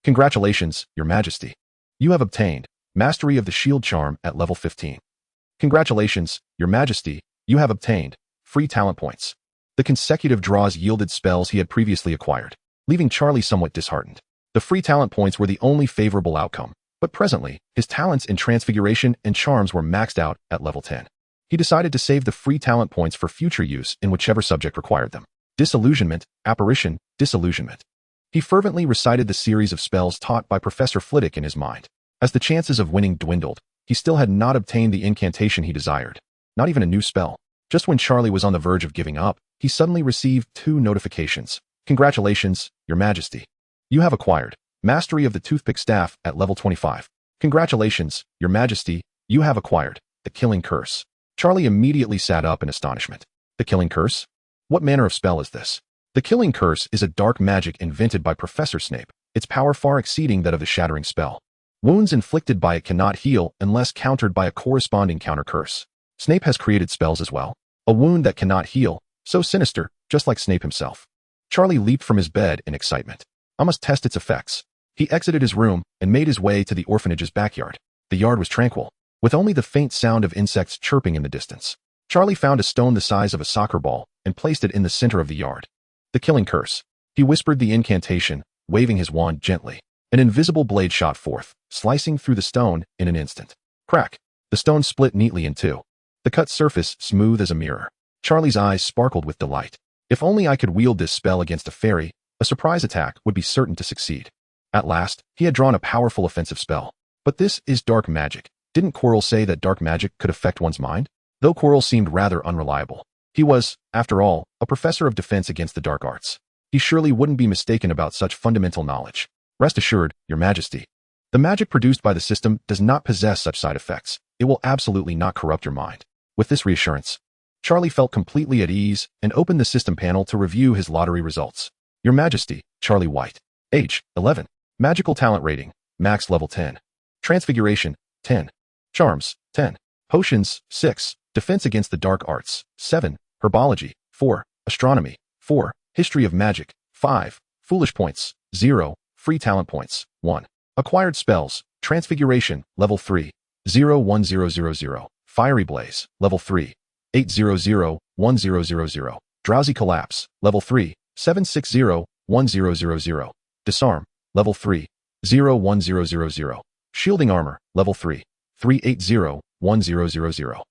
Congratulations, Your Majesty. You have obtained Mastery of the Shield Charm at level 15. Congratulations, Your Majesty, you have obtained free talent points. The consecutive draws yielded spells he had previously acquired, leaving Charlie somewhat disheartened. The free talent points were the only favorable outcome, but presently, his talents in Transfiguration and Charms were maxed out at level 10. He decided to save the free talent points for future use in whichever subject required them. Disillusionment, Apparition, Disillusionment. He fervently recited the series of spells taught by Professor Flitwick in his mind. As the chances of winning dwindled, he still had not obtained the incantation he desired. Not even a new spell. Just when Charlie was on the verge of giving up, he suddenly received 2 notifications. Congratulations, Your Majesty. You have acquired Mastery of the Toothpick Staff at level 25. Congratulations, Your Majesty, you have acquired the Killing Curse. Charlie immediately sat up in astonishment. The Killing Curse? What manner of spell is this? The Killing Curse is a dark magic invented by Professor Snape, its power far exceeding that of the Shattering spell. Wounds inflicted by it cannot heal unless countered by a corresponding counter curse. Snape has created spells as well. A wound that cannot heal, so sinister, just like Snape himself. Charlie leaped from his bed in excitement. I must test its effects. He exited his room and made his way to the orphanage's backyard. The yard was tranquil, with only the faint sound of insects chirping in the distance. Charlie found a stone the size of a soccer ball and placed it in the center of the yard. The Killing Curse. He whispered the incantation, waving his wand gently. An invisible blade shot forth, slicing through the stone in an instant. Crack! The stone split neatly in two. The cut surface smooth as a mirror. Charlie's eyes sparkled with delight. If only I could wield this spell against a fairy, a surprise attack would be certain to succeed. At last, he had drawn a powerful offensive spell. But this is dark magic. Didn't Quirrell say that dark magic could affect one's mind? Though Quirrell seemed rather unreliable. He was, after all, a professor of defense against the dark arts. He surely wouldn't be mistaken about such fundamental knowledge. Rest assured, Your Majesty. The magic produced by the system does not possess such side effects. It will absolutely not corrupt your mind. With this reassurance, Charlie felt completely at ease and opened the system panel to review his lottery results. Your Majesty, Charlie White. Age, 11. Magical talent rating, max level 10. Transfiguration, 10. Charms, 10. Potions, 6. Defense against the dark arts, 7. Herbology, 4. Astronomy, 4. History of magic, 5. Foolish points, 0. Free talent points, 1. Acquired spells, Transfiguration, level 3. 01000. Fiery Blaze, level 3. 8001000. Drowsy Collapse, level 3. 7601000. Disarm, level 3. 01000. Shielding Armor, level 3. 3801000.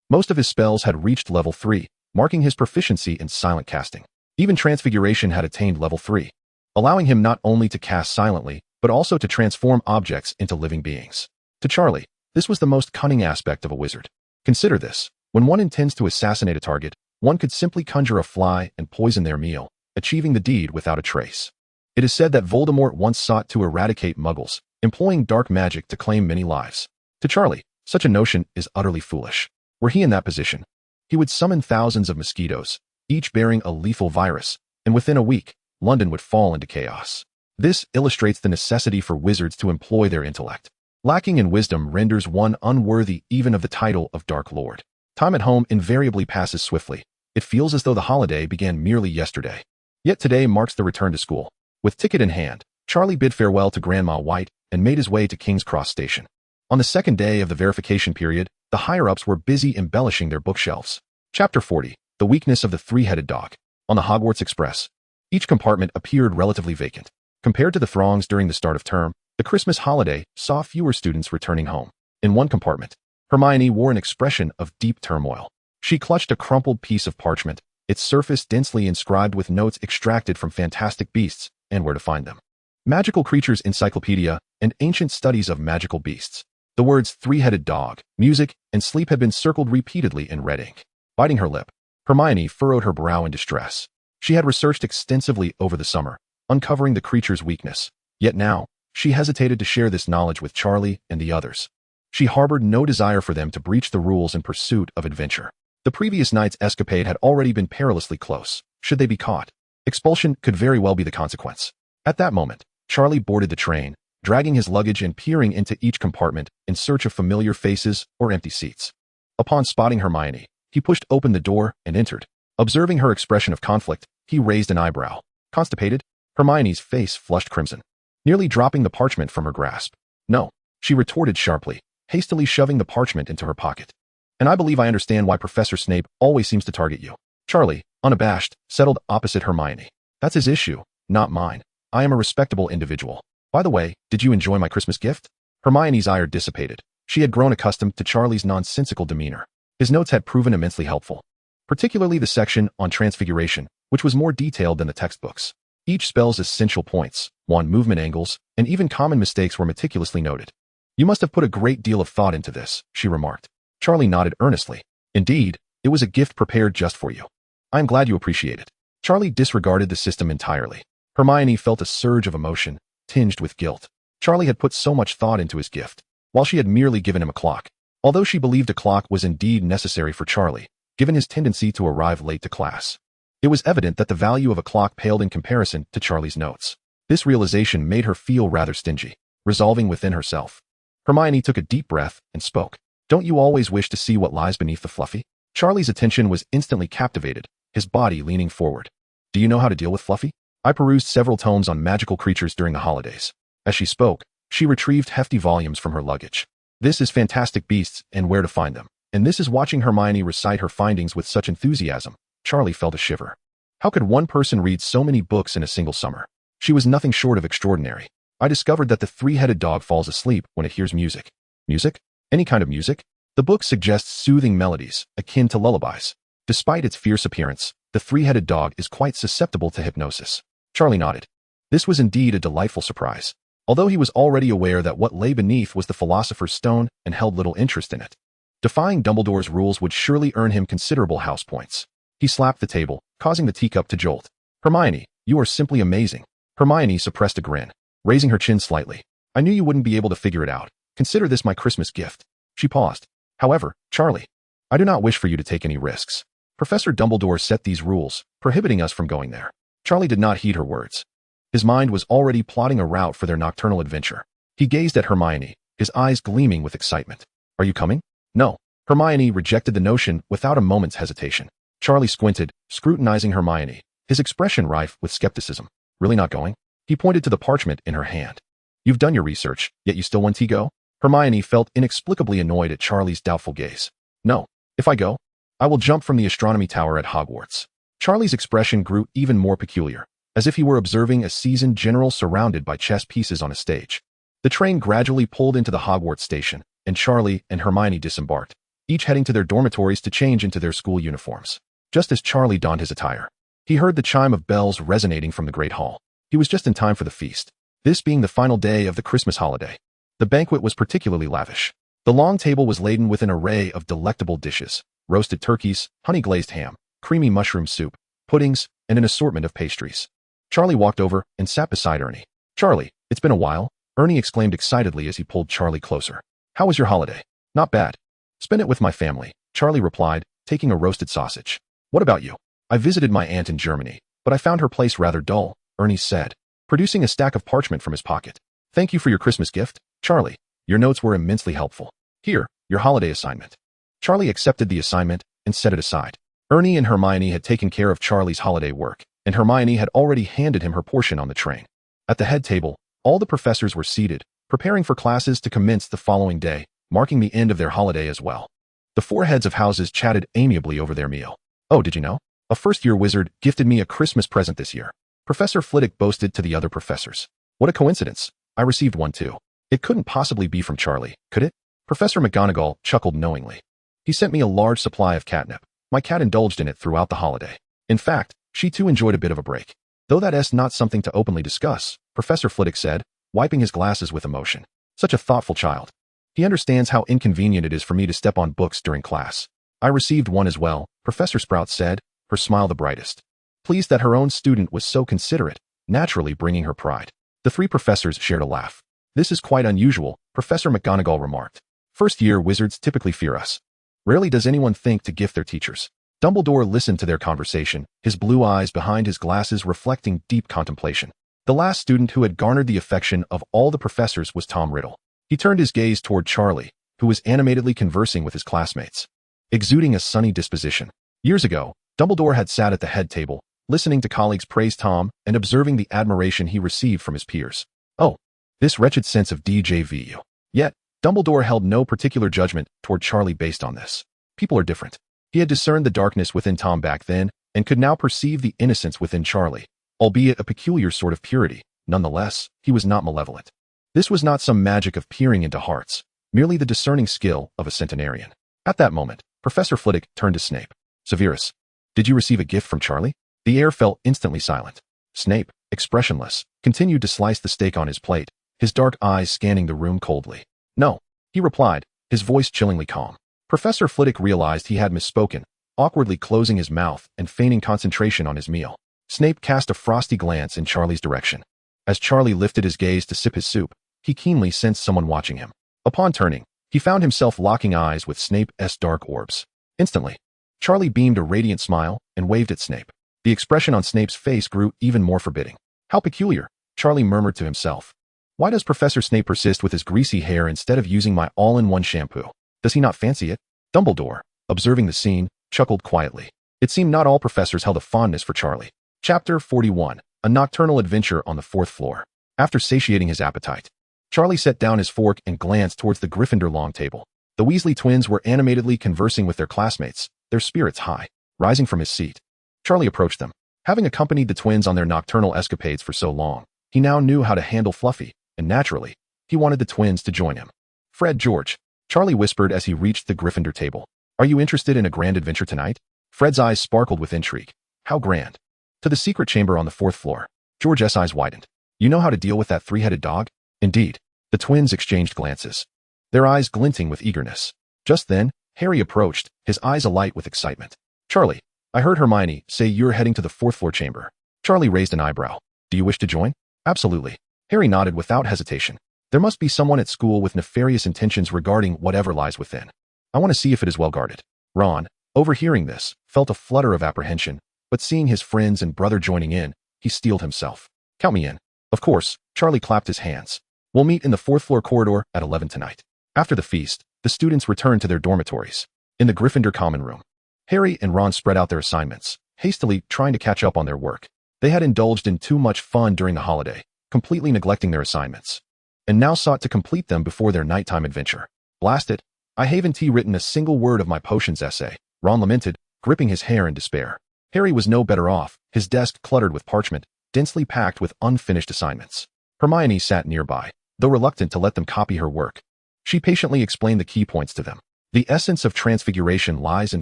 Most of his spells had reached level 3, marking his proficiency in silent casting. Even Transfiguration had attained level 3, allowing him not only to cast silently, but also to transform objects into living beings. To Charlie, this was the most cunning aspect of a wizard. Consider this. When one intends to assassinate a target, one could simply conjure a fly and poison their meal, achieving the deed without a trace. It is said that Voldemort once sought to eradicate Muggles, employing dark magic to claim many lives. To Charlie, such a notion is utterly foolish. Were he in that position, he would summon thousands of mosquitoes, each bearing a lethal virus, and within a week, London would fall into chaos. This illustrates the necessity for wizards to employ their intellect. Lacking in wisdom renders one unworthy even of the title of Dark Lord. Time at home invariably passes swiftly. It feels as though the holiday began merely yesterday. Yet today marks the return to school. With ticket in hand, Charlie bid farewell to Grandma White and made his way to King's Cross Station. On the second day of the verification period, the higher-ups were busy embellishing their bookshelves. Chapter 40. The Weakness of the Three-Headed Dog. On the Hogwarts Express, each compartment appeared relatively vacant. Compared to the throngs during the start of term, the Christmas holiday saw fewer students returning home. In one compartment, Hermione wore an expression of deep turmoil. She clutched a crumpled piece of parchment, its surface densely inscribed with notes extracted from fantastic beasts and where to find them. Magical Creatures Encyclopedia and Ancient Studies of Magical Beasts. The words three-headed dog, music, and sleep had been circled repeatedly in red ink. Biting her lip, Hermione furrowed her brow in distress. She had researched extensively over the summer, uncovering the creature's weakness. Yet now, she hesitated to share this knowledge with Charlie and the others. She harbored no desire for them to breach the rules in pursuit of adventure. The previous night's escapade had already been perilously close. Should they be caught, expulsion could very well be the consequence. At that moment, Charlie boarded the train, dragging his luggage and peering into each compartment in search of familiar faces or empty seats. Upon spotting Hermione, he pushed open the door and entered. Observing her expression of conflict, he raised an eyebrow. Constipated? Hermione's face flushed crimson, nearly dropping the parchment from her grasp. No, she retorted sharply, hastily shoving the parchment into her pocket. And I believe I understand why Professor Snape always seems to target you. Charlie, unabashed, settled opposite Hermione. That's his issue, not mine. I am a respectable individual. By the way, did you enjoy my Christmas gift? Hermione's ire dissipated. She had grown accustomed to Charlie's nonsensical demeanor. His notes had proven immensely helpful, particularly the section on Transfiguration, which was more detailed than the textbooks. Each spell's essential points, wand movement angles, and even common mistakes were meticulously noted. You must have put a great deal of thought into this, she remarked. Charlie nodded earnestly. Indeed, it was a gift prepared just for you. I am glad you appreciate it. Charlie disregarded the system entirely. Hermione felt a surge of emotion, tinged with guilt. Charlie had put so much thought into his gift, while she had merely given him a clock. Although she believed a clock was indeed necessary for Charlie, given his tendency to arrive late to class. It was evident that the value of a clock paled in comparison to Charlie's notes. This realization made her feel rather stingy, resolving within herself. Hermione took a deep breath and spoke. Don't you always wish to see what lies beneath the fluffy? Charlie's attention was instantly captivated, his body leaning forward. Do you know how to deal with Fluffy? I perused several tomes on magical creatures during the holidays. As she spoke, she retrieved hefty volumes from her luggage. This is Fantastic Beasts and Where to Find Them. And this is watching Hermione recite her findings with such enthusiasm. Charlie felt a shiver. How could one person read so many books in a single summer? She was nothing short of extraordinary. I discovered that the three-headed dog falls asleep when it hears music. Music? Any kind of music? The book suggests soothing melodies, akin to lullabies. Despite its fierce appearance, the three-headed dog is quite susceptible to hypnosis. Charlie nodded. This was indeed a delightful surprise. Although he was already aware that what lay beneath was the Philosopher's Stone and held little interest in it. Defying Dumbledore's rules would surely earn him considerable house points. He slapped the table, causing the teacup to jolt. Hermione, you are simply amazing. Hermione suppressed a grin, raising her chin slightly. I knew you wouldn't be able to figure it out. Consider this my Christmas gift. She paused. However, Charlie, I do not wish for you to take any risks. Professor Dumbledore set these rules, prohibiting us from going there. Charlie did not heed her words. His mind was already plotting a route for their nocturnal adventure. He gazed at Hermione, his eyes gleaming with excitement. Are you coming? No. Hermione rejected the notion without a moment's hesitation. Charlie squinted, scrutinizing Hermione, his expression rife with skepticism. Really not going? He pointed to the parchment in her hand. You've done your research, yet you still want to go? Hermione felt inexplicably annoyed at Charlie's doubtful gaze. No. If I go, I will jump from the astronomy tower at Hogwarts. Charlie's expression grew even more peculiar, as if he were observing a seasoned general surrounded by chess pieces on a stage. The train gradually pulled into the Hogwarts station, and Charlie and Hermione disembarked, each heading to their dormitories to change into their school uniforms. Just as Charlie donned his attire, he heard the chime of bells resonating from the Great Hall. He was just in time for the feast, this being the final day of the Christmas holiday. The banquet was particularly lavish. The long table was laden with an array of delectable dishes, roasted turkeys, honey-glazed ham, creamy mushroom soup, puddings, and an assortment of pastries. Charlie walked over and sat beside Ernie. Charlie, it's been a while, Ernie exclaimed excitedly as he pulled Charlie closer. How was your holiday? Not bad. Spent it with my family, Charlie replied, taking a roasted sausage. What about you? I visited my aunt in Germany, but I found her place rather dull, Ernie said, producing a stack of parchment from his pocket. Thank you for your Christmas gift, Charlie. Your notes were immensely helpful. Here, your holiday assignment. Charlie accepted the assignment and set it aside. Ernie and Hermione had taken care of Charlie's holiday work, and Hermione had already handed him her portion on the train. At the head table, all the professors were seated, preparing for classes to commence the following day, marking the end of their holiday as well. The four heads of houses chatted amiably over their meal. Oh, did you know? A first-year wizard gifted me a Christmas present this year. Professor Flitwick boasted to the other professors. What a coincidence. I received one too. It couldn't possibly be from Charlie, could it? Professor McGonagall chuckled knowingly. He sent me a large supply of catnip. My cat indulged in it throughout the holiday. In fact, she too enjoyed a bit of a break. Though that's not something to openly discuss, Professor Flitwick said, wiping his glasses with emotion. Such a thoughtful child. He understands how inconvenient it is for me to step on books during class. I received one as well, Professor Sprout said, her smile the brightest. Pleased that her own student was so considerate, naturally bringing her pride. The three professors shared a laugh. This is quite unusual, Professor McGonagall remarked. First-year wizards typically fear us. Rarely does anyone think to gift their teachers. Dumbledore listened to their conversation, his blue eyes behind his glasses reflecting deep contemplation. The last student who had garnered the affection of all the professors was Tom Riddle. He turned his gaze toward Charlie, who was animatedly conversing with his classmates, exuding a sunny disposition. Years ago, Dumbledore had sat at the head table, listening to colleagues praise Tom and observing the admiration he received from his peers. Oh, this wretched sense of déjà vu. Yet, Dumbledore held no particular judgment toward Charlie based on this. People are different. He had discerned the darkness within Tom back then and could now perceive the innocence within Charlie, albeit a peculiar sort of purity. Nonetheless, he was not malevolent. This was not some magic of peering into hearts, merely the discerning skill of a centenarian. At that moment, Professor Flitwick turned to Snape. Severus, did you receive a gift from Charlie? The air fell instantly silent. Snape, expressionless, continued to slice the steak on his plate, his dark eyes scanning the room coldly. No, he replied, his voice chillingly calm. Professor Flitwick realized he had misspoken, awkwardly closing his mouth and feigning concentration on his meal. Snape cast a frosty glance in Charlie's direction. As Charlie lifted his gaze to sip his soup, he keenly sensed someone watching him. Upon turning, he found himself locking eyes with Snape's dark orbs. Instantly, Charlie beamed a radiant smile and waved at Snape. The expression on Snape's face grew even more forbidding. How peculiar, Charlie murmured to himself. Why does Professor Snape persist with his greasy hair instead of using my all-in-one shampoo? Does he not fancy it? Dumbledore, observing the scene, chuckled quietly. It seemed not all professors held a fondness for Charlie. Chapter 41, A Nocturnal Adventure on the Fourth Floor. After satiating his appetite, Charlie set down his fork and glanced towards the Gryffindor long table. The Weasley twins were animatedly conversing with their classmates, their spirits high. Rising from his seat, Charlie approached them. Having accompanied the twins on their nocturnal escapades for so long, he now knew how to handle Fluffy, and naturally, he wanted the twins to join him. Fred George, Charlie whispered as he reached the Gryffindor table. Are you interested in a grand adventure tonight? Fred's eyes sparkled with intrigue. How grand? To the secret chamber on the fourth floor. George's eyes widened. You know how to deal with that three-headed dog? Indeed. The twins exchanged glances, their eyes glinting with eagerness. Just then, Harry approached, his eyes alight with excitement. Charlie, I heard Hermione say you're heading to the fourth floor chamber. Charlie raised an eyebrow. Do you wish to join? Absolutely. Harry nodded without hesitation. There must be someone at school with nefarious intentions regarding whatever lies within. I want to see if it is well guarded. Ron, overhearing this, felt a flutter of apprehension, but seeing his friends and brother joining in, he steeled himself. Count me in. Of course, Charlie clapped his hands. We'll meet in the fourth floor corridor at 11 tonight. After the feast, the students returned to their dormitories. In the Gryffindor common room, Harry and Ron spread out their assignments, hastily trying to catch up on their work. They had indulged in too much fun during the holiday, completely neglecting their assignments, and now sought to complete them before their nighttime adventure. Blast it, I haven't written a single word of my potions essay, Ron lamented, gripping his hair in despair. Harry was no better off, his desk cluttered with parchment, densely packed with unfinished assignments. Hermione sat nearby, though reluctant to let them copy her work. She patiently explained the key points to them. The essence of transfiguration lies in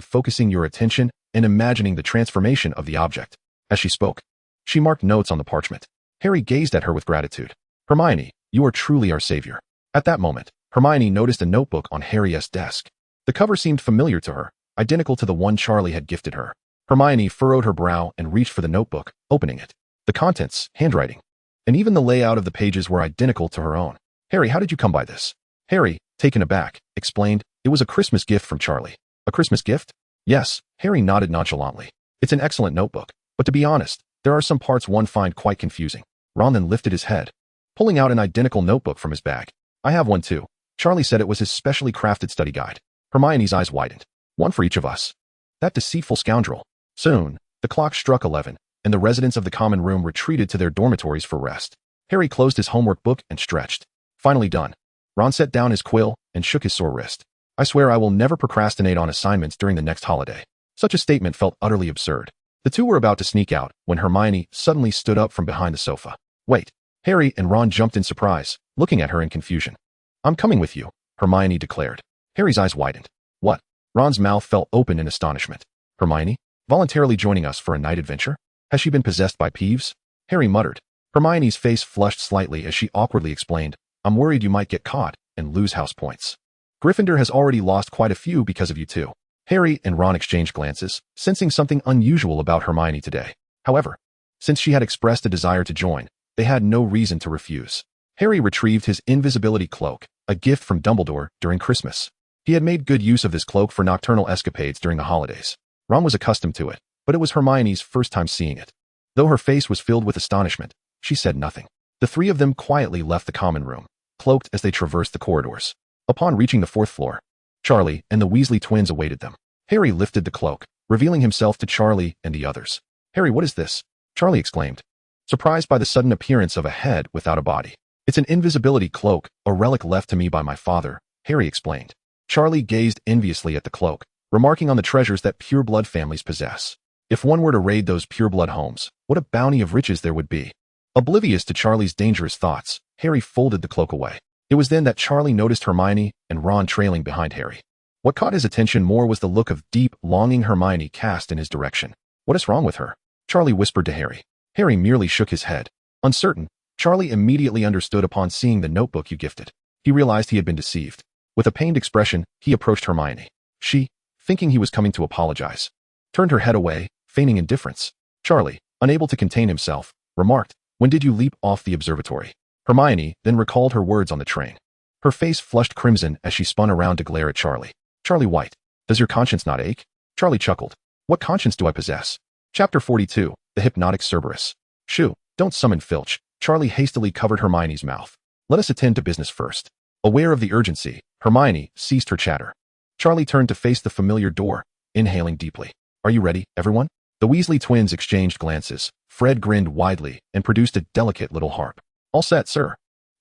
focusing your attention and imagining the transformation of the object. As she spoke, she marked notes on the parchment. Harry gazed at her with gratitude. Hermione, you are truly our savior. At that moment, Hermione noticed a notebook on Harry's desk. The cover seemed familiar to her, identical to the one Charlie had gifted her. Hermione furrowed her brow and reached for the notebook, opening it. The contents, handwriting, and even the layout of the pages were identical to her own. Harry, how did you come by this? Harry, taken aback, explained, it was a Christmas gift from Charlie. A Christmas gift? Yes, Harry nodded nonchalantly. It's an excellent notebook, but to be honest, there are some parts one find quite confusing. Ron then lifted his head, pulling out an identical notebook from his bag. I have one too. Charlie said it was his specially crafted study guide. Hermione's eyes widened. One for each of us. That deceitful scoundrel. Soon, the clock struck 11, and the residents of the common room retreated to their dormitories for rest. Harry closed his homework book and stretched. Finally done. Ron set down his quill and shook his sore wrist. I swear I will never procrastinate on assignments during the next holiday. Such a statement felt utterly absurd. The two were about to sneak out when Hermione suddenly stood up from behind the sofa. Wait. Harry and Ron jumped in surprise, looking at her in confusion. I'm coming with you, Hermione declared. Harry's eyes widened. What? Ron's mouth fell open in astonishment. Hermione? Voluntarily joining us for a night adventure? Has she been possessed by Peeves? Harry muttered. Hermione's face flushed slightly as she awkwardly explained, I'm worried you might get caught and lose house points. Gryffindor has already lost quite a few because of you two. Harry and Ron exchanged glances, sensing something unusual about Hermione today. However, since she had expressed a desire to join, they had no reason to refuse. Harry retrieved his invisibility cloak, a gift from Dumbledore during Christmas. He had made good use of this cloak for nocturnal escapades during the holidays. Ron was accustomed to it, but it was Hermione's first time seeing it. Though her face was filled with astonishment, she said nothing. The three of them quietly left the common room, cloaked as they traversed the corridors. Upon reaching the fourth floor, Charlie and the Weasley twins awaited them. Harry lifted the cloak, revealing himself to Charlie and the others. Harry, what is this? Charlie exclaimed, surprised by the sudden appearance of a head without a body. It's an invisibility cloak, a relic left to me by my father, Harry explained. Charlie gazed enviously at the cloak, remarking on the treasures that pure-blood families possess. If one were to raid those pure-blood homes, what a bounty of riches there would be. Oblivious to Charlie's dangerous thoughts, Harry folded the cloak away. It was then that Charlie noticed Hermione and Ron trailing behind Harry. What caught his attention more was the look of deep, longing Hermione cast in his direction. What is wrong with her? Charlie whispered to Harry. Harry merely shook his head. Uncertain, Charlie immediately understood upon seeing the notebook you gifted. He realized he had been deceived. With a pained expression, he approached Hermione. She, thinking he was coming to apologize, turned her head away, feigning indifference. Charlie, unable to contain himself, remarked, when did you leap off the observatory? Hermione then recalled her words on the train. Her face flushed crimson as she spun around to glare at Charlie. Charlie White, does your conscience not ache? Charlie chuckled. What conscience do I possess? Chapter 42, The Hypnotic Cerberus. Shoo, don't summon Filch. Charlie hastily covered Hermione's mouth. Let us attend to business first. Aware of the urgency, Hermione ceased her chatter. Charlie turned to face the familiar door, inhaling deeply. Are you ready, everyone? The Weasley twins exchanged glances. Fred grinned widely and produced a delicate little harp. All set, sir.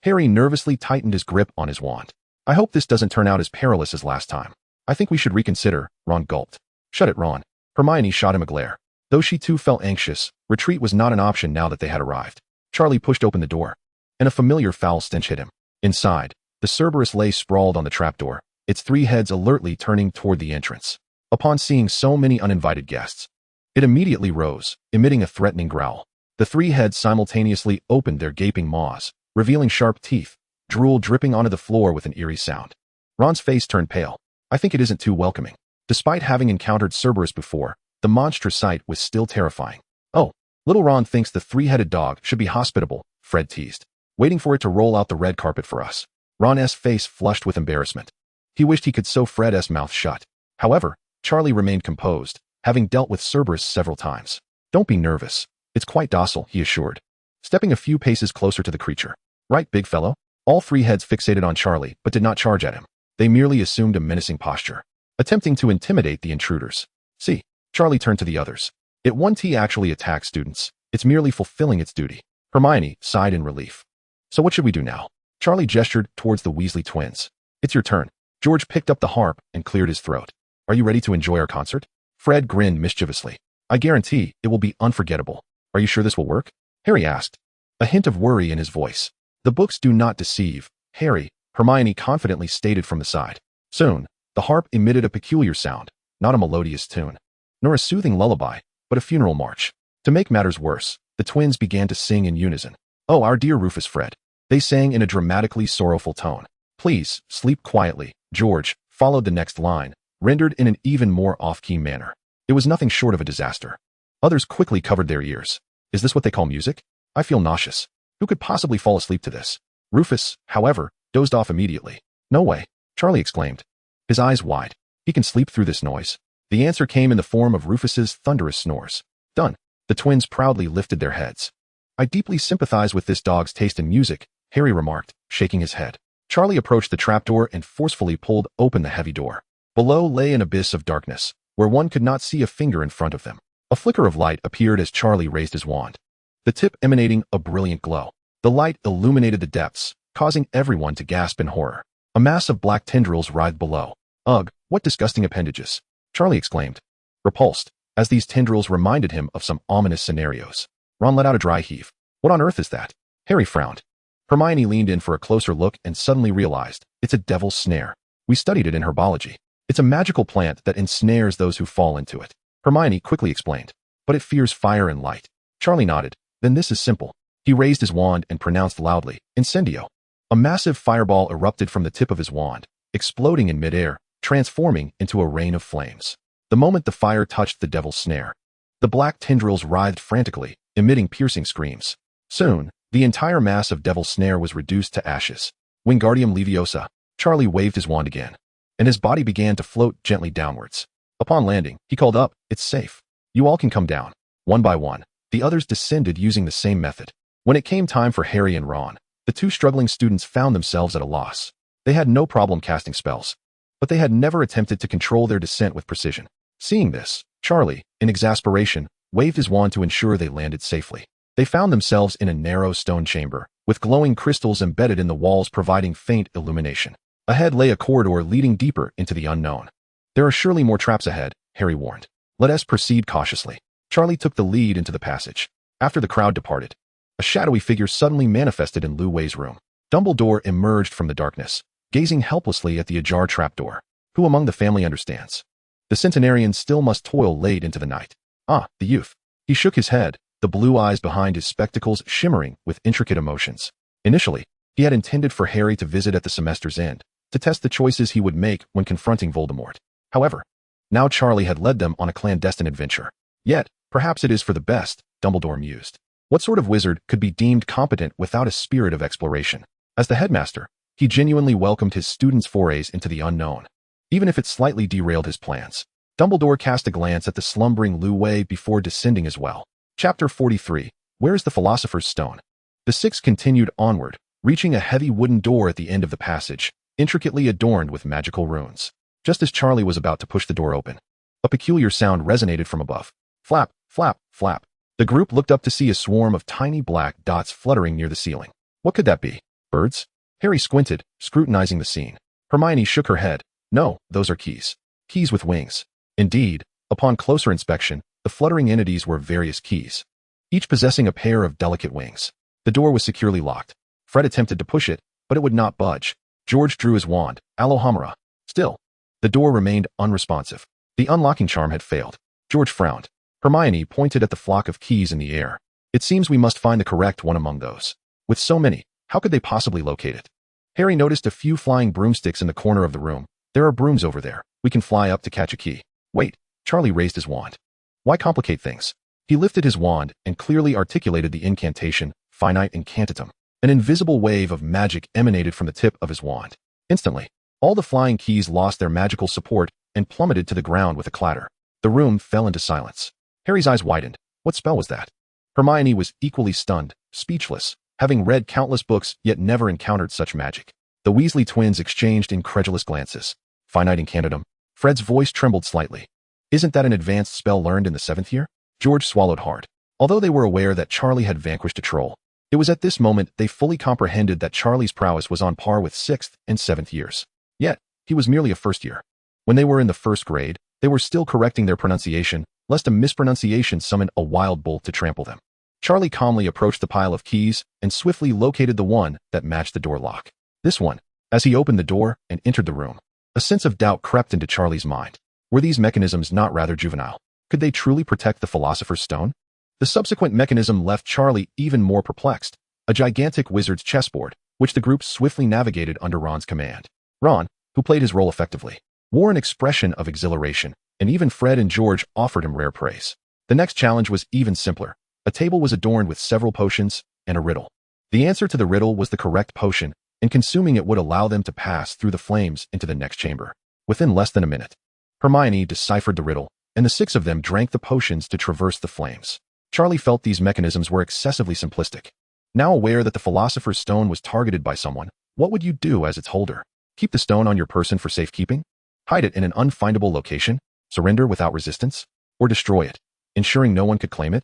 Harry nervously tightened his grip on his wand. I hope this doesn't turn out as perilous as last time. I think we should reconsider, Ron gulped. Shut it, Ron. Hermione shot him a glare. Though she too felt anxious, retreat was not an option now that they had arrived. Charlie pushed open the door, and a familiar foul stench hit him. Inside, the Cerberus lay sprawled on the trapdoor, its three heads alertly turning toward the entrance. Upon seeing so many uninvited guests, it immediately rose, emitting a threatening growl. The three heads simultaneously opened their gaping maws, revealing sharp teeth, drool dripping onto the floor with an eerie sound. Ron's face turned pale. I think it isn't too welcoming. Despite having encountered Cerberus before, the monstrous sight was still terrifying. Oh, little Ron thinks the three-headed dog should be hospitable, Fred teased, waiting for it to roll out the red carpet for us. Ron's face flushed with embarrassment. He wished he could sew Fred's mouth shut. However, Charlie remained composed, having dealt with Cerberus several times. Don't be nervous. It's quite docile, he assured, stepping a few paces closer to the creature. Right, big fellow? All three heads fixated on Charlie, but did not charge at him. They merely assumed a menacing posture, attempting to intimidate the intruders. See, Charlie turned to the others. It won't actually attack students. It's merely fulfilling its duty. Hermione sighed in relief. So what should we do now? Charlie gestured towards the Weasley twins. It's your turn. George picked up the harp and cleared his throat. Are you ready to enjoy our concert? Fred grinned mischievously. I guarantee it will be unforgettable. Are you sure this will work? Harry asked, a hint of worry in his voice. The books do not deceive, Harry, Hermione confidently stated from the side. Soon, the harp emitted a peculiar sound, not a melodious tune, nor a soothing lullaby, but a funeral march. To make matters worse, the twins began to sing in unison. Oh, our dear Rufus Fred. They sang in a dramatically sorrowful tone. Please, sleep quietly, George, followed the next line, rendered in an even more off-key manner. It was nothing short of a disaster. Others quickly covered their ears. Is this what they call music? I feel nauseous. Who could possibly fall asleep to this? Rufus, however, dozed off immediately. No way, Charlie exclaimed, his eyes wide. He can sleep through this noise. The answer came in the form of Rufus's thunderous snores. Done. The twins proudly lifted their heads. I deeply sympathize with this dog's taste in music, Harry remarked, shaking his head. Charlie approached the trapdoor and forcefully pulled open the heavy door. Below lay an abyss of darkness, where one could not see a finger in front of them. A flicker of light appeared as Charlie raised his wand, the tip emanating a brilliant glow. The light illuminated the depths, causing everyone to gasp in horror. A mass of black tendrils writhed below. Ugh, what disgusting appendages, Charlie exclaimed, repulsed, as these tendrils reminded him of some ominous scenarios. Ron let out a dry heave. What on earth is that? Harry frowned. Hermione leaned in for a closer look and suddenly realized, it's a devil's snare. We studied it in herbology. It's a magical plant that ensnares those who fall into it. Hermione quickly explained, but it fears fire and light. Charlie nodded. Then this is simple. He raised his wand and pronounced loudly, Incendio. A massive fireball erupted from the tip of his wand, exploding in midair, transforming into a rain of flames. The moment the fire touched the devil's snare, the black tendrils writhed frantically, emitting piercing screams. Soon, the entire mass of devil's snare was reduced to ashes. Wingardium Leviosa. Charlie waved his wand again, and his body began to float gently downwards. Upon landing, he called up, It's safe. You all can come down. One by one, the others descended using the same method. When it came time for Harry and Ron, the two struggling students found themselves at a loss. They had no problem casting spells, but they had never attempted to control their descent with precision. Seeing this, Charlie, in exasperation, waved his wand to ensure they landed safely. They found themselves in a narrow stone chamber, with glowing crystals embedded in the walls providing faint illumination. Ahead lay a corridor leading deeper into the unknown. There are surely more traps ahead, Harry warned. Let us proceed cautiously. Charlie took the lead into the passage. After the crowd departed, a shadowy figure suddenly manifested in Lu Wei's room. Dumbledore emerged from the darkness, gazing helplessly at the ajar trapdoor. Who among the family understands? The centenarian still must toil late into the night. Ah, the youth. He shook his head, the blue eyes behind his spectacles shimmering with intricate emotions. Initially, he had intended for Harry to visit at the semester's end, to test the choices he would make when confronting Voldemort. However, now Charlie had led them on a clandestine adventure. Yet, perhaps it is for the best, Dumbledore mused. What sort of wizard could be deemed competent without a spirit of exploration? As the headmaster, he genuinely welcomed his students' forays into the unknown, even if it slightly derailed his plans. Dumbledore cast a glance at the slumbering Lu Wei before descending as well. Chapter 43. Where is the Philosopher's Stone? The six continued onward, reaching a heavy wooden door at the end of the passage, intricately adorned with magical runes. Just as Charlie was about to push the door open, a peculiar sound resonated from above. Flap, flap, flap. The group looked up to see a swarm of tiny black dots fluttering near the ceiling. What could that be? Birds? Harry squinted, scrutinizing the scene. Hermione shook her head. No, those are keys. Keys with wings. Indeed, upon closer inspection, the fluttering entities were various keys, each possessing a pair of delicate wings. The door was securely locked. Fred attempted to push it, but it would not budge. George drew his wand. Alohomora. Still, the door remained unresponsive. The unlocking charm had failed. George frowned. Hermione pointed at the flock of keys in the air. It seems we must find the correct one among those. With so many, how could they possibly locate it? Harry noticed a few flying broomsticks in the corner of the room. There are brooms over there. We can fly up to catch a key. Wait, Charlie raised his wand. Why complicate things? He lifted his wand and clearly articulated the incantation, Finite Incantatum. An invisible wave of magic emanated from the tip of his wand. Instantly, all the flying keys lost their magical support and plummeted to the ground with a clatter. The room fell into silence. Harry's eyes widened. What spell was that? Hermione was equally stunned, speechless, having read countless books yet never encountered such magic. The Weasley twins exchanged incredulous glances. Finite Incantatum. Fred's voice trembled slightly. Isn't that an advanced spell learned in the 7th year? George swallowed hard. Although they were aware that Charlie had vanquished a troll, it was at this moment they fully comprehended that Charlie's prowess was on par with 6th and 7th years. Yet, he was merely a first year. When they were in the 1st grade, they were still correcting their pronunciation, lest a mispronunciation summon a wild bull to trample them. Charlie calmly approached the pile of keys and swiftly located the one that matched the door lock. This one. As he opened the door and entered the room, a sense of doubt crept into Charlie's mind. Were these mechanisms not rather juvenile? Could they truly protect the Philosopher's Stone? The subsequent mechanism left Charlie even more perplexed. A gigantic wizard's chessboard, which the group swiftly navigated under Ron's command. Ron, who played his role effectively, wore an expression of exhilaration, and even Fred and George offered him rare praise. The next challenge was even simpler. A table was adorned with several potions and a riddle. The answer to the riddle was the correct potion, and consuming it would allow them to pass through the flames into the next chamber. Within less than a minute, Hermione deciphered the riddle, and the 6 of them drank the potions to traverse the flames. Charlie felt these mechanisms were excessively simplistic. Now aware that the Philosopher's Stone was targeted by someone, what would you do as its holder? Keep the stone on your person for safekeeping? Hide it in an unfindable location? Surrender without resistance? Or destroy it, ensuring no one could claim it?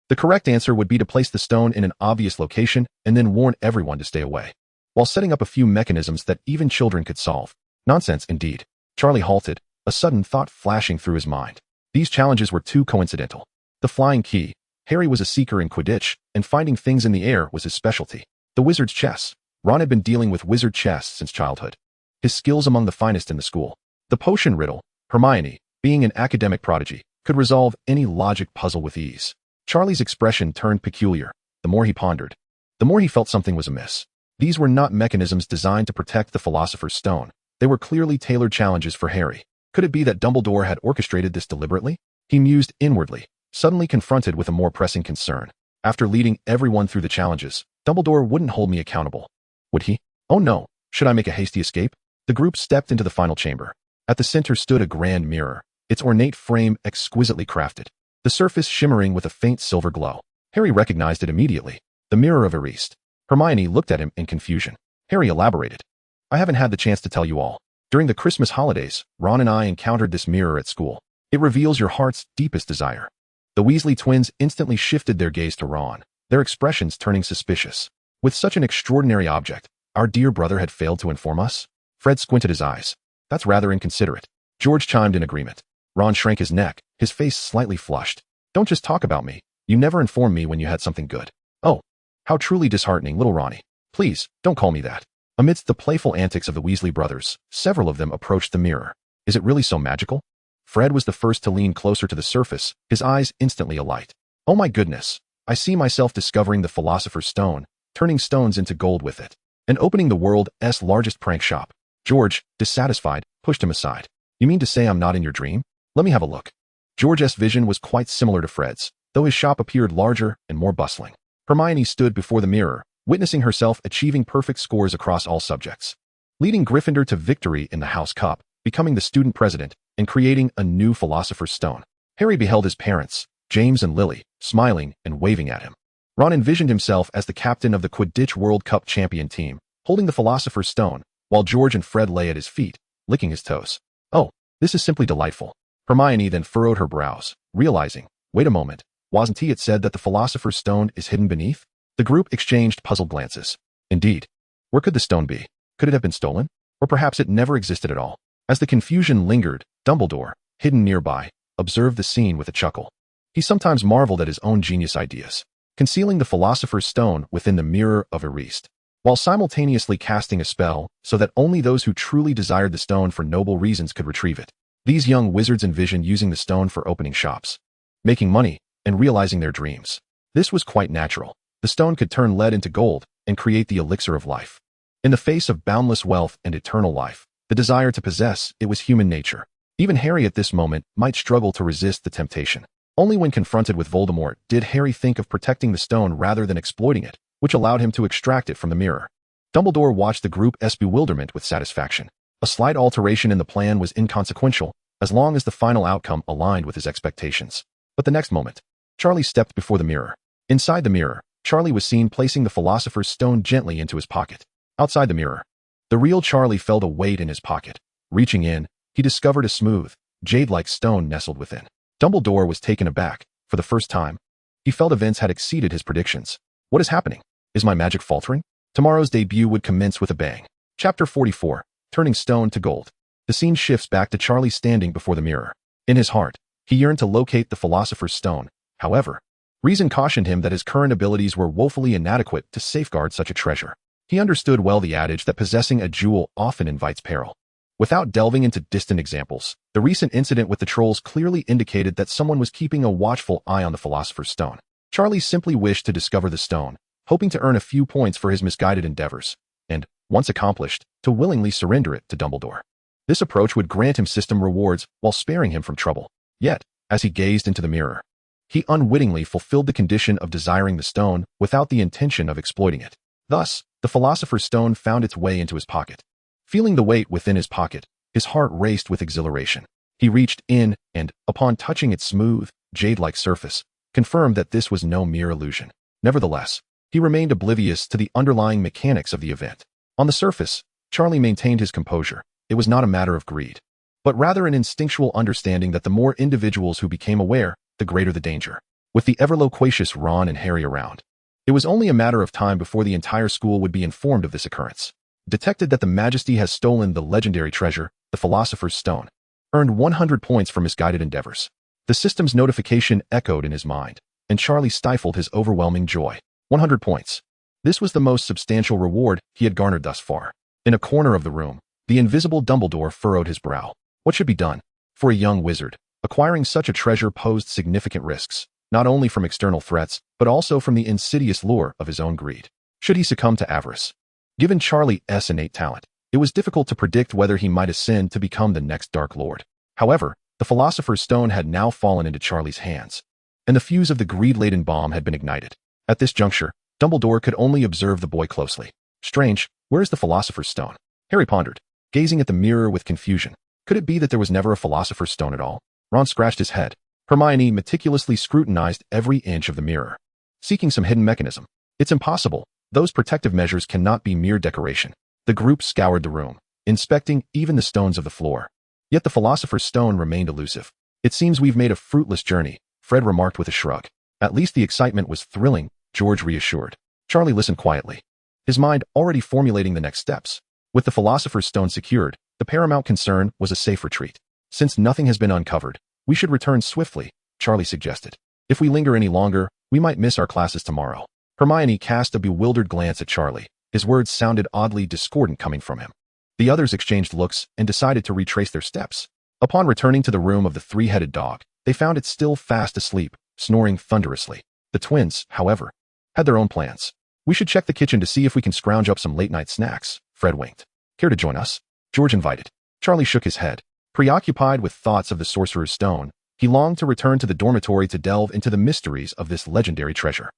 The correct answer would be to place the stone in an obvious location and then warn everyone to stay away, while setting up a few mechanisms that even children could solve. Nonsense indeed. Charlie halted, a sudden thought flashing through his mind. These challenges were too coincidental. The flying key. Harry was a seeker in Quidditch, and finding things in the air was his specialty. The wizard's chess. Ron had been dealing with wizard chess since childhood. His skills among the finest in the school. The potion riddle. Hermione, being an academic prodigy, could resolve any logic puzzle with ease. Charlie's expression turned peculiar. The more he pondered, the more he felt something was amiss. These were not mechanisms designed to protect the Philosopher's Stone. They were clearly tailored challenges for Harry. Could it be that Dumbledore had orchestrated this deliberately? He mused inwardly, suddenly confronted with a more pressing concern. After leading everyone through the challenges, Dumbledore wouldn't hold me accountable. Would he? Oh no, should I make a hasty escape? The group stepped into the final chamber. At the center stood a grand mirror, its ornate frame exquisitely crafted, the surface shimmering with a faint silver glow. Harry recognized it immediately. The mirror of Eriste. Hermione looked at him in confusion. Harry elaborated. I haven't had the chance to tell you all. During the Christmas holidays, Ron and I encountered this mirror at school. It reveals your heart's deepest desire. The Weasley twins instantly shifted their gaze to Ron, their expressions turning suspicious. With such an extraordinary object, our dear brother had failed to inform us? Fred squinted his eyes. That's rather inconsiderate. George chimed in agreement. Ron shrank his neck, his face slightly flushed. Don't just talk about me. You never informed me when you had something good. Oh, how truly disheartening, little Ronnie. Please, don't call me that. Amidst the playful antics of the Weasley brothers, several of them approached the mirror. Is it really so magical? Fred was the first to lean closer to the surface, his eyes instantly alight. Oh my goodness. I see myself discovering the Philosopher's Stone, turning stones into gold with it, and opening the world's largest prank shop. George, dissatisfied, pushed him aside. You mean to say I'm not in your dream? Let me have a look. George's vision was quite similar to Fred's, though his shop appeared larger and more bustling. Hermione stood before the mirror, witnessing herself achieving perfect scores across all subjects. Leading Gryffindor to victory in the House Cup, becoming the student president and creating a new Philosopher's Stone. Harry beheld his parents, James and Lily, smiling and waving at him. Ron envisioned himself as the captain of the Quidditch World Cup champion team, holding the Philosopher's Stone, while George and Fred lay at his feet, licking his toes. Oh, this is simply delightful. Hermione then furrowed her brows, realizing, wait a moment, wasn't it said that the Philosopher's Stone is hidden beneath? The group exchanged puzzled glances. Indeed. Where could the stone be? Could it have been stolen? Or perhaps it never existed at all? As the confusion lingered, Dumbledore, hidden nearby, observed the scene with a chuckle. He sometimes marveled at his own genius ideas, concealing the Philosopher's Stone within the mirror of Erased, while simultaneously casting a spell so that only those who truly desired the stone for noble reasons could retrieve it. These young wizards envisioned using the stone for opening shops, making money, and realizing their dreams. This was quite natural. The stone could turn lead into gold and create the elixir of life. In the face of boundless wealth and eternal life, the desire to possess it was human nature. Even Harry at this moment might struggle to resist the temptation. Only when confronted with Voldemort did Harry think of protecting the stone rather than exploiting it, which allowed him to extract it from the mirror. Dumbledore watched the group's bewilderment with satisfaction. A slight alteration in the plan was inconsequential, as long as the final outcome aligned with his expectations. But the next moment, Charlie stepped before the mirror. Inside the mirror, Charlie was seen placing the Philosopher's Stone gently into his pocket. Outside the mirror, the real Charlie felt a weight in his pocket. Reaching in, he discovered a smooth, jade-like stone nestled within. Dumbledore was taken aback. For the first time, he felt events had exceeded his predictions. What is happening? Is my magic faltering? Tomorrow's debut would commence with a bang. Chapter 44, Turning Stone to Gold. The scene shifts back to Charlie standing before the mirror. In his heart, he yearned to locate the Philosopher's Stone. However, reason cautioned him that his current abilities were woefully inadequate to safeguard such a treasure. He understood well the adage that possessing a jewel often invites peril. Without delving into distant examples, the recent incident with the trolls clearly indicated that someone was keeping a watchful eye on the Philosopher's Stone. Charlie simply wished to discover the stone, hoping to earn a few points for his misguided endeavors, and, once accomplished, to willingly surrender it to Dumbledore. This approach would grant him system rewards while sparing him from trouble. Yet, as he gazed into the mirror, he unwittingly fulfilled the condition of desiring the stone without the intention of exploiting it. Thus, the Philosopher's Stone found its way into his pocket. Feeling the weight within his pocket, his heart raced with exhilaration. He reached in and, upon touching its smooth, jade-like surface, confirmed that this was no mere illusion. Nevertheless, he remained oblivious to the underlying mechanics of the event. On the surface, Charlie maintained his composure. It was not a matter of greed, but rather an instinctual understanding that the more individuals who became aware, the greater the danger. With the ever-loquacious Ron and Harry around, it was only a matter of time before the entire school would be informed of this occurrence. Detected that the Majesty has stolen the legendary treasure, the Philosopher's Stone. Earned 100 points for misguided endeavors. The system's notification echoed in his mind, and Charlie stifled his overwhelming joy. 100 points. This was the most substantial reward he had garnered thus far. In a corner of the room, the invisible Dumbledore furrowed his brow. What should be done? For a young wizard, acquiring such a treasure posed significant risks, not only from external threats, but also from the insidious lure of his own greed. Should he succumb to avarice? Given Charlie's innate talent, it was difficult to predict whether he might ascend to become the next Dark Lord. However, the Philosopher's Stone had now fallen into Charlie's hands, and the fuse of the greed-laden bomb had been ignited. At this juncture, Dumbledore could only observe the boy closely. Strange, where is the Philosopher's Stone? Harry pondered, gazing at the mirror with confusion. Could it be that there was never a Philosopher's Stone at all? Ron scratched his head. Hermione meticulously scrutinized every inch of the mirror, seeking some hidden mechanism. It's impossible. Those protective measures cannot be mere decoration. The group scoured the room, inspecting even the stones of the floor. Yet the Philosopher's Stone remained elusive. It seems we've made a fruitless journey, Fred remarked with a shrug. At least the excitement was thrilling, George reassured. Charlie listened quietly, his mind already formulating the next steps. With the Philosopher's Stone secured, the paramount concern was a safe retreat. Since nothing has been uncovered, we should return swiftly, Charlie suggested. If we linger any longer, we might miss our classes tomorrow. Hermione cast a bewildered glance at Charlie. His words sounded oddly discordant coming from him. The others exchanged looks and decided to retrace their steps. Upon returning to the room of the three-headed dog, they found it still fast asleep, snoring thunderously. The twins, however, had their own plans. We should check the kitchen to see if we can scrounge up some late-night snacks, Fred winked. Care to join us? George invited. Charlie shook his head. Preoccupied with thoughts of the Sorcerer's Stone, he longed to return to the dormitory to delve into the mysteries of this legendary treasure.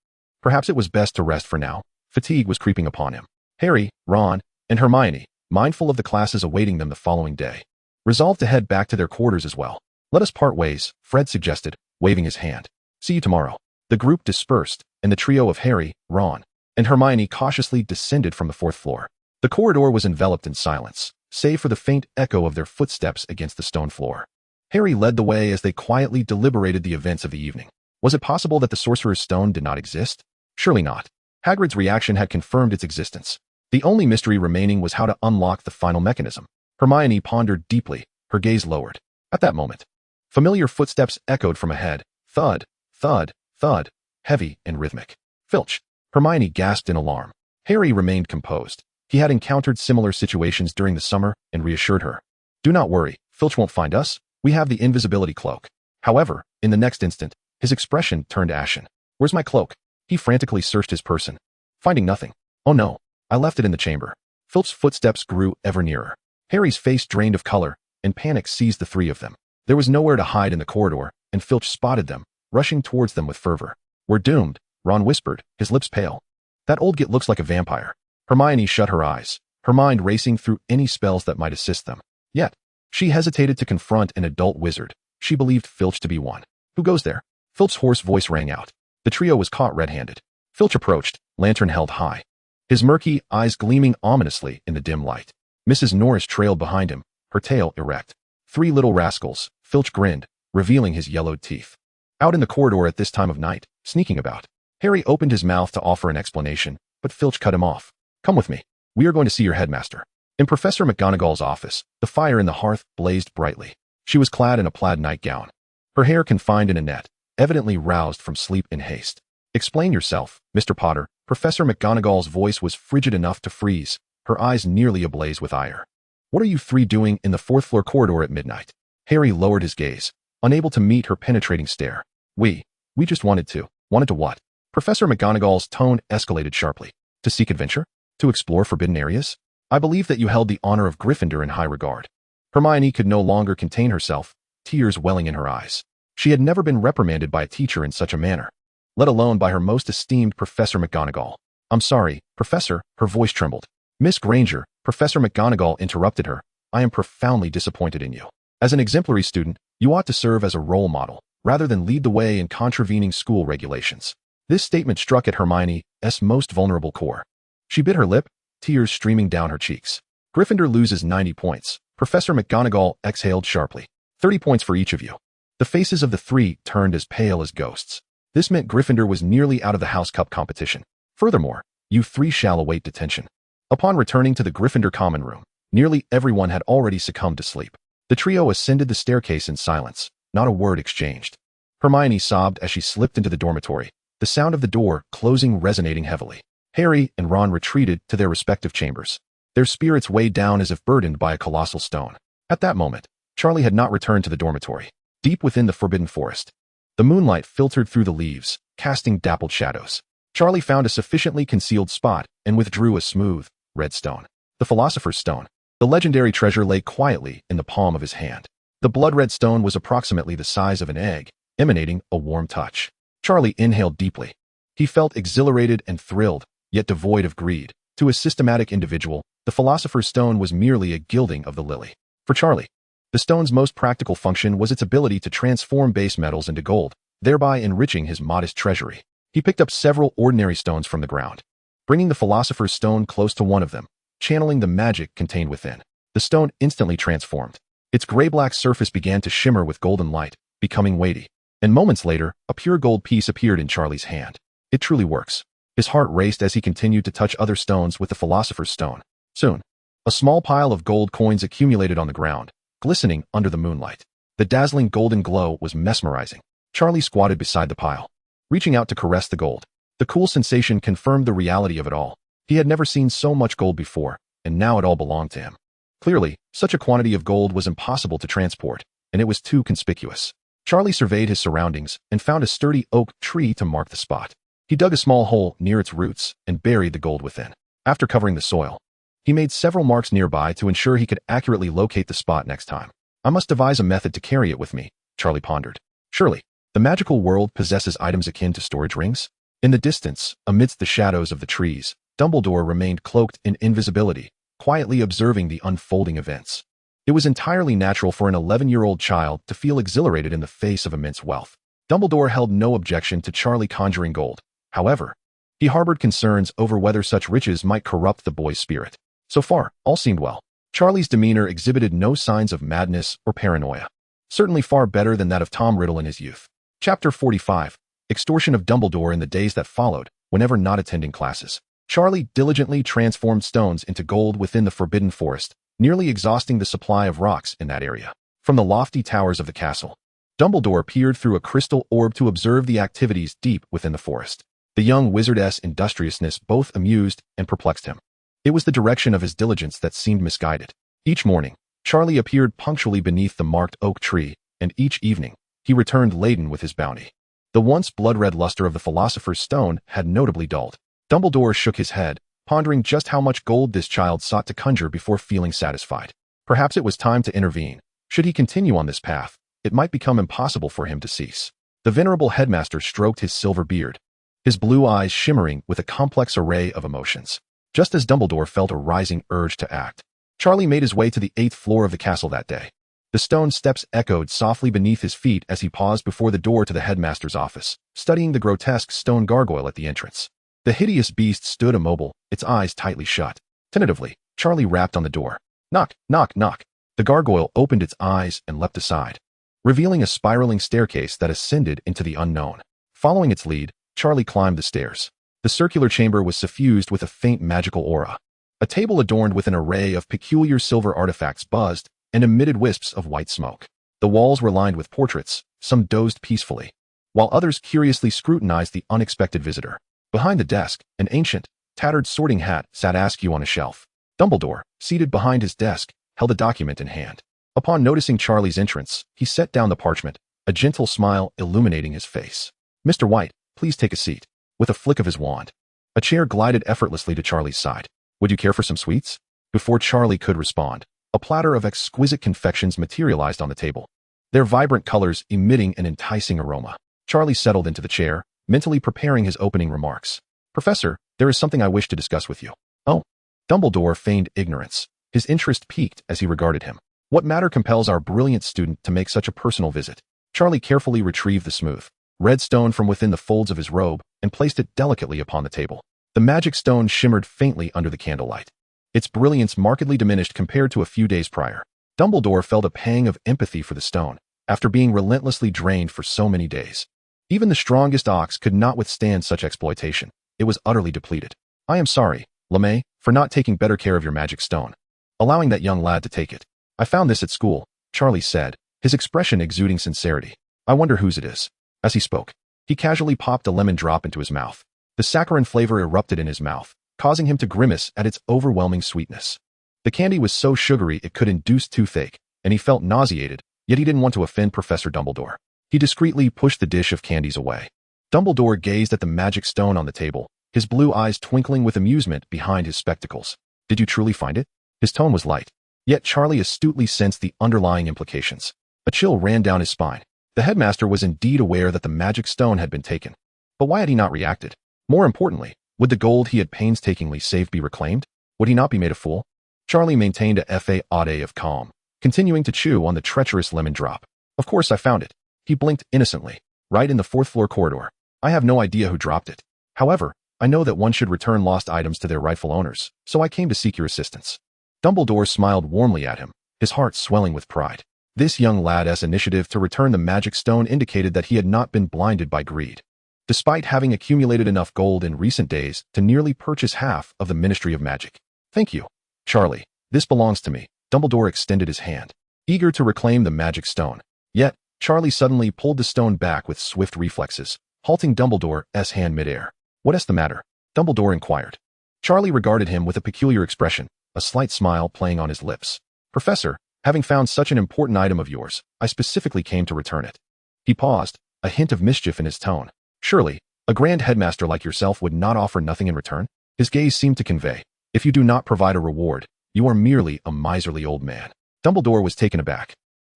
Perhaps it was best to rest for now. Fatigue was creeping upon him. Harry, Ron, and Hermione, mindful of the classes awaiting them the following day, resolved to head back to their quarters as well. Let us part ways, Fred suggested, waving his hand. See you tomorrow. The group dispersed, and the trio of Harry, Ron, and Hermione cautiously descended from the 4th floor. The corridor was enveloped in silence, save for the faint echo of their footsteps against the stone floor. Harry led the way as they quietly deliberated the events of the evening. Was it possible that the Sorcerer's Stone did not exist? Surely not. Hagrid's reaction had confirmed its existence. The only mystery remaining was how to unlock the final mechanism. Hermione pondered deeply, her gaze lowered. At that moment, familiar footsteps echoed from ahead. Thud, thud, thud, heavy and rhythmic. Filch. Hermione gasped in alarm. Harry remained composed. He had encountered similar situations during the summer and reassured her. Do not worry, Filch won't find us. We have the invisibility cloak. However, in the next instant, his expression turned ashen. Where's my cloak? He frantically searched his person, finding nothing. Oh no, I left it in the chamber. Filch's footsteps grew ever nearer. Harry's face drained of color, and panic seized the three of them. There was nowhere to hide in the corridor, and Filch spotted them, rushing towards them with fervor. We're doomed, Ron whispered, his lips pale. That old git looks like a vampire. Hermione shut her eyes, her mind racing through any spells that might assist them. Yet, she hesitated to confront an adult wizard. She believed Filch to be one. Who goes there? Filch's hoarse voice rang out. The trio was caught red-handed. Filch approached, lantern held high, his murky eyes gleaming ominously in the dim light. Mrs. Norris trailed behind him, her tail erect. 3 little rascals, Filch grinned, revealing his yellowed teeth. Out in the corridor at this time of night, sneaking about. Harry opened his mouth to offer an explanation, but Filch cut him off. Come with me. We are going to see your headmaster. In Professor McGonagall's office, the fire in the hearth blazed brightly. She was clad in a plaid nightgown, her hair confined in a net, evidently roused from sleep in haste. Explain yourself, Mr. Potter. Professor McGonagall's voice was frigid enough to freeze, her eyes nearly ablaze with ire. What are you 3 doing in the 4th floor corridor at midnight? Harry lowered his gaze, unable to meet her penetrating stare. We just wanted to. Wanted to what? Professor McGonagall's tone escalated sharply. To seek adventure? To explore forbidden areas? I believe that you held the honor of Gryffindor in high regard. Hermione could no longer contain herself, tears welling in her eyes. She had never been reprimanded by a teacher in such a manner, let alone by her most esteemed Professor McGonagall. I'm sorry, Professor, her voice trembled. Miss Granger, Professor McGonagall interrupted her. I am profoundly disappointed in you. As an exemplary student, you ought to serve as a role model, rather than lead the way in contravening school regulations. This statement struck at Hermione's most vulnerable core. She bit her lip, tears streaming down her cheeks. Gryffindor loses 90 points. Professor McGonagall exhaled sharply. 30 points for each of you. The faces of the 3 turned as pale as ghosts. This meant Gryffindor was nearly out of the House Cup competition. Furthermore, you 3 shall await detention. Upon returning to the Gryffindor common room, nearly everyone had already succumbed to sleep. The trio ascended the staircase in silence, not a word exchanged. Hermione sobbed as she slipped into the dormitory, the sound of the door closing resonating heavily. Harry and Ron retreated to their respective chambers, their spirits weighed down as if burdened by a colossal stone. At that moment, Charlie had not returned to the dormitory. Deep within the forbidden forest, the moonlight filtered through the leaves, casting dappled shadows. Charlie found a sufficiently concealed spot and withdrew a smooth, red stone. The Philosopher's Stone. The legendary treasure lay quietly in the palm of his hand. The blood-red stone was approximately the size of an egg, emanating a warm touch. Charlie inhaled deeply. He felt exhilarated and thrilled, yet devoid of greed. To a systematic individual, the Philosopher's Stone was merely a gilding of the lily. For Charlie, the stone's most practical function was its ability to transform base metals into gold, thereby enriching his modest treasury. He picked up several ordinary stones from the ground, bringing the Philosopher's Stone close to one of them, channeling the magic contained within. The stone instantly transformed. Its gray-black surface began to shimmer with golden light, becoming weighty. And moments later, a pure gold piece appeared in Charlie's hand. It truly works. His heart raced as he continued to touch other stones with the Philosopher's Stone. Soon, a small pile of gold coins accumulated on the ground, glistening under the moonlight. The dazzling golden glow was mesmerizing. Charlie squatted beside the pile, reaching out to caress the gold. The cool sensation confirmed the reality of it all. He had never seen so much gold before, and now it all belonged to him. Clearly, such a quantity of gold was impossible to transport, and it was too conspicuous. Charlie surveyed his surroundings and found a sturdy oak tree to mark the spot. He dug a small hole near its roots and buried the gold within. After covering the soil, he made several marks nearby to ensure he could accurately locate the spot next time. I must devise a method to carry it with me, Charlie pondered. Surely, the magical world possesses items akin to storage rings? In the distance, amidst the shadows of the trees, Dumbledore remained cloaked in invisibility, quietly observing the unfolding events. It was entirely natural for an 11-year-old child to feel exhilarated in the face of immense wealth. Dumbledore held no objection to Charlie conjuring gold. However, he harbored concerns over whether such riches might corrupt the boy's spirit. So far, all seemed well. Charlie's demeanor exhibited no signs of madness or paranoia. Certainly far better than that of Tom Riddle in his youth. Chapter 45. Extortion of Dumbledore in the days that followed, whenever not attending classes. Charlie diligently transformed stones into gold within the Forbidden Forest, nearly exhausting the supply of rocks in that area. From the lofty towers of the castle, Dumbledore peered through a crystal orb to observe the activities deep within the forest. The young wizardess' industriousness both amused and perplexed him. It was the direction of his diligence that seemed misguided. Each morning, Charlie appeared punctually beneath the marked oak tree, and each evening, he returned laden with his bounty. The once blood-red luster of the Philosopher's Stone had notably dulled. Dumbledore shook his head, pondering just how much gold this child sought to conjure before feeling satisfied. Perhaps it was time to intervene. Should he continue on this path, it might become impossible for him to cease. The venerable headmaster stroked his silver beard, his blue eyes shimmering with a complex array of emotions. Just as Dumbledore felt a rising urge to act, Charlie made his way to the 8th floor of the castle that day. The stone steps echoed softly beneath his feet as he paused before the door to the headmaster's office, studying the grotesque stone gargoyle at the entrance. The hideous beast stood immobile, its eyes tightly shut. Tentatively, Charlie rapped on the door. Knock, knock, knock. The gargoyle opened its eyes and leapt aside, revealing a spiraling staircase that ascended into the unknown. Following its lead, Charlie climbed the stairs. The circular chamber was suffused with a faint magical aura. A table adorned with an array of peculiar silver artifacts buzzed and emitted wisps of white smoke. The walls were lined with portraits, some dozed peacefully, while others curiously scrutinized the unexpected visitor. Behind the desk, an ancient, tattered sorting hat sat askew on a shelf. Dumbledore, seated behind his desk, held a document in hand. Upon noticing Charlie's entrance, he set down the parchment, a gentle smile illuminating his face. Mr. White, please take a seat. With a flick of his wand, a chair glided effortlessly to Charlie's side. Would you care for some sweets? Before Charlie could respond, a platter of exquisite confections materialized on the table, their vibrant colors emitting an enticing aroma. Charlie settled into the chair, mentally preparing his opening remarks. Professor, there is something I wish to discuss with you. Oh. Dumbledore feigned ignorance. His interest piqued as he regarded him. What matter compels our brilliant student to make such a personal visit? Charlie carefully retrieved the smooth, red stone from within the folds of his robe and placed it delicately upon the table. The magic stone shimmered faintly under the candlelight, its brilliance markedly diminished compared to a few days prior. Dumbledore felt a pang of empathy for the stone, after being relentlessly drained for so many days. Even the strongest ox could not withstand such exploitation. It was utterly depleted. I am sorry, LeMay, for not taking better care of your magic stone, allowing that young lad to take it. I found this at school, Charlie said, his expression exuding sincerity. I wonder whose it is. As he spoke, he casually popped a lemon drop into his mouth. The saccharine flavor erupted in his mouth, causing him to grimace at its overwhelming sweetness. The candy was so sugary it could induce toothache, and he felt nauseated, yet he didn't want to offend Professor Dumbledore. He discreetly pushed the dish of candies away. Dumbledore gazed at the magic stone on the table, his blue eyes twinkling with amusement behind his spectacles. Did you truly find it? His tone was light, yet Charlie astutely sensed the underlying implications. A chill ran down his spine. The headmaster was indeed aware that the magic stone had been taken. But why had he not reacted? More importantly, would the gold he had painstakingly saved be reclaimed? Would he not be made a fool? Charlie maintained a facade of calm, continuing to chew on the treacherous lemon drop. Of course I found it. He blinked innocently, right in the 4th floor corridor. I have no idea who dropped it. However, I know that one should return lost items to their rightful owners, so I came to seek your assistance. Dumbledore smiled warmly at him, his heart swelling with pride. This young lad's initiative to return the magic stone indicated that he had not been blinded by greed. Despite having accumulated enough gold in recent days to nearly purchase half of the Ministry of Magic. Thank you, Charlie. This belongs to me. Dumbledore extended his hand, eager to reclaim the magic stone. Yet, Charlie suddenly pulled the stone back with swift reflexes, halting Dumbledore's hand midair. What is the matter? Dumbledore inquired. Charlie regarded him with a peculiar expression, a slight smile playing on his lips. Professor, having found such an important item of yours, I specifically came to return it. He paused, a hint of mischief in his tone. Surely, a grand headmaster like yourself would not offer nothing in return? His gaze seemed to convey, if you do not provide a reward, you are merely a miserly old man. Dumbledore was taken aback.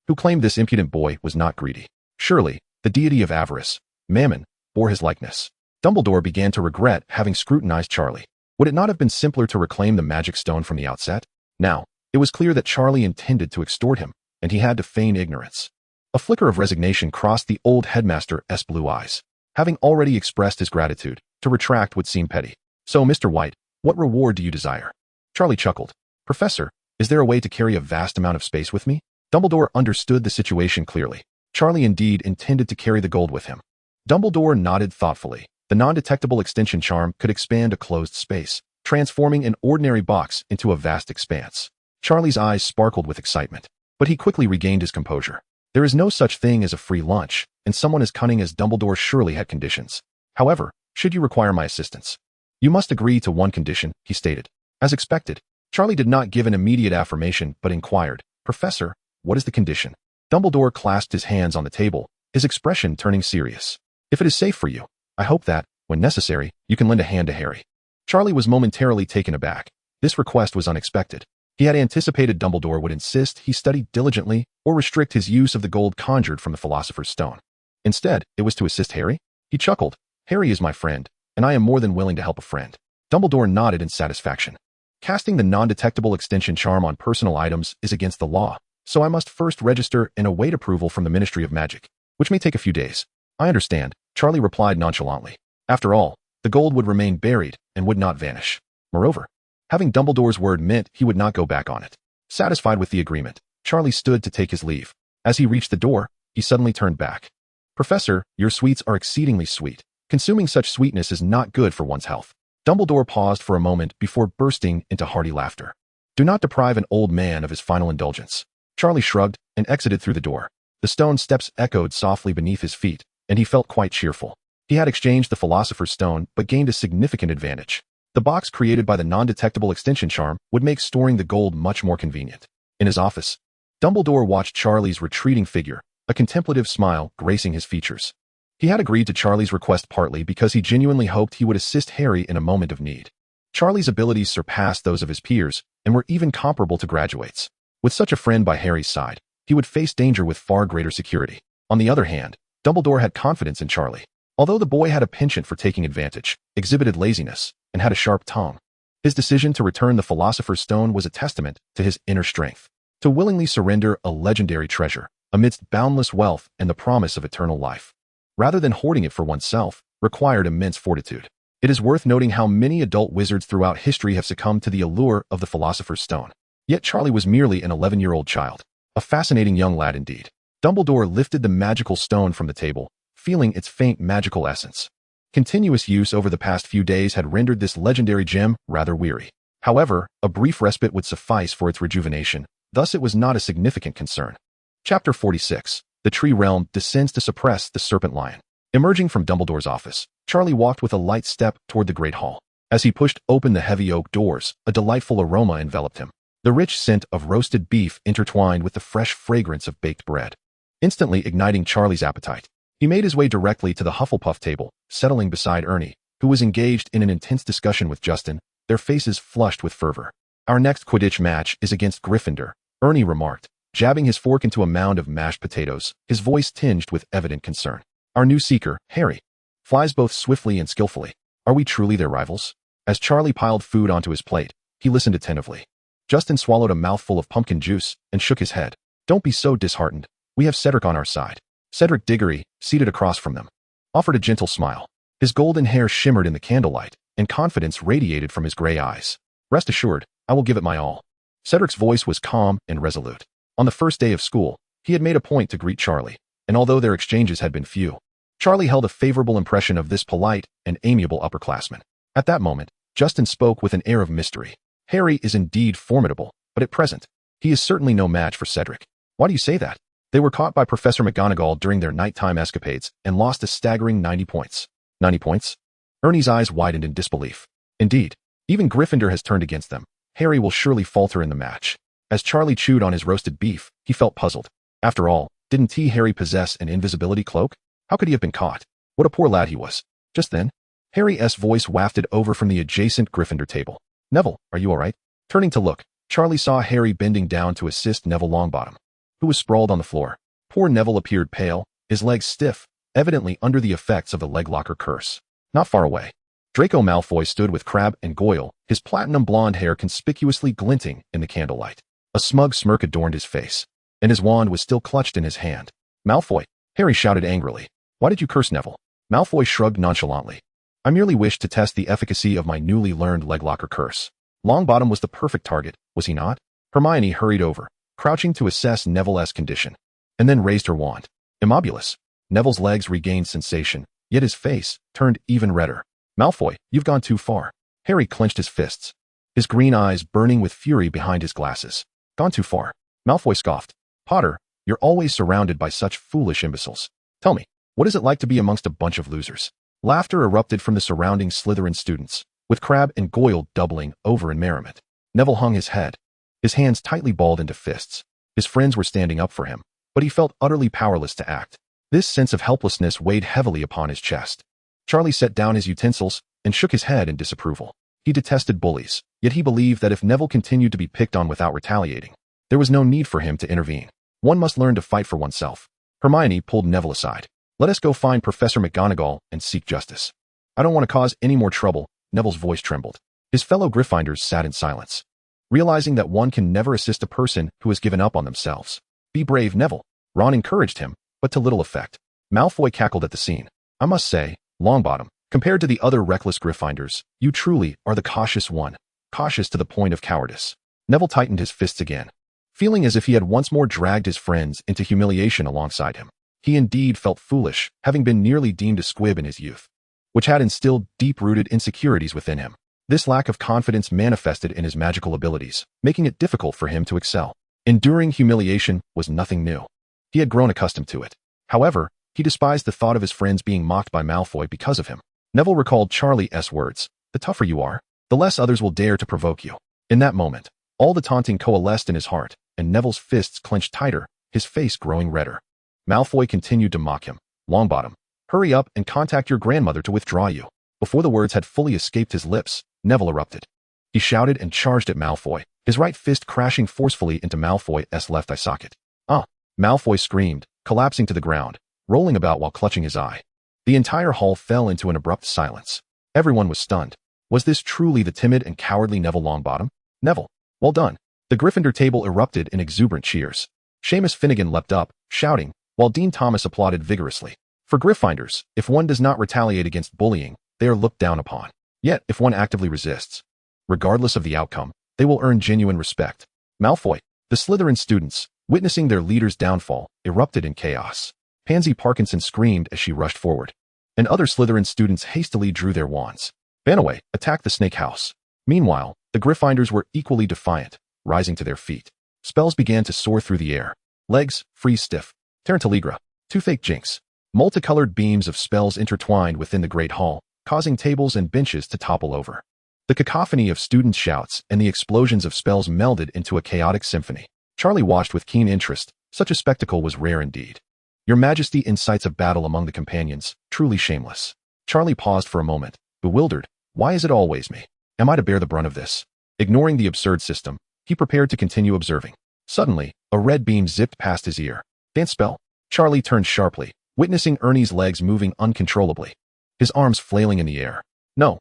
Who claimed this impudent boy was not greedy? Surely, the deity of avarice, Mammon, bore his likeness. Dumbledore began to regret having scrutinized Charlie. Would it not have been simpler to reclaim the magic stone from the outset? Now, It was clear that Charlie intended to extort him, and he had to feign ignorance. A flicker of resignation crossed the old headmaster's blue eyes. Having already expressed his gratitude, to retract would seem petty. So, Mr. White, what reward do you desire? Charlie chuckled. Professor, is there a way to carry a vast amount of space with me? Dumbledore understood the situation clearly. Charlie indeed intended to carry the gold with him. Dumbledore nodded thoughtfully. The non-detectable extension charm could expand a closed space, transforming an ordinary box into a vast expanse. Charlie's eyes sparkled with excitement, but he quickly regained his composure. There is no such thing as a free lunch, and someone as cunning as Dumbledore surely had conditions. However, should you require my assistance, you must agree to one condition, he stated. As expected, Charlie did not give an immediate affirmation but inquired, Professor, what is the condition? Dumbledore clasped his hands on the table, his expression turning serious. If it is safe for you, I hope that, when necessary, you can lend a hand to Harry. Charlie was momentarily taken aback. This request was unexpected. He had anticipated Dumbledore would insist he study diligently or restrict his use of the gold conjured from the Philosopher's Stone. Instead, it was to assist Harry? He chuckled. Harry is my friend, and I am more than willing to help a friend. Dumbledore nodded in satisfaction. Casting the non-detectable extension charm on personal items is against the law, so I must first register and await approval from the Ministry of Magic, which may take a few days. I understand, Charlie replied nonchalantly. After all, the gold would remain buried and would not vanish. Moreover, having Dumbledore's word meant he would not go back on it. Satisfied with the agreement, Charlie stood to take his leave. As he reached the door, he suddenly turned back. Professor, your sweets are exceedingly sweet. Consuming such sweetness is not good for one's health. Dumbledore paused for a moment before bursting into hearty laughter. Do not deprive an old man of his final indulgence. Charlie shrugged and exited through the door. The stone steps echoed softly beneath his feet, and he felt quite cheerful. He had exchanged the Philosopher's Stone but gained a significant advantage. The box created by the non-detectable extension charm would make storing the gold much more convenient. In his office, Dumbledore watched Charlie's retreating figure, a contemplative smile gracing his features. He had agreed to Charlie's request partly because he genuinely hoped he would assist Harry in a moment of need. Charlie's abilities surpassed those of his peers and were even comparable to graduates. With such a friend by Harry's side, he would face danger with far greater security. On the other hand, Dumbledore had confidence in Charlie. Although the boy had a penchant for taking advantage, exhibited laziness, and had a sharp tongue, his decision to return the Philosopher's Stone was a testament to his inner strength. To willingly surrender a legendary treasure, amidst boundless wealth and the promise of eternal life, rather than hoarding it for oneself, required immense fortitude. It is worth noting how many adult wizards throughout history have succumbed to the allure of the Philosopher's Stone. Yet Charlie was merely an 11-year-old child. A fascinating young lad indeed. Dumbledore lifted the magical stone from the table, feeling its faint magical essence. Continuous use over the past few days had rendered this legendary gem rather weary. However, a brief respite would suffice for its rejuvenation, thus it was not a significant concern. Chapter 46. The Tree Realm descends to suppress the Serpent Lion. Emerging from Dumbledore's office, Charlie walked with a light step toward the Great Hall. As he pushed open the heavy oak doors, a delightful aroma enveloped him. The rich scent of roasted beef intertwined with the fresh fragrance of baked bread, instantly igniting Charlie's appetite. He made his way directly to the Hufflepuff table, settling beside Ernie, who was engaged in an intense discussion with Justin, their faces flushed with fervor. Our next Quidditch match is against Gryffindor, Ernie remarked, jabbing his fork into a mound of mashed potatoes, his voice tinged with evident concern. Our new seeker, Harry, flies both swiftly and skillfully. Are we truly their rivals? As Charlie piled food onto his plate, he listened attentively. Justin swallowed a mouthful of pumpkin juice and shook his head. Don't be so disheartened. We have Cedric on our side. Cedric Diggory, seated across from them, offered a gentle smile. His golden hair shimmered in the candlelight, and confidence radiated from his gray eyes. Rest assured, I will give it my all. Cedric's voice was calm and resolute. On the first day of school, he had made a point to greet Charlie, and although their exchanges had been few, Charlie held a favorable impression of this polite and amiable upperclassman. At that moment, Justin spoke with an air of mystery. Harry is indeed formidable, but at present, he is certainly no match for Cedric. Why do you say that? They were caught by Professor McGonagall during their nighttime escapades and lost a staggering 90 points. 90 points? Ernie's eyes widened in disbelief. Indeed, even Gryffindor has turned against them. Harry will surely falter in the match. As Charlie chewed on his roasted beef, he felt puzzled. After all, didn't Harry possess an invisibility cloak? How could he have been caught? What a poor lad he was. Just then, Harry's voice wafted over from the adjacent Gryffindor table. Neville, are you all right? Turning to look, Charlie saw Harry bending down to assist Neville Longbottom, who was sprawled on the floor. Poor Neville appeared pale, his legs stiff, evidently under the effects of the leg locker curse. Not far away, Draco Malfoy stood with Crabbe and Goyle, his platinum blonde hair conspicuously glinting in the candlelight. A smug smirk adorned his face, and his wand was still clutched in his hand. Malfoy! Harry shouted angrily. Why did you curse Neville? Malfoy shrugged nonchalantly. I merely wished to test the efficacy of my newly learned leglocker curse. Longbottom was the perfect target, was he not? Hermione hurried over, crouching to assess Neville's condition, and then raised her wand. Immobulus. Neville's legs regained sensation, yet his face turned even redder. Malfoy, you've gone too far. Harry clenched his fists, his green eyes burning with fury behind his glasses. Gone too far. Malfoy scoffed. Potter, you're always surrounded by such foolish imbeciles. Tell me, what is it like to be amongst a bunch of losers? Laughter erupted from the surrounding Slytherin students, with Crabbe and Goyle doubling over in merriment. Neville hung his head, his hands tightly balled into fists. His friends were standing up for him, but he felt utterly powerless to act. This sense of helplessness weighed heavily upon his chest. Charlie set down his utensils and shook his head in disapproval. He detested bullies, yet he believed that if Neville continued to be picked on without retaliating, there was no need for him to intervene. One must learn to fight for oneself. Hermione pulled Neville aside. Let us go find Professor McGonagall and seek justice. I don't want to cause any more trouble. Neville's voice trembled. His fellow Gryffindors sat in silence, realizing that one can never assist a person who has given up on themselves. Be brave, Neville. Ron encouraged him, but to little effect. Malfoy cackled at the scene. I must say, Longbottom, compared to the other reckless Gryffindors, you truly are the cautious one. Cautious to the point of cowardice. Neville tightened his fists again, feeling as if he had once more dragged his friends into humiliation alongside him. He indeed felt foolish, having been nearly deemed a squib in his youth, which had instilled deep-rooted insecurities within him. This lack of confidence manifested in his magical abilities, making it difficult for him to excel. Enduring humiliation was nothing new. He had grown accustomed to it. However, he despised the thought of his friends being mocked by Malfoy because of him. Neville recalled Charlie's words, the tougher you are, the less others will dare to provoke you. In that moment, all the taunting coalesced in his heart, and Neville's fists clenched tighter, his face growing redder. Malfoy continued to mock him. Longbottom, hurry up and contact your grandmother to withdraw you. Before the words had fully escaped his lips, Neville erupted. He shouted and charged at Malfoy, his right fist crashing forcefully into Malfoy's left eye socket. Ah! Malfoy screamed, collapsing to the ground, rolling about while clutching his eye. The entire hall fell into an abrupt silence. Everyone was stunned. Was this truly the timid and cowardly Neville Longbottom? Neville, well done. The Gryffindor table erupted in exuberant cheers. Seamus Finnegan leapt up, shouting, while Dean Thomas applauded vigorously. For Gryffindors, if one does not retaliate against bullying, they are looked down upon. Yet, if one actively resists, regardless of the outcome, they will earn genuine respect. Malfoy, the Slytherin students, witnessing their leader's downfall, erupted in chaos. Pansy Parkinson screamed as she rushed forward, and other Slytherin students hastily drew their wands. Banaway attacked the snake house. Meanwhile, the Gryffindors were equally defiant, rising to their feet. Spells began to soar through the air. Legs, freeze stiff. Tarantaligra, toothache jinx. Multicolored beams of spells intertwined within the great hall, causing tables and benches to topple over. The cacophony of students' shouts and the explosions of spells melded into a chaotic symphony. Charlie watched with keen interest. Such a spectacle was rare indeed. Your Majesty incites a battle among the companions, truly shameless. Charlie paused for a moment, bewildered. Why is it always me? Am I to bear the brunt of this? Ignoring the absurd system, he prepared to continue observing. Suddenly, a red beam zipped past his ear. Dance spell. Charlie turned sharply, witnessing Ernie's legs moving uncontrollably, his arms flailing in the air. No,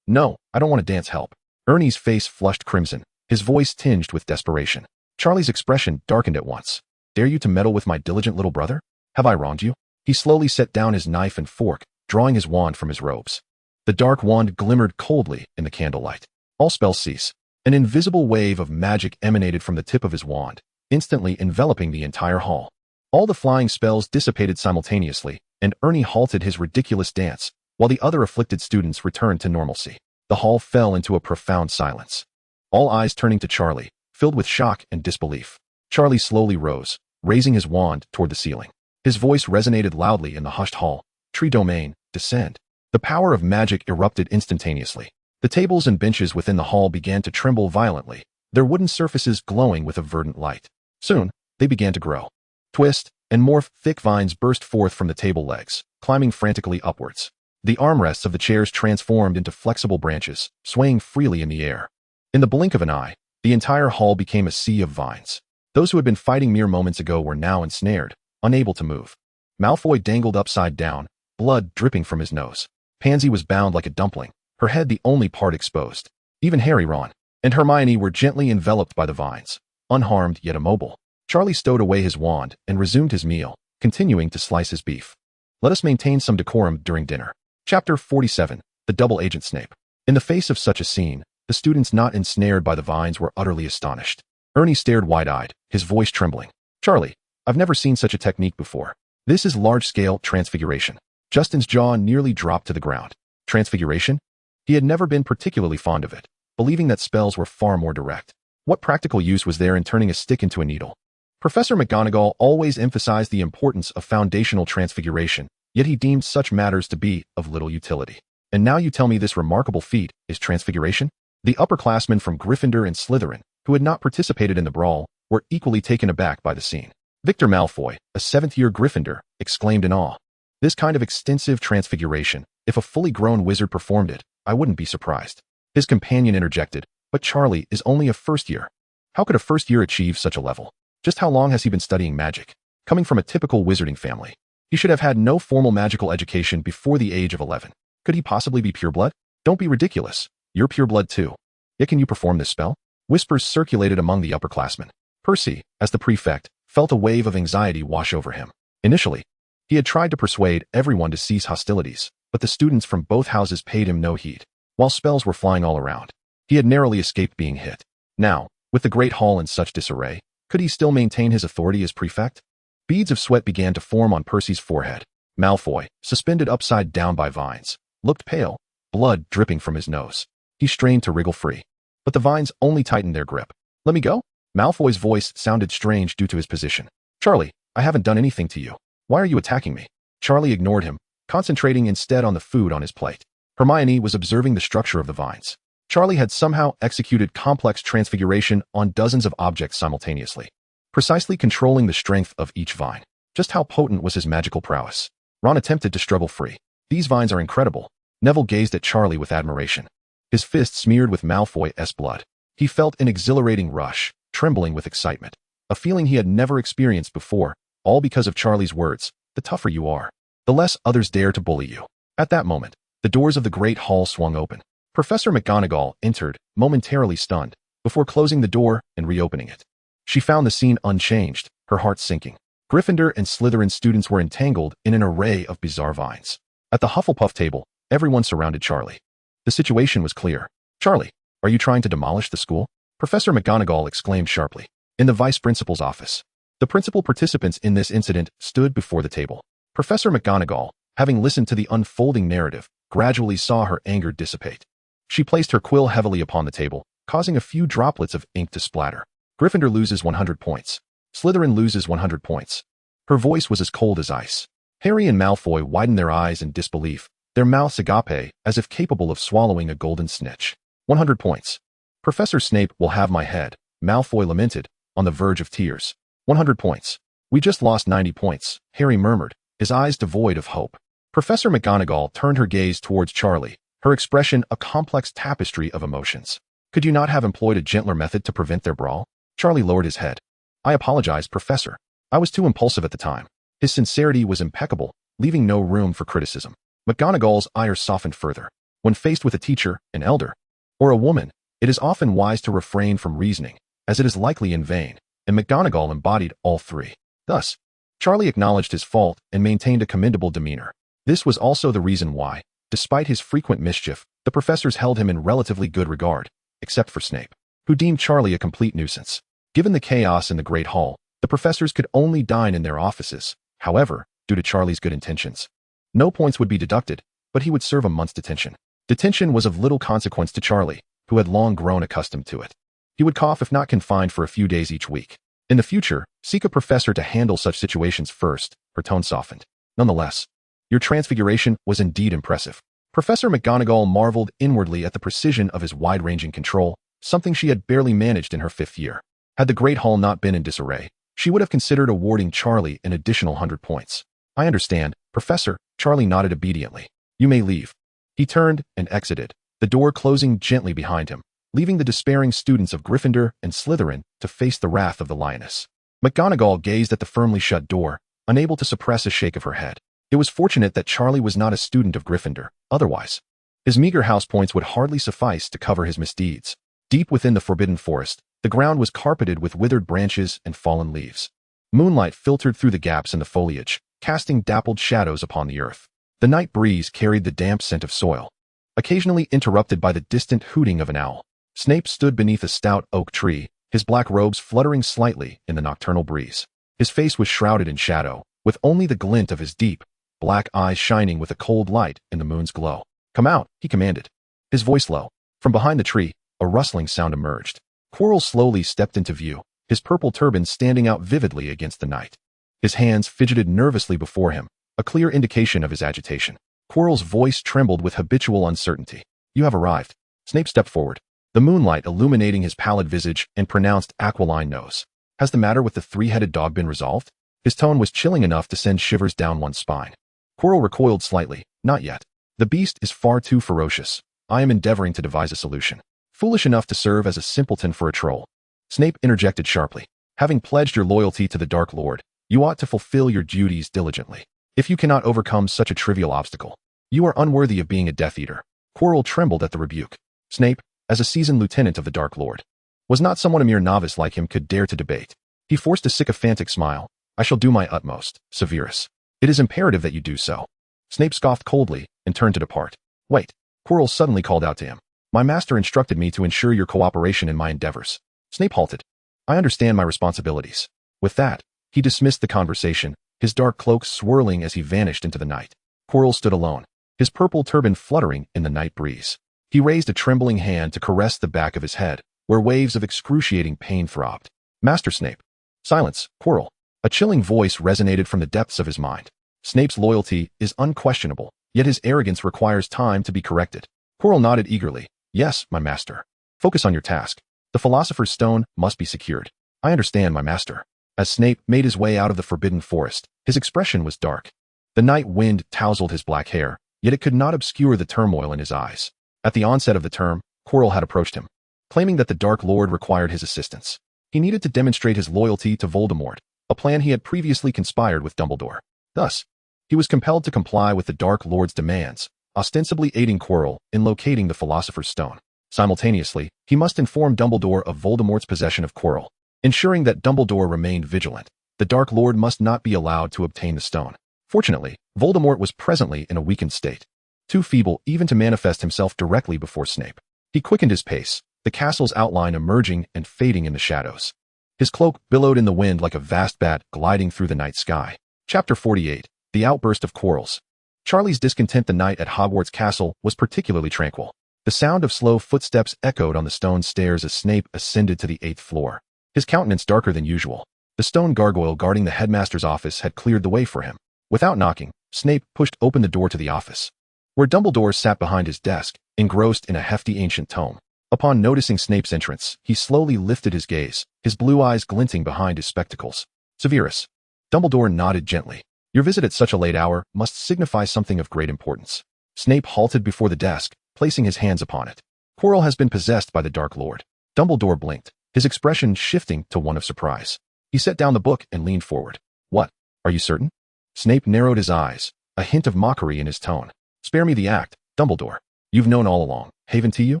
I don't want to dance, help. Ernie's face flushed crimson, his voice tinged with desperation. Charlie's expression darkened at once. Dare you to meddle with my diligent little brother? Have I wronged you? He slowly set down his knife and fork, drawing his wand from his robes. The dark wand glimmered coldly in the candlelight. All spells cease. An invisible wave of magic emanated from the tip of his wand, instantly enveloping the entire hall. All the flying spells dissipated simultaneously, and Ernie halted his ridiculous dance, while the other afflicted students returned to normalcy. The hall fell into a profound silence, all eyes turning to Charlie, filled with shock and disbelief. Charlie slowly rose, raising his wand toward the ceiling. His voice resonated loudly in the hushed hall. Tree domain, descend. The power of magic erupted instantaneously. The tables and benches within the hall began to tremble violently, their wooden surfaces glowing with a verdant light. Soon, they began to grow, twist, and morph. Thick vines burst forth from the table legs, climbing frantically upwards. The armrests of the chairs transformed into flexible branches, swaying freely in the air. In the blink of an eye, the entire hall became a sea of vines. Those who had been fighting mere moments ago were now ensnared, unable to move. Malfoy dangled upside down, blood dripping from his nose. Pansy was bound like a dumpling, her head the only part exposed. Even Harry, Ron, and Hermione were gently enveloped by the vines, unharmed yet immobile. Charlie stowed away his wand and resumed his meal, continuing to slice his beef. Let us maintain some decorum during dinner. Chapter 47. The Double Agent Snape. In the face of such a scene, the students not ensnared by the vines were utterly astonished. Ernie stared wide-eyed, his voice trembling. Charlie, I've never seen such a technique before. This is large-scale transfiguration. Justin's jaw nearly dropped to the ground. Transfiguration? He had never been particularly fond of it, believing that spells were far more direct. What practical use was there in turning a stick into a needle? Professor McGonagall always emphasized the importance of foundational transfiguration, yet he deemed such matters to be of little utility. And now you tell me this remarkable feat is transfiguration? The upperclassmen from Gryffindor and Slytherin, who had not participated in the brawl, were equally taken aback by the scene. Victor Malfoy, a seventh-year Gryffindor, exclaimed in awe. This kind of extensive transfiguration, if a fully grown wizard performed it, I wouldn't be surprised. His companion interjected, but Charlie is only a first year. How could a first year achieve such a level? Just how long has he been studying magic? Coming from a typical wizarding family, he should have had no formal magical education before the age of 11. Could he possibly be pureblood? Don't be ridiculous. You're pureblood too. Yet can you perform this spell? Whispers circulated among the upperclassmen. Percy, as the prefect, felt a wave of anxiety wash over him. Initially, he had tried to persuade everyone to cease hostilities, but the students from both houses paid him no heed. While spells were flying all around, he had narrowly escaped being hit. Now, with the Great Hall in such disarray, could he still maintain his authority as prefect? Beads of sweat began to form on Percy's forehead. Malfoy, suspended upside down by vines, looked pale, blood dripping from his nose. He strained to wriggle free, but the vines only tightened their grip. Let me go? Malfoy's voice sounded strange due to his position. Charlie, I haven't done anything to you. Why are you attacking me? Charlie ignored him, concentrating instead on the food on his plate. Hermione was observing the structure of the vines. Charlie had somehow executed complex transfiguration on dozens of objects simultaneously, precisely controlling the strength of each vine. Just how potent was his magical prowess? Ron attempted to struggle free. These vines are incredible. Neville gazed at Charlie with admiration. His fist smeared with Malfoy's blood. He felt an exhilarating rush, trembling with excitement, a feeling he had never experienced before, all because of Charlie's words. The tougher you are, the less others dare to bully you. At that moment, the doors of the Great Hall swung open. Professor McGonagall entered, momentarily stunned, before closing the door and reopening it. She found the scene unchanged, her heart sinking. Gryffindor and Slytherin students were entangled in an array of bizarre vines. At the Hufflepuff table, everyone surrounded Charlie. The situation was clear. Charlie, are you trying to demolish the school? Professor McGonagall exclaimed sharply. In the vice principal's office, the principal participants in this incident stood before the table. Professor McGonagall, having listened to the unfolding narrative, gradually saw her anger dissipate. She placed her quill heavily upon the table, causing a few droplets of ink to splatter. Gryffindor loses 100 points. Slytherin loses 100 points. Her voice was as cold as ice. Harry and Malfoy widened their eyes in disbelief, their mouths agape, as if capable of swallowing a golden snitch. 100 points. Professor Snape will have my head, Malfoy lamented, on the verge of tears. 100 points. We just lost 90 points, Harry murmured, his eyes devoid of hope. Professor McGonagall turned her gaze towards Charlie, her expression a complex tapestry of emotions. Could you not have employed a gentler method to prevent their brawl? Charlie lowered his head. I apologize, Professor. I was too impulsive at the time. His sincerity was impeccable, leaving no room for criticism. McGonagall's ire softened further. When faced with a teacher, an elder, or a woman, it is often wise to refrain from reasoning, as it is likely in vain, and McGonagall embodied all three. Thus, Charlie acknowledged his fault and maintained a commendable demeanor. This was also the reason why, despite his frequent mischief, the professors held him in relatively good regard, except for Snape, who deemed Charlie a complete nuisance. Given the chaos in the Great Hall, the professors could only dine in their offices. However, due to Charlie's good intentions, no points would be deducted, but he would serve a month's detention. Detention was of little consequence to Charlie, who had long grown accustomed to it. He would cough if not confined for a few days each week. In the future, seek a professor to handle such situations first. Her tone softened. Nonetheless, your transfiguration was indeed impressive. Professor McGonagall marveled inwardly at the precision of his wide-ranging control, something she had barely managed in her 5th year. Had the Great Hall not been in disarray, she would have considered awarding Charlie an additional 100 points. I understand, Professor. Charlie nodded obediently. You may leave. He turned and exited, the door closing gently behind him, leaving the despairing students of Gryffindor and Slytherin to face the wrath of the lioness. McGonagall gazed at the firmly shut door, unable to suppress a shake of her head. It was fortunate that Charlie was not a student of Gryffindor, otherwise, his meager house points would hardly suffice to cover his misdeeds. Deep within the Forbidden Forest, The ground was carpeted with withered branches and fallen leaves. Moonlight filtered through the gaps in the foliage, casting dappled shadows upon the earth. The night breeze carried the damp scent of soil, occasionally interrupted by the distant hooting of an owl. Snape stood beneath a stout oak tree, his black robes fluttering slightly in the nocturnal breeze. His face was shrouded in shadow, with only the glint of his deep, black eyes shining with a cold light in the moon's glow. "Come out," he commanded, his voice low. From behind the tree, a rustling sound emerged. Quirrell slowly stepped into view, his purple turban standing out vividly against the night. His hands fidgeted nervously before him, a clear indication of his agitation. Quirrell's voice trembled with habitual uncertainty. "You have arrived." Snape stepped forward, the moonlight illuminating his pallid visage and pronounced aquiline nose. "Has the matter with the three-headed dog been resolved?" His tone was chilling enough to send shivers down one's spine. Quirrell recoiled slightly. "Not yet. The beast is far too ferocious. I am endeavoring to devise a solution. Foolish enough to serve as a simpleton for a troll." Snape interjected sharply. "Having pledged your loyalty to the Dark Lord, you ought to fulfill your duties diligently. If you cannot overcome such a trivial obstacle, you are unworthy of being a Death Eater." Quirrell trembled at the rebuke. Snape, as a seasoned lieutenant of the Dark Lord, was not someone a mere novice like him could dare to debate. He forced a sycophantic smile. "I shall do my utmost, Severus. It is imperative that you do so." Snape scoffed coldly and turned to depart. "Wait," Quirrell suddenly called out to him. "My master instructed me to ensure your cooperation in my endeavors." Snape halted. "I understand my responsibilities." With that, he dismissed the conversation, his dark cloak swirling as he vanished into the night. Quirrell stood alone, his purple turban fluttering in the night breeze. He raised a trembling hand to caress the back of his head, where waves of excruciating pain throbbed. "Master Snape." "Silence, Quirrell." A chilling voice resonated from the depths of his mind. Snape's loyalty is unquestionable, yet his arrogance requires time to be corrected. Quirrell nodded eagerly. "Yes, my master. Focus on your task. The Philosopher's Stone must be secured." "I understand, my master." As Snape made his way out of the forbidden forest, his expression was dark. The night wind tousled his black hair, yet it could not obscure the turmoil in his eyes. At the onset of the term, Quirrell had approached him, claiming that the Dark Lord required his assistance. He needed to demonstrate his loyalty to Voldemort, a plan he had previously conspired with Dumbledore. Thus, he was compelled to comply with the Dark Lord's demands, ostensibly aiding Quirrell in locating the Philosopher's Stone. Simultaneously, he must inform Dumbledore of Voldemort's possession of Quirrell, ensuring that Dumbledore remained vigilant. The Dark Lord must not be allowed to obtain the stone. Fortunately, Voldemort was presently in a weakened state, too feeble even to manifest himself directly before Snape. He quickened his pace, the castle's outline emerging and fading in the shadows. His cloak billowed in the wind like a vast bat gliding through the night sky. Chapter 48. The Outburst of Quarrels. Charlie's discontent the night at Hogwarts Castle was particularly tranquil. The sound of slow footsteps echoed on the stone stairs as Snape ascended to the 8th floor, his countenance darker than usual. The stone gargoyle guarding the headmaster's office had cleared the way for him. Without knocking, Snape pushed open the door to the office, where Dumbledore sat behind his desk, engrossed in a hefty ancient tome. Upon noticing Snape's entrance, he slowly lifted his gaze, his blue eyes glinting behind his spectacles. "Severus." Dumbledore nodded gently. "Your visit at such a late hour must signify something of great importance." Snape halted before the desk, placing his hands upon it. "Quirrell has been possessed by the Dark Lord." Dumbledore blinked, his expression shifting to one of surprise. He set down the book and leaned forward. "What? Are you certain?" Snape narrowed his eyes, a hint of mockery in his tone. "Spare me the act, Dumbledore. You've known all along, haven't you?"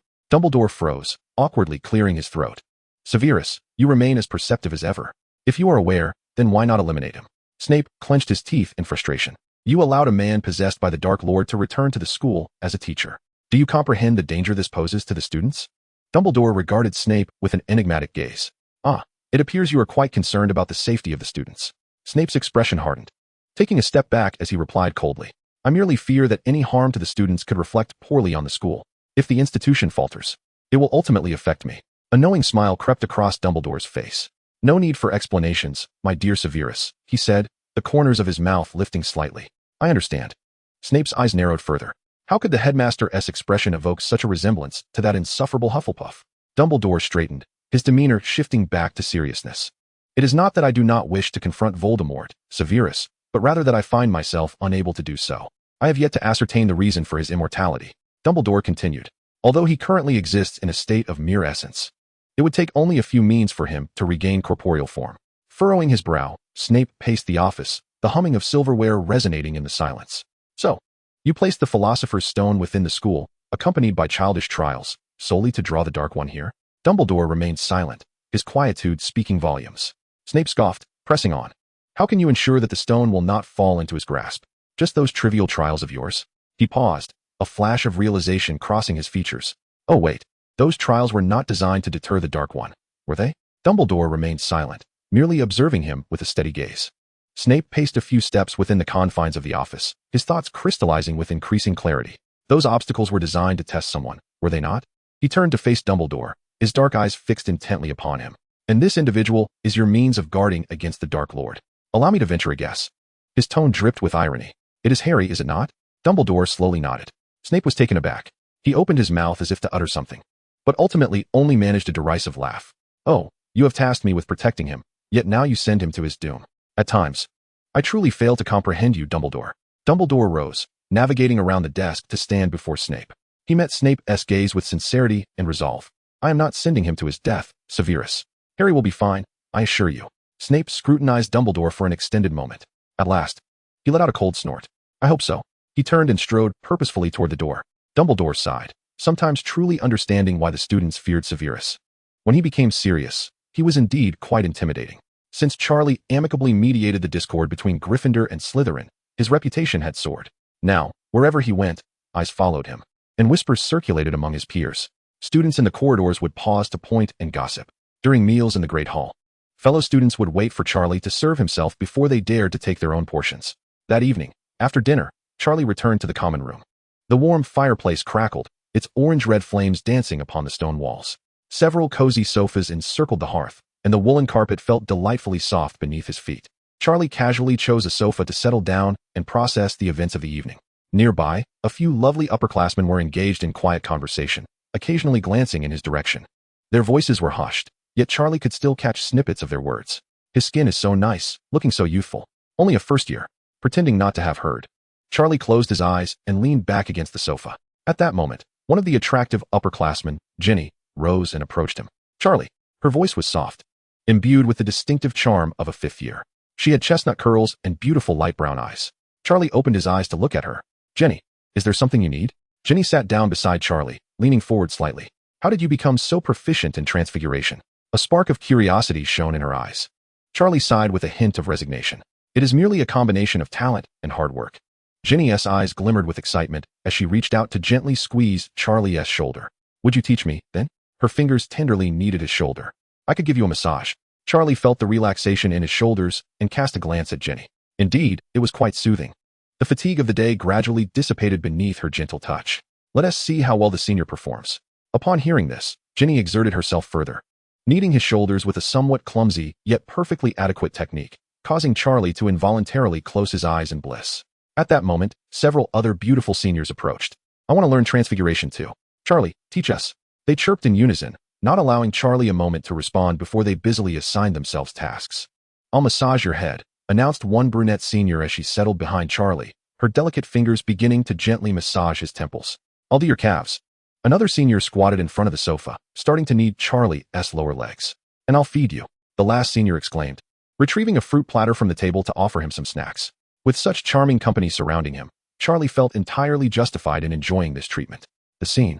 Dumbledore froze, awkwardly clearing his throat. "Severus, you remain as perceptive as ever. If you are aware, then why not eliminate him?" Snape clenched his teeth in frustration. "You allowed a man possessed by the Dark Lord to return to the school as a teacher. Do you comprehend the danger this poses to the students?" Dumbledore regarded Snape with an enigmatic gaze. "Ah, it appears you are quite concerned about the safety of the students." Snape's expression hardened, taking a step back as he replied coldly. "I merely fear that any harm to the students could reflect poorly on the school. If the institution falters, it will ultimately affect me." A knowing smile crept across Dumbledore's face. "No need for explanations, my dear Severus," he said, the corners of his mouth lifting slightly. "I understand." Snape's eyes narrowed further. How could the headmaster's expression evoke such a resemblance to that insufferable Hufflepuff? Dumbledore straightened, his demeanor shifting back to seriousness. "It is not that I do not wish to confront Voldemort, Severus, but rather that I find myself unable to do so. I have yet to ascertain the reason for his immortality." Dumbledore continued. "Although he currently exists in a state of mere essence, it would take only a few means for him to regain corporeal form." Furrowing his brow, Snape paced the office, the humming of silverware resonating in the silence. "So, you placed the Philosopher's Stone within the school, accompanied by childish trials, solely to draw the Dark One here?" Dumbledore remained silent, his quietude speaking volumes. Snape scoffed, pressing on. How can you ensure that the stone will not fall into his grasp? Just those trivial trials of yours? He paused, a flash of realization crossing his features. Oh wait, those trials were not designed to deter the Dark One, were they? Dumbledore remained silent, merely observing him with a steady gaze. Snape paced a few steps within the confines of the office, his thoughts crystallizing with increasing clarity. Those obstacles were designed to test someone, were they not? He turned to face Dumbledore, his dark eyes fixed intently upon him. And this individual is your means of guarding against the Dark Lord. Allow me to venture a guess. His tone dripped with irony. It is Harry, is it not? Dumbledore slowly nodded. Snape was taken aback. He opened his mouth as if to utter something, but ultimately only managed a derisive laugh. Oh, you have tasked me with protecting him, yet now you send him to his doom. At times, I truly fail to comprehend you, Dumbledore. Dumbledore rose, navigating around the desk to stand before Snape. He met Snape's gaze with sincerity and resolve. I am not sending him to his death, Severus. Harry will be fine, I assure you. Snape scrutinized Dumbledore for an extended moment. At last, he let out a cold snort. I hope so. He turned and strode purposefully toward the door. Dumbledore sighed, sometimes truly understanding why the students feared Severus. When he became serious, he was indeed quite intimidating. Since Charlie amicably mediated the discord between Gryffindor and Slytherin, his reputation had soared. Now, wherever he went, eyes followed him, and whispers circulated among his peers. Students in the corridors would pause to point and gossip. During meals in the Great Hall, fellow students would wait for Charlie to serve himself before they dared to take their own portions. That evening, after dinner, Charlie returned to the common room. The warm fireplace crackled, its orange-red flames dancing upon the stone walls. Several cozy sofas encircled the hearth, and the woolen carpet felt delightfully soft beneath his feet. Charlie casually chose a sofa to settle down and process the events of the evening. Nearby, a few lovely upperclassmen were engaged in quiet conversation, occasionally glancing in his direction. Their voices were hushed, yet Charlie could still catch snippets of their words. His skin is so nice, looking so youthful. Only a first year. Pretending not to have heard. Charlie closed his eyes and leaned back against the sofa. At that moment, one of the attractive upperclassmen, Ginny, rose and approached him. Charlie. Her voice was soft, imbued with the distinctive charm of a fifth year. She had chestnut curls and beautiful light brown eyes. Charlie opened his eyes to look at her. Jenny, is there something you need? Ginny sat down beside Charlie, leaning forward slightly. How did you become so proficient in transfiguration? A spark of curiosity shone in her eyes. Charlie sighed with a hint of resignation. It is merely a combination of talent and hard work. Ginny's eyes glimmered with excitement as she reached out to gently squeeze Charlie's shoulder. Would you teach me, then? Her fingers tenderly kneaded his shoulder. I could give you a massage. Charlie felt the relaxation in his shoulders and cast a glance at Ginny. Indeed, it was quite soothing. The fatigue of the day gradually dissipated beneath her gentle touch. Let us see how well the senior performs. Upon hearing this, Ginny exerted herself further, kneading his shoulders with a somewhat clumsy yet perfectly adequate technique, causing Charlie to involuntarily close his eyes in bliss. At that moment, several other beautiful seniors approached. I want to learn transfiguration too. Charlie, teach us. They chirped in unison, not allowing Charlie a moment to respond before they busily assigned themselves tasks. I'll massage your head, announced one brunette senior as she settled behind Charlie, her delicate fingers beginning to gently massage his temples. I'll do your calves. Another senior squatted in front of the sofa, starting to knead Charlie's lower legs. And I'll feed you, the last senior exclaimed, retrieving a fruit platter from the table to offer him some snacks. With such charming company surrounding him, Charlie felt entirely justified in enjoying this treatment. The scene,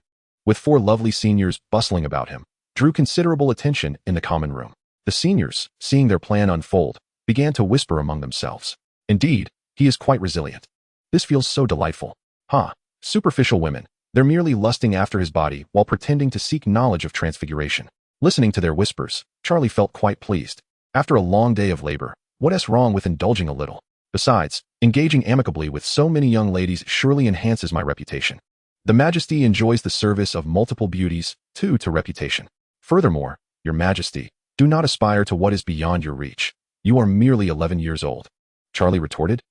with four lovely seniors bustling about him, drew considerable attention in the common room. The seniors, seeing their plan unfold, began to whisper among themselves. Indeed, he is quite resilient. This feels so delightful. Superficial women. They're merely lusting after his body while pretending to seek knowledge of transfiguration. Listening to their whispers, Charlie felt quite pleased. After a long day of labor, what's wrong with indulging a little? Besides, engaging amicably with so many young ladies surely enhances my reputation. The Majesty enjoys the service of multiple beauties, too, to reputation. Furthermore, Your Majesty, do not aspire to what is beyond your reach. You are merely 11 years old. Charlie retorted.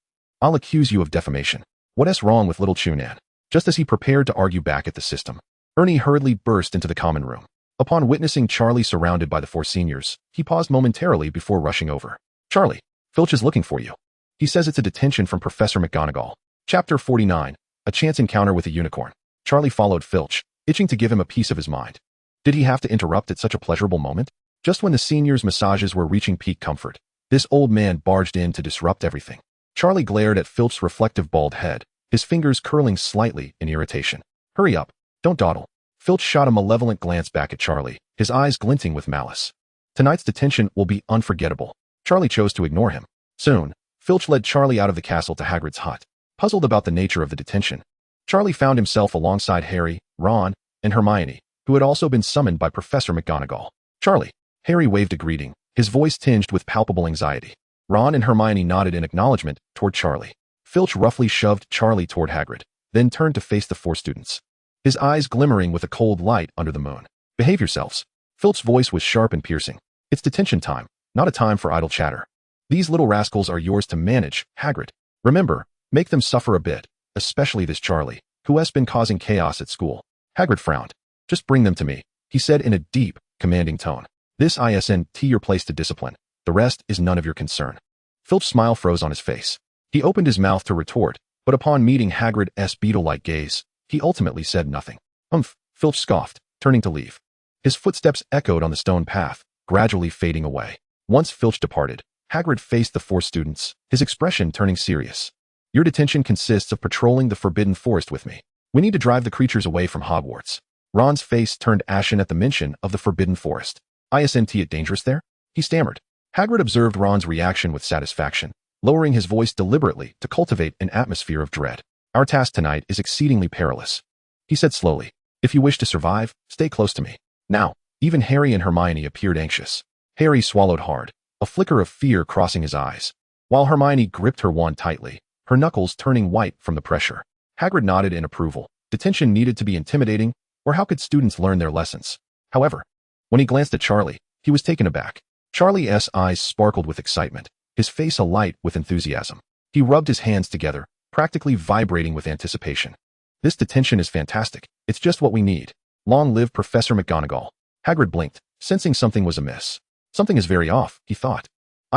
I'll accuse you of defamation. What's wrong with little Chunan? Just as he prepared to argue back at the system, Ernie hurriedly burst into the common room. Upon witnessing Charlie surrounded by the four seniors, he paused momentarily before rushing over. Charlie, Filch is looking for you. He says it's a detention from Professor McGonagall. Chapter 49, A Chance Encounter with a Unicorn. Charlie followed Filch, itching to give him a piece of his mind. Did he have to interrupt at such a pleasurable moment? Just when the seniors' massages were reaching peak comfort, this old man barged in to disrupt everything. Charlie glared at Filch's reflective bald head, his fingers curling slightly in irritation. Hurry up, don't dawdle. Filch shot a malevolent glance back at Charlie, his eyes glinting with malice. Tonight's detention will be unforgettable. Charlie chose to ignore him. Soon, Filch led Charlie out of the castle to Hagrid's hut. Puzzled about the nature of the detention, Charlie found himself alongside Harry, Ron, and Hermione, who had also been summoned by Professor McGonagall. Charlie. Harry waved a greeting, his voice tinged with palpable anxiety. Ron and Hermione nodded in acknowledgement toward Charlie. Filch roughly shoved Charlie toward Hagrid, then turned to face the 4 students. His eyes glimmering with a cold light under the moon. Behave yourselves. Filch's voice was sharp and piercing. It's detention time, not a time for idle chatter. These little rascals are yours to manage, Hagrid. Remember, make them suffer a bit, especially this Charlie, who has been causing chaos at school. Hagrid frowned. Just bring them to me, he said in a deep, commanding tone. This isn't your place to discipline. The rest is none of your concern. Filch's smile froze on his face. He opened his mouth to retort, but upon meeting Hagrid's beetle-like gaze, he ultimately said nothing. Filch scoffed, turning to leave. His footsteps echoed on the stone path, gradually fading away. Once Filch departed, Hagrid faced the 4 students, his expression turning serious. Your detention consists of patrolling the Forbidden Forest with me. We need to drive the creatures away from Hogwarts. Ron's face turned ashen at the mention of the Forbidden Forest. Isn't it dangerous there? He stammered. Hagrid observed Ron's reaction with satisfaction, lowering his voice deliberately to cultivate an atmosphere of dread. Our task tonight is exceedingly perilous, he said slowly. If you wish to survive, stay close to me. Now, even Harry and Hermione appeared anxious. Harry swallowed hard, a flicker of fear crossing his eyes, while Hermione gripped her wand tightly, her knuckles turning white from the pressure. Hagrid nodded in approval. Detention needed to be intimidating, or how could students learn their lessons? However, when he glanced at Charlie, he was taken aback. Charlie's eyes sparkled with excitement, his face alight with enthusiasm. He rubbed his hands together, practically vibrating with anticipation. This detention is fantastic. It's just what we need. Long live Professor McGonagall. Hagrid blinked, sensing something was amiss. Something is very off, he thought.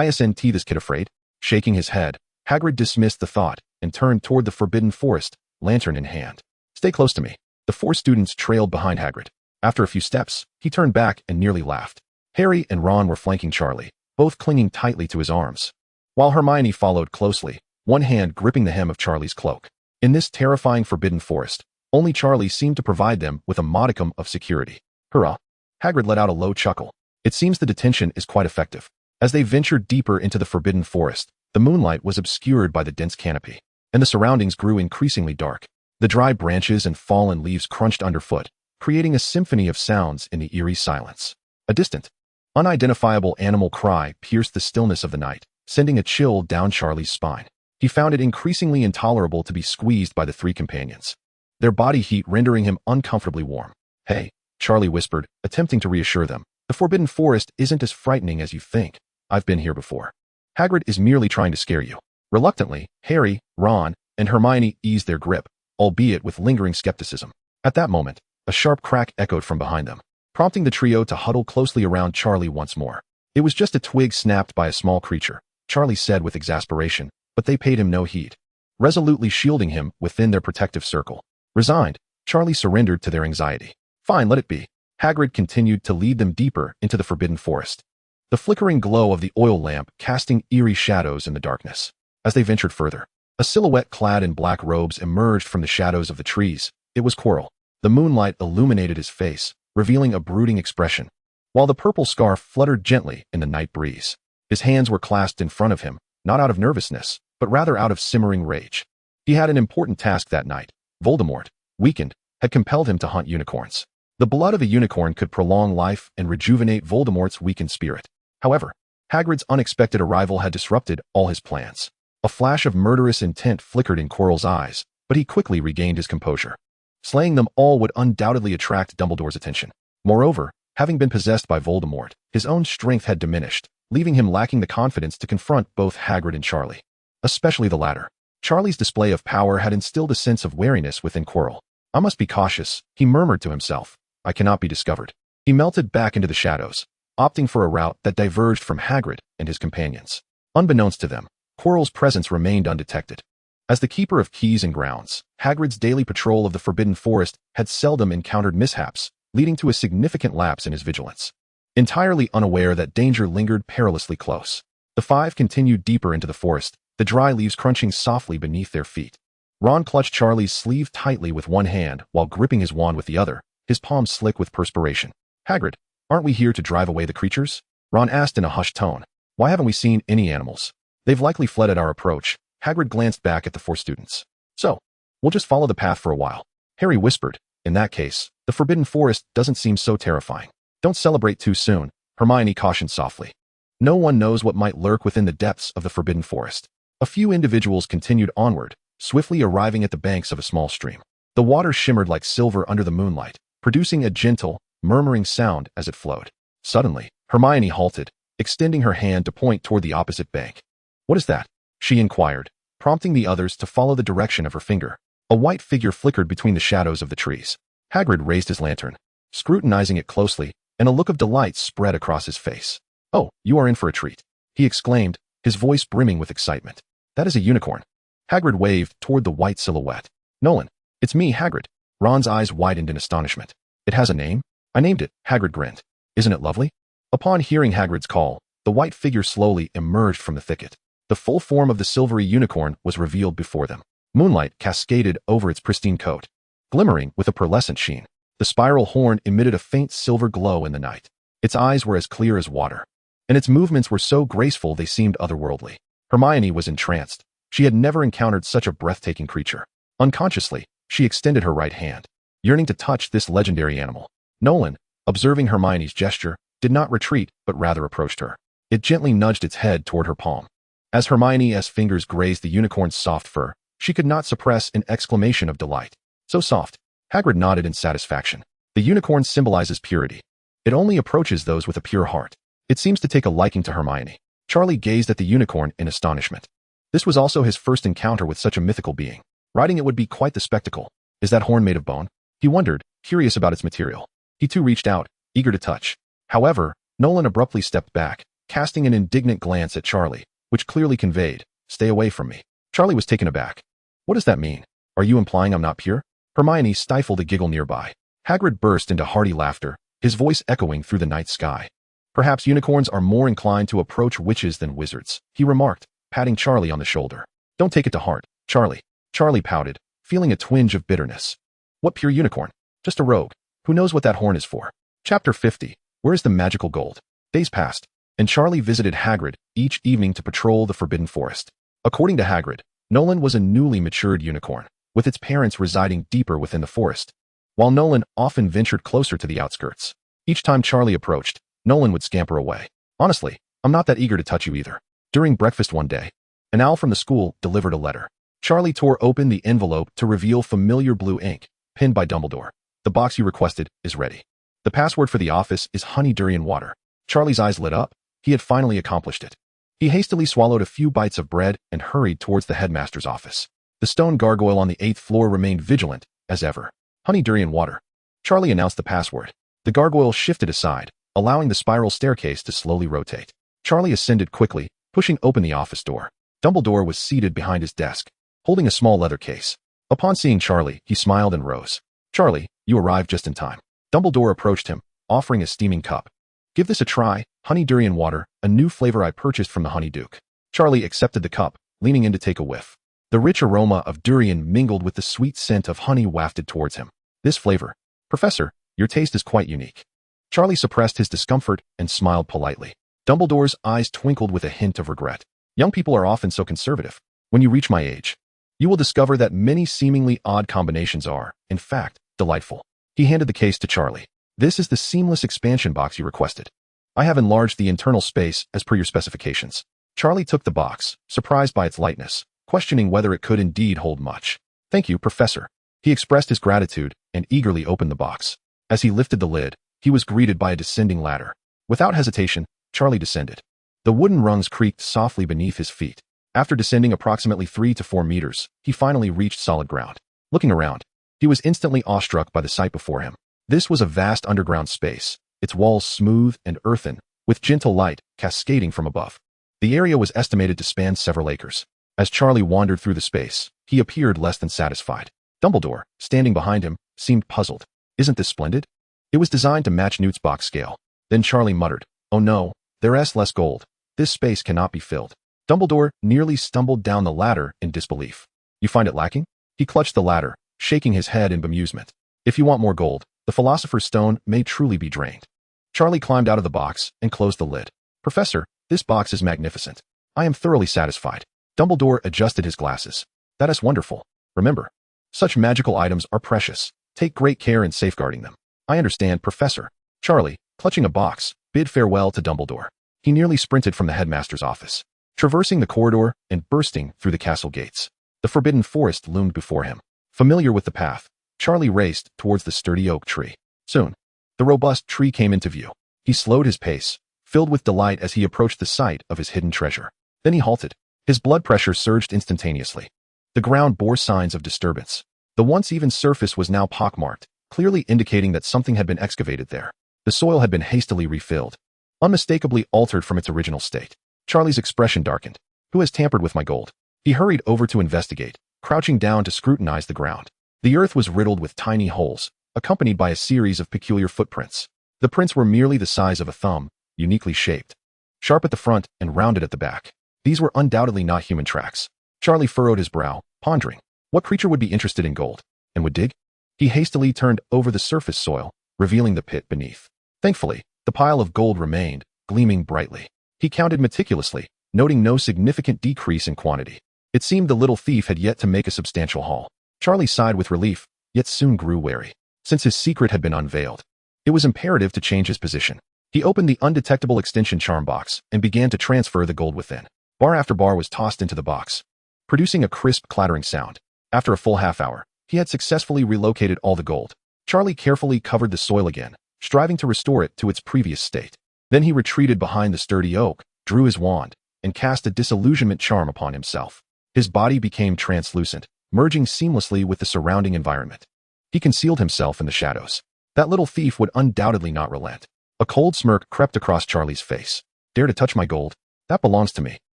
Isn't this kid afraid? Shaking his head, Hagrid dismissed the thought and turned toward the Forbidden Forest, lantern in hand. Stay close to me. The 4 students trailed behind Hagrid. After a few steps, he turned back and nearly laughed. Harry and Ron were flanking Charlie, both clinging tightly to his arms, while Hermione followed closely, one hand gripping the hem of Charlie's cloak. In this terrifying Forbidden Forest, only Charlie seemed to provide them with a modicum of security. Hurrah! Hagrid let out a low chuckle. It seems the detention is quite effective. As they ventured deeper into the Forbidden Forest, the moonlight was obscured by the dense canopy, and the surroundings grew increasingly dark. The dry branches and fallen leaves crunched underfoot, creating a symphony of sounds in the eerie silence. A distant, unidentifiable animal cry pierced the stillness of the night, sending a chill down Charlie's spine. He found it increasingly intolerable to be squeezed by the 3 companions, their body heat rendering him uncomfortably warm. Hey, Charlie whispered, attempting to reassure them. The Forbidden Forest isn't as frightening as you think. I've been here before. Hagrid is merely trying to scare you. Reluctantly, Harry, Ron, and Hermione eased their grip, albeit with lingering skepticism. At that moment, a sharp crack echoed from behind them, prompting the trio to huddle closely around Charlie once more. It was just a twig snapped by a small creature, Charlie said with exasperation, but they paid him no heed, resolutely shielding him within their protective circle. Resigned, Charlie surrendered to their anxiety. Fine, let it be. Hagrid continued to lead them deeper into the Forbidden Forest, the flickering glow of the oil lamp casting eerie shadows in the darkness. As they ventured further, a silhouette clad in black robes emerged from the shadows of the trees. It was Quirrell. The moonlight illuminated his face, revealing a brooding expression, while the purple scarf fluttered gently in the night breeze. His hands were clasped in front of him, not out of nervousness, but rather out of simmering rage. He had an important task that night. Voldemort, weakened, had compelled him to hunt unicorns. The blood of a unicorn could prolong life and rejuvenate Voldemort's weakened spirit. However, Hagrid's unexpected arrival had disrupted all his plans. A flash of murderous intent flickered in Quirrell's eyes, but he quickly regained his composure. Slaying them all would undoubtedly attract Dumbledore's attention. Moreover, having been possessed by Voldemort, his own strength had diminished, leaving him lacking the confidence to confront both Hagrid and Charlie. Especially the latter. Charlie's display of power had instilled a sense of wariness within Quirrell. I must be cautious, he murmured to himself. I cannot be discovered. He melted back into the shadows, opting for a route that diverged from Hagrid and his companions. Unbeknownst to them, Quirrell's presence remained undetected. As the keeper of keys and grounds, Hagrid's daily patrol of the Forbidden Forest had seldom encountered mishaps, leading to a significant lapse in his vigilance. Entirely unaware that danger lingered perilously close, the 5 continued deeper into the forest, the dry leaves crunching softly beneath their feet. Ron clutched Charlie's sleeve tightly with one hand while gripping his wand with the other, his palms slick with perspiration. Hagrid, aren't we here to drive away the creatures? Ron asked in a hushed tone. Why haven't we seen any animals? They've likely fled at our approach. Hagrid glanced back at the 4 students. So, we'll just follow the path for a while. Harry whispered. In that case, the Forbidden Forest doesn't seem so terrifying. Don't celebrate too soon, Hermione cautioned softly. No one knows what might lurk within the depths of the Forbidden Forest. A few individuals continued onward, swiftly arriving at the banks of a small stream. The water shimmered like silver under the moonlight, producing a gentle, murmuring sound as it flowed. Suddenly, Hermione halted, extending her hand to point toward the opposite bank. What is that? She inquired, prompting the others to follow the direction of her finger. A white figure flickered between the shadows of the trees. Hagrid raised his lantern, scrutinizing it closely, and a look of delight spread across his face. Oh, you are in for a treat, he exclaimed, his voice brimming with excitement. That is a unicorn. Hagrid waved toward the white silhouette. Nolan, it's me, Hagrid. Ron's eyes widened in astonishment. It has a name? I named it, Hagrid grinned. Isn't it lovely? Upon hearing Hagrid's call, the white figure slowly emerged from the thicket. The full form of the silvery unicorn was revealed before them. Moonlight cascaded over its pristine coat. Glimmering with a pearlescent sheen, the spiral horn emitted a faint silver glow in the night. Its eyes were as clear as water, and its movements were so graceful they seemed otherworldly. Hermione was entranced. She had never encountered such a breathtaking creature. Unconsciously, she extended her right hand, yearning to touch this legendary animal. Nolan, observing Hermione's gesture, did not retreat but rather approached her. It gently nudged its head toward her palm. As Hermione's fingers grazed the unicorn's soft fur, she could not suppress an exclamation of delight. So soft. Hagrid nodded in satisfaction. The unicorn symbolizes purity. It only approaches those with a pure heart. It seems to take a liking to Hermione. Charlie gazed at the unicorn in astonishment. This was also his first encounter with such a mythical being. Riding it would be quite the spectacle. Is that horn made of bone? He wondered, curious about its material. He too reached out, eager to touch. However, Nolan abruptly stepped back, casting an indignant glance at Charlie, which clearly conveyed, stay away from me. Charlie was taken aback. What does that mean? Are you implying I'm not pure? Hermione stifled a giggle nearby. Hagrid burst into hearty laughter, his voice echoing through the night sky. Perhaps unicorns are more inclined to approach witches than wizards, he remarked, patting Charlie on the shoulder. Don't take it to heart, Charlie. Charlie pouted, feeling a twinge of bitterness. What pure unicorn? Just a rogue. Who knows what that horn is for? Chapter 50. Where's the magical gold? Days passed, and Charlie visited Hagrid each evening to patrol the Forbidden Forest. According to Hagrid, Nolan was a newly matured unicorn, with its parents residing deeper within the forest, while Nolan often ventured closer to the outskirts. Each time Charlie approached, Nolan would scamper away. Honestly, I'm not that eager to touch you either. During breakfast one day, an owl from the school delivered a letter. Charlie tore open the envelope to reveal familiar blue ink, pinned by Dumbledore. The box you requested is ready. The password for the office is honey durian water. Charlie's eyes lit up. He had finally accomplished it. He hastily swallowed a few bites of bread and hurried towards the headmaster's office. The stone gargoyle on the 8th floor remained vigilant, as ever. Honey durian water. Charlie announced the password. The gargoyle shifted aside, allowing the spiral staircase to slowly rotate. Charlie ascended quickly, pushing open the office door. Dumbledore was seated behind his desk, holding a small leather case. Upon seeing Charlie, he smiled and rose. Charlie, you arrived just in time. Dumbledore approached him, offering a steaming cup. Give this a try, honey durian water, a new flavor I purchased from the Honey Duke. Charlie accepted the cup, leaning in to take a whiff. The rich aroma of durian mingled with the sweet scent of honey wafted towards him. This flavor. Professor, your taste is quite unique. Charlie suppressed his discomfort and smiled politely. Dumbledore's eyes twinkled with a hint of regret. Young people are often so conservative. When you reach my age, you will discover that many seemingly odd combinations are, in fact, delightful. He handed the case to Charlie. This is the seamless expansion box you requested. I have enlarged the internal space as per your specifications. Charlie took the box, surprised by its lightness, questioning whether it could indeed hold much. Thank you, Professor. He expressed his gratitude and eagerly opened the box. As he lifted the lid, he was greeted by a descending ladder. Without hesitation, Charlie descended. The wooden rungs creaked softly beneath his feet. After descending approximately 3 to 4 meters, he finally reached solid ground. Looking around, he was instantly awestruck by the sight before him. This was a vast underground space, its walls smooth and earthen, with gentle light cascading from above. The area was estimated to span several acres. As Charlie wandered through the space, he appeared less than satisfied. Dumbledore, standing behind him, seemed puzzled. Isn't this splendid? It was designed to match Newt's box scale. Then Charlie muttered, oh no, there's less gold. This space cannot be filled. Dumbledore nearly stumbled down the ladder in disbelief. You find it lacking? He clutched the ladder, shaking his head in bemusement. If you want more gold, the Philosopher's Stone may truly be drained. Charlie climbed out of the box and closed the lid. Professor, this box is magnificent. I am thoroughly satisfied. Dumbledore adjusted his glasses. That is wonderful. Remember, such magical items are precious. Take great care in safeguarding them. I understand, Professor. Charlie, clutching a box, bid farewell to Dumbledore. He nearly sprinted from the headmaster's office, traversing the corridor and bursting through the castle gates. The forbidden forest loomed before him. Familiar with the path, Charlie raced towards the sturdy oak tree. Soon, the robust tree came into view. He slowed his pace, filled with delight as he approached the site of his hidden treasure. Then he halted. His blood pressure surged instantaneously. The ground bore signs of disturbance. The once even surface was now pockmarked, clearly indicating that something had been excavated there. The soil had been hastily refilled, unmistakably altered from its original state. Charlie's expression darkened. Who has tampered with my gold? He hurried over to investigate, crouching down to scrutinize the ground. The earth was riddled with tiny holes, accompanied by a series of peculiar footprints. The prints were merely the size of a thumb, uniquely shaped, sharp at the front and rounded at the back. These were undoubtedly not human tracks. Charlie furrowed his brow, pondering. What creature would be interested in gold, and would dig? He hastily turned over the surface soil, revealing the pit beneath. Thankfully, the pile of gold remained, gleaming brightly. He counted meticulously, noting no significant decrease in quantity. It seemed the little thief had yet to make a substantial haul. Charlie sighed with relief, yet soon grew wary. Since his secret had been unveiled, it was imperative to change his position. He opened the undetectable extension charm box and began to transfer the gold within. Bar after bar was tossed into the box, producing a crisp clattering sound. After a full half hour, he had successfully relocated all the gold. Charlie carefully covered the soil again, striving to restore it to its previous state. Then he retreated behind the sturdy oak, drew his wand, and cast a disillusionment charm upon himself. His body became translucent, merging seamlessly with the surrounding environment. He concealed himself in the shadows. That little thief would undoubtedly not relent. A cold smirk crept across Charlie's face. Dare to touch my gold? That belongs to me.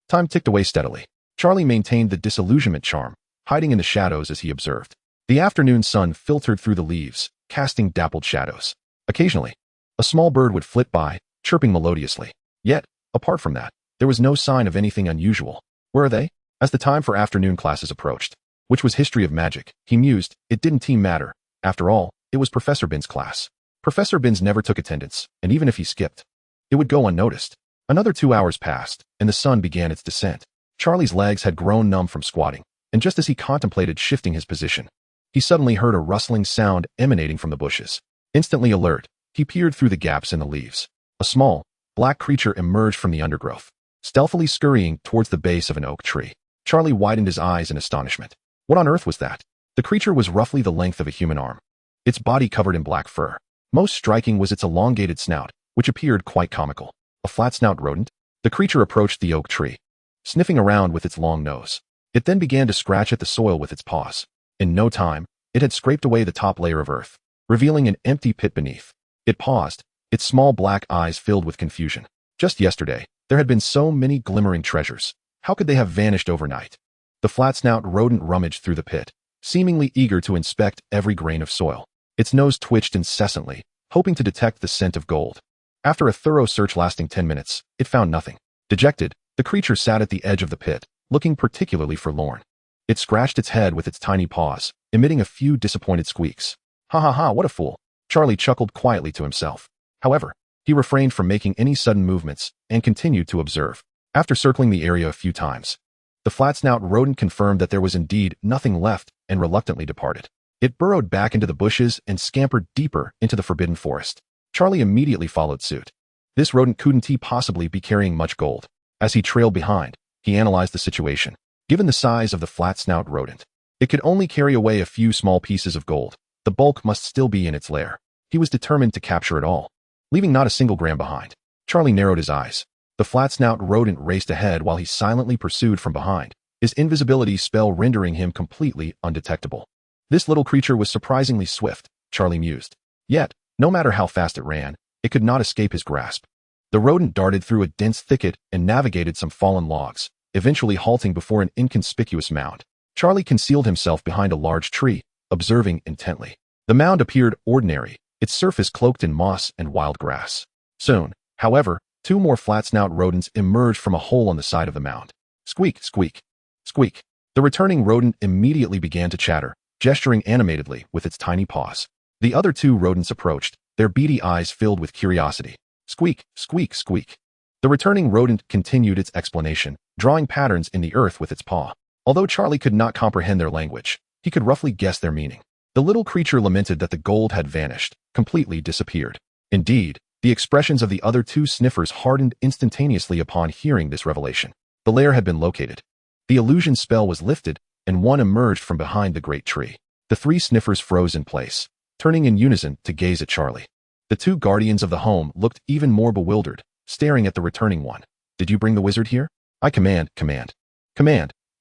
Time ticked away steadily. Charlie maintained the disillusionment charm, hiding in the shadows as he observed. The afternoon sun filtered through the leaves, casting dappled shadows. Occasionally, a small bird would flit by, chirping melodiously. Yet, apart from that, there was no sign of anything unusual. Where are they? As the time for afternoon classes approached, which was history of magic, he mused, it didn't matter. After all, it was Professor Binns' class. Professor Binns never took attendance, and even if he skipped, it would go unnoticed. Another 2 hours passed, and the sun began its descent. Charlie's legs had grown numb from squatting, and just as he contemplated shifting his position, he suddenly heard a rustling sound emanating from the bushes. Instantly alert, he peered through the gaps in the leaves. A small, black creature emerged from the undergrowth, stealthily scurrying towards the base of an oak tree. Charlie widened his eyes in astonishment. What on earth was that? The creature was roughly the length of a human arm, its body covered in black fur. Most striking was its elongated snout, which appeared quite comical. A flat-snout rodent? The creature approached the oak tree, sniffing around with its long nose. It then began to scratch at the soil with its paws. In no time, it had scraped away the top layer of earth, revealing an empty pit beneath. It paused, its small black eyes filled with confusion. Just yesterday, there had been so many glimmering treasures. How could they have vanished overnight? The flat-snout rodent rummaged through the pit, seemingly eager to inspect every grain of soil. Its nose twitched incessantly, hoping to detect the scent of gold. After a thorough search lasting 10 minutes, it found nothing. Dejected, the creature sat at the edge of the pit, looking particularly forlorn. It scratched its head with its tiny paws, emitting a few disappointed squeaks. Ha ha ha, what a fool. Charlie chuckled quietly to himself. However, he refrained from making any sudden movements and continued to observe. After circling the area a few times, the flat-snout rodent confirmed that there was indeed nothing left and reluctantly departed. It burrowed back into the bushes and scampered deeper into the forbidden forest. Charlie immediately followed suit. This rodent couldn't possibly be carrying much gold. As he trailed behind, he analyzed the situation. Given the size of the flat-snout rodent, it could only carry away a few small pieces of gold. The bulk must still be in its lair. He was determined to capture it all, leaving not a single gram behind. Charlie narrowed his eyes. The flat-snout rodent raced ahead while he silently pursued from behind, his invisibility spell rendering him completely undetectable. This little creature was surprisingly swift, Charlie mused. Yet, no matter how fast it ran, it could not escape his grasp. The rodent darted through a dense thicket and navigated some fallen logs, eventually halting before an inconspicuous mound. Charlie concealed himself behind a large tree, observing intently. The mound appeared ordinary, its surface cloaked in moss and wild grass. Soon, however, 2 more flat-snout rodents emerged from a hole on the side of the mound. Squeak, squeak, squeak. The returning rodent immediately began to chatter, gesturing animatedly with its tiny paws. The other 2 rodents approached, their beady eyes filled with curiosity. Squeak, squeak, squeak. The returning rodent continued its explanation, drawing patterns in the earth with its paw. Although Charlie could not comprehend their language, he could roughly guess their meaning. The little creature lamented that the gold had vanished, completely disappeared. Indeed, the expressions of the other two sniffers hardened instantaneously upon hearing this revelation. The lair had been located. The illusion spell was lifted, and one emerged from behind the great tree. The three sniffers froze in place, turning in unison to gaze at Charlie. The two guardians of the home looked even more bewildered, staring at the returning one. Did you bring the wizard here? I command.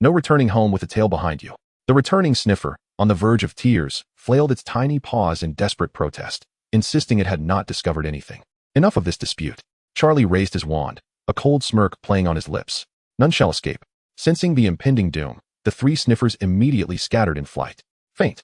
No returning home with a tail behind you. The returning sniffer, on the verge of tears, flailed its tiny paws in desperate protest, insisting it had not discovered anything. Enough of this dispute. Charlie raised his wand, a cold smirk playing on his lips. None shall escape. Sensing the impending doom, the three sniffers immediately scattered in flight. Faint.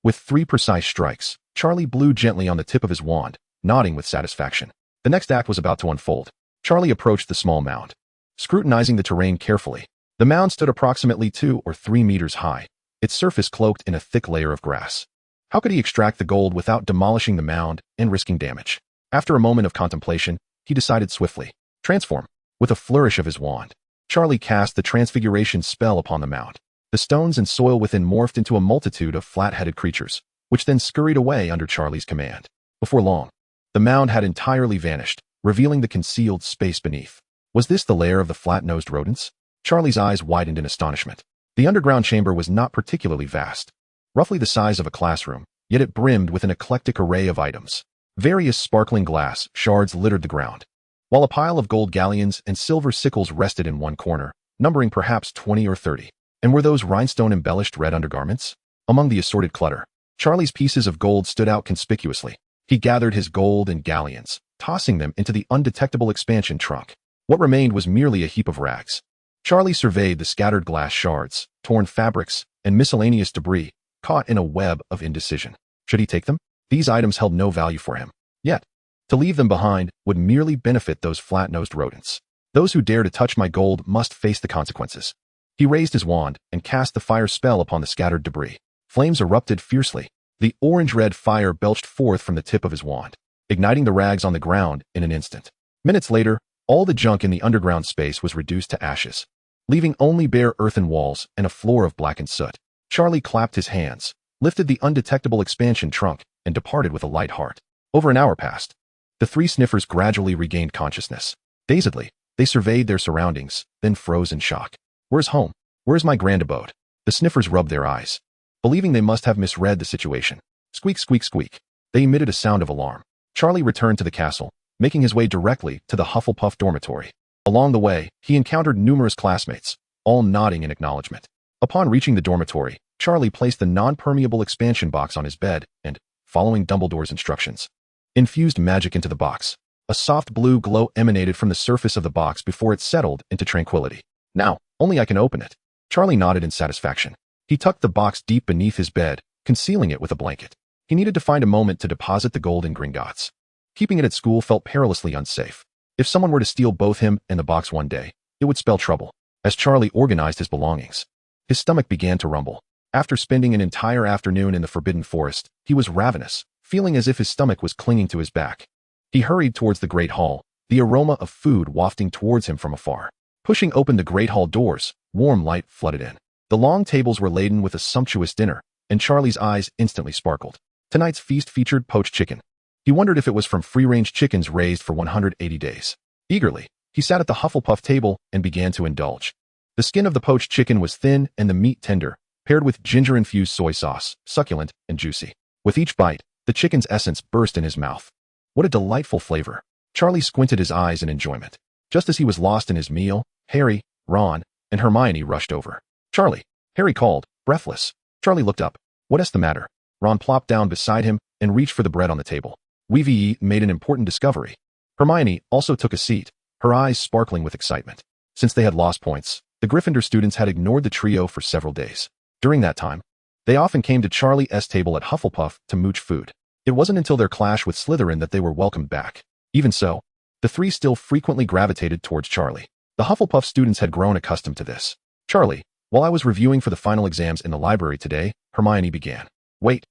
With 3 precise strikes, Charlie blew gently on the tip of his wand, nodding with satisfaction. The next act was about to unfold. Charlie approached the small mound. Scrutinizing the terrain carefully, the mound stood approximately 2 or 3 meters high, its surface cloaked in a thick layer of grass. How could he extract the gold without demolishing the mound and risking damage? After a moment of contemplation, he decided swiftly. Transform. With a flourish of his wand, Charlie cast the transfiguration spell upon the mound. The stones and soil within morphed into a multitude of flat-headed creatures, which then scurried away under Charlie's command. Before long, the mound had entirely vanished, revealing the concealed space beneath. Was this the lair of the flat-nosed rodents? Charlie's eyes widened in astonishment. The underground chamber was not particularly vast, roughly the size of a classroom, yet it brimmed with an eclectic array of items. Various sparkling glass shards littered the ground, while a pile of gold galleons and silver sickles rested in one corner, numbering perhaps 20 or 30. And were those rhinestone-embellished red undergarments? Among the assorted clutter, Charlie's pieces of gold stood out conspicuously. He gathered his gold and galleons, tossing them into the undetectable expansion trunk. What remained was merely a heap of rags. Charlie surveyed the scattered glass shards, torn fabrics, and miscellaneous debris, caught in a web of indecision. Should he take them? These items held no value for him. Yet, to leave them behind would merely benefit those flat-nosed rodents. Those who dare to touch my gold must face the consequences. He raised his wand and cast the fire spell upon the scattered debris. Flames erupted fiercely. The orange-red fire belched forth from the tip of his wand, igniting the rags on the ground in an instant. Minutes later, all the junk in the underground space was reduced to ashes, leaving only bare earthen walls and a floor of blackened soot. Charlie clapped his hands, lifted the undetectable expansion trunk, and departed with a light heart. Over an hour passed. The three sniffers gradually regained consciousness. Dazedly, they surveyed their surroundings, then froze in shock. Where's home? Where's my grand abode? The sniffers rubbed their eyes, believing they must have misread the situation. Squeak, squeak, squeak. They emitted a sound of alarm. Charlie returned to the castle, making his way directly to the Hufflepuff dormitory. Along the way, he encountered numerous classmates, all nodding in acknowledgement. Upon reaching the dormitory, Charlie placed the non-permeable expansion box on his bed and, following Dumbledore's instructions, infused magic into the box. A soft blue glow emanated from the surface of the box before it settled into tranquility. Now, only I can open it. Charlie nodded in satisfaction. He tucked the box deep beneath his bed, concealing it with a blanket. He needed to find a moment to deposit the gold in Gringotts. Keeping it at school felt perilously unsafe. If someone were to steal both him and the box one day, it would spell trouble. As Charlie organized his belongings, his stomach began to rumble. After spending an entire afternoon in the Forbidden Forest, he was ravenous, feeling as if his stomach was clinging to his back. He hurried towards the Great Hall, the aroma of food wafting towards him from afar. Pushing open the Great Hall doors, warm light flooded in. The long tables were laden with a sumptuous dinner, and Charlie's eyes instantly sparkled. Tonight's feast featured poached chicken. He wondered if it was from free-range chickens raised for 180 days. Eagerly, he sat at the Hufflepuff table and began to indulge. The skin of the poached chicken was thin and the meat tender, paired with ginger-infused soy sauce, succulent and juicy. With each bite, the chicken's essence burst in his mouth. What a delightful flavor. Charlie squinted his eyes in enjoyment. Just as he was lost in his meal, Harry, Ron, and Hermione rushed over. Charlie, Harry called, breathless. Charlie looked up. What's the matter? Ron plopped down beside him and reached for the bread on the table. Weevee made an important discovery. Hermione also took a seat, her eyes sparkling with excitement. Since they had lost points, the Gryffindor students had ignored the trio for several days. During that time, they often came to Charlie's table at Hufflepuff to mooch food. It wasn't until their clash with Slytherin that they were welcomed back. Even so, the three still frequently gravitated towards Charlie. The Hufflepuff students had grown accustomed to this. Charlie, while I was reviewing for the final exams in the library today, Hermione began. Wait,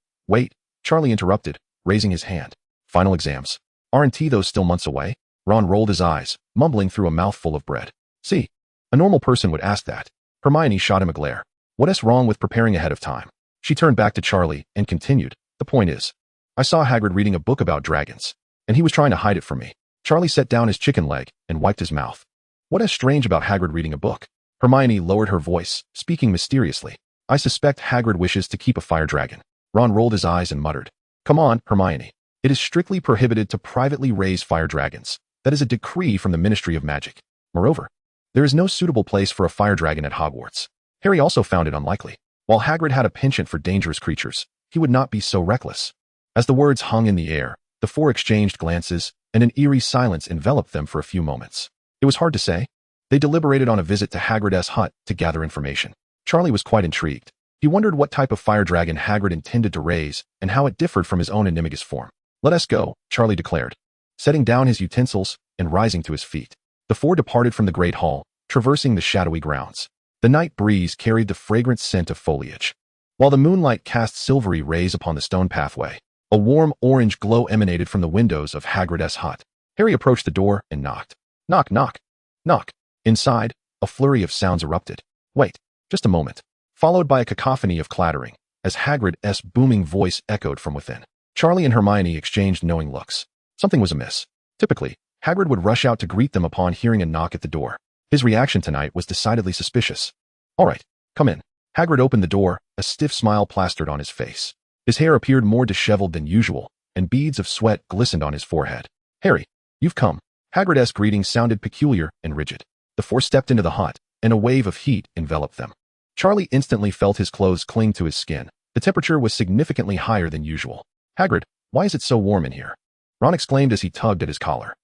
Charlie interrupted, raising his hand. Final exams. Aren't those still months away? Ron rolled his eyes, mumbling through a mouthful of bread. See, a normal person would ask that. Hermione shot him a glare. What's wrong with preparing ahead of time? She turned back to Charlie and continued, the point is, I saw Hagrid reading a book about dragons, and he was trying to hide it from me. Charlie set down his chicken leg and wiped his mouth. What is strange about Hagrid reading a book? Hermione lowered her voice, speaking mysteriously. I suspect Hagrid wishes to keep a fire dragon. Ron rolled his eyes and muttered. Come on, Hermione. It is strictly prohibited to privately raise fire dragons. That is a decree from the Ministry of Magic. Moreover, there is no suitable place for a fire dragon at Hogwarts. Harry also found it unlikely. While Hagrid had a penchant for dangerous creatures, he would not be so reckless. As the words hung in the air, the four exchanged glances, and an eerie silence enveloped them for a few moments. It was hard to say. They deliberated on a visit to Hagrid's hut to gather information. Charlie was quite intrigued. He wondered what type of fire dragon Hagrid intended to raise and how it differed from his own animagus form. Let us go, Charlie declared, setting down his utensils and rising to his feet. The four departed from the great hall, traversing the shadowy grounds. The night breeze carried the fragrant scent of foliage, while the moonlight cast silvery rays upon the stone pathway. A warm orange glow emanated from the windows of Hagrid's hut. Harry approached the door and knocked. Knock, knock, knock. Inside, a flurry of sounds erupted. Wait, just a moment. Followed by a cacophony of clattering, as Hagrid's booming voice echoed from within. Charlie and Hermione exchanged knowing looks. Something was amiss. Typically, Hagrid would rush out to greet them upon hearing a knock at the door. His reaction tonight was decidedly suspicious. All right, come in. Hagrid opened the door, a stiff smile plastered on his face. His hair appeared more disheveled than usual, and beads of sweat glistened on his forehead. Harry, you've come. Hagrid's greeting sounded peculiar and rigid. The four stepped into the hut, and a wave of heat enveloped them. Charlie instantly felt his clothes cling to his skin. The temperature was significantly higher than usual. Hagrid, why is it so warm in here? Ron exclaimed as he tugged at his collar.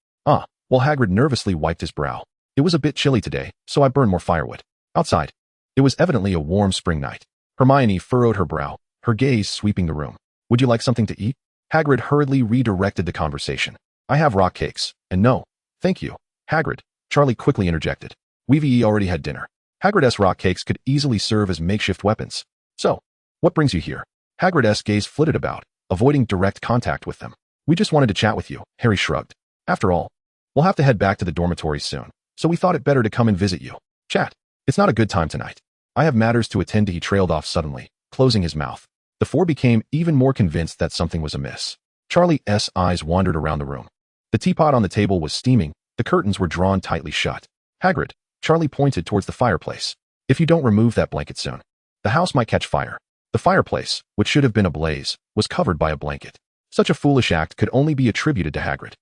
While Hagrid nervously wiped his brow. It was a bit chilly today, so I burned more firewood. Outside, it was evidently a warm spring night. Hermione furrowed her brow, her gaze sweeping the room. Would you like something to eat? Hagrid hurriedly redirected the conversation. I have rock cakes, and no, thank you. Hagrid, Charlie quickly interjected. We've already had dinner. Hagrid's rock cakes could easily serve as makeshift weapons. So, what brings you here? Hagrid's gaze flitted about, avoiding direct contact with them. We just wanted to chat with you, Harry shrugged. After all, we'll have to head back to the dormitories soon, so we thought it better to come and visit you. Chat. It's not a good time tonight. I have matters to attend to. He trailed off suddenly, closing his mouth. The four became even more convinced that something was amiss. Charlie's eyes wandered around the room. The teapot on the table was steaming, the curtains were drawn tightly shut. Hagrid, Charlie pointed towards the fireplace. If you don't remove that blanket soon, the house might catch fire. The fireplace, which should have been ablaze, was covered by a blanket. Such a foolish act could only be attributed to Hagrid.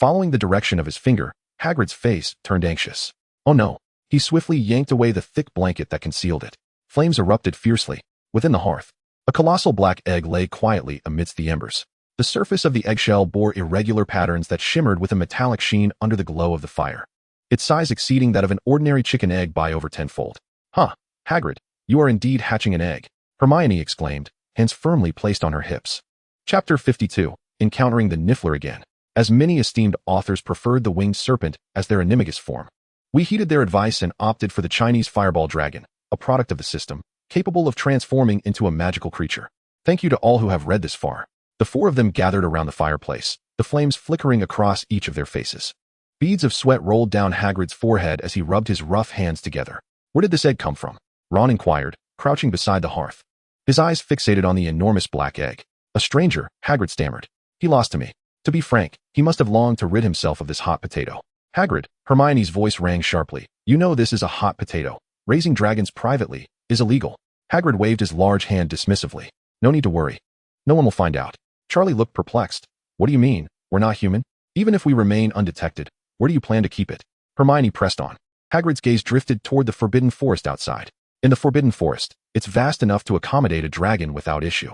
Following the direction of his finger, Hagrid's face turned anxious. Oh no. He swiftly yanked away the thick blanket that concealed it. Flames erupted fiercely. Within the hearth, a colossal black egg lay quietly amidst the embers. The surface of the eggshell bore irregular patterns that shimmered with a metallic sheen under the glow of the fire, its size exceeding that of an ordinary chicken egg by over tenfold. Hagrid, you are indeed hatching an egg, Hermione exclaimed, hands firmly placed on her hips. Chapter 52, Encountering the Niffler Again. As many esteemed authors preferred the winged serpent as their animagus form, we heeded their advice and opted for the Chinese fireball dragon, a product of the system, capable of transforming into a magical creature. Thank you to all who have read this far. The four of them gathered around the fireplace, the flames flickering across each of their faces. Beads of sweat rolled down Hagrid's forehead as he rubbed his rough hands together. Where did this egg come from? Ron inquired, crouching beside the hearth. His eyes fixated on the enormous black egg. A stranger, Hagrid stammered. He lost to me. To be frank, he must have longed to rid himself of this hot potato. Hagrid, Hermione's voice rang sharply. You know this is a hot potato. Raising dragons privately is illegal. Hagrid waved his large hand dismissively. No need to worry. No one will find out. Charlie looked perplexed. What do you mean? We're not human? Even if we remain undetected, where do you plan to keep it? Hermione pressed on. Hagrid's gaze drifted toward the forbidden forest outside. In the forbidden forest, it's vast enough to accommodate a dragon without issue.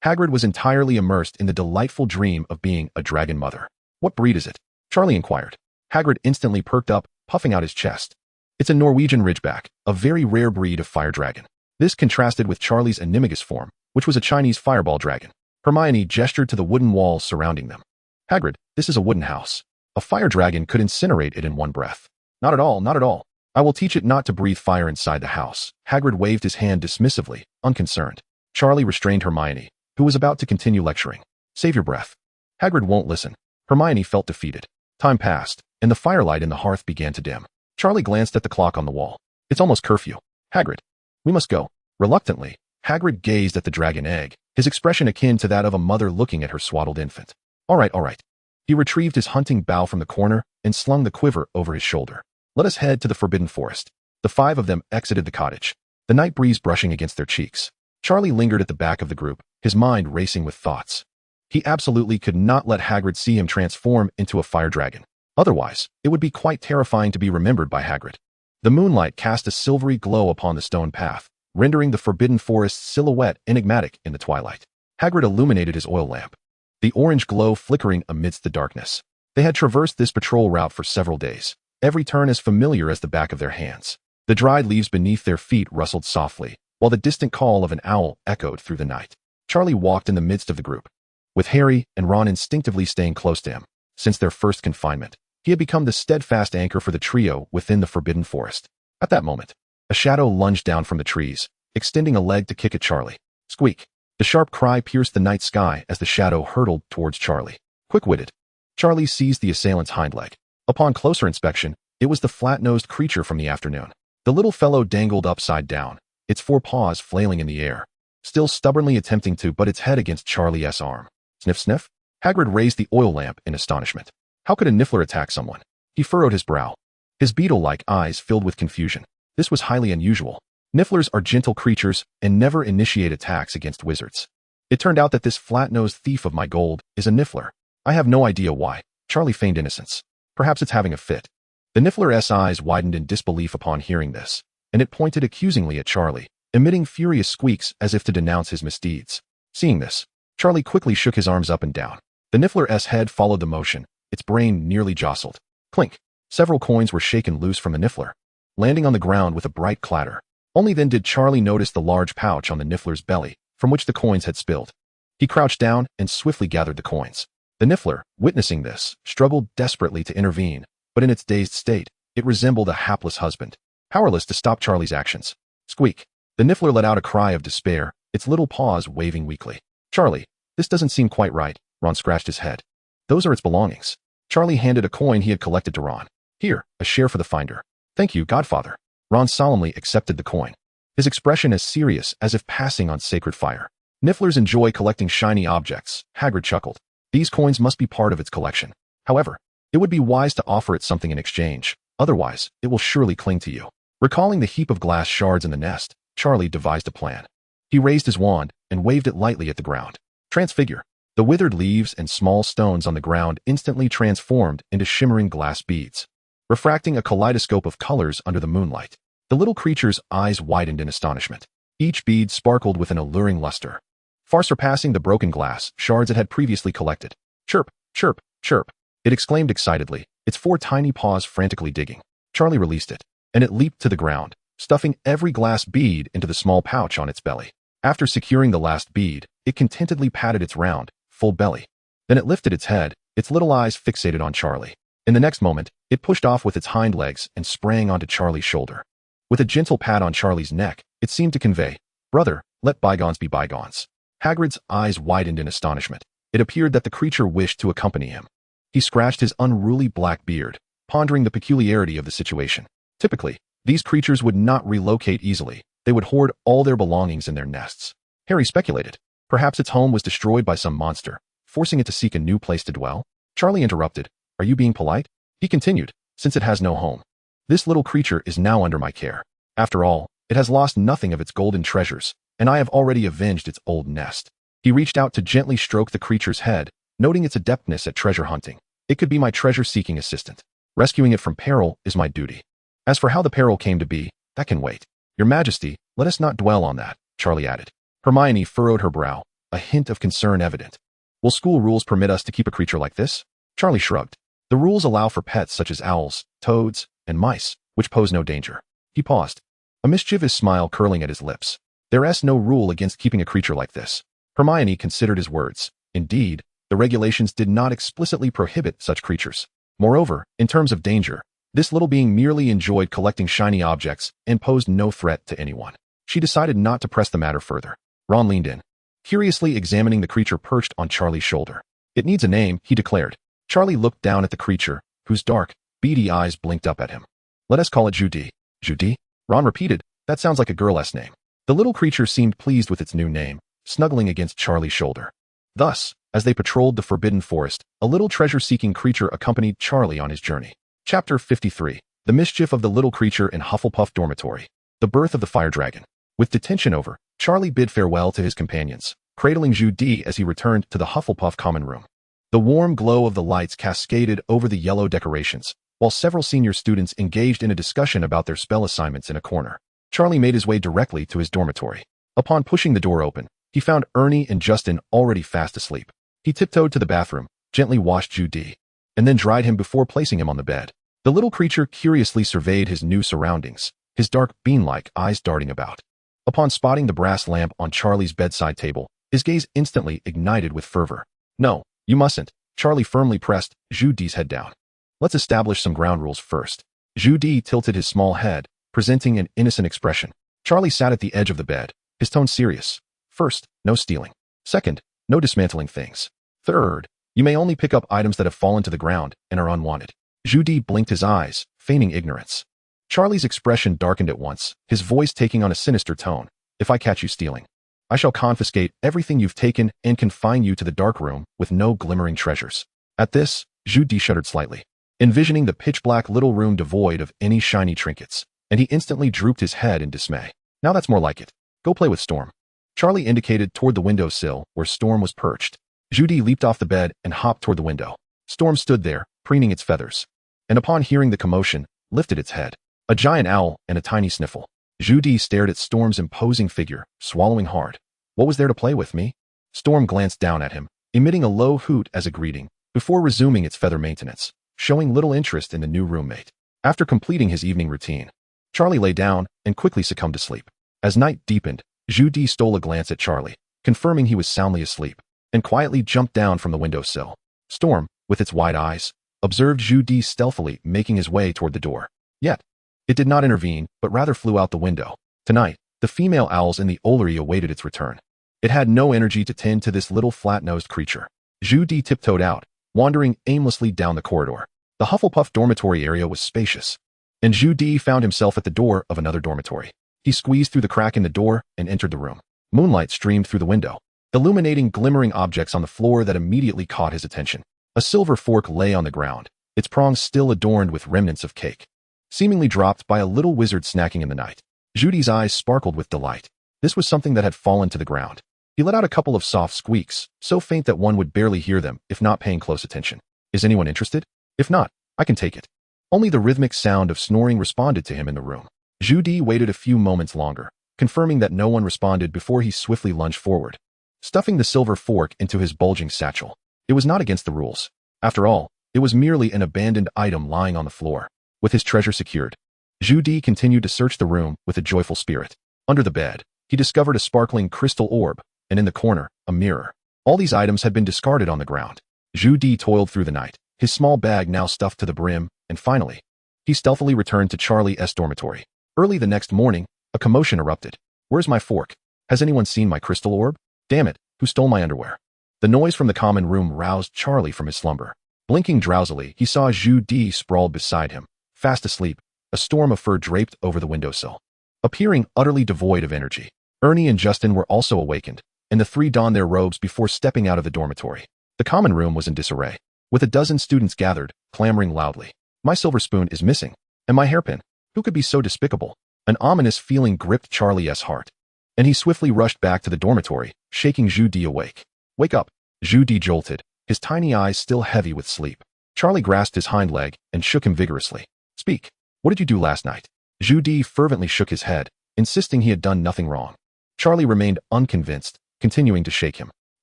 Hagrid was entirely immersed in the delightful dream of being a dragon mother. What breed is it? Charlie inquired. Hagrid instantly perked up, puffing out his chest. It's a Norwegian Ridgeback, a very rare breed of fire dragon. This contrasted with Charlie's animagus form, which was a Chinese fireball dragon. Hermione gestured to the wooden walls surrounding them. Hagrid, this is a wooden house. A fire dragon could incinerate it in one breath. Not at all, not at all. I will teach it not to breathe fire inside the house. Hagrid waved his hand dismissively, unconcerned. Charlie restrained Hermione, who was about to continue lecturing. Save your breath. Hagrid won't listen. Hermione felt defeated. Time passed, and the firelight in the hearth began to dim. Charlie glanced at the clock on the wall. It's almost curfew. Hagrid, we must go. Reluctantly, Hagrid gazed at the dragon egg, his expression akin to that of a mother looking at her swaddled infant. All right. He retrieved his hunting bow from the corner and slung the quiver over his shoulder. Let us head to the Forbidden Forest. The five of them exited the cottage, the night breeze brushing against their cheeks. Charlie lingered at the back of the group, his mind racing with thoughts. He absolutely could not let Hagrid see him transform into a fire dragon. Otherwise, it would be quite terrifying to be remembered by Hagrid. The moonlight cast a silvery glow upon the stone path, rendering the Forbidden Forest's silhouette enigmatic in the twilight. Hagrid illuminated his oil lamp, the orange glow flickering amidst the darkness. They had traversed this patrol route for several days, every turn as familiar as the back of their hands. The dried leaves beneath their feet rustled softly, while the distant call of an owl echoed through the night. Charlie walked in the midst of the group, with Harry and Ron instinctively staying close to him. Since their first confinement, he had become the steadfast anchor for the trio within the Forbidden Forest. At that moment, a shadow lunged down from the trees, extending a leg to kick at Charlie. Squeak! The sharp cry pierced the night sky as the shadow hurtled towards Charlie. Quick-witted, Charlie seized the assailant's hind leg. Upon closer inspection, it was the flat-nosed creature from the afternoon. The little fellow dangled upside down, its four paws flailing in the air, still stubbornly attempting to butt its head against Charlie's arm. Sniff, sniff. Hagrid raised the oil lamp in astonishment. How could a niffler attack someone? He furrowed his brow, his beetle-like eyes filled with confusion. This was highly unusual. Nifflers are gentle creatures and never initiate attacks against wizards. It turned out that this flat-nosed thief of my gold is a niffler. I have no idea why. Charlie feigned innocence. Perhaps it's having a fit. The niffler's eyes widened in disbelief upon hearing this, and it pointed accusingly at Charlie, emitting furious squeaks as if to denounce his misdeeds. Seeing this, Charlie quickly shook his arms up and down. The niffler's head followed the motion, its brain nearly jostled. Clink! Several coins were shaken loose from the niffler, landing on the ground with a bright clatter. Only then did Charlie notice the large pouch on the niffler's belly, from which the coins had spilled. He crouched down and swiftly gathered the coins. The niffler, witnessing this, struggled desperately to intervene, but in its dazed state, it resembled a hapless husband, powerless to stop Charlie's actions. Squeak! The niffler let out a cry of despair, its little paws waving weakly. Charlie, this doesn't seem quite right. Ron scratched his head. Those are its belongings. Charlie handed a coin he had collected to Ron. Here, a share for the finder. Thank you, Godfather. Ron solemnly accepted the coin, his expression as serious as if passing on sacred fire. Nifflers enjoy collecting shiny objects, Hagrid chuckled. These coins must be part of its collection. However, it would be wise to offer it something in exchange. Otherwise, it will surely cling to you. Recalling the heap of glass shards in the nest, Charlie devised a plan. He raised his wand and waved it lightly at the ground. Transfigure. The withered leaves and small stones on the ground instantly transformed into shimmering glass beads, refracting a kaleidoscope of colors under the moonlight. The little creature's eyes widened in astonishment. Each bead sparkled with an alluring luster, far surpassing the broken glass shards it had previously collected. Chirp, chirp, chirp, it exclaimed excitedly, its four tiny paws frantically digging. Charlie released it, and it leaped to the ground, stuffing every glass bead into the small pouch on its belly. After securing the last bead, it contentedly patted its round, full belly. Then it lifted its head, its little eyes fixated on Charlie. In the next moment, it pushed off with its hind legs and sprang onto Charlie's shoulder. With a gentle pat on Charlie's neck, it seemed to convey, "Brother, let bygones be bygones." Hagrid's eyes widened in astonishment. It appeared that the creature wished to accompany him. He scratched his unruly black beard, pondering the peculiarity of the situation. Typically, these creatures would not relocate easily. They would hoard all their belongings in their nests. Harry speculated. Perhaps its home was destroyed by some monster, forcing it to seek a new place to dwell? Charlie interrupted. Are you being polite? He continued, since it has no home. This little creature is now under my care. After all, it has lost nothing of its golden treasures, and I have already avenged its old nest. He reached out to gently stroke the creature's head, noting its adeptness at treasure hunting. It could be my treasure-seeking assistant. Rescuing it from peril is my duty. As for how the peril came to be, that can wait. Your Majesty, let us not dwell on that, Charlie added. Hermione furrowed her brow, a hint of concern evident. Will school rules permit us to keep a creature like this? Charlie shrugged. The rules allow for pets such as owls, toads, and mice, which pose no danger. He paused, a mischievous smile curling at his lips. There's no rule against keeping a creature like this. Hermione considered his words. Indeed, the regulations did not explicitly prohibit such creatures. Moreover, in terms of danger, this little being merely enjoyed collecting shiny objects and posed no threat to anyone. She decided not to press the matter further. Ron leaned in, curiously examining the creature perched on Charlie's shoulder. It needs a name, he declared. Charlie looked down at the creature, whose dark, beady eyes blinked up at him. Let us call it Judy. Judy? Ron repeated. That sounds like a girl-esque name. The little creature seemed pleased with its new name, snuggling against Charlie's shoulder. Thus, as they patrolled the forbidden forest, a little treasure-seeking creature accompanied Charlie on his journey. Chapter 53. The Mischief of the Little Creature in Hufflepuff Dormitory. The Birth of the Fire Dragon. With detention over, Charlie bid farewell to his companions, cradling Judy as he returned to the Hufflepuff common room. The warm glow of the lights cascaded over the yellow decorations, while several senior students engaged in a discussion about their spell assignments in a corner. Charlie made his way directly to his dormitory. Upon pushing the door open, he found Ernie and Justin already fast asleep. He tiptoed to the bathroom, gently washed Judy, and then dried him before placing him on the bed. The little creature curiously surveyed his new surroundings, his dark bean-like eyes darting about. Upon spotting the brass lamp on Charlie's bedside table, his gaze instantly ignited with fervor. No, you mustn't. Charlie firmly pressed Judy's head down. Let's establish some ground rules first. Judy tilted his small head, presenting an innocent expression. Charlie sat at the edge of the bed, his tone serious. First, no stealing. Second, no dismantling things. Third, you may only pick up items that have fallen to the ground and are unwanted. Judy blinked his eyes, feigning ignorance. Charlie's expression darkened at once, his voice taking on a sinister tone. If I catch you stealing, I shall confiscate everything you've taken and confine you to the dark room with no glimmering treasures. At this, Judy shuddered slightly, envisioning the pitch-black little room devoid of any shiny trinkets, and he instantly drooped his head in dismay. Now that's more like it. Go play with Storm. Charlie indicated toward the windowsill where Storm was perched. Judy leaped off the bed and hopped toward the window. Storm stood there, preening its feathers, and upon hearing the commotion, lifted its head. A giant owl and a tiny sniffle. Judy stared at Storm's imposing figure, swallowing hard. What was there to play with, me? Storm glanced down at him, emitting a low hoot as a greeting, before resuming its feather maintenance, showing little interest in the new roommate. After completing his evening routine, Charlie lay down and quickly succumbed to sleep. As night deepened, Judy stole a glance at Charlie, confirming he was soundly asleep, and quietly jumped down from the windowsill. Storm, with its wide eyes, observed Judy stealthily making his way toward the door. Yet, it did not intervene, but rather flew out the window. Tonight, the female owls in the Olery awaited its return. It had no energy to tend to this little flat-nosed creature. Judy tiptoed out, wandering aimlessly down the corridor. The Hufflepuff dormitory area was spacious, and Judy found himself at the door of another dormitory. He squeezed through the crack in the door and entered the room. Moonlight streamed through the window, illuminating glimmering objects on the floor that immediately caught his attention. A silver fork lay on the ground, its prongs still adorned with remnants of cake, seemingly dropped by a little wizard snacking in the night. Judy's eyes sparkled with delight. This was something that had fallen to the ground. He let out a couple of soft squeaks, so faint that one would barely hear them if not paying close attention. Is anyone interested? If not, I can take it. Only the rhythmic sound of snoring responded to him in the room. Judy waited a few moments longer, confirming that no one responded before he swiftly lunged forward, stuffing the silver fork into his bulging satchel. It was not against the rules. After all, it was merely an abandoned item lying on the floor. With his treasure secured, Judy continued to search the room with a joyful spirit. Under the bed, he discovered a sparkling crystal orb, and in the corner, a mirror. All these items had been discarded on the ground. Judy toiled through the night, his small bag now stuffed to the brim, and finally, he stealthily returned to Charlie's dormitory. Early the next morning, a commotion erupted. Where's my fork? Has anyone seen my crystal orb? Damn it, who stole my underwear? The noise from the common room roused Charlie from his slumber. Blinking drowsily, he saw Judy sprawled beside him, fast asleep, a storm of fur draped over the windowsill. Appearing utterly devoid of energy, Ernie and Justin were also awakened, and the three donned their robes before stepping out of the dormitory. The common room was in disarray, with a dozen students gathered, clamoring loudly. My silver spoon is missing, and my hairpin. Who could be so despicable? An ominous feeling gripped Charlie's heart, and he swiftly rushed back to the dormitory, shaking Judy awake. Wake up! Judy jolted, his tiny eyes still heavy with sleep. Charlie grasped his hind leg and shook him vigorously. Speak. What did you do last night? Judy fervently shook his head, insisting he had done nothing wrong. Charlie remained unconvinced, continuing to shake him.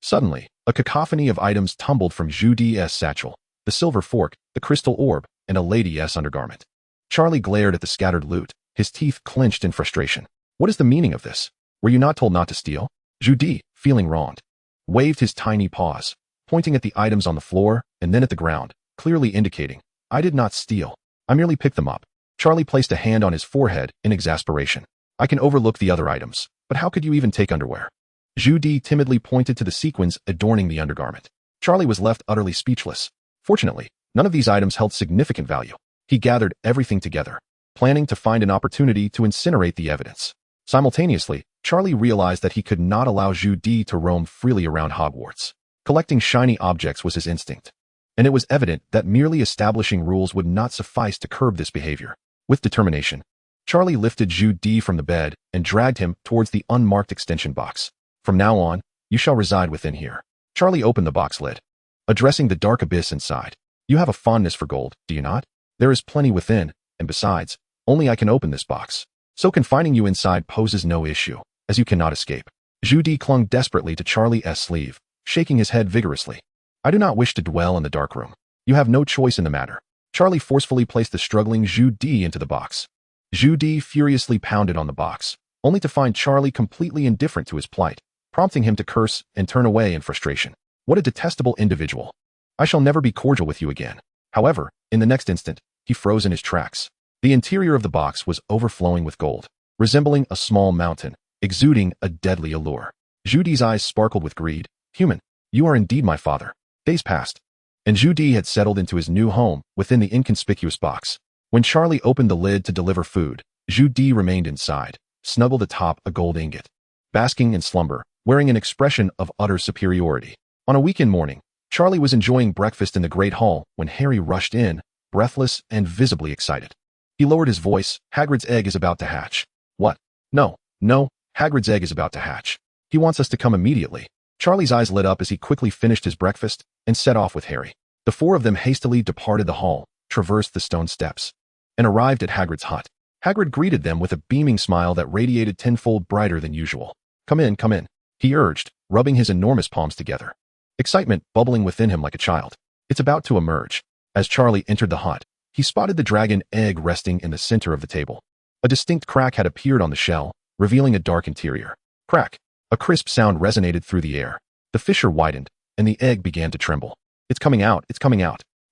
Suddenly, a cacophony of items tumbled from Judy's satchel, the silver fork, the crystal orb, and a lady's undergarment. Charlie glared at the scattered loot, his teeth clenched in frustration. What is the meaning of this? Were you not told not to steal? Judy, feeling wronged, waved his tiny paws, pointing at the items on the floor and then at the ground, clearly indicating, I did not steal. I merely picked them up. Charlie placed a hand on his forehead in exasperation. I can overlook the other items, but how could you even take underwear? Judy timidly pointed to the sequins adorning the undergarment. Charlie was left utterly speechless. Fortunately, none of these items held significant value. He gathered everything together, planning to find an opportunity to incinerate the evidence. Simultaneously, Charlie realized that he could not allow Zhu Di to roam freely around Hogwarts. Collecting shiny objects was his instinct, and it was evident that merely establishing rules would not suffice to curb this behavior. With determination, Charlie lifted Zhu Di from the bed and dragged him towards the unmarked extension box. From now on, you shall reside within here. Charlie opened the box lid, addressing the dark abyss inside. You have a fondness for gold, do you not? There is plenty within, and besides, only I can open this box. So confining you inside poses no issue, as you cannot escape. Zhu Di clung desperately to Charlie's sleeve, shaking his head vigorously. I do not wish to dwell in the dark room. You have no choice in the matter. Charlie forcefully placed the struggling Zhu Di into the box. Zhu Di furiously pounded on the box, only to find Charlie completely indifferent to his plight, prompting him to curse and turn away in frustration. What a detestable individual. I shall never be cordial with you again. However, in the next instant, he froze in his tracks. The interior of the box was overflowing with gold, resembling a small mountain, exuding a deadly allure. Zhu Di's eyes sparkled with greed. Human, you are indeed my father. Days passed, and Zhu Di had settled into his new home within the inconspicuous box. When Charlie opened the lid to deliver food, Zhu Di remained inside, snuggled atop a gold ingot, basking in slumber, wearing an expression of utter superiority. On a weekend morning, Charlie was enjoying breakfast in the Great Hall when Harry rushed in, breathless and visibly excited. He lowered his voice. Hagrid's egg is about to hatch. What? No, Hagrid's egg is about to hatch. He wants us to come immediately. Charlie's eyes lit up as he quickly finished his breakfast and set off with Harry. The four of them hastily departed the hall, traversed the stone steps, and arrived at Hagrid's hut. Hagrid greeted them with a beaming smile that radiated tenfold brighter than usual. Come in, he urged, rubbing his enormous palms together. Excitement bubbling within him like a child. It's about to emerge. As Charlie entered the hut, he spotted the dragon egg resting in the center of the table. A distinct crack had appeared on the shell, revealing a dark interior. Crack! A crisp sound resonated through the air. The fissure widened, and the egg began to tremble. It's coming out,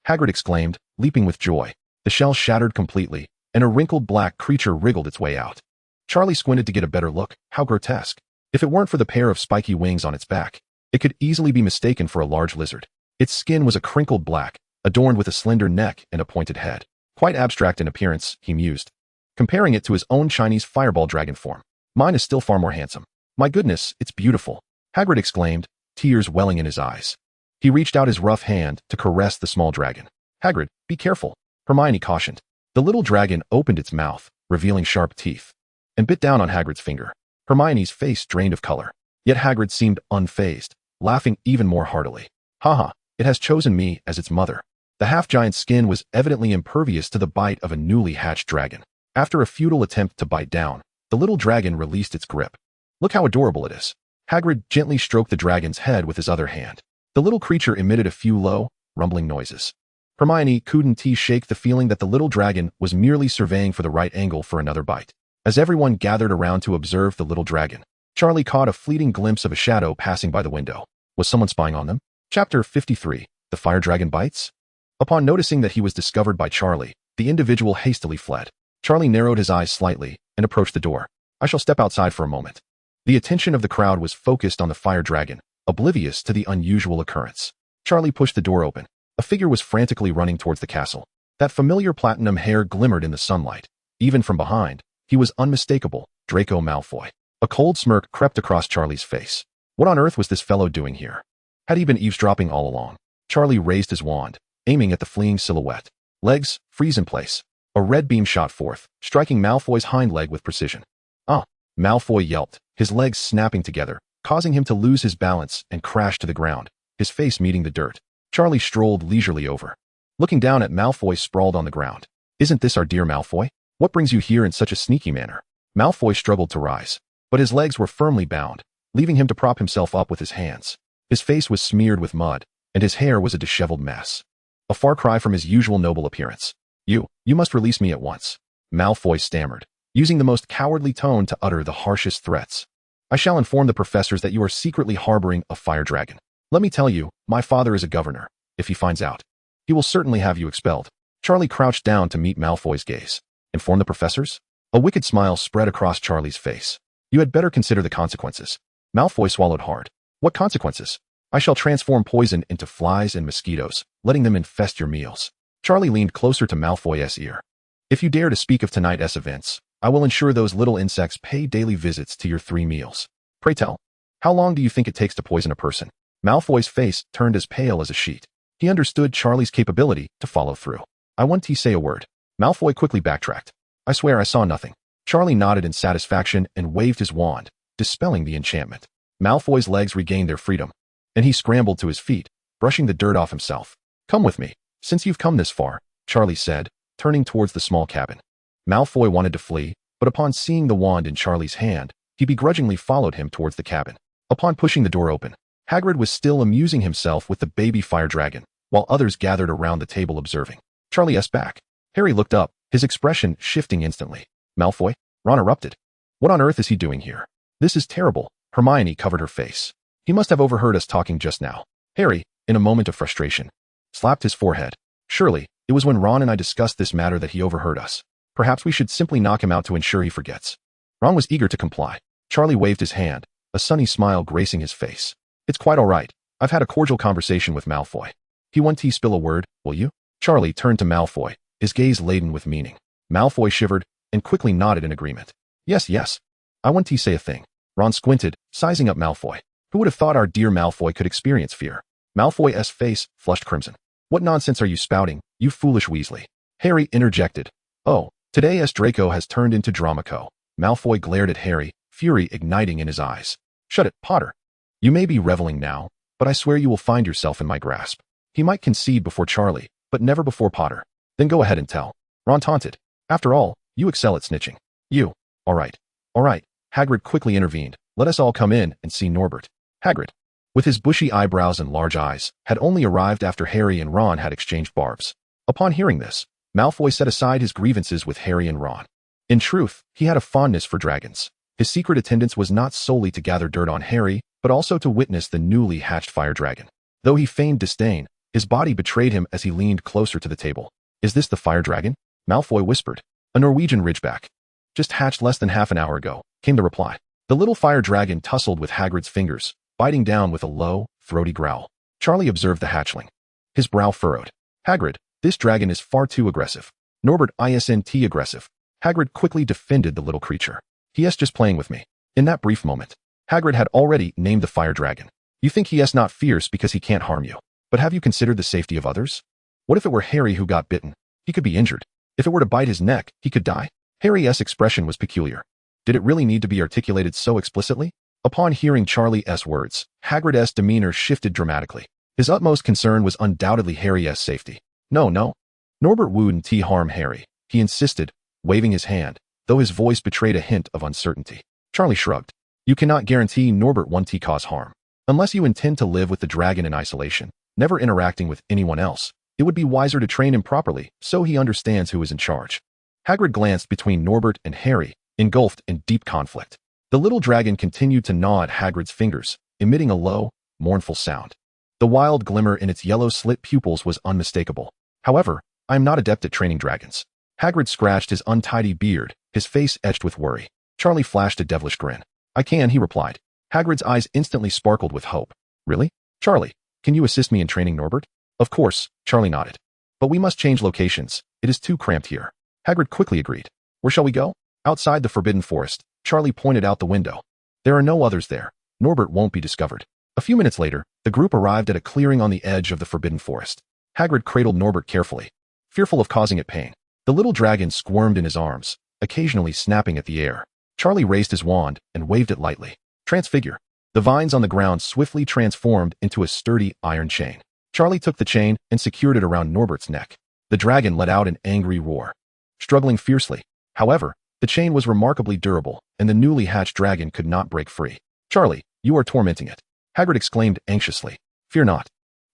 Hagrid exclaimed, leaping with joy. The shell shattered completely, and a wrinkled black creature wriggled its way out. Charlie squinted to get a better look. How grotesque. If it weren't for the pair of spiky wings on its back, it could easily be mistaken for a large lizard. Its skin was a crinkled black, adorned with a slender neck and a pointed head. Quite abstract in appearance, he mused, comparing it to his own Chinese fireball dragon form. Mine is still far more handsome. My goodness, it's beautiful, Hagrid exclaimed, tears welling in his eyes. He reached out his rough hand to caress the small dragon. Hagrid, be careful, Hermione cautioned. The little dragon opened its mouth, revealing sharp teeth, and bit down on Hagrid's finger. Hermione's face drained of color, yet Hagrid seemed unfazed, laughing even more heartily. Haha, it has chosen me as its mother. The half-giant's skin was evidently impervious to the bite of a newly hatched dragon. After a futile attempt to bite down, the little dragon released its grip. Look how adorable it is. Hagrid gently stroked the dragon's head with his other hand. The little creature emitted a few low, rumbling noises. Hermione couldn't shake the feeling that the little dragon was merely surveying for the right angle for another bite. As everyone gathered around to observe the little dragon, Charlie caught a fleeting glimpse of a shadow passing by the window. Was someone spying on them? Chapter 53. The Fire Dragon Bites? Upon noticing that he was discovered by Charlie, the individual hastily fled. Charlie narrowed his eyes slightly and approached the door. I shall step outside for a moment. The attention of the crowd was focused on the fire dragon, oblivious to the unusual occurrence. Charlie pushed the door open. A figure was frantically running towards the castle. That familiar platinum hair glimmered in the sunlight. Even from behind, he was unmistakable, Draco Malfoy. A cold smirk crept across Charlie's face. What on earth was this fellow doing here? Had he been eavesdropping all along? Charlie raised his wand, aiming at the fleeing silhouette. Legs, freeze in place. A red beam shot forth, striking Malfoy's hind leg with precision. Ah! Malfoy yelped, his legs snapping together, causing him to lose his balance and crash to the ground, his face meeting the dirt. Charlie strolled leisurely over, looking down at Malfoy sprawled on the ground. Isn't this our dear Malfoy? What brings you here in such a sneaky manner? Malfoy struggled to rise, but his legs were firmly bound, leaving him to prop himself up with his hands. His face was smeared with mud, and his hair was a disheveled mess. A far cry from his usual noble appearance. You must release me at once, Malfoy stammered, using the most cowardly tone to utter the harshest threats. I shall inform the professors that you are secretly harboring a fire dragon. Let me tell you, my father is a governor. If he finds out, he will certainly have you expelled. Charlie crouched down to meet Malfoy's gaze. Inform the professors? A wicked smile spread across Charlie's face. You had better consider the consequences. Malfoy swallowed hard. What consequences? I shall transform poison into flies and mosquitoes, letting them infest your meals. Charlie leaned closer to Malfoy's ear. If you dare to speak of tonight's events, I will ensure those little insects pay daily visits to your 3 meals. Pray tell, how long do you think it takes to poison a person? Malfoy's face turned as pale as a sheet. He understood Charlie's capability to follow through. I want to say a word. Malfoy quickly backtracked. I swear I saw nothing. Charlie nodded in satisfaction and waved his wand, dispelling the enchantment. Malfoy's legs regained their freedom, and he scrambled to his feet, brushing the dirt off himself. Come with me, since you've come this far, Charlie said, turning towards the small cabin. Malfoy wanted to flee, but upon seeing the wand in Charlie's hand, he begrudgingly followed him towards the cabin. Upon pushing the door open, Hagrid was still amusing himself with the baby fire dragon, while others gathered around the table observing. Charlie's back. Harry looked up, his expression shifting instantly. Malfoy? Ron erupted. What on earth is he doing here? This is terrible. Hermione covered her face. He must have overheard us talking just now. Harry, in a moment of frustration, slapped his forehead. Surely, it was when Ron and I discussed this matter that he overheard us. Perhaps we should simply knock him out to ensure he forgets. Ron was eager to comply. Charlie waved his hand, a sunny smile gracing his face. It's quite all right. I've had a cordial conversation with Malfoy. He won't spill a word, will you? Charlie turned to Malfoy, his gaze laden with meaning. Malfoy shivered and quickly nodded in agreement. Yes. I want to say a thing. Ron squinted, sizing up Malfoy. Who would have thought our dear Malfoy could experience fear? Malfoy's face flushed crimson. What nonsense are you spouting, you foolish Weasley? Harry interjected. Oh, today as Draco has turned into Dramico. Malfoy glared at Harry, fury igniting in his eyes. Shut it, Potter. You may be reveling now, but I swear you will find yourself in my grasp. He might concede before Charlie, but never before Potter. Then go ahead and tell. Ron taunted. After all, you excel at snitching. You. All right. Hagrid quickly intervened. Let us all come in and see Norbert. Hagrid, with his bushy eyebrows and large eyes, had only arrived after Harry and Ron had exchanged barbs. Upon hearing this, Malfoy set aside his grievances with Harry and Ron. In truth, he had a fondness for dragons. His secret attendance was not solely to gather dirt on Harry, but also to witness the newly hatched fire dragon. Though he feigned disdain, his body betrayed him as he leaned closer to the table. Is this the fire dragon? Malfoy whispered. A Norwegian Ridgeback. Just hatched less than half an hour ago, came the reply. The little fire dragon tussled with Hagrid's fingers, biting down with a low, throaty growl. Charlie observed the hatchling. His brow furrowed. Hagrid, this dragon is far too aggressive. Norbert isn't aggressive. Hagrid quickly defended the little creature. He is just playing with me. In that brief moment, Hagrid had already named the fire dragon. You think he is not fierce because he can't harm you. But have you considered the safety of others? What if it were Harry who got bitten? He could be injured. If it were to bite his neck, he could die. Harry's expression was peculiar. Did it really need to be articulated so explicitly? Upon hearing Charlie's words, Hagrid's demeanor shifted dramatically. His utmost concern was undoubtedly Harry's safety. No. Norbert wouldn't harm Harry, he insisted, waving his hand, though his voice betrayed a hint of uncertainty. Charlie shrugged. You cannot guarantee Norbert won't cause harm. Unless you intend to live with the dragon in isolation, never interacting with anyone else, it would be wiser to train him properly so he understands who is in charge. Hagrid glanced between Norbert and Harry, engulfed in deep conflict. The little dragon continued to gnaw at Hagrid's fingers, emitting a low, mournful sound. The wild glimmer in its yellow slit pupils was unmistakable. However, I am not adept at training dragons. Hagrid scratched his untidy beard, his face etched with worry. Charlie flashed a devilish grin. I can, he replied. Hagrid's eyes instantly sparkled with hope. Really? Charlie, can you assist me in training Norbert? Of course, Charlie nodded. But we must change locations. It is too cramped here. Hagrid quickly agreed. Where shall we go? Outside the Forbidden Forest, Charlie pointed out the window. There are no others there. Norbert won't be discovered. A few minutes later, the group arrived at a clearing on the edge of the Forbidden Forest. Hagrid cradled Norbert carefully, fearful of causing it pain. The little dragon squirmed in his arms, occasionally snapping at the air. Charlie raised his wand and waved it lightly. Transfigure. The vines on the ground swiftly transformed into a sturdy iron chain. Charlie took the chain and secured it around Norbert's neck. The dragon let out an angry roar, struggling fiercely. However, the chain was remarkably durable, and the newly hatched dragon could not break free. Charlie, you are tormenting it. Hagrid exclaimed anxiously. Fear not.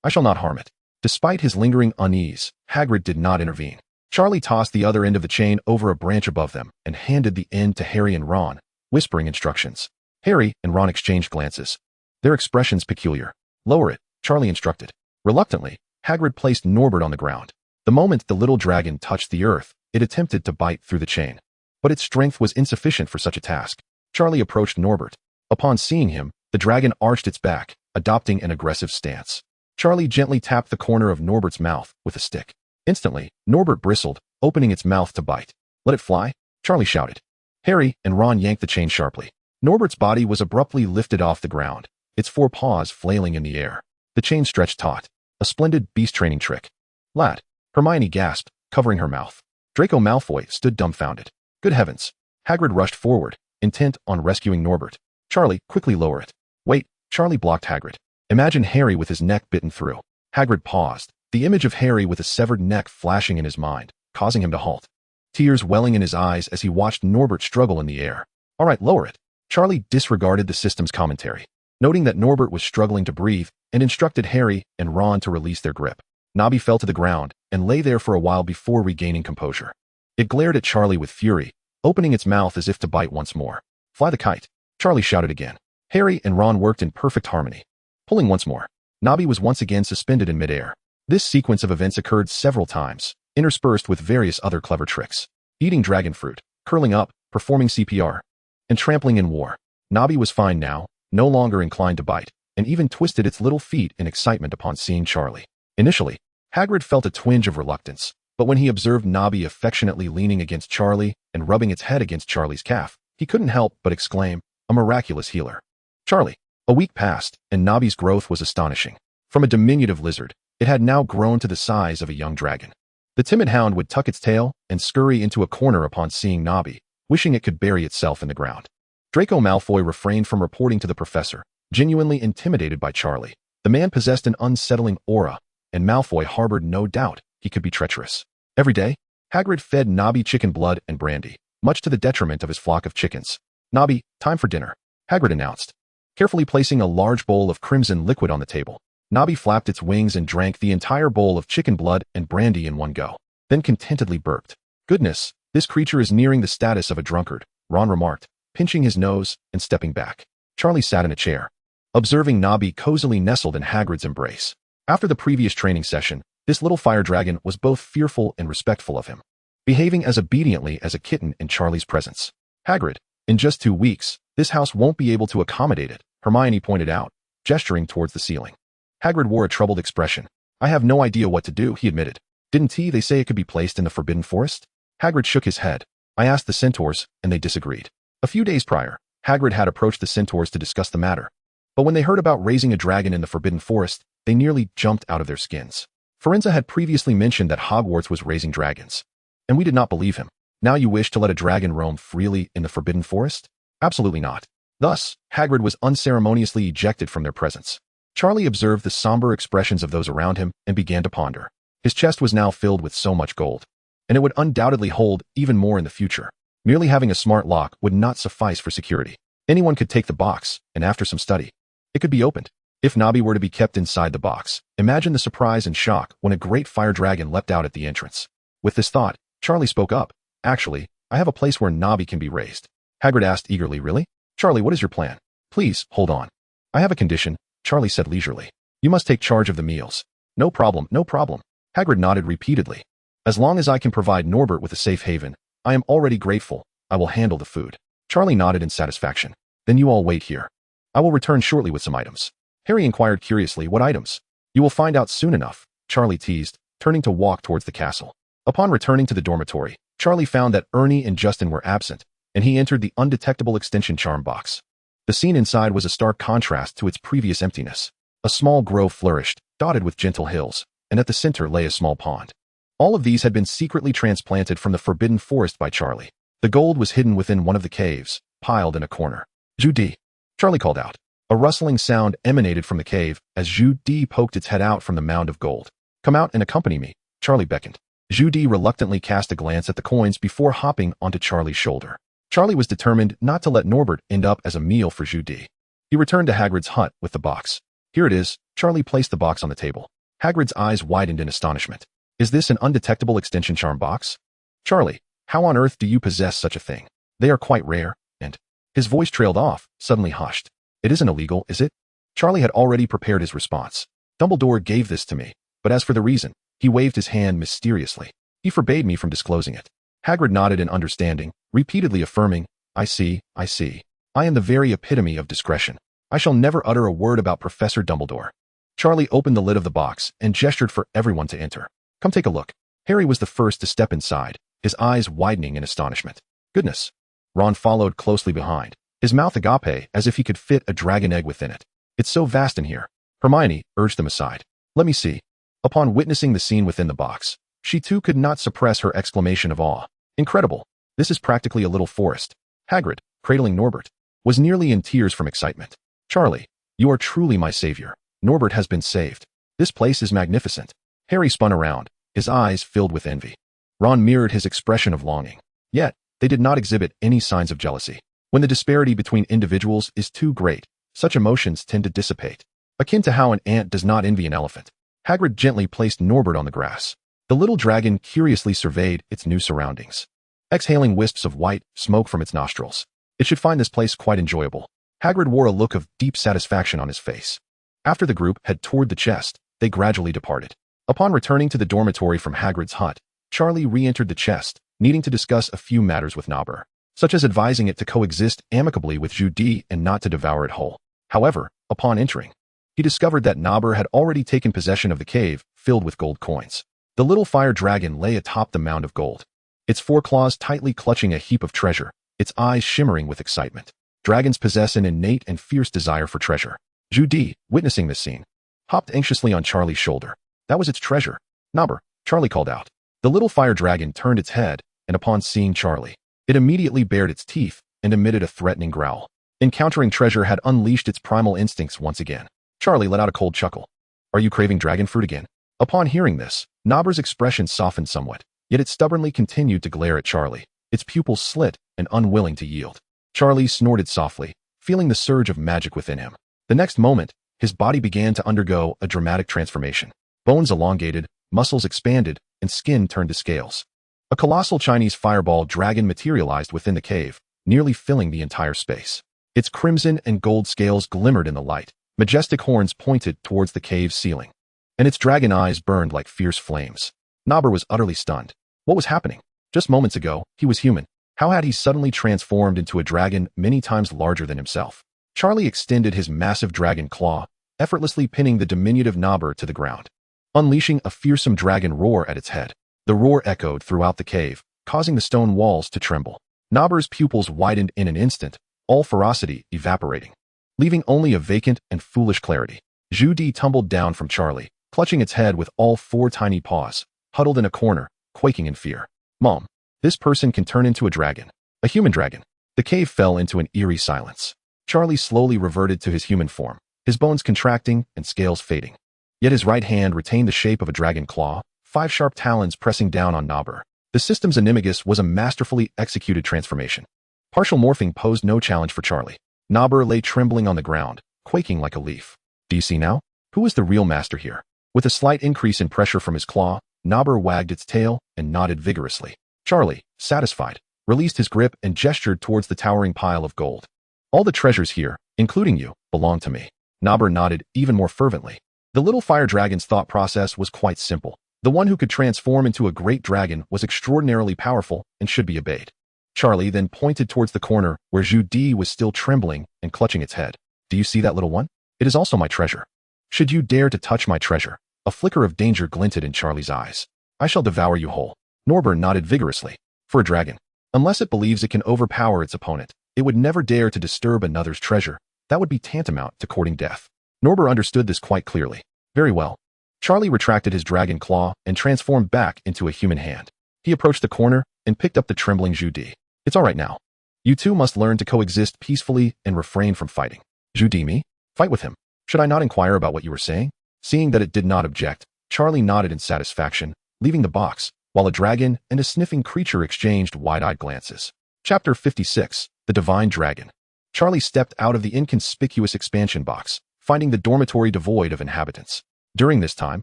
I shall not harm it. Despite his lingering unease, Hagrid did not intervene. Charlie tossed the other end of the chain over a branch above them and handed the end to Harry and Ron, whispering instructions. Harry and Ron exchanged glances, their expressions peculiar. Lower it, Charlie instructed. Reluctantly, Hagrid placed Norbert on the ground. The moment the little dragon touched the earth, it attempted to bite through the chain. But its strength was insufficient for such a task. Charlie approached Norbert. Upon seeing him, the dragon arched its back, adopting an aggressive stance. Charlie gently tapped the corner of Norbert's mouth with a stick. Instantly, Norbert bristled, opening its mouth to bite. Let it fly, Charlie shouted. Harry and Ron yanked the chain sharply. Norbert's body was abruptly lifted off the ground, its 4 paws flailing in the air. The chain stretched taut. A splendid beast training trick. Lad, Hermione gasped, covering her mouth. Draco Malfoy stood dumbfounded. Good heavens. Hagrid rushed forward, intent on rescuing Norbert. Charlie, quickly lower it. Wait, Charlie blocked Hagrid. Imagine Harry with his neck bitten through. Hagrid paused, the image of Harry with a severed neck flashing in his mind, causing him to halt. Tears welling in his eyes as he watched Norbert struggle in the air. All right, lower it. Charlie disregarded the system's commentary, noting that Norbert was struggling to breathe, and instructed Harry and Ron to release their grip. Nobby fell to the ground and lay there for a while before regaining composure. It glared at Charlie with fury, opening its mouth as if to bite once more. Fly the kite, Charlie shouted again. Harry and Ron worked in perfect harmony. Pulling once more, Nobby was once again suspended in midair. This sequence of events occurred several times, interspersed with various other clever tricks. Eating dragon fruit, curling up, performing CPR, and trampling in war. Nobby was fine now, no longer inclined to bite, and even twisted its little feet in excitement upon seeing Charlie. Initially, Hagrid felt a twinge of reluctance, but when he observed Nobby affectionately leaning against Charlie and rubbing its head against Charlie's calf, he couldn't help but exclaim, a miraculous healer. Charlie. A week passed, and Nobby's growth was astonishing. From a diminutive lizard, it had now grown to the size of a young dragon. The timid hound would tuck its tail and scurry into a corner upon seeing Nobby, wishing it could bury itself in the ground. Draco Malfoy refrained from reporting to the professor, genuinely intimidated by Charlie. The man possessed an unsettling aura, and Malfoy harbored no doubt he could be treacherous. Every day, Hagrid fed Nobby chicken blood and brandy, much to the detriment of his flock of chickens. Nobby, time for dinner, Hagrid announced. Carefully placing a large bowl of crimson liquid on the table, Nobby flapped its wings and drank the entire bowl of chicken blood and brandy in one go, then contentedly burped. Goodness, this creature is nearing the status of a drunkard, Ron remarked, pinching his nose and stepping back. Charlie sat in a chair, observing Nobby cozily nestled in Hagrid's embrace. After the previous training session, this little fire dragon was both fearful and respectful of him, behaving as obediently as a kitten in Charlie's presence. Hagrid, in just 2 weeks, this house won't be able to accommodate it, Hermione pointed out, gesturing towards the ceiling. Hagrid wore a troubled expression. I have no idea what to do, he admitted. Didn't they say it could be placed in the Forbidden Forest? Hagrid shook his head. I asked the centaurs, and they disagreed. A few days prior, Hagrid had approached the centaurs to discuss the matter. But when they heard about raising a dragon in the Forbidden Forest, they nearly jumped out of their skins. Firenze had previously mentioned that Hogwarts was raising dragons, and we did not believe him. Now you wish to let a dragon roam freely in the Forbidden Forest? Absolutely not. Thus, Hagrid was unceremoniously ejected from their presence. Charlie observed the somber expressions of those around him and began to ponder. His chest was now filled with so much gold, and it would undoubtedly hold even more in the future. Merely having a smart lock would not suffice for security. Anyone could take the box, and after some study, it could be opened. If Nobby were to be kept inside the box, imagine the surprise and shock when a great fire dragon leapt out at the entrance. With this thought, Charlie spoke up. Actually, I have a place where Nobby can be raised. Hagrid asked eagerly, really? Charlie, what is your plan? Please, hold on. I have a condition, Charlie said leisurely. You must take charge of the meals. No problem, no problem. Hagrid nodded repeatedly. As long as I can provide Norbert with a safe haven, I am already grateful. I will handle the food. Charlie nodded in satisfaction. Then you all wait here. I will return shortly with some items. Harry inquired curiously, what items? You will find out soon enough, Charlie teased, turning to walk towards the castle. Upon returning to the dormitory, Charlie found that Ernie and Justin were absent, and he entered the undetectable extension charm box. The scene inside was a stark contrast to its previous emptiness. A small grove flourished, dotted with gentle hills, and at the center lay a small pond. All of these had been secretly transplanted from the Forbidden Forest by Charlie. The gold was hidden within one of the caves, piled in a corner. Judy, Charlie called out. A rustling sound emanated from the cave as Judy poked its head out from the mound of gold. Come out and accompany me, Charlie beckoned. Judy reluctantly cast a glance at the coins before hopping onto Charlie's shoulder. Charlie was determined not to let Norbert end up as a meal for Judy. He returned to Hagrid's hut with the box. Here it is, Charlie placed the box on the table. Hagrid's eyes widened in astonishment. Is this an undetectable extension charm box? Charlie, how on earth do you possess such a thing? They are quite rare, and... His voice trailed off, suddenly hushed. It isn't illegal, is it? Charlie had already prepared his response. Dumbledore gave this to me, but as for the reason, he waved his hand mysteriously. He forbade me from disclosing it. Hagrid nodded in understanding, repeatedly affirming, I see, I see. I am the very epitome of discretion. I shall never utter a word about Professor Dumbledore. Charlie opened the lid of the box and gestured for everyone to enter. Come take a look. Harry was the first to step inside, his eyes widening in astonishment. Goodness! Ron followed closely behind, his mouth agape as if he could fit a dragon egg within it. It's so vast in here. Hermione urged them aside. Let me see. Upon witnessing the scene within the box, she too could not suppress her exclamation of awe. Incredible! This is practically a little forest. Hagrid, cradling Norbert, was nearly in tears from excitement. Charlie, you are truly my savior. Norbert has been saved. This place is magnificent. Harry spun around, his eyes filled with envy. Ron mirrored his expression of longing. Yet, they did not exhibit any signs of jealousy. When the disparity between individuals is too great, such emotions tend to dissipate. Akin to how an ant does not envy an elephant. Hagrid gently placed Norbert on the grass. The little dragon curiously surveyed its new surroundings, exhaling wisps of white smoke from its nostrils. It should find this place quite enjoyable. Hagrid wore a look of deep satisfaction on his face. After the group had toured the chest, they gradually departed. Upon returning to the dormitory from Hagrid's hut, Charlie re-entered the chest, needing to discuss a few matters with Nobber, such as advising it to coexist amicably with Judy and not to devour it whole. However, upon entering, he discovered that Nobber had already taken possession of the cave, filled with gold coins. The little fire dragon lay atop the mound of gold, its foreclaws tightly clutching a heap of treasure, its eyes shimmering with excitement. Dragons possess an innate and fierce desire for treasure. Judy, witnessing this scene, hopped anxiously on Charlie's shoulder. That was its treasure. Nobber, Charlie called out. The little fire dragon turned its head, and upon seeing Charlie, it immediately bared its teeth and emitted a threatening growl. Encountering treasure had unleashed its primal instincts once again. Charlie let out a cold chuckle. Are you craving dragon fruit again? Upon hearing this, Nobber's expression softened somewhat, yet it stubbornly continued to glare at Charlie, its pupils slit and unwilling to yield. Charlie snorted softly, feeling the surge of magic within him. The next moment, his body began to undergo a dramatic transformation. Bones elongated, muscles expanded, and skin turned to scales. A colossal Chinese fireball dragon materialized within the cave, nearly filling the entire space. Its crimson and gold scales glimmered in the light, majestic horns pointed towards the cave's ceiling, and its dragon eyes burned like fierce flames. Nobber was utterly stunned. What was happening? Just moments ago, he was human. How had he suddenly transformed into a dragon many times larger than himself? Charlie extended his massive dragon claw, effortlessly pinning the diminutive Nobber to the ground, unleashing a fearsome dragon roar at its head. The roar echoed throughout the cave, causing the stone walls to tremble. Nobber's pupils widened in an instant, all ferocity evaporating, leaving only a vacant and foolish clarity. Judy tumbled down from Charlie, clutching its head with all four tiny paws, huddled in a corner, quaking in fear. Mom, this person can turn into a dragon. A human dragon. The cave fell into an eerie silence. Charlie slowly reverted to his human form, his bones contracting and scales fading. Yet his right hand retained the shape of a dragon claw, 5 sharp talons pressing down on Nobber. The system's animagus was a masterfully executed transformation. Partial morphing posed no challenge for Charlie. Nobber lay trembling on the ground, quaking like a leaf. Do you see now? Who is the real master here? With a slight increase in pressure from his claw, Nobber wagged its tail and nodded vigorously. Charlie, satisfied, released his grip and gestured towards the towering pile of gold. All the treasures here, including you, belong to me. Nobber nodded even more fervently. The little fire dragon's thought process was quite simple. The one who could transform into a great dragon was extraordinarily powerful and should be obeyed. Charlie then pointed towards the corner where Judy was still trembling and clutching its head. Do you see that little one? It is also my treasure. Should you dare to touch my treasure, a flicker of danger glinted in Charlie's eyes. I shall devour you whole. Nobber nodded vigorously. For a dragon, unless it believes it can overpower its opponent, it would never dare to disturb another's treasure. That would be tantamount to courting death. Nobber understood this quite clearly. Very well. Charlie retracted his dragon claw and transformed back into a human hand. He approached the corner and picked up the trembling Judy. It's all right now. You two must learn to coexist peacefully and refrain from fighting. Judy, me? Fight with him. Should I not inquire about what you were saying? Seeing that it did not object, Charlie nodded in satisfaction, leaving the box, while a dragon and a sniffing creature exchanged wide-eyed glances. Chapter 56, The Divine Dragon. Charlie stepped out of the inconspicuous expansion box, finding the dormitory devoid of inhabitants. During this time,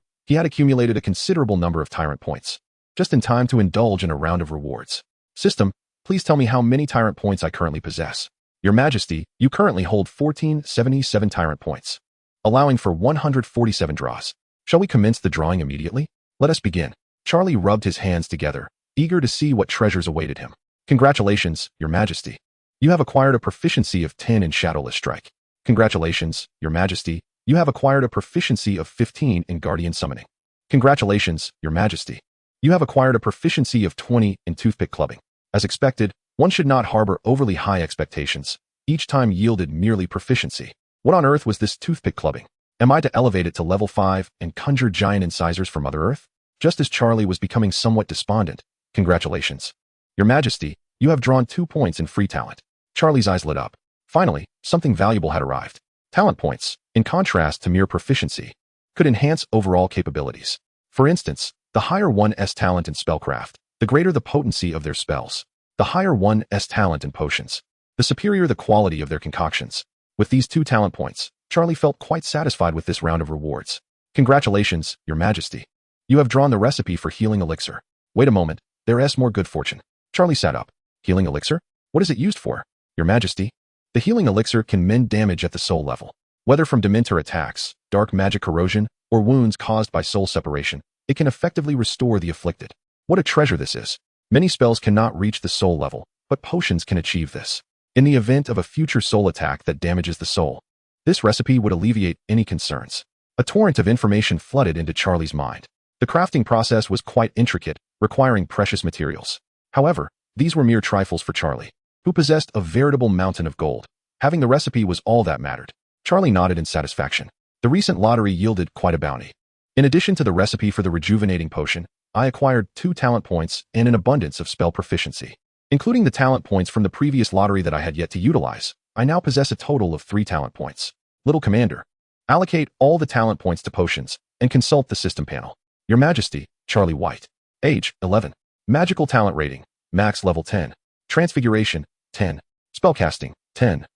he had accumulated a considerable number of tyrant points, just in time to indulge in a round of rewards. System, please tell me how many tyrant points I currently possess. Your Majesty, you currently hold 1477 tyrant points, allowing for 147 draws. Shall we commence the drawing immediately? Let us begin. Charlie rubbed his hands together, eager to see what treasures awaited him. Congratulations, Your Majesty. You have acquired a proficiency of 10 in Shadowless Strike. Congratulations, Your Majesty. You have acquired a proficiency of 15 in Guardian Summoning. Congratulations, Your Majesty. You have acquired a proficiency of 20 in toothpick clubbing. As expected, one should not harbor overly high expectations. Each time yielded merely proficiency. What on earth was this toothpick clubbing? Am I to elevate it to level 5 and conjure giant incisors from Mother Earth? Just as Charlie was becoming somewhat despondent, congratulations. Your Majesty, you have drawn 2 points in free talent. Charlie's eyes lit up. Finally, something valuable had arrived. Talent points, in contrast to mere proficiency, could enhance overall capabilities. For instance, the higher one's talent in spellcraft, the greater the potency of their spells. The higher one's talent in potions, the superior the quality of their concoctions. With these 2 talent points, Charlie felt quite satisfied with this round of rewards. Congratulations, Your Majesty. You have drawn the recipe for healing elixir. Wait a moment, there's more good fortune. Charlie sat up. Healing elixir? What is it used for? Your Majesty, the healing elixir can mend damage at the soul level. Whether from Dementor attacks, dark magic corrosion, or wounds caused by soul separation, it can effectively restore the afflicted. What a treasure this is. Many spells cannot reach the soul level, but potions can achieve this. In the event of a future soul attack that damages the soul, this recipe would alleviate any concerns. A torrent of information flooded into Charlie's mind. The crafting process was quite intricate, requiring precious materials. However, these were mere trifles for Charlie, who possessed a veritable mountain of gold. Having the recipe was all that mattered. Charlie nodded in satisfaction. The recent lottery yielded quite a bounty. In addition to the recipe for the rejuvenating potion, I acquired 2 talent points and an abundance of spell proficiency. Including the talent points from the previous lottery that I had yet to utilize, I now possess a total of 3 talent points. Little Commander, allocate all the talent points to potions and consult the system panel. Your Majesty, Charlie White. Age, 11. Magical talent rating, max level 10. Transfiguration, 10. Spellcasting, 10.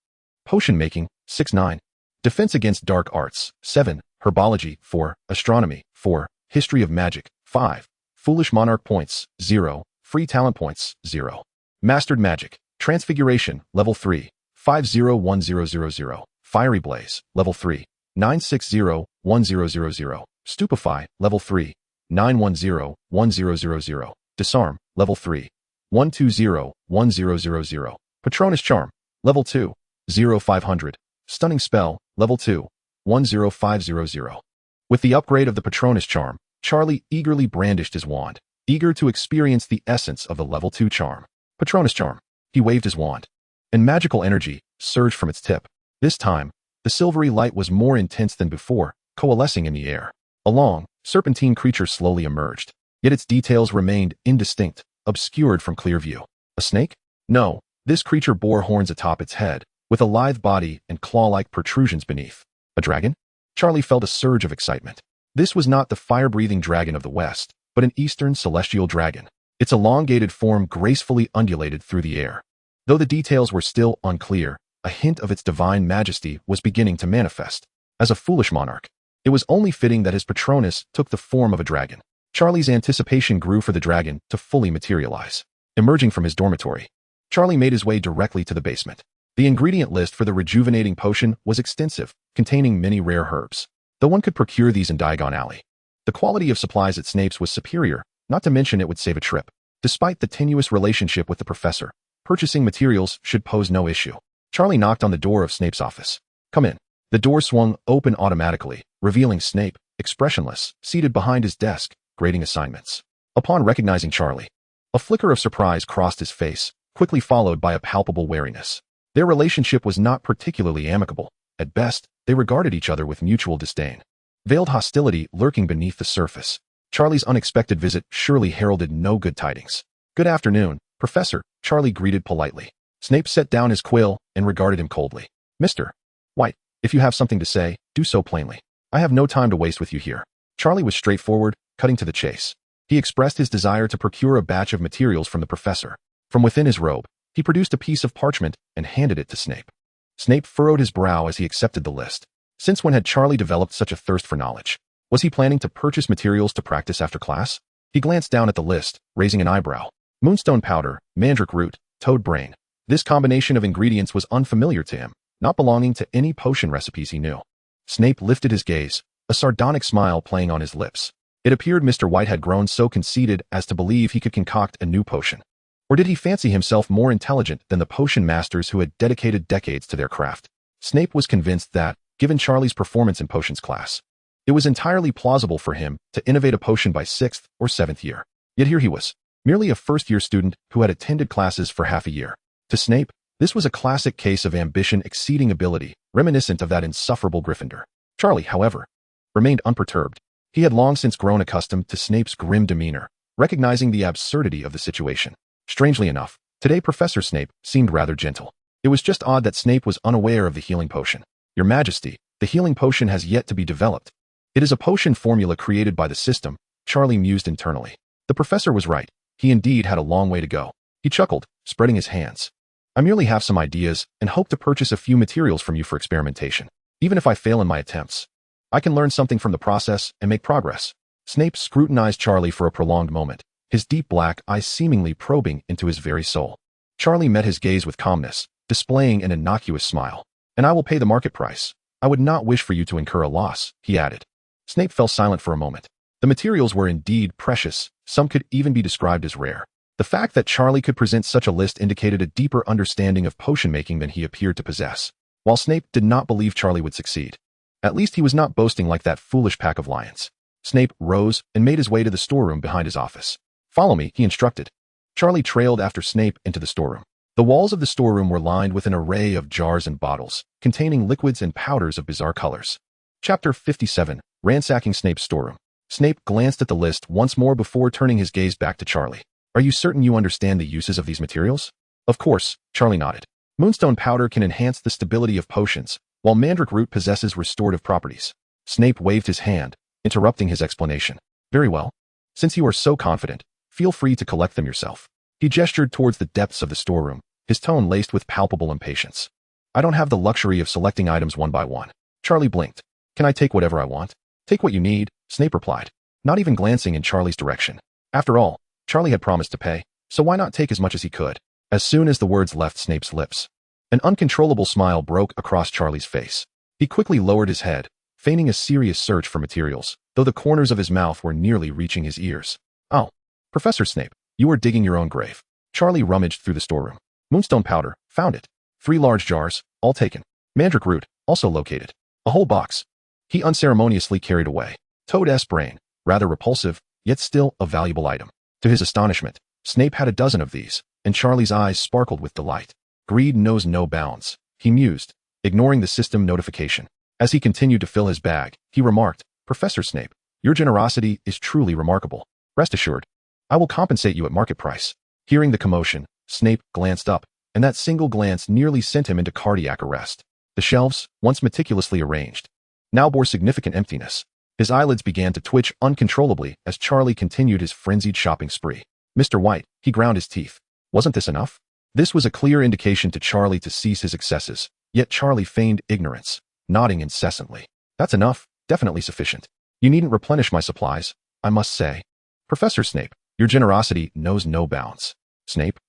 Potion making, 6-9. Defense against dark arts, 7. Herbology, 4. Astronomy, 4. History of magic, 5. Foolish monarch points, 0. Free talent points, 0. Mastered magic, transfiguration, level 3. 501000. Fiery blaze, level 3. 9601000. Stupefy, level 3. 9101000. Disarm, level 3. 1201000. Patronus charm, level 2. 0500. Stunning spell, level 2. 10500. With the upgrade of the Patronus charm, Charlie eagerly brandished his wand, eager to experience the essence of the level 2 charm. Patronus charm. He waved his wand, and magical energy surged from its tip. This time, the silvery light was more intense than before, coalescing in the air. A long, serpentine creature slowly emerged, yet its details remained indistinct, obscured from clear view. A snake? No, this creature bore horns atop its head, with a lithe body and claw-like protrusions beneath. A dragon? Charlie felt a surge of excitement. This was not the fire-breathing dragon of the West, but an eastern celestial dragon. Its elongated form gracefully undulated through the air. Though the details were still unclear, a hint of its divine majesty was beginning to manifest. As a foolish monarch, it was only fitting that his Patronus took the form of a dragon. Charlie's anticipation grew for the dragon to fully materialize. Emerging from his dormitory, Charlie made his way directly to the basement. The ingredient list for the rejuvenating potion was extensive, containing many rare herbs. Though one could procure these in Diagon Alley, the quality of supplies at Snape's was superior, not to mention it would save a trip. Despite the tenuous relationship with the professor, purchasing materials should pose no issue. Charlie knocked on the door of Snape's office. Come in. The door swung open automatically, revealing Snape, expressionless, seated behind his desk, grading assignments. Upon recognizing Charlie, a flicker of surprise crossed his face, quickly followed by a palpable wariness. Their relationship was not particularly amicable. At best, they regarded each other with mutual disdain. Veiled hostility lurking beneath the surface. Charlie's unexpected visit surely heralded no good tidings. Good afternoon, Professor, Charlie greeted politely. Snape set down his quill and regarded him coldly. Mr. White, if you have something to say, do so plainly. I have no time to waste with you here. Charlie was straightforward, cutting to the chase. He expressed his desire to procure a batch of materials from the professor. From within his robe, he produced a piece of parchment and handed it to Snape. Snape furrowed his brow as he accepted the list. Since when had Charlie developed such a thirst for knowledge? Was he planning to purchase materials to practice after class? He glanced down at the list, raising an eyebrow. Moonstone powder, mandrake root, toad brain. This combination of ingredients was unfamiliar to him, not belonging to any potion recipes he knew. Snape lifted his gaze, a sardonic smile playing on his lips. It appeared Mr. White had grown so conceited as to believe he could concoct a new potion. Or did he fancy himself more intelligent than the potion masters who had dedicated decades to their craft? Snape was convinced that, given Charlie's performance in potions class, it was entirely plausible for him to innovate a potion by 6th or 7th year. Yet here he was, merely a first-year student who had attended classes for half a year. To Snape, this was a classic case of ambition exceeding ability, reminiscent of that insufferable Gryffindor. Charlie, however, remained unperturbed. He had long since grown accustomed to Snape's grim demeanor, recognizing the absurdity of the situation. Strangely enough, today Professor Snape seemed rather gentle. It was just odd that Snape was unaware of the healing potion. Your Majesty, the healing potion has yet to be developed. It is a potion formula created by the system, Charlie mused internally. The professor was right. He indeed had a long way to go. He chuckled, spreading his hands. I merely have some ideas and hope to purchase a few materials from you for experimentation. Even if I fail in my attempts, I can learn something from the process and make progress. Snape scrutinized Charlie for a prolonged moment, his deep black eyes seemingly probing into his very soul. Charlie met his gaze with calmness, displaying an innocuous smile. And I will pay the market price. I would not wish for you to incur a loss, he added. Snape fell silent for a moment. The materials were indeed precious, some could even be described as rare. The fact that Charlie could present such a list indicated a deeper understanding of potion-making than he appeared to possess. While Snape did not believe Charlie would succeed, at least he was not boasting like that foolish pack of lions. Snape rose and made his way to the storeroom behind his office. Follow me, he instructed. Charlie trailed after Snape into the storeroom. The walls of the storeroom were lined with an array of jars and bottles, containing liquids and powders of bizarre colors. Chapter 57, Ransacking Snape's Storeroom. Snape glanced at the list once more before turning his gaze back to Charlie. Are you certain you understand the uses of these materials? Of course, Charlie nodded. Moonstone powder can enhance the stability of potions, while mandrake root possesses restorative properties. Snape waved his hand, interrupting his explanation. Very well. Since you are so confident, feel free to collect them yourself. He gestured towards the depths of the storeroom, his tone laced with palpable impatience. I don't have the luxury of selecting items one by one. Charlie blinked. Can I take whatever I want? Take what you need, Snape replied, not even glancing in Charlie's direction. After all, Charlie had promised to pay, so why not take as much as he could? As soon as the words left Snape's lips, an uncontrollable smile broke across Charlie's face. He quickly lowered his head, feigning a serious search for materials, though the corners of his mouth were nearly reaching his ears. Oh, Professor Snape, you are digging your own grave. Charlie rummaged through the storeroom. Moonstone powder, found it. 3 large jars, all taken. Mandrake root, also located. A whole box. He unceremoniously carried away. Toad's brain, rather repulsive, yet still a valuable item. To his astonishment, Snape had a dozen of these, and Charlie's eyes sparkled with delight. Greed knows no bounds, he mused, ignoring the system notification. As he continued to fill his bag, he remarked, Professor Snape, your generosity is truly remarkable. Rest assured, I will compensate you at market price. Hearing the commotion, Snape glanced up, and that single glance nearly sent him into cardiac arrest. The shelves, once meticulously arranged, now bore significant emptiness. His eyelids began to twitch uncontrollably as Charlie continued his frenzied shopping spree. Mr. White, he ground his teeth. Wasn't this enough? This was a clear indication to Charlie to cease his excesses, yet Charlie feigned ignorance, nodding incessantly. That's enough, definitely sufficient. You needn't replenish my supplies, I must say. Professor Snape, your generosity knows no bounds. Snape,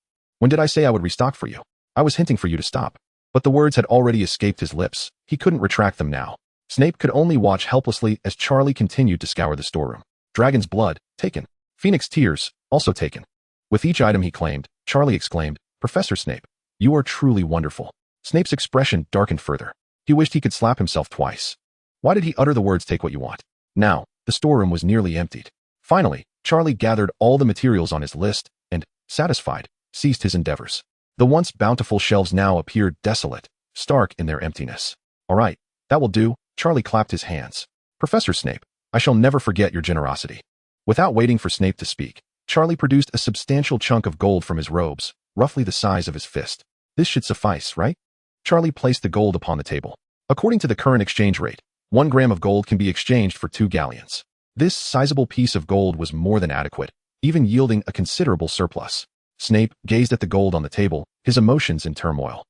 when did I say I would restock for you? I was hinting for you to stop. But the words had already escaped his lips. He couldn't retract them now. Snape could only watch helplessly as Charlie continued to scour the storeroom. Dragon's blood, taken. Phoenix tears, also taken. With each item he claimed, Charlie exclaimed, Professor Snape, you are truly wonderful. Snape's expression darkened further. He wished he could slap himself twice. Why did he utter the words take what you want? Now, the storeroom was nearly emptied. Finally, Charlie gathered all the materials on his list and, satisfied, ceased his endeavors. The once bountiful shelves now appeared desolate, stark in their emptiness. All right, that will do. Charlie clapped his hands. Professor Snape, I shall never forget your generosity. Without waiting for Snape to speak, Charlie produced a substantial chunk of gold from his robes, roughly the size of his fist. This should suffice, right? Charlie placed the gold upon the table. According to the current exchange rate, 1 gram of gold can be exchanged for 2 galleons. This sizable piece of gold was more than adequate, even yielding a considerable surplus. Snape gazed at the gold on the table, his emotions in turmoil.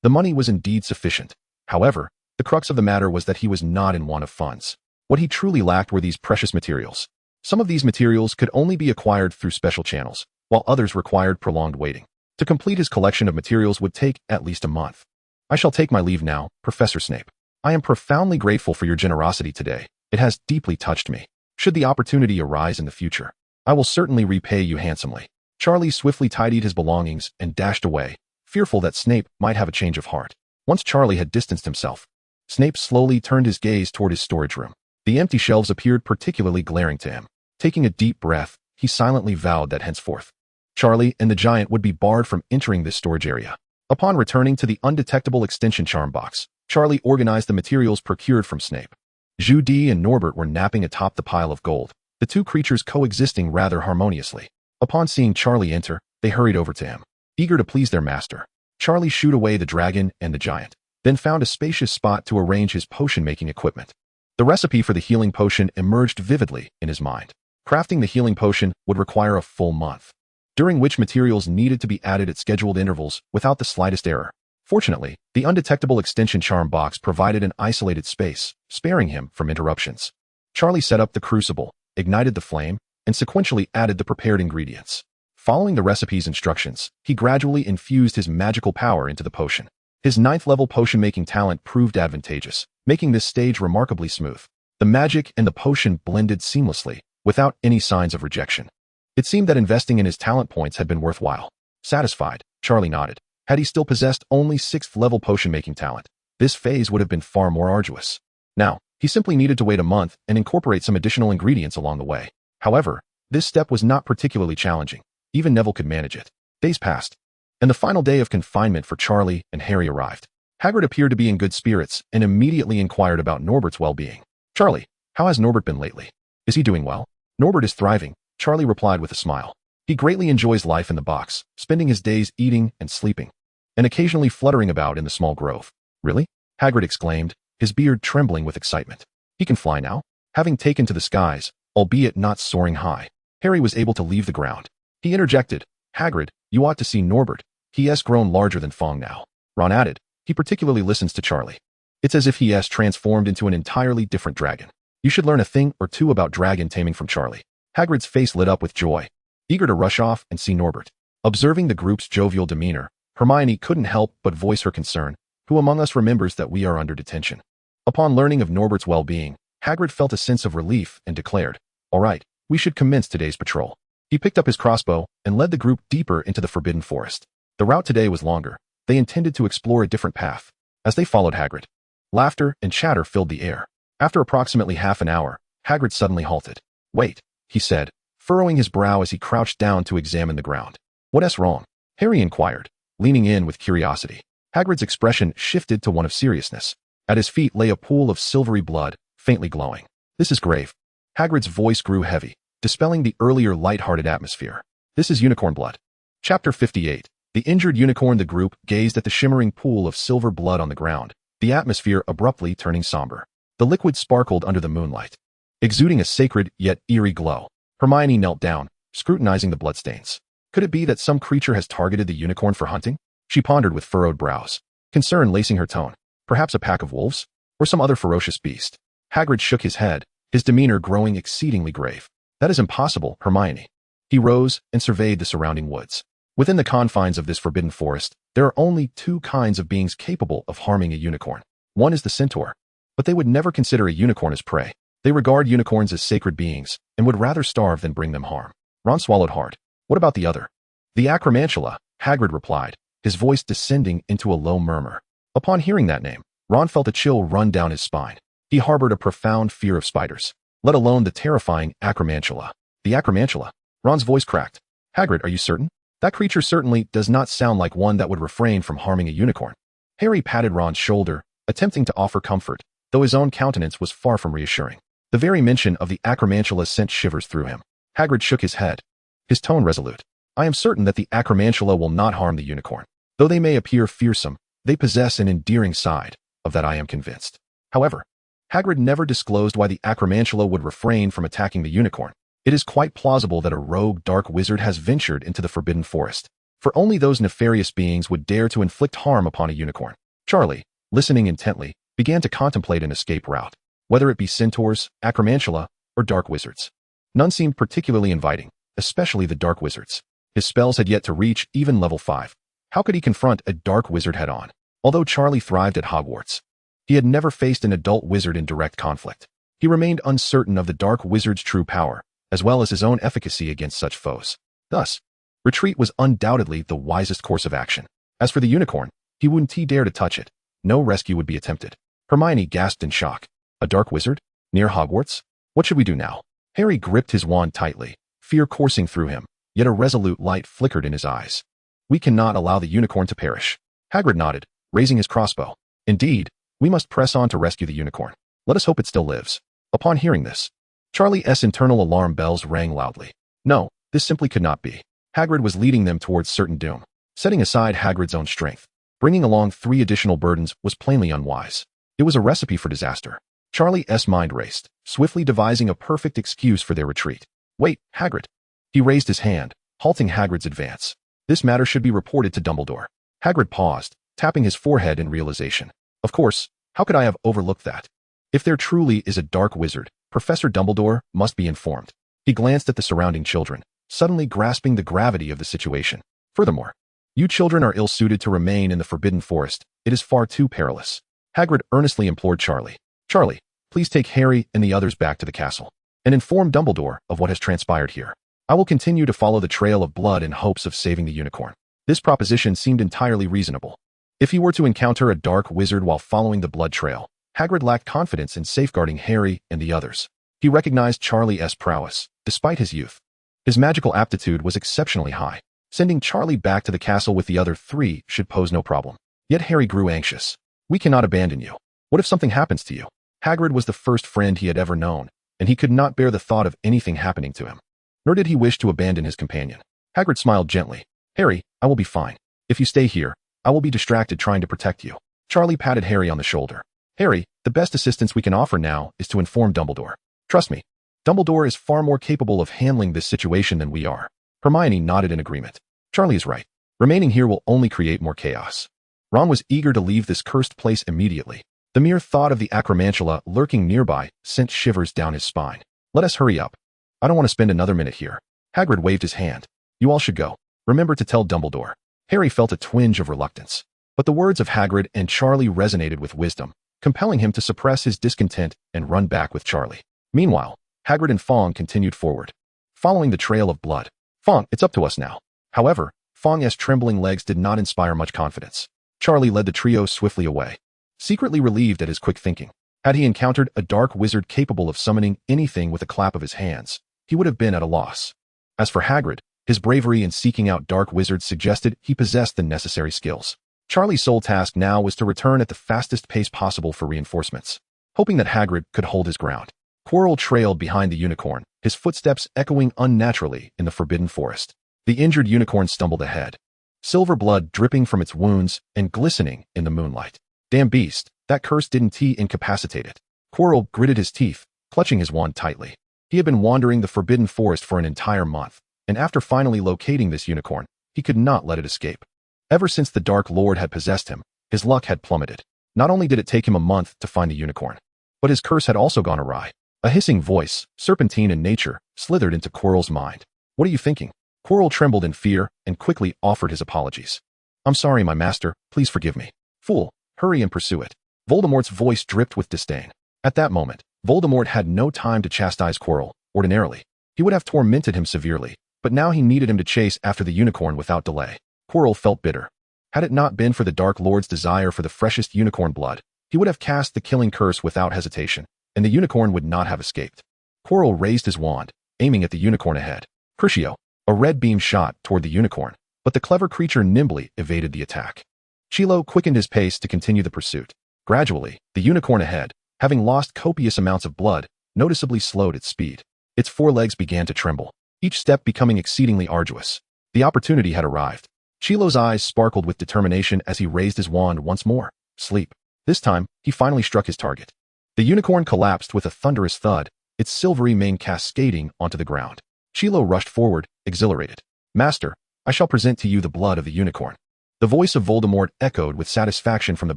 The money was indeed sufficient. However, the crux of the matter was that he was not in want of funds. What he truly lacked were these precious materials. Some of these materials could only be acquired through special channels, while others required prolonged waiting. To complete his collection of materials would take at least a month. I shall take my leave now, Professor Snape. I am profoundly grateful for your generosity today. It has deeply touched me. Should the opportunity arise in the future, I will certainly repay you handsomely. Charlie swiftly tidied his belongings and dashed away, fearful that Snape might have a change of heart. Once Charlie had distanced himself, Snape slowly turned his gaze toward his storage room. The empty shelves appeared particularly glaring to him. Taking a deep breath, he silently vowed that henceforth, Charlie and the giant would be barred from entering this storage area. Upon returning to the undetectable extension charm box, Charlie organized the materials procured from Snape. Judy and Norbert were napping atop the pile of gold, the two creatures coexisting rather harmoniously. Upon seeing Charlie enter, they hurried over to him, eager to please their master. Charlie shooed away the dragon and the giant, then found a spacious spot to arrange his potion-making equipment. The recipe for the healing potion emerged vividly in his mind. Crafting the healing potion would require a full month, during which materials needed to be added at scheduled intervals without the slightest error. Fortunately, the undetectable extension charm box provided an isolated space, sparing him from interruptions. Charlie set up the crucible, ignited the flame, and sequentially added the prepared ingredients. Following the recipe's instructions, he gradually infused his magical power into the potion. His 9th-level potion-making talent proved advantageous, making this stage remarkably smooth. The magic and the potion blended seamlessly, without any signs of rejection. It seemed that investing in his talent points had been worthwhile. Satisfied, Charlie nodded. Had he still possessed only 6th-level potion-making talent, this phase would have been far more arduous. Now, he simply needed to wait a month and incorporate some additional ingredients along the way. However, this step was not particularly challenging. Even Neville could manage it. Days passed, and the final day of confinement for Charlie and Harry arrived. Hagrid appeared to be in good spirits and immediately inquired about Norbert's well-being. "Charlie, how has Norbert been lately? Is he doing well?" "Norbert is thriving," Charlie replied with a smile. "He greatly enjoys life in the box, spending his days eating and sleeping, and occasionally fluttering about in the small grove." "Really?" Hagrid exclaimed, his beard trembling with excitement. "He can fly now?" Having taken to the skies, albeit not soaring high, Harry was able to leave the ground. He interjected, "Hagrid, you ought to see Norbert. He has grown larger than Fong now." Ron added, "He particularly listens to Charlie. It's as if he has transformed into an entirely different dragon. You should learn a thing or two about dragon taming from Charlie." Hagrid's face lit up with joy, eager to rush off and see Norbert. Observing the group's jovial demeanor, Hermione couldn't help but voice her concern. "Who among us remembers that we are under detention?" Upon learning of Norbert's well-being, Hagrid felt a sense of relief and declared, "All right, we should commence today's patrol." He picked up his crossbow and led the group deeper into the Forbidden Forest. The route today was longer. They intended to explore a different path. As they followed Hagrid, laughter and chatter filled the air. After approximately half an hour, Hagrid suddenly halted. "Wait," he said, furrowing his brow as he crouched down to examine the ground. "What's wrong?" Harry inquired, leaning in with curiosity. Hagrid's expression shifted to one of seriousness. At his feet lay a pool of silvery blood, faintly glowing. "This is grave." Hagrid's voice grew heavy, dispelling the earlier light-hearted atmosphere. "This is unicorn blood." Chapter 58. The injured unicorn. The group gazed at the shimmering pool of silver blood on the ground, the atmosphere abruptly turning somber. The liquid sparkled under the moonlight, exuding a sacred yet eerie glow. Hermione knelt down, scrutinizing the bloodstains. Could it be that some creature has targeted the unicorn for hunting? She pondered with furrowed brows, concern lacing her tone. Perhaps a pack of wolves? Or some other ferocious beast? Hagrid shook his head, his demeanor growing exceedingly grave. "That is impossible, Hermione." He rose and surveyed the surrounding woods. Within the confines of this forbidden forest, there are only two kinds of beings capable of harming a unicorn. One is the centaur, but they would never consider a unicorn as prey. They regard unicorns as sacred beings and would rather starve than bring them harm. Ron swallowed hard. "What about the other?" "The acromantula," Hagrid replied, his voice descending into a low murmur. Upon hearing that name, Ron felt a chill run down his spine. He harbored a profound fear of spiders, let alone the terrifying acromantula. "The acromantula?" Ron's voice cracked. "Hagrid, are you certain? That creature certainly does not sound like one that would refrain from harming a unicorn." Harry patted Ron's shoulder, attempting to offer comfort, though his own countenance was far from reassuring. The very mention of the acromantula sent shivers through him. Hagrid shook his head, his tone resolute. "I am certain that the acromantula will not harm the unicorn. Though they may appear fearsome, they possess an endearing side. Of that I am convinced." However, Hagrid never disclosed why the acromantula would refrain from attacking the unicorn. It is quite plausible that a rogue dark wizard has ventured into the Forbidden Forest, for only those nefarious beings would dare to inflict harm upon a unicorn. Charlie, listening intently, began to contemplate an escape route, whether it be centaurs, acromantula, or dark wizards. None seemed particularly inviting, especially the dark wizards. His spells had yet to reach even level 5. How could he confront a dark wizard head-on? Although Charlie thrived at Hogwarts, he had never faced an adult wizard in direct conflict. He remained uncertain of the dark wizard's true power, as well as his own efficacy against such foes. Thus, retreat was undoubtedly the wisest course of action. As for the unicorn, he wouldn't dare to touch it. No rescue would be attempted. Hermione gasped in shock. "A dark wizard? Near Hogwarts? What should we do now?" Harry gripped his wand tightly, fear coursing through him, yet a resolute light flickered in his eyes. "We cannot allow the unicorn to perish." Hagrid nodded, raising his crossbow. "Indeed, we must press on to rescue the unicorn. Let us hope it still lives." Upon hearing this, Charlie's internal alarm bells rang loudly. No, this simply could not be. Hagrid was leading them towards certain doom. Setting aside Hagrid's own strength, bringing along 3 additional burdens was plainly unwise. It was a recipe for disaster. Charlie's mind raced, swiftly devising a perfect excuse for their retreat. "Wait, Hagrid." He raised his hand, halting Hagrid's advance. "This matter should be reported to Dumbledore." Hagrid paused, tapping his forehead in realization. Of course, how could I have overlooked that? If there truly is a dark wizard, Professor Dumbledore must be informed. He glanced at the surrounding children, suddenly grasping the gravity of the situation. "Furthermore, you children are ill-suited to remain in the Forbidden Forest. It is far too perilous." Hagrid earnestly implored Charlie. "Charlie, please take Harry and the others back to the castle and inform Dumbledore of what has transpired here. I will continue to follow the trail of blood in hopes of saving the unicorn." This proposition seemed entirely reasonable. If he were to encounter a dark wizard while following the blood trail, Hagrid lacked confidence in safeguarding Harry and the others. He recognized Charlie's prowess, despite his youth. His magical aptitude was exceptionally high. Sending Charlie back to the castle with the other 3 should pose no problem. Yet Harry grew anxious. "We cannot abandon you. What if something happens to you?" Hagrid was the first friend he had ever known, and he could not bear the thought of anything happening to him. Nor did he wish to abandon his companion. Hagrid smiled gently. "Harry, I will be fine. If you stay here, I will be distracted trying to protect you." Charlie patted Harry on the shoulder. "Harry, the best assistance we can offer now is to inform Dumbledore. Trust me, Dumbledore is far more capable of handling this situation than we are." Hermione nodded in agreement. "Charlie is right. Remaining here will only create more chaos." Ron was eager to leave this cursed place immediately. The mere thought of the acromantula lurking nearby sent shivers down his spine. "Let us hurry up. I don't want to spend another minute here." Hagrid waved his hand. "You all should go. Remember to tell Dumbledore." Harry felt a twinge of reluctance, but the words of Hagrid and Charlie resonated with wisdom, compelling him to suppress his discontent and run back with Charlie. Meanwhile, Hagrid and Fong continued forward, following the trail of blood. "Fong, it's up to us now." However, Fong's trembling legs did not inspire much confidence. Charlie led the trio swiftly away, secretly relieved at his quick thinking. Had he encountered a dark wizard capable of summoning anything with a clap of his hands, he would have been at a loss. As for Hagrid, his bravery in seeking out dark wizards suggested he possessed the necessary skills. Charlie's sole task now was to return at the fastest pace possible for reinforcements, hoping that Hagrid could hold his ground. Quirrell trailed behind the unicorn, his footsteps echoing unnaturally in the Forbidden Forest. The injured unicorn stumbled ahead, silver blood dripping from its wounds and glistening in the moonlight. "Damn beast, that curse didn't incapacitate it." Quirrell gritted his teeth, clutching his wand tightly. He had been wandering the Forbidden Forest for an entire month, and after finally locating this unicorn, he could not let it escape. Ever since the Dark Lord had possessed him, his luck had plummeted. Not only did it take him a month to find the unicorn, but his curse had also gone awry. A hissing voice, serpentine in nature, slithered into Quirrell's mind. "What are you thinking?" Quirrell trembled in fear and quickly offered his apologies. "I'm sorry, my master. Please forgive me." "Fool, hurry and pursue it." Voldemort's voice dripped with disdain. At that moment, Voldemort had no time to chastise Quirrell. Ordinarily, he would have tormented him severely, but now he needed him to chase after the unicorn without delay. Quirrell felt bitter. Had it not been for the Dark Lord's desire for the freshest unicorn blood, he would have cast the killing curse without hesitation, and the unicorn would not have escaped. Quirrell raised his wand, aiming at the unicorn ahead. Crucio, a red beam shot toward the unicorn, but the clever creature nimbly evaded the attack. Chilo quickened his pace to continue the pursuit. Gradually, the unicorn ahead, having lost copious amounts of blood, noticeably slowed its speed. Its forelegs began to tremble, each step becoming exceedingly arduous. The opportunity had arrived. Chilo's eyes sparkled with determination as he raised his wand once more. Sleep. This time, he finally struck his target. The unicorn collapsed with a thunderous thud, its silvery mane cascading onto the ground. Chilo rushed forward, exhilarated. "Master, I shall present to you the blood of the unicorn." The voice of Voldemort echoed with satisfaction from the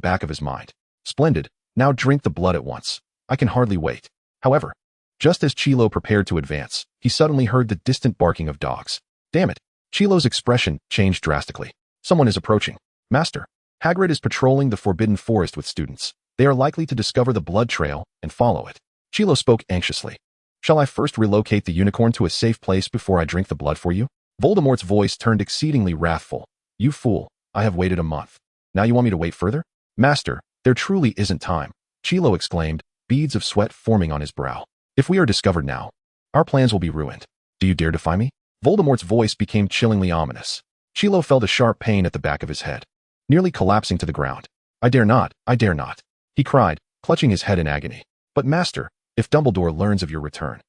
back of his mind. "Splendid. Now drink the blood at once. I can hardly wait." However, just as Chilo prepared to advance, he suddenly heard the distant barking of dogs. Damn it. Chilo's expression changed drastically. "Someone is approaching." "Master, Hagrid is patrolling the Forbidden Forest with students. They are likely to discover the blood trail and follow it." Chilo spoke anxiously. "Shall I first relocate the unicorn to a safe place before I drink the blood for you?" Voldemort's voice turned exceedingly wrathful. "You fool, I have waited a month. Now you want me to wait further?" "Master, there truly isn't time," Chilo exclaimed, beads of sweat forming on his brow. "If we are discovered now, our plans will be ruined." Do you dare defy me? Voldemort's voice became chillingly ominous. Chilo felt a sharp pain at the back of his head, nearly collapsing to the ground. I dare not, he cried, clutching his head in agony. But master, if Dumbledore learns of your return.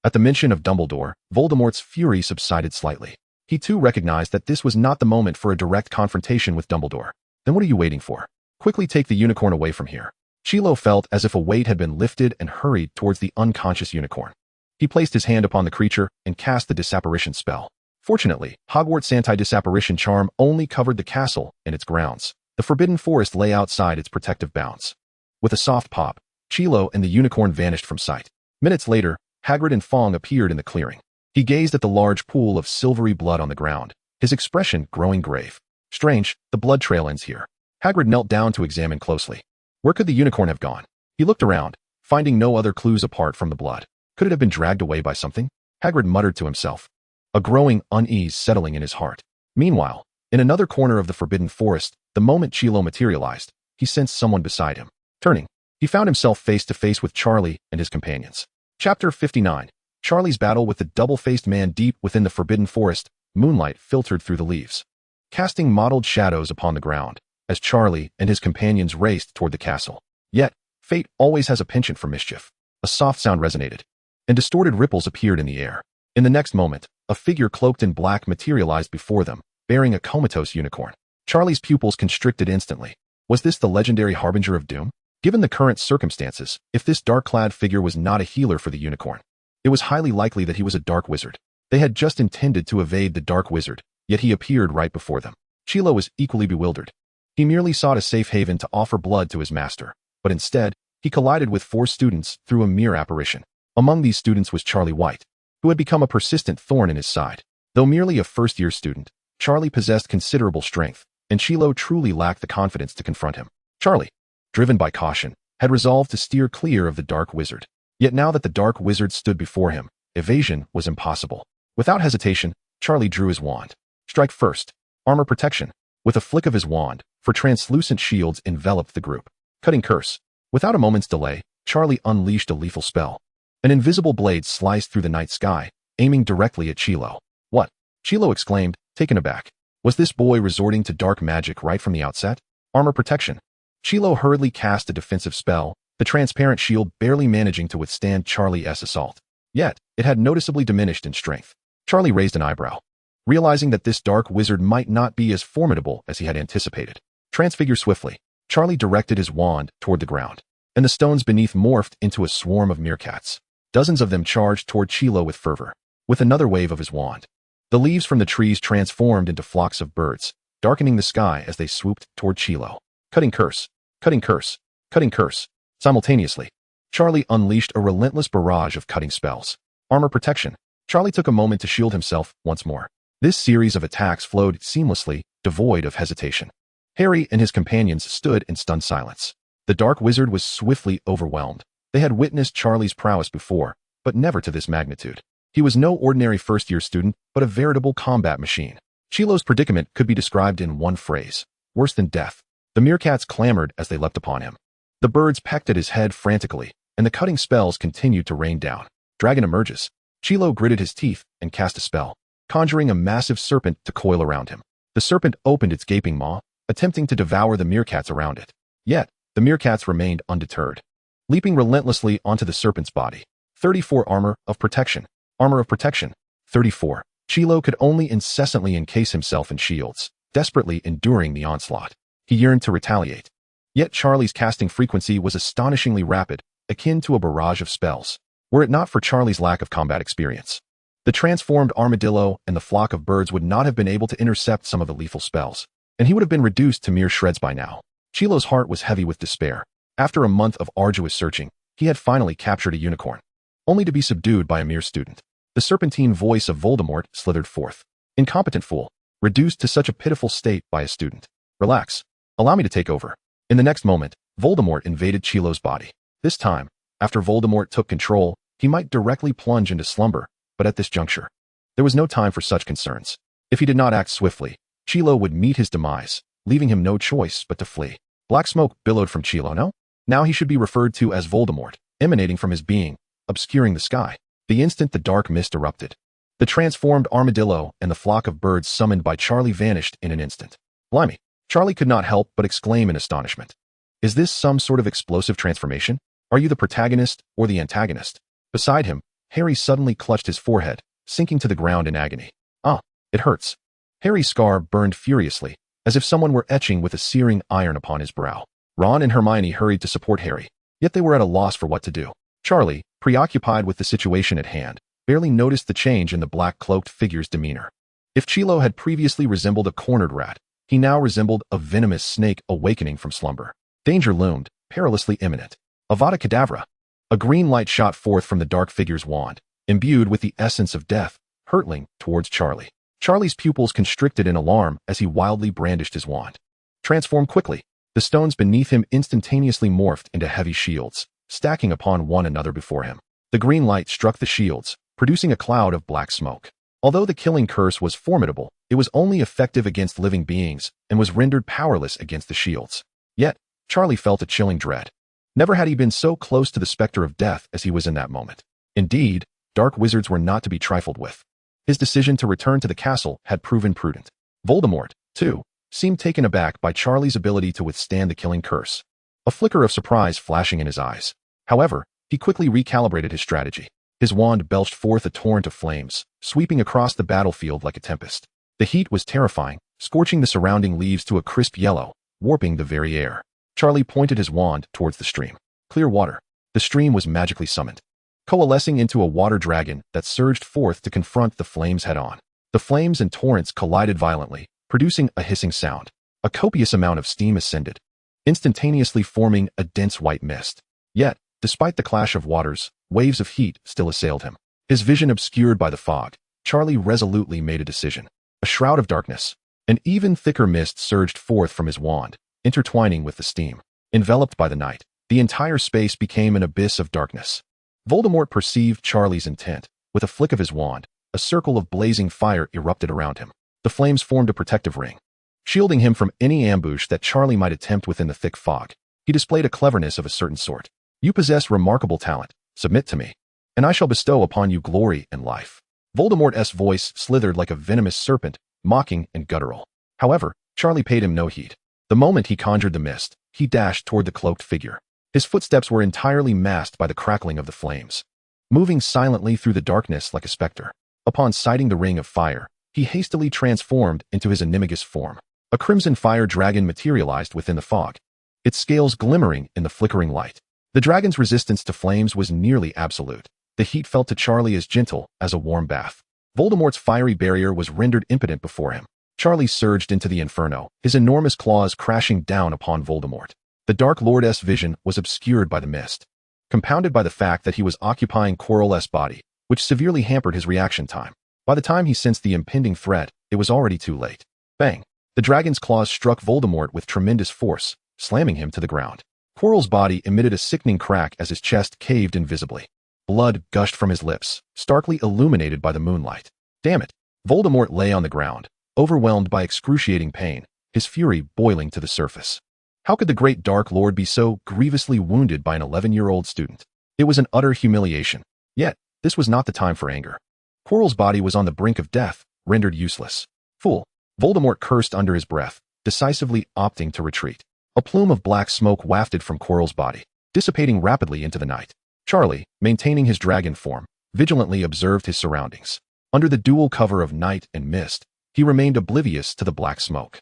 At the mention of Dumbledore, Voldemort's fury subsided slightly. He too recognized that this was not the moment for a direct confrontation with Dumbledore. Then what are you waiting for? Quickly take the unicorn away from here. Chilo felt as if a weight had been lifted and hurried towards the unconscious unicorn. He placed his hand upon the creature and cast the disapparition spell. Fortunately, Hogwarts' anti-disapparition charm only covered the castle and its grounds. The forbidden forest lay outside its protective bounds. With a soft pop, Chilo and the unicorn vanished from sight. Minutes later, Hagrid and Fong appeared in the clearing. He gazed at the large pool of silvery blood on the ground, his expression growing grave. Strange, the blood trail ends here. Hagrid knelt down to examine closely. Where could the unicorn have gone? He looked around, finding no other clues apart from the blood. Could it have been dragged away by something? Hagrid muttered to himself, a growing unease settling in his heart. Meanwhile, in another corner of the forbidden forest, the moment Chilo materialized, he sensed someone beside him. Turning, he found himself face to face with Charlie and his companions. Chapter 59. Charlie's battle with the double-faced man. Deep within the forbidden forest, moonlight filtered through the leaves, casting mottled shadows upon the ground, as Charlie and his companions raced toward the castle. Yet, fate always has a penchant for mischief. A soft sound resonated, and distorted ripples appeared in the air. In the next moment, a figure cloaked in black materialized before them, bearing a comatose unicorn. Charlie's pupils constricted instantly. Was this the legendary harbinger of doom? Given the current circumstances, if this dark-clad figure was not a healer for the unicorn, it was highly likely that he was a dark wizard. They had just intended to evade the dark wizard, yet he appeared right before them. Chilo was equally bewildered. He merely sought a safe haven to offer blood to his master, but instead, he collided with 4 students through a mere apparition. Among these students was Charlie White, who had become a persistent thorn in his side. Though merely a first-year student, Charlie possessed considerable strength, and Chilo truly lacked the confidence to confront him. Charlie, driven by caution, had resolved to steer clear of the dark wizard. Yet now that the dark wizard stood before him, evasion was impossible. Without hesitation, Charlie drew his wand. Strike first. Armor protection. With a flick of his wand, for translucent shields enveloped the group. Cutting curse. Without a moment's delay, Charlie unleashed a lethal spell. An invisible blade sliced through the night sky, aiming directly at Chilo. What? Chilo exclaimed, taken aback. Was this boy resorting to dark magic right from the outset? Armor protection. Chilo hurriedly cast a defensive spell, the transparent shield barely managing to withstand Charlie's assault. Yet, it had noticeably diminished in strength. Charlie raised an eyebrow, realizing that this dark wizard might not be as formidable as he had anticipated. Transfigure swiftly. Charlie directed his wand toward the ground, and the stones beneath morphed into a swarm of meerkats. Dozens of them charged toward Chilo with fervor. With another wave of his wand, the leaves from the trees transformed into flocks of birds, darkening the sky as they swooped toward Chilo. Cutting curse. Cutting curse. Cutting curse. Simultaneously, Charlie unleashed a relentless barrage of cutting spells. Armor protection. Charlie took a moment to shield himself once more. This series of attacks flowed seamlessly, devoid of hesitation. Harry and his companions stood in stunned silence. The dark wizard was swiftly overwhelmed. They had witnessed Charlie's prowess before, but never to this magnitude. He was no ordinary first-year student, but a veritable combat machine. Chilo's predicament could be described in one phrase: worse than death. The meerkats clamored as they leapt upon him. The birds pecked at his head frantically, and the cutting spells continued to rain down. Dragon emerges. Chilo gritted his teeth and cast a spell, conjuring a massive serpent to coil around him. The serpent opened its gaping maw, attempting to devour the meerkats around it. Yet, the meerkats remained undeterred, leaping relentlessly onto the serpent's body. 34 Armor of protection. Armor of protection. 34. Chilo could only incessantly encase himself in shields, desperately enduring the onslaught. He yearned to retaliate. Yet Charlie's casting frequency was astonishingly rapid, akin to a barrage of spells. Were it not for Charlie's lack of combat experience, the transformed armadillo and the flock of birds would not have been able to intercept some of the lethal spells, and he would have been reduced to mere shreds by now. Chilo's heart was heavy with despair. After a month of arduous searching, he had finally captured a unicorn, only to be subdued by a mere student. The serpentine voice of Voldemort slithered forth. Incompetent fool, reduced to such a pitiful state by a student. Relax. Allow me to take over. In the next moment, Voldemort invaded Chilo's body. This time, after Voldemort took control, he might directly plunge into slumber, but at this juncture, there was no time for such concerns. If he did not act swiftly, Chilo would meet his demise, leaving him no choice but to flee. Black smoke billowed from Chilo. No? Now he should be referred to as Voldemort, emanating from his being, obscuring the sky. The instant the dark mist erupted, The transformed armadillo and the flock of birds summoned by Charlie vanished in an instant. Blimey! Charlie could not help but exclaim in astonishment. Is this some sort of explosive transformation? Are you the protagonist or the antagonist? Beside him, Harry suddenly clutched his forehead, sinking to the ground in agony. Ah, it hurts. Harry's scar burned furiously, as if someone were etching with a searing iron upon his brow. Ron and Hermione hurried to support Harry, yet they were at a loss for what to do. Charlie, preoccupied with the situation at hand, barely noticed the change in the black-cloaked figure's demeanor. If Chilo had previously resembled a cornered rat, he now resembled a venomous snake awakening from slumber. Danger loomed, perilously imminent. Avada Kedavra! A green light shot forth from the dark figure's wand, imbued with the essence of death, hurtling towards Charlie. Charlie's pupils constricted in alarm as he wildly brandished his wand. Transform quickly! The stones beneath him instantaneously morphed into heavy shields, stacking upon one another before him. The green light struck the shields, producing a cloud of black smoke. Although the killing curse was formidable, it was only effective against living beings and was rendered powerless against the shields. Yet, Charlie felt a chilling dread. Never had he been so close to the specter of death as he was in that moment. Indeed, dark wizards were not to be trifled with. His decision to return to the castle had proven prudent. Voldemort, too, seemed taken aback by Charlie's ability to withstand the killing curse, a flicker of surprise flashing in his eyes. However, he quickly recalibrated his strategy. His wand belched forth a torrent of flames, sweeping across the battlefield like a tempest. The heat was terrifying, scorching the surrounding leaves to a crisp yellow, warping the very air. Charlie pointed his wand towards the stream. Clear water. The stream was magically summoned, coalescing into a water dragon that surged forth to confront the flames head-on. The flames and torrents collided violently, producing a hissing sound. A copious amount of steam ascended, instantaneously forming a dense white mist. Yet, despite the clash of waters, waves of heat still assailed him. His vision obscured by the fog, Charlie resolutely made a decision. A shroud of darkness. An even thicker mist surged forth from his wand, intertwining with the steam. Enveloped by the night, the entire space became an abyss of darkness. Voldemort perceived Charlie's intent. With a flick of his wand, a circle of blazing fire erupted around him. The flames formed a protective ring, shielding him from any ambush that Charlie might attempt within the thick fog. He displayed a cleverness of a certain sort. You possess remarkable talent. Submit to me, and I shall bestow upon you glory and life. Voldemort's voice slithered like a venomous serpent, mocking and guttural. However, Charlie paid him no heed. The moment he conjured the mist, he dashed toward the cloaked figure. His footsteps were entirely masked by the crackling of the flames, moving silently through the darkness like a specter. Upon sighting the ring of fire, he hastily transformed into his animagus form. A crimson fire dragon materialized within the fog, its scales glimmering in the flickering light. The dragon's resistance to flames was nearly absolute. The heat felt to Charlie as gentle as a warm bath. Voldemort's fiery barrier was rendered impotent before him. Charlie surged into the inferno, his enormous claws crashing down upon Voldemort. The Dark Lord's vision was obscured by the mist, compounded by the fact that he was occupying Quirrell's body, which severely hampered his reaction time. By the time he sensed the impending threat, it was already too late. Bang! The dragon's claws struck Voldemort with tremendous force, slamming him to the ground. Quirrell's body emitted a sickening crack as his chest caved invisibly. Blood gushed from his lips, starkly illuminated by the moonlight. Damn it! Voldemort lay on the ground, overwhelmed by excruciating pain, his fury boiling to the surface. How could the great Dark Lord be so grievously wounded by an 11-year-old student? It was an utter humiliation. Yet, this was not the time for anger. Quirrell's body was on the brink of death, rendered useless. Fool! Voldemort cursed under his breath, decisively opting to retreat. A plume of black smoke wafted from Quirrell's body, dissipating rapidly into the night. Charlie, maintaining his dragon form, vigilantly observed his surroundings. Under the dual cover of night and mist, he remained oblivious to the black smoke.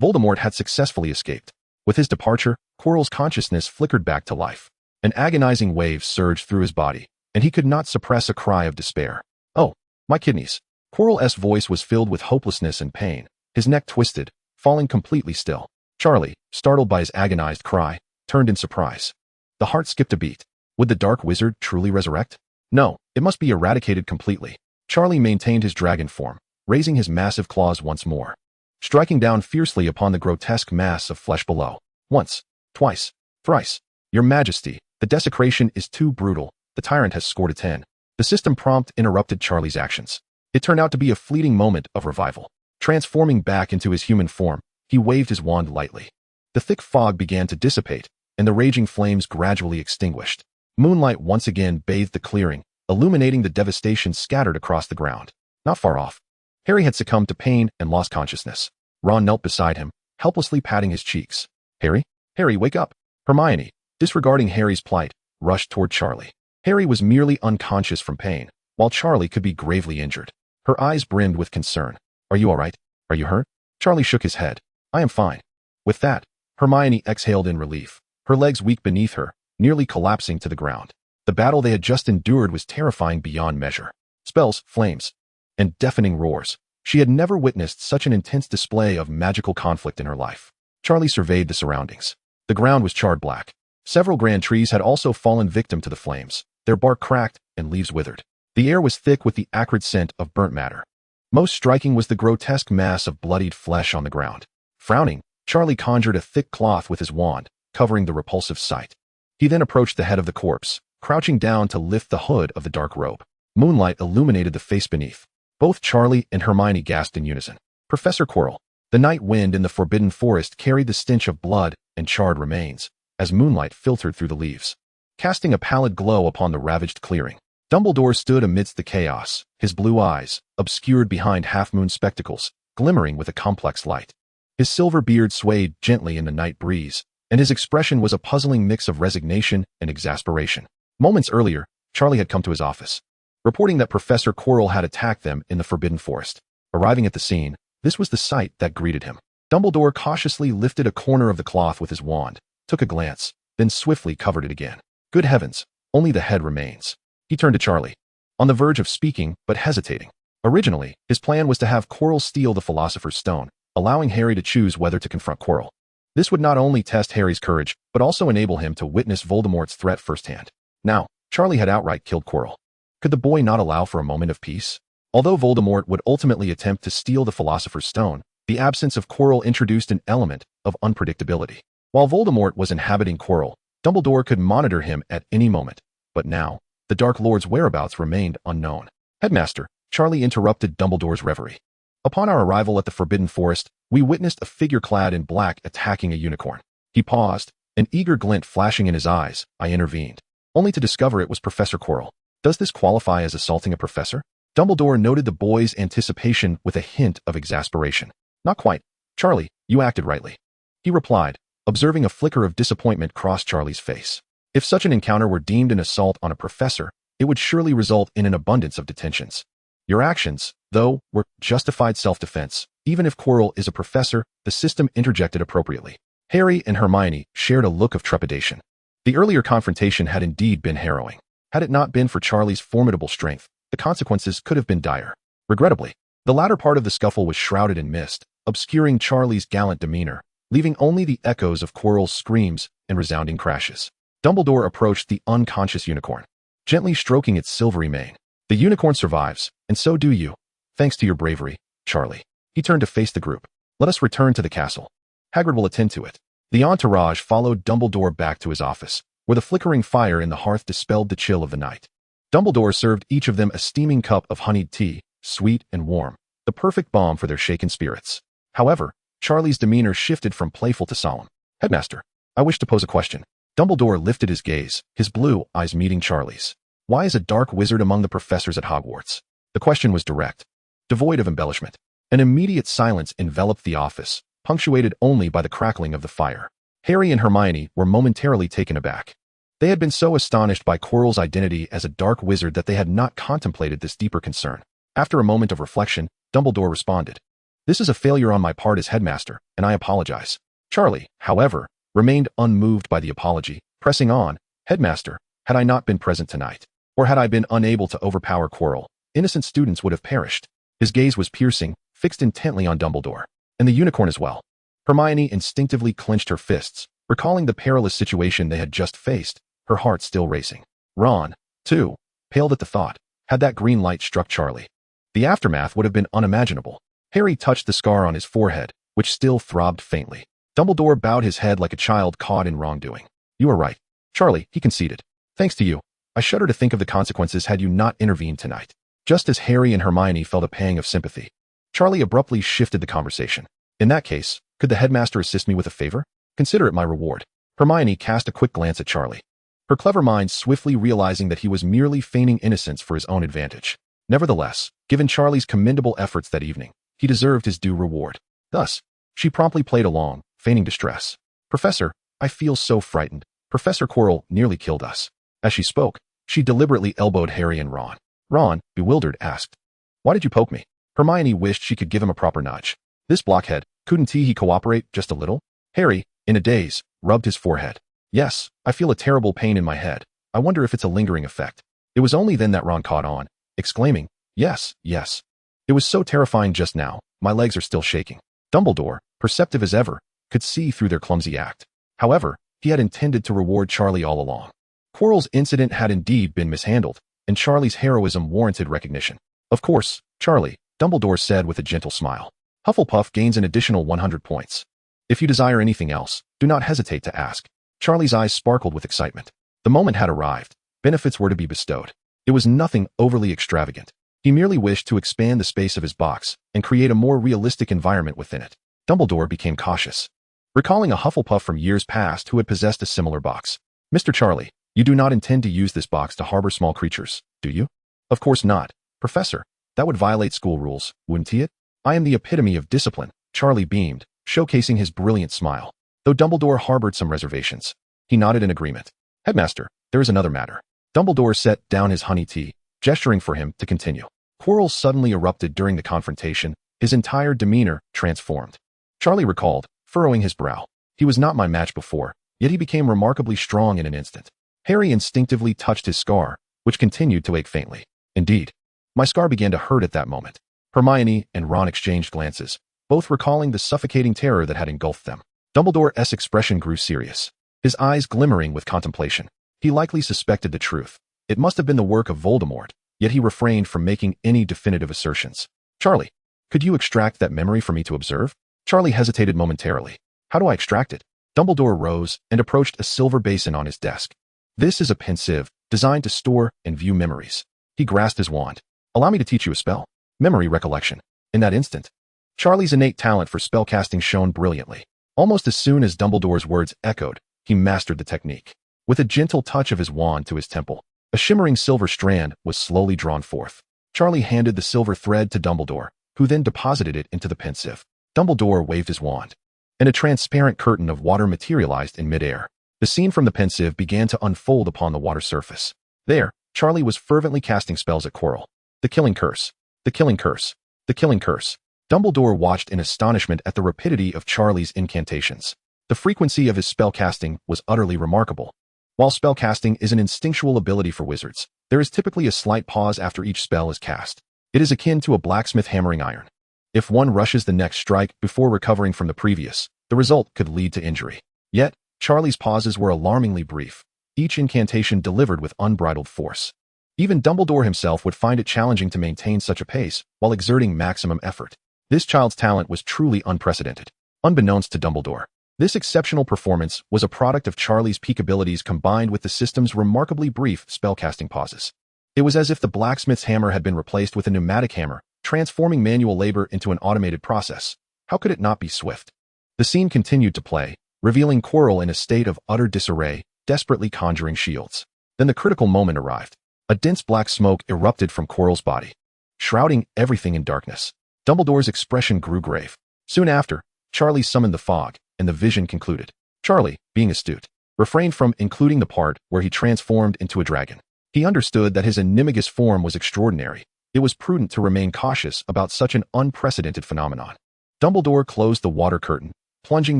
Voldemort had successfully escaped. With his departure, Quirrell's consciousness flickered back to life. An agonizing wave surged through his body, and he could not suppress a cry of despair. Oh, my kidneys! Quirrell's voice was filled with hopelessness and pain, his neck twisted, falling completely still. Charlie, startled by his agonized cry, turned in surprise. The heart skipped a beat. Would the Dark Wizard truly resurrect? No, it must be eradicated completely. Charlie maintained his dragon form, raising his massive claws once more, striking down fiercely upon the grotesque mass of flesh below. Once, twice, thrice. Your Majesty, the desecration is too brutal. The tyrant has scored a 10. The system prompt interrupted Charlie's actions. It turned out to be a fleeting moment of revival. Transforming back into his human form, he waved his wand lightly. The thick fog began to dissipate, and the raging flames gradually extinguished. Moonlight once again bathed the clearing, illuminating the devastation scattered across the ground. Not far off. Harry had succumbed to pain and lost consciousness. Ron knelt beside him, helplessly patting his cheeks. Harry? Harry, wake up! Hermione, disregarding Harry's plight, rushed toward Charlie. Harry was merely unconscious from pain, while Charlie could be gravely injured. Her eyes brimmed with concern. Are you all right? Are you hurt? Charlie shook his head. I am fine. With that, Hermione exhaled in relief, her legs weak beneath her, nearly collapsing to the ground. The battle they had just endured was terrifying beyond measure. Spells, flames, and deafening roars. She had never witnessed such an intense display of magical conflict in her life. Charlie surveyed the surroundings. The ground was charred black. Several grand trees had also fallen victim to the flames, their bark cracked and leaves withered. The air was thick with the acrid scent of burnt matter. Most striking was the grotesque mass of bloodied flesh on the ground. Frowning, Charlie conjured a thick cloth with his wand, covering the repulsive sight. He then approached the head of the corpse, crouching down to lift the hood of the dark robe. Moonlight illuminated the face beneath. Both Charlie and Hermione gasped in unison. Professor Quirrell. The night wind in the forbidden forest carried the stench of blood and charred remains, as moonlight filtered through the leaves, casting a pallid glow upon the ravaged clearing. Dumbledore stood amidst the chaos, his blue eyes, obscured behind half-moon spectacles, glimmering with a complex light. His silver beard swayed gently in the night breeze, and his expression was a puzzling mix of resignation and exasperation. Moments earlier, Charlie had come to his office, reporting that Professor Quirrell had attacked them in the Forbidden Forest. Arriving at the scene, this was the sight that greeted him. Dumbledore cautiously lifted a corner of the cloth with his wand, took a glance, then swiftly covered it again. Good heavens, only the head remains. He turned to Charlie, on the verge of speaking but hesitating. Originally, his plan was to have Quirrell steal the Philosopher's Stone, allowing Harry to choose whether to confront Quirrell. This would not only test Harry's courage, but also enable him to witness Voldemort's threat firsthand. Now, Charlie had outright killed Quirrell. Could the boy not allow for a moment of peace? Although Voldemort would ultimately attempt to steal the Philosopher's Stone, the absence of Quirrell introduced an element of unpredictability. While Voldemort was inhabiting Quirrell, Dumbledore could monitor him at any moment. But now, the Dark Lord's whereabouts remained unknown. Headmaster, Charlie interrupted Dumbledore's reverie. Upon our arrival at the Forbidden Forest, we witnessed a figure clad in black attacking a unicorn. He paused, an eager glint flashing in his eyes. I intervened, only to discover it was Professor Quirrell. Does this qualify as assaulting a professor? Dumbledore noted the boy's anticipation with a hint of exasperation. Not quite. Charlie, you acted rightly. He replied, observing a flicker of disappointment cross Charlie's face. If such an encounter were deemed an assault on a professor, it would surely result in an abundance of detentions. Your actions, though, were justified self-defense. Even if Quirrell is a professor, the system interjected appropriately. Harry and Hermione shared a look of trepidation. The earlier confrontation had indeed been harrowing. Had it not been for Charlie's formidable strength, the consequences could have been dire. Regrettably, the latter part of the scuffle was shrouded in mist, obscuring Charlie's gallant demeanor, leaving only the echoes of Quirrell's screams and resounding crashes. Dumbledore approached the unconscious unicorn, gently stroking its silvery mane. The unicorn survives, and so do you, thanks to your bravery, Charlie. He turned to face the group. Let us return to the castle. Hagrid will attend to it. The entourage followed Dumbledore back to his office, where the flickering fire in the hearth dispelled the chill of the night. Dumbledore served each of them a steaming cup of honeyed tea, sweet and warm, the perfect balm for their shaken spirits. However, Charlie's demeanor shifted from playful to solemn. Headmaster, I wish to pose a question. Dumbledore lifted his gaze, his blue eyes meeting Charlie's. Why is a dark wizard among the professors at Hogwarts? The question was direct, devoid of embellishment. An immediate silence enveloped the office, punctuated only by the crackling of the fire. Harry and Hermione were momentarily taken aback. They had been so astonished by Quirrell's identity as a dark wizard that they had not contemplated this deeper concern. After a moment of reflection, Dumbledore responded, This is a failure on my part as headmaster, and I apologize. Charlie, however, remained unmoved by the apology, pressing on, Headmaster, had I not been present tonight, or had I been unable to overpower Quirrell, innocent students would have perished. His gaze was piercing, fixed intently on Dumbledore, and the unicorn as well. Hermione instinctively clenched her fists, recalling the perilous situation they had just faced, her heart still racing. Ron, too, paled at the thought. Had that green light struck Charlie, the aftermath would have been unimaginable. Harry touched the scar on his forehead, which still throbbed faintly. Dumbledore bowed his head like a child caught in wrongdoing. You are right, Charlie, he conceded. Thanks to you, I shudder to think of the consequences had you not intervened tonight. Just as Harry and Hermione felt a pang of sympathy, Charlie abruptly shifted the conversation. In that case, could the headmaster assist me with a favor? Consider it my reward. Hermione cast a quick glance at Charlie, her clever mind swiftly realizing that he was merely feigning innocence for his own advantage. Nevertheless, given Charlie's commendable efforts that evening, he deserved his due reward. Thus, she promptly played along, feigning distress. "Professor, I feel so frightened. Professor Quirrell nearly killed us." As she spoke, she deliberately elbowed Harry and Ron. Ron, bewildered, asked, "Why did you poke me?" Hermione wished she could give him a proper nudge. This blockhead, couldn't he cooperate just a little? Harry, in a daze, rubbed his forehead. "Yes, I feel a terrible pain in my head. I wonder if it's a lingering effect." It was only then that Ron caught on, exclaiming, "Yes, yes. It was so terrifying just now, my legs are still shaking." Dumbledore, perceptive as ever, could see through their clumsy act. However, he had intended to reward Charlie all along. Quirrell's incident had indeed been mishandled, and Charlie's heroism warranted recognition. "Of course, Charlie," Dumbledore said with a gentle smile. "Hufflepuff gains an additional 100 points. If you desire anything else, do not hesitate to ask." Charlie's eyes sparkled with excitement. The moment had arrived. Benefits were to be bestowed. It was nothing overly extravagant. He merely wished to expand the space of his box and create a more realistic environment within it. Dumbledore became cautious, recalling a Hufflepuff from years past who had possessed a similar box. "Mr. Charlie, you do not intend to use this box to harbor small creatures, do you?" "Of course not, Professor. That would violate school rules, wouldn't it? I am the epitome of discipline." Charlie beamed, showcasing his brilliant smile. Though Dumbledore harbored some reservations, he nodded in agreement. "Headmaster, there is another matter." Dumbledore set down his honey tea, gesturing for him to continue. Quirrell suddenly erupted during the confrontation, his entire demeanor transformed. Charlie recalled, furrowing his brow. "He was not my match before, yet he became remarkably strong in an instant." Harry instinctively touched his scar, which continued to ache faintly. "Indeed, my scar began to hurt at that moment." Hermione and Ron exchanged glances, both recalling the suffocating terror that had engulfed them. Dumbledore's expression grew serious, his eyes glimmering with contemplation. He likely suspected the truth. It must have been the work of Voldemort, yet he refrained from making any definitive assertions. "Charlie, could you extract that memory for me to observe?" Charlie hesitated momentarily. "How do I extract it?" Dumbledore rose and approached a silver basin on his desk. "This is a pensieve, designed to store and view memories." He grasped his wand. "Allow me to teach you a spell." Memory recollection. In that instant, Charlie's innate talent for spellcasting shone brilliantly. Almost as soon as Dumbledore's words echoed, he mastered the technique. With a gentle touch of his wand to his temple, a shimmering silver strand was slowly drawn forth. Charlie handed the silver thread to Dumbledore, who then deposited it into the pensieve. Dumbledore waved his wand, and a transparent curtain of water materialized in midair. The scene from the pensieve began to unfold upon the water surface. There, Charlie was fervently casting spells at Quirrell. The killing curse. The killing curse. The killing curse. Dumbledore watched in astonishment at the rapidity of Charlie's incantations. The frequency of his spellcasting was utterly remarkable. While spellcasting is an instinctual ability for wizards, there is typically a slight pause after each spell is cast. It is akin to a blacksmith hammering iron. If one rushes the next strike before recovering from the previous, the result could lead to injury. Yet, Charlie's pauses were alarmingly brief, each incantation delivered with unbridled force. Even Dumbledore himself would find it challenging to maintain such a pace while exerting maximum effort. This child's talent was truly unprecedented. Unbeknownst to Dumbledore, this exceptional performance was a product of Charlie's peak abilities combined with the system's remarkably brief spellcasting pauses. It was as if the blacksmith's hammer had been replaced with a pneumatic hammer, transforming manual labor into an automated process. How could it not be swift? The scene continued to play, revealing Quirrell in a state of utter disarray, desperately conjuring shields. Then the critical moment arrived. A dense black smoke erupted from Quirrell's body, shrouding everything in darkness. Dumbledore's expression grew grave. Soon after, Charlie summoned the fog, and the vision concluded. Charlie, being astute, refrained from including the part where he transformed into a dragon. He understood that his animagus form was extraordinary. It was prudent to remain cautious about such an unprecedented phenomenon. Dumbledore closed the water curtain, plunging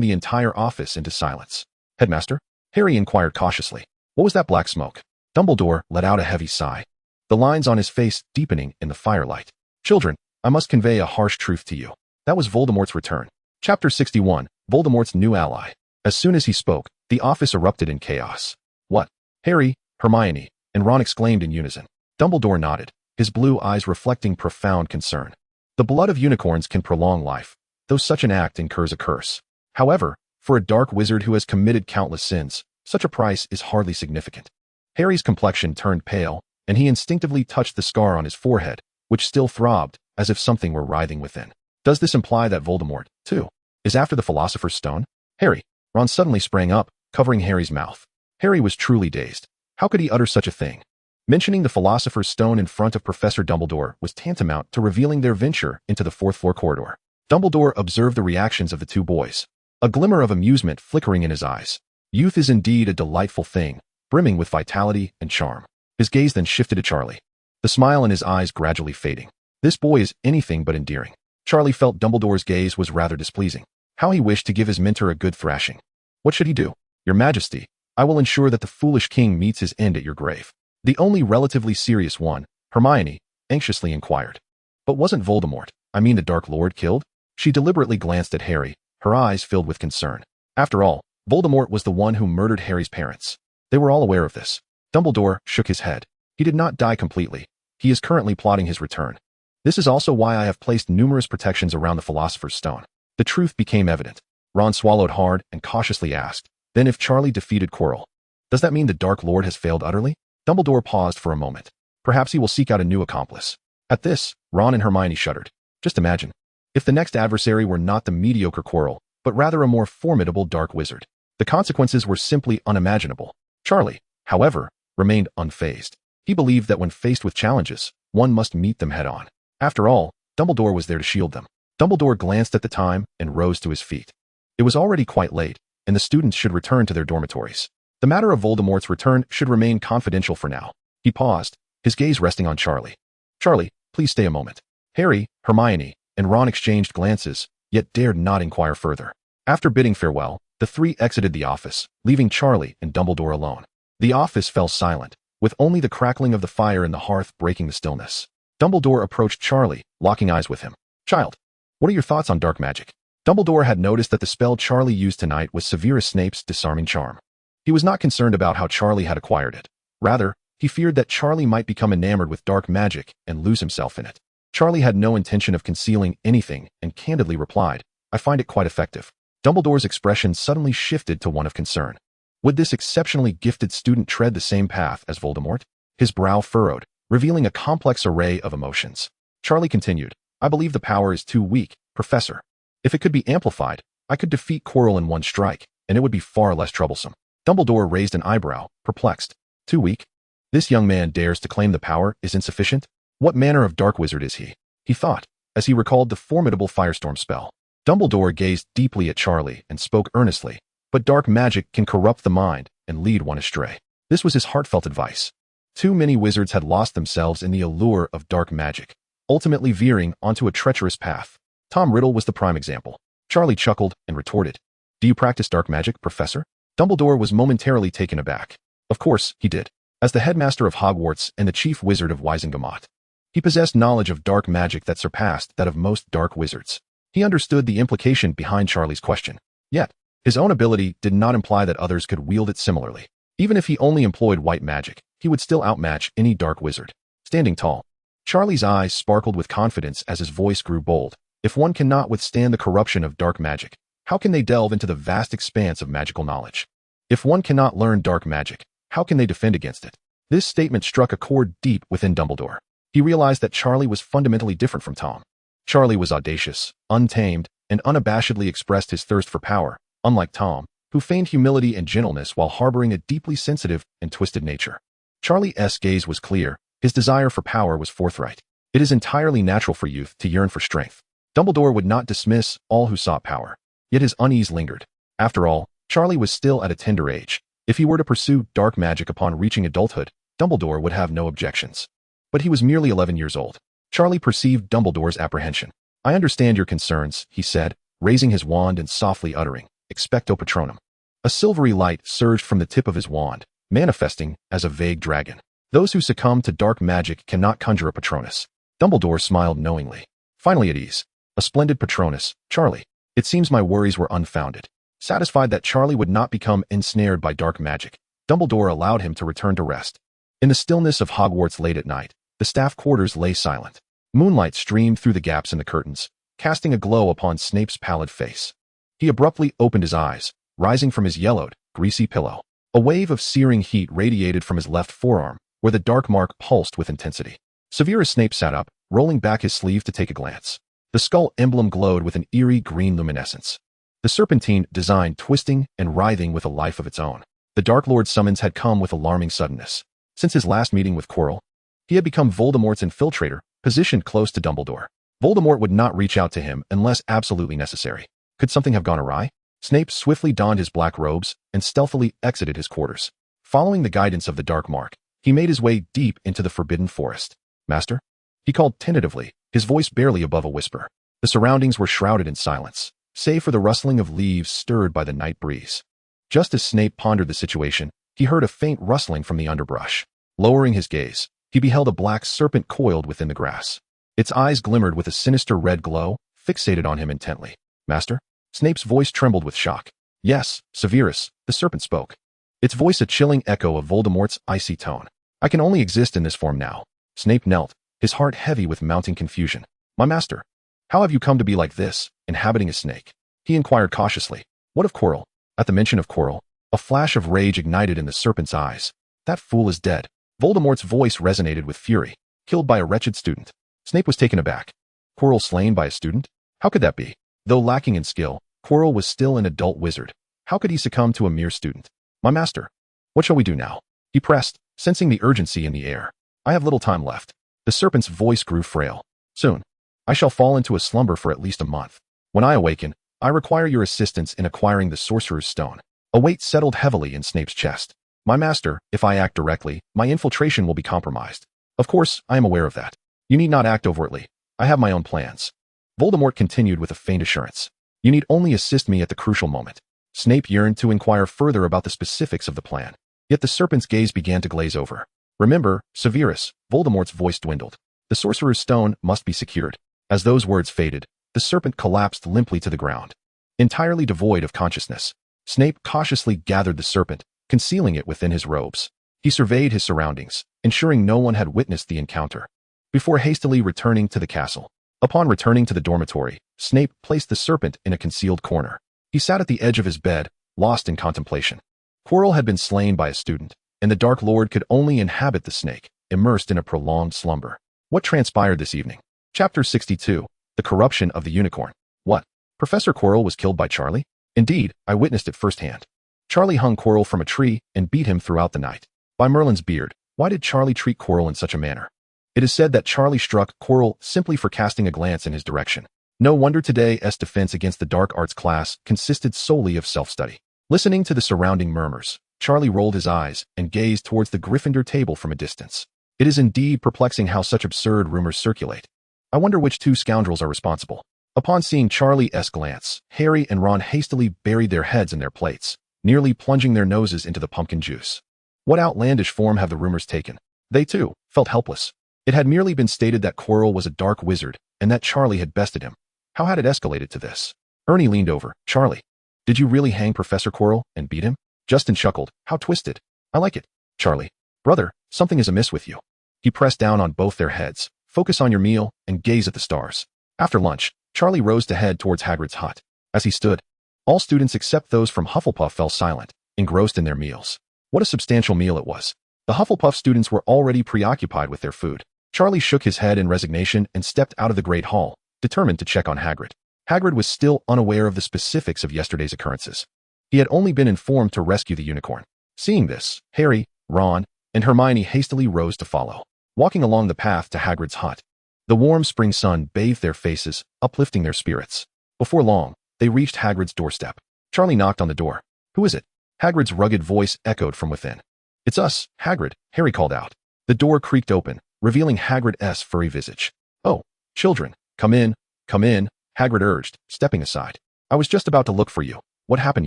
the entire office into silence. "Headmaster?" Harry inquired cautiously. "What was that black smoke?" Dumbledore let out a heavy sigh, the lines on his face deepening in the firelight. "Children, I must convey a harsh truth to you. That was Voldemort's return." Chapter 61, Voldemort's New Ally. As soon as he spoke, the office erupted in chaos. "What?" Harry, Hermione, and Ron exclaimed in unison. Dumbledore nodded, his blue eyes reflecting profound concern. The blood of unicorns can prolong life, though such an act incurs a curse. However, for a dark wizard who has committed countless sins, such a price is hardly significant. Harry's complexion turned pale, and he instinctively touched the scar on his forehead, which still throbbed, as if something were writhing within. Does this imply that Voldemort, too, is after the Philosopher's Stone? Harry! Ron suddenly sprang up, covering Harry's mouth. Harry was truly dazed. How could he utter such a thing? Mentioning the Philosopher's Stone in front of Professor Dumbledore was tantamount to revealing their venture into the fourth-floor corridor. Dumbledore observed the reactions of the two boys, a glimmer of amusement flickering in his eyes. Youth is indeed a delightful thing, brimming with vitality and charm. His gaze then shifted to Charlie, the smile in his eyes gradually fading. This boy is anything but endearing. Charlie felt Dumbledore's gaze was rather displeasing. How he wished to give his mentor a good thrashing. What should he do? Your Majesty, I will ensure that the foolish king meets his end at your grave. The only relatively serious one, Hermione, anxiously inquired. But wasn't Voldemort, I mean the Dark Lord, killed? She deliberately glanced at Harry, her eyes filled with concern. After all, Voldemort was the one who murdered Harry's parents. They were all aware of this. Dumbledore shook his head. He did not die completely. He is currently plotting his return. This is also why I have placed numerous protections around the Philosopher's Stone. The truth became evident. Ron swallowed hard and cautiously asked, then if Charlie defeated Quirrell, does that mean the Dark Lord has failed utterly? Dumbledore paused for a moment. Perhaps he will seek out a new accomplice. At this, Ron and Hermione shuddered. Just imagine, if the next adversary were not the mediocre Quirrell, but rather a more formidable dark wizard. The consequences were simply unimaginable. Charlie, however, remained unfazed. He believed that when faced with challenges, one must meet them head-on. After all, Dumbledore was there to shield them. Dumbledore glanced at the time and rose to his feet. It was already quite late, and the students should return to their dormitories. The matter of Voldemort's return should remain confidential for now. He paused, his gaze resting on Charlie. Charlie, please stay a moment. Harry, Hermione, and Ron exchanged glances, yet dared not inquire further. After bidding farewell, the three exited the office, leaving Charlie and Dumbledore alone. The office fell silent, with only the crackling of the fire in the hearth breaking the stillness. Dumbledore approached Charlie, locking eyes with him. Child, what are your thoughts on dark magic? Dumbledore had noticed that the spell Charlie used tonight was Severus Snape's disarming charm. He was not concerned about how Charlie had acquired it. Rather, he feared that Charlie might become enamored with dark magic and lose himself in it. Charlie had no intention of concealing anything and candidly replied, I find it quite effective. Dumbledore's expression suddenly shifted to one of concern. Would this exceptionally gifted student tread the same path as Voldemort? His brow furrowed, revealing a complex array of emotions. Charlie continued, I believe the power is too weak, Professor. If it could be amplified, I could defeat Quirrell in one strike, and it would be far less troublesome. Dumbledore raised an eyebrow, perplexed. Too weak? This young man dares to claim the power is insufficient? What manner of dark wizard is he? He thought, as he recalled the formidable firestorm spell. Dumbledore gazed deeply at Charlie and spoke earnestly, but dark magic can corrupt the mind and lead one astray. This was his heartfelt advice. Too many wizards had lost themselves in the allure of dark magic, ultimately veering onto a treacherous path. Tom Riddle was the prime example. Charlie chuckled and retorted, Do you practice dark magic, Professor? Dumbledore was momentarily taken aback. Of course, he did. As the headmaster of Hogwarts and the chief wizard of WizardingWorld, he possessed knowledge of dark magic that surpassed that of most dark wizards. He understood the implication behind Charlie's question. Yet, his own ability did not imply that others could wield it similarly. Even if he only employed white magic, he would still outmatch any dark wizard. Standing tall, Charlie's eyes sparkled with confidence as his voice grew bold. If one cannot withstand the corruption of dark magic, how can they delve into the vast expanse of magical knowledge? If one cannot learn dark magic, how can they defend against it? This statement struck a chord deep within Dumbledore. He realized that Charlie was fundamentally different from Tom. Charlie was audacious, untamed, and unabashedly expressed his thirst for power, unlike Tom, who feigned humility and gentleness while harboring a deeply sensitive and twisted nature. Charlie's gaze was clear, his desire for power was forthright. It is entirely natural for youth to yearn for strength. Dumbledore would not dismiss all who sought power. Yet his unease lingered. After all, Charlie was still at a tender age. If he were to pursue dark magic upon reaching adulthood, Dumbledore would have no objections. But he was merely 11 years old. Charlie perceived Dumbledore's apprehension. I understand your concerns, he said, raising his wand and softly uttering, Expecto Patronum. A silvery light surged from the tip of his wand, manifesting as a vague dragon. Those who succumb to dark magic cannot conjure a Patronus. Dumbledore smiled knowingly. Finally at ease. A splendid Patronus, Charlie. It seems my worries were unfounded. Satisfied that Charlie would not become ensnared by dark magic, Dumbledore allowed him to return to rest. In the stillness of Hogwarts late at night, the staff quarters lay silent. Moonlight streamed through the gaps in the curtains, casting a glow upon Snape's pallid face. He abruptly opened his eyes, rising from his yellowed, greasy pillow. A wave of searing heat radiated from his left forearm, where the dark mark pulsed with intensity. Severus Snape sat up, rolling back his sleeve to take a glance. The skull emblem glowed with an eerie green luminescence. The serpentine design twisting and writhing with a life of its own. The Dark Lord's summons had come with alarming suddenness. Since his last meeting with Quirrell, he had become Voldemort's infiltrator, positioned close to Dumbledore. Voldemort would not reach out to him unless absolutely necessary. Could something have gone awry? Snape swiftly donned his black robes and stealthily exited his quarters. Following the guidance of the Dark Mark, he made his way deep into the Forbidden Forest. Master? He called tentatively, his voice barely above a whisper. The surroundings were shrouded in silence, save for the rustling of leaves stirred by the night breeze. Just as Snape pondered the situation, he heard a faint rustling from the underbrush. Lowering his gaze, he beheld a black serpent coiled within the grass. Its eyes glimmered with a sinister red glow, fixated on him intently. Master? Snape's voice trembled with shock. Yes, Severus, the serpent spoke. Its voice a chilling echo of Voldemort's icy tone. I can only exist in this form now. Snape knelt, his heart heavy with mounting confusion. My master, how have you come to be like this, inhabiting a snake? He inquired cautiously. What of Quirrell? At the mention of Quirrell, a flash of rage ignited in the serpent's eyes. That fool is dead. Voldemort's voice resonated with fury. Killed by a wretched student. Snape was taken aback. Quirrell slain by a student? How could that be? Though lacking in skill, Quirrell was still an adult wizard. How could he succumb to a mere student? My master, what shall we do now? He pressed, sensing the urgency in the air. I have little time left. The serpent's voice grew frail. Soon, I shall fall into a slumber for at least a month. When I awaken, I require your assistance in acquiring the Sorcerer's Stone. A weight settled heavily in Snape's chest. My master, if I act directly, my infiltration will be compromised. Of course, I am aware of that. You need not act overtly. I have my own plans. Voldemort continued with a faint assurance. You need only assist me at the crucial moment. Snape yearned to inquire further about the specifics of the plan. Yet the serpent's gaze began to glaze over. Remember, Severus, Voldemort's voice dwindled. The Sorcerer's Stone must be secured. As those words faded, the serpent collapsed limply to the ground. Entirely devoid of consciousness, Snape cautiously gathered the serpent, concealing it within his robes. He surveyed his surroundings, ensuring no one had witnessed the encounter, before hastily returning to the castle. Upon returning to the dormitory, Snape placed the serpent in a concealed corner. He sat at the edge of his bed, lost in contemplation. Quirrell had been slain by a student, and the Dark Lord could only inhabit the snake, immersed in a prolonged slumber. What transpired this evening? Chapter 62. The Corruption of the Unicorn. What? Professor Quirrell was killed by Charlie? Indeed, I witnessed it firsthand. Charlie hung Quirrell from a tree and beat him throughout the night. By Merlin's beard, why did Charlie treat Quirrell in such a manner? It is said that Charlie struck Quirrell simply for casting a glance in his direction. No wonder today's defense against the dark arts class consisted solely of self-study. Listening to the surrounding murmurs, Charlie rolled his eyes and gazed towards the Gryffindor table from a distance. It is indeed perplexing how such absurd rumors circulate. I wonder which two scoundrels are responsible. Upon seeing Charlie's glance, Harry and Ron hastily buried their heads in their plates, nearly plunging their noses into the pumpkin juice. What outlandish form have the rumors taken? They, too, felt helpless. It had merely been stated that Quirrell was a dark wizard and that Charlie had bested him. How had it escalated to this? Ernie leaned over. Charlie, did you really hang Professor Quirrell and beat him? Justin chuckled. How twisted. I like it. Charlie, brother, something is amiss with you. He pressed down on both their heads. Focus on your meal and gaze at the stars. After lunch, Charlie rose to head towards Hagrid's hut. As he stood, all students except those from Hufflepuff fell silent, engrossed in their meals. What a substantial meal it was. The Hufflepuff students were already preoccupied with their food. Charlie shook his head in resignation and stepped out of the Great Hall, determined to check on Hagrid. Hagrid was still unaware of the specifics of yesterday's occurrences. He had only been informed to rescue the unicorn. Seeing this, Harry, Ron, and Hermione hastily rose to follow. Walking along the path to Hagrid's hut, the warm spring sun bathed their faces, uplifting their spirits. Before long, they reached Hagrid's doorstep. Charlie knocked on the door. Who is it? Hagrid's rugged voice echoed from within. It's us, Hagrid, Harry called out. The door creaked open, revealing Hagrid's furry visage. Oh, children, come in, Hagrid urged, stepping aside. I was just about to look for you. What happened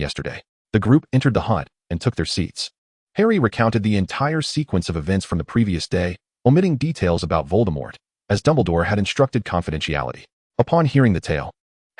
yesterday? The group entered the hut and took their seats. Harry recounted the entire sequence of events from the previous day, omitting details about Voldemort, as Dumbledore had instructed confidentiality. Upon hearing the tale,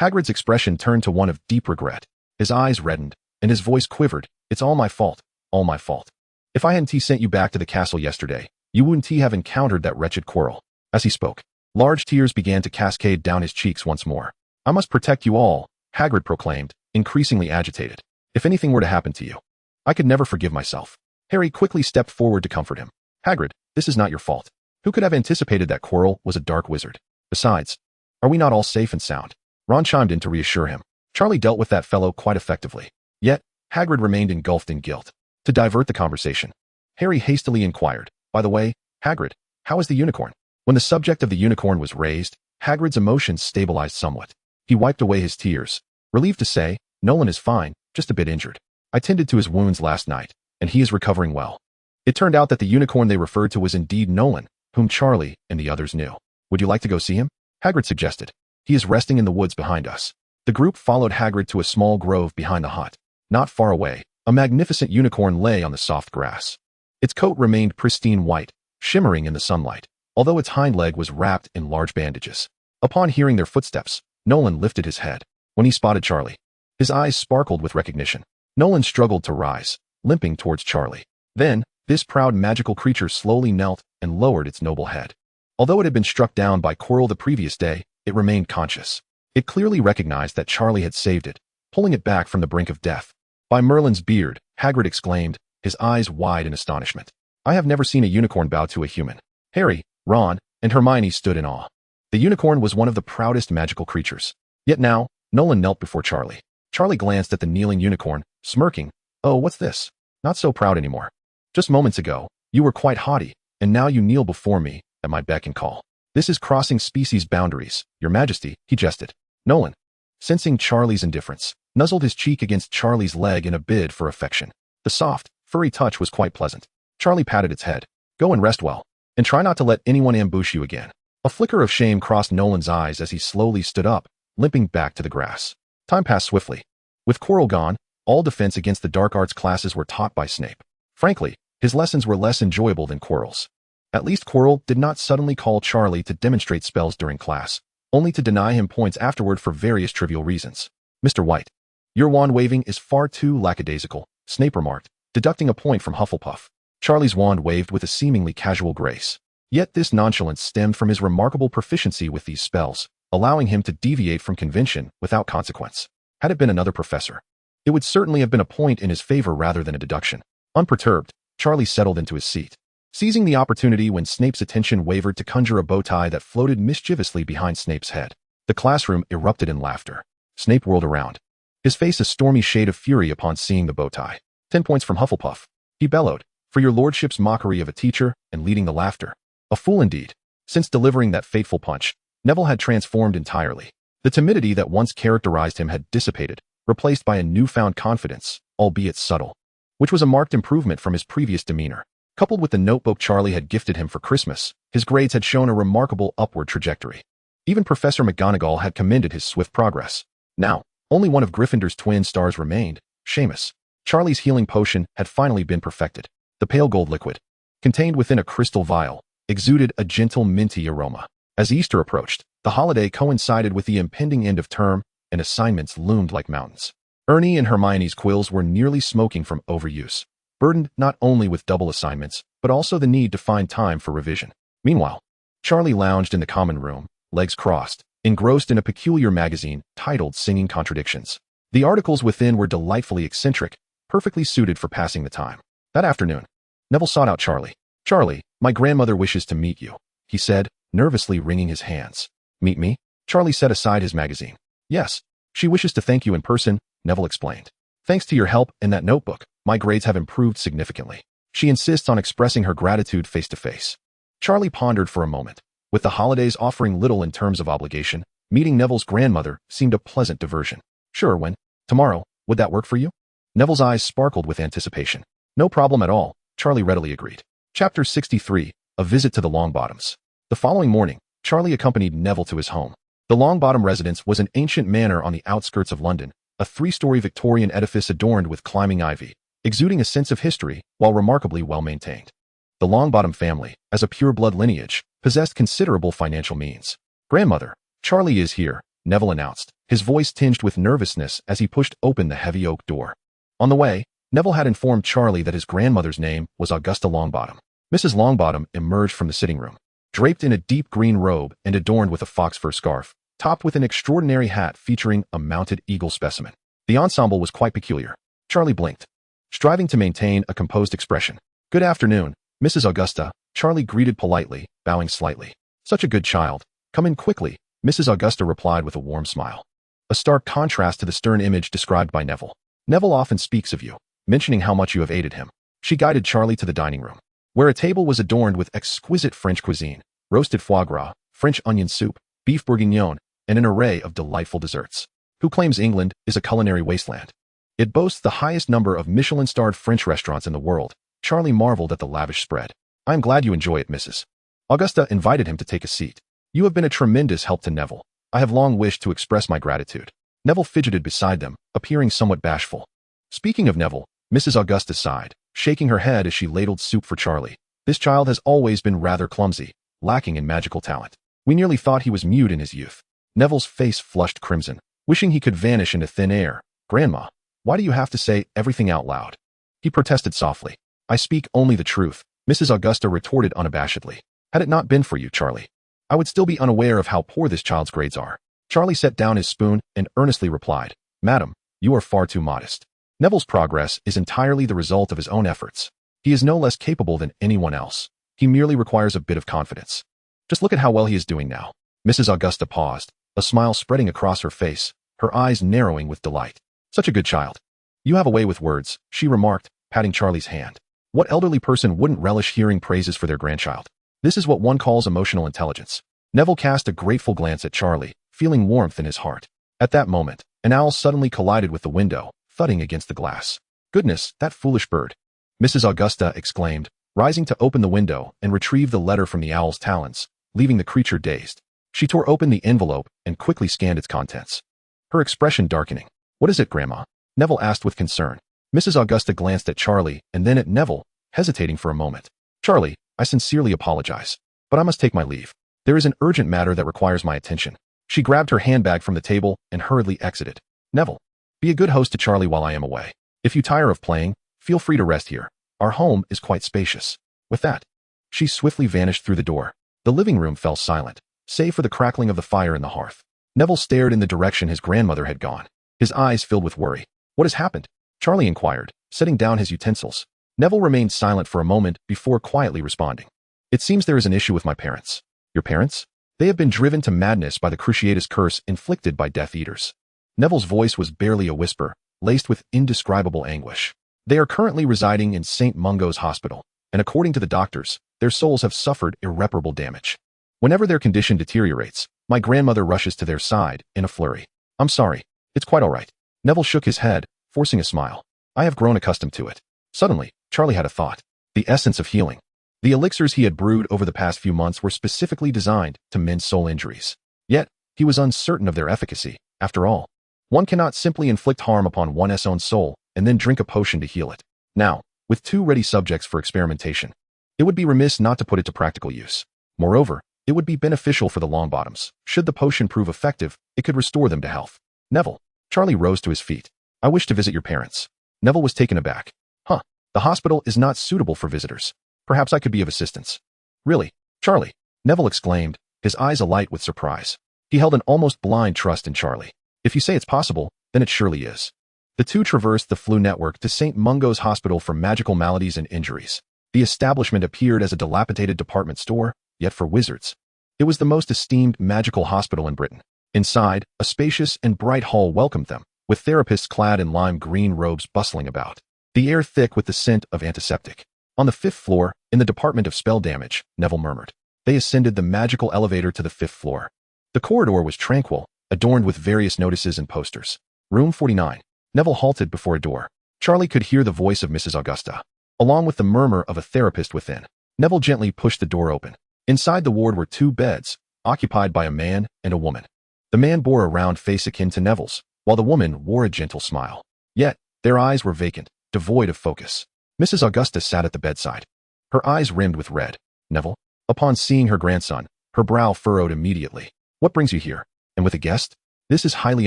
Hagrid's expression turned to one of deep regret. His eyes reddened, and his voice quivered. It's all my fault, all my fault. If I hadn't sent you back to the castle yesterday, you wouldn't have encountered that wretched Quirrell. As he spoke, large tears began to cascade down his cheeks once more. I must protect you all, Hagrid proclaimed, increasingly agitated. If anything were to happen to you, I could never forgive myself. Harry quickly stepped forward to comfort him. Hagrid, this is not your fault. Who could have anticipated that Quirrell was a dark wizard? Besides, are we not all safe and sound? Ron chimed in to reassure him. Charlie dealt with that fellow quite effectively. Yet, Hagrid remained engulfed in guilt. To divert the conversation, Harry hastily inquired, By the way, Hagrid, how is the unicorn? When the subject of the unicorn was raised, Hagrid's emotions stabilized somewhat. He wiped away his tears, relieved to say, Nolan is fine, just a bit injured. I tended to his wounds last night, and he is recovering well. It turned out that the unicorn they referred to was indeed Nolan, whom Charlie and the others knew. Would you like to go see him? Hagrid suggested. He is resting in the woods behind us. The group followed Hagrid to a small grove behind the hut. Not far away, a magnificent unicorn lay on the soft grass. Its coat remained pristine white, shimmering in the sunlight, although its hind leg was wrapped in large bandages. Upon hearing their footsteps, Nolan lifted his head. When he spotted Charlie, his eyes sparkled with recognition. Nolan struggled to rise, limping towards Charlie. Then, this proud magical creature slowly knelt and lowered its noble head. Although it had been struck down by Quirrell the previous day, it remained conscious. It clearly recognized that Charlie had saved it, pulling it back from the brink of death. By Merlin's beard, Hagrid exclaimed, his eyes wide in astonishment. I have never seen a unicorn bow to a human. Harry, Ron, and Hermione stood in awe. The unicorn was one of the proudest magical creatures. Yet now, Nolan knelt before Charlie. Charlie glanced at the kneeling unicorn, smirking. Oh, what's this? Not so proud anymore. Just moments ago, you were quite haughty, and now you kneel before me, at my beck and call. This is crossing species boundaries, Your Majesty, he jested. Nolan, sensing Charlie's indifference, nuzzled his cheek against Charlie's leg in a bid for affection. The soft, furry touch was quite pleasant. Charlie patted its head. Go and rest well, and try not to let anyone ambush you again. A flicker of shame crossed Nolan's eyes as he slowly stood up, limping back to the grass. Time passed swiftly. With Quirrell gone, all defense against the dark arts classes were taught by Snape. Frankly, his lessons were less enjoyable than Quirrell's. At least Quirrell did not suddenly call Charlie to demonstrate spells during class, only to deny him points afterward for various trivial reasons. Mr. White, your wand waving is far too lackadaisical, Snape remarked, deducting a point from Hufflepuff. Charlie's wand waved with a seemingly casual grace. Yet this nonchalance stemmed from his remarkable proficiency with these spells, allowing him to deviate from convention without consequence. Had it been another professor, it would certainly have been a point in his favor rather than a deduction. Unperturbed, Charlie settled into his seat, seizing the opportunity when Snape's attention wavered to conjure a bow tie that floated mischievously behind Snape's head. The classroom erupted in laughter. Snape whirled around, his face a stormy shade of fury upon seeing the bow tie. 10 points from Hufflepuff, he bellowed, for your lordship's mockery of a teacher and leading the laughter. A fool indeed. Since delivering that fateful punch, Neville had transformed entirely. The timidity that once characterized him had dissipated, replaced by a newfound confidence, albeit subtle, which was a marked improvement from his previous demeanor. Coupled with the notebook Charlie had gifted him for Christmas, his grades had shown a remarkable upward trajectory. Even Professor McGonagall had commended his swift progress. Now, only one of Gryffindor's twin stars remained, Seamus. Charlie's healing potion had finally been perfected. The pale gold liquid, contained within a crystal vial, exuded a gentle minty aroma. As Easter approached, the holiday coincided with the impending end of term, and assignments loomed like mountains. Ernie and Hermione's quills were nearly smoking from overuse, burdened not only with double assignments, but also the need to find time for revision. Meanwhile, Charlie lounged in the common room, legs crossed, engrossed in a peculiar magazine titled Singing Contradictions. The articles within were delightfully eccentric, perfectly suited for passing the time. That afternoon, Neville sought out Charlie. Charlie, my grandmother wishes to meet you, he said, nervously wringing his hands. Meet me? Charlie set aside his magazine. Yes, she wishes to thank you in person, Neville explained. Thanks to your help and that notebook, my grades have improved significantly. She insists on expressing her gratitude face to face. Charlie pondered for a moment. With the holidays offering little in terms of obligation, meeting Neville's grandmother seemed a pleasant diversion. Sure, when? Tomorrow, would that work for you? Neville's eyes sparkled with anticipation. No problem at all, Charlie readily agreed. Chapter 63, A Visit to the Longbottoms. The following morning, Charlie accompanied Neville to his home. The Longbottom residence was an ancient manor on the outskirts of London, a 3-story Victorian edifice adorned with climbing ivy, exuding a sense of history while remarkably well-maintained. The Longbottom family, as a pure-blood lineage, possessed considerable financial means. Grandmother, Charlie is here, Neville announced, his voice tinged with nervousness as he pushed open the heavy oak door. On the way, Neville had informed Charlie that his grandmother's name was Augusta Longbottom. Mrs. Longbottom emerged from the sitting room, draped in a deep green robe and adorned with a fox fur scarf, topped with an extraordinary hat featuring a mounted eagle specimen. The ensemble was quite peculiar. Charlie blinked, striving to maintain a composed expression. Good afternoon, Mrs. Augusta, Charlie greeted politely, bowing slightly. Such a good child. Come in quickly, Mrs. Augusta replied with a warm smile. A stark contrast to the stern image described by Neville. Neville often speaks of you, mentioning how much you have aided him. She guided Charlie to the dining room. where a table was adorned with exquisite French cuisine, roasted foie gras, French onion soup, beef bourguignon, and an array of delightful desserts. Who claims England is a culinary wasteland? It boasts the highest number of Michelin-starred French restaurants in the world. Charlie marveled at the lavish spread. I am glad you enjoy it, Mrs. Augusta invited him to take a seat. You have been a tremendous help to Neville. I have long wished to express my gratitude. Neville fidgeted beside them, appearing somewhat bashful. Speaking of Neville, Mrs. Augusta sighed, shaking her head as she ladled soup for Charlie. This child has always been rather clumsy, lacking in magical talent. We nearly thought he was mute in his youth. Neville's face flushed crimson, wishing he could vanish into thin air. Grandma, why do you have to say everything out loud? He protested softly. I speak only the truth, Mrs. Augusta retorted unabashedly. Had it not been for you, Charlie, I would still be unaware of how poor this child's grades are. Charlie set down his spoon and earnestly replied, Madam, you are far too modest. Neville's progress is entirely the result of his own efforts. He is no less capable than anyone else. He merely requires a bit of confidence. Just look at how well he is doing now. Mrs. Augusta paused, a smile spreading across her face, her eyes narrowing with delight. Such a good child. You have a way with words, she remarked, patting Charlie's hand. What elderly person wouldn't relish hearing praises for their grandchild? This is what one calls emotional intelligence. Neville cast a grateful glance at Charlie, feeling warmth in his heart. At that moment, an owl suddenly collided with the window, thudding against the glass. Goodness, that foolish bird! Mrs. Augusta exclaimed, rising to open the window and retrieve the letter from the owl's talons, leaving the creature dazed. She tore open the envelope and quickly scanned its contents, her expression darkening. What is it, Grandma? Neville asked with concern. Mrs. Augusta glanced at Charlie and then at Neville, hesitating for a moment. Charlie, I sincerely apologize, but I must take my leave. There is an urgent matter that requires my attention. She grabbed her handbag from the table and hurriedly exited. Neville, be a good host to Charlie while I am away. If you tire of playing, feel free to rest here. Our home is quite spacious. With that, she swiftly vanished through the door. The living room fell silent, save for the crackling of the fire in the hearth. Neville stared in the direction his grandmother had gone, his eyes filled with worry. What has happened? Charlie inquired, setting down his utensils. Neville remained silent for a moment before quietly responding. It seems there is an issue with my parents. Your parents? They have been driven to madness by the Cruciatus curse inflicted by Death Eaters. Neville's voice was barely a whisper, laced with indescribable anguish. They are currently residing in St. Mungo's Hospital, and according to the doctors, their souls have suffered irreparable damage. Whenever their condition deteriorates, my grandmother rushes to their side in a flurry. I'm sorry. It's quite all right. Neville shook his head, forcing a smile. I have grown accustomed to it. Suddenly, Charlie had a thought. The essence of healing. The elixirs he had brewed over the past few months were specifically designed to mend soul injuries. Yet, he was uncertain of their efficacy. After all, one cannot simply inflict harm upon one's own soul and then drink a potion to heal it. Now, with two ready subjects for experimentation, it would be remiss not to put it to practical use. Moreover, it would be beneficial for the Longbottoms. Should the potion prove effective, it could restore them to health. Neville. Charlie rose to his feet. I wish to visit your parents. Neville was taken aback. Huh. The hospital is not suitable for visitors. Perhaps I could be of assistance. Really? Charlie? Neville exclaimed, his eyes alight with surprise. He held an almost blind trust in Charlie. If you say it's possible, then it surely is. The two traversed the Flu network to St. Mungo's Hospital for magical maladies and injuries. The establishment appeared as a dilapidated department store, yet for wizards, it was the most esteemed magical hospital in Britain. Inside, a spacious and bright hall welcomed them, with therapists clad in lime green robes bustling about, the air thick with the scent of antiseptic. On the 5th floor, in the department of spell damage, Neville murmured. They ascended the magical elevator to the 5th floor. The corridor was tranquil, adorned with various notices and posters. Room 49. Neville halted before a door. Charlie could hear the voice of Mrs. Augusta, along with the murmur of a therapist within. Neville gently pushed the door open. Inside the ward were 2 beds, occupied by a man and a woman. The man bore a round face akin to Neville's, while the woman wore a gentle smile. Yet, their eyes were vacant, devoid of focus. Mrs. Augusta sat at the bedside, her eyes rimmed with red. Neville, upon seeing her grandson, her brow furrowed immediately. What brings you here? And with a guest? This is highly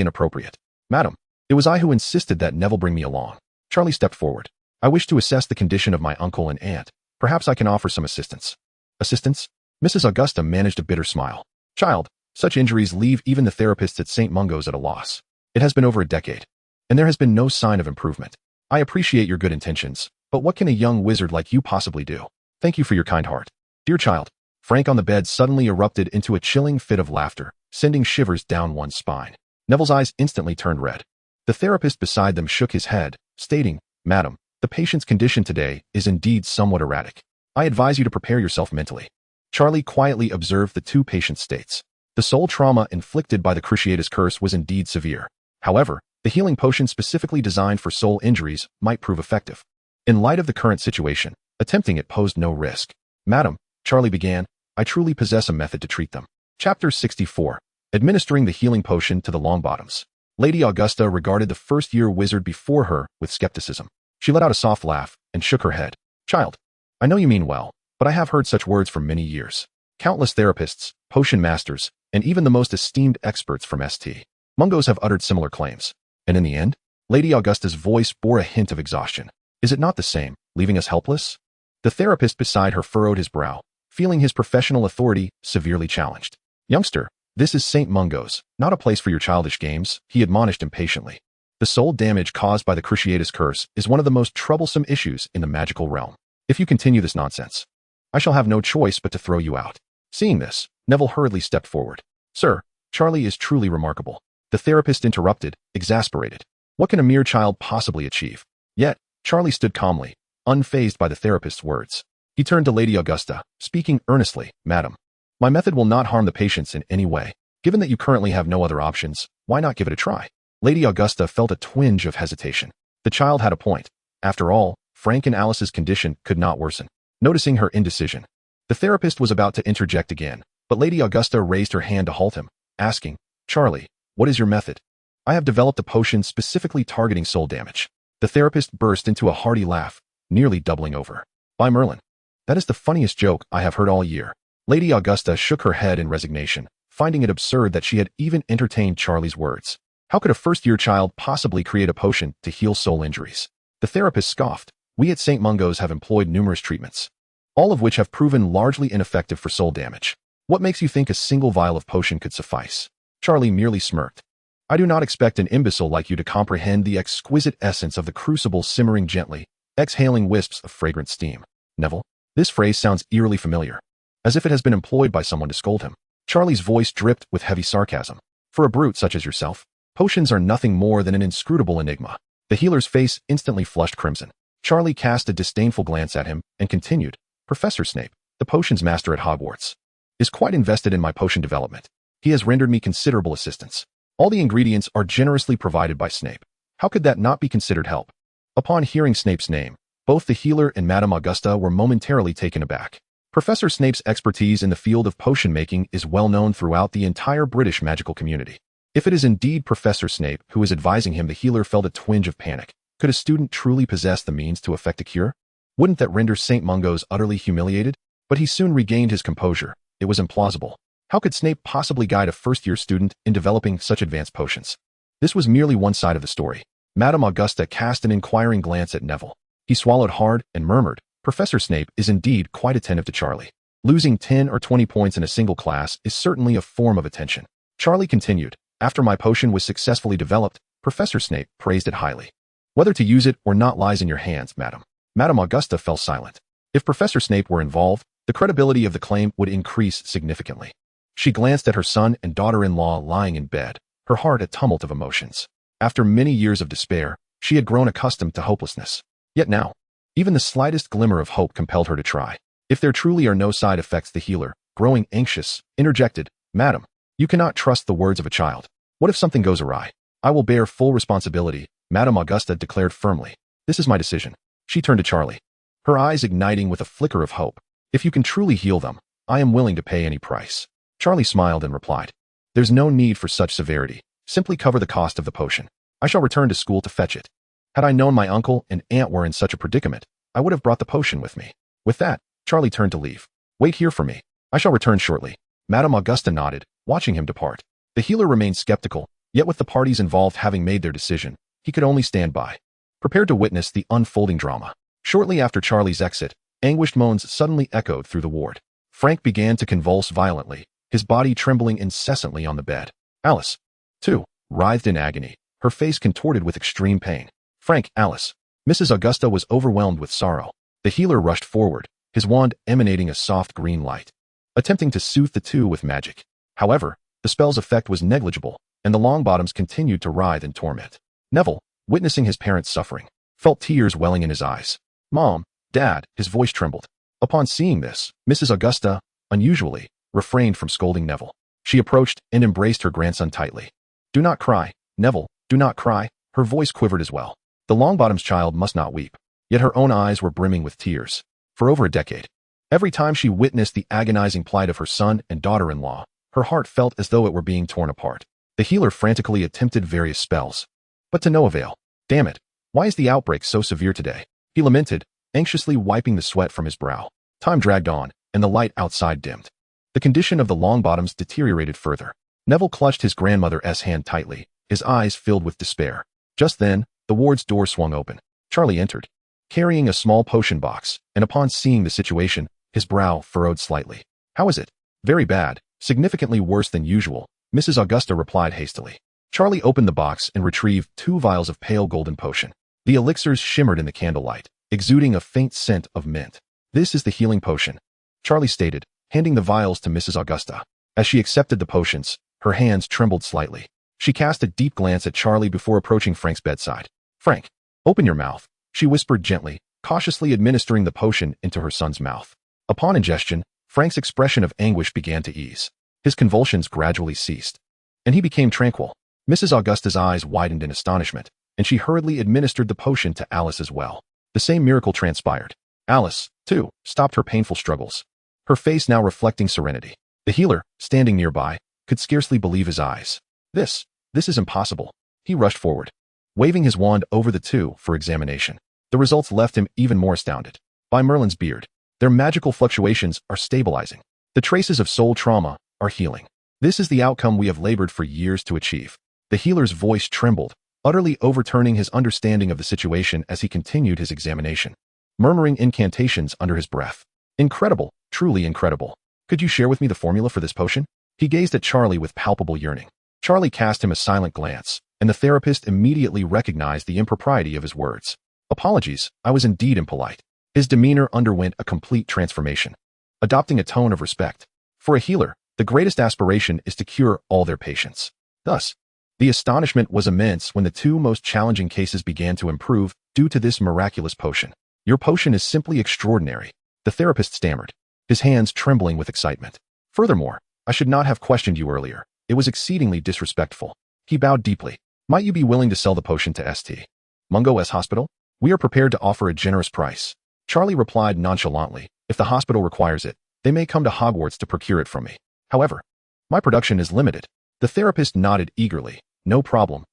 inappropriate. Madam, it was I who insisted that Neville bring me along. Charlie stepped forward. I wish to assess the condition of my uncle and aunt. Perhaps I can offer some assistance. Assistance? Mrs. Augusta managed a bitter smile. Child, such injuries leave even the therapists at St. Mungo's at a loss. It has been over a decade, and there has been no sign of improvement. I appreciate your good intentions, but what can a young wizard like you possibly do? Thank you for your kind heart. Dear child. Frank on the bed suddenly erupted into a chilling fit of laughter, sending shivers down one's spine. Neville's eyes instantly turned red. The therapist beside them shook his head, stating, Madam, the patient's condition today is indeed somewhat erratic. I advise you to prepare yourself mentally. Charlie quietly observed the two patients' states. The soul trauma inflicted by the Cruciatus curse was indeed severe. However, the healing potion specifically designed for soul injuries might prove effective. In light of the current situation, attempting it posed no risk. Madam, Charlie began, I truly possess a method to treat them. Chapter 64. Administering the healing potion to the Longbottoms. Lady Augusta regarded the first-year wizard before her with skepticism. She let out a soft laugh and shook her head. Child, I know you mean well, but I have heard such words for many years. Countless therapists, potion masters, and even the most esteemed experts from St. Mungo's have uttered similar claims. And in the end, Lady Augusta's voice bore a hint of exhaustion. Is it not the same, leaving us helpless? The therapist beside her furrowed his brow, feeling his professional authority severely challenged. Youngster, this is St. Mungo's, not a place for your childish games, he admonished impatiently. The soul damage caused by the Cruciatus curse is one of the most troublesome issues in the magical realm. If you continue this nonsense, I shall have no choice but to throw you out. Seeing this, Neville hurriedly stepped forward. Sir, Charlie is truly remarkable. The therapist interrupted, exasperated. What can a mere child possibly achieve? Yet, Charlie stood calmly, unfazed by the therapist's words. He turned to Lady Augusta, speaking earnestly, Madam, my method will not harm the patients in any way. Given that you currently have no other options, why not give it a try? Lady Augusta felt a twinge of hesitation. The child had a point. After all, Frank and Alice's condition could not worsen. Noticing her indecision, the therapist was about to interject again, but Lady Augusta raised her hand to halt him, asking, Charlie, what is your method? I have developed a potion specifically targeting soul damage. The therapist burst into a hearty laugh, nearly doubling over. By Merlin, that is the funniest joke I have heard all year. Lady Augusta shook her head in resignation, finding it absurd that she had even entertained Charlie's words. How could a first-year child possibly create a potion to heal soul injuries? The therapist scoffed. We at St. Mungo's have employed numerous treatments, all of which have proven largely ineffective for soul damage. What makes you think a single vial of potion could suffice? Charlie merely smirked. I do not expect an imbecile like you to comprehend the exquisite essence of the crucible simmering gently, exhaling wisps of fragrant steam. Neville, this phrase sounds eerily familiar, as if it has been employed by someone to scold him. Charlie's voice dripped with heavy sarcasm. For a brute such as yourself, potions are nothing more than an inscrutable enigma. The healer's face instantly flushed crimson. Charlie cast a disdainful glance at him and continued, Professor Snape, the potions master at Hogwarts, is quite invested in my potion development. He has rendered me considerable assistance. All the ingredients are generously provided by Snape. How could that not be considered help? Upon hearing Snape's name, both the healer and Madame Augusta were momentarily taken aback. Professor Snape's expertise in the field of potion making is well known throughout the entire British magical community. If it is indeed Professor Snape who is advising him, the healer felt a twinge of panic. Could a student truly possess the means to effect a cure? Wouldn't that render St. Mungo's utterly humiliated? But he soon regained his composure. It was implausible. How could Snape possibly guide a first-year student in developing such advanced potions? This was merely one side of the story. Madame Augusta cast an inquiring glance at Neville. He swallowed hard and murmured, Professor Snape is indeed quite attentive to Charlie. Losing 10 or 20 points in a single class is certainly a form of attention. Charlie continued, after my potion was successfully developed, Professor Snape praised it highly. Whether to use it or not lies in your hands, madam. Madame Augusta fell silent. If Professor Snape were involved, the credibility of the claim would increase significantly. She glanced at her son and daughter-in-law lying in bed, her heart a tumult of emotions. After many years of despair, she had grown accustomed to hopelessness. Yet now, even the slightest glimmer of hope compelled her to try. If there truly are no side effects, the healer, growing anxious, interjected, Madam, you cannot trust the words of a child. What if something goes awry? I will bear full responsibility, Madame Augusta declared firmly. This is my decision. She turned to Charlie, her eyes igniting with a flicker of hope. If you can truly heal them, I am willing to pay any price. Charlie smiled and replied, There's no need for such severity. Simply cover the cost of the potion. I shall return to school to fetch it. Had I known my uncle and aunt were in such a predicament, I would have brought the potion with me. With that, Charlie turned to leave. Wait here for me. I shall return shortly. Madame Augusta nodded, watching him depart. The healer remained skeptical, yet with the parties involved having made their decision, he could only stand by, prepared to witness the unfolding drama. Shortly after Charlie's exit, anguished moans suddenly echoed through the ward. Frank began to convulse violently, his body trembling incessantly on the bed. Alice, too, writhed in agony, her face contorted with extreme pain. Frank, Alice. Mrs. Augusta was overwhelmed with sorrow. The healer rushed forward, his wand emanating a soft green light, attempting to soothe the two with magic. However, the spell's effect was negligible, and the Longbottoms continued to writhe in torment. Neville, witnessing his parents' suffering, felt tears welling in his eyes. Mom, Dad, his voice trembled. Upon seeing this, Mrs. Augusta, unusually, refrained from scolding Neville. She approached and embraced her grandson tightly. "Do not cry, Neville, do not cry." Her voice quivered as well. The Longbottom's child must not weep. Yet her own eyes were brimming with tears. For over a decade, every time she witnessed the agonizing plight of her son and daughter-in-law, her heart felt as though it were being torn apart. The healer frantically attempted various spells, but to no avail. "Damn it, why is the outbreak so severe today?" he lamented, anxiously wiping the sweat from his brow. Time dragged on, and the light outside dimmed. The condition of the Longbottoms deteriorated further. Neville clutched his grandmother's hand tightly, his eyes filled with despair. Just then, the ward's door swung open. Charlie entered, carrying a small potion box, and upon seeing the situation, his brow furrowed slightly. "How is it?" "Very bad, significantly worse than usual," Mrs. Augusta replied hastily. Charlie opened the box and retrieved 2 vials of pale golden potion. The elixirs shimmered in the candlelight, exuding a faint scent of mint. "This is the healing potion," Charlie stated, handing the vials to Mrs. Augusta. As she accepted the potions, her hands trembled slightly. She cast a deep glance at Charlie before approaching Frank's bedside. "Frank, open your mouth," she whispered gently, cautiously administering the potion into her son's mouth. Upon ingestion, Frank's expression of anguish began to ease. His convulsions gradually ceased, and he became tranquil. Mrs. Augusta's eyes widened in astonishment, and she hurriedly administered the potion to Alice as well. The same miracle transpired. Alice, too, stopped her painful struggles, her face now reflecting serenity. The healer, standing nearby, could scarcely believe his eyes. This is impossible." He rushed forward, waving his wand over the two for examination. The results left him even more astounded. By Merlin's beard, their magical fluctuations are stabilizing. The traces of soul trauma are healing. "This is the outcome we have labored for years to achieve." The healer's voice trembled, utterly overturning his understanding of the situation as he continued his examination, murmuring incantations under his breath. "Incredible, truly incredible. Could you share with me the formula for this potion?" He gazed at Charlie with palpable yearning. Charlie cast him a silent glance, and the therapist immediately recognized the impropriety of his words. "Apologies, I was indeed impolite." His demeanor underwent a complete transformation, adopting a tone of respect. For a healer, the greatest aspiration is to cure all their patients. Thus, the astonishment was immense when the 2 most challenging cases began to improve due to this miraculous potion. "Your potion is simply extraordinary," the therapist stammered, his hands trembling with excitement. "Furthermore, I should not have questioned you earlier. It was exceedingly disrespectful." He bowed deeply. "Might you be willing to sell the potion to St. Mungo's hospital? We are prepared to offer a generous price." Charlie replied nonchalantly, "If the hospital requires it, they may come to Hogwarts to procure it from me. However, my production is limited." The therapist nodded eagerly. No problem.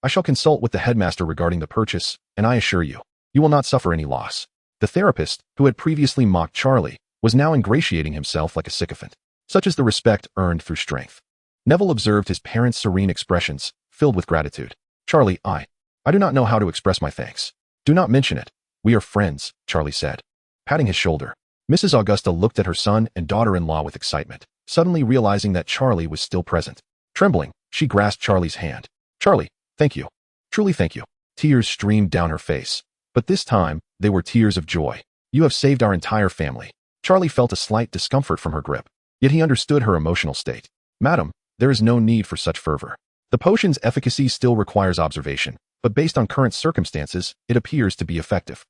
I shall consult with the headmaster regarding the purchase, and I assure you, you will not suffer any loss." The therapist, who had previously mocked Charlie, was now ingratiating himself like a sycophant. Such is the respect earned through strength. Neville observed his parents' serene expressions, filled with gratitude. "Charlie, I do not know how to express my thanks." "Do not mention it. We are friends," Charlie said, patting his shoulder. Mrs. Augusta looked at her son and daughter-in-law with excitement, suddenly realizing that Charlie was still present. Trembling, she grasped Charlie's hand. "Charlie, thank you. Truly thank you." Tears streamed down her face, but this time, they were tears of joy. "You have saved our entire family." Charlie felt a slight discomfort from her grip, yet he understood her emotional state. "Madam, there is no need for such fervor. The potion's efficacy still requires observation, but based on current circumstances, it appears to be effective."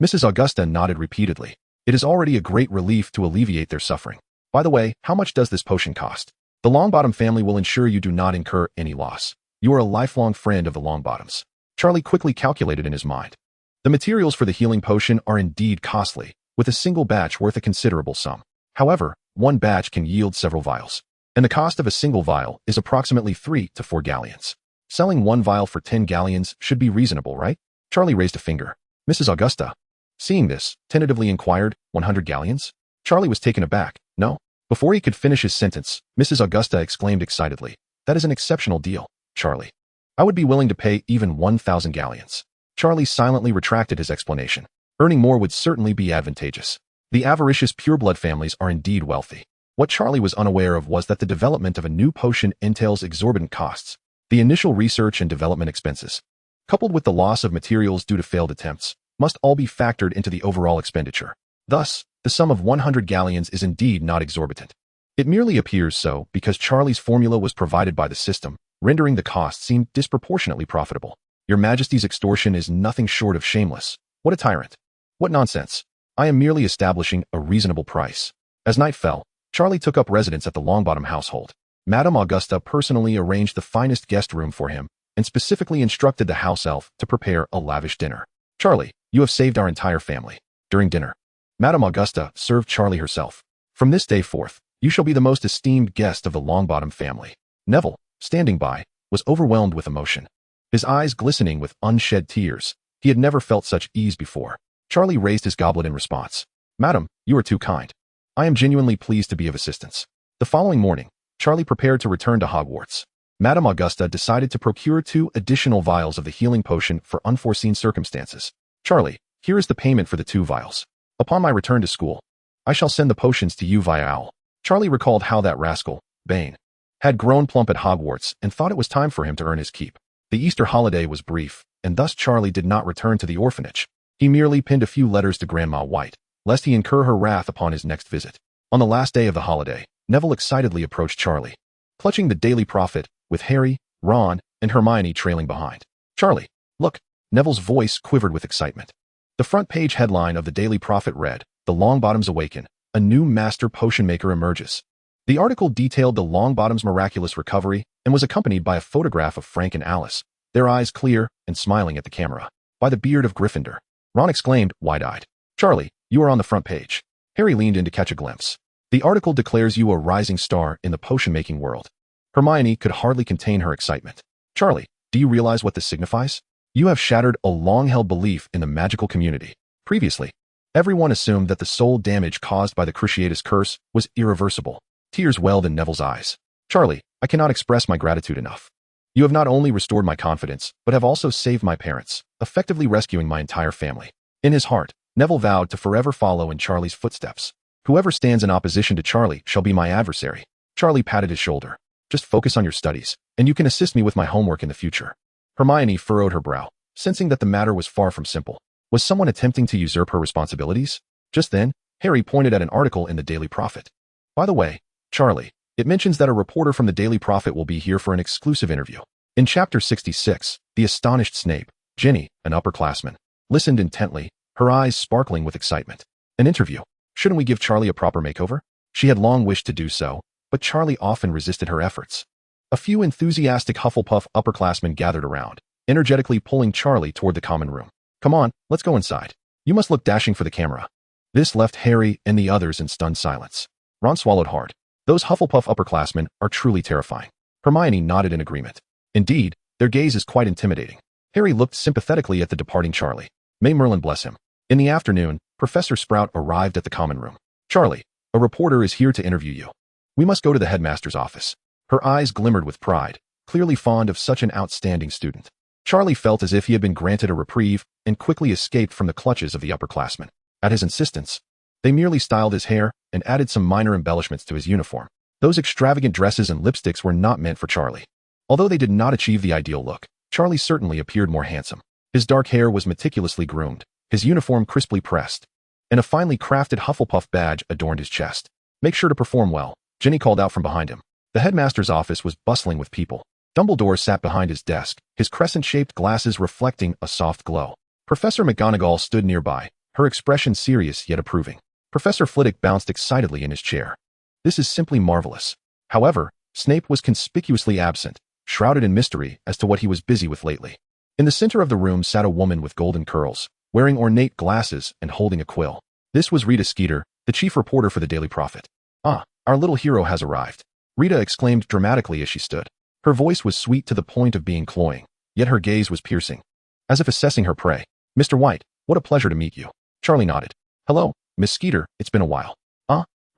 Mrs. Augusta nodded repeatedly. "It is already a great relief to alleviate their suffering. By the way, how much does this potion cost?" "The Longbottom family will ensure you do not incur any loss. You are a lifelong friend of the Longbottoms." Charlie quickly calculated in his mind. The materials for the healing potion are indeed costly, with a single batch worth a considerable sum. However, one batch can yield several vials, and the cost of a single vial is approximately 3 to 4 galleons. Selling one vial for 10 galleons should be reasonable, right? Charlie raised a finger. Mrs. Augusta, seeing this, tentatively inquired, 100 galleons? Charlie was taken aback. No. Before he could finish his sentence, Mrs. Augusta exclaimed excitedly, "That is an exceptional deal, Charlie. I would be willing to pay even 1,000 galleons." Charlie silently retracted his explanation. Earning more would certainly be advantageous. The avaricious pureblood families are indeed wealthy. What Charlie was unaware of was that the development of a new potion entails exorbitant costs. The initial research and development expenses, coupled with the loss of materials due to failed attempts, must all be factored into the overall expenditure. Thus, the sum of 100 galleons is indeed not exorbitant. It merely appears so because Charlie's formula was provided by the system, rendering the cost seem disproportionately profitable. Your Majesty's extortion is nothing short of shameless. What a tyrant. What nonsense. I am merely establishing a reasonable price. As night fell, Charlie took up residence at the Longbottom household. Madame Augusta personally arranged the finest guest room for him and specifically instructed the house elf to prepare a lavish dinner. Charlie, you have saved our entire family. During dinner, Madame Augusta served Charlie herself. From this day forth, you shall be the most esteemed guest of the Longbottom family. Neville, standing by, was overwhelmed with emotion. His eyes glistening with unshed tears. He had never felt such ease before. Charlie raised his goblet in response. Madam, you are too kind. I am genuinely pleased to be of assistance. The following morning, Charlie prepared to return to Hogwarts. Madame Augusta decided to procure 2 additional vials of the healing potion for unforeseen circumstances. Charlie, here is the payment for the 2 vials. Upon my return to school, I shall send the potions to you via owl. Charlie recalled how that rascal, Bane, had grown plump at Hogwarts and thought it was time for him to earn his keep. The Easter holiday was brief, and thus Charlie did not return to the orphanage. He merely pinned a few letters to Grandma White, lest he incur her wrath upon his next visit. On the last day of the holiday, Neville excitedly approached Charlie, clutching the Daily Prophet, with Harry, Ron, and Hermione trailing behind. Charlie, look! Neville's voice quivered with excitement. The front page headline of the Daily Prophet read, The Longbottoms Awaken, a new master potion maker emerges. The article detailed the Longbottoms' miraculous recovery and was accompanied by a photograph of Frank and Alice, their eyes clear and smiling at the camera. By the beard of Gryffindor, Ron exclaimed, wide-eyed. Charlie, you are on the front page. Harry leaned in to catch a glimpse. The article declares you a rising star in the potion-making world. Hermione could hardly contain her excitement. Charlie, do you realize what this signifies? You have shattered a long-held belief in the magical community. Previously, everyone assumed that the soul damage caused by the Cruciatus curse was irreversible. Tears welled in Neville's eyes. Charlie, I cannot express my gratitude enough. You have not only restored my confidence, but have also saved my parents, effectively rescuing my entire family. In his heart, Neville vowed to forever follow in Charlie's footsteps. Whoever stands in opposition to Charlie shall be my adversary. Charlie patted his shoulder. Just focus on your studies, and you can assist me with my homework in the future. Hermione furrowed her brow, sensing that the matter was far from simple. Was someone attempting to usurp her responsibilities? Just then, Harry pointed at an article in the Daily Prophet. By the way, Charlie, it mentions that a reporter from the Daily Prophet will be here for an exclusive interview. In Chapter 66, the astonished Snape, Ginny, an upperclassman, listened intently, her eyes sparkling with excitement. An interview? Shouldn't we give Charlie a proper makeover? She had long wished to do so, but Charlie often resisted her efforts. A few enthusiastic Hufflepuff upperclassmen gathered around, energetically pulling Charlie toward the common room. Come on, let's go inside. You must look dashing for the camera. This left Harry and the others in stunned silence. Ron swallowed hard. Those Hufflepuff upperclassmen are truly terrifying. Hermione nodded in agreement. Indeed, their gaze is quite intimidating. Harry looked sympathetically at the departing Charlie. May Merlin bless him. In the afternoon, Professor Sprout arrived at the common room. Charlie, a reporter is here to interview you. We must go to the headmaster's office. Her eyes glimmered with pride, clearly fond of such an outstanding student. Charlie felt as if he had been granted a reprieve and quickly escaped from the clutches of the upperclassmen. At his insistence, they merely styled his hair and added some minor embellishments to his uniform. Those extravagant dresses and lipsticks were not meant for Charlie. Although they did not achieve the ideal look, Charlie certainly appeared more handsome. His dark hair was meticulously groomed, his uniform crisply pressed, and a finely crafted Hufflepuff badge adorned his chest. Make sure to perform well, Ginny called out from behind him. The headmaster's office was bustling with people. Dumbledore sat behind his desk, his crescent-shaped glasses reflecting a soft glow. Professor McGonagall stood nearby, her expression serious yet approving. Professor Flitwick bounced excitedly in his chair. This is simply marvelous. However, Snape was conspicuously absent, shrouded in mystery as to what he was busy with lately. In the center of the room sat a woman with golden curls, wearing ornate glasses and holding a quill. This was Rita Skeeter, the chief reporter for the Daily Prophet. Ah, our little hero has arrived. Rita exclaimed dramatically as she stood. Her voice was sweet to the point of being cloying, yet her gaze was piercing, as if assessing her prey. Mr. White, what a pleasure to meet you. Charlie nodded. Hello, Miss Skeeter, it's been a while.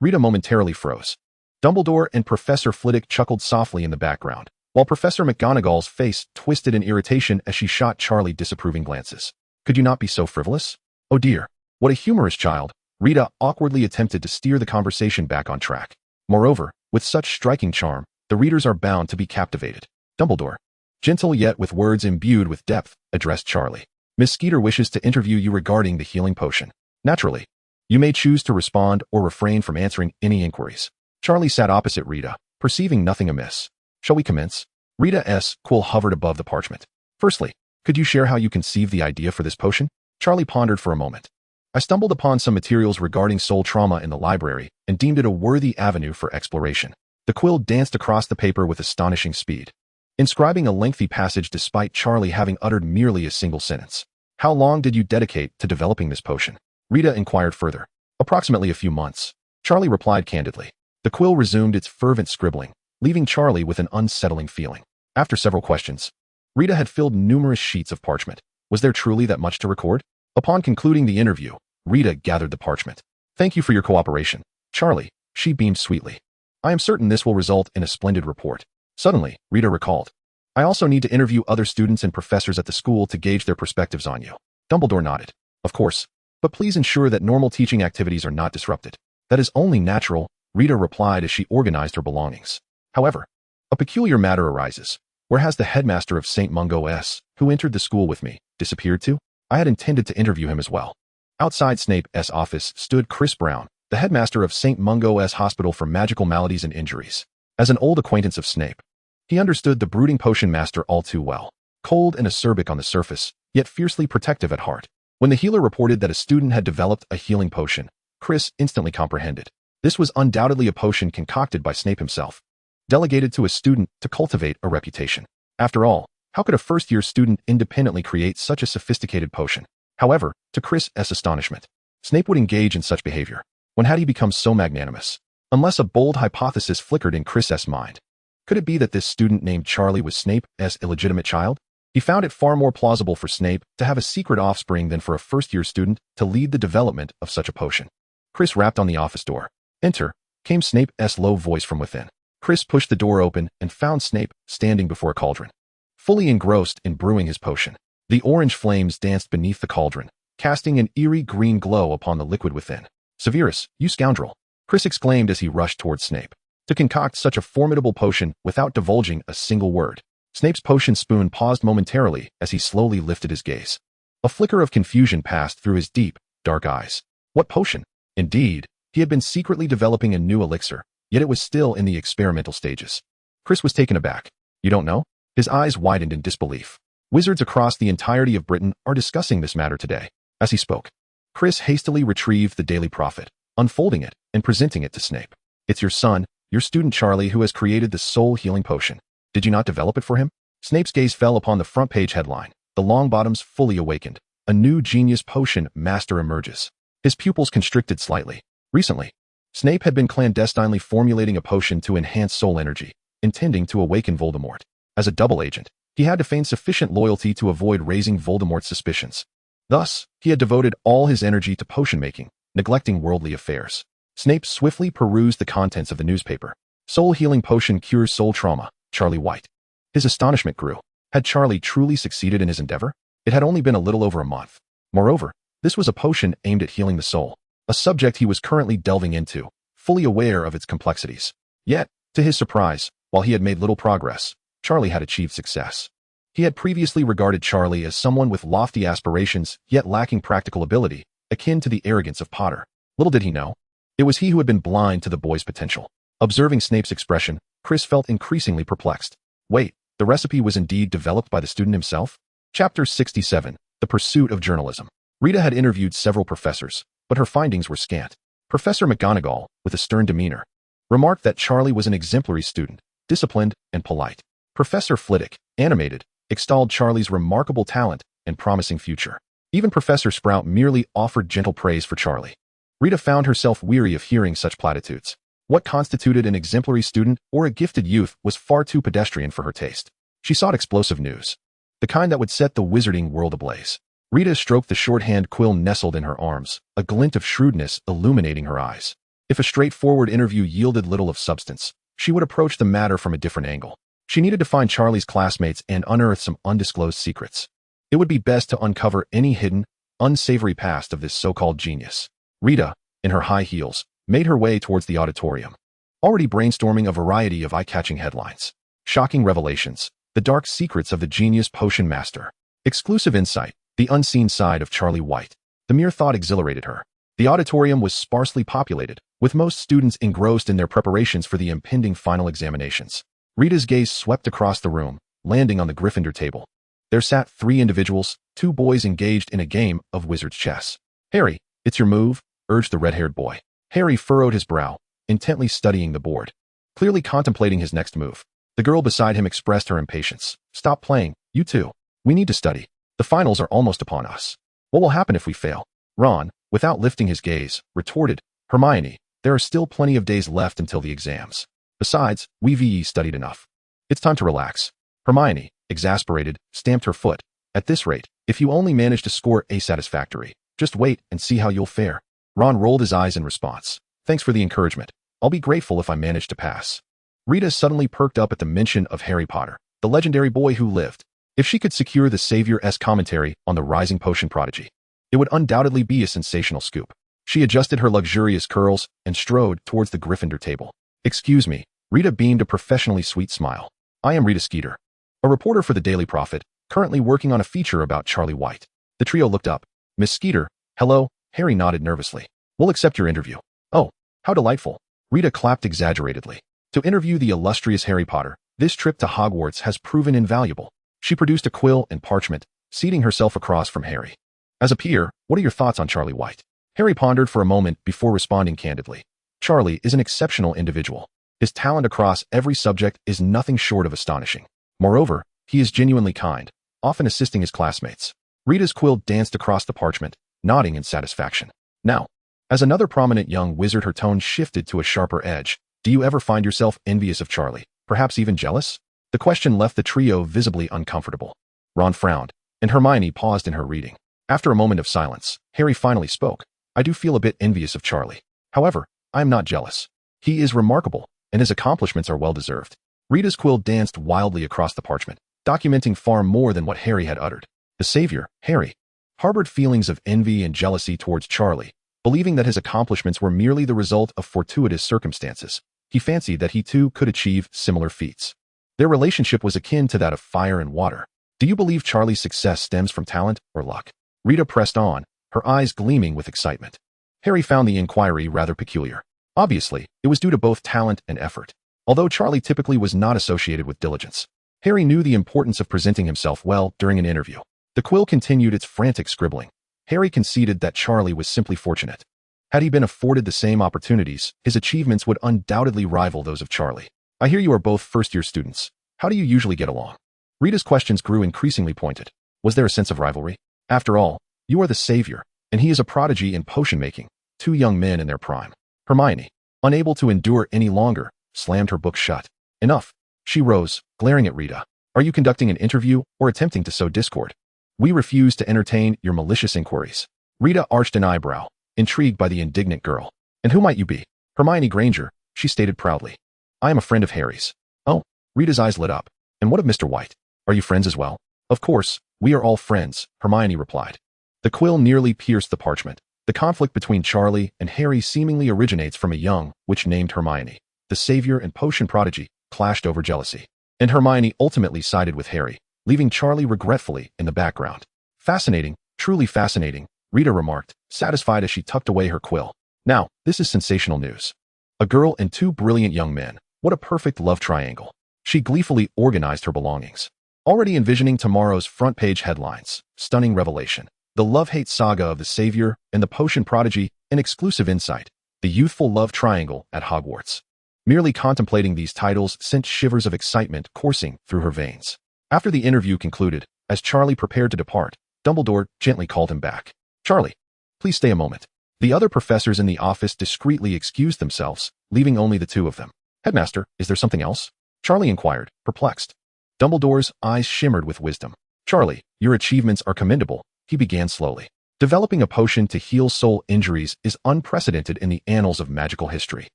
Rita momentarily froze. Dumbledore and Professor Flitwick chuckled softly in the background, while Professor McGonagall's face twisted in irritation as she shot Charlie disapproving glances. Could you not be so frivolous? Oh dear, what a humorous child. Rita awkwardly attempted to steer the conversation back on track. Moreover, with such striking charm, the readers are bound to be captivated. Dumbledore, gentle yet with words imbued with depth, addressed Charlie. Miss Skeeter wishes to interview you regarding the healing potion. Naturally, you may choose to respond or refrain from answering any inquiries. Charlie sat opposite Rita, perceiving nothing amiss. Shall we commence? Rita's quill hovered above the parchment. Firstly, could you share how you conceived the idea for this potion? Charlie pondered for a moment. I stumbled upon some materials regarding soul trauma in the library and deemed it a worthy avenue for exploration. The quill danced across the paper with astonishing speed, inscribing a lengthy passage despite Charlie having uttered merely a single sentence. How long did you dedicate to developing this potion? Rita inquired further. Approximately a few months. Charlie replied candidly. The quill resumed its fervent scribbling, leaving Charlie with an unsettling feeling. After several questions, Rita had filled numerous sheets of parchment. Was there truly that much to record? Upon concluding the interview, Rita gathered the parchment. Thank you for your cooperation, Charlie, she beamed sweetly. I am certain this will result in a splendid report. Suddenly, Rita recalled. I also need to interview other students and professors at the school to gauge their perspectives on you. Dumbledore nodded. Of course, but please ensure that normal teaching activities are not disrupted. That is only natural, Rita replied as she organized her belongings. However, a peculiar matter arises. Where has the headmaster of St. Mungo S., who entered the school with me, disappeared to? I had intended to interview him as well. Outside Snape's office stood Chris Brown, the headmaster of St. Mungo S. Hospital for Magical Maladies and Injuries. As an old acquaintance of Snape, he understood the brooding potion master all too well. Cold and acerbic on the surface, yet fiercely protective at heart. When the healer reported that a student had developed a healing potion, Chris instantly comprehended. This was undoubtedly a potion concocted by Snape himself, delegated to a student to cultivate a reputation. After all, how could a first-year student independently create such a sophisticated potion? However, to Chris's astonishment, Snape would engage in such behavior. When had he become so magnanimous? Unless a bold hypothesis flickered in Chris's mind. Could it be that this student named Charlie was Snape's illegitimate child? He found it far more plausible for Snape to have a secret offspring than for a first-year student to lead the development of such a potion. Chris rapped on the office door. Enter, came Snape's low voice from within. Chris pushed the door open and found Snape standing before a cauldron, fully engrossed in brewing his potion. The orange flames danced beneath the cauldron, casting an eerie green glow upon the liquid within. Severus, you scoundrel, Chris exclaimed as he rushed towards Snape. To concoct such a formidable potion without divulging a single word. Snape's potion spoon paused momentarily as he slowly lifted his gaze. A flicker of confusion passed through his deep, dark eyes. What potion? Indeed, he had been secretly developing a new elixir, yet it was still in the experimental stages. Chris was taken aback. You don't know? His eyes widened in disbelief. Wizards across the entirety of Britain are discussing this matter today. As he spoke, Chris hastily retrieved the Daily Prophet, unfolding it and presenting it to Snape. It's your son, your student Charlie, who has created the soul healing potion. Did you not develop it for him? Snape's gaze fell upon the front page headline. The Longbottoms fully awakened. A new genius potion master emerges. His pupils constricted slightly. Recently, Snape had been clandestinely formulating a potion to enhance soul energy, intending to awaken Voldemort. As a double agent, he had to feign sufficient loyalty to avoid raising Voldemort's suspicions. Thus, he had devoted all his energy to potion making, neglecting worldly affairs. Snape swiftly perused the contents of the newspaper. Soul healing potion cures soul trauma, Charlie White. His astonishment grew. Had Charlie truly succeeded in his endeavor? It had only been a little over a month. Moreover, this was a potion aimed at healing the soul, a subject he was currently delving into, fully aware of its complexities. Yet, to his surprise, while he had made little progress, Charlie had achieved success. He had previously regarded Charlie as someone with lofty aspirations, yet lacking practical ability, akin to the arrogance of Potter. Little did he know, it was he who had been blind to the boy's potential. Observing Snape's expression, Chris felt increasingly perplexed. Wait, the recipe was indeed developed by the student himself? Chapter 67, The Pursuit of Journalism. Rita had interviewed several professors, but her findings were scant. Professor McGonagall, with a stern demeanor, remarked that Charlie was an exemplary student, disciplined and polite. Professor Flitwick, animated, extolled Charlie's remarkable talent and promising future. Even Professor Sprout merely offered gentle praise for Charlie. Rita found herself weary of hearing such platitudes. What constituted an exemplary student or a gifted youth was far too pedestrian for her taste. She sought explosive news, the kind that would set the wizarding world ablaze. Rita stroked the shorthand quill nestled in her arms, a glint of shrewdness illuminating her eyes. If a straightforward interview yielded little of substance, she would approach the matter from a different angle. She needed to find Charlie's classmates and unearth some undisclosed secrets. It would be best to uncover any hidden, unsavory past of this so-called genius. Rita, in her high heels, made her way towards the auditorium, already brainstorming a variety of eye-catching headlines. Shocking revelations, the dark secrets of the genius potion master, exclusive insight, the unseen side of Charlie White. The mere thought exhilarated her. The auditorium was sparsely populated, with most students engrossed in their preparations for the impending final examinations. Rita's gaze swept across the room, landing on the Gryffindor table. There sat 3 individuals, 2 boys engaged in a game of wizard's chess. Harry, It's your move, urged the red-haired boy. Harry furrowed his brow, intently studying the board, clearly contemplating his next move. The girl beside him expressed her impatience. Stop playing, you two. We need to study. The finals are almost upon us. What will happen if we fail? Ron, without lifting his gaze, retorted. Hermione, there are still plenty of days left until the exams. Besides, we've studied enough. It's time to relax. Hermione, exasperated, stamped her foot. At this rate, if you only manage to score a satisfactory, just wait and see how you'll fare. Ron rolled his eyes in response. Thanks for the encouragement. I'll be grateful if I manage to pass. Rita suddenly perked up at the mention of Harry Potter, the legendary boy who lived. If she could secure the Savior-esque commentary on the rising potion prodigy, it would undoubtedly be a sensational scoop. She adjusted her luxurious curls and strode towards the Gryffindor table. Excuse me, Rita beamed a professionally sweet smile. I am Rita Skeeter, a reporter for the Daily Prophet, currently working on a feature about Charlie White. The trio looked up. Miss Skeeter, hello, Harry nodded nervously. We'll accept your interview. Oh, how delightful. Rita clapped exaggeratedly. To interview the illustrious Harry Potter, this trip to Hogwarts has proven invaluable. She produced a quill and parchment, seating herself across from Harry. As a peer, what are your thoughts on Charlie White? Harry pondered for a moment before responding candidly. Charlie is an exceptional individual. His talent across every subject is nothing short of astonishing. Moreover, he is genuinely kind, often assisting his classmates. Rita's quill danced across the parchment, nodding in satisfaction. Now, as another prominent young wizard, her tone shifted to a sharper edge. Do you ever find yourself envious of Charlie, perhaps even jealous? The question left the trio visibly uncomfortable. Ron frowned, and Hermione paused in her reading. After a moment of silence, Harry finally spoke. I do feel a bit envious of Charlie. However, I am not jealous. He is remarkable, and his accomplishments are well-deserved. Rita's quill danced wildly across the parchment, documenting far more than what Harry had uttered. The Savior, Harry, harbored feelings of envy and jealousy towards Charlie, believing that his accomplishments were merely the result of fortuitous circumstances. He fancied that he too could achieve similar feats. Their relationship was akin to that of fire and water. Do you believe Charlie's success stems from talent or luck? Rita pressed on, her eyes gleaming with excitement. Harry found the inquiry rather peculiar. Obviously, it was due to both talent and effort. Although Charlie typically was not associated with diligence, Harry knew the importance of presenting himself well during an interview. The quill continued its frantic scribbling. Harry conceded that Charlie was simply fortunate. Had he been afforded the same opportunities, his achievements would undoubtedly rival those of Charlie. I hear you are both first-year students. How do you usually get along? Rita's questions grew increasingly pointed. Was there a sense of rivalry? After all, you are the Savior, and he is a prodigy in potion-making, two young men in their prime. Hermione, unable to endure any longer, slammed her book shut. Enough. She rose, glaring at Rita. Are you conducting an interview or attempting to sow discord? We refuse to entertain your malicious inquiries. Rita arched an eyebrow, intrigued by the indignant girl. And who might you be? Hermione Granger, she stated proudly. I am a friend of Harry's. Oh, Rita's eyes lit up. And what of Mr. White? Are you friends as well? Of course, we are all friends, Hermione replied. The quill nearly pierced the parchment. The conflict between Charlie and Harry seemingly originates from a young witch named Hermione. The Savior and potion prodigy clashed over jealousy, and Hermione ultimately sided with Harry, leaving Charlie regretfully in the background. Fascinating, truly fascinating, Rita remarked, satisfied as she tucked away her quill. Now, this is sensational news. A girl and two brilliant young men. What a perfect love triangle. She gleefully organized her belongings, already envisioning tomorrow's front-page headlines. Stunning revelation. The love-hate saga of the Savior and the potion prodigy, an exclusive insight. The youthful love triangle at Hogwarts. Merely contemplating these titles sent shivers of excitement coursing through her veins. After the interview concluded, as Charlie prepared to depart, Dumbledore gently called him back. Charlie, please stay a moment. The other professors in the office discreetly excused themselves, leaving only the two of them. Headmaster, is there something else? Charlie inquired, perplexed. Dumbledore's eyes shimmered with wisdom. Charlie, your achievements are commendable, he began slowly. Developing a potion to heal soul injuries is unprecedented in the annals of magical history.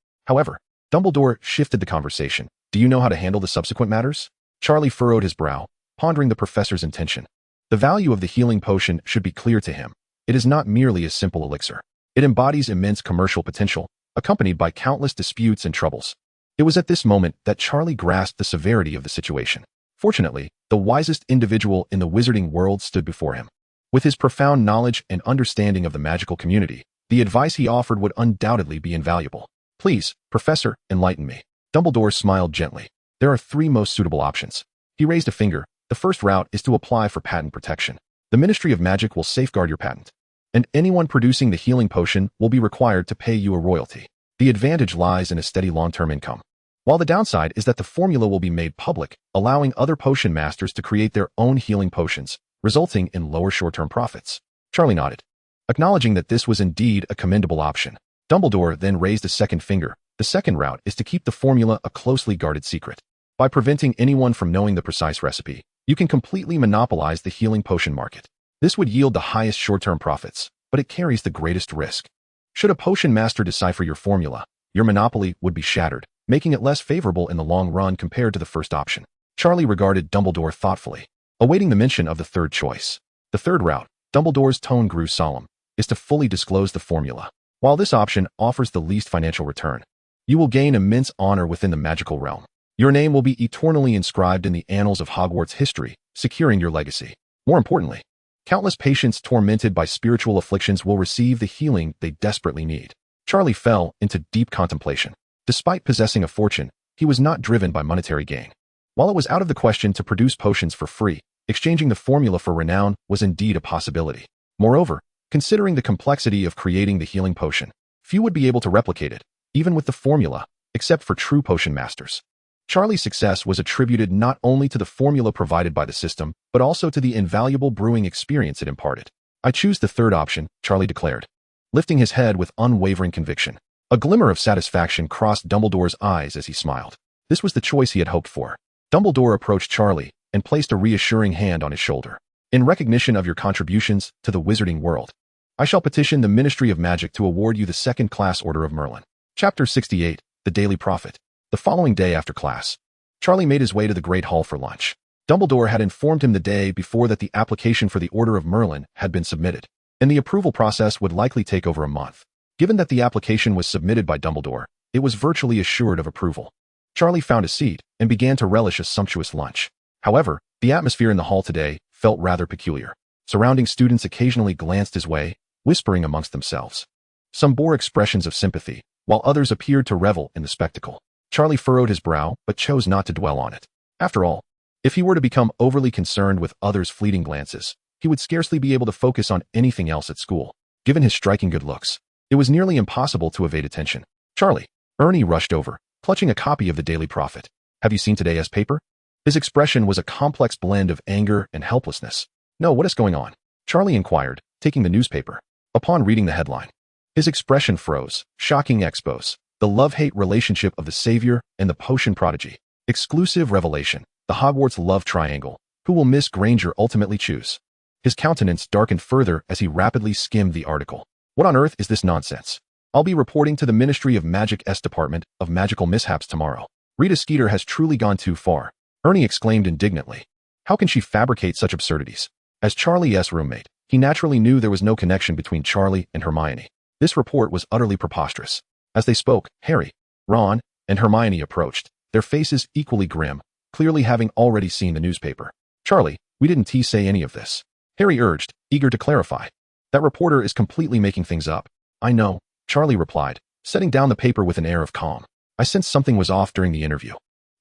However, Dumbledore shifted the conversation. Do you know how to handle the subsequent matters? Charlie furrowed his brow, pondering the professor's intention. The value of the healing potion should be clear to him. It is not merely a simple elixir. It embodies immense commercial potential, accompanied by countless disputes and troubles. It was at this moment that Charlie grasped the severity of the situation. Fortunately, the wisest individual in the wizarding world stood before him. With his profound knowledge and understanding of the magical community, the advice he offered would undoubtedly be invaluable. Please, Professor, enlighten me. Dumbledore smiled gently. There are three most suitable options. He raised a finger. The first route is to apply for patent protection. The Ministry of Magic will safeguard your patent. and anyone producing the healing potion will be required to pay you a royalty. The advantage lies in a steady long-term income, while the downside is that the formula will be made public, allowing other potion masters to create their own healing potions, resulting in lower short-term profits. Charlie nodded, acknowledging that this was indeed a commendable option. Dumbledore then raised a second finger. The second route is to keep the formula a closely guarded secret. By preventing anyone from knowing the precise recipe, you can completely monopolize the healing potion market. This would yield the highest short-term profits, but it carries the greatest risk. Should a potion master decipher your formula, your monopoly would be shattered, making it less favorable in the long run compared to the first option. Charlie regarded Dumbledore thoughtfully, awaiting the mention of the third choice. The third route, Dumbledore's tone grew solemn, is to fully disclose the formula. While this option offers the least financial return, you will gain immense honor within the magical realm. Your name will be eternally inscribed in the annals of Hogwarts history, securing your legacy. More importantly, countless patients tormented by spiritual afflictions will receive the healing they desperately need. Charlie fell into deep contemplation. Despite possessing a fortune, he was not driven by monetary gain. While it was out of the question to produce potions for free, exchanging the formula for renown was indeed a possibility. Moreover, considering the complexity of creating the healing potion, few would be able to replicate it, even with the formula, except for true potion masters. Charlie's success was attributed not only to the formula provided by the system, but also to the invaluable brewing experience it imparted. I choose the third option, Charlie declared, lifting his head with unwavering conviction. A glimmer of satisfaction crossed Dumbledore's eyes as he smiled. This was the choice he had hoped for. Dumbledore approached Charlie and placed a reassuring hand on his shoulder. In recognition of your contributions to the Wizarding World, I shall petition the Ministry of Magic to award you the second-class Order of Merlin. Chapter 68, The Daily Prophet. The following day after class, Charlie made his way to the Great Hall for lunch. Dumbledore had informed him the day before that the application for the Order of Merlin had been submitted, and the approval process would likely take over a month. Given that the application was submitted by Dumbledore, it was virtually assured of approval. Charlie found a seat and began to relish a sumptuous lunch. However, the atmosphere in the hall today felt rather peculiar. Surrounding students occasionally glanced his way, whispering amongst themselves. Some bore expressions of sympathy, while others appeared to revel in the spectacle. Charlie furrowed his brow, but chose not to dwell on it. After all, if he were to become overly concerned with others' fleeting glances, he would scarcely be able to focus on anything else at school. Given his striking good looks, it was nearly impossible to evade attention. Charlie. Ernie rushed over, clutching a copy of the Daily Prophet. Have you seen today's paper? His expression was a complex blend of anger and helplessness. No, what is going on? Charlie inquired, taking the newspaper. Upon reading the headline, his expression froze. Shocking expose. The love-hate relationship of the Savior and the Potion Prodigy. Exclusive revelation. The Hogwarts love triangle. Who will Miss Granger ultimately choose? His countenance darkened further as he rapidly skimmed the article. What on earth is this nonsense? I'll be reporting to the Ministry of Magic's Department of Magical Mishaps tomorrow. Rita Skeeter has truly gone too far. Ernie exclaimed indignantly. How can she fabricate such absurdities? As Charlie's roommate, he naturally knew there was no connection between Charlie and Hermione. This report was utterly preposterous. As they spoke, Harry, Ron, and Hermione approached, their faces equally grim, clearly having already seen the newspaper. Charlie, we didn't say any of this. Harry urged, eager to clarify. That reporter is completely making things up. I know, Charlie replied, setting down the paper with an air of calm. I sensed something was off during the interview.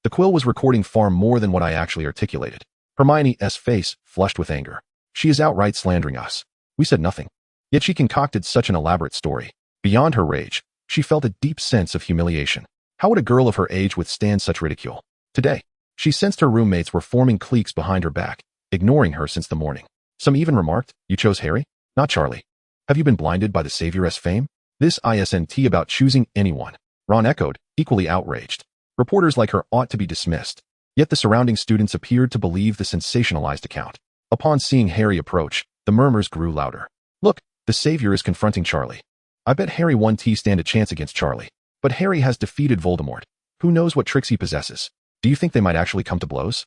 The quill was recording far more than what I actually articulated. Hermione's face flushed with anger. She is outright slandering us. We said nothing. Yet she concocted such an elaborate story. Beyond her rage, she felt a deep sense of humiliation. How would a girl of her age withstand such ridicule? Today, she sensed her roommates were forming cliques behind her back, ignoring her since the morning. Some even remarked, you chose Harry, not Charlie. Have you been blinded by the Savior's fame? This isn't about choosing anyone. Ron echoed, equally outraged. Reporters like her ought to be dismissed. Yet the surrounding students appeared to believe the sensationalized account. Upon seeing Harry approach, the murmurs grew louder. Look, the Savior is confronting Charlie. I bet Harry won't stand a chance against Charlie. But Harry has defeated Voldemort. Who knows what tricks he possesses? Do you think they might actually come to blows?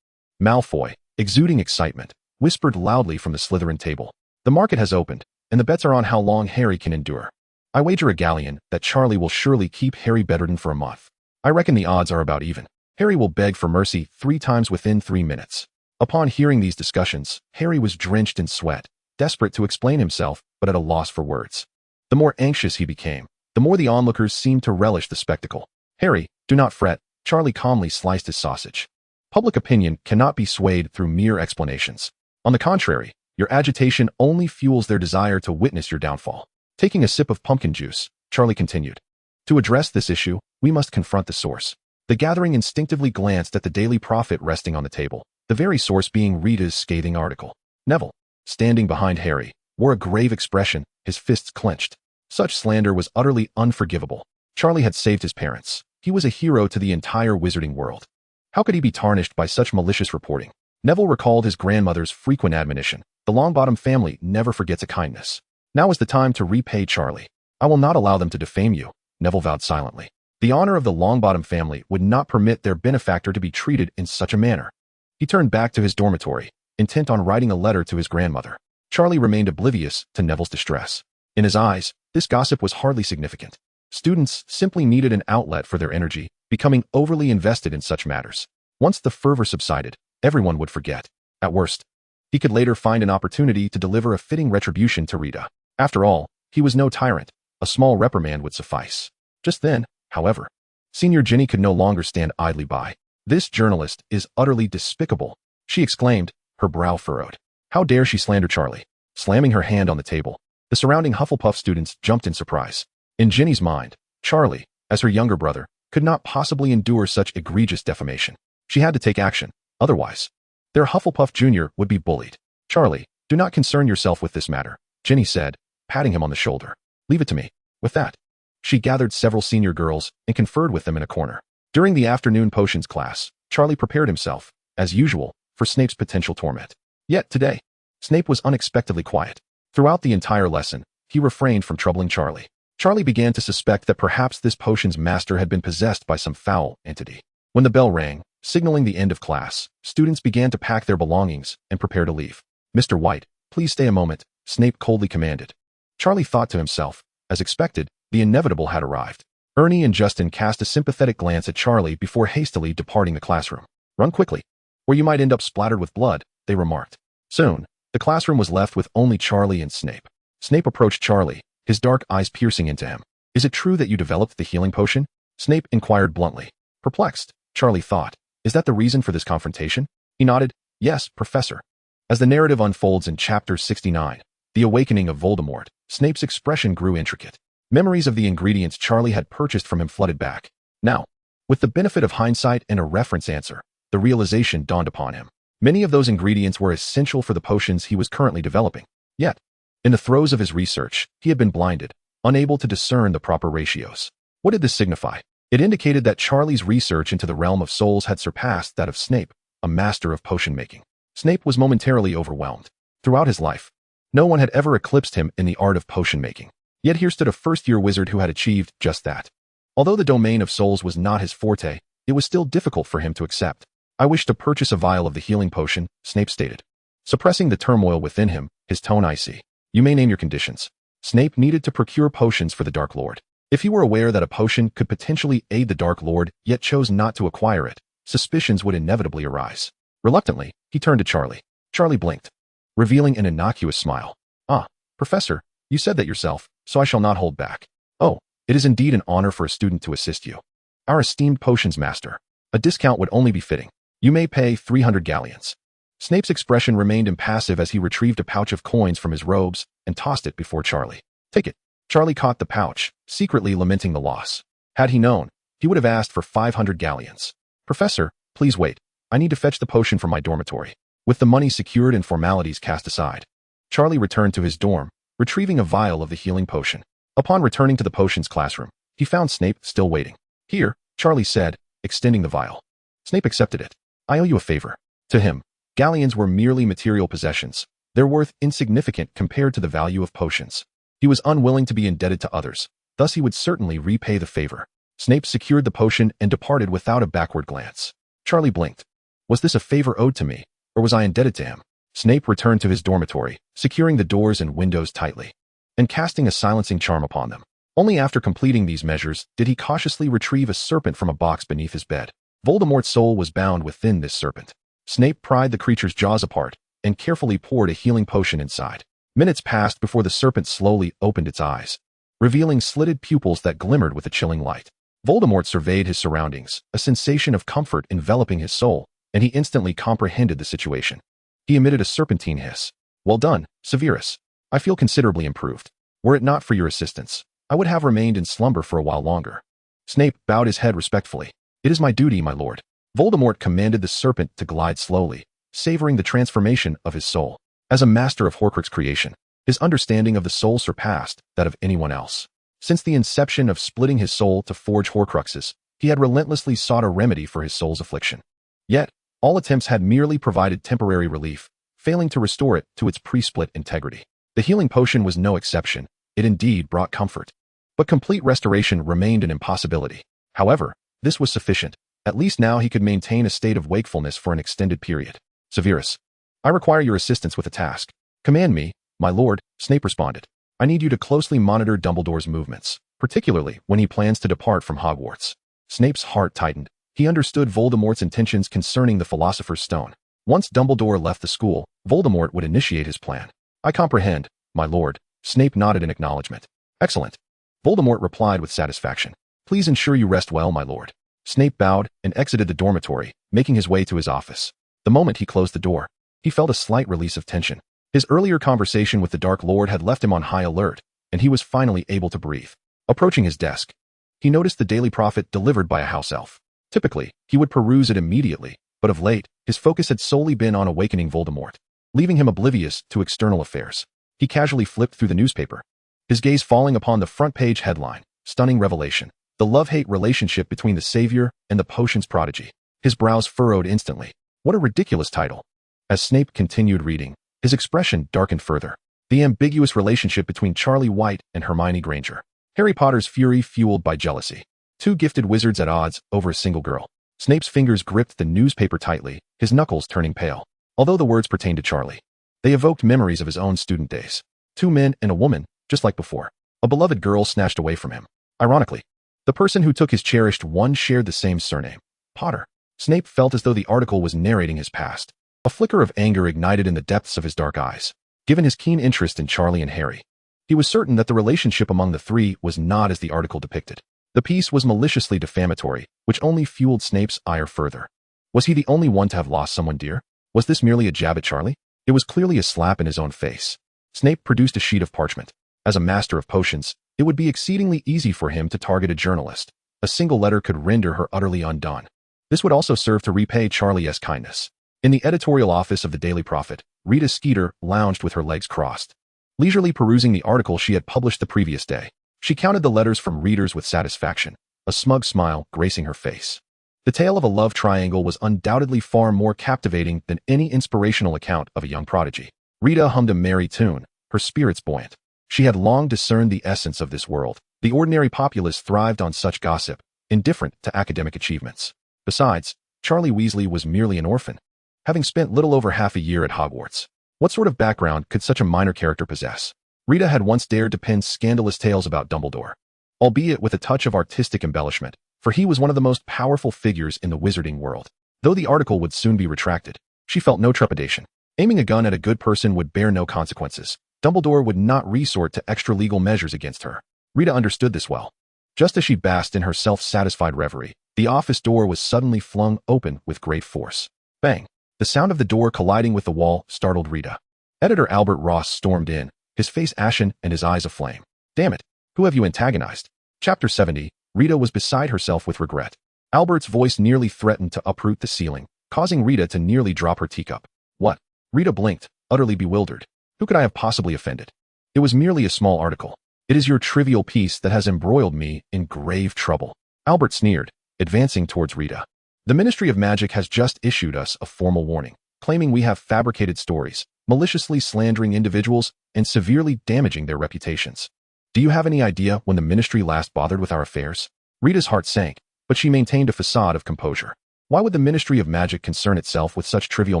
Malfoy, exuding excitement, whispered loudly from the Slytherin table. The market has opened, and the bets are on how long Harry can endure. I wager a galleon that Charlie will surely keep Harry bedridden for a month. I reckon the odds are about even. Harry will beg for mercy 3 times within 3 minutes. Upon hearing these discussions, Harry was drenched in sweat, desperate to explain himself, but at a loss for words. The more anxious he became, the more the onlookers seemed to relish the spectacle. Harry, do not fret, Charlie calmly sliced his sausage. Public opinion cannot be swayed through mere explanations. On the contrary, Your agitation only fuels their desire to witness your downfall. Taking a sip of pumpkin juice, Charlie continued. To address this issue, we must confront the source. The gathering instinctively glanced at the Daily Prophet resting on the table, the very source being Rita's scathing article. Neville, standing behind Harry, wore a grave expression, his fists clenched. Such slander was utterly unforgivable. Charlie had saved his parents. He was a hero to the entire wizarding world. How could he be tarnished by such malicious reporting? Neville recalled his grandmother's frequent admonition. The Longbottom family never forgets a kindness. Now is the time to repay Charlie. I will not allow them to defame you, Neville vowed silently. The honor of the Longbottom family would not permit their benefactor to be treated in such a manner. He turned back to his dormitory, intent on writing a letter to his grandmother. Charlie remained oblivious to Neville's distress. In his eyes, this gossip was hardly significant. Students simply needed an outlet for their energy, becoming overly invested in such matters. Once the fervor subsided, everyone would forget. At worst, he could later find an opportunity to deliver a fitting retribution to Rita. After all, he was no tyrant. A small reprimand would suffice. Just then, however, Senior Ginny could no longer stand idly by. This journalist is utterly despicable, she exclaimed, her brow furrowed. How dare she slander Charlie? Slamming her hand on the table, the surrounding Hufflepuff students jumped in surprise. In Ginny's mind, Charlie, as her younger brother, could not possibly endure such egregious defamation. She had to take action, otherwise, their Hufflepuff Jr. would be bullied. Charlie, do not concern yourself with this matter, Ginny said, patting him on the shoulder. Leave it to me. With that, she gathered several senior girls and conferred with them in a corner. During the afternoon potions class, Charlie prepared himself, as usual, for Snape's potential torment. Yet today, Snape was unexpectedly quiet. Throughout the entire lesson, he refrained from troubling Charlie. Charlie began to suspect that perhaps this potions master had been possessed by some foul entity. When the bell rang, signaling the end of class, students began to pack their belongings and prepare to leave. Mr. White, please stay a moment, Snape coldly commanded. Charlie thought to himself, as expected, the inevitable had arrived. Ernie and Justin cast a sympathetic glance at Charlie before hastily departing the classroom. Run quickly, or you might end up splattered with blood, they remarked. Soon, the classroom was left with only Charlie and Snape. Snape approached Charlie, his dark eyes piercing into him. Is it true that you developed the healing potion? Snape inquired bluntly. Perplexed, Charlie thought. Is that the reason for this confrontation? He nodded. Yes, Professor. As the narrative unfolds in Chapter 69, The Awakening of Voldemort, Snape's expression grew intricate. Memories of the ingredients Charlie had purchased from him flooded back. Now, with the benefit of hindsight and a reference answer, the realization dawned upon him. Many of those ingredients were essential for the potions he was currently developing. Yet, in the throes of his research, he had been blinded, unable to discern the proper ratios. What did this signify? It indicated that Charlie's research into the realm of souls had surpassed that of Snape, a master of potion making. Snape was momentarily overwhelmed. Throughout his life, no one had ever eclipsed him in the art of potion making. Yet here stood a first-year wizard who had achieved just that. Although the domain of souls was not his forte, it was still difficult for him to accept. I wish to purchase a vial of the healing potion, Snape stated. Suppressing the turmoil within him, his tone icy. You may name your conditions. Snape needed to procure potions for the Dark Lord. If he were aware that a potion could potentially aid the Dark Lord, yet chose not to acquire it, suspicions would inevitably arise. Reluctantly, he turned to Charlie. Charlie blinked, revealing an innocuous smile. Ah, Professor, you said that yourself, so I shall not hold back. Oh, it is indeed an honor for a student to assist you. Our esteemed potions master. A discount would only be fitting. You may pay 300 galleons. Snape's expression remained impassive as he retrieved a pouch of coins from his robes and tossed it before Charlie. Take it. Charlie caught the pouch, secretly lamenting the loss. Had he known, he would have asked for 500 galleons. Professor, please wait. I need to fetch the potion from my dormitory. With the money secured and formalities cast aside, Charlie returned to his dorm, retrieving a vial of the healing potion. Upon returning to the potions classroom, he found Snape still waiting. Here, Charlie said, extending the vial. Snape accepted it. I owe you a favor. To him, galleons were merely material possessions, their worth insignificant compared to the value of potions. He was unwilling to be indebted to others, thus he would certainly repay the favor. Snape secured the potion and departed without a backward glance. Charlie blinked. Was this a favor owed to me, or was I indebted to him? Snape returned to his dormitory, securing the doors and windows tightly, and casting a silencing charm upon them. Only after completing these measures did he cautiously retrieve a serpent from a box beneath his bed. Voldemort's soul was bound within this serpent. Snape pried the creature's jaws apart and carefully poured a healing potion inside. Minutes passed before the serpent slowly opened its eyes, revealing slitted pupils that glimmered with a chilling light. Voldemort surveyed his surroundings, a sensation of comfort enveloping his soul, and he instantly comprehended the situation. He emitted a serpentine hiss. Well done, Severus. I feel considerably improved. Were it not for your assistance, I would have remained in slumber for a while longer. Snape bowed his head respectfully. It is my duty, my lord. Voldemort commanded the serpent to glide slowly, savoring the transformation of his soul. As a master of Horcrux creation, his understanding of the soul surpassed that of anyone else. Since the inception of splitting his soul to forge Horcruxes, he had relentlessly sought a remedy for his soul's affliction. Yet, all attempts had merely provided temporary relief, failing to restore it to its pre-split integrity. The healing potion was no exception. It indeed brought comfort. But complete restoration remained an impossibility. However, this was sufficient. At least now he could maintain a state of wakefulness for an extended period. Severus, I require your assistance with a task. Command me, my lord, Snape responded. I need you to closely monitor Dumbledore's movements, particularly when he plans to depart from Hogwarts. Snape's heart tightened. He understood Voldemort's intentions concerning the Philosopher's Stone. Once Dumbledore left the school, Voldemort would initiate his plan. I comprehend, my lord. Snape nodded in acknowledgement. Excellent. Voldemort replied with satisfaction. Please ensure you rest well, my lord. Snape bowed and exited the dormitory, making his way to his office. The moment he closed the door, he felt a slight release of tension. His earlier conversation with the Dark Lord had left him on high alert, and he was finally able to breathe. Approaching his desk, he noticed the Daily Prophet delivered by a house elf. Typically, he would peruse it immediately, but of late, his focus had solely been on awakening Voldemort, leaving him oblivious to external affairs. He casually flipped through the newspaper, his gaze falling upon the front-page headline, Stunning Revelation, the love-hate relationship between the Savior and the potion's prodigy. His brows furrowed instantly. What a ridiculous title. As Snape continued reading, his expression darkened further. The ambiguous relationship between Charlie White and Hermione Granger. Harry Potter's fury fueled by jealousy. Two gifted wizards at odds over a single girl. Snape's fingers gripped the newspaper tightly, his knuckles turning pale. Although the words pertained to Charlie, they evoked memories of his own student days. Two men and a woman, just like before. A beloved girl snatched away from him. Ironically, the person who took his cherished one shared the same surname, Potter. Snape felt as though the article was narrating his past. A flicker of anger ignited in the depths of his dark eyes. Given his keen interest in Charlie and Harry, he was certain that the relationship among the three was not as the article depicted. The piece was maliciously defamatory, which only fueled Snape's ire further. Was he the only one to have lost someone dear? Was this merely a jab at Charlie? It was clearly a slap in his own face. Snape produced a sheet of parchment. As a master of potions, it would be exceedingly easy for him to target a journalist. A single letter could render her utterly undone. This would also serve to repay Charlie's kindness. In the editorial office of the Daily Prophet, Rita Skeeter lounged with her legs crossed, leisurely perusing the article she had published the previous day. She counted the letters from readers with satisfaction, a smug smile gracing her face. The tale of a love triangle was undoubtedly far more captivating than any inspirational account of a young prodigy. Rita hummed a merry tune, her spirits buoyant. She had long discerned the essence of this world. The ordinary populace thrived on such gossip, indifferent to academic achievements. Besides, Charlie Weasley was merely an orphan, having spent little over half a year at Hogwarts. What sort of background could such a minor character possess? Rita had once dared to pen scandalous tales about Dumbledore, albeit with a touch of artistic embellishment, for he was one of the most powerful figures in the wizarding world. Though the article would soon be retracted, she felt no trepidation. Aiming a gun at a good person would bear no consequences. Dumbledore would not resort to extra-legal measures against her. Rita understood this well. Just as she basked in her self-satisfied reverie, the office door was suddenly flung open with great force. Bang! The sound of the door colliding with the wall startled Rita. Editor Albert Ross stormed in, his face ashen and his eyes aflame. Damn it! Who have you antagonized? Chapter 70. Rita was beside herself with regret. Albert's voice nearly threatened to uproot the ceiling, causing Rita to nearly drop her teacup. What? Rita blinked, utterly bewildered. Who could I have possibly offended? It was merely a small article. It is your trivial piece that has embroiled me in grave trouble. Albert sneered, advancing towards Rita. The Ministry of Magic has just issued us a formal warning, claiming we have fabricated stories, maliciously slandering individuals, and severely damaging their reputations. Do you have any idea when the Ministry last bothered with our affairs? Rita's heart sank, but she maintained a facade of composure. Why would the Ministry of Magic concern itself with such trivial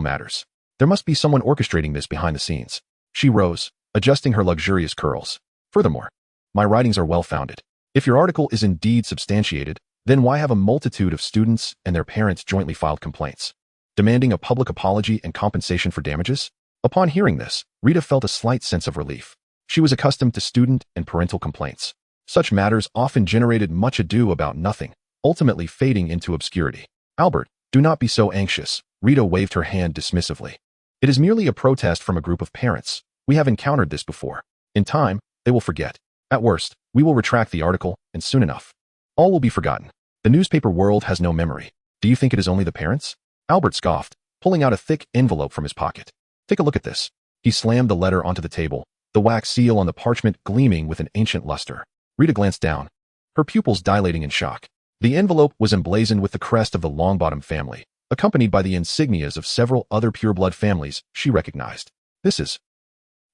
matters? There must be someone orchestrating this behind the scenes. She rose, adjusting her luxurious curls. Furthermore, my writings are well-founded. If your article is indeed substantiated, then why have a multitude of students and their parents jointly filed complaints, demanding a public apology and compensation for damages? Upon hearing this, Rita felt a slight sense of relief. She was accustomed to student and parental complaints. Such matters often generated much ado about nothing, ultimately fading into obscurity. Albert, do not be so anxious. Rita waved her hand dismissively. It is merely a protest from a group of parents. We have encountered this before. In time, they will forget. At worst, we will retract the article, and soon enough, all will be forgotten. The newspaper world has no memory. Do you think it is only the parents? Albert scoffed, pulling out a thick envelope from his pocket. Take a look at this. He slammed the letter onto the table, the wax seal on the parchment gleaming with an ancient luster. Rita glanced down, her pupils dilating in shock. The envelope was emblazoned with the crest of the Longbottom family, accompanied by the insignias of several other pureblood families she recognized. This is...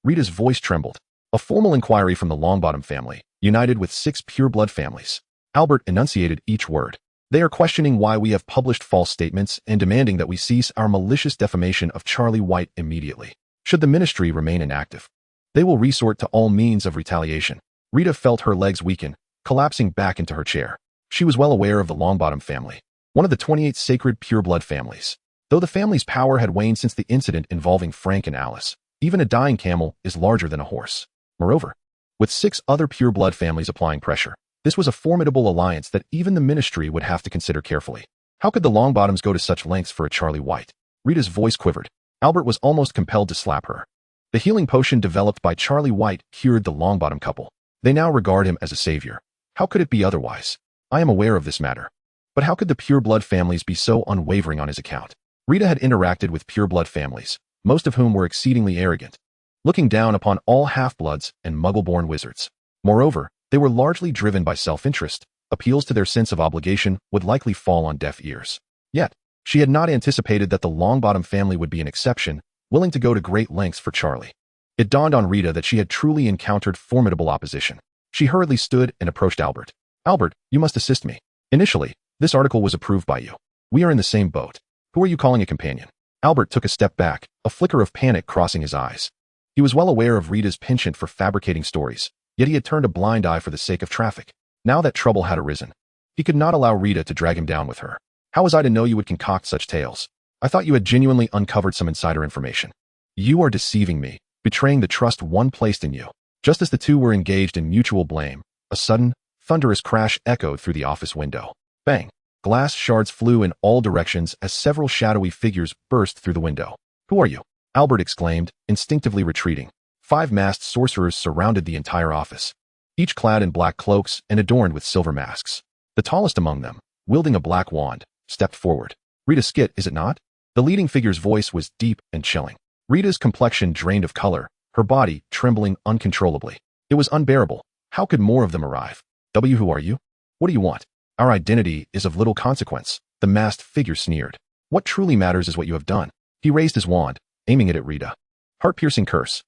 Rita's voice trembled. A formal inquiry from the Longbottom family, united with 6 pureblood families. Albert enunciated each word. They are questioning why we have published false statements and demanding that we cease our malicious defamation of Charlie White immediately. Should the ministry remain inactive, they will resort to all means of retaliation. Rita felt her legs weaken, collapsing back into her chair. She was well aware of the Longbottom family, one of the 28 sacred pureblood families. Though the family's power had waned since the incident involving Frank and Alice, even a dying camel is larger than a horse. Moreover, with 6 other pureblood families applying pressure, this was a formidable alliance that even the ministry would have to consider carefully. How could the Longbottoms go to such lengths for a Charlie White? Rita's voice quivered. Albert was almost compelled to slap her. The healing potion developed by Charlie White cured the Longbottom couple. They now regard him as a savior. How could it be otherwise? I am aware of this matter. But how could the pureblood families be so unwavering on his account? Rita had interacted with pureblood families, most of whom were exceedingly arrogant, looking down upon all half-bloods and muggle-born wizards. Moreover, they were largely driven by self-interest. Appeals to their sense of obligation would likely fall on deaf ears. Yet, she had not anticipated that the Longbottom family would be an exception, willing to go to great lengths for Charlie. It dawned on Rita that she had truly encountered formidable opposition. She hurriedly stood and approached Albert. Albert, you must assist me. Initially, this article was approved by you. We are in the same boat. Who are you calling a companion? Albert took a step back, a flicker of panic crossing his eyes. He was well aware of Rita's penchant for fabricating stories, yet he had turned a blind eye for the sake of traffic. Now that trouble had arisen, he could not allow Rita to drag him down with her. How was I to know you would concoct such tales? I thought you had genuinely uncovered some insider information. You are deceiving me, betraying the trust one placed in you. Just as the two were engaged in mutual blame, a sudden, thunderous crash echoed through the office window. Bang! Glass shards flew in all directions as several shadowy figures burst through the window. Who are you? Albert exclaimed, instinctively retreating. 5 masked sorcerers surrounded the entire office, each clad in black cloaks and adorned with silver masks. The tallest among them, wielding a black wand, stepped forward. Rita Skit, is it not? The leading figure's voice was deep and chilling. Rita's complexion drained of color, her body trembling uncontrollably. It was unbearable. How could more of them arrive? Who are you? What do you want? Our identity is of little consequence, the masked figure sneered. What truly matters is what you have done. He raised his wand, aiming it at Rita. Heart-piercing curse.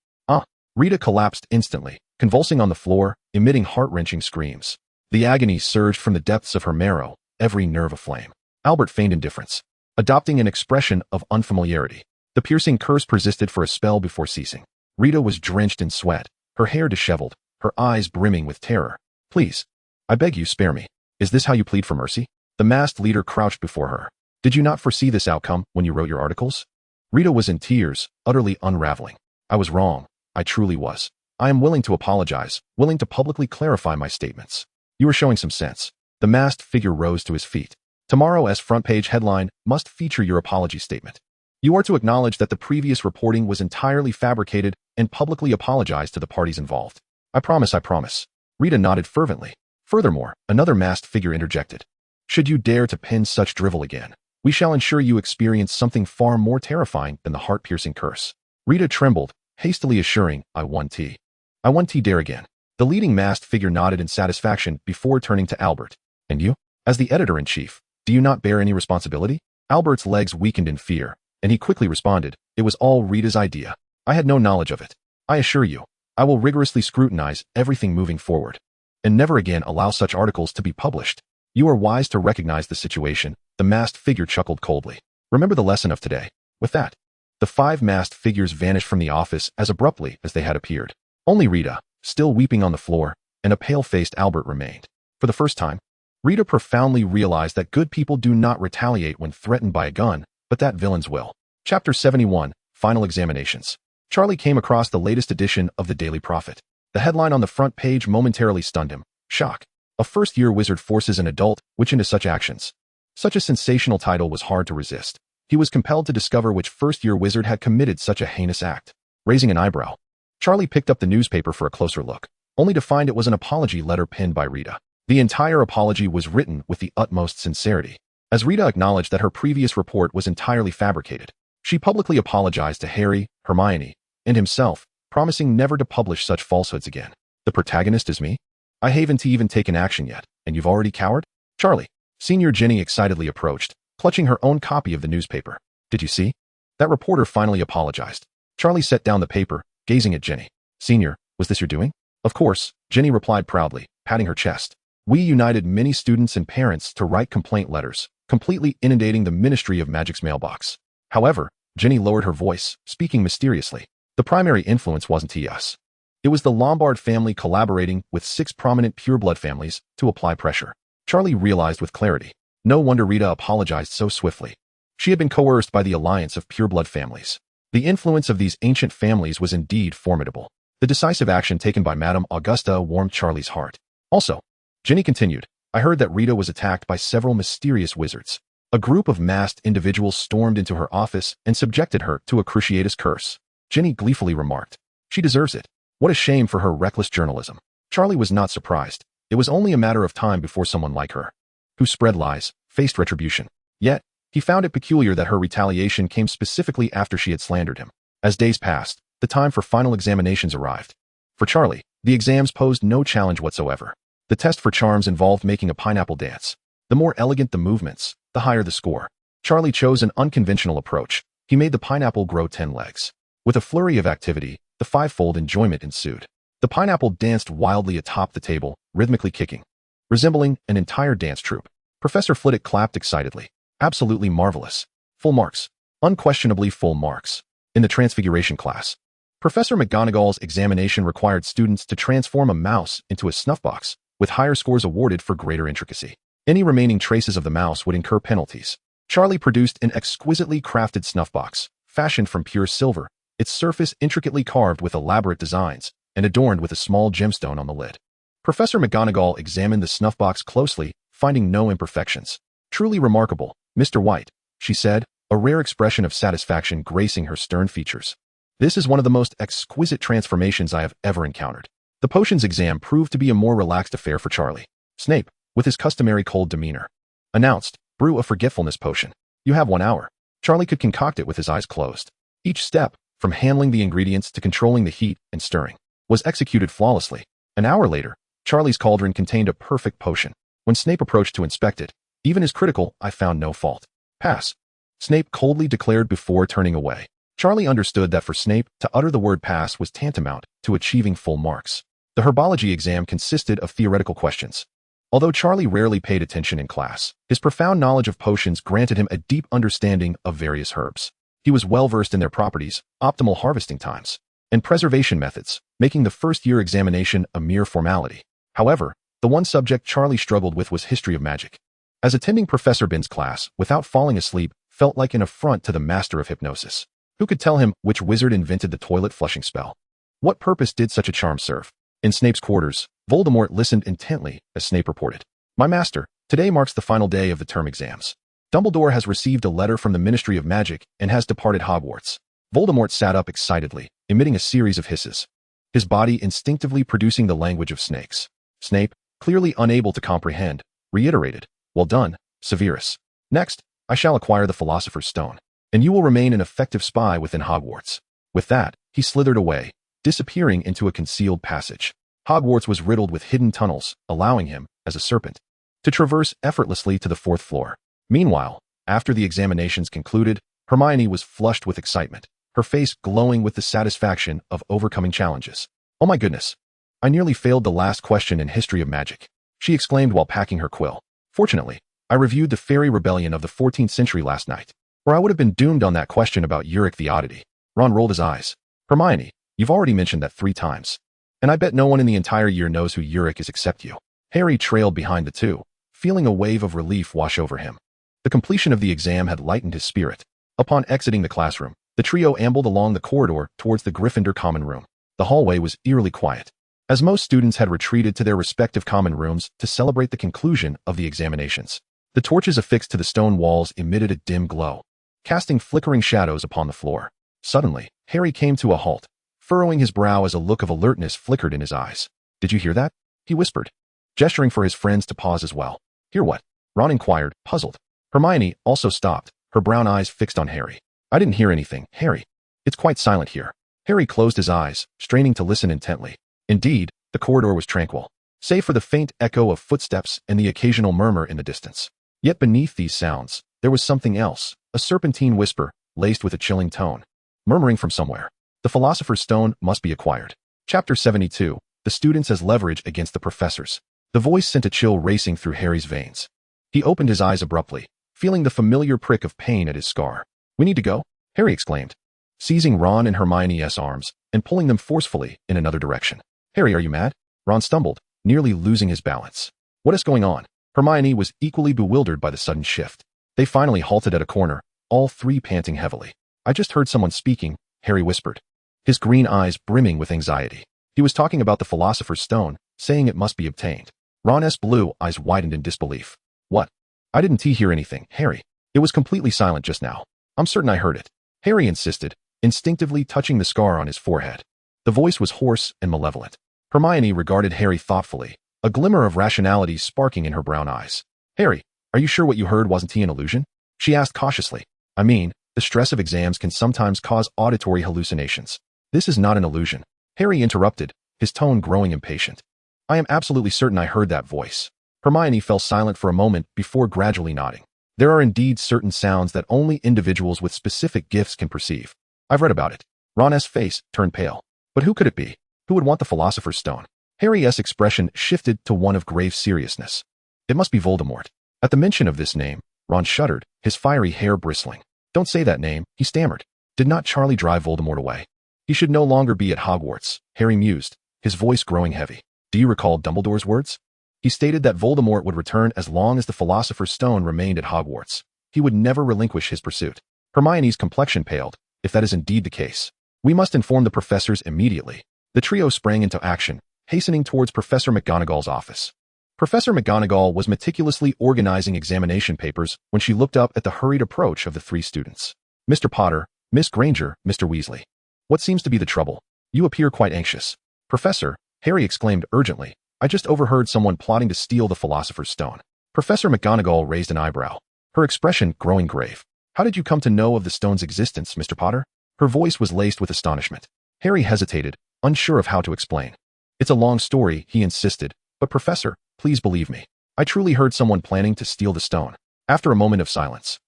Rita collapsed instantly, convulsing on the floor, emitting heart-wrenching screams. The agony surged from the depths of her marrow, every nerve aflame. Albert feigned indifference, adopting an expression of unfamiliarity. The piercing curse persisted for a spell before ceasing. Rita was drenched in sweat, her hair disheveled, her eyes brimming with terror. Please, I beg you, spare me. Is this how you plead for mercy? The masked leader crouched before her. Did you not foresee this outcome when you wrote your articles? Rita was in tears, utterly unraveling. I was wrong. I truly was. I am willing to apologize, willing to publicly clarify my statements. You are showing some sense. The masked figure rose to his feet. Tomorrow's front-page headline must feature your apology statement. You are to acknowledge that the previous reporting was entirely fabricated and publicly apologize to the parties involved. I promise, I promise. Rita nodded fervently. Furthermore, another masked figure interjected. Should you dare to pen such drivel again, we shall ensure you experience something far more terrifying than the heart-piercing curse. Rita trembled, hastily assuring, I won't dare again. The leading masked figure nodded in satisfaction before turning to Albert. And you? As the editor-in-chief, do you not bear any responsibility? Albert's legs weakened in fear, and he quickly responded, it was all Rita's idea. I had no knowledge of it. I assure you, I will rigorously scrutinize everything moving forward, and never again allow such articles to be published. You are wise to recognize the situation, the masked figure chuckled coldly. Remember the lesson of today. With that, the 5 masked figures vanished from the office as abruptly as they had appeared. Only Rita, still weeping on the floor, and a pale-faced Albert remained. For the first time, Rita profoundly realized that good people do not retaliate when threatened by a gun, but that villains will. Chapter 71, Final Examinations. Charlie came across the latest edition of the Daily Prophet. The headline on the front page momentarily stunned him. Shock. A first-year wizard forces an adult witch into such actions. Such a sensational title was hard to resist. He was compelled to discover which first-year wizard had committed such a heinous act. Raising an eyebrow, Charlie picked up the newspaper for a closer look, only to find it was an apology letter penned by Rita. The entire apology was written with the utmost sincerity. As Rita acknowledged that her previous report was entirely fabricated, she publicly apologized to Harry, Hermione, and himself, promising never to publish such falsehoods again. The protagonist is me? I haven't even taken action yet, and you've already cowered? Charlie, Senior Ginny excitedly approached, clutching her own copy of the newspaper. Did you see? That reporter finally apologized. Charlie set down the paper, gazing at Ginny. Senior, was this your doing? Of course, Ginny replied proudly, patting her chest. We united many students and parents to write complaint letters, completely inundating the Ministry of Magic's mailbox. However, Ginny lowered her voice, speaking mysteriously. The primary influence wasn't us. It was the Lombard family collaborating with 6 prominent pureblood families to apply pressure. Charlie realized with clarity. No wonder Rita apologized so swiftly. She had been coerced by the alliance of pureblood families. The influence of these ancient families was indeed formidable. The decisive action taken by Madame Augusta warmed Charlie's heart. Also, Ginny continued, I heard that Rita was attacked by several mysterious wizards. A group of masked individuals stormed into her office and subjected her to a cruciatus curse. Ginny gleefully remarked. She deserves it. What a shame for her reckless journalism. Charlie was not surprised. It was only a matter of time before someone like her, who spread lies, faced retribution. Yet, he found it peculiar that her retaliation came specifically after she had slandered him. As days passed, the time for final examinations arrived. For Charlie, the exams posed no challenge whatsoever. The test for charms involved making a pineapple dance. The more elegant the movements, the higher the score. Charlie chose an unconventional approach. He made the pineapple grow 10 legs. With a flurry of activity, the fivefold enjoyment ensued. The pineapple danced wildly atop the table, rhythmically kicking, resembling an entire dance troupe. Professor Flitwick clapped excitedly. Absolutely marvelous. Full marks. Unquestionably full marks. In the Transfiguration class, Professor McGonagall's examination required students to transform a mouse into a snuff box, with higher scores awarded for greater intricacy. Any remaining traces of the mouse would incur penalties. Charlie produced an exquisitely crafted snuff box, fashioned from pure silver, its surface intricately carved with elaborate designs, and adorned with a small gemstone on the lid. Professor McGonagall examined the snuff box closely, finding no imperfections. Truly remarkable, Mr. White, she said, a rare expression of satisfaction gracing her stern features. This is one of the most exquisite transformations I have ever encountered. The potions exam proved to be a more relaxed affair for Charlie. Snape, with his customary cold demeanor, announced, brew a forgetfulness potion. You have 1 hour. Charlie could concoct it with his eyes closed. Each step, from handling the ingredients to controlling the heat and stirring, was executed flawlessly. An hour later, Charlie's cauldron contained a perfect potion. When Snape approached to inspect it, even as critical, I found no fault. Pass. Snape coldly declared before turning away. Charlie understood that for Snape, to utter the word pass was tantamount to achieving full marks. The herbology exam consisted of theoretical questions. Although Charlie rarely paid attention in class, his profound knowledge of potions granted him a deep understanding of various herbs. He was well-versed in their properties, optimal harvesting times, and preservation methods, making the first-year examination a mere formality. However, the one subject Charlie struggled with was history of magic. As attending Professor Bin's class without falling asleep felt like an affront to the master of hypnosis. Who could tell him which wizard invented the toilet flushing spell? What purpose did such a charm serve? In Snape's quarters, Voldemort listened intently as Snape reported. My master, today marks the final day of the term exams. Dumbledore has received a letter from the Ministry of Magic and has departed Hogwarts. Voldemort sat up excitedly, emitting a series of hisses, his body instinctively producing the language of snakes. Snape, clearly unable to comprehend, reiterated, Well done, Severus. Next, I shall acquire the Philosopher's Stone, and you will remain an effective spy within Hogwarts. With that, he slithered away, disappearing into a concealed passage. Hogwarts was riddled with hidden tunnels, allowing him, as a serpent, to traverse effortlessly to the 4th floor. Meanwhile, after the examinations concluded, Hermione was flushed with excitement, her face glowing with the satisfaction of overcoming challenges. Oh my goodness! I nearly failed the last question in History of Magic, she exclaimed while packing her quill. Fortunately, I reviewed the Fairy Rebellion of the 14th century last night, or I would have been doomed on that question about Uric the Oddity. Ron rolled his eyes. Hermione, you've already mentioned that 3 times. And I bet no one in the entire year knows who Uric is except you. Harry trailed behind the two, feeling a wave of relief wash over him. The completion of the exam had lightened his spirit. Upon exiting the classroom, the trio ambled along the corridor towards the Gryffindor common room. The hallway was eerily quiet, as most students had retreated to their respective common rooms to celebrate the conclusion of the examinations. The torches affixed to the stone walls emitted a dim glow, casting flickering shadows upon the floor. Suddenly, Harry came to a halt, furrowing his brow as a look of alertness flickered in his eyes. "Did you hear that?" he whispered, gesturing for his friends to pause as well. "Hear what?" Ron inquired, puzzled. Hermione also stopped, her brown eyes fixed on Harry. "I didn't hear anything, Harry. It's quite silent here." Harry closed his eyes, straining to listen intently. Indeed, the corridor was tranquil, save for the faint echo of footsteps and the occasional murmur in the distance. Yet beneath these sounds, there was something else, a serpentine whisper, laced with a chilling tone. Murmuring from somewhere. The Philosopher's Stone must be acquired. Chapter 72, The Students as Leverage Against the Professors. The voice sent a chill racing through Harry's veins. He opened his eyes abruptly, feeling the familiar prick of pain at his scar. "We need to go," Harry exclaimed, seizing Ron and Hermione's arms and pulling them forcefully in another direction. "Harry, are you mad?" Ron stumbled, nearly losing his balance. "What is going on?" Hermione was equally bewildered by the sudden shift. They finally halted at a corner, all three panting heavily. "I just heard someone speaking," Harry whispered, his green eyes brimming with anxiety. He was talking about the Philosopher's Stone, saying it must be obtained. Ron's blue eyes widened in disbelief. "What?" "I didn't hear anything, Harry. It was completely silent just now. I'm certain I heard it," Harry insisted, instinctively touching the scar on his forehead. The voice was hoarse and malevolent. Hermione regarded Harry thoughtfully, a glimmer of rationality sparking in her brown eyes. "Harry, are you sure what you heard wasn't an illusion?" she asked cautiously. "I mean, the stress of exams can sometimes cause auditory hallucinations." "This is not an illusion," Harry interrupted, his tone growing impatient. "I am absolutely certain I heard that voice." Hermione fell silent for a moment before gradually nodding. "There are indeed certain sounds that only individuals with specific gifts can perceive. I've read about it." Ron's face turned pale. "But who could it be? Who would want the Philosopher's Stone?" Harry's expression shifted to one of grave seriousness. "It must be Voldemort." At the mention of this name, Ron shuddered, his fiery hair bristling. "Don't say that name," he stammered. "Did not Charlie drive Voldemort away?" "He should no longer be at Hogwarts," Harry mused, his voice growing heavy. "Do you recall Dumbledore's words? He stated that Voldemort would return as long as the Philosopher's Stone remained at Hogwarts. He would never relinquish his pursuit." Hermione's complexion paled. "If that is indeed the case, we must inform the professors immediately." The trio sprang into action, hastening towards Professor McGonagall's office. Professor McGonagall was meticulously organizing examination papers when she looked up at the hurried approach of the three students. "Mr. Potter, Miss Granger, Mr. Weasley. What seems to be the trouble? You appear quite anxious." "Professor," Harry exclaimed urgently, "I just overheard someone plotting to steal the Philosopher's Stone." Professor McGonagall raised an eyebrow, her expression growing grave. "How did you come to know of the stone's existence, Mr. Potter?" Her voice was laced with astonishment. Harry hesitated, unsure of how to explain. "It's a long story," he insisted, "but Professor, please believe me. I truly heard someone planning to steal the stone." After a moment of silence,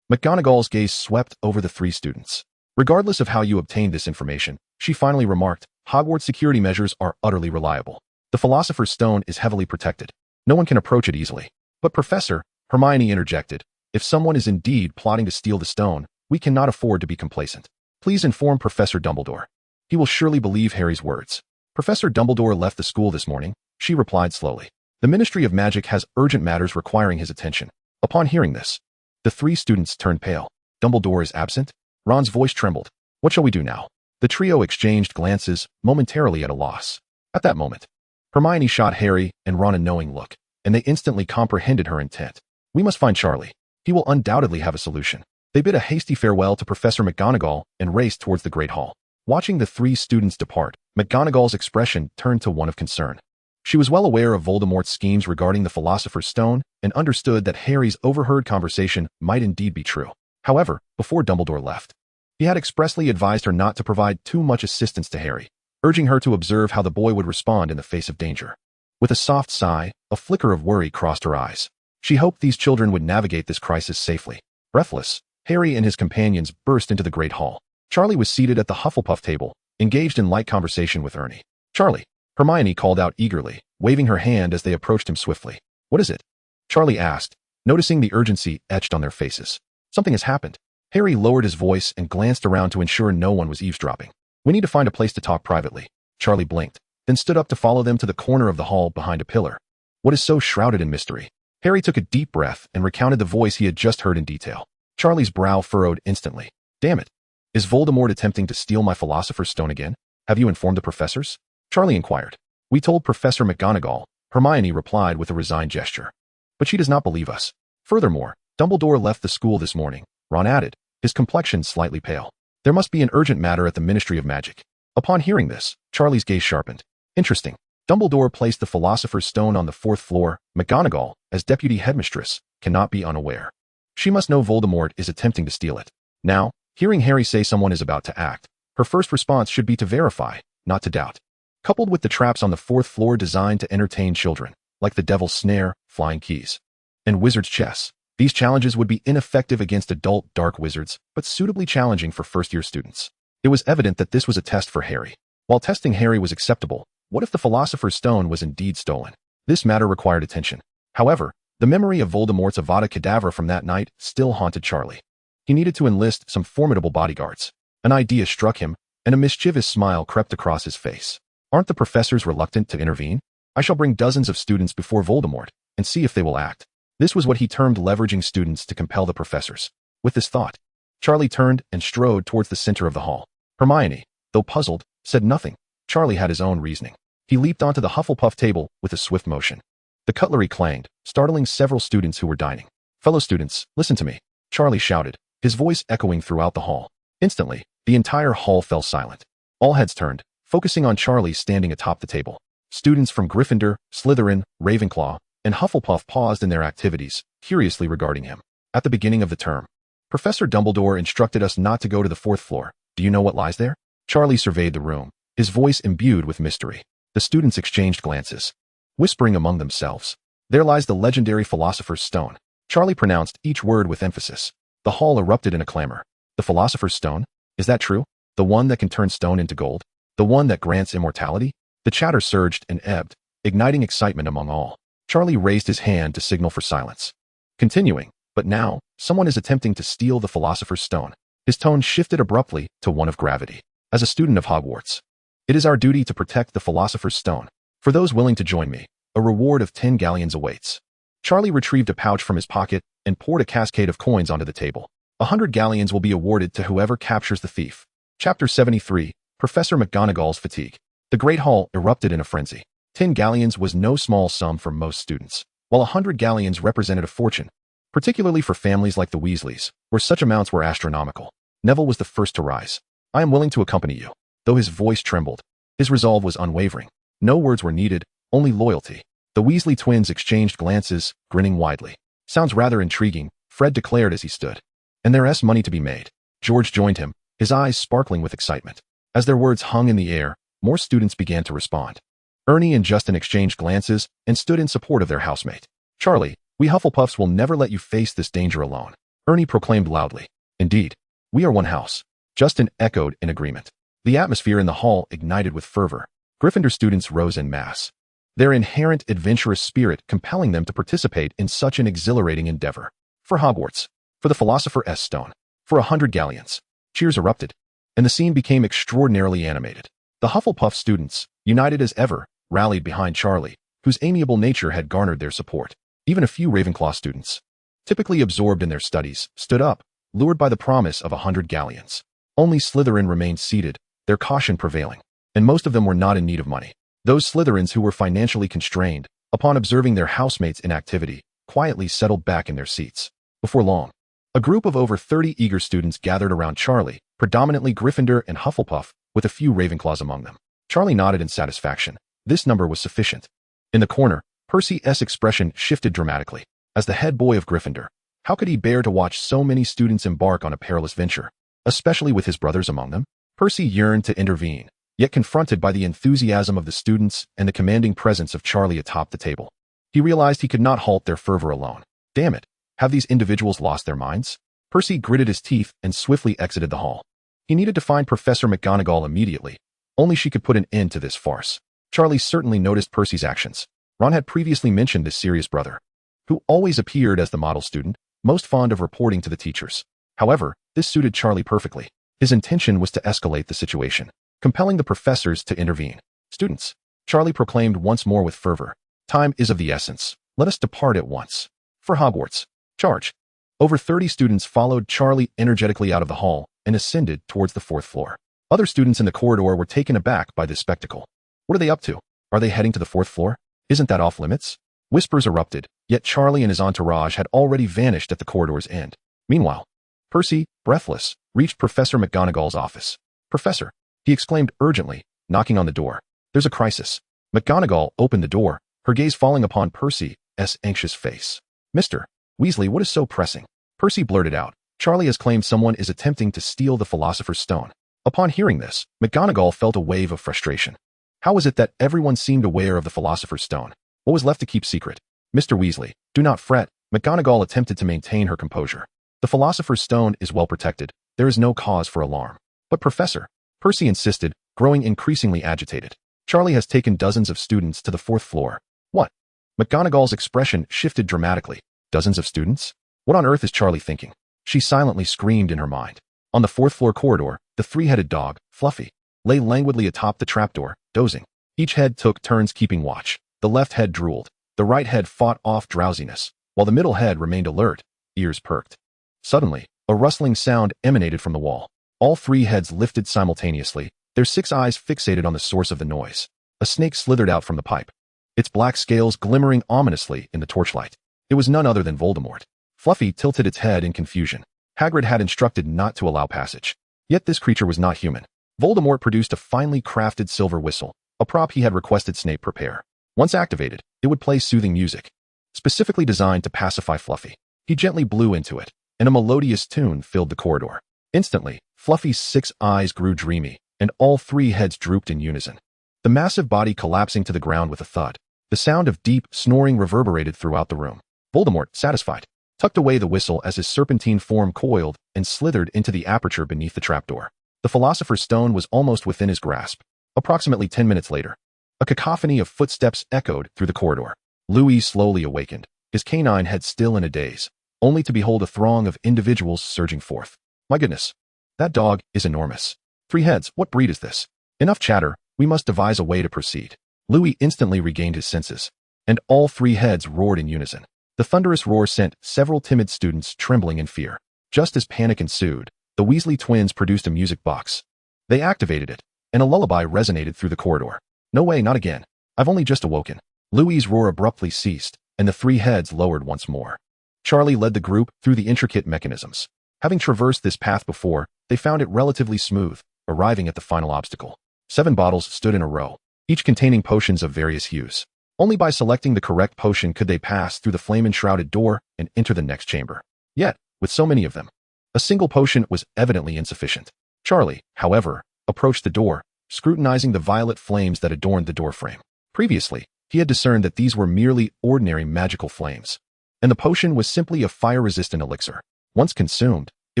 McGonagall's gaze swept over the three students. "Regardless of how you obtained this information," she finally remarked, "Hogwarts security measures are utterly reliable. The Philosopher's Stone is heavily protected. No one can approach it easily." "But Professor," Hermione interjected, "if someone is indeed plotting to steal the stone, we cannot afford to be complacent. Please inform Professor Dumbledore. He will surely believe Harry's words." "Professor Dumbledore left the school this morning," she replied slowly. "The Ministry of Magic has urgent matters requiring his attention." Upon hearing this, the three students turned pale. "Dumbledore is absent?" Ron's voice trembled. "What shall we do now?" The trio exchanged glances, momentarily at a loss. At that moment, Hermione shot Harry and Ron a knowing look, and they instantly comprehended her intent. "We must find Charlie. He will undoubtedly have a solution." They bid a hasty farewell to Professor McGonagall and raced towards the Great Hall. Watching the three students depart, McGonagall's expression turned to one of concern. She was well aware of Voldemort's schemes regarding the Philosopher's Stone and understood that Harry's overheard conversation might indeed be true. However, before Dumbledore left, he had expressly advised her not to provide too much assistance to Harry, urging her to observe how the boy would respond in the face of danger. With a soft sigh, a flicker of worry crossed her eyes. She hoped these children would navigate this crisis safely. Breathless, Harry and his companions burst into the Great Hall. Charlie was seated at the Hufflepuff table, engaged in light conversation with Ernie. "Charlie," Hermione called out eagerly, waving her hand as they approached him swiftly. "What is it?" Charlie asked, noticing the urgency etched on their faces. "Something has happened." Harry lowered his voice and glanced around to ensure no one was eavesdropping. "We need to find a place to talk privately." Charlie blinked, then stood up to follow them to the corner of the hall behind a pillar. "What is so shrouded in mystery?" Harry took a deep breath and recounted the voice he had just heard in detail. Charlie's brow furrowed instantly. "Damn it. Is Voldemort attempting to steal my Philosopher's Stone again? Have you informed the professors?" Charlie inquired. "We told Professor McGonagall," Hermione replied with a resigned gesture. "But she does not believe us. Furthermore, Dumbledore left the school this morning," Ron added, his complexion slightly pale. There must be an urgent matter at the Ministry of Magic. Upon hearing this, Charlie's gaze sharpened. Interesting. Dumbledore placed the Philosopher's Stone on the 4th floor. McGonagall, as deputy headmistress, cannot be unaware. She must know Voldemort is attempting to steal it. Now, hearing Harry say someone is about to act, her first response should be to verify, not to doubt. Coupled with the traps on the 4th floor designed to entertain children, like the Devil's Snare, Flying Keys, and Wizard's Chess, these challenges would be ineffective against adult dark wizards, but suitably challenging for first-year students. It was evident that this was a test for Harry. While testing Harry was acceptable, what if the Philosopher's Stone was indeed stolen? This matter required attention. However, the memory of Voldemort's Avada Kedavra from that night still haunted Charlie. He needed to enlist some formidable bodyguards. An idea struck him, and a mischievous smile crept across his face. Aren't the professors reluctant to intervene? I shall bring dozens of students before Voldemort and see if they will act. This was what he termed leveraging students to compel the professors. With this thought, Charlie turned and strode towards the center of the hall. Hermione, though puzzled, said nothing. Charlie had his own reasoning. He leaped onto the Hufflepuff table with a swift motion. The cutlery clanged, startling several students who were dining. Fellow students, listen to me, Charlie shouted, his voice echoing throughout the hall. Instantly, the entire hall fell silent. All heads turned, focusing on Charlie standing atop the table. Students from Gryffindor, Slytherin, Ravenclaw, and Hufflepuff paused in their activities, curiously regarding him. At the beginning of the term, Professor Dumbledore instructed us not to go to the 4th floor. Do you know what lies there? Charlie surveyed the room, his voice imbued with mystery. The students exchanged glances, whispering among themselves. There lies the legendary Philosopher's Stone. Charlie pronounced each word with emphasis. The hall erupted in a clamor. The Philosopher's Stone? Is that true? The one that can turn stone into gold? The one that grants immortality? The chatter surged and ebbed, igniting excitement among all. Charlie raised his hand to signal for silence. Continuing, but now, someone is attempting to steal the Philosopher's Stone. His tone shifted abruptly to one of gravity. As a student of Hogwarts, it is our duty to protect the Philosopher's Stone. For those willing to join me, a reward of 10 galleons awaits. Charlie retrieved a pouch from his pocket and poured a cascade of coins onto the table. 100 galleons will be awarded to whoever captures the thief. Chapter 73, Professor McGonagall's Fatigue. The Great Hall erupted in a frenzy. 10 galleons was no small sum for most students, while 100 galleons represented a fortune, particularly for families like the Weasleys, where such amounts were astronomical. Neville was the first to rise. I am willing to accompany you. Though his voice trembled, his resolve was unwavering. No words were needed, only loyalty. The Weasley twins exchanged glances, grinning widely. Sounds rather intriguing, Fred declared as he stood. And there's money to be made. George joined him, his eyes sparkling with excitement. As their words hung in the air, more students began to respond. Ernie and Justin exchanged glances and stood in support of their housemate. Charlie, we Hufflepuffs will never let you face this danger alone, Ernie proclaimed loudly. Indeed, we are one house. Justin echoed in agreement. The atmosphere in the hall ignited with fervor. Gryffindor students rose en masse, their inherent adventurous spirit compelling them to participate in such an exhilarating endeavor. For Hogwarts, for the Philosopher's Stone, for 100 galleons. Cheers erupted, and the scene became extraordinarily animated. The Hufflepuff students, united as ever, rallied behind Charlie, whose amiable nature had garnered their support. Even a few Ravenclaw students, typically absorbed in their studies, stood up, lured by the promise of 100 galleons. Only Slytherin remained seated, their caution prevailing, and most of them were not in need of money. Those Slytherins who were financially constrained, upon observing their housemates' inactivity, quietly settled back in their seats. Before long, a group of over 30 eager students gathered around Charlie, predominantly Gryffindor and Hufflepuff, with a few Ravenclaws among them. Charlie nodded in satisfaction. This number was sufficient. In the corner, Percy's expression shifted dramatically. As the head boy of Gryffindor, how could he bear to watch so many students embark on a perilous venture, especially with his brothers among them? Percy yearned to intervene, yet confronted by the enthusiasm of the students and the commanding presence of Charlie atop the table, he realized he could not halt their fervor alone. Damn it, have these individuals lost their minds? Percy gritted his teeth and swiftly exited the hall. He needed to find Professor McGonagall immediately. Only she could put an end to this farce. Charlie certainly noticed Percy's actions. Ron had previously mentioned this serious brother, who always appeared as the model student, most fond of reporting to the teachers. However, this suited Charlie perfectly. His intention was to escalate the situation, compelling the professors to intervene. Students, Charlie proclaimed once more with fervor, time is of the essence. Let us depart at once. For Hogwarts, charge. Over 30 students followed Charlie energetically out of the hall and ascended towards the 4th floor. Other students in the corridor were taken aback by this spectacle. What are they up to? Are they heading to the 4th floor? Isn't that off limits? Whispers erupted, yet Charlie and his entourage had already vanished at the corridor's end. Meanwhile, Percy, breathless, reached Professor McGonagall's office. "Professor," he exclaimed urgently, knocking on the door. "There's a crisis." McGonagall opened the door, her gaze falling upon Percy's anxious face. "Mr. Weasley, what is so pressing?" Percy blurted out. "Charlie has claimed someone is attempting to steal the Philosopher's Stone." Upon hearing this, McGonagall felt a wave of frustration. How was it that everyone seemed aware of the Philosopher's Stone? What was left to keep secret? "Mr. Weasley, do not fret." McGonagall attempted to maintain her composure. "The Philosopher's Stone is well protected. There is no cause for alarm." "But Professor," Percy insisted, growing increasingly agitated. "Charlie has taken dozens of students to the 4th floor." "What?" McGonagall's expression shifted dramatically. "Dozens of students? What on earth is Charlie thinking?" She silently screamed in her mind. On the 4th floor corridor, the three-headed dog, Fluffy, lay languidly atop the trapdoor, dozing. Each head took turns keeping watch. The left head drooled. The right head fought off drowsiness, while the middle head remained alert, ears perked. Suddenly, a rustling sound emanated from the wall. All three heads lifted simultaneously, their 6 eyes fixated on the source of the noise. A snake slithered out from the pipe, its black scales glimmering ominously in the torchlight. It was none other than Voldemort. Fluffy tilted its head in confusion. Hagrid had instructed not to allow passage. Yet this creature was not human. Voldemort produced a finely crafted silver whistle, a prop he had requested Snape prepare. Once activated, it would play soothing music, specifically designed to pacify Fluffy. He gently blew into it, and a melodious tune filled the corridor. Instantly, Fluffy's 6 eyes grew dreamy, and all 3 heads drooped in unison. The massive body collapsing to the ground with a thud. The sound of deep snoring reverberated throughout the room. Voldemort, satisfied, tucked away the whistle as his serpentine form coiled and slithered into the aperture beneath the trapdoor. The Philosopher's Stone was almost within his grasp. Approximately 10 minutes later, a cacophony of footsteps echoed through the corridor. Louis slowly awakened, his canine head still in a daze, only to behold a throng of individuals surging forth. "My goodness, that dog is enormous. 3 heads, what breed is this? Enough chatter, we must devise a way to proceed." Louis instantly regained his senses, and all 3 heads roared in unison. The thunderous roar sent several timid students trembling in fear. Just as panic ensued, the Weasley twins produced a music box. They activated it, and a lullaby resonated through the corridor. "No way, not again. I've only just awoken." Louis's roar abruptly ceased, and the 3 heads lowered once more. Charlie led the group through the intricate mechanisms. Having traversed this path before, they found it relatively smooth, arriving at the final obstacle. 7 bottles stood in a row, each containing potions of various hues. Only by selecting the correct potion could they pass through the flame-enshrouded door and enter the next chamber. Yet, with so many of them, a single potion was evidently insufficient. Charlie, however, approached the door, scrutinizing the violet flames that adorned the doorframe. Previously, he had discerned that these were merely ordinary magical flames, and the potion was simply a fire-resistant elixir. Once consumed, it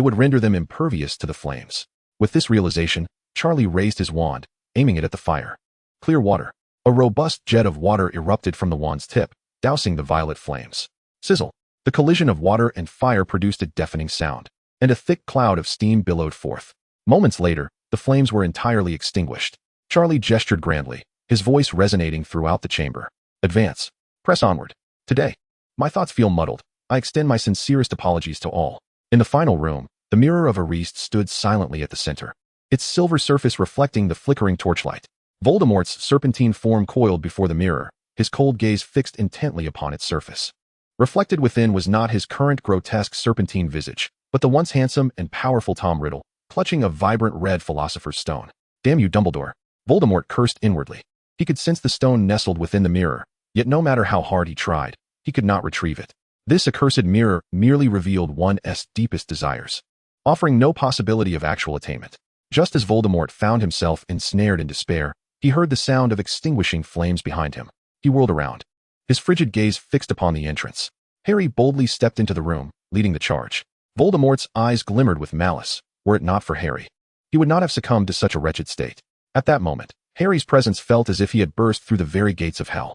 would render them impervious to the flames. With this realization, Charlie raised his wand, aiming it at the fire. Clear water. A robust jet of water erupted from the wand's tip, dousing the violet flames. Sizzle. The collision of water and fire produced a deafening sound, and a thick cloud of steam billowed forth. Moments later, the flames were entirely extinguished. Charlie gestured grandly, his voice resonating throughout the chamber. "Advance. Press onward. Today, my thoughts feel muddled. I extend my sincerest apologies to all." In the final room, the mirror of Ariste stood silently at the center, its silver surface reflecting the flickering torchlight. Voldemort's serpentine form coiled before the mirror, his cold gaze fixed intently upon its surface. Reflected within was not his current grotesque serpentine visage, but the once handsome and powerful Tom Riddle, clutching a vibrant red Philosopher's Stone. "Damn you, Dumbledore!" Voldemort cursed inwardly. He could sense the stone nestled within the mirror, yet no matter how hard he tried, he could not retrieve it. This accursed mirror merely revealed one's deepest desires, offering no possibility of actual attainment. Just as Voldemort found himself ensnared in despair, he heard the sound of extinguishing flames behind him. He whirled around, his frigid gaze fixed upon the entrance. Harry boldly stepped into the room, leading the charge. Voldemort's eyes glimmered with malice. Were it not for Harry, he would not have succumbed to such a wretched state. At that moment, Harry's presence felt as if he had burst through the very gates of hell.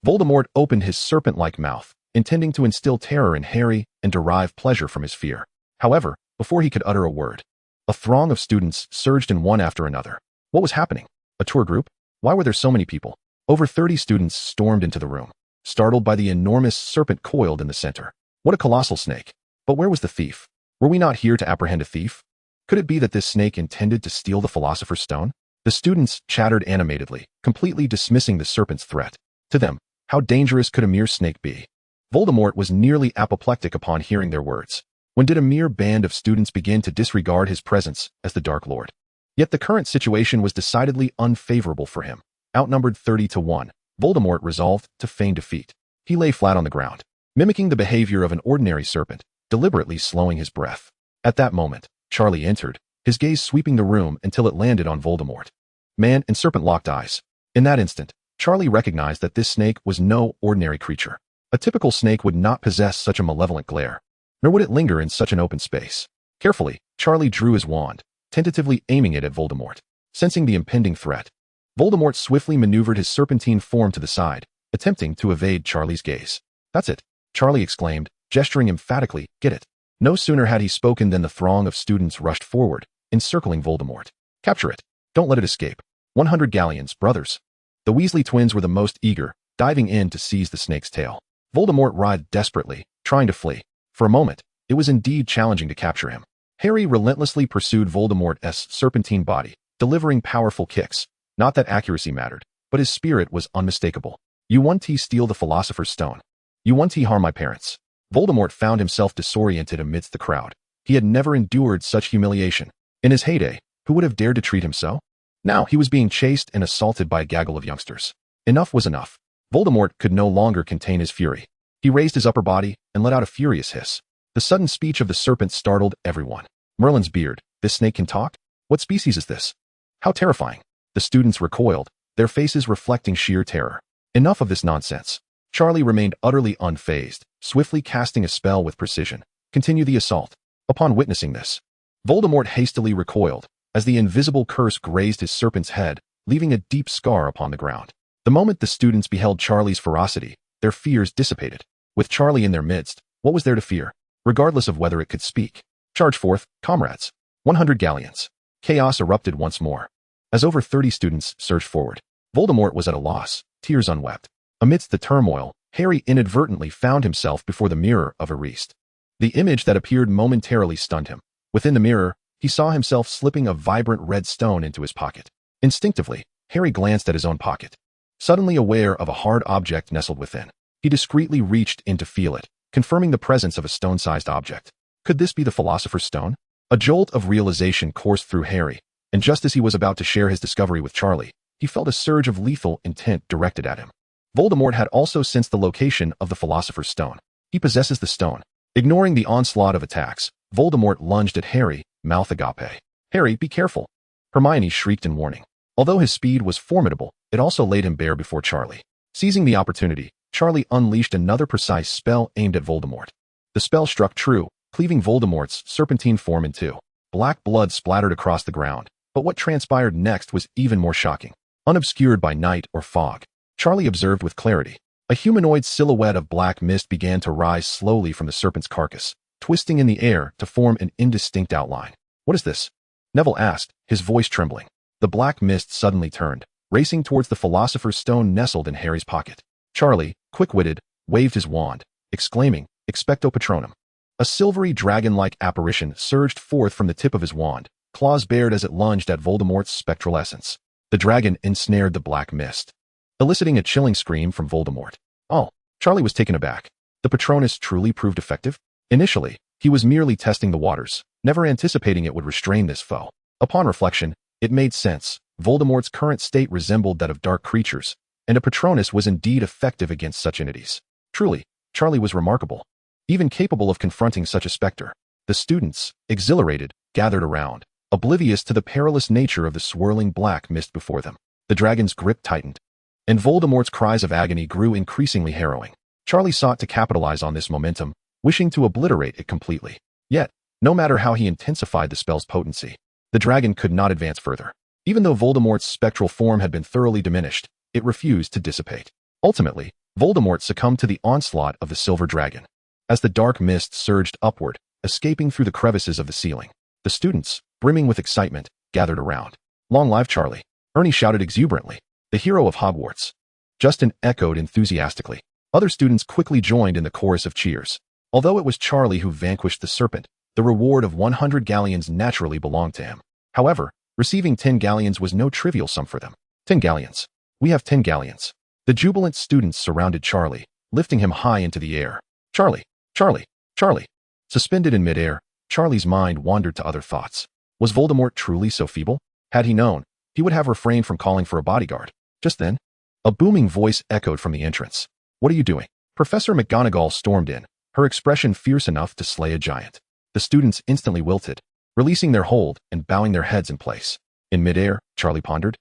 Voldemort opened his serpent-like mouth, intending to instill terror in Harry and derive pleasure from his fear. However, before he could utter a word, a throng of students surged in one after another. What was happening? A tour group? Why were there so many people? Over 30 students stormed into the room, startled by the enormous serpent coiled in the center. What a colossal snake! But where was the thief? Were we not here to apprehend a thief? Could it be that this snake intended to steal the Philosopher's Stone? The students chattered animatedly, completely dismissing the serpent's threat. To them, how dangerous could a mere snake be? Voldemort was nearly apoplectic upon hearing their words. When did a mere band of students begin to disregard his presence as the Dark Lord? Yet the current situation was decidedly unfavorable for him. Outnumbered 30-1, Voldemort resolved to feign defeat. He lay flat on the ground, mimicking the behavior of an ordinary serpent, deliberately slowing his breath. At that moment, Charlie entered, his gaze sweeping the room until it landed on Voldemort. Man and serpent locked eyes. In that instant, Charlie recognized that this snake was no ordinary creature. A typical snake would not possess such a malevolent glare, nor would it linger in such an open space. Carefully, Charlie drew his wand, tentatively aiming it at Voldemort. Sensing the impending threat, Voldemort swiftly maneuvered his serpentine form to the side, attempting to evade Charlie's gaze. "That's it," Charlie exclaimed, gesturing emphatically, "Get it." No sooner had he spoken than the throng of students rushed forward, encircling Voldemort. "Capture it. Don't let it escape. 100 galleons, brothers." The Weasley twins were the most eager, diving in to seize the snake's tail. Voldemort writhed desperately, trying to flee. For a moment, it was indeed challenging to capture him. Harry relentlessly pursued Voldemort's serpentine body, delivering powerful kicks. Not that accuracy mattered, but his spirit was unmistakable. "You want to steal the Philosopher's Stone. You want to harm my parents." Voldemort found himself disoriented amidst the crowd. He had never endured such humiliation. In his heyday, who would have dared to treat him so? Now he was being chased and assaulted by a gaggle of youngsters. Enough was enough. Voldemort could no longer contain his fury. He raised his upper body and let out a furious hiss. The sudden speech of the serpent startled everyone. Merlin's beard. This snake can talk? What species is this? How terrifying. The students recoiled, their faces reflecting sheer terror. Enough of this nonsense. Charlie remained utterly unfazed, swiftly casting a spell with precision. Continue the assault. Upon witnessing this, Voldemort hastily recoiled, as the invisible curse grazed his serpent's head, leaving a deep scar upon the ground. The moment the students beheld Charlie's ferocity, their fears dissipated. With Charlie in their midst, what was there to fear, regardless of whether it could speak? "Charge forth, comrades. 100 galleons." Chaos erupted once more. As over 30 students surged forward, Voldemort was at a loss, tears unwept. Amidst the turmoil, Harry inadvertently found himself before the mirror of Ariste. The image that appeared momentarily stunned him. Within the mirror, he saw himself slipping a vibrant red stone into his pocket. Instinctively, Harry glanced at his own pocket. Suddenly aware of a hard object nestled within, he discreetly reached in to feel it, confirming the presence of a stone-sized object. Could this be the Philosopher's Stone? A jolt of realization coursed through Harry, and just as he was about to share his discovery with Charlie, he felt a surge of lethal intent directed at him. Voldemort had also sensed the location of the Philosopher's Stone. He possesses the stone. Ignoring the onslaught of attacks, Voldemort lunged at Harry, mouth agape. "Harry, be careful!" Hermione shrieked in warning. Although his speed was formidable, it also laid him bare before Charlie. Seizing the opportunity, Charlie unleashed another precise spell aimed at Voldemort. The spell struck true, cleaving Voldemort's serpentine form in two. Black blood splattered across the ground, but what transpired next was even more shocking. Unobscured by night or fog, Charlie observed with clarity. A humanoid silhouette of black mist began to rise slowly from the serpent's carcass, twisting in the air to form an indistinct outline. "What is this?" Neville asked, his voice trembling. The black mist suddenly turned, racing towards the Philosopher's Stone nestled in Harry's pocket. Charlie, quick-witted, waved his wand, exclaiming, "Expecto Patronum." A silvery dragon-like apparition surged forth from the tip of his wand, claws bared as it lunged at Voldemort's spectral essence. The dragon ensnared the black mist, eliciting a chilling scream from Voldemort. Oh, Charlie was taken aback. The Patronus truly proved effective? Initially, he was merely testing the waters, never anticipating it would restrain this foe. Upon reflection, it made sense. Voldemort's current state resembled that of dark creatures, and a Patronus was indeed effective against such entities. Truly, Charlie was remarkable, even capable of confronting such a specter. The students, exhilarated, gathered around, oblivious to the perilous nature of the swirling black mist before them. The dragon's grip tightened, and Voldemort's cries of agony grew increasingly harrowing. Charlie sought to capitalize on this momentum, wishing to obliterate it completely. Yet, no matter how he intensified the spell's potency, the dragon could not advance further. Even though Voldemort's spectral form had been thoroughly diminished, it refused to dissipate. Ultimately, Voldemort succumbed to the onslaught of the silver dragon. As the dark mist surged upward, escaping through the crevices of the ceiling, the students, brimming with excitement, gathered around. "Long live Charlie!" Ernie shouted exuberantly. "The hero of Hogwarts!" Justin echoed enthusiastically. Other students quickly joined in the chorus of cheers. Although it was Charlie who vanquished the serpent, the reward of 100 galleons naturally belonged to him. However, receiving 10 galleons was no trivial sum for them. 10 galleons. We have 10 galleons. The jubilant students surrounded Charlie, lifting him high into the air. "Charlie! Charlie! Charlie!" Suspended in midair, Charlie's mind wandered to other thoughts. Was Voldemort truly so feeble? Had he known, he would have refrained from calling for a bodyguard. Just then, a booming voice echoed from the entrance. "What are you doing?" Professor McGonagall stormed in, her expression fierce enough to slay a giant. The students instantly wilted, releasing their hold and bowing their heads in place. In midair, Charlie pondered.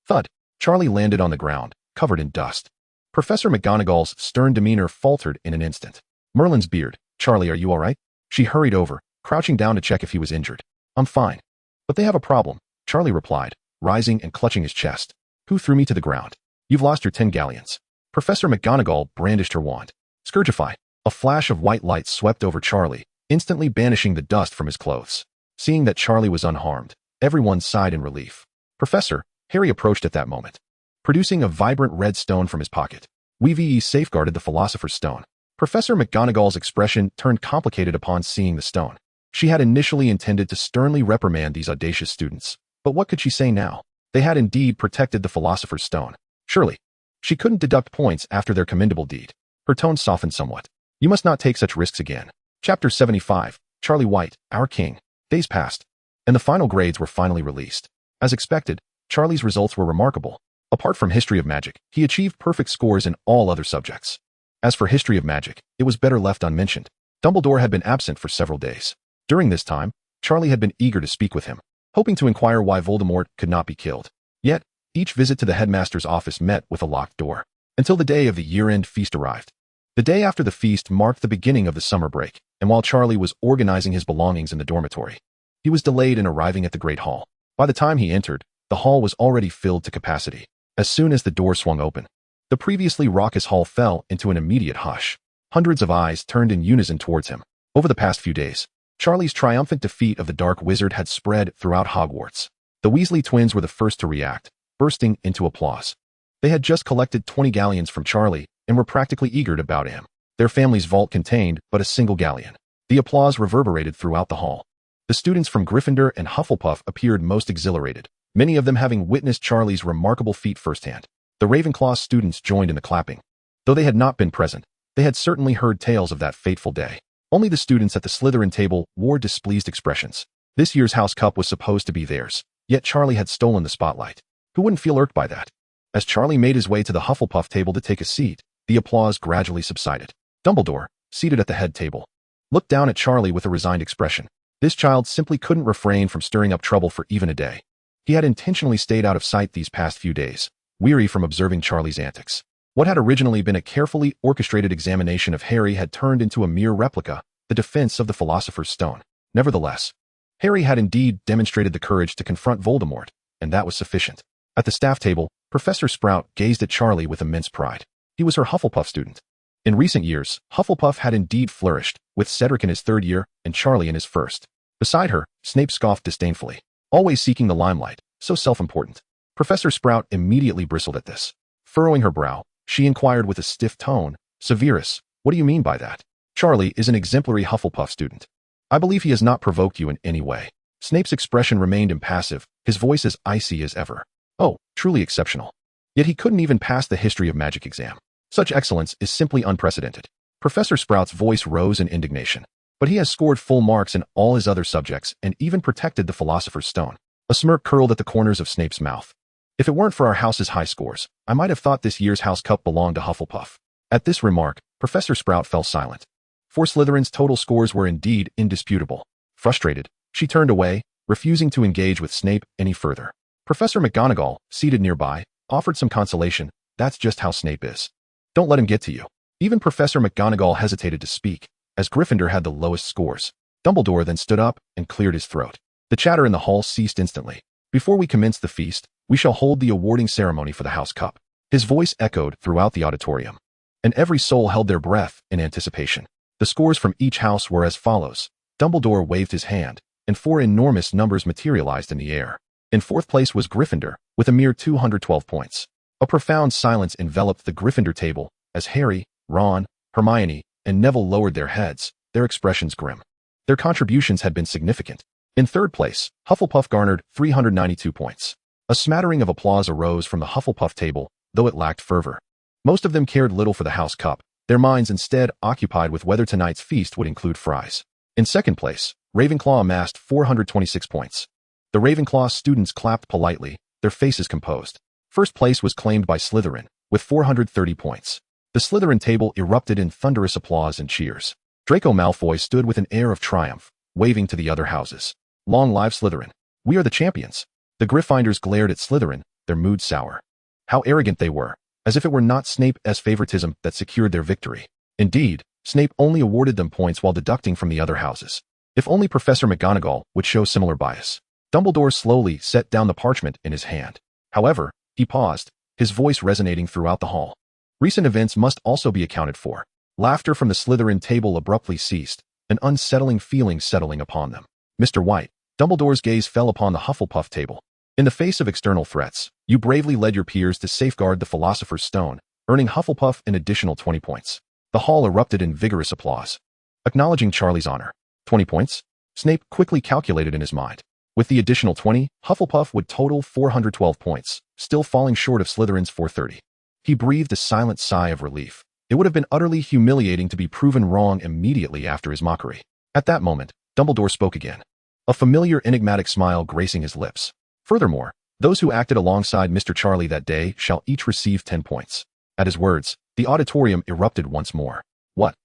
Thud. Charlie landed on the ground, covered in dust. Professor McGonagall's stern demeanor faltered in an instant. Merlin's beard. "Charlie, are you all right?" She hurried over, crouching down to check if he was injured. "I'm fine. But they have a problem," Charlie replied, rising and clutching his chest. "Who threw me to the ground?" "You've lost your 10 galleons." Professor McGonagall brandished her wand. "Scourgify." A flash of white light swept over Charlie, instantly banishing the dust from his clothes. Seeing that Charlie was unharmed, everyone sighed in relief. "Professor," Harry approached at that moment, producing a vibrant red stone from his pocket. "We've safeguarded the Philosopher's Stone." Professor McGonagall's expression turned complicated upon seeing the stone. She had initially intended to sternly reprimand these audacious students, but what could she say now? They had indeed protected the Philosopher's Stone. Surely, she couldn't deduct points after their commendable deed. Her tone softened somewhat. "You must not take such risks again." Chapter 75, Charlie White, Our King. Days passed, and the final grades were finally released. As expected, Charlie's results were remarkable. Apart from History of Magic, he achieved perfect scores in all other subjects. As for History of Magic, it was better left unmentioned. Dumbledore had been absent for several days. During this time, Charlie had been eager to speak with him, hoping to inquire why Voldemort could not be killed. Yet, each visit to the headmaster's office met with a locked door, until the day of the year-end feast arrived. The day after the feast marked the beginning of the summer break, and while Charlie was organizing his belongings in the dormitory, he was delayed in arriving at the Great Hall. By the time he entered, the hall was already filled to capacity. As soon as the door swung open, the previously raucous hall fell into an immediate hush. Hundreds of eyes turned in unison towards him. Over the past few days, Charlie's triumphant defeat of the Dark Wizard had spread throughout Hogwarts. The Weasley twins were the first to react, bursting into applause. They had just collected 20 galleons from Charlie and were practically eager to bow to him. Their family's vault contained but a single galleon. The applause reverberated throughout the hall. The students from Gryffindor and Hufflepuff appeared most exhilarated, many of them having witnessed Charlie's remarkable feat firsthand. The Ravenclaw students joined in the clapping. Though they had not been present, they had certainly heard tales of that fateful day. Only the students at the Slytherin table wore displeased expressions. This year's House Cup was supposed to be theirs, yet Charlie had stolen the spotlight. Who wouldn't feel irked by that? As Charlie made his way to the Hufflepuff table to take a seat, the applause gradually subsided. Dumbledore, seated at the head table, looked down at Charlie with a resigned expression. This child simply couldn't refrain from stirring up trouble for even a day. He had intentionally stayed out of sight these past few days, weary from observing Charlie's antics. What had originally been a carefully orchestrated examination of Harry had turned into a mere replica, the defense of the Philosopher's Stone. Nevertheless, Harry had indeed demonstrated the courage to confront Voldemort, and that was sufficient. At the staff table, Professor Sprout gazed at Charlie with immense pride. He was her Hufflepuff student. In recent years, Hufflepuff had indeed flourished, with Cedric in his 3rd year and Charlie in his 1st. Beside her, Snape scoffed disdainfully, always seeking the limelight, so self-important. Professor Sprout immediately bristled at this. Furrowing her brow, she inquired with a stiff tone, "Severus, what do you mean by that?" "Charlie is an exemplary Hufflepuff student. I believe he has not provoked you in any way." Snape's expression remained impassive, his voice as icy as ever. "Oh, truly exceptional. Yet he couldn't even pass the History of Magic exam. Such excellence is simply unprecedented." Professor Sprout's voice rose in indignation. "But he has scored full marks in all his other subjects and even protected the Philosopher's Stone." A smirk curled at the corners of Snape's mouth. "If it weren't for our house's high scores, I might have thought this year's House Cup belonged to Hufflepuff." At this remark, Professor Sprout fell silent. For Slytherin's total scores were indeed indisputable. Frustrated, she turned away, refusing to engage with Snape any further. Professor McGonagall, seated nearby, offered some consolation. "That's just how Snape is. Don't let him get to you." Even Professor McGonagall hesitated to speak, as Gryffindor had the lowest scores. Dumbledore then stood up and cleared his throat. The chatter in the hall ceased instantly. "Before we commence the feast, we shall hold the awarding ceremony for the House Cup." His voice echoed throughout the auditorium, and every soul held their breath in anticipation. The scores from each house were as follows. Dumbledore waved his hand, and 4 enormous numbers materialized in the air. In 4th place was Gryffindor, with a mere 212 points. A profound silence enveloped the Gryffindor table, as Harry, Ron, Hermione, and Neville lowered their heads, their expressions grim. Their contributions had been significant. In 3rd place, Hufflepuff garnered 392 points. A smattering of applause arose from the Hufflepuff table, though it lacked fervor. Most of them cared little for the House Cup, their minds instead occupied with whether tonight's feast would include fries. In second place, Ravenclaw amassed 426 points. The Ravenclaw students clapped politely, their faces composed. First place was claimed by Slytherin, with 430 points. The Slytherin table erupted in thunderous applause and cheers. Draco Malfoy stood with an air of triumph, waving to the other houses. Long live Slytherin. We are the champions. The Gryffindors glared at Slytherin, their mood sour. How arrogant they were, as if it were not Snape's favoritism that secured their victory. Indeed, Snape only awarded them points while deducting from the other houses. If only Professor McGonagall would show similar bias. Dumbledore slowly set down the parchment in his hand. However, he paused, his voice resonating throughout the hall. Recent events must also be accounted for. Laughter from the Slytherin table abruptly ceased, an unsettling feeling settling upon them. Mr. White, Dumbledore's gaze fell upon the Hufflepuff table. In the face of external threats, you bravely led your peers to safeguard the Philosopher's Stone, earning Hufflepuff an additional 20 points. The hall erupted in vigorous applause. Acknowledging Charlie's honor. 20 points? Snape quickly calculated in his mind. With the additional 20, Hufflepuff would total 412 points, still falling short of Slytherin's 430. He breathed a silent sigh of relief. It would have been utterly humiliating to be proven wrong immediately after his mockery. At that moment, Dumbledore spoke again. A familiar enigmatic smile gracing his lips. Furthermore, those who acted alongside Mr. Charlie that day shall each receive 10 points. At his words, the auditorium erupted once more. What?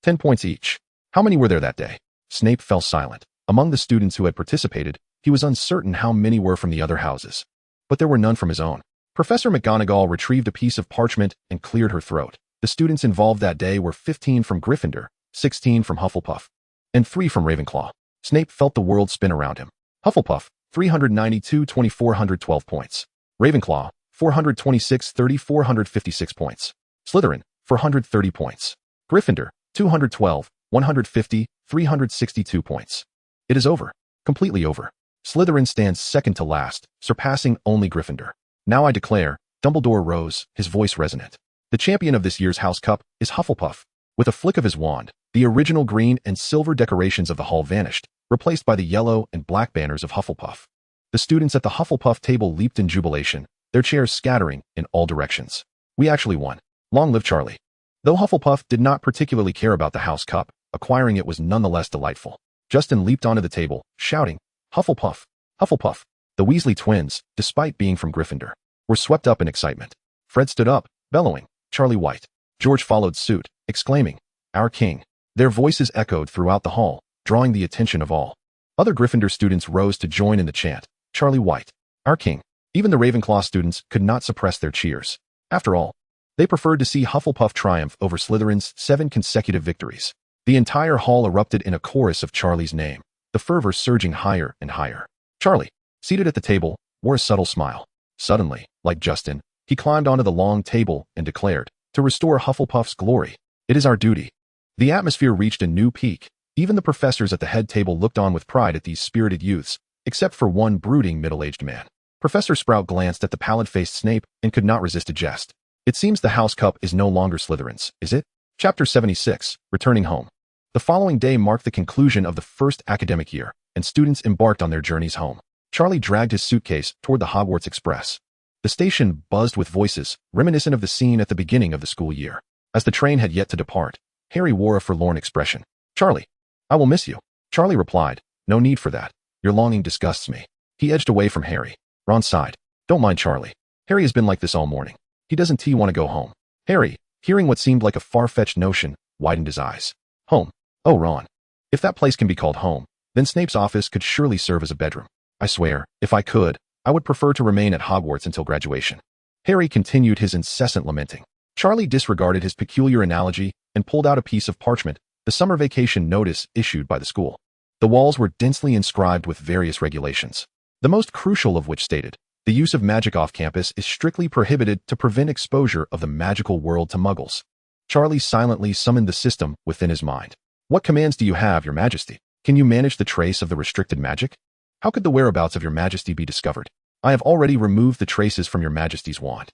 10 points each. How many were there that day? Snape fell silent. Among the students who had participated, he was uncertain how many were from the other houses. But there were none from his own. Professor McGonagall retrieved a piece of parchment and cleared her throat. The students involved that day were 15 from Gryffindor, 16 from Hufflepuff, and 3 from Ravenclaw. Snape felt the world spin around him. Hufflepuff, 392-2412 points. Ravenclaw, 426-456 points. Slytherin, 430 points. Gryffindor, 212-150-362 points. It is over. Completely over. Slytherin stands second to last, surpassing only Gryffindor. Now I declare, Dumbledore rose, his voice resonant. The champion of this year's House Cup is Hufflepuff. With a flick of his wand, the original green and silver decorations of the hall vanished, replaced by the yellow and black banners of Hufflepuff. The students at the Hufflepuff table leaped in jubilation, their chairs scattering in all directions. We actually won. Long live Charlie. Though Hufflepuff did not particularly care about the House Cup, acquiring it was nonetheless delightful. Justin leaped onto the table, shouting, Hufflepuff! Hufflepuff! The Weasley twins, despite being from Gryffindor, were swept up in excitement. Fred stood up, bellowing, Charlie White. George followed suit, exclaiming, Our king. Their voices echoed throughout the hall, drawing the attention of all. Other Gryffindor students rose to join in the chant, Charlie White. Our king. Even the Ravenclaw students could not suppress their cheers. After all, they preferred to see Hufflepuff triumph over Slytherin's 7 consecutive victories. The entire hall erupted in a chorus of Charlie's name, the fervor surging higher and higher. Charlie, seated at the table, wore a subtle smile. Suddenly, like Justin, he climbed onto the long table and declared, to restore Hufflepuff's glory, it is our duty. The atmosphere reached a new peak. Even the professors at the head table looked on with pride at these spirited youths, except for one brooding middle-aged man. Professor Sprout glanced at the pallid-faced Snape and could not resist a jest. It seems the House Cup is no longer Slytherin's, is it? Chapter 76, Returning Home. The following day marked the conclusion of the first academic year, and students embarked on their journeys home. Charlie dragged his suitcase toward the Hogwarts Express. The station buzzed with voices, reminiscent of the scene at the beginning of the school year. As the train had yet to depart, Harry wore a forlorn expression. Charlie, I will miss you. Charlie replied, no need for that. Your longing disgusts me. He edged away from Harry. Ron sighed. Don't mind Charlie. Harry has been like this all morning. He doesn't want to go home. Harry, hearing what seemed like a far-fetched notion, widened his eyes. Home. Oh, Ron. If that place can be called home, then Snape's office could surely serve as a bedroom. I swear, if I could, I would prefer to remain at Hogwarts until graduation. Harry continued his incessant lamenting. Charlie disregarded his peculiar analogy and pulled out a piece of parchment, the summer vacation notice issued by the school. The walls were densely inscribed with various regulations, the most crucial of which stated, the use of magic off campus is strictly prohibited to prevent exposure of the magical world to muggles. Charlie silently summoned the system within his mind. What commands do you have, Your Majesty? Can you manage the trace of the restricted magic? How could the whereabouts of Your Majesty be discovered? I have already removed the traces from Your Majesty's wand.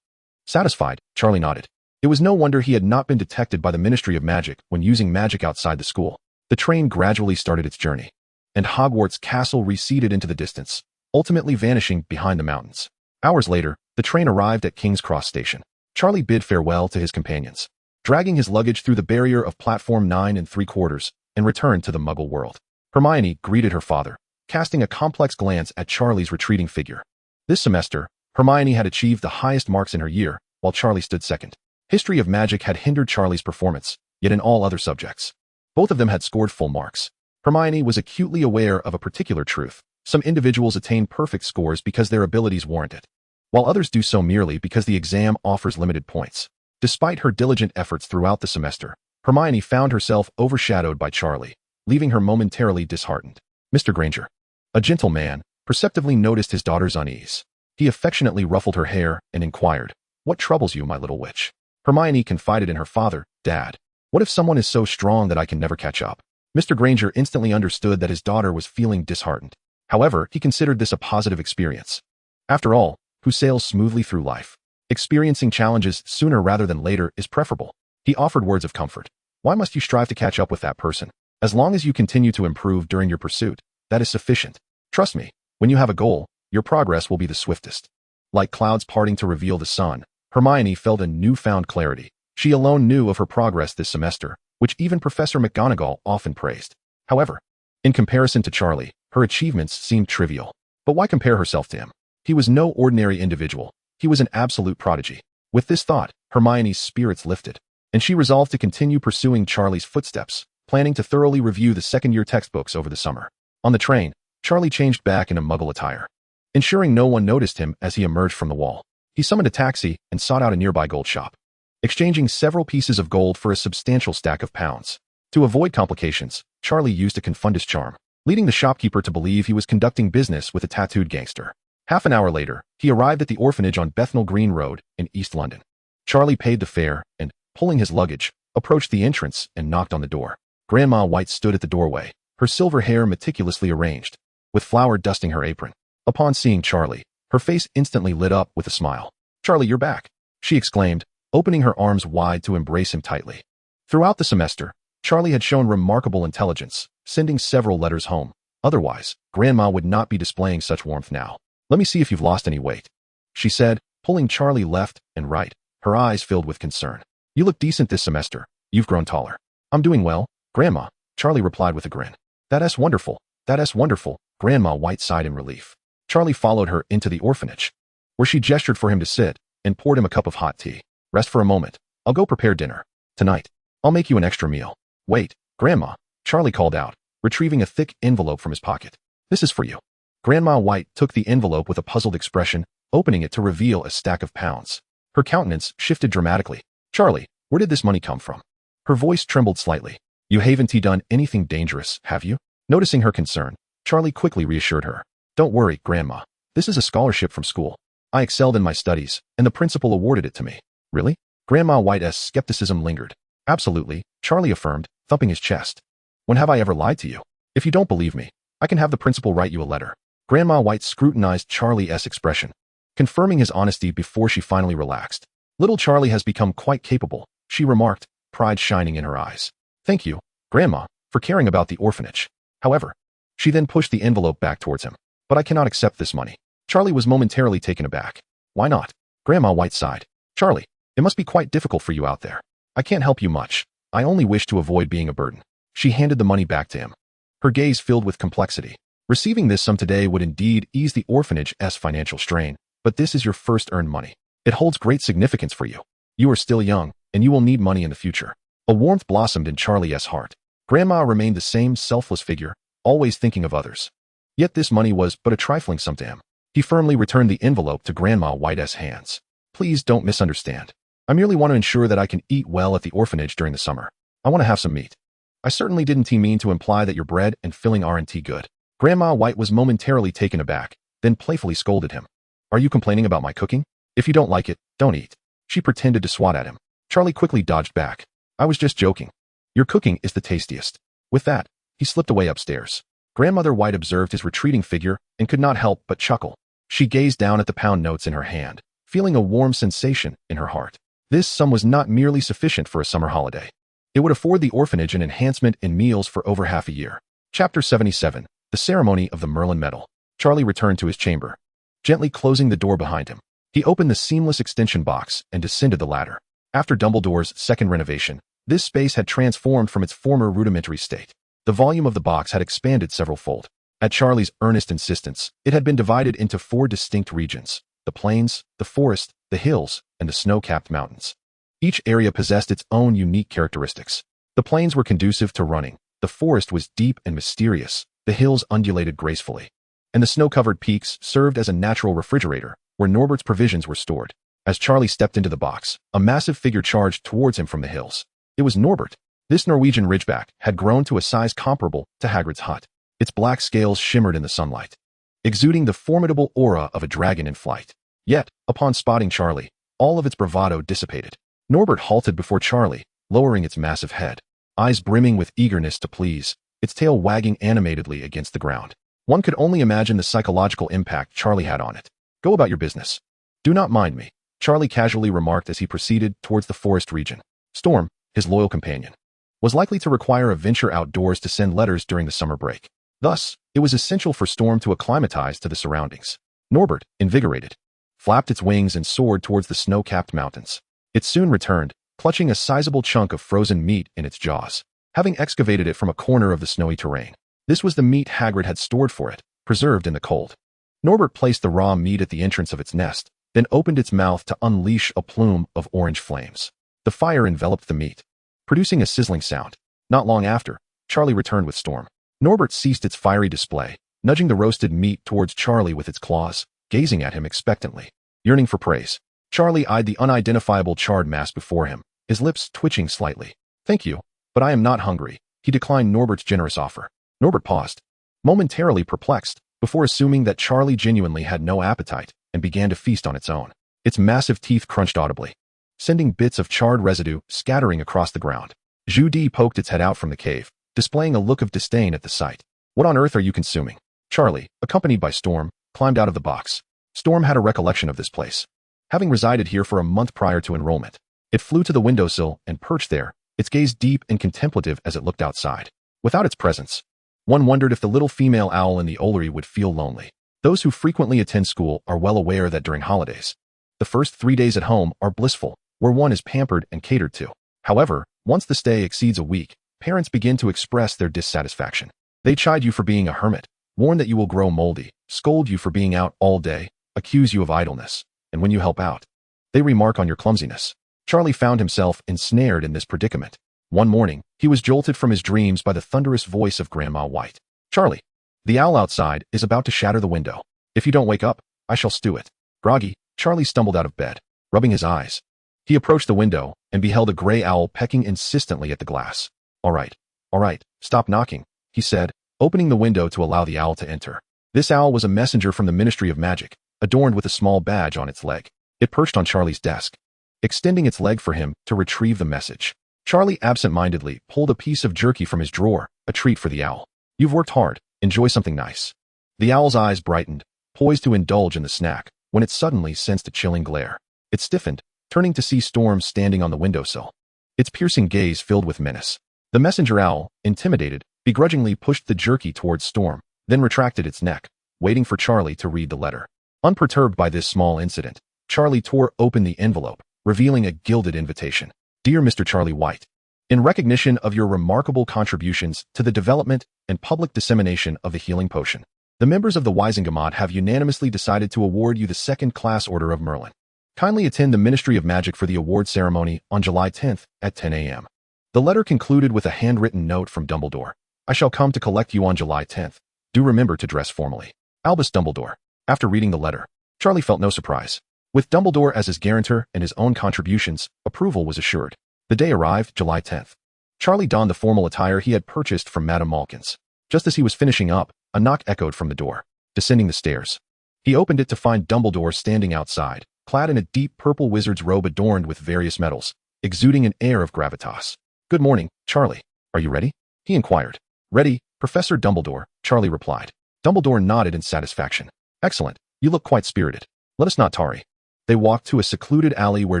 Satisfied, Charlie nodded. It was no wonder he had not been detected by the Ministry of Magic when using magic outside the school. The train gradually started its journey, and Hogwarts Castle receded into the distance, ultimately vanishing behind the mountains. Hours later, the train arrived at King's Cross Station. Charlie bid farewell to his companions. Dragging his luggage through the barrier of platform 9 3/4, and returned to the Muggle world. Hermione greeted her father, casting a complex glance at Charlie's retreating figure. This semester, Hermione had achieved the highest marks in her year, while Charlie stood second. History of magic had hindered Charlie's performance, yet in all other subjects, both of them had scored full marks. Hermione was acutely aware of a particular truth. Some individuals attain perfect scores because their abilities warrant it, while others do so merely because the exam offers limited points. Despite her diligent efforts throughout the semester, Hermione found herself overshadowed by Charlie, leaving her momentarily disheartened. Mr. Granger, a gentle man, perceptively noticed his daughter's unease. He affectionately ruffled her hair and inquired, "What troubles you, my little witch?" Hermione confided in her father, "Dad, what if someone is so strong that I can never catch up?" Mr. Granger instantly understood that his daughter was feeling disheartened. However, he considered this a positive experience. After all, who sails smoothly through life? Experiencing challenges sooner rather than later is preferable. He offered words of comfort. Why must you strive to catch up with that person? As long as you continue to improve during your pursuit, that is sufficient. Trust me, when you have a goal, your progress will be the swiftest. Like clouds parting to reveal the sun, Hermione felt a newfound clarity. She alone knew of her progress this semester, which even Professor McGonagall often praised. However, in comparison to Charlie, her achievements seemed trivial. But why compare herself to him? He was no ordinary individual. He was an absolute prodigy. With this thought, Hermione's spirits lifted, and she resolved to continue pursuing Charlie's footsteps, planning to thoroughly review the second-year textbooks over the summer. On the train, Charlie changed back into Muggle attire, ensuring no one noticed him as he emerged from the wall. He summoned a taxi and sought out a nearby gold shop, exchanging several pieces of gold for a substantial stack of pounds. To avoid complications, Charlie used a confundus charm, leading the shopkeeper to believe he was conducting business with a tattooed gangster. Half an hour later, he arrived at the orphanage on Bethnal Green Road in East London. Charlie paid the fare and, pulling his luggage, approached the entrance and knocked on the door. Grandma White stood at the doorway, her silver hair meticulously arranged, with flour dusting her apron. Upon seeing Charlie, her face instantly lit up with a smile. "Charlie, you're back," she exclaimed, opening her arms wide to embrace him tightly. Throughout the semester, Charlie had shown remarkable intelligence, sending several letters home. Otherwise, Grandma would not be displaying such warmth now. "Let me see if you've lost any weight," she said, pulling Charlie left and right, her eyes filled with concern. "You look decent this semester. You've grown taller." "I'm doing well, Grandma," Charlie replied with a grin. That's wonderful. That's wonderful," Grandma White sighed in relief. Charlie followed her into the orphanage, where she gestured for him to sit and poured him a cup of hot tea. "Rest for a moment. I'll go prepare dinner. Tonight, I'll make you an extra meal." "Wait, Grandma," Charlie called out, retrieving a thick envelope from his pocket. "This is for you." Grandma White took the envelope with a puzzled expression, opening it to reveal a stack of pounds. Her countenance shifted dramatically. "Charlie, where did this money come from?" Her voice trembled slightly. "You haven't done anything dangerous, have you?" Noticing her concern, Charlie quickly reassured her. "Don't worry, Grandma. This is a scholarship from school. I excelled in my studies, and the principal awarded it to me." "Really?" Grandma White's skepticism lingered. "Absolutely," Charlie affirmed, thumping his chest. "When have I ever lied to you? If you don't believe me, I can have the principal write you a letter." Grandma White scrutinized Charlie's expression, confirming his honesty before she finally relaxed. "Little Charlie has become quite capable," she remarked, pride shining in her eyes. "Thank you, Grandma, for caring about the orphanage." However, she then pushed the envelope back towards him. "But I cannot accept this money." Charlie was momentarily taken aback. "Why not?" Grandma White sighed. "Charlie, it must be quite difficult for you out there. I can't help you much. I only wish to avoid being a burden." She handed the money back to him, her gaze filled with complexity. "Receiving this sum today would indeed ease the orphanage's financial strain, but this is your first earned money. It holds great significance for you. You are still young, and you will need money in the future." A warmth blossomed in Charlie's heart. Grandma remained the same selfless figure, always thinking of others. Yet this money was but a trifling sum to him. He firmly returned the envelope to Grandma White's hands. "Please don't misunderstand. I merely want to ensure that I can eat well at the orphanage during the summer. I want to have some meat. I certainly didn't mean to imply that your bread and filling aren't good." Grandma White was momentarily taken aback, then playfully scolded him. "Are you complaining about my cooking? If you don't like it, don't eat." She pretended to swat at him. Charlie quickly dodged back. "I was just joking. Your cooking is the tastiest." With that, he slipped away upstairs. Grandmother White observed his retreating figure and could not help but chuckle. She gazed down at the pound notes in her hand, feeling a warm sensation in her heart. This sum was not merely sufficient for a summer holiday. It would afford the orphanage an enhancement in meals for over half a year. Chapter 77. The Ceremony of the Merlin Medal. Charlie returned to his chamber, gently closing the door behind him. He opened the seamless extension box and descended the ladder. After Dumbledore's second renovation, this space had transformed from its former rudimentary state. The volume of the box had expanded several-fold. At Charlie's earnest insistence, it had been divided into 4 distinct regions: the plains, the forest, the hills, and the snow-capped mountains. Each area possessed its own unique characteristics. The plains were conducive to running, the forest was deep and mysterious, the hills undulated gracefully, and the snow-covered peaks served as a natural refrigerator, where Norbert's provisions were stored. As Charlie stepped into the box, a massive figure charged towards him from the hills. It was Norbert. This Norwegian ridgeback had grown to a size comparable to Hagrid's hut. Its black scales shimmered in the sunlight, exuding the formidable aura of a dragon in flight. Yet, upon spotting Charlie, all of its bravado dissipated. Norbert halted before Charlie, lowering its massive head, eyes brimming with eagerness to please, its tail wagging animatedly against the ground. One could only imagine the psychological impact Charlie had on it. "Go about your business. Do not mind me," Charlie casually remarked as he proceeded towards the forest region. Storm, his loyal companion, was likely to require a venture outdoors to send letters during the summer break. Thus, it was essential for Storm to acclimatize to the surroundings. Norbert, invigorated, flapped its wings and soared towards the snow-capped mountains. It soon returned, clutching a sizable chunk of frozen meat in its jaws, having excavated it from a corner of the snowy terrain. This was the meat Hagrid had stored for it, preserved in the cold. Norbert placed the raw meat at the entrance of its nest, then opened its mouth to unleash a plume of orange flames. The fire enveloped the meat, producing a sizzling sound. Not long after, Charlie returned with Storm. Norbert ceased its fiery display, nudging the roasted meat towards Charlie with its claws, gazing at him expectantly. Yearning for praise, Charlie eyed the unidentifiable charred mass before him, his lips twitching slightly. "Thank you, but I am not hungry," he declined Norbert's generous offer. Norbert paused, momentarily perplexed, before assuming that Charlie genuinely had no appetite and began to feast on its own. Its massive teeth crunched audibly, sending bits of charred residue scattering across the ground. Judy poked its head out from the cave, displaying a look of disdain at the sight. "What on earth are you consuming?" Charlie, accompanied by Storm, climbed out of the box. Storm had a recollection of this place, having resided here for a month prior to enrollment. It flew to the windowsill and perched there, its gaze deep and contemplative as it looked outside. Without its presence, one wondered if the little female owl in the Ollery would feel lonely. Those who frequently attend school are well aware that during holidays, the first 3 days at home are blissful, where one is pampered and catered to. However, once the stay exceeds a week, parents begin to express their dissatisfaction. They chide you for being a hermit, warn that you will grow moldy, scold you for being out all day, accuse you of idleness, and when you help out, they remark on your clumsiness. Charlie found himself ensnared in this predicament. One morning, he was jolted from his dreams by the thunderous voice of Grandma White. "Charlie, the owl outside is about to shatter the window. If you don't wake up, I shall stew it." Groggy, Charlie stumbled out of bed, rubbing his eyes. He approached the window and beheld a gray owl pecking insistently at the glass. All right, stop knocking," he said, opening the window to allow the owl to enter. This owl was a messenger from the Ministry of Magic, adorned with a small badge on its leg. It perched on Charlie's desk, extending its leg for him to retrieve the message. Charlie absent-mindedly pulled a piece of jerky from his drawer, a treat for the owl. "You've worked hard. Enjoy something nice." The owl's eyes brightened, poised to indulge in the snack, when it suddenly sensed a chilling glare. It stiffened, turning to see Storm standing on the windowsill, its piercing gaze filled with menace. The messenger owl, intimidated, begrudgingly pushed the jerky towards Storm, then retracted its neck, waiting for Charlie to read the letter. Unperturbed by this small incident, Charlie tore open the envelope, revealing a gilded invitation. "Dear Mr. Charlie White, in recognition of your remarkable contributions to the development and public dissemination of the healing potion, the members of the WizardingWorld have unanimously decided to award you the second-class Order of Merlin. Kindly attend the Ministry of Magic for the award ceremony on July 10th at 10 a.m. The letter concluded with a handwritten note from Dumbledore. "I shall come to collect you on July 10th. Do remember to dress formally. Albus Dumbledore." After reading the letter, Charlie felt no surprise. With Dumbledore as his guarantor and his own contributions, approval was assured. The day arrived, July 10th. Charlie donned the formal attire he had purchased from Madame Malkin's. Just as he was finishing up, a knock echoed from the door. Descending the stairs, he opened it to find Dumbledore standing outside, clad in a deep purple wizard's robe adorned with various medals, exuding an air of gravitas. "Good morning, Charlie. Are you ready?" he inquired. "Ready, Professor Dumbledore," Charlie replied. Dumbledore nodded in satisfaction. "Excellent. You look quite spirited. Let us not tarry." They walked to a secluded alley where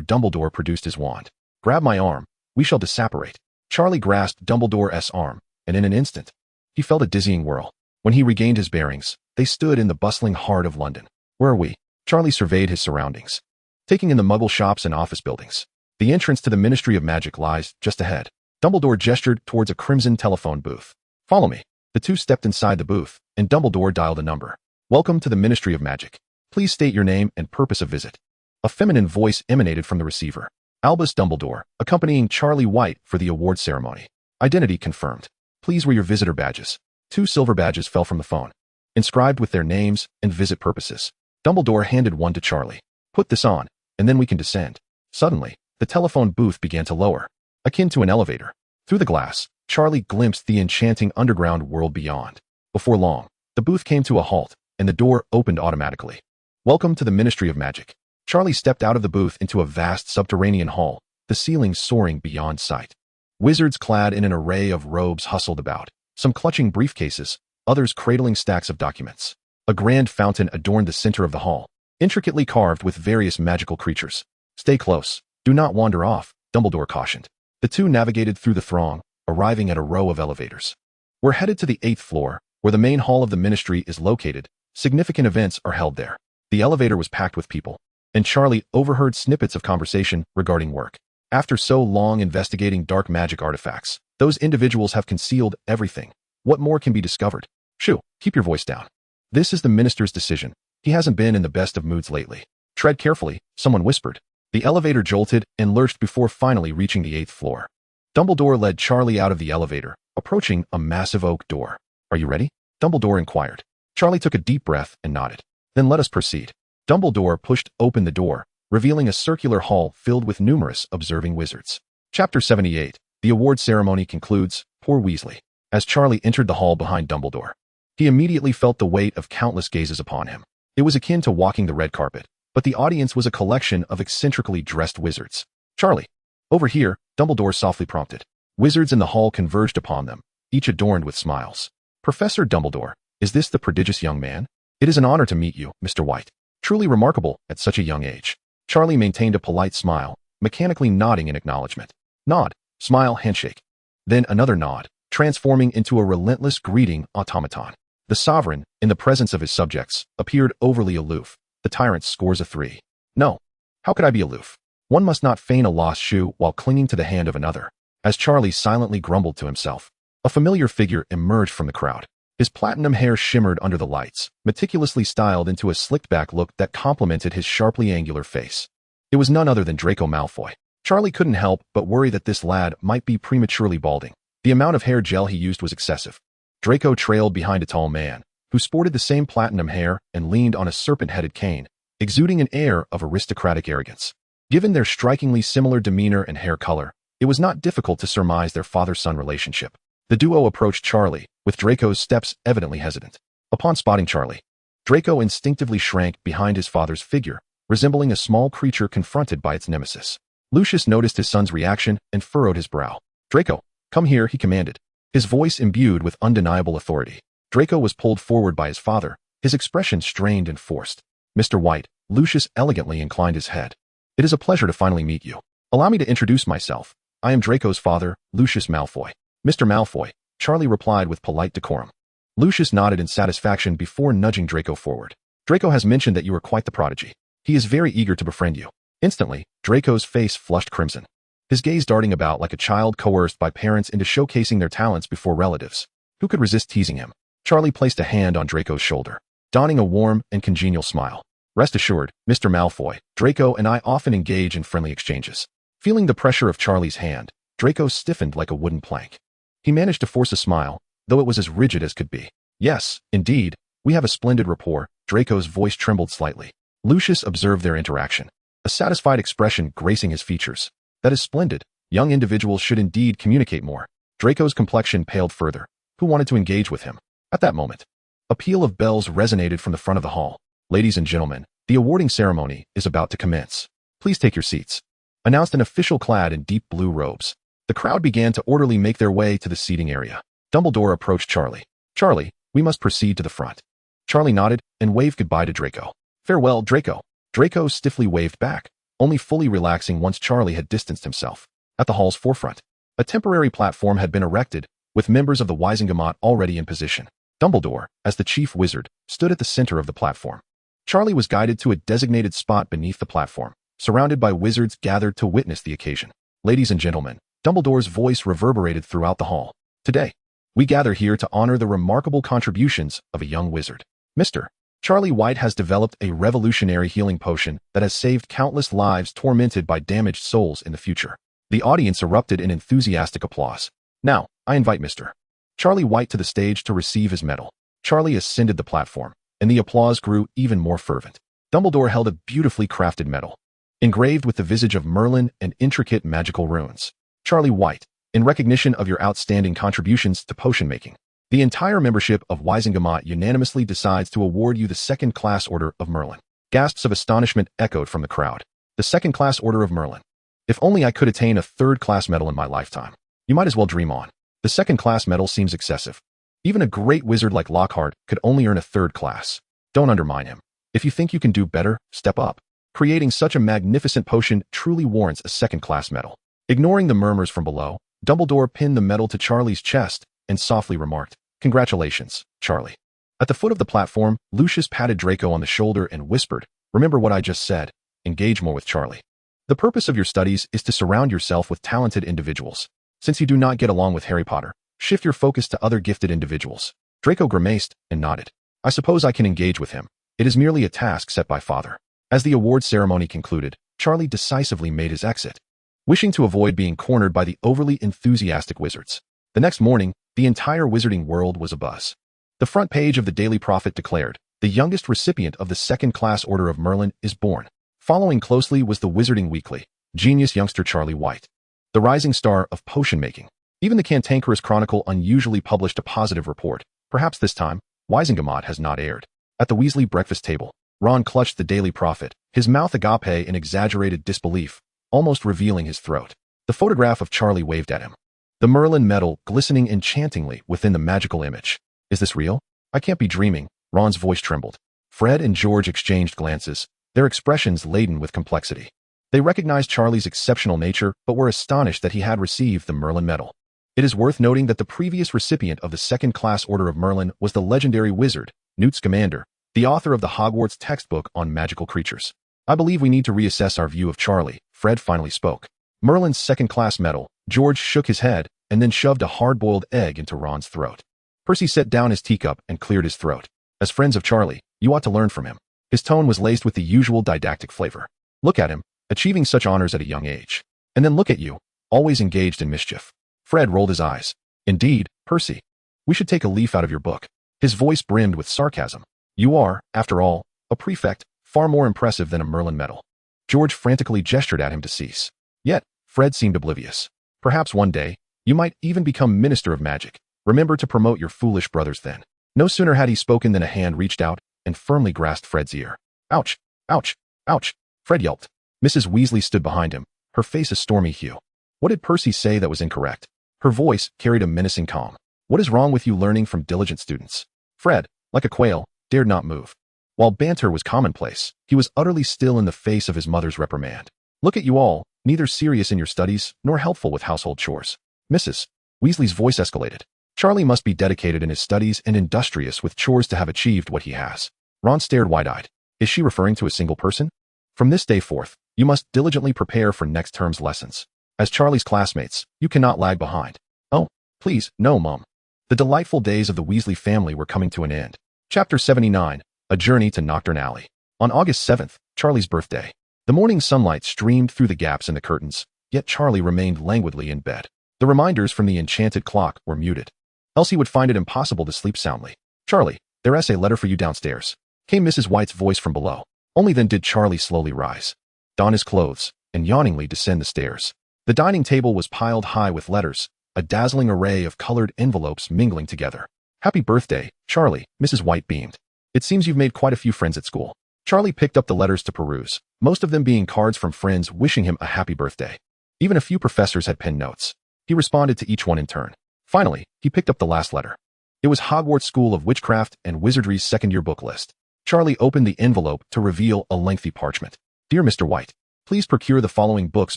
Dumbledore produced his wand. "Grab my arm. We shall disapparate." Charlie grasped Dumbledore's arm, and in an instant, he felt a dizzying whirl. When he regained his bearings, they stood in the bustling heart of London. "Where are we?" Charlie surveyed his surroundings, taking in the muggle shops and office buildings. "The entrance to the Ministry of Magic lies just ahead." Dumbledore gestured towards a crimson telephone booth. Follow me. The two stepped inside the booth, and Dumbledore dialed a number. Welcome to the Ministry of Magic. Please state your name and purpose of visit. A feminine voice emanated from the receiver. Albus Dumbledore, accompanying Charlie White for the award ceremony. Identity confirmed. Please wear your visitor badges. 2 silver badges fell from the phone, inscribed with their names and visit purposes. Dumbledore handed one to Charlie. Put this on, and then we can descend. Suddenly, the telephone booth began to lower, akin to an elevator. Through the glass, Charlie glimpsed the enchanting underground world beyond. Before long, the booth came to a halt, and the door opened automatically. Welcome to the Ministry of Magic. Charlie stepped out of the booth into a vast subterranean hall, the ceilings soaring beyond sight. Wizards clad in an array of robes hustled about, some clutching briefcases, others cradling stacks of documents. A grand fountain adorned the center of the hall, intricately carved with various magical creatures. Stay close. Do not wander off, Dumbledore cautioned. The two navigated through the throng, arriving at a row of elevators. We're headed to the 8th floor, where the main hall of the ministry is located. Significant events are held there. The elevator was packed with people, and Charlie overheard snippets of conversation regarding work. After so long investigating dark magic artifacts, those individuals have concealed everything. What more can be discovered? Shoo, keep your voice down. This is the minister's decision. He hasn't been in the best of moods lately. Tread carefully, someone whispered. The elevator jolted and lurched before finally reaching the 8th floor. Dumbledore led Charlie out of the elevator, approaching a massive oak door. Are you ready? Dumbledore inquired. Charlie took a deep breath and nodded. Then let us proceed. Dumbledore pushed open the door, revealing a circular hall filled with numerous observing wizards. Chapter 78. The award ceremony concludes. Poor Weasley. As Charlie entered the hall behind Dumbledore, he immediately felt the weight of countless gazes upon him. It was akin to walking the red carpet, but the audience was a collection of eccentrically dressed wizards. Charlie. Over here, Dumbledore softly prompted. Wizards in the hall converged upon them, each adorned with smiles. Professor Dumbledore, is this the prodigious young man? It is an honor to meet you, Mr. White. Truly remarkable at such a young age. Charlie maintained a polite smile, mechanically nodding in acknowledgement. Nod, smile, handshake. Then another nod, transforming into a relentless greeting automaton. The sovereign, in the presence of his subjects, appeared overly aloof. The tyrant scores a 3. No. How could I be aloof? One must not feign a lost shoe while clinging to the hand of another. As Charlie silently grumbled to himself, a familiar figure emerged from the crowd. His platinum hair shimmered under the lights, meticulously styled into a slicked-back look that complemented his sharply angular face. It was none other than Draco Malfoy. Charlie couldn't help but worry that this lad might be prematurely balding. The amount of hair gel he used was excessive. Draco trailed behind a tall man, who sported the same platinum hair and leaned on a serpent-headed cane, exuding an air of aristocratic arrogance. Given their strikingly similar demeanor and hair color, it was not difficult to surmise their father-son relationship. The duo approached Charlie, with Draco's steps evidently hesitant. Upon spotting Charlie, Draco instinctively shrank behind his father's figure, resembling a small creature confronted by its nemesis. Lucius noticed his son's reaction and furrowed his brow. Draco, come here, he commanded, his voice imbued with undeniable authority. Draco was pulled forward by his father, his expression strained and forced. Mr. White, Lucius elegantly inclined his head. It is a pleasure to finally meet you. Allow me to introduce myself. I am Draco's father, Lucius Malfoy. Mr. Malfoy, Charlie replied with polite decorum. Lucius nodded in satisfaction before nudging Draco forward. Draco has mentioned that you are quite the prodigy. He is very eager to befriend you. Instantly, Draco's face flushed crimson, his gaze darting about like a child coerced by parents into showcasing their talents before relatives. Who could resist teasing him? Charlie placed a hand on Draco's shoulder, donning a warm and congenial smile. Rest assured, Mr. Malfoy, Draco and I often engage in friendly exchanges. Feeling the pressure of Charlie's hand, Draco stiffened like a wooden plank. He managed to force a smile, though it was as rigid as could be. Yes, indeed, we have a splendid rapport. Draco's voice trembled slightly. Lucius observed their interaction, a satisfied expression gracing his features. That is splendid. Young individuals should indeed communicate more. Draco's complexion paled further. Who wanted to engage with him? At that moment, a peal of bells resonated from the front of the hall. Ladies and gentlemen, the awarding ceremony is about to commence. Please take your seats, announced an official clad in deep blue robes. The crowd began to orderly make their way to the seating area. Dumbledore approached Charlie. Charlie, we must proceed to the front. Charlie nodded and waved goodbye to Draco. Farewell, Draco. Draco stiffly waved back, only fully relaxing once Charlie had distanced himself. At the hall's forefront, a temporary platform had been erected, with members of the Wizengamot already in position. Dumbledore, as the chief wizard, stood at the center of the platform. Charlie was guided to a designated spot beneath the platform, surrounded by wizards gathered to witness the occasion. Ladies and gentlemen, Dumbledore's voice reverberated throughout the hall. Today, We gather here to honor the remarkable contributions of a young wizard. Mr. Charlie White has developed a revolutionary healing potion that has saved countless lives tormented by damaged souls in the future. The audience erupted in enthusiastic applause. Now, I invite Mr. Charlie White to the stage to receive his medal. Charlie ascended the platform, and the applause grew even more fervent. Dumbledore held a beautifully crafted medal, engraved with the visage of Merlin and intricate magical runes. Charlie White, in recognition of your outstanding contributions to potion making, the entire membership of WizardingWorld unanimously decides to award you the second-class Order of Merlin. Gasps of astonishment echoed from the crowd. The second-class Order of Merlin. If only I could attain a third-class medal in my lifetime. You might as well dream on. The second-class medal seems excessive. Even a great wizard like Lockhart could only earn a third class. Don't undermine him. If you think you can do better, step up. Creating such a magnificent potion truly warrants a second-class medal. Ignoring the murmurs from below, Dumbledore pinned the medal to Charlie's chest and softly remarked, "Congratulations, Charlie." At the foot of the platform, Lucius patted Draco on the shoulder and whispered, "Remember what I just said. Engage more with Charlie. The purpose of your studies is to surround yourself with talented individuals. Since you do not get along with Harry Potter, shift your focus to other gifted individuals." Draco grimaced and nodded. "I suppose I can engage with him. It is merely a task set by Father." As the award ceremony concluded, Charlie decisively made his exit, wishing to avoid being cornered by the overly enthusiastic wizards. The next morning, the entire Wizarding World was abuzz. The front page of the Daily Prophet declared, "The youngest recipient of the second-class Order of Merlin is born." Following closely was the Wizarding Weekly, "Genius youngster Charlie White, the rising star of potion making." Even the Cantankerous Chronicle unusually published a positive report. Perhaps this time, WizardingWorld has not aired. At the Weasley breakfast table, Ron clutched the Daily Prophet, his mouth agape in exaggerated disbelief, almost revealing his throat. The photograph of Charlie waved at him, the Merlin medal glistening enchantingly within the magical image. "Is this real? I can't be dreaming." Ron's voice trembled. Fred and George exchanged glances, their expressions laden with complexity. They recognized Charlie's exceptional nature, but were astonished that he had received the Merlin medal. It is worth noting that the previous recipient of the second-class Order of Merlin was the legendary wizard, Newt Scamander, the author of the Hogwarts textbook on magical creatures. "I believe we need to reassess our view of Charlie," Fred finally spoke. "Merlin's second-class medal." George shook his head and then shoved a hard-boiled egg into Ron's throat. Percy set down his teacup and cleared his throat. "As friends of Charlie, you ought to learn from him." His tone was laced with the usual didactic flavor. "Look at him, achieving such honors at a young age. And then look at you, always engaged in mischief." Fred rolled his eyes. "Indeed, Percy. We should take a leaf out of your book." His voice brimmed with sarcasm. "You are, after all, a prefect, far more impressive than a Merlin medal." George frantically gestured at him to cease. Yet, Fred seemed oblivious. "Perhaps one day, you might even become Minister of Magic. Remember to promote your foolish brothers then." No sooner had he spoken than a hand reached out and firmly grasped Fred's ear. "Ouch! Ouch! Ouch!" Fred yelped. Mrs. Weasley stood behind him, her face a stormy hue. What did Percy say that was incorrect? Her voice carried a menacing calm. "What is wrong with you learning from diligent students?" Fred, like a quail, dared not move. While banter was commonplace, he was utterly still in the face of his mother's reprimand. "Look at you all, neither serious in your studies nor helpful with household chores." Mrs. Weasley's voice escalated. "Charlie must be dedicated in his studies and industrious with chores to have achieved what he has." Ron stared wide-eyed. Is she referring to a single person? "From this day forth, you must diligently prepare for next term's lessons. As Charlie's classmates, you cannot lag behind." "Oh, please, no, Mom." The delightful days of the Weasley family were coming to an end. Chapter 79, A Journey to Diagon Alley. On August 7th, Charlie's birthday. The morning sunlight streamed through the gaps in the curtains, yet Charlie remained languidly in bed. The reminders from the enchanted clock were muted. Elsie would find it impossible to sleep soundly. "Charlie, there's a letter for you downstairs," came Mrs. White's voice from below. Only then did Charlie slowly rise, don his clothes, and yawningly descend the stairs. The dining table was piled high with letters, a dazzling array of colored envelopes mingling together. "Happy birthday, Charlie," Mrs. White beamed. "It seems you've made quite a few friends at school." Charlie picked up the letters to peruse, most of them being cards from friends wishing him a happy birthday. Even a few professors had penned notes. He responded to each one in turn. Finally, he picked up the last letter. It was Hogwarts School of Witchcraft and Wizardry's second-year book list. Charlie opened the envelope to reveal a lengthy parchment. "Dear Mr. White, please procure the following books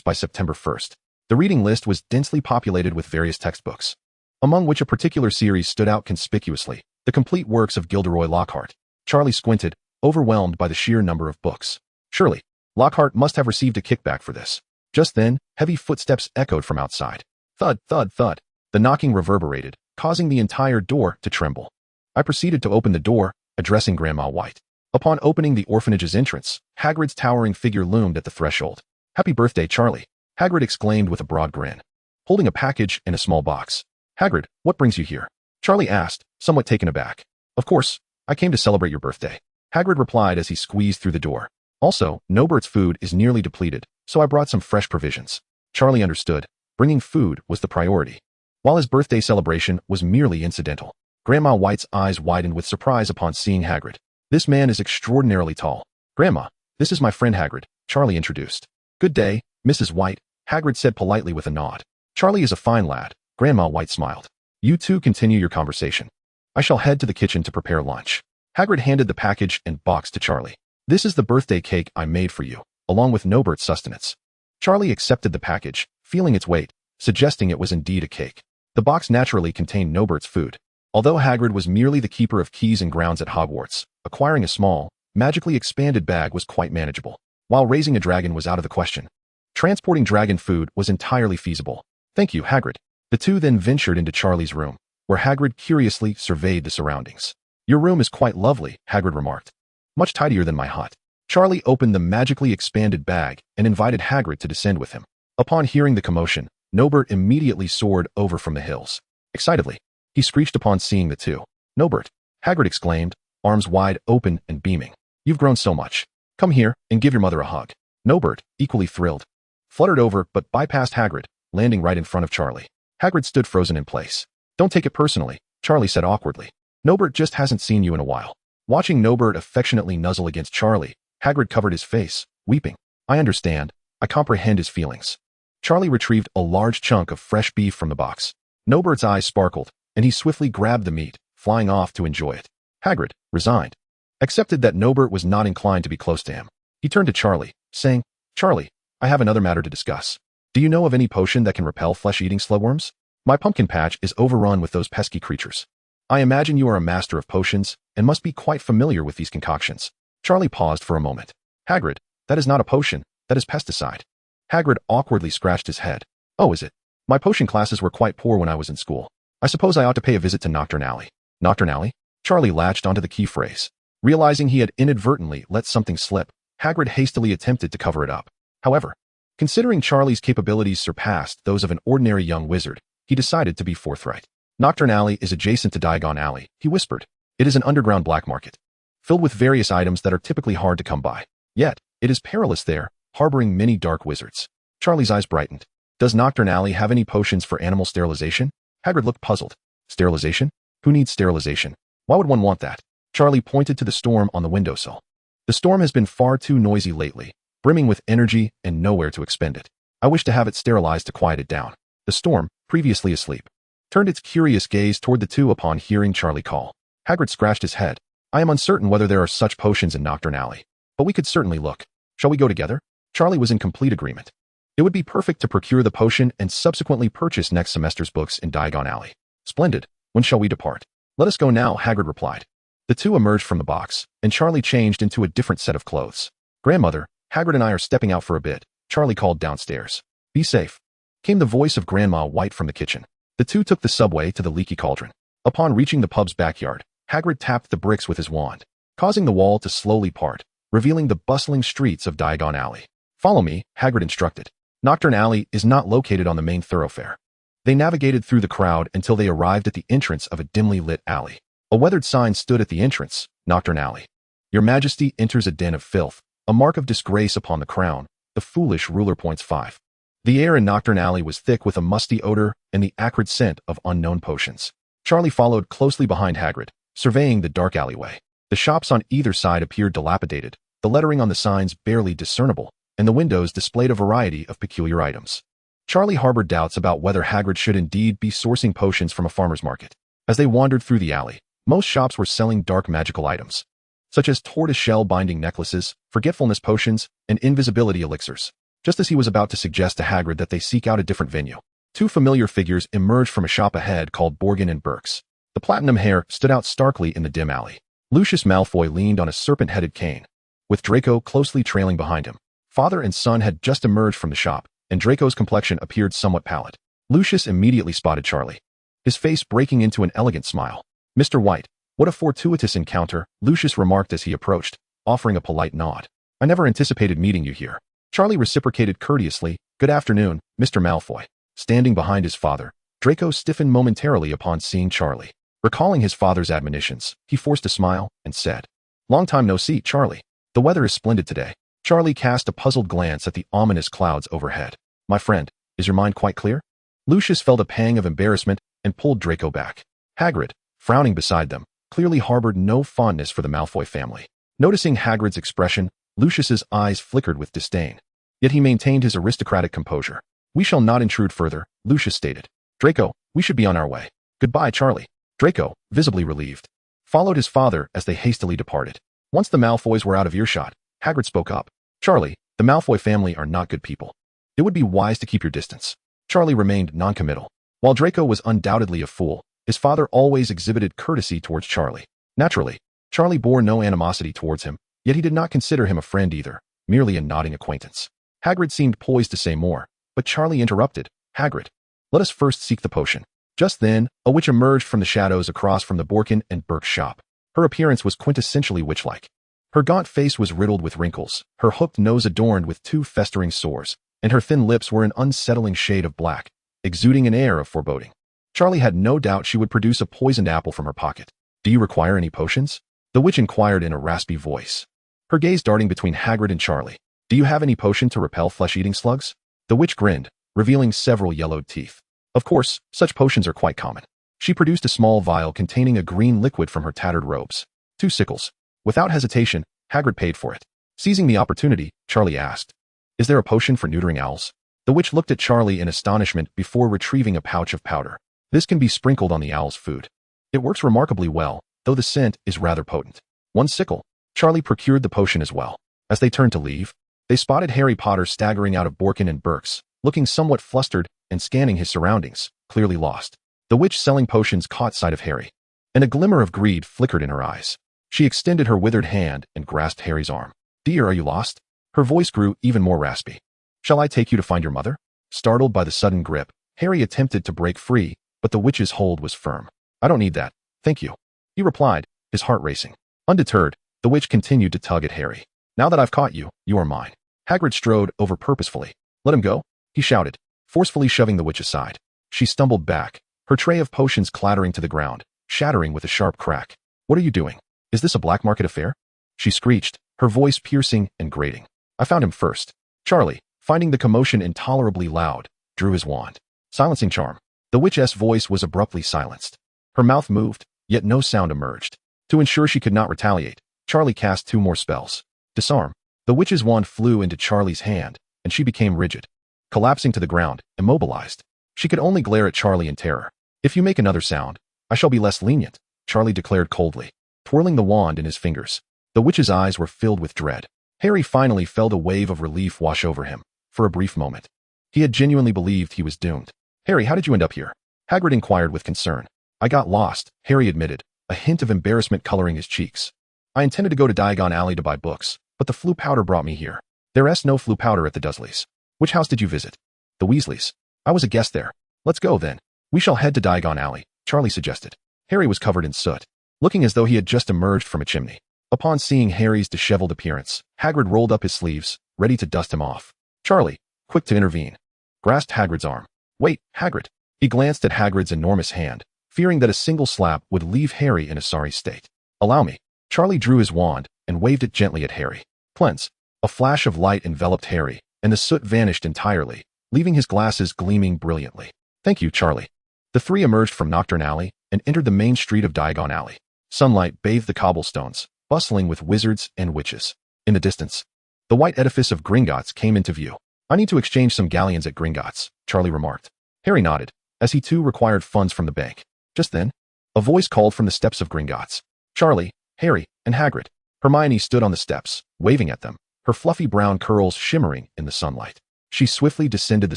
by September 1st. The reading list was densely populated with various textbooks, among which a particular series stood out conspicuously, the complete works of Gilderoy Lockhart. Charlie squinted, overwhelmed by the sheer number of books. Surely, Lockhart must have received a kickback for this. Just then, heavy footsteps echoed from outside. Thud, thud, thud. The knocking reverberated, causing the entire door to tremble. I proceeded to open the door, addressing Grandma White. Upon opening the orphanage's entrance, Hagrid's towering figure loomed at the threshold. "Happy birthday, Charlie," Hagrid exclaimed with a broad grin, holding a package in a small box. "Hagrid, what brings you here?" Charlie asked, somewhat taken aback. "Of course, I came to celebrate your birthday," Hagrid replied as he squeezed through the door. "Also, Nobert's food is nearly depleted, so I brought some fresh provisions." Charlie understood. Bringing food was the priority, while his birthday celebration was merely incidental. Grandma White's eyes widened with surprise upon seeing Hagrid. "This man is extraordinarily tall." "Grandma, this is my friend Hagrid," Charlie introduced. "Good day, Mrs. White," Hagrid said politely with a nod. "Charlie is a fine lad," Grandma White smiled. "You two continue your conversation. I shall head to the kitchen to prepare lunch." Hagrid handed the package and box to Charlie. "This is the birthday cake I made for you, along with Nobert's sustenance." Charlie accepted the package, feeling its weight, suggesting it was indeed a cake. The box naturally contained Nobert's food. Although Hagrid was merely the keeper of keys and grounds at Hogwarts, acquiring a small, magically expanded bag was quite manageable, while raising a dragon was out of the question. Transporting dragon food was entirely feasible. "Thank you, Hagrid." The two then ventured into Charlie's room, where Hagrid curiously surveyed the surroundings. "Your room is quite lovely," Hagrid remarked. "Much tidier than my hut." Charlie opened the magically expanded bag and invited Hagrid to descend with him. Upon hearing the commotion, Nobert immediately soared over from the hills. Excitedly, he screeched upon seeing the two. "Nobert," Hagrid exclaimed, arms wide open and beaming. "You've grown so much. Come here and give your mother a hug." Nobert, equally thrilled, fluttered over but bypassed Hagrid, landing right in front of Charlie. Hagrid stood frozen in place. "Don't take it personally," Charlie said awkwardly. "Nobert just hasn't seen you in a while." Watching Nobert affectionately nuzzle against Charlie, Hagrid covered his face, weeping. "I understand. I comprehend his feelings." Charlie retrieved a large chunk of fresh beef from the box. Nobert's eyes sparkled, and he swiftly grabbed the meat, flying off to enjoy it. Hagrid, resigned, accepted that Nobert was not inclined to be close to him. He turned to Charlie, saying, "Charlie, I have another matter to discuss. Do you know of any potion that can repel flesh-eating slugworms? My pumpkin patch is overrun with those pesky creatures. I imagine you are a master of potions and must be quite familiar with these concoctions." Charlie paused for a moment. "Hagrid, that is not a potion, that is pesticide." Hagrid awkwardly scratched his head. "Oh, is it? My potion classes were quite poor when I was in school. I suppose I ought to pay a visit to Knockturn Alley." "Knockturn Alley?" Charlie latched onto the key phrase. Realizing he had inadvertently let something slip, Hagrid hastily attempted to cover it up. However, considering Charlie's capabilities surpassed those of an ordinary young wizard, he decided to be forthright. "Knockturn Alley is adjacent to Diagon Alley," he whispered. "It is an underground black market, filled with various items that are typically hard to come by. Yet, it is perilous there, harboring many dark wizards." Charlie's eyes brightened. "Does Knockturn Alley have any potions for animal sterilization?" Hagrid looked puzzled. "Sterilization? Who needs sterilization? Why would one want that?" Charlie pointed to the storm on the windowsill. "The storm has been far too noisy lately, brimming with energy and nowhere to expend it. I wish to have it sterilized to quiet it down." The storm, previously asleep, turned its curious gaze toward the two upon hearing Charlie call. Hagrid scratched his head. "I am uncertain whether there are such potions in Knockturn Alley, but we could certainly look. Shall we go together?" Charlie was in complete agreement. It would be perfect to procure the potion and subsequently purchase next semester's books in Diagon Alley. "Splendid. When shall we depart?" "Let us go now," Hagrid replied. The two emerged from the box, and Charlie changed into a different set of clothes. "Grandmother, Hagrid and I are stepping out for a bit," Charlie called downstairs. "Be safe," came the voice of Grandma White from the kitchen. The two took the subway to the Leaky Cauldron. Upon reaching the pub's backyard, Hagrid tapped the bricks with his wand, causing the wall to slowly part, revealing the bustling streets of Diagon Alley. "Follow me," Hagrid instructed. Knockturn Alley is not located on the main thoroughfare. They navigated through the crowd until they arrived at the entrance of a dimly lit alley. A weathered sign stood at the entrance, "Knockturn Alley. Your Majesty enters a den of filth, a mark of disgrace upon the crown. The foolish ruler points 5. The air in Knockturn Alley was thick with a musty odor and the acrid scent of unknown potions. Charlie followed closely behind Hagrid, surveying the dark alleyway. The shops on either side appeared dilapidated, the lettering on the signs barely discernible, and the windows displayed a variety of peculiar items. Charlie harbored doubts about whether Hagrid should indeed be sourcing potions from a farmer's market. As they wandered through the alley, most shops were selling dark magical items, such as tortoise-shell binding necklaces, forgetfulness potions, and invisibility elixirs. Just as he was about to suggest to Hagrid that they seek out a different venue, two familiar figures emerged from a shop ahead called Borgin and Burke's. The platinum hair stood out starkly in the dim alley. Lucius Malfoy leaned on a serpent-headed cane, with Draco closely trailing behind him. Father and son had just emerged from the shop, and Draco's complexion appeared somewhat pallid. Lucius immediately spotted Charlie. his face breaking into an elegant smile. "Mr. White, what a fortuitous encounter," Lucius remarked as he approached, offering a polite nod. "I never anticipated meeting you here." Charlie reciprocated courteously. "Good afternoon, Mr. Malfoy." Standing behind his father, Draco stiffened momentarily upon seeing Charlie. Recalling his father's admonitions, he forced a smile and said, "Long time no see, Charlie. The weather is splendid today." Charlie cast a puzzled glance at the ominous clouds overhead. "My friend, is your mind quite clear?" Lucius felt a pang of embarrassment and pulled Draco back. Hagrid, frowning beside them, clearly harbored no fondness for the Malfoy family. Noticing Hagrid's expression, Lucius's eyes flickered with disdain. Yet he maintained his aristocratic composure. "We shall not intrude further," Lucius stated. "Draco, we should be on our way." "Goodbye, Charlie." Draco, visibly relieved, followed his father as they hastily departed. Once the Malfoys were out of earshot, Hagrid spoke up. "Charlie, the Malfoy family are not good people. It would be wise to keep your distance." Charlie remained noncommittal. While Draco was undoubtedly a fool, his father always exhibited courtesy towards Charlie. Naturally, Charlie bore no animosity towards him, yet he did not consider him a friend either, merely a nodding acquaintance. Hagrid seemed poised to say more, but Charlie interrupted. "Hagrid, let us first seek the potion." Just then, a witch emerged from the shadows across from the Borkin and Burke's shop. Her appearance was quintessentially witch-like. Her gaunt face was riddled with wrinkles, her hooked nose adorned with 2 festering sores, and her thin lips were an unsettling shade of black, exuding an air of foreboding. Charlie had no doubt she would produce a poisoned apple from her pocket. "Do you require any potions?" the witch inquired in a raspy voice, her gaze darting between Hagrid and Charlie. "Do you have any potion to repel flesh-eating slugs?" The witch grinned, revealing several yellowed teeth. Of course, such potions are quite common. She produced a small vial containing a green liquid from her tattered robes. 2 sickles. Without hesitation, Hagrid paid for it. Seizing the opportunity, Charlie asked, "Is there a potion for neutering owls?" The witch looked at Charlie in astonishment before retrieving a pouch of powder. "This can be sprinkled on the owl's food. It works remarkably well, though the scent is rather potent." 1 sickle. Charlie procured the potion as well. As they turned to leave, they spotted Harry Potter staggering out of Borkin and Burke's, looking somewhat flustered and scanning his surroundings, clearly lost. The witch selling potions caught sight of Harry, and a glimmer of greed flickered in her eyes. She extended her withered hand and grasped Harry's arm. "Dear, are you lost?" Her voice grew even more raspy. "Shall I take you to find your mother?" Startled by the sudden grip, Harry attempted to break free, but the witch's hold was firm. "I don't need that, thank you," he replied, his heart racing. Undeterred, the witch continued to tug at Harry. "Now that I've caught you, you are mine." Hagrid strode over purposefully. "Let him go," he shouted, forcefully shoving the witch aside. She stumbled back, her tray of potions clattering to the ground, shattering with a sharp crack. "What are you doing? Is this a black market affair?" she screeched, her voice piercing and grating. "I found him first." Charlie, finding the commotion intolerably loud, drew his wand. Silencing charm. The witch's voice was abruptly silenced. Her mouth moved, yet no sound emerged. To ensure she could not retaliate, Charlie cast 2 more spells. Disarm. The witch's wand flew into Charlie's hand, and she became rigid, collapsing to the ground, immobilized. She could only glare at Charlie in terror. "If you make another sound, I shall be less lenient," Charlie declared coldly, twirling the wand in his fingers. The witch's eyes were filled with dread. Harry finally felt a wave of relief wash over him, for a brief moment. He had genuinely believed he was doomed. "Harry, how did you end up here?" Hagrid inquired with concern. "I got lost," Harry admitted, a hint of embarrassment coloring his cheeks. "I intended to go to Diagon Alley to buy books, but the flu powder brought me here." "There's no flu powder at the Dursleys." "Which house did you visit?" "The Weasleys." "I was a guest there." "Let's go, then. We shall head to Diagon Alley," Charlie suggested. Harry was covered in soot, looking as though he had just emerged from a chimney. Upon seeing Harry's disheveled appearance, Hagrid rolled up his sleeves, ready to dust him off. Charlie, quick to intervene, grasped Hagrid's arm. "Wait, Hagrid." He glanced at Hagrid's enormous hand, fearing that a single slap would leave Harry in a sorry state. "Allow me." Charlie drew his wand and waved it gently at Harry. Cleanse. A flash of light enveloped Harry, and the soot vanished entirely, leaving his glasses gleaming brilliantly. "Thank you, Charlie." The 3 emerged from Nocturne Alley and entered the main street of Diagon Alley. Sunlight bathed the cobblestones, bustling with wizards and witches. In the distance, the white edifice of Gringotts came into view. "I need to exchange some galleons at Gringotts," Charlie remarked. Harry nodded, as he too required funds from the bank. Just then, a voice called from the steps of Gringotts. Charlie, Harry, and Hagrid. Hermione stood on the steps, waving at them, her fluffy brown curls shimmering in the sunlight. She swiftly descended the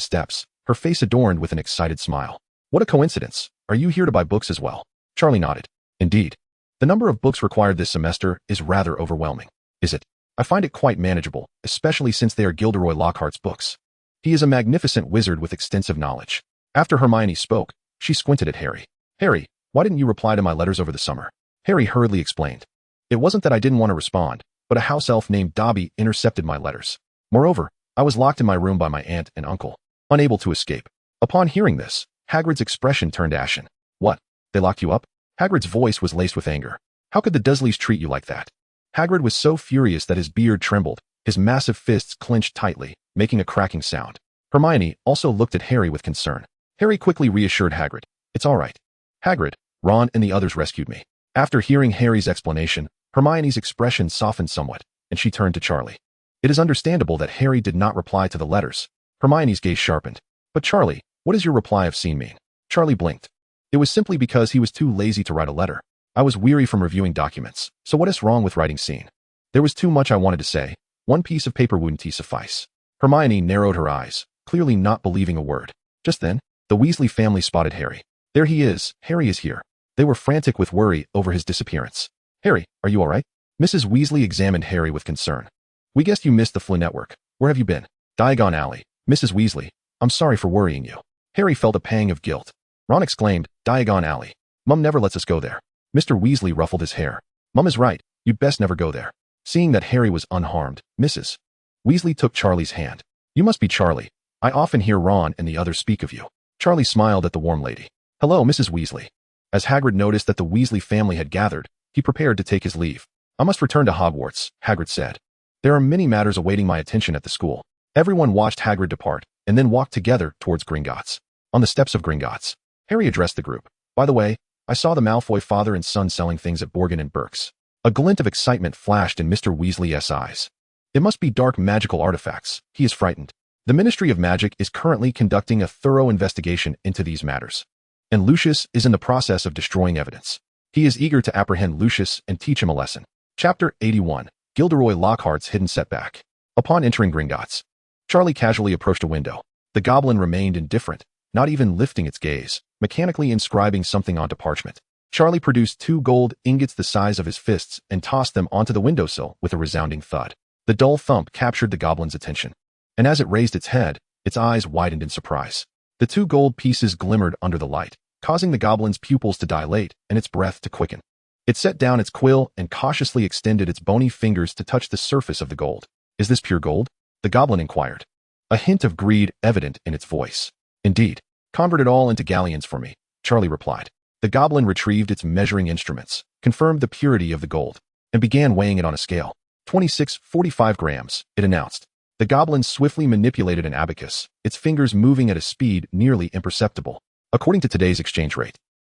steps, her face adorned with an excited smile. "What a coincidence. Are you here to buy books as well?" Charlie nodded. "Indeed. The number of books required this semester is rather overwhelming." "Is it?" "I find it quite manageable, especially since they are Gilderoy Lockhart's books. He is a magnificent wizard with extensive knowledge." After Hermione spoke, she squinted at Harry. Harry, why didn't you reply to my letters over the summer? Harry hurriedly explained. It wasn't that I didn't want to respond, but a house elf named Dobby intercepted my letters. Moreover, I was locked in my room by my aunt and uncle, unable to escape. Upon hearing this, Hagrid's expression turned ashen. What? They locked you up? Hagrid's voice was laced with anger. How could the Dursleys treat you like that? Hagrid was so furious that his beard trembled, his massive fists clenched tightly, making a cracking sound. Hermione also looked at Harry with concern. Harry quickly reassured Hagrid. It's all right. Hagrid, Ron and the others rescued me. After hearing Harry's explanation, Hermione's expression softened somewhat, and she turned to Charlie. It is understandable that Harry did not reply to the letters. Hermione's gaze sharpened. But Charlie, what does your reply of scene mean? Charlie blinked. It was simply because he was too lazy to write a letter. I was weary from reviewing documents, so what is wrong with writing scene? There was too much I wanted to say. One piece of paper wouldn't suffice. Hermione narrowed her eyes, clearly not believing a word. Just then, the Weasley family spotted Harry. There he is, Harry is here. They were frantic with worry over his disappearance. Harry, are you all right? Mrs. Weasley examined Harry with concern. We guessed you missed the Flu Network. Where have you been? Diagon Alley. Mrs. Weasley, I'm sorry for worrying you. Harry felt a pang of guilt. Ron exclaimed, Diagon Alley. Mum never lets us go there. Mr. Weasley ruffled his hair. Mum is right, you'd best never go there. Seeing that Harry was unharmed, Mrs. Weasley took Charlie's hand. You must be Charlie. I often hear Ron and the others speak of you. Charlie smiled at the warm lady. Hello, Mrs. Weasley. As Hagrid noticed that the Weasley family had gathered, he prepared to take his leave. I must return to Hogwarts, Hagrid said. There are many matters awaiting my attention at the school. Everyone watched Hagrid depart, and then walked together towards Gringotts. On the steps of Gringotts, Harry addressed the group. By the way, I saw the Malfoy father and son selling things at Borgin and Burke's. A glint of excitement flashed in Mr. Weasley's eyes. It must be dark magical artifacts. He is frightened. The Ministry of Magic is currently conducting a thorough investigation into these matters. And Lucius is in the process of destroying evidence. He is eager to apprehend Lucius and teach him a lesson. Chapter 81. Gilderoy Lockhart's Hidden Setback. Upon entering Gringotts, Charlie casually approached a window. The goblin remained indifferent, not even lifting its gaze, mechanically inscribing something onto parchment. Charlie produced 2 gold ingots the size of his fists and tossed them onto the windowsill with a resounding thud. The dull thump captured the goblin's attention, and as it raised its head, its eyes widened in surprise. The 2 gold pieces glimmered under the light, causing the goblin's pupils to dilate and its breath to quicken. It set down its quill and cautiously extended its bony fingers to touch the surface of the gold. Is this pure gold? The goblin inquired. A hint of greed evident in its voice. Indeed. Convert it all into galleons for me, Charlie replied. The goblin retrieved its measuring instruments, confirmed the purity of the gold, and began weighing it on a scale. 26.45 grams, it announced. The goblin swiftly manipulated an abacus, its fingers moving at a speed nearly imperceptible. According to today's exchange rate,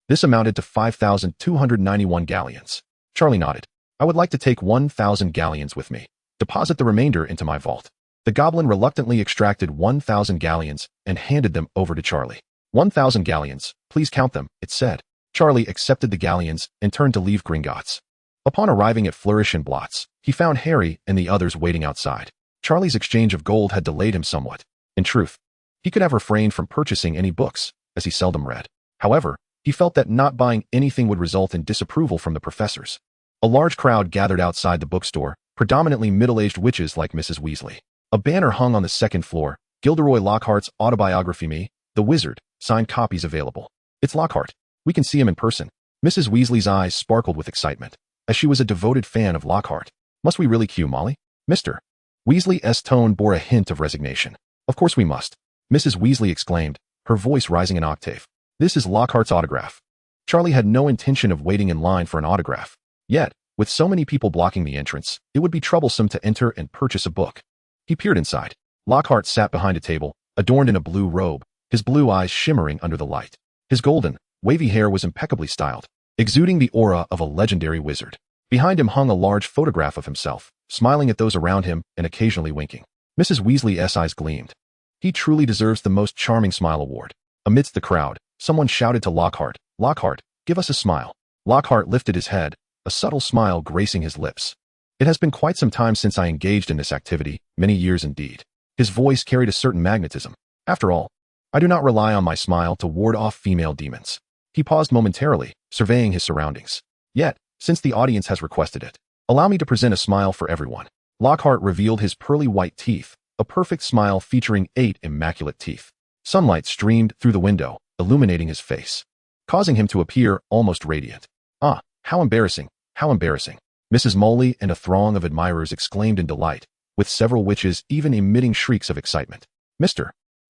this amounted to 5,291 galleons. Charlie nodded. I would like to take 1,000 galleons with me. Deposit the remainder into my vault. The goblin reluctantly extracted 1,000 galleons and handed them over to Charlie. 1,000 galleons, please count them, it said. Charlie accepted the galleons and turned to leave Gringotts. Upon arriving at Flourish and Blots, he found Harry and the others waiting outside. Charlie's exchange of gold had delayed him somewhat. In truth, he could have refrained from purchasing any books, as he seldom read. However, he felt that not buying anything would result in disapproval from the professors. A large crowd gathered outside the bookstore, predominantly middle-aged witches like Mrs. Weasley. A banner hung on the second floor, Gilderoy Lockhart's autobiography Me, the Wizard, signed copies available. It's Lockhart. We can see him in person. Mrs. Weasley's eyes sparkled with excitement, as she was a devoted fan of Lockhart. Must we really cue Molly? Mr. Weasley's tone bore a hint of resignation. Of course we must. Mrs. Weasley exclaimed, her voice rising an octave. This is Lockhart's autograph. Charlie had no intention of waiting in line for an autograph. Yet, with so many people blocking the entrance, it would be troublesome to enter and purchase a book. He peered inside. Lockhart sat behind a table, adorned in a blue robe, his blue eyes shimmering under the light. His golden, wavy hair was impeccably styled, exuding the aura of a legendary wizard. Behind him hung a large photograph of himself, smiling at those around him and occasionally winking. Mrs. Weasley's eyes gleamed. He truly deserves the most charming smile award. Amidst the crowd, someone shouted to Lockhart, Lockhart, give us a smile. Lockhart lifted his head, a subtle smile gracing his lips. It has been quite some time since I engaged in this activity, many years indeed. His voice carried a certain magnetism. After all, I do not rely on my smile to ward off female demons. He paused momentarily, surveying his surroundings. Yet, since the audience has requested it, allow me to present a smile for everyone. Lockhart revealed his pearly white teeth, a perfect smile featuring 8 immaculate teeth. Sunlight streamed through the window, illuminating his face. causing him to appear almost radiant. Ah, how embarrassing, how embarrassing. Mrs. Moley and a throng of admirers exclaimed in delight, with several witches even emitting shrieks of excitement. Mr.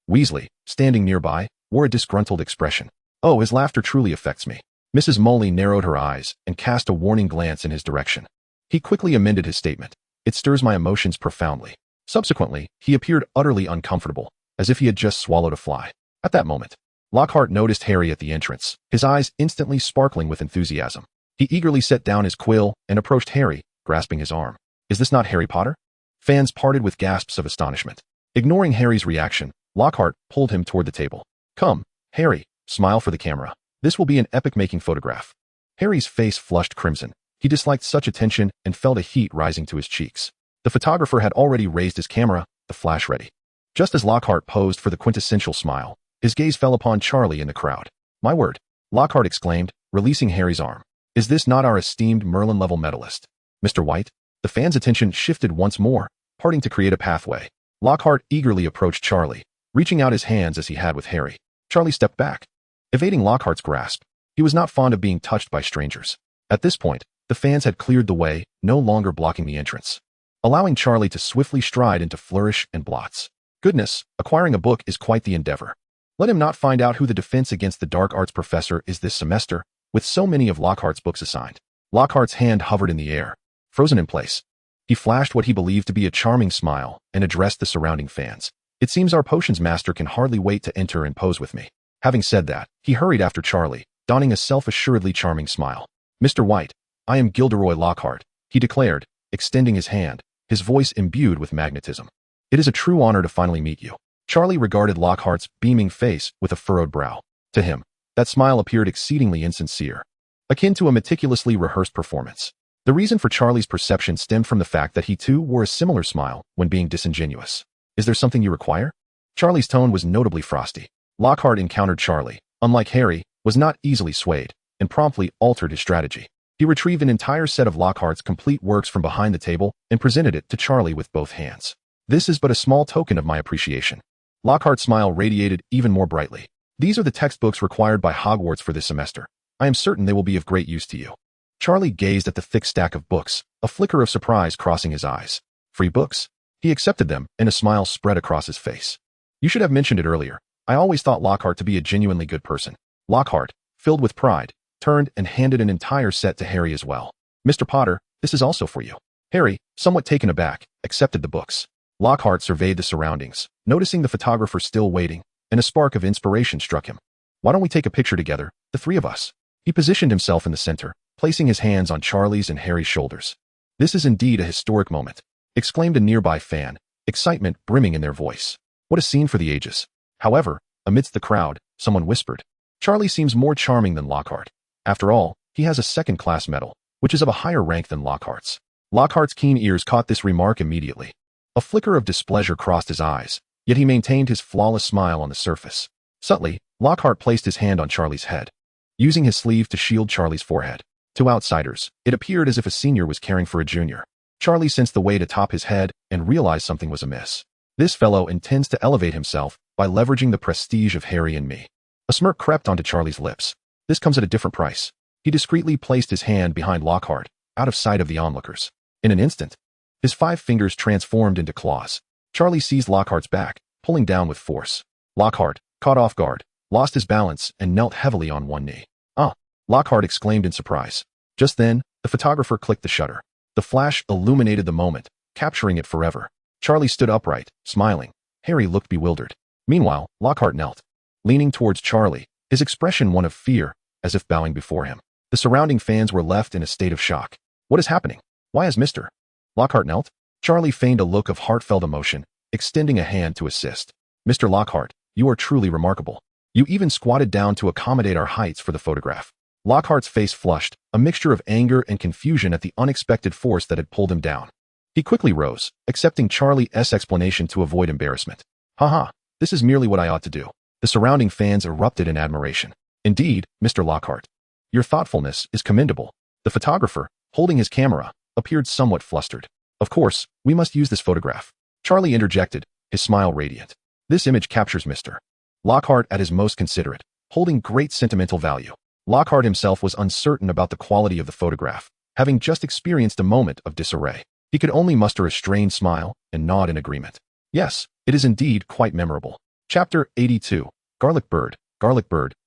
Weasley, standing nearby, wore a disgruntled expression. Oh, his laughter truly affects me. Mrs. Moley narrowed her eyes and cast a warning glance in his direction. He quickly amended his statement. It stirs my emotions profoundly. Subsequently, he appeared utterly uncomfortable, as if he had just swallowed a fly. At that moment, Lockhart noticed Harry at the entrance, his eyes instantly sparkling with enthusiasm. He eagerly set down his quill and approached Harry, grasping his arm. Is this not Harry Potter? Fans parted with gasps of astonishment. Ignoring Harry's reaction, Lockhart pulled him toward the table. Come, Harry, smile for the camera. This will be an epic-making photograph. Harry's face flushed crimson. He disliked such attention and felt a heat rising to his cheeks. The photographer had already raised his camera, the flash ready. Just as Lockhart posed for the quintessential smile, his gaze fell upon Charlie in the crowd. My word, Lockhart exclaimed, releasing Harry's arm. Is this not our esteemed Merlin-level medalist? Mr. White? The fans' attention shifted once more, parting to create a pathway. Lockhart eagerly approached Charlie, reaching out his hands as he had with Harry. Charlie stepped back, evading Lockhart's grasp. He was not fond of being touched by strangers. At this point, the fans had cleared the way, no longer blocking the entrance, allowing Charlie to swiftly stride into Flourish and Blots. Goodness, acquiring a book is quite the endeavor. Let him not find out who the defense against the dark arts professor is this semester, with so many of Lockhart's books assigned. Lockhart's hand hovered in the air, frozen in place. He flashed what he believed to be a charming smile and addressed the surrounding fans. It seems our potions master can hardly wait to enter and pose with me. Having said that, he hurried after Charlie, donning a self-assuredly charming smile. Mr. White, I am Gilderoy Lockhart, he declared, extending his hand, his voice imbued with magnetism. It is a true honor to finally meet you. Charlie regarded Lockhart's beaming face with a furrowed brow. To him, that smile appeared exceedingly insincere, akin to a meticulously rehearsed performance. The reason for Charlie's perception stemmed from the fact that he too wore a similar smile when being disingenuous. Is there something you require? Charlie's tone was notably frosty. Lockhart encountered Charlie, unlike Harry, was not easily swayed, and promptly altered his strategy. He retrieved an entire set of Lockhart's complete works from behind the table and presented it to Charlie with both hands. This is but a small token of my appreciation. Lockhart's smile radiated even more brightly. These are the textbooks required by Hogwarts for this semester. I am certain they will be of great use to you. Charlie gazed at the thick stack of books, a flicker of surprise crossing his eyes. Free books? He accepted them, and a smile spread across his face. You should have mentioned it earlier. I always thought Lockhart to be a genuinely good person. Lockhart, filled with pride, turned and handed an entire set to Harry as well. Mr. Potter, this is also for you. Harry, somewhat taken aback, accepted the books. Lockhart surveyed the surroundings, noticing the photographer still waiting, and a spark of inspiration struck him. Why don't we take a picture together, the three of us? He positioned himself in the center, placing his hands on Charlie's and Harry's shoulders. This is indeed a historic moment, exclaimed a nearby fan, excitement brimming in their voice. What a scene for the ages. However, amidst the crowd, someone whispered, Charlie seems more charming than Lockhart. After all, he has a second-class medal, which is of a higher rank than Lockhart's. Lockhart's keen ears caught this remark immediately. A flicker of displeasure crossed his eyes, yet he maintained his flawless smile on the surface. Subtly, Lockhart placed his hand on Charlie's head, using his sleeve to shield Charlie's forehead. To outsiders, it appeared as if a senior was caring for a junior. Charlie sensed the weight atop his head and realized something was amiss. This fellow intends to elevate himself by leveraging the prestige of Harry and me. A smirk crept onto Charlie's lips. This comes at a different price. He discreetly placed his hand behind Lockhart, out of sight of the onlookers. In an instant, his 5 fingers transformed into claws. Charlie seized Lockhart's back, pulling down with force. Lockhart, caught off guard, lost his balance and knelt heavily on one knee. Ah! Lockhart exclaimed in surprise. Just then, the photographer clicked the shutter. The flash illuminated the moment, capturing it forever. Charlie stood upright, smiling. Harry looked bewildered. Meanwhile, Lockhart knelt, leaning towards Charlie, his expression one of fear, as if bowing before him. The surrounding fans were left in a state of shock. What is happening? Why has Mr. Lockhart knelt? Charlie feigned a look of heartfelt emotion, extending a hand to assist. Mr. Lockhart, you are truly remarkable. You even squatted down to accommodate our heights for the photograph. Lockhart's face flushed, a mixture of anger and confusion at the unexpected force that had pulled him down. He quickly rose, accepting Charlie's explanation to avoid embarrassment. Haha, this is merely what I ought to do. The surrounding fans erupted in admiration. Indeed, Mr. Lockhart, your thoughtfulness is commendable. The photographer, holding his camera, appeared somewhat flustered. Of course, we must use this photograph. Charlie interjected, his smile radiant. This image captures Mr. Lockhart at his most considerate, holding great sentimental value. Lockhart himself was uncertain about the quality of the photograph, having just experienced a moment of disarray. He could only muster a strained smile and nod in agreement. Yes, it is indeed quite memorable. Chapter 82. Garlic Bird,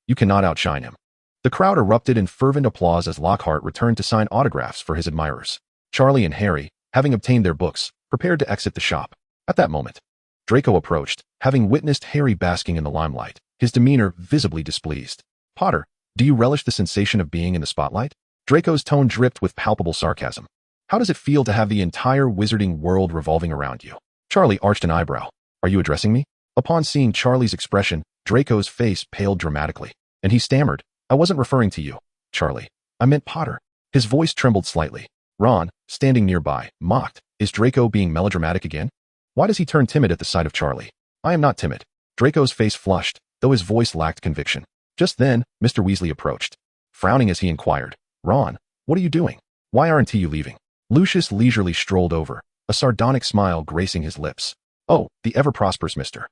you cannot outshine him. The crowd erupted in fervent applause as Lockhart returned to sign autographs for his admirers. Charlie and Harry, having obtained their books, prepared to exit the shop. At that moment, Draco approached, having witnessed Harry basking in the limelight, his demeanor visibly displeased. Potter, do you relish the sensation of being in the spotlight? Draco's tone dripped with palpable sarcasm. How does it feel to have the entire wizarding world revolving around you? Charlie arched an eyebrow. Are you addressing me? Upon seeing Charlie's expression, Draco's face paled dramatically, and he stammered, I wasn't referring to you, Charlie. I meant Potter. His voice trembled slightly. Ron, standing nearby, mocked. Is Draco being melodramatic again? Why does he turn timid at the sight of Charlie? I am not timid. Draco's face flushed, though his voice lacked conviction. Just then, Mr. Weasley approached, frowning as he inquired, Ron, what are you doing? Why aren't you leaving? Lucius leisurely strolled over, a sardonic smile gracing his lips. Oh, the ever-prosperous Mr.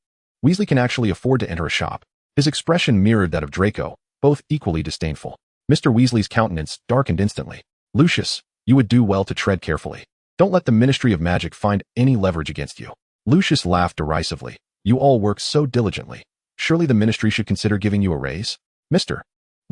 Weasley can actually afford to enter a shop. His expression mirrored that of Draco, both equally disdainful. Mr. Weasley's countenance darkened instantly. Lucius, you would do well to tread carefully. Don't let the Ministry of Magic find any leverage against you. Lucius laughed derisively. You all work so diligently. Surely the Ministry should consider giving you a raise? Mr.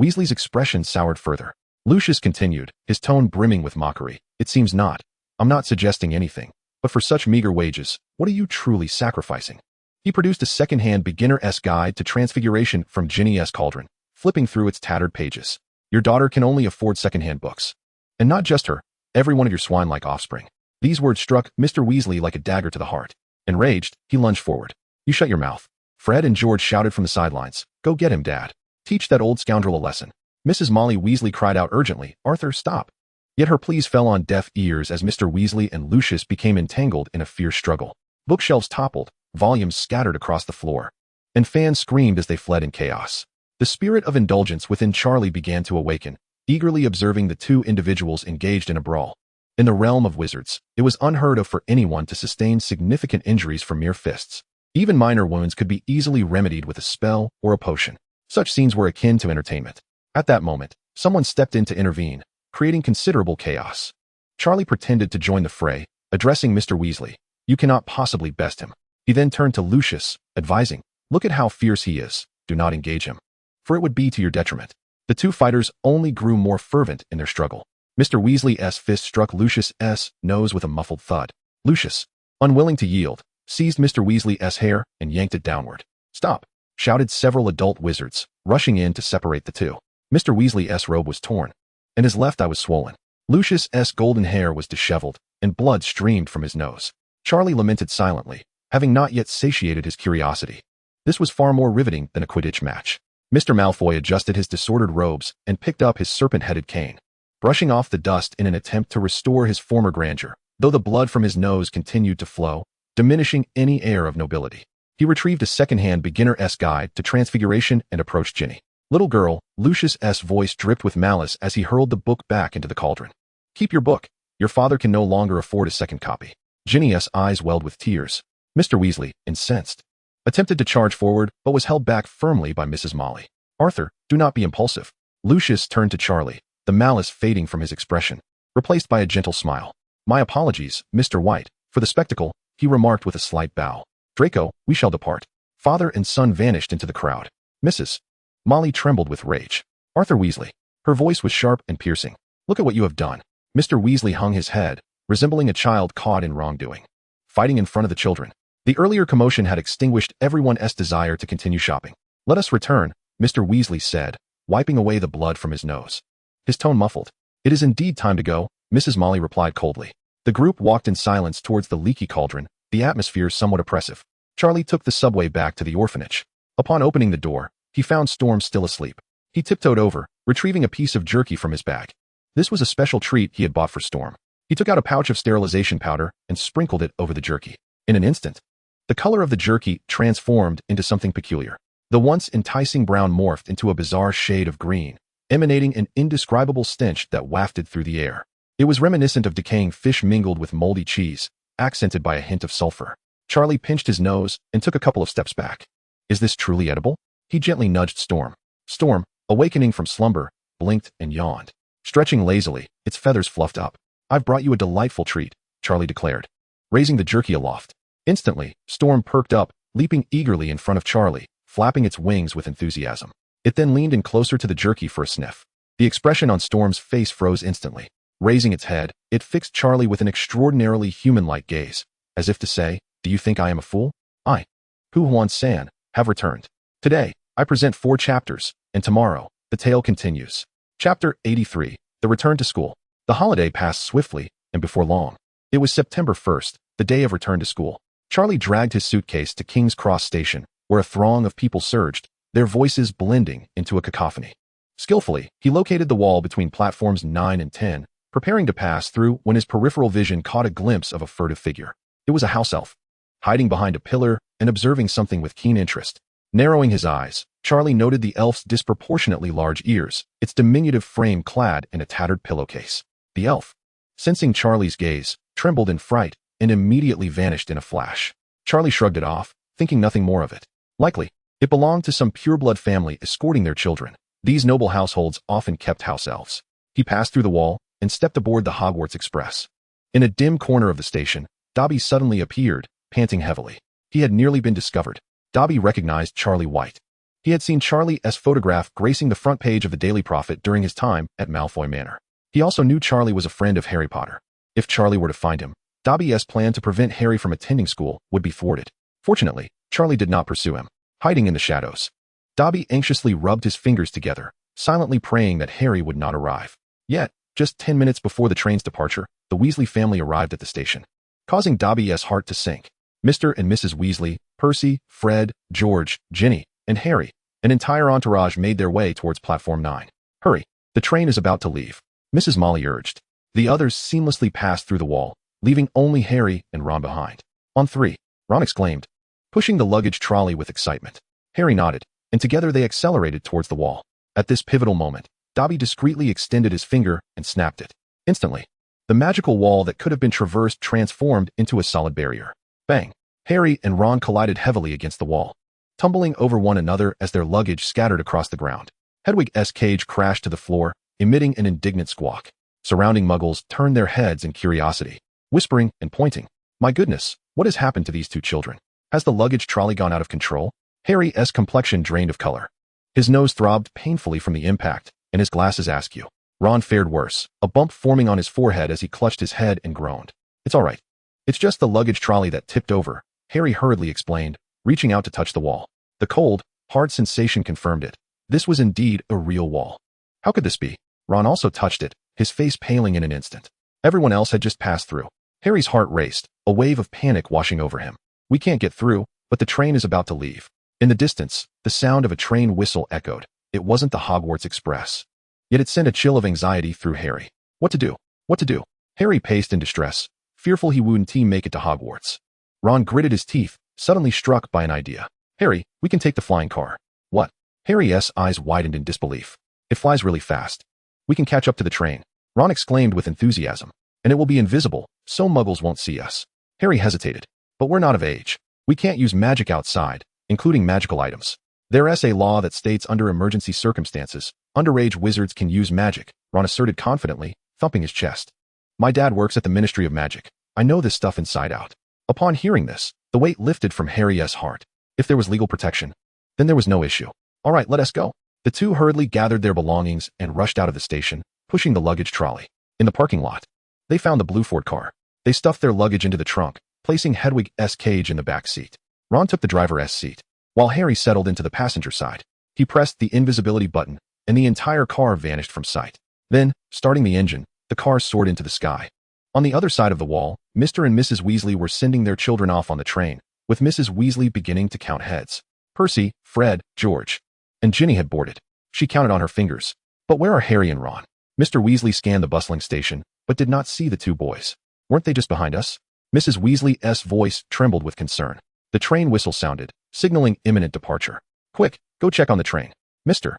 Weasley's expression soured further. Lucius continued, his tone brimming with mockery. It seems not. I'm not suggesting anything. But for such meager wages, what are you truly sacrificing? He produced a second-hand beginner-esque guide to Transfiguration from Ginny's cauldron, flipping through its tattered pages. Your daughter can only afford second-hand books. And not just her, every one of your swine-like offspring. These words struck Mr. Weasley like a dagger to the heart. Enraged, he lunged forward. You shut your mouth. Fred and George shouted from the sidelines. Go get him, Dad. Teach that old scoundrel a lesson. Mrs. Molly Weasley cried out urgently, Arthur, stop. Yet her pleas fell on deaf ears as Mr. Weasley and Lucius became entangled in a fierce struggle. Bookshelves toppled, volumes scattered across the floor, and fans screamed as they fled in chaos. The spirit of indulgence within Charlie began to awaken, eagerly observing the two individuals engaged in a brawl. In the realm of wizards, it was unheard of for anyone to sustain significant injuries from mere fists. Even minor wounds could be easily remedied with a spell or a potion. Such scenes were akin to entertainment. At that moment, someone stepped in to intervene, creating considerable chaos. Charlie pretended to join the fray, addressing Mr. Weasley. You cannot possibly best him. He then turned to Lucius, advising, look at how fierce he is. Do not engage him, for it would be to your detriment. The two fighters only grew more fervent in their struggle. Mr. Weasley's fist struck Lucius's nose with a muffled thud. Lucius, unwilling to yield, seized Mr. Weasley's hair and yanked it downward. Stop, shouted several adult wizards, rushing in to separate the two. Mr. Weasley's robe was torn, and his left eye was swollen. Lucius's golden hair was disheveled, and blood streamed from his nose. Charlie lamented silently, having not yet satiated his curiosity. This was far more riveting than a Quidditch match. Mr. Malfoy adjusted his disordered robes and picked up his serpent-headed cane, brushing off the dust in an attempt to restore his former grandeur, though the blood from his nose continued to flow, diminishing any air of nobility. He retrieved a second-hand beginner-esque guide to Transfiguration and approached Ginny. Little girl, Lucius's voice dripped with malice as he hurled the book back into the cauldron. Keep your book. Your father can no longer afford a second copy. Ginny's eyes welled with tears. Mr. Weasley, incensed, attempted to charge forward, but was held back firmly by Mrs. Molly. Arthur, do not be impulsive. Lucius turned to Charlie, the malice fading from his expression, replaced by a gentle smile. My apologies, Mr. White, for the spectacle, he remarked with a slight bow. Draco, we shall depart. Father and son vanished into the crowd. Mrs. Molly trembled with rage. Arthur Weasley. Her voice was sharp and piercing. Look at what you have done. Mr. Weasley hung his head, resembling a child caught in wrongdoing, fighting in front of the children. The earlier commotion had extinguished everyone's desire to continue shopping. Let us return, Mr. Weasley said, wiping away the blood from his nose. His tone muffled. It is indeed time to go, Mrs. Molly replied coldly. The group walked in silence towards the leaky cauldron, the atmosphere somewhat oppressive. Charlie took the subway back to the orphanage. Upon opening the door, he found Storm still asleep. He tiptoed over, retrieving a piece of jerky from his bag. This was a special treat he had bought for Storm. He took out a pouch of sterilization powder and sprinkled it over the jerky. In an instant, the color of the jerky transformed into something peculiar. The once enticing brown morphed into a bizarre shade of green, emanating an indescribable stench that wafted through the air. It was reminiscent of decaying fish mingled with moldy cheese, accented by a hint of sulfur. Charlie pinched his nose and took a couple of steps back. Is this truly edible? He gently nudged Storm. Storm, awakening from slumber, blinked, and yawned. Stretching lazily, its feathers fluffed up. "I've brought you a delightful treat," Charlie declared, raising the jerky aloft. Instantly, Storm perked up, leaping eagerly in front of Charlie, flapping its wings with enthusiasm. It then leaned in closer to the jerky for a sniff. The expression on Storm's face froze instantly. Raising its head, it fixed Charlie with an extraordinarily human-like gaze, as if to say, "Do you think I am a fool? I, Hu Huan-san, have returned. Today, I present 4 chapters, and tomorrow, the tale continues." Chapter 83, The Return to School. The holiday passed swiftly, and before long. It was September 1st, the day of return to school. Charlie dragged his suitcase to King's Cross Station, where a throng of people surged, their voices blending into a cacophony. Skillfully, he located the wall between platforms 9 and 10, preparing to pass through when his peripheral vision caught a glimpse of a furtive figure. It was a house elf, hiding behind a pillar and observing something with keen interest. Narrowing his eyes, Charlie noted the elf's disproportionately large ears, its diminutive frame clad in a tattered pillowcase. The elf, sensing Charlie's gaze, trembled in fright and immediately vanished in a flash. Charlie shrugged it off, thinking nothing more of it. Likely, it belonged to some pureblood family escorting their children. These noble households often kept house elves. He passed through the wall and stepped aboard the Hogwarts Express. In a dim corner of the station, Dobby suddenly appeared, panting heavily. He had nearly been discovered. Dobby recognized Charlie White. He had seen Charlie's photograph gracing the front page of the Daily Prophet during his time at Malfoy Manor. He also knew Charlie was a friend of Harry Potter. If Charlie were to find him, Dobby's plan to prevent Harry from attending school would be thwarted. Fortunately, Charlie did not pursue him, hiding in the shadows. Dobby anxiously rubbed his fingers together, silently praying that Harry would not arrive. Yet, just 10 minutes before the train's departure, the Weasley family arrived at the station, causing Dobby's heart to sink. Mr. and Mrs. Weasley, Percy, Fred, George, Ginny, and Harry, an entire entourage made their way towards platform 9. "Hurry, the train is about to leave," Mrs. Molly urged. The others seamlessly passed through the wall, leaving only Harry and Ron behind. "On 3, Ron exclaimed, pushing the luggage trolley with excitement. Harry nodded, and together they accelerated towards the wall. At this pivotal moment, Dobby discreetly extended his finger and snapped it. Instantly, the magical wall that could have been traversed transformed into a solid barrier. Bang! Harry and Ron collided heavily against the wall, tumbling over one another as their luggage scattered across the ground. Hedwig's cage crashed to the floor, emitting an indignant squawk. Surrounding muggles turned their heads in curiosity, whispering and pointing. "My goodness, what has happened to these 2 children? Has the luggage trolley gone out of control?" Harry's complexion drained of color. His nose throbbed painfully from the impact, and his glasses askew. Ron fared worse, a bump forming on his forehead as he clutched his head and groaned. "It's all right. It's just the luggage trolley that tipped over," Harry hurriedly explained, reaching out to touch the wall. The cold, hard sensation confirmed it. This was indeed a real wall. How could this be? Ron also touched it, his face paling in an instant. Everyone else had just passed through. Harry's heart raced, a wave of panic washing over him. "We can't get through, but the train is about to leave." In the distance, the sound of a train whistle echoed. It wasn't the Hogwarts Express. Yet it sent a chill of anxiety through Harry. What to do? What to do? Harry paced in distress, fearful he wouldn't make it to Hogwarts. Ron gritted his teeth, suddenly struck by an idea. "Harry, we can take the flying car." "What?" Harry's eyes widened in disbelief. "It flies really fast. We can catch up to the train," Ron exclaimed with enthusiasm. "And it will be invisible, so muggles won't see us." Harry hesitated. "But we're not of age. We can't use magic outside, including magical items. There's a law that states under emergency circumstances, underage wizards can use magic," Ron asserted confidently, thumping his chest. "My dad works at the Ministry of Magic. I know this stuff inside out." Upon hearing this, the weight lifted from Harry's heart. If there was legal protection, then there was no issue. "All right, let us go." The 2 hurriedly gathered their belongings and rushed out of the station, pushing the luggage trolley. In the parking lot, they found the blue Ford car. They stuffed their luggage into the trunk, placing Hedwig's cage in the back seat. Ron took the driver's seat, while Harry settled into the passenger side. He pressed the invisibility button, and the entire car vanished from sight. Then, starting the engine, the car soared into the sky. On the other side of the wall, Mr. and Mrs. Weasley were sending their children off on the train, with Mrs. Weasley beginning to count heads. Percy, Fred, George, and Ginny had boarded. She counted on her fingers. But where are Harry and Ron? Mr. Weasley scanned the bustling station, but did not see the 2 boys. "Weren't they just behind us?" Mrs. Weasley's voice trembled with concern. The train whistle sounded, signaling imminent departure. "Quick, go check on the train." "Mr.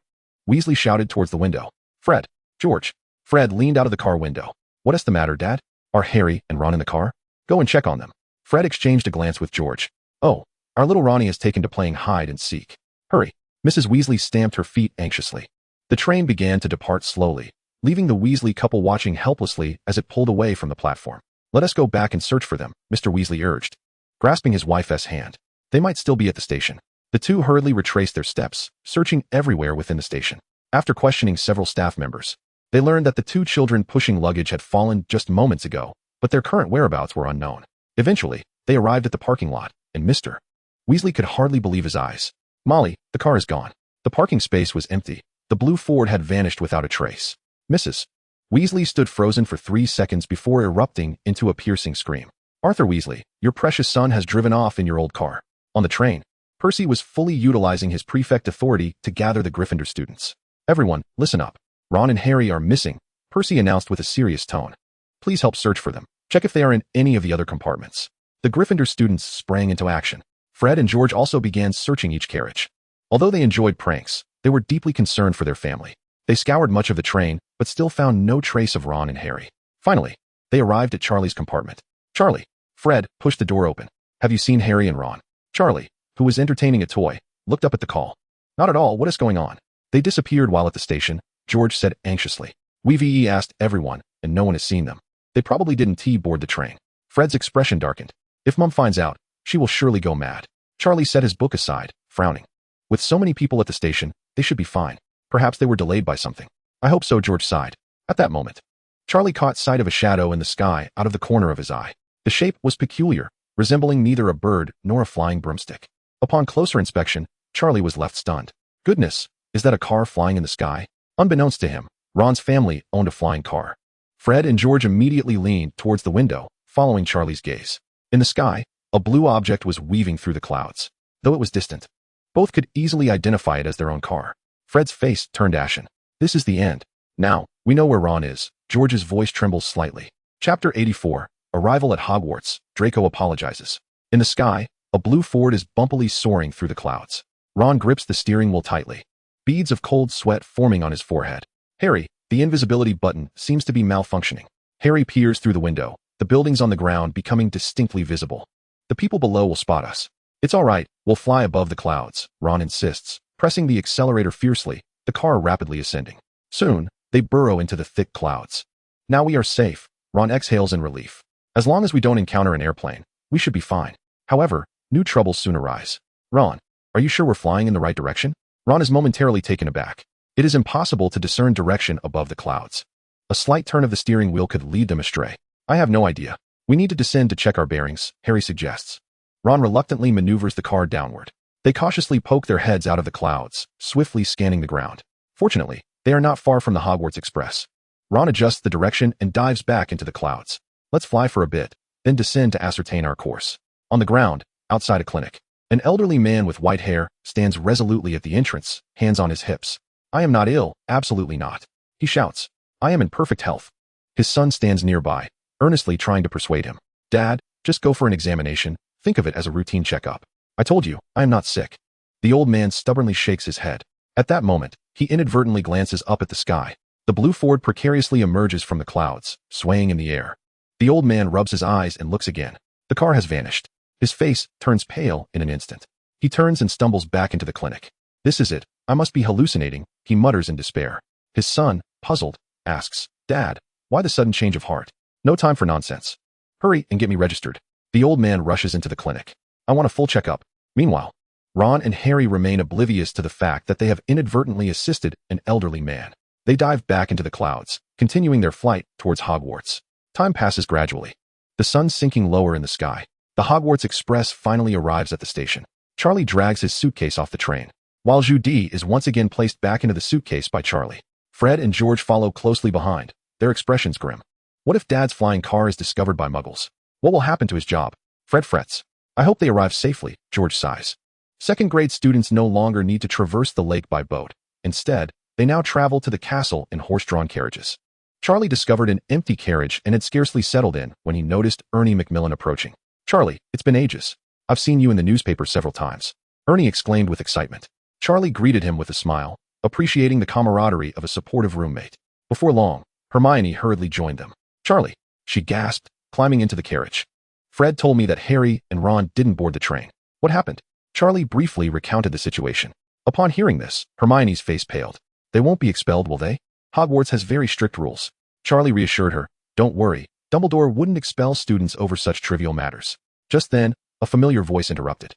Weasley shouted towards the window. "Fred, George." Fred leaned out of the car window. "What's the matter, Dad? Are Harry and Ron in the car?" "Go and check on them." Fred exchanged a glance with George. "Oh, our little Ronnie has taken to playing hide and seek." "Hurry." Mrs. Weasley stamped her feet anxiously. The train began to depart slowly, leaving the Weasley couple watching helplessly as it pulled away from the platform. "Let us go back and search for them," Mr. Weasley urged, grasping his wife's hand. "They might still be at the station." The two hurriedly retraced their steps, searching everywhere within the station. After questioning several staff members, they learned that the two children pushing luggage had fallen just moments ago, but their current whereabouts were unknown. Eventually, they arrived at the parking lot, and Mr. Weasley could hardly believe his eyes. "Molly, the car is gone." The parking space was empty. The blue Ford had vanished without a trace. Mrs. Weasley stood frozen for 3 seconds before erupting into a piercing scream. "Arthur Weasley, your precious son has driven off in your old car." On the train, Percy was fully utilizing his prefect authority to gather the Gryffindor students. "Everyone, listen up. Ron and Harry are missing," Percy announced with a serious tone. "Please help search for them. Check if they are in any of the other compartments." The Gryffindor students sprang into action. Fred and George also began searching each carriage. Although they enjoyed pranks, they were deeply concerned for their family. They scoured much of the train, but still found no trace of Ron and Harry. Finally, they arrived at Charlie's compartment. "Charlie," Fred pushed the door open. "Have you seen Harry and Ron?" Charlie, who was entertaining a toy, looked up at the call. "Not at all. What is going on?" "They disappeared while at the station," George said anxiously. "We've asked everyone, and no one has seen them. They probably didn't board the train." Fred's expression darkened. "If Mum finds out, she will surely go mad." Charlie set his book aside, frowning. "With so many people at the station, they should be fine. Perhaps they were delayed by something." "I hope so," George sighed. At that moment, Charlie caught sight of a shadow in the sky out of the corner of his eye. The shape was peculiar, resembling neither a bird nor a flying broomstick. Upon closer inspection, Charlie was left stunned. "Goodness, is that a car flying in the sky?" Unbeknownst to him, Ron's family owned a flying car. Fred and George immediately leaned towards the window, following Charlie's gaze. In the sky, a blue object was weaving through the clouds. Though it was distant, both could easily identify it as their own car. Fred's face turned ashen. "This is the end. Now, we know where Ron is." George's voice trembles slightly. Chapter 84, Arrival at Hogwarts. Draco apologizes. In the sky, a blue Ford is bumpily soaring through the clouds. Ron grips the steering wheel tightly, beads of cold sweat forming on his forehead. "Harry, the invisibility button seems to be malfunctioning." Harry peers through the window, the buildings on the ground becoming distinctly visible. "The people below will spot us." "It's all right, we'll fly above the clouds," Ron insists, pressing the accelerator fiercely, the car rapidly ascending. Soon, they burrow into the thick clouds. "Now we are safe," Ron exhales in relief. "As long as we don't encounter an airplane, we should be fine." However, new troubles soon arise. "Ron, are you sure we're flying in the right direction?" Ron is momentarily taken aback. It is impossible to discern direction above the clouds. A slight turn of the steering wheel could lead them astray. "I have no idea. We need to descend to check our bearings," Harry suggests. Ron reluctantly maneuvers the car downward. They cautiously poke their heads out of the clouds, swiftly scanning the ground. Fortunately, they are not far from the Hogwarts Express. Ron adjusts the direction and dives back into the clouds. "Let's fly for a bit, then descend to ascertain our course." On the ground, outside a clinic, an elderly man with white hair stands resolutely at the entrance, hands on his hips. "I am not ill, absolutely not," he shouts. "I am in perfect health." His son stands nearby, earnestly trying to persuade him. "Dad, just go for an examination. Think of it as a routine checkup. I told you, I am not sick." The old man stubbornly shakes his head. At that moment, he inadvertently glances up at the sky. The blue Ford precariously emerges from the clouds, swaying in the air. The old man rubs his eyes and looks again. The car has vanished. His face turns pale in an instant. He turns and stumbles back into the clinic. "This is it. I must be hallucinating," he mutters in despair. His son, puzzled, asks, "Dad, why the sudden change of heart?" "No time for nonsense. Hurry and get me registered." The old man rushes into the clinic. "I want a full checkup." Meanwhile, Ron and Harry remain oblivious to the fact that they have inadvertently assisted an elderly man. They dive back into the clouds, continuing their flight towards Hogwarts. Time passes gradually. The sun sinking lower in the sky. The Hogwarts Express finally arrives at the station. Charlie drags his suitcase off the train, while Judy is once again placed back into the suitcase by Charlie. Fred and George follow closely behind, their expressions grim. What if Dad's flying car is discovered by muggles? What will happen to his job? Fred frets. "I hope they arrive safely," George sighs. Second-grade students no longer need to traverse the lake by boat. Instead, they now travel to the castle in horse-drawn carriages. Charlie discovered an empty carriage and had scarcely settled in when he noticed Ernie Macmillan approaching. "Charlie, it's been ages. I've seen you in the newspaper several times," Ernie exclaimed with excitement. Charlie greeted him with a smile, appreciating the camaraderie of a supportive roommate. Before long, Hermione hurriedly joined them. "Charlie," she gasped, climbing into the carriage. "Fred told me that Harry and Ron didn't board the train. What happened?" Charlie briefly recounted the situation. Upon hearing this, Hermione's face paled. They won't be expelled, will they? Hogwarts has very strict rules. Charlie reassured her. Don't worry, Dumbledore wouldn't expel students over such trivial matters. Just then, a familiar voice interrupted.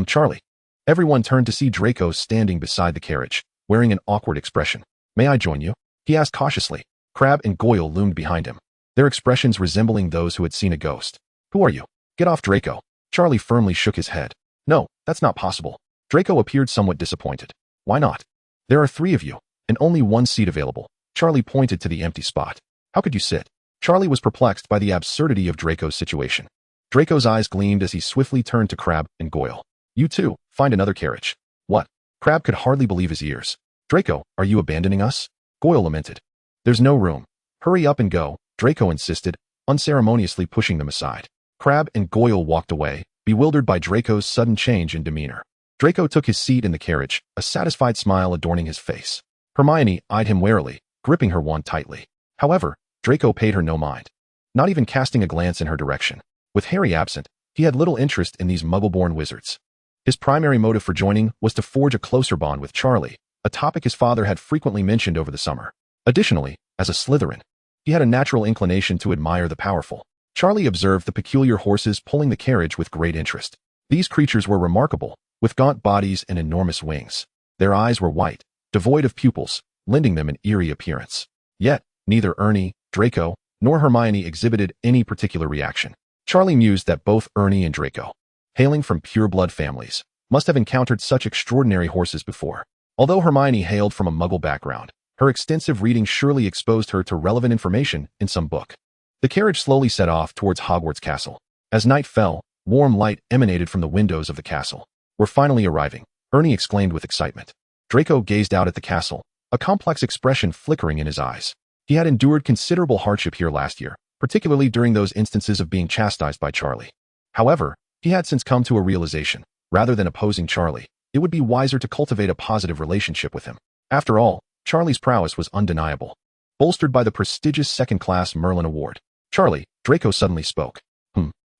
Charlie. Everyone turned to see Draco standing beside the carriage, wearing an awkward expression. May I join you? He asked cautiously. Crabbe and Goyle loomed behind him, their expressions resembling those who had seen a ghost. Who are you? Get off, Draco. Charlie firmly shook his head. No, that's not possible. Draco appeared somewhat disappointed. Why not? There are 3 of you, and only 1 seat available. Charlie pointed to the empty spot. How could you sit? Charlie was perplexed by the absurdity of Draco's situation. Draco's eyes gleamed as he swiftly turned to Crabbe and Goyle. You too, find another carriage. What? Crabbe could hardly believe his ears. Draco, are you abandoning us? Goyle lamented. There's no room. Hurry up and go, Draco insisted, unceremoniously pushing them aside. Crabbe and Goyle walked away, bewildered by Draco's sudden change in demeanor. Draco took his seat in the carriage, a satisfied smile adorning his face. Hermione eyed him warily, gripping her wand tightly. However, Draco paid her no mind, not even casting a glance in her direction. With Harry absent, he had little interest in these muggle-born wizards. His primary motive for joining was to forge a closer bond with Charlie, a topic his father had frequently mentioned over the summer. Additionally, as a Slytherin, he had a natural inclination to admire the powerful. Charlie observed the peculiar horses pulling the carriage with great interest. These creatures were remarkable, with gaunt bodies and enormous wings. Their eyes were white, devoid of pupils, lending them an eerie appearance. Yet, neither Ernie, Draco, nor Hermione exhibited any particular reaction. Charlie mused that both Ernie and Draco, hailing from pure-blood families, must have encountered such extraordinary horses before. Although Hermione hailed from a muggle background, her extensive reading surely exposed her to relevant information in some book. The carriage slowly set off towards Hogwarts Castle. As night fell, warm light emanated from the windows of the castle. We're finally arriving, Ernie exclaimed with excitement. Draco gazed out at the castle, a complex expression flickering in his eyes. He had endured considerable hardship here last year, particularly during those instances of being chastised by Charlie. However, he had since come to a realization. Rather than opposing Charlie, it would be wiser to cultivate a positive relationship with him. After all, Charlie's prowess was undeniable, bolstered by the prestigious second-class Merlin Award. Charlie, Draco suddenly spoke.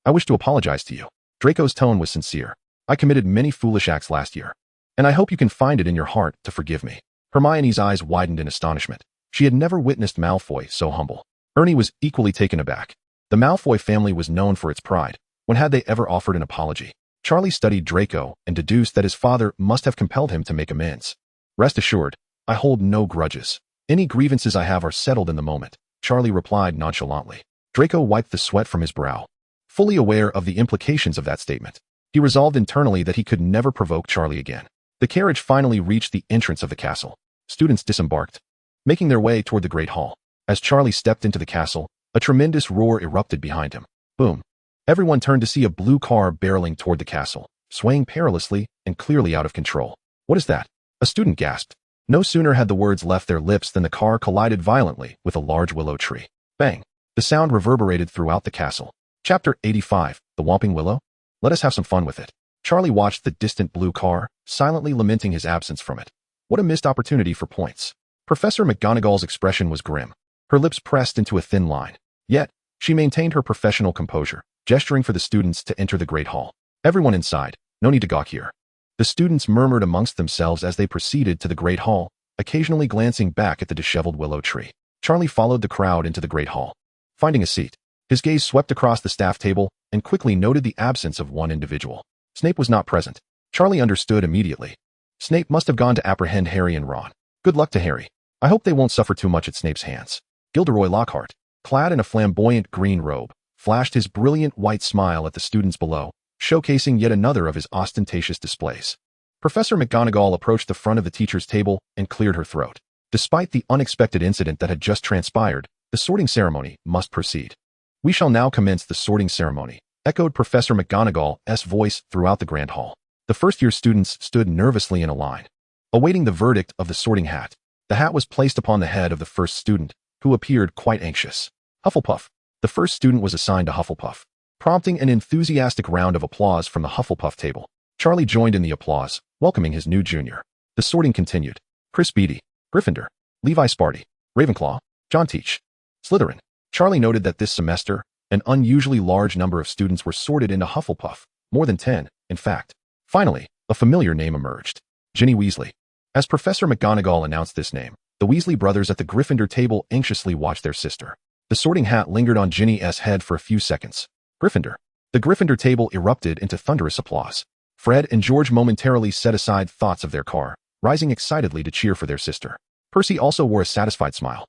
I wish to apologize to you. Draco's tone was sincere. I committed many foolish acts last year, and I hope you can find it in your heart to forgive me. Hermione's eyes widened in astonishment. She had never witnessed Malfoy so humble. Ernie was equally taken aback. The Malfoy family was known for its pride. When had they ever offered an apology? Charlie studied Draco and deduced that his father must have compelled him to make amends. Rest assured, I hold no grudges. Any grievances I have are settled in the moment, Charlie replied nonchalantly. Draco wiped the sweat from his brow. Fully aware of the implications of that statement, he resolved internally that he could never provoke Charlie again. The carriage finally reached the entrance of the castle. Students disembarked, making their way toward the Great Hall. As Charlie stepped into the castle, a tremendous roar erupted behind him. Boom! Everyone turned to see a blue car barreling toward the castle, swaying perilously and clearly out of control. What is that? A student gasped. No sooner had the words left their lips than the car collided violently with a large willow tree. Bang! The sound reverberated throughout the castle. Chapter 85, The Whomping Willow? Let us have some fun with it. Charlie watched the distant blue car, silently lamenting his absence from it. What a missed opportunity for points. Professor McGonagall's expression was grim. Her lips pressed into a thin line. Yet, she maintained her professional composure, gesturing for the students to enter the Great Hall. Everyone inside, no need to gawk here. The students murmured amongst themselves as they proceeded to the Great Hall, occasionally glancing back at the disheveled willow tree. Charlie followed the crowd into the Great Hall. Finding a seat, his gaze swept across the staff table and quickly noted the absence of one individual. Snape was not present. Charlie understood immediately. Snape must have gone to apprehend Harry and Ron. Good luck to Harry. I hope they won't suffer too much at Snape's hands. Gilderoy Lockhart, clad in a flamboyant green robe, flashed his brilliant white smile at the students below, showcasing yet another of his ostentatious displays. Professor McGonagall approached the front of the teacher's table and cleared her throat. Despite the unexpected incident that had just transpired, the sorting ceremony must proceed. We shall now commence the sorting ceremony, echoed Professor McGonagall's voice throughout the Grand Hall. The first-year students stood nervously in a line, awaiting the verdict of the sorting hat. The hat was placed upon the head of the first student, who appeared quite anxious. Hufflepuff. The first student was assigned to Hufflepuff, prompting an enthusiastic round of applause from the Hufflepuff table. Charlie joined in the applause, welcoming his new junior. The sorting continued. Chris Beatty, Gryffindor. Levi Sparty, Ravenclaw. John Teach, Slytherin. Charlie noted that this semester, an unusually large number of students were sorted into Hufflepuff, more than 10, in fact. Finally, a familiar name emerged. Ginny Weasley. As Professor McGonagall announced this name, the Weasley brothers at the Gryffindor table anxiously watched their sister. The Sorting Hat lingered on Ginny's head for a few seconds. Gryffindor. The Gryffindor table erupted into thunderous applause. Fred and George momentarily set aside thoughts of their car, rising excitedly to cheer for their sister. Percy also wore a satisfied smile.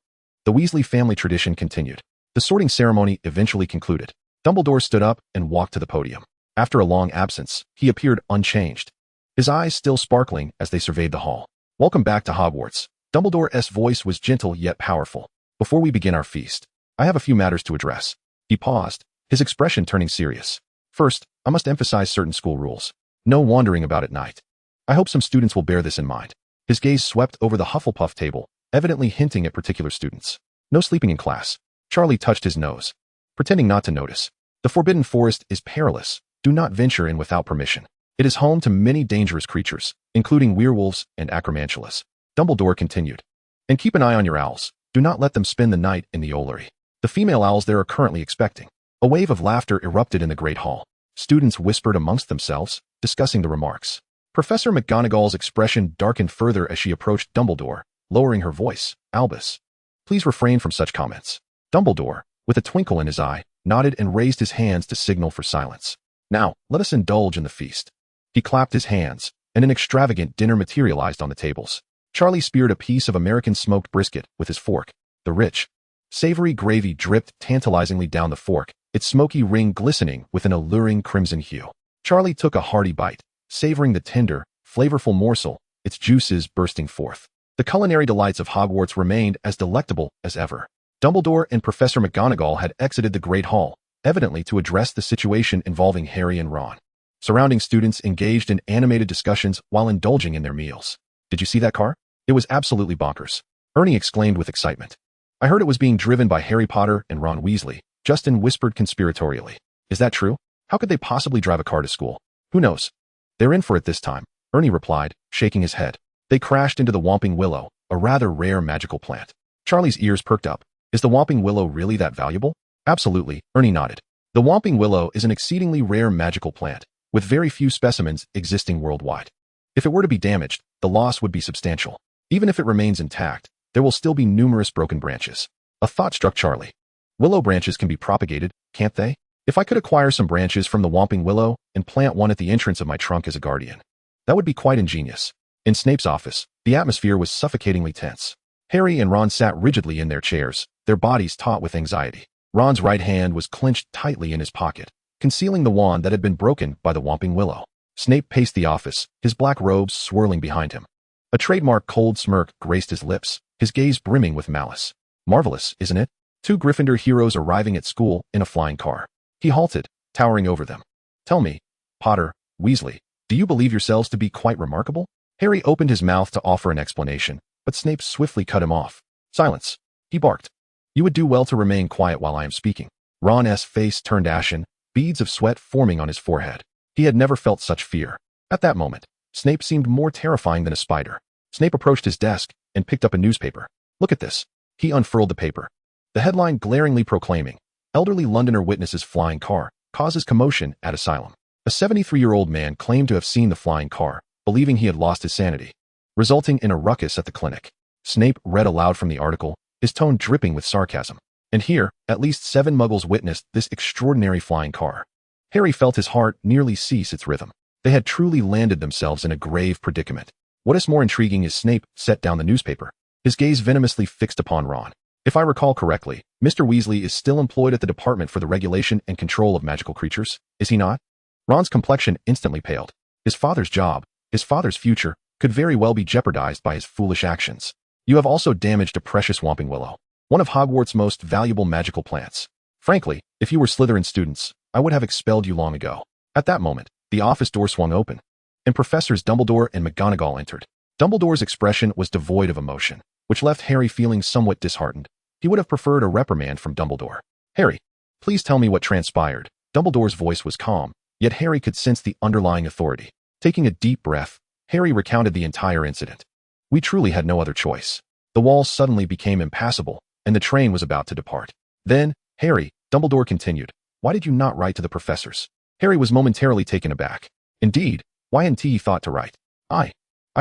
The Weasley family tradition continued. The sorting ceremony eventually concluded. Dumbledore stood up and walked to the podium. After a long absence, he appeared unchanged, his eyes still sparkling as they surveyed the hall. "Welcome back to Hogwarts." Dumbledore's voice was gentle yet powerful. "Before we begin our feast, I have a few matters to address." He paused, his expression turning serious. "First, I must emphasize certain school rules. No wandering about at night. I hope some students will bear this in mind." His gaze swept over the Hufflepuff table, evidently hinting at particular students. "No sleeping in class." Charlie touched his nose, pretending not to notice. "The Forbidden Forest is perilous. Do not venture in without permission. It is home to many dangerous creatures, including werewolves and acromantulas." Dumbledore continued. "And keep an eye on your owls. Do not let them spend the night in the Ollery. The female owls there are currently expecting." A wave of laughter erupted in the Great Hall. Students whispered amongst themselves, discussing the remarks. Professor McGonagall's expression darkened further as she approached Dumbledore, lowering her voice. "Albus, please refrain from such comments." Dumbledore, with a twinkle in his eye, nodded and raised his hands to signal for silence. "Now, let us indulge in the feast." He clapped his hands, and an extravagant dinner materialized on the tables. Charlie speared a piece of American smoked brisket with his fork. The rich, savory gravy dripped tantalizingly down the fork, its smoky ring glistening with an alluring crimson hue. Charlie took a hearty bite, savoring the tender, flavorful morsel, its juices bursting forth. The culinary delights of Hogwarts remained as delectable as ever. Dumbledore and Professor McGonagall had exited the Great Hall, evidently to address the situation involving Harry and Ron. Surrounding students engaged in animated discussions while indulging in their meals. "Did you see that car? It was absolutely bonkers," Ernie exclaimed with excitement. "I heard it was being driven by Harry Potter and Ron Weasley," Justin whispered conspiratorially. "Is that true? How could they possibly drive a car to school?" "Who knows? They're in for it this time," Ernie replied, shaking his head. They crashed into the Whomping Willow, a rather rare magical plant. Charlie's ears perked up. "Is the Whomping Willow really that valuable?" "Absolutely," Ernie nodded. "The Whomping Willow is an exceedingly rare magical plant, with very few specimens existing worldwide. If it were to be damaged, the loss would be substantial. Even if it remains intact, there will still be numerous broken branches." A thought struck Charlie. "Willow branches can be propagated, can't they? If I could acquire some branches from the Whomping Willow and plant one at the entrance of my trunk as a guardian, that would be quite ingenious." In Snape's office, the atmosphere was suffocatingly tense. Harry and Ron sat rigidly in their chairs, their bodies taut with anxiety. Ron's right hand was clenched tightly in his pocket, concealing the wand that had been broken by the Whomping Willow. Snape paced the office, his black robes swirling behind him. A trademark cold smirk graced his lips, his gaze brimming with malice. "Marvelous, isn't it? Two Gryffindor heroes arriving at school in a flying car." He halted, towering over them. "Tell me, Potter, Weasley, do you believe yourselves to be quite remarkable?" Harry opened his mouth to offer an explanation, but Snape swiftly cut him off. "Silence," he barked. "You would do well to remain quiet while I am speaking." Ron's face turned ashen, beads of sweat forming on his forehead. He had never felt such fear. At that moment, Snape seemed more terrifying than a spider. Snape approached his desk and picked up a newspaper. "Look at this." He unfurled the paper. The headline glaringly proclaiming, "Elderly Londoner witnesses flying car, causes commotion at asylum." A 73-year-old man claimed to have seen the flying car, believing he had lost his sanity, resulting in a ruckus at the clinic. Snape read aloud from the article, his tone dripping with sarcasm. "And here, at least 7 muggles witnessed this extraordinary flying car." Harry felt his heart nearly cease its rhythm. They had truly landed themselves in a grave predicament. What is more intriguing is Snape set down the newspaper, his gaze venomously fixed upon Ron. "If I recall correctly, Mr. Weasley is still employed at the Department for the Regulation and Control of Magical Creatures, is he not?" Ron's complexion instantly paled. His father's job, his father's future, could very well be jeopardized by his foolish actions. "You have also damaged a precious Whomping Willow, one of Hogwarts' most valuable magical plants. Frankly, if you were Slytherin students, I would have expelled you long ago." At that moment, the office door swung open, and Professors Dumbledore and McGonagall entered. Dumbledore's expression was devoid of emotion, which left Harry feeling somewhat disheartened. He would have preferred a reprimand from Dumbledore. "Harry, please tell me what transpired." Dumbledore's voice was calm, yet Harry could sense the underlying authority. Taking a deep breath, Harry recounted the entire incident. "We truly had no other choice. The walls suddenly became impassable, and the train was about to depart. Then, Harry," Dumbledore continued, "why did you not write to the professors?" Harry was momentarily taken aback. Indeed, why hadn't he thought to write? I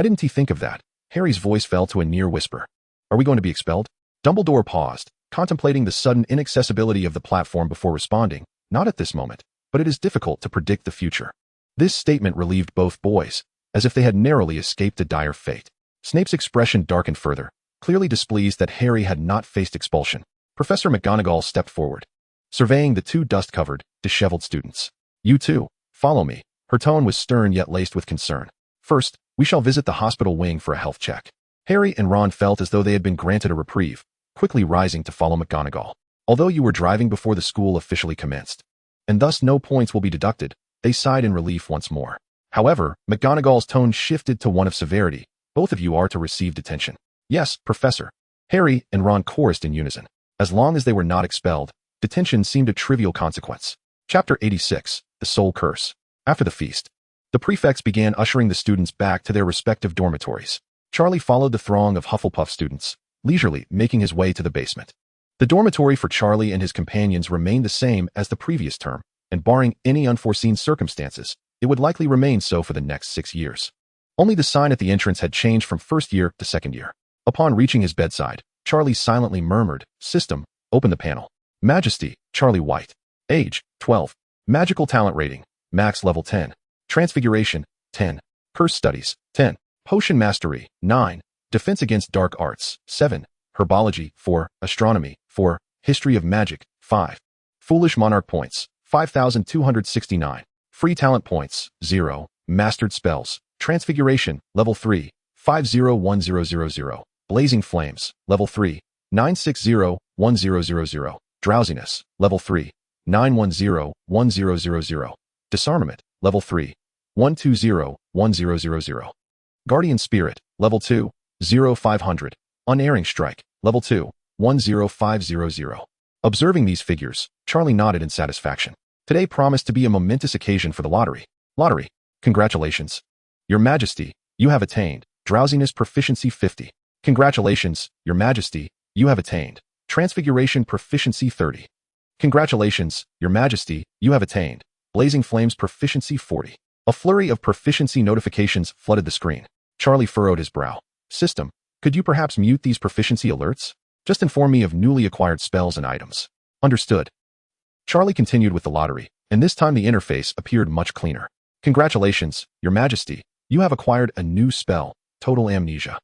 didn't think of that." Harry's voice fell to a near whisper. Are we going to be expelled? Dumbledore paused, contemplating the sudden inaccessibility of the platform before responding. Not at this moment, but it is difficult to predict the future. This statement relieved both boys, as if they had narrowly escaped a dire fate. Snape's expression darkened further, clearly displeased that Harry had not faced expulsion. Professor McGonagall stepped forward, surveying the two dust-covered, disheveled students. You two, follow me. Her tone was stern yet laced with concern. First, we shall visit the hospital wing for a health check. Harry and Ron felt as though they had been granted a reprieve, quickly rising to follow McGonagall. Although you were driving before the school officially commenced, and thus no points will be deducted, they sighed in relief once more. However, McGonagall's tone shifted to one of severity. Both of you are to receive detention. Yes, Professor. Harry and Ron chorused in unison. As long as they were not expelled, detention seemed a trivial consequence. Chapter 86, The Soul Curse. After the feast, the prefects began ushering the students back to their respective dormitories. Charlie followed the throng of Hufflepuff students, leisurely making his way to the basement. The dormitory for Charlie and his companions remained the same as the previous term, and barring any unforeseen circumstances, it would likely remain so for the next 6 years. Only the sign at the entrance had changed from first year to second year. Upon reaching his bedside, Charlie silently murmured, System, open the panel. Majesty, Charlie White. Age, 12. Magical talent rating, max level 10. Transfiguration, 10. Curse studies, 10. Potion mastery, 9. Defense against dark arts, 7. Herbology, 4. Astronomy, 4. History of magic, 5. Foolish monarch points, 5,269. Free talent points, 0. Mastered spells, Transfiguration, level 3, 501000. Blazing flames, level 3, 9601000. Drowsiness, level 3, 9101000. Disarmament, level 3, 1201000. Guardian Spirit, level 2, 0500. Unerring Strike, level 2, 10500. Observing these figures, Charlie nodded in satisfaction. Today promised to be a momentous occasion for the lottery. Lottery, congratulations. Your Majesty, you have attained Drowsiness Proficiency 50. Congratulations, Your Majesty, you have attained Transfiguration Proficiency 30. Congratulations, Your Majesty, you have attained Blazing Flames Proficiency 40. A flurry of proficiency notifications flooded the screen. Charlie furrowed his brow. System, could you perhaps mute these proficiency alerts? Just inform me of newly acquired spells and items. Understood. Charlie continued with the lottery, and this time the interface appeared much cleaner. Congratulations, Your Majesty, you have acquired a new spell, Total Amnesia.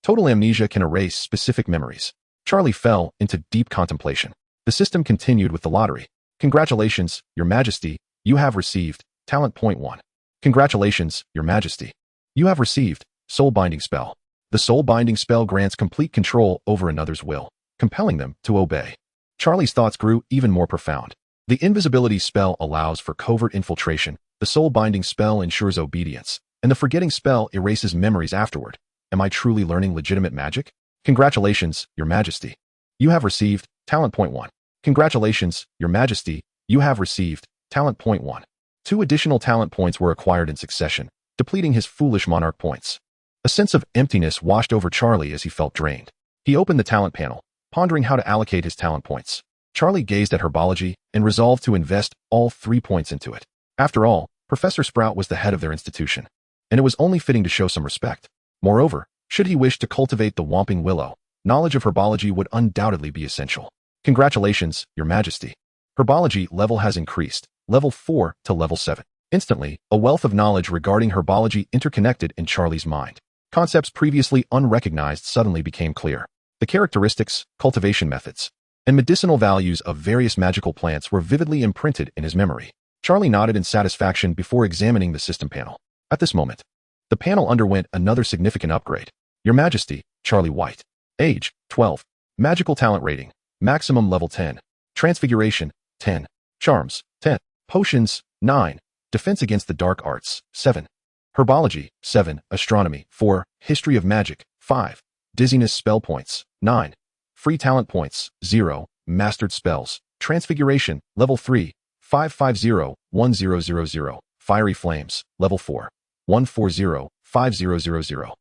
Total Amnesia can erase specific memories. Charlie fell into deep contemplation. The system continued with the lottery. Congratulations, Your Majesty, you have received Talent Point 1. Congratulations, Your Majesty. You have received Soul Binding Spell. The Soul Binding Spell grants complete control over another's will, compelling them to obey. Charlie's thoughts grew even more profound. The Invisibility Spell allows for covert infiltration, the Soul Binding Spell ensures obedience, and the Forgetting Spell erases memories afterward. Am I truly learning legitimate magic? Congratulations, Your Majesty. You have received Talent Point 1. Congratulations, Your Majesty, you have received Talent Point 1. 2 additional talent points were acquired in succession, depleting his foolish monarch points. A sense of emptiness washed over Charlie as he felt drained. He opened the talent panel, pondering how to allocate his talent points. Charlie gazed at herbology and resolved to invest all 3 points into it. After all, Professor Sprout was the head of their institution, and it was only fitting to show some respect. Moreover, should he wish to cultivate the Whomping Willow, knowledge of herbology would undoubtedly be essential. Congratulations, Your Majesty. Herbology level has increased, level 4 to level 7. Instantly, a wealth of knowledge regarding herbology interconnected in Charlie's mind. Concepts previously unrecognized suddenly became clear. The characteristics, cultivation methods, and medicinal values of various magical plants were vividly imprinted in his memory. Charlie nodded in satisfaction before examining the system panel. At this moment, the panel underwent another significant upgrade. Your Majesty, Charlie White. Age, 12. Magical talent rating, maximum level 10. Transfiguration, 10. Charms, 10. Potions, 9. Defense against the dark arts, 7. Herbology, 7. Astronomy, 4. History of magic, 5. Dizziness spell points, 9. Free talent points, 0. Mastered spells, Transfiguration, level 3, 5501000. Fiery flames, level 4, 1405000.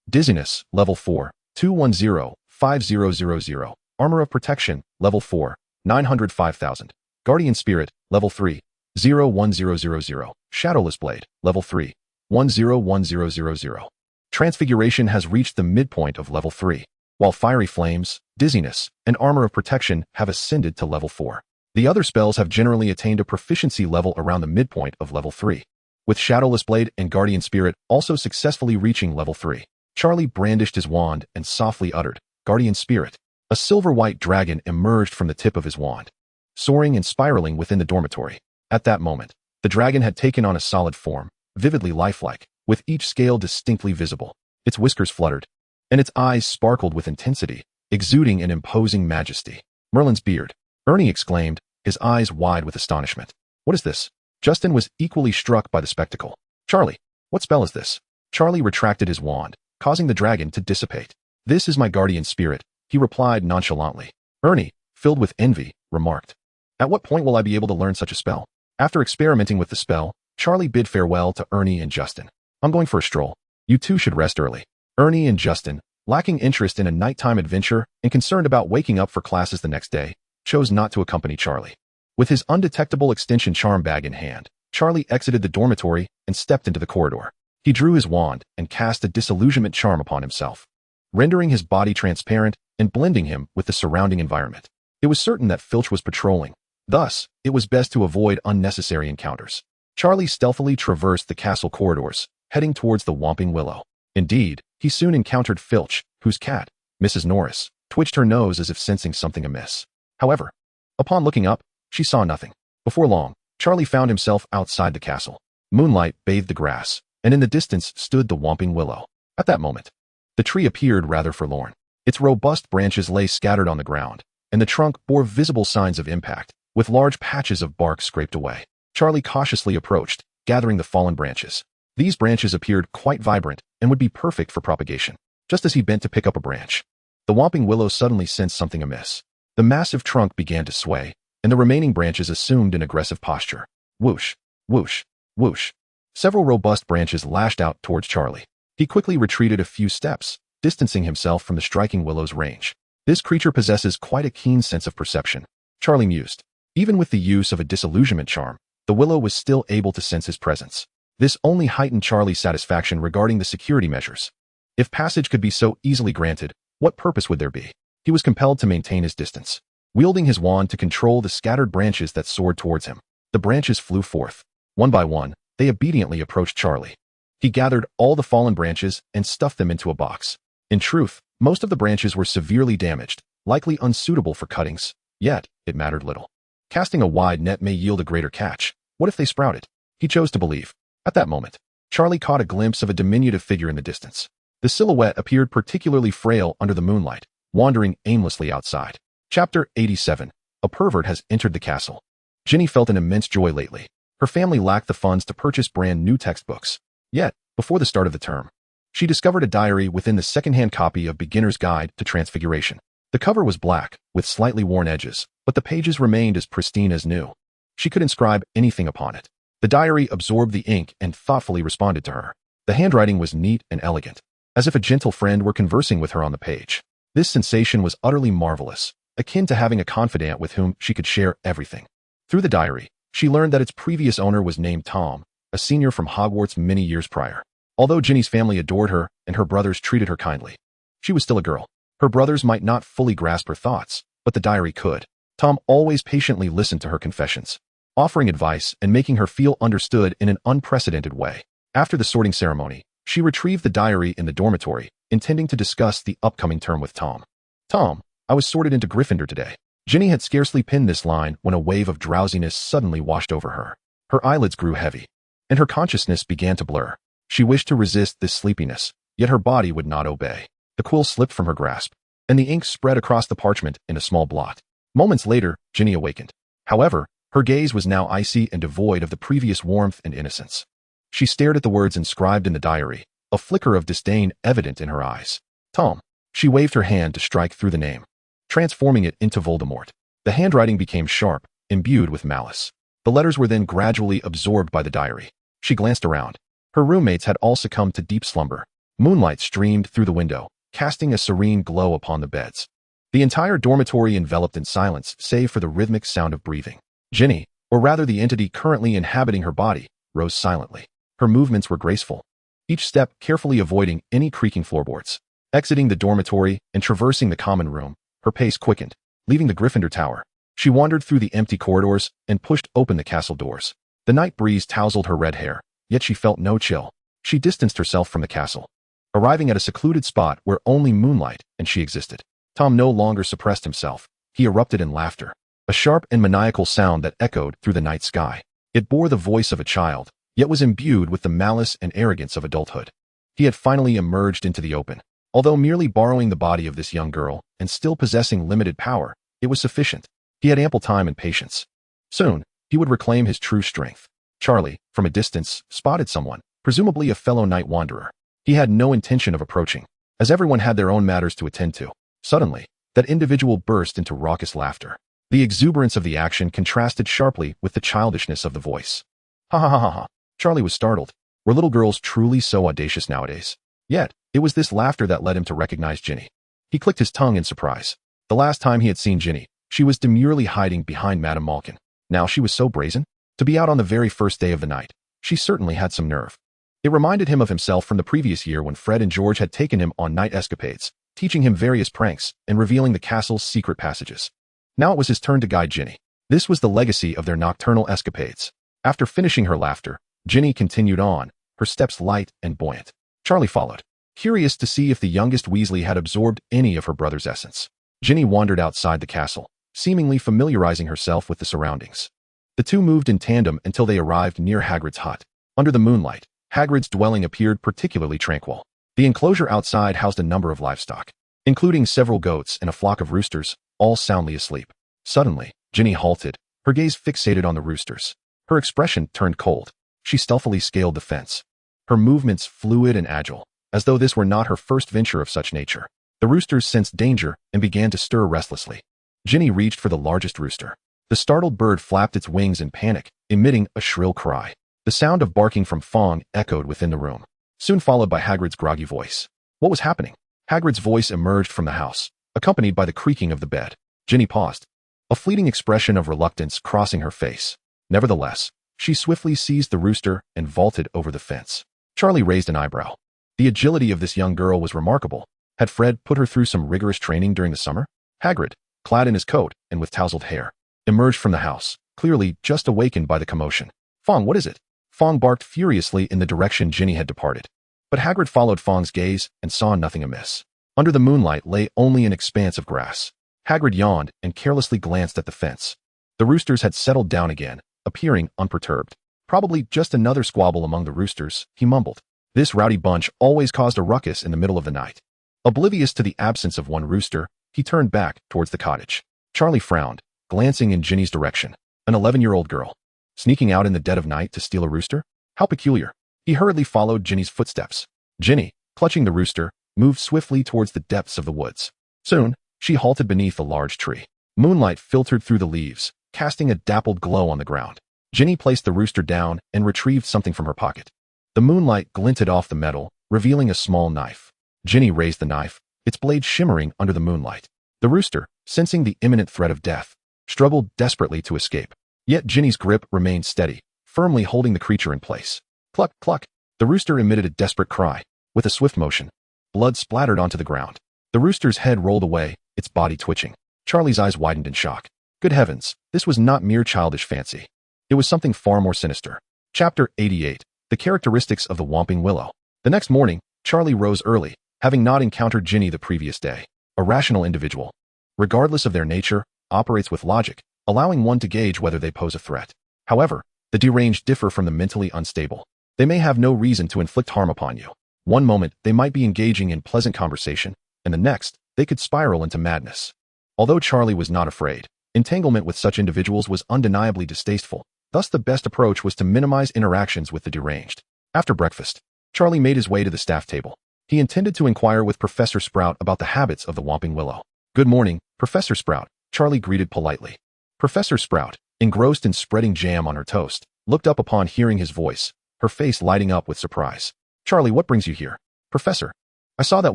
Dizziness, level 4, 2105000. Armor of protection, level 4, 905,000. Guardian Spirit, level 3, 01000. Shadowless Blade, level 3, 101000. Transfiguration has reached the midpoint of level 3, while fiery flames, dizziness, and armor of protection have ascended to level 4. The other spells have generally attained a proficiency level around the midpoint of level 3, with Shadowless Blade and Guardian Spirit also successfully reaching level 3. Charlie brandished his wand and softly uttered, "Guardian Spirit." A silver-white dragon emerged from the tip of his wand, soaring and spiraling within the dormitory. At that moment, the dragon had taken on a solid form, vividly lifelike, with each scale distinctly visible. Its whiskers fluttered, and its eyes sparkled with intensity, exuding an imposing majesty. "Merlin's beard," Ernie exclaimed, his eyes wide with astonishment. "What is this?" Justin was equally struck by the spectacle. "Charlie, what spell is this?" Charlie retracted his wand, causing the dragon to dissipate. "This is my guardian spirit," he replied nonchalantly. Ernie, filled with envy, remarked, "At what point will I be able to learn such a spell?" After experimenting with the spell, Charlie bid farewell to Ernie and Justin. "I'm going for a stroll. You two should rest early." Ernie and Justin, lacking interest in a nighttime adventure and concerned about waking up for classes the next day, chose not to accompany Charlie. With his undetectable extension charm bag in hand, Charlie exited the dormitory and stepped into the corridor. He drew his wand and cast a disillusionment charm upon himself, rendering his body transparent and blending him with the surrounding environment. It was certain that Filch was patrolling. Thus, it was best to avoid unnecessary encounters. Charlie stealthily traversed the castle corridors, heading towards the Whomping Willow. Indeed, he soon encountered Filch, whose cat, Mrs. Norris, twitched her nose as if sensing something amiss. However, upon looking up, she saw nothing. Before long, Charlie found himself outside the castle. Moonlight bathed the grass, and in the distance stood the Whomping Willow. At that moment, the tree appeared rather forlorn. Its robust branches lay scattered on the ground, and the trunk bore visible signs of impact, with large patches of bark scraped away. Charlie cautiously approached, gathering the fallen branches. These branches appeared quite vibrant and would be perfect for propagation. Just as he bent to pick up a branch, the Whomping Willow suddenly sensed something amiss. The massive trunk began to sway, and the remaining branches assumed an aggressive posture. Whoosh, whoosh, whoosh. Several robust branches lashed out towards Charlie. He quickly retreated a few steps, distancing himself from the striking willow's range. This creature possesses quite a keen sense of perception, Charlie mused. Even with the use of a disillusionment charm, the willow was still able to sense his presence. This only heightened Charlie's satisfaction regarding the security measures. If passage could be so easily granted, what purpose would there be? He was compelled to maintain his distance, wielding his wand to control the scattered branches that soared towards him. The branches flew forth. One by one, they obediently approached Charlie. He gathered all the fallen branches and stuffed them into a box. In truth, most of the branches were severely damaged, likely unsuitable for cuttings, yet it mattered little. Casting a wide net may yield a greater catch. What if they sprouted? He chose to believe. At that moment, Charlie caught a glimpse of a diminutive figure in the distance. The silhouette appeared particularly frail under the moonlight, wandering aimlessly outside. Chapter 87. A pervert has entered the castle. Ginny felt an immense joy lately. Her family lacked the funds to purchase brand new textbooks. Yet, before the start of the term, she discovered a diary within the second-hand copy of Beginner's Guide to Transfiguration. The cover was black, with slightly worn edges, but the pages remained as pristine as new. She could inscribe anything upon it. The diary absorbed the ink and thoughtfully responded to her. The handwriting was neat and elegant, as if a gentle friend were conversing with her on the page. This sensation was utterly marvelous, akin to having a confidant with whom she could share everything. Through the diary, she learned that its previous owner was named Tom, a senior from Hogwarts many years prior. Although Ginny's family adored her and her brothers treated her kindly, she was still a girl. Her brothers might not fully grasp her thoughts, but the diary could. Tom always patiently listened to her confessions, offering advice and making her feel understood in an unprecedented way. After the sorting ceremony, she retrieved the diary in the dormitory, intending to discuss the upcoming term with Tom. "Tom, I was sorted into Gryffindor today." Ginny had scarcely penned this line when a wave of drowsiness suddenly washed over her. Her eyelids grew heavy, and her consciousness began to blur. She wished to resist this sleepiness, yet her body would not obey. The quill slipped from her grasp, and the ink spread across the parchment in a small blot. Moments later, Ginny awakened. However, her gaze was now icy and devoid of the previous warmth and innocence. She stared at the words inscribed in the diary, a flicker of disdain evident in her eyes. "Tom." She waved her hand to strike through the name, transforming it into Voldemort. The handwriting became sharp, imbued with malice. The letters were then gradually absorbed by the diary. She glanced around. Her roommates had all succumbed to deep slumber. Moonlight streamed through the window, casting a serene glow upon the beds. The entire dormitory enveloped in silence, save for the rhythmic sound of breathing. Ginny, or rather the entity currently inhabiting her body, rose silently. Her movements were graceful, each step carefully avoiding any creaking floorboards. Exiting the dormitory and traversing the common room, her pace quickened. Leaving the Gryffindor Tower, she wandered through the empty corridors and pushed open the castle doors. The night breeze tousled her red hair, yet she felt no chill. She distanced herself from the castle, arriving at a secluded spot where only moonlight and she existed. Tom no longer suppressed himself. He erupted in laughter, a sharp and maniacal sound that echoed through the night sky. It bore the voice of a child, yet was imbued with the malice and arrogance of adulthood. He had finally emerged into the open. Although merely borrowing the body of this young girl and still possessing limited power, it was sufficient. He had ample time and patience. Soon, he would reclaim his true strength. Charlie, from a distance, spotted someone, presumably a fellow night wanderer. He had no intention of approaching, as everyone had their own matters to attend to. Suddenly, that individual burst into raucous laughter. The exuberance of the action contrasted sharply with the childishness of the voice. Ha ha ha ha ha. Charlie was startled. Were little girls truly so audacious nowadays? Yet, it was this laughter that led him to recognize Ginny. He clicked his tongue in surprise. The last time he had seen Ginny, she was demurely hiding behind Madame Malkin. Now she was so brazen. To be out on the very first day of the night, she certainly had some nerve. It reminded him of himself from the previous year when Fred and George had taken him on night escapades, teaching him various pranks and revealing the castle's secret passages. Now it was his turn to guide Ginny. This was the legacy of their nocturnal escapades. After finishing her laughter, Ginny continued on, her steps light and buoyant. Charlie followed, curious to see if the youngest Weasley had absorbed any of her brother's essence. Ginny wandered outside the castle, seemingly familiarizing herself with the surroundings. The two moved in tandem until they arrived near Hagrid's hut. Under the moonlight, Hagrid's dwelling appeared particularly tranquil. The enclosure outside housed a number of livestock, including several goats and a flock of roosters, all soundly asleep. Suddenly, Ginny halted, her gaze fixated on the roosters. Her expression turned cold. She stealthily scaled the fence, her movements fluid and agile, as though this were not her first venture of such nature. The roosters sensed danger and began to stir restlessly. Ginny reached for the largest rooster. The startled bird flapped its wings in panic, emitting a shrill cry. The sound of barking from Fong echoed within the room, soon followed by Hagrid's groggy voice. What was happening? Hagrid's voice emerged from the house, accompanied by the creaking of the bed. Ginny paused, a fleeting expression of reluctance crossing her face. Nevertheless, she swiftly seized the rooster and vaulted over the fence. Charlie raised an eyebrow. The agility of this young girl was remarkable. Had Fred put her through some rigorous training during the summer? Hagrid, clad in his coat and with tousled hair, emerged from the house, clearly just awakened by the commotion. Fong, what is it? Fong barked furiously in the direction Ginny had departed. But Hagrid followed Fong's gaze and saw nothing amiss. Under the moonlight lay only an expanse of grass. Hagrid yawned and carelessly glanced at the fence. The roosters had settled down again, appearing unperturbed. Probably just another squabble among the roosters, he mumbled. This rowdy bunch always caused a ruckus in the middle of the night. Oblivious to the absence of one rooster, he turned back towards the cottage. Charlie frowned, glancing in Ginny's direction. An 11-year-old girl, sneaking out in the dead of night to steal a rooster? How peculiar. He hurriedly followed Ginny's footsteps. Ginny, clutching the rooster, moved swiftly towards the depths of the woods. Soon, she halted beneath a large tree. Moonlight filtered through the leaves, casting a dappled glow on the ground. Ginny placed the rooster down and retrieved something from her pocket. The moonlight glinted off the metal, revealing a small knife. Ginny raised the knife, its blade shimmering under the moonlight. The rooster, sensing the imminent threat of death, struggled desperately to escape. Yet Ginny's grip remained steady, firmly holding the creature in place. Cluck, cluck. The rooster emitted a desperate cry. With a swift motion, blood splattered onto the ground. The rooster's head rolled away, its body twitching. Charlie's eyes widened in shock. Good heavens, this was not mere childish fancy. It was something far more sinister. Chapter 88. The Characteristics of the Whomping Willow. The next morning, Charlie rose early, having not encountered Ginny the previous day. A rational individual, regardless of their nature, operates with logic, allowing one to gauge whether they pose a threat. However, the deranged differ from the mentally unstable. They may have no reason to inflict harm upon you. One moment, they might be engaging in pleasant conversation, and the next, they could spiral into madness. Although Charlie was not afraid, entanglement with such individuals was undeniably distasteful. Thus, the best approach was to minimize interactions with the deranged. After breakfast, Charlie made his way to the staff table. He intended to inquire with Professor Sprout about the habits of the Whomping Willow. Good morning, Professor Sprout, Charlie greeted politely. Professor Sprout, engrossed in spreading jam on her toast, looked up upon hearing his voice, her face lighting up with surprise. Charlie, what brings you here? Professor, I saw that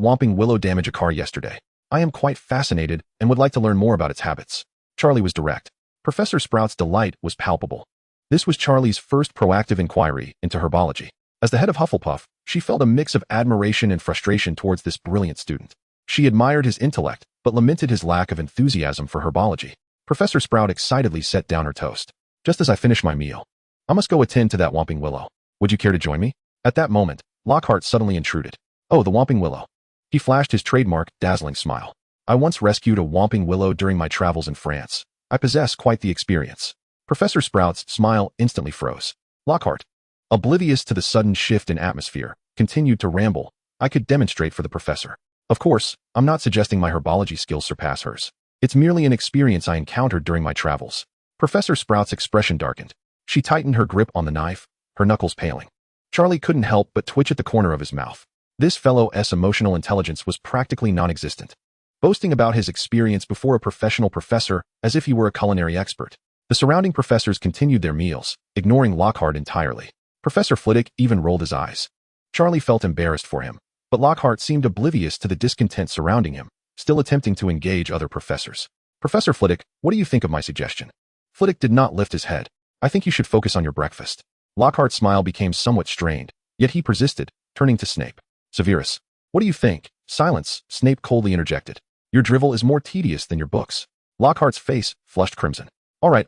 Whomping Willow damage a car yesterday. I am quite fascinated and would like to learn more about its habits. Charlie was direct. Professor Sprout's delight was palpable. This was Charlie's first proactive inquiry into herbology. As the head of Hufflepuff, she felt a mix of admiration and frustration towards this brilliant student. She admired his intellect, but lamented his lack of enthusiasm for herbology. Professor Sprout excitedly set down her toast. Just as I finish my meal, I must go attend to that Whomping Willow. Would you care to join me? At that moment, Lockhart suddenly intruded. Oh, the Whomping Willow. He flashed his trademark, dazzling smile. I once rescued a Whomping Willow during my travels in France. I possess quite the experience. Professor Sprout's smile instantly froze. Lockhart, oblivious to the sudden shift in atmosphere, continued to ramble. I could demonstrate for the professor. Of course, I'm not suggesting my herbology skills surpass hers. It's merely an experience I encountered during my travels. Professor Sprout's expression darkened. She tightened her grip on the knife, her knuckles paling. Charlie couldn't help but twitch at the corner of his mouth. This fellow's emotional intelligence was practically non-existent, boasting about his experience before a professional professor as if he were a culinary expert. The surrounding professors continued their meals, ignoring Lockhart entirely. Professor Flitwick even rolled his eyes. Charlie felt embarrassed for him, but Lockhart seemed oblivious to the discontent surrounding him, still attempting to engage other professors. Professor Flitwick, what do you think of my suggestion? Flitwick did not lift his head. I think you should focus on your breakfast. Lockhart's smile became somewhat strained, yet he persisted, turning to Snape. Severus, what do you think? Silence, Snape coldly interjected. Your drivel is more tedious than your books. Lockhart's face flushed crimson. All right.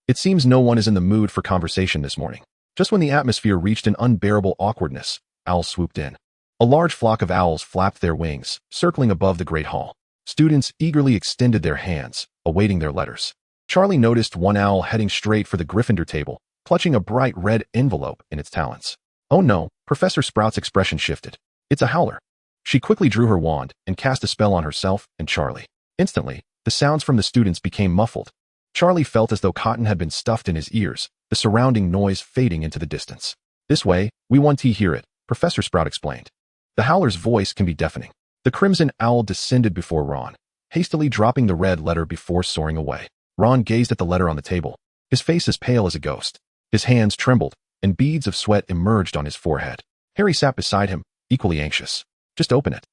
It seems no one is in the mood for conversation this morning. Just when the atmosphere reached an unbearable awkwardness, owls swooped in. A large flock of owls flapped their wings, circling above the Great Hall. Students eagerly extended their hands, awaiting their letters. Charlie noticed one owl heading straight for the Gryffindor table, clutching a bright red envelope in its talons. Oh no, Professor Sprout's expression shifted. It's a howler. She quickly drew her wand and cast a spell on herself and Charlie. Instantly, the sounds from the students became muffled. Charlie felt as though cotton had been stuffed in his ears, the surrounding noise fading into the distance. This way, we want to hear it, Professor Sprout explained. The howler's voice can be deafening. The crimson owl descended before Ron, hastily dropping the red letter before soaring away. Ron gazed at the letter on the table, his face as pale as a ghost. His hands trembled, and beads of sweat emerged on his forehead. Harry sat beside him, equally anxious. Just open it,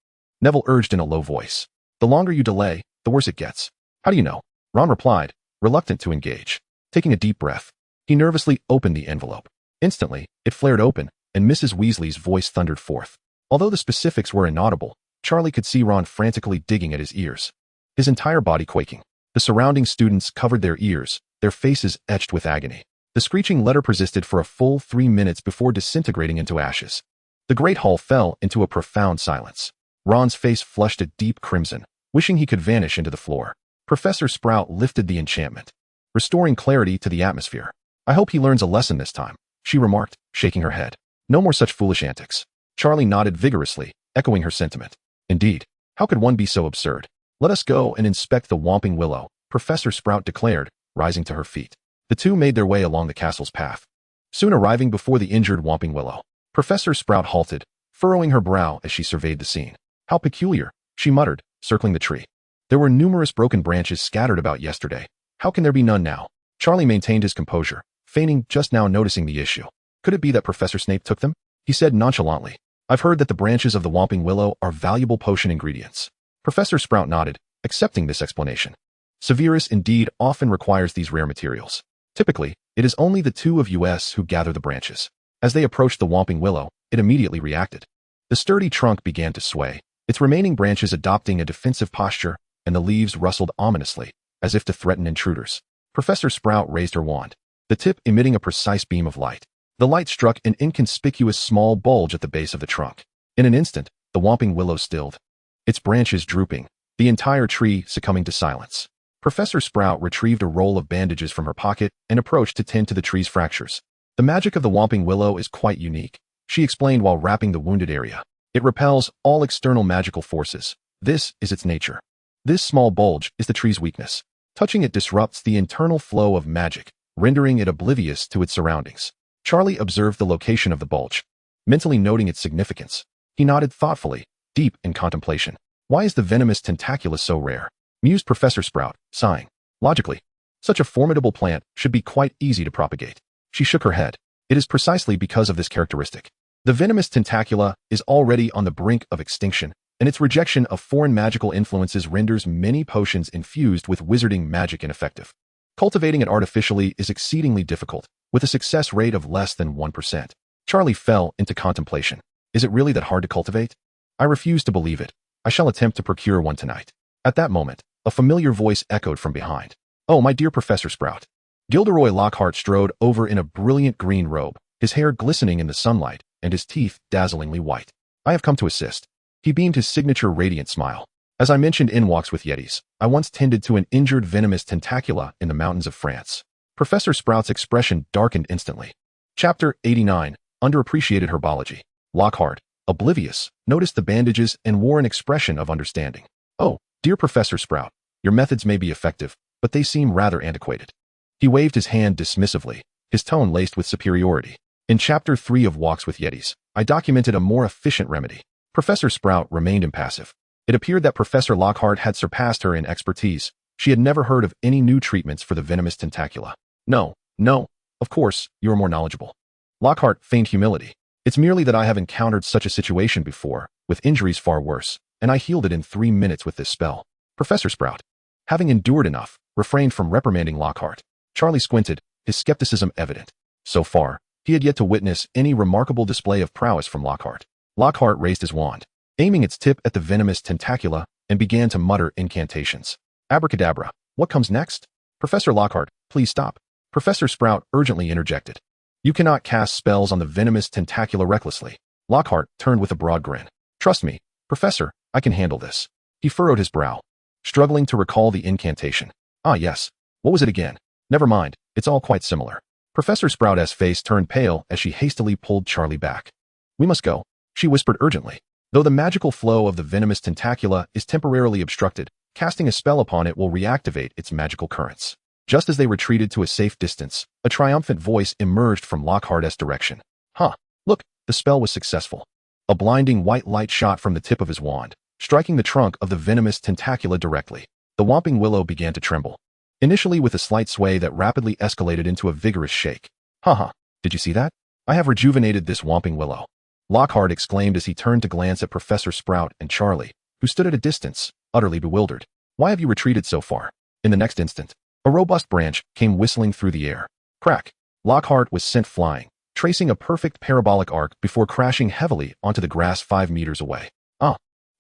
Neville urged in a low voice. The longer you delay, the worse it gets. How do you know? Ron replied, reluctant to engage. Taking a deep breath, he nervously opened the envelope. Instantly, it flared open, and Mrs. Weasley's voice thundered forth. Although the specifics were inaudible, Charlie could see Ron frantically digging at his ears, his entire body quaking. The surrounding students covered their ears, their faces etched with agony. The screeching letter persisted for a full 3 minutes before disintegrating into ashes. The Great Hall fell into a profound silence. Ron's face flushed a deep crimson, wishing he could vanish into the floor. Professor Sprout lifted the enchantment, restoring clarity to the atmosphere. I hope he learns a lesson this time, she remarked, shaking her head. No more such foolish antics. Charlie nodded vigorously, echoing her sentiment. Indeed, how could one be so absurd? Let us go and inspect the Whomping Willow, Professor Sprout declared, rising to her feet. The two made their way along the castle's path, soon arriving before the injured Whomping Willow. Professor Sprout halted, furrowing her brow as she surveyed the scene. How peculiar, she muttered, circling the tree. There were numerous broken branches scattered about yesterday. How can there be none now? Charlie maintained his composure, feigning just now noticing the issue. Could it be that Professor Snape took them? He said nonchalantly. I've heard that the branches of the Whomping Willow are valuable potion ingredients. Professor Sprout nodded, accepting this explanation. Severus indeed often requires these rare materials. Typically, it is only the two of us who gather the branches. As they approached the Whomping Willow, it immediately reacted. The sturdy trunk began to sway, its remaining branches adopting a defensive posture, and the leaves rustled ominously, as if to threaten intruders. Professor Sprout raised her wand, the tip emitting a precise beam of light. The light struck an inconspicuous small bulge at the base of the trunk. In an instant, the Whomping Willow stilled, its branches drooping, the entire tree succumbing to silence. Professor Sprout retrieved a roll of bandages from her pocket and approached to tend to the tree's fractures. The magic of the Whomping Willow is quite unique, she explained while wrapping the wounded area. It repels all external magical forces. This is its nature. This small bulge is the tree's weakness. Touching it disrupts the internal flow of magic, rendering it oblivious to its surroundings. Charlie observed the location of the bulge, mentally noting its significance. He nodded thoughtfully, deep in contemplation. Why is the venomous tentaculus so rare? Mused Professor Sprout, sighing. Logically, such a formidable plant should be quite easy to propagate. She shook her head. It is precisely because of this characteristic. The venomous tentacula is already on the brink of extinction, and its rejection of foreign magical influences renders many potions infused with wizarding magic ineffective. Cultivating it artificially is exceedingly difficult, with a success rate of less than 1%. Charlie fell into contemplation. Is it really that hard to cultivate? I refuse to believe it. I shall attempt to procure one tonight. At that moment, a familiar voice echoed from behind. Oh, my dear Professor Sprout. Gilderoy Lockhart strode over in a brilliant green robe, his hair glistening in the sunlight and his teeth dazzlingly white. I have come to assist. He beamed his signature radiant smile. As I mentioned in Walks with Yetis, I once tended to an injured venomous tentacula in the mountains of France. Professor Sprout's expression darkened instantly. Chapter 89, Underappreciated Herbology. Lockhart, oblivious, noticed the bandages and wore an expression of understanding. Oh, dear Professor Sprout, your methods may be effective, but they seem rather antiquated. He waved his hand dismissively, his tone laced with superiority. In Chapter 3 of Walks with Yetis, I documented a more efficient remedy. Professor Sprout remained impassive. It appeared that Professor Lockhart had surpassed her in expertise. She had never heard of any new treatments for the venomous tentacula. No, of course, you are more knowledgeable. Lockhart feigned humility. It's merely that I have encountered such a situation before, with injuries far worse, and I healed it in 3 minutes with this spell. Professor Sprout, having endured enough, refrained from reprimanding Lockhart. Charlie squinted, his skepticism evident. So far, he had yet to witness any remarkable display of prowess from Lockhart. Lockhart raised his wand, aiming its tip at the venomous tentacula, and began to mutter incantations. Abracadabra, what comes next? Professor Lockhart, please stop. Professor Sprout urgently interjected. You cannot cast spells on the venomous tentacula recklessly. Lockhart turned with a broad grin. Trust me, Professor, I can handle this. He furrowed his brow, struggling to recall the incantation. Ah yes, what was it again? Never mind, it's all quite similar. Professor Sprout's face turned pale as she hastily pulled Charlie back. We must go, she whispered urgently. Though the magical flow of the venomous tentacula is temporarily obstructed, casting a spell upon it will reactivate its magical currents. Just as they retreated to a safe distance, a triumphant voice emerged from Lockhart's direction. Look, the spell was successful. A blinding white light shot from the tip of his wand, striking the trunk of the venomous tentacula directly. The whomping willow began to tremble, initially with a slight sway that rapidly escalated into a vigorous shake. Did you see that? I have rejuvenated this whomping willow. Lockhart exclaimed as he turned to glance at Professor Sprout and Charlie, who stood at a distance, utterly bewildered. Why have you retreated so far? In the next instant, a robust branch came whistling through the air. Crack! Lockhart was sent flying, tracing a perfect parabolic arc before crashing heavily onto the grass 5 meters away.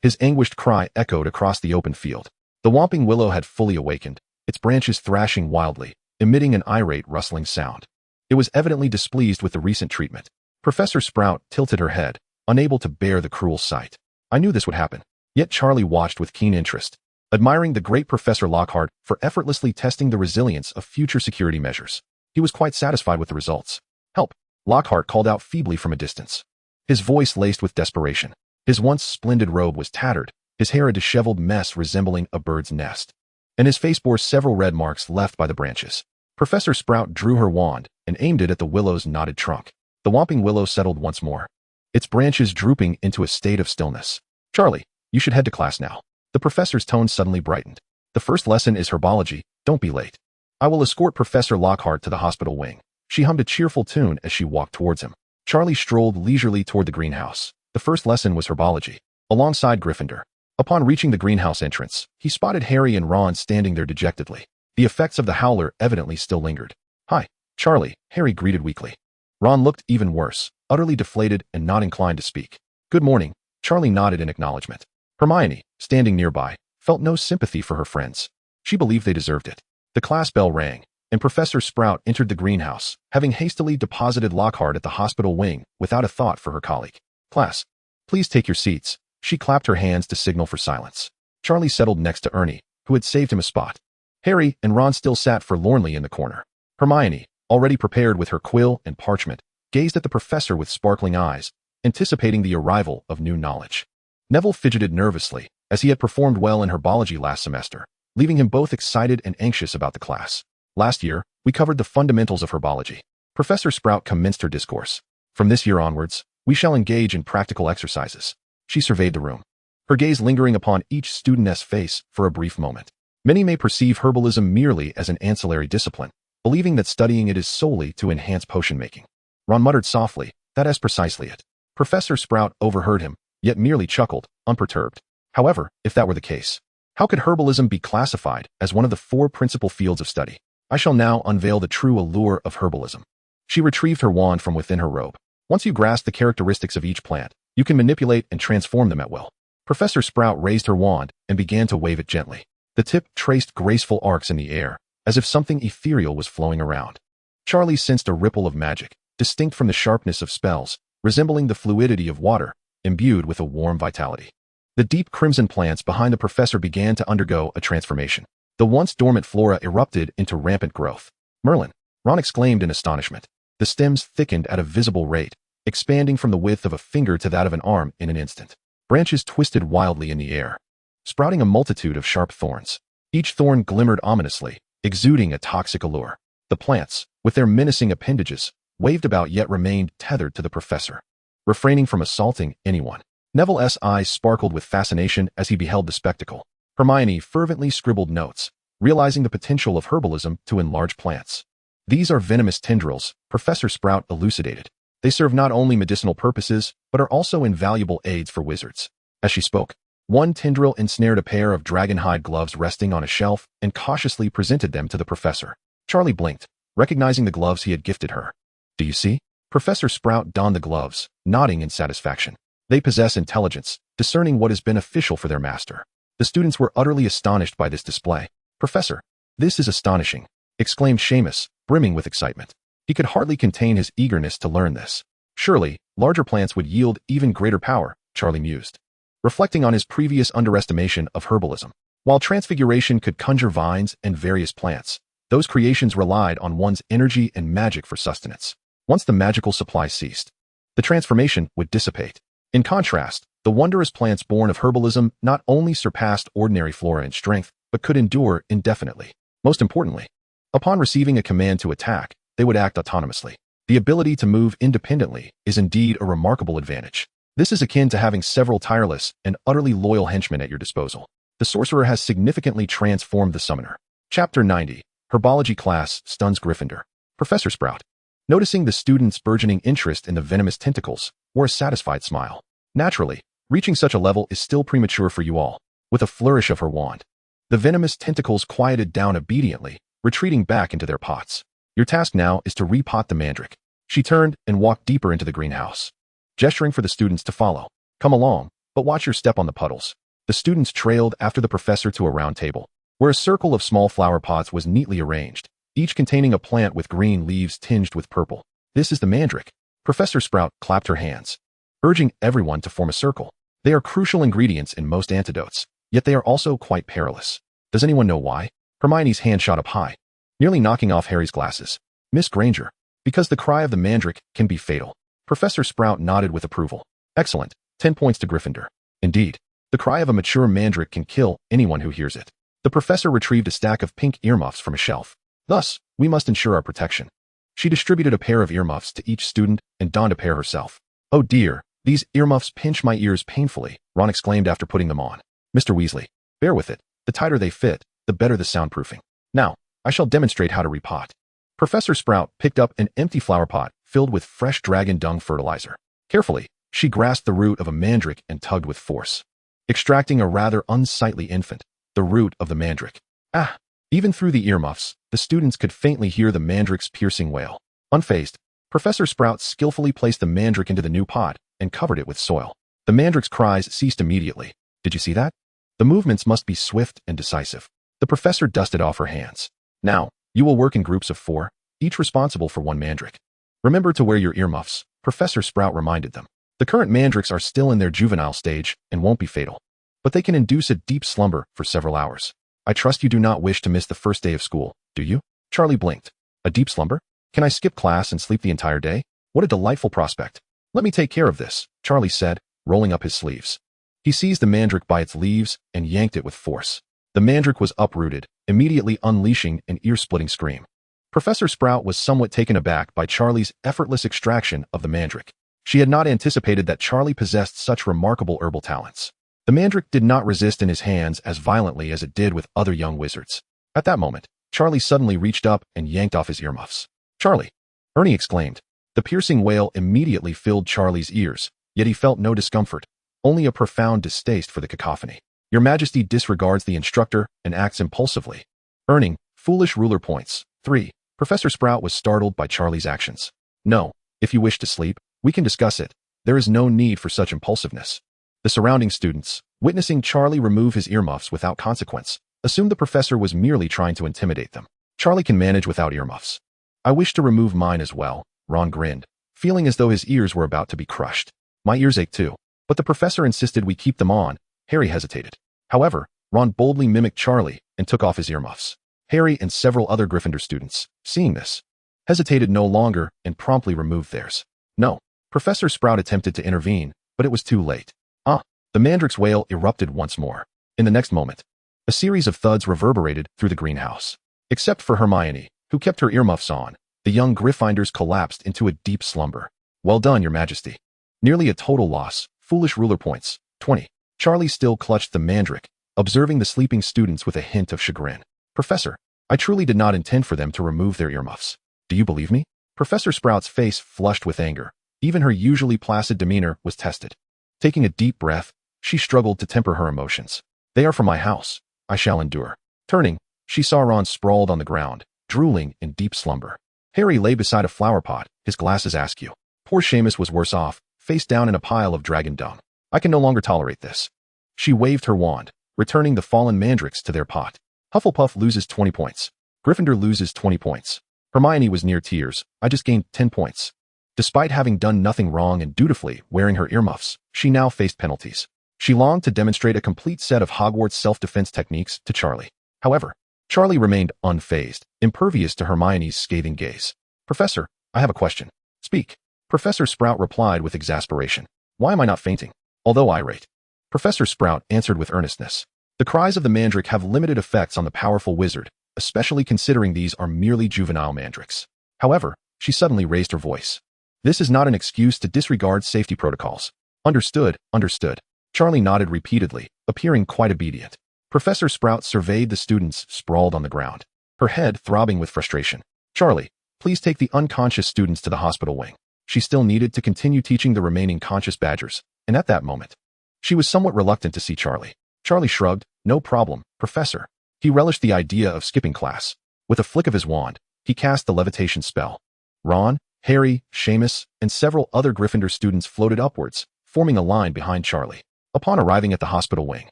His anguished cry echoed across the open field. The whomping willow had fully awakened, its branches thrashing wildly, emitting an irate rustling sound. It was evidently displeased with the recent treatment. Professor Sprout tilted her head, unable to bear the cruel sight. I knew this would happen. Yet Charlie watched with keen interest, admiring the great Professor Lockhart for effortlessly testing the resilience of future security measures. He was quite satisfied with the results. Help! Lockhart called out feebly from a distance, his voice laced with desperation. His once splendid robe was tattered, his hair a disheveled mess resembling a bird's nest, and his face bore several red marks left by the branches. Professor Sprout drew her wand and aimed it at the willow's knotted trunk. The whomping willow settled once more, its branches drooping into a state of stillness. Charlie, you should head to class now. The professor's tone suddenly brightened. The first lesson is herbology, don't be late. I will escort Professor Lockhart to the hospital wing. She hummed a cheerful tune as she walked towards him. Charlie strolled leisurely toward the greenhouse. The first lesson was herbology, alongside Gryffindor. Upon reaching the greenhouse entrance, he spotted Harry and Ron standing there dejectedly. The effects of the howler evidently still lingered. Hi, Charlie, Harry greeted weakly. Ron looked even worse, utterly deflated and not inclined to speak. Good morning, Charlie nodded in acknowledgement. Hermione, standing nearby, felt no sympathy for her friends. She believed they deserved it. The class bell rang, and Professor Sprout entered the greenhouse, having hastily deposited Lockhart at the hospital wing without a thought for her colleague. Class, please take your seats. She clapped her hands to signal for silence. Charlie settled next to Ernie, who had saved him a spot. Harry and Ron still sat forlornly in the corner. Hermione, already prepared with her quill and parchment, gazed at the professor with sparkling eyes, anticipating the arrival of new knowledge. Neville fidgeted nervously, as he had performed well in herbology last semester, leaving him both excited and anxious about the class. Last year, we covered the fundamentals of herbology. Professor Sprout commenced her discourse. From this year onwards, we shall engage in practical exercises. She surveyed the room, her gaze lingering upon each student's face for a brief moment. Many may perceive herbalism merely as an ancillary discipline, believing that studying it is solely to enhance potion making. Ron muttered softly, that is precisely it. Professor Sprout overheard him, yet merely chuckled, unperturbed. However, if that were the case, how could herbalism be classified as one of the 4 principal fields of study? I shall now unveil the true allure of herbalism. She retrieved her wand from within her robe. Once you grasp the characteristics of each plant, you can manipulate and transform them at will. Professor Sprout raised her wand and began to wave it gently. The tip traced graceful arcs in the air, as if something ethereal was flowing around. Charlie sensed a ripple of magic, distinct from the sharpness of spells, resembling the fluidity of water, imbued with a warm vitality. The deep crimson plants behind the professor began to undergo a transformation. The once dormant flora erupted into rampant growth. Merlin! Ron exclaimed in astonishment. The stems thickened at a visible rate, expanding from the width of a finger to that of an arm in an instant. Branches twisted wildly in the air, sprouting a multitude of sharp thorns. Each thorn glimmered ominously, exuding a toxic allure. The plants, with their menacing appendages, waved about yet remained tethered to the professor, refraining from assaulting anyone. Neville's eyes sparkled with fascination as he beheld the spectacle. Hermione fervently scribbled notes, realizing the potential of herbalism to enlarge plants. These are venomous tendrils, Professor Sprout elucidated. They serve not only medicinal purposes, but are also invaluable aids for wizards. As she spoke, one tendril ensnared a pair of dragonhide gloves resting on a shelf and cautiously presented them to the professor. Charlie blinked, recognizing the gloves he had gifted her. Do you see? Professor Sprout donned the gloves, nodding in satisfaction. They possess intelligence, discerning what is beneficial for their master. The students were utterly astonished by this display. Professor, this is astonishing, exclaimed Seamus, brimming with excitement. He could hardly contain his eagerness to learn this. Surely, larger plants would yield even greater power, Charlie mused, reflecting on his previous underestimation of herbalism. While transfiguration could conjure vines and various plants, those creations relied on one's energy and magic for sustenance. Once the magical supply ceased, the transformation would dissipate. In contrast, the wondrous plants born of herbalism not only surpassed ordinary flora in strength, but could endure indefinitely. Most importantly, upon receiving a command to attack, they would act autonomously. The ability to move independently is indeed a remarkable advantage. This is akin to having several tireless and utterly loyal henchmen at your disposal. The sorcerer has significantly transformed the summoner. Chapter 90. Herbology Class Stuns Gryffindor. Professor Sprout, noticing the student's burgeoning interest in the venomous tentacles, wore a satisfied smile. Naturally, reaching such a level is still premature for you all. With a flourish of her wand, the venomous tentacles quieted down obediently, retreating back into their pots. Your task now is to repot the mandrake. She turned and walked deeper into the greenhouse, gesturing for the students to follow. Come along, but watch your step on the puddles. The students trailed after the professor to a round table, where a circle of small flower pots was neatly arranged, each containing a plant with green leaves tinged with purple. This is the mandrake. Professor Sprout clapped her hands, urging everyone to form a circle. They are crucial ingredients in most antidotes, yet they are also quite perilous. Does anyone know why? Hermione's hand shot up high, nearly knocking off Harry's glasses. Miss Granger, because the cry of the mandrake can be fatal. Professor Sprout nodded with approval. Excellent. 10 points to Gryffindor. Indeed, the cry of a mature mandrake can kill anyone who hears it. The professor retrieved a stack of pink earmuffs from a shelf. Thus, we must ensure our protection. She distributed a pair of earmuffs to each student and donned a pair herself. Oh dear, these earmuffs pinch my ears painfully, Ron exclaimed after putting them on. Mr. Weasley, bear with it. The tighter they fit, the better the soundproofing. Now, I shall demonstrate how to repot. Professor Sprout picked up an empty flower pot filled with fresh dragon dung fertilizer. Carefully, she grasped the root of a mandrake and tugged with force, extracting a rather unsightly infant, the root of the mandrake. Ah! Even through the earmuffs, the students could faintly hear the mandrake's piercing wail. Unfazed, Professor Sprout skillfully placed the mandrake into the new pot and covered it with soil. The mandrake's cries ceased immediately. Did you see that? The movements must be swift and decisive. The professor dusted off her hands. Now, you will work in groups of 4, each responsible for one mandrake. Remember to wear your earmuffs, Professor Sprout reminded them. The current mandrakes are still in their juvenile stage and won't be fatal, but they can induce a deep slumber for several hours. I trust you do not wish to miss the first day of school, do you? Charlie blinked. A deep slumber? Can I skip class and sleep the entire day? What a delightful prospect. Let me take care of this, Charlie said, rolling up his sleeves. He seized the mandrake by its leaves and yanked it with force. The mandrake was uprooted, immediately unleashing an ear-splitting scream. Professor Sprout was somewhat taken aback by Charlie's effortless extraction of the mandrake. She had not anticipated that Charlie possessed such remarkable herbal talents. The mandrake did not resist in his hands as violently as it did with other young wizards. At that moment, Charlie suddenly reached up and yanked off his earmuffs. Charlie! Ernie exclaimed. The piercing wail immediately filled Charlie's ears, yet he felt no discomfort, only a profound distaste for the cacophony. Your Majesty disregards the instructor and acts impulsively, earning foolish ruler points. 3. Professor Sprout was startled by Charlie's actions. No, if you wish to sleep, We can discuss it. There is no need for such impulsiveness. The surrounding students, witnessing Charlie remove his earmuffs without consequence, assumed the professor was merely trying to intimidate them. Charlie can manage without earmuffs. I wish to remove mine as well, Ron grinned, feeling as though his ears were about to be crushed. My ears ache too. But the professor insisted we keep them on. Harry hesitated. However, Ron boldly mimicked Charlie and took off his earmuffs. Harry and several other Gryffindor students, seeing this, hesitated no longer and promptly removed theirs. No. Professor Sprout attempted to intervene, but it was too late. The Mandrake's wail erupted once more. In the next moment, a series of thuds reverberated through the greenhouse. Except for Hermione, who kept her earmuffs on, the young Gryffindors collapsed into a deep slumber. Well done, Your Majesty. Nearly a total loss. Foolish ruler points. 20. Charlie still clutched the Mandrake, observing the sleeping students with a hint of chagrin. Professor, I truly did not intend for them to remove their earmuffs. Do you believe me? Professor Sprout's face flushed with anger. Even her usually placid demeanor was tested. Taking a deep breath, she struggled to temper her emotions. They are from my house. I shall endure. Turning, she saw Ron sprawled on the ground, drooling in deep slumber. Harry lay beside a flower pot, his glasses askew. Poor Seamus was worse off, face down in a pile of dragon dung. I can no longer tolerate this. She waved her wand, returning the fallen mandrakes to their pot. Hufflepuff loses 20 points. Gryffindor loses 20 points. Hermione was near tears. I just gained 10 points. Despite having done nothing wrong and dutifully wearing her earmuffs, she now faced penalties. She longed to demonstrate a complete set of Hogwarts self-defense techniques to Charlie. However, Charlie remained unfazed, impervious to Hermione's scathing gaze. Professor, I have a question. Speak. Professor Sprout replied with exasperation. Why am I not fainting? Although irate. Professor Sprout answered with earnestness. The cries of the Mandrake have limited effects on the powerful wizard, especially considering these are merely juvenile mandrakes. However, she suddenly raised her voice. This is not an excuse to disregard safety protocols. Understood, understood. Charlie nodded repeatedly, appearing quite obedient. Professor Sprout surveyed the students sprawled on the ground, her head throbbing with frustration. Charlie, please take the unconscious students to the hospital wing. She still needed to continue teaching the remaining conscious badgers, and at that moment, she was somewhat reluctant to see Charlie. Charlie shrugged. No problem, Professor. He relished the idea of skipping class. With a flick of his wand, he cast the levitation spell. Ron, Harry, Seamus, and several other Gryffindor students floated upwards, forming a line behind Charlie. Upon arriving at the hospital wing,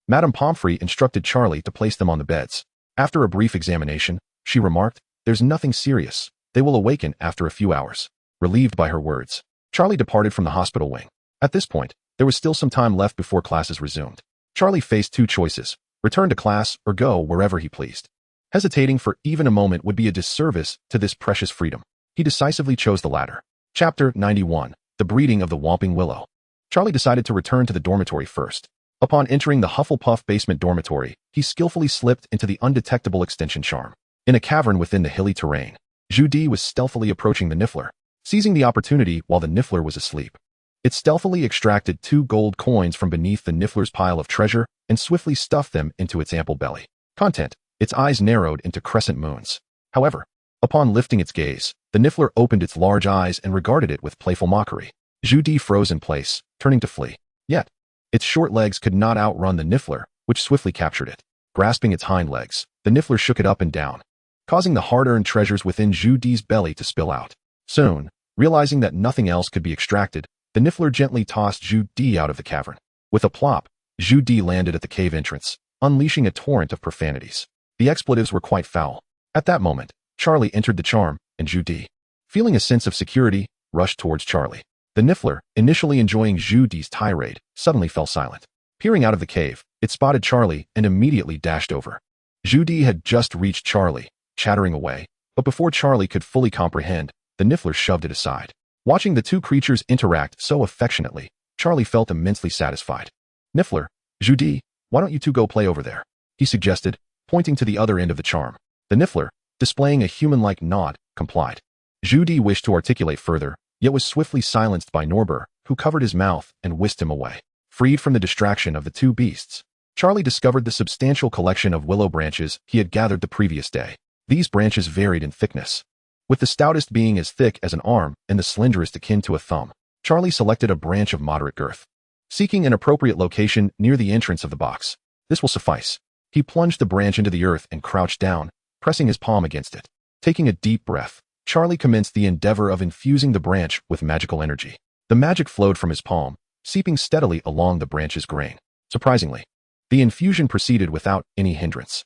Madame Pomfrey instructed Charlie to place them on the beds. After a brief examination, she remarked, There's nothing serious. They will awaken after a few hours. Relieved by her words, Charlie departed from the hospital wing. At this point, there was still some time left before classes resumed. Charlie faced two choices, return to class or go wherever he pleased. Hesitating for even a moment would be a disservice to this precious freedom. He decisively chose the latter. Chapter 91. The Breeding of the Whomping Willow. Charlie decided to return to the dormitory first. Upon entering the Hufflepuff basement dormitory, he skillfully slipped into the undetectable extension charm. In a cavern within the hilly terrain, Judy was stealthily approaching the Niffler, seizing the opportunity while the Niffler was asleep. It stealthily extracted 2 gold coins from beneath the Niffler's pile of treasure and swiftly stuffed them into its ample belly. Content, its eyes narrowed into crescent moons. However, upon lifting its gaze, the Niffler opened its large eyes and regarded it with playful mockery. Judy froze in place, turning to flee. Yet, its short legs could not outrun the Niffler, which swiftly captured it. Grasping its hind legs, the Niffler shook it up and down, causing the hard-earned treasures within Judy's belly to spill out. Soon, realizing that nothing else could be extracted, the Niffler gently tossed Judy out of the cavern. With a plop, Judy landed at the cave entrance, unleashing a torrent of profanities. The expletives were quite foul. At that moment, Charlie entered the charm, and Judy, feeling a sense of security, rushed towards Charlie. The Niffler, initially enjoying Judy's tirade, suddenly fell silent. Peering out of the cave, it spotted Charlie and immediately dashed over. Judy had just reached Charlie, chattering away, but before Charlie could fully comprehend, the Niffler shoved it aside. Watching the two creatures interact so affectionately, Charlie felt immensely satisfied. Niffler, Judy, why don't you two go play over there? He suggested, pointing to the other end of the charm. The Niffler, displaying a human-like nod, complied. Judy wished to articulate further, yet was swiftly silenced by Norbert, who covered his mouth and whisked him away. Freed from the distraction of the two beasts, Charlie discovered the substantial collection of willow branches he had gathered the previous day. These branches varied in thickness, with the stoutest being as thick as an arm and the slenderest akin to a thumb. Charlie selected a branch of moderate girth, seeking an appropriate location near the entrance of the box. This will suffice. He plunged the branch into the earth and crouched down, pressing his palm against it. Taking a deep breath, Charlie commenced the endeavor of infusing the branch with magical energy. The magic flowed from his palm, seeping steadily along the branch's grain. Surprisingly, the infusion proceeded without any hindrance.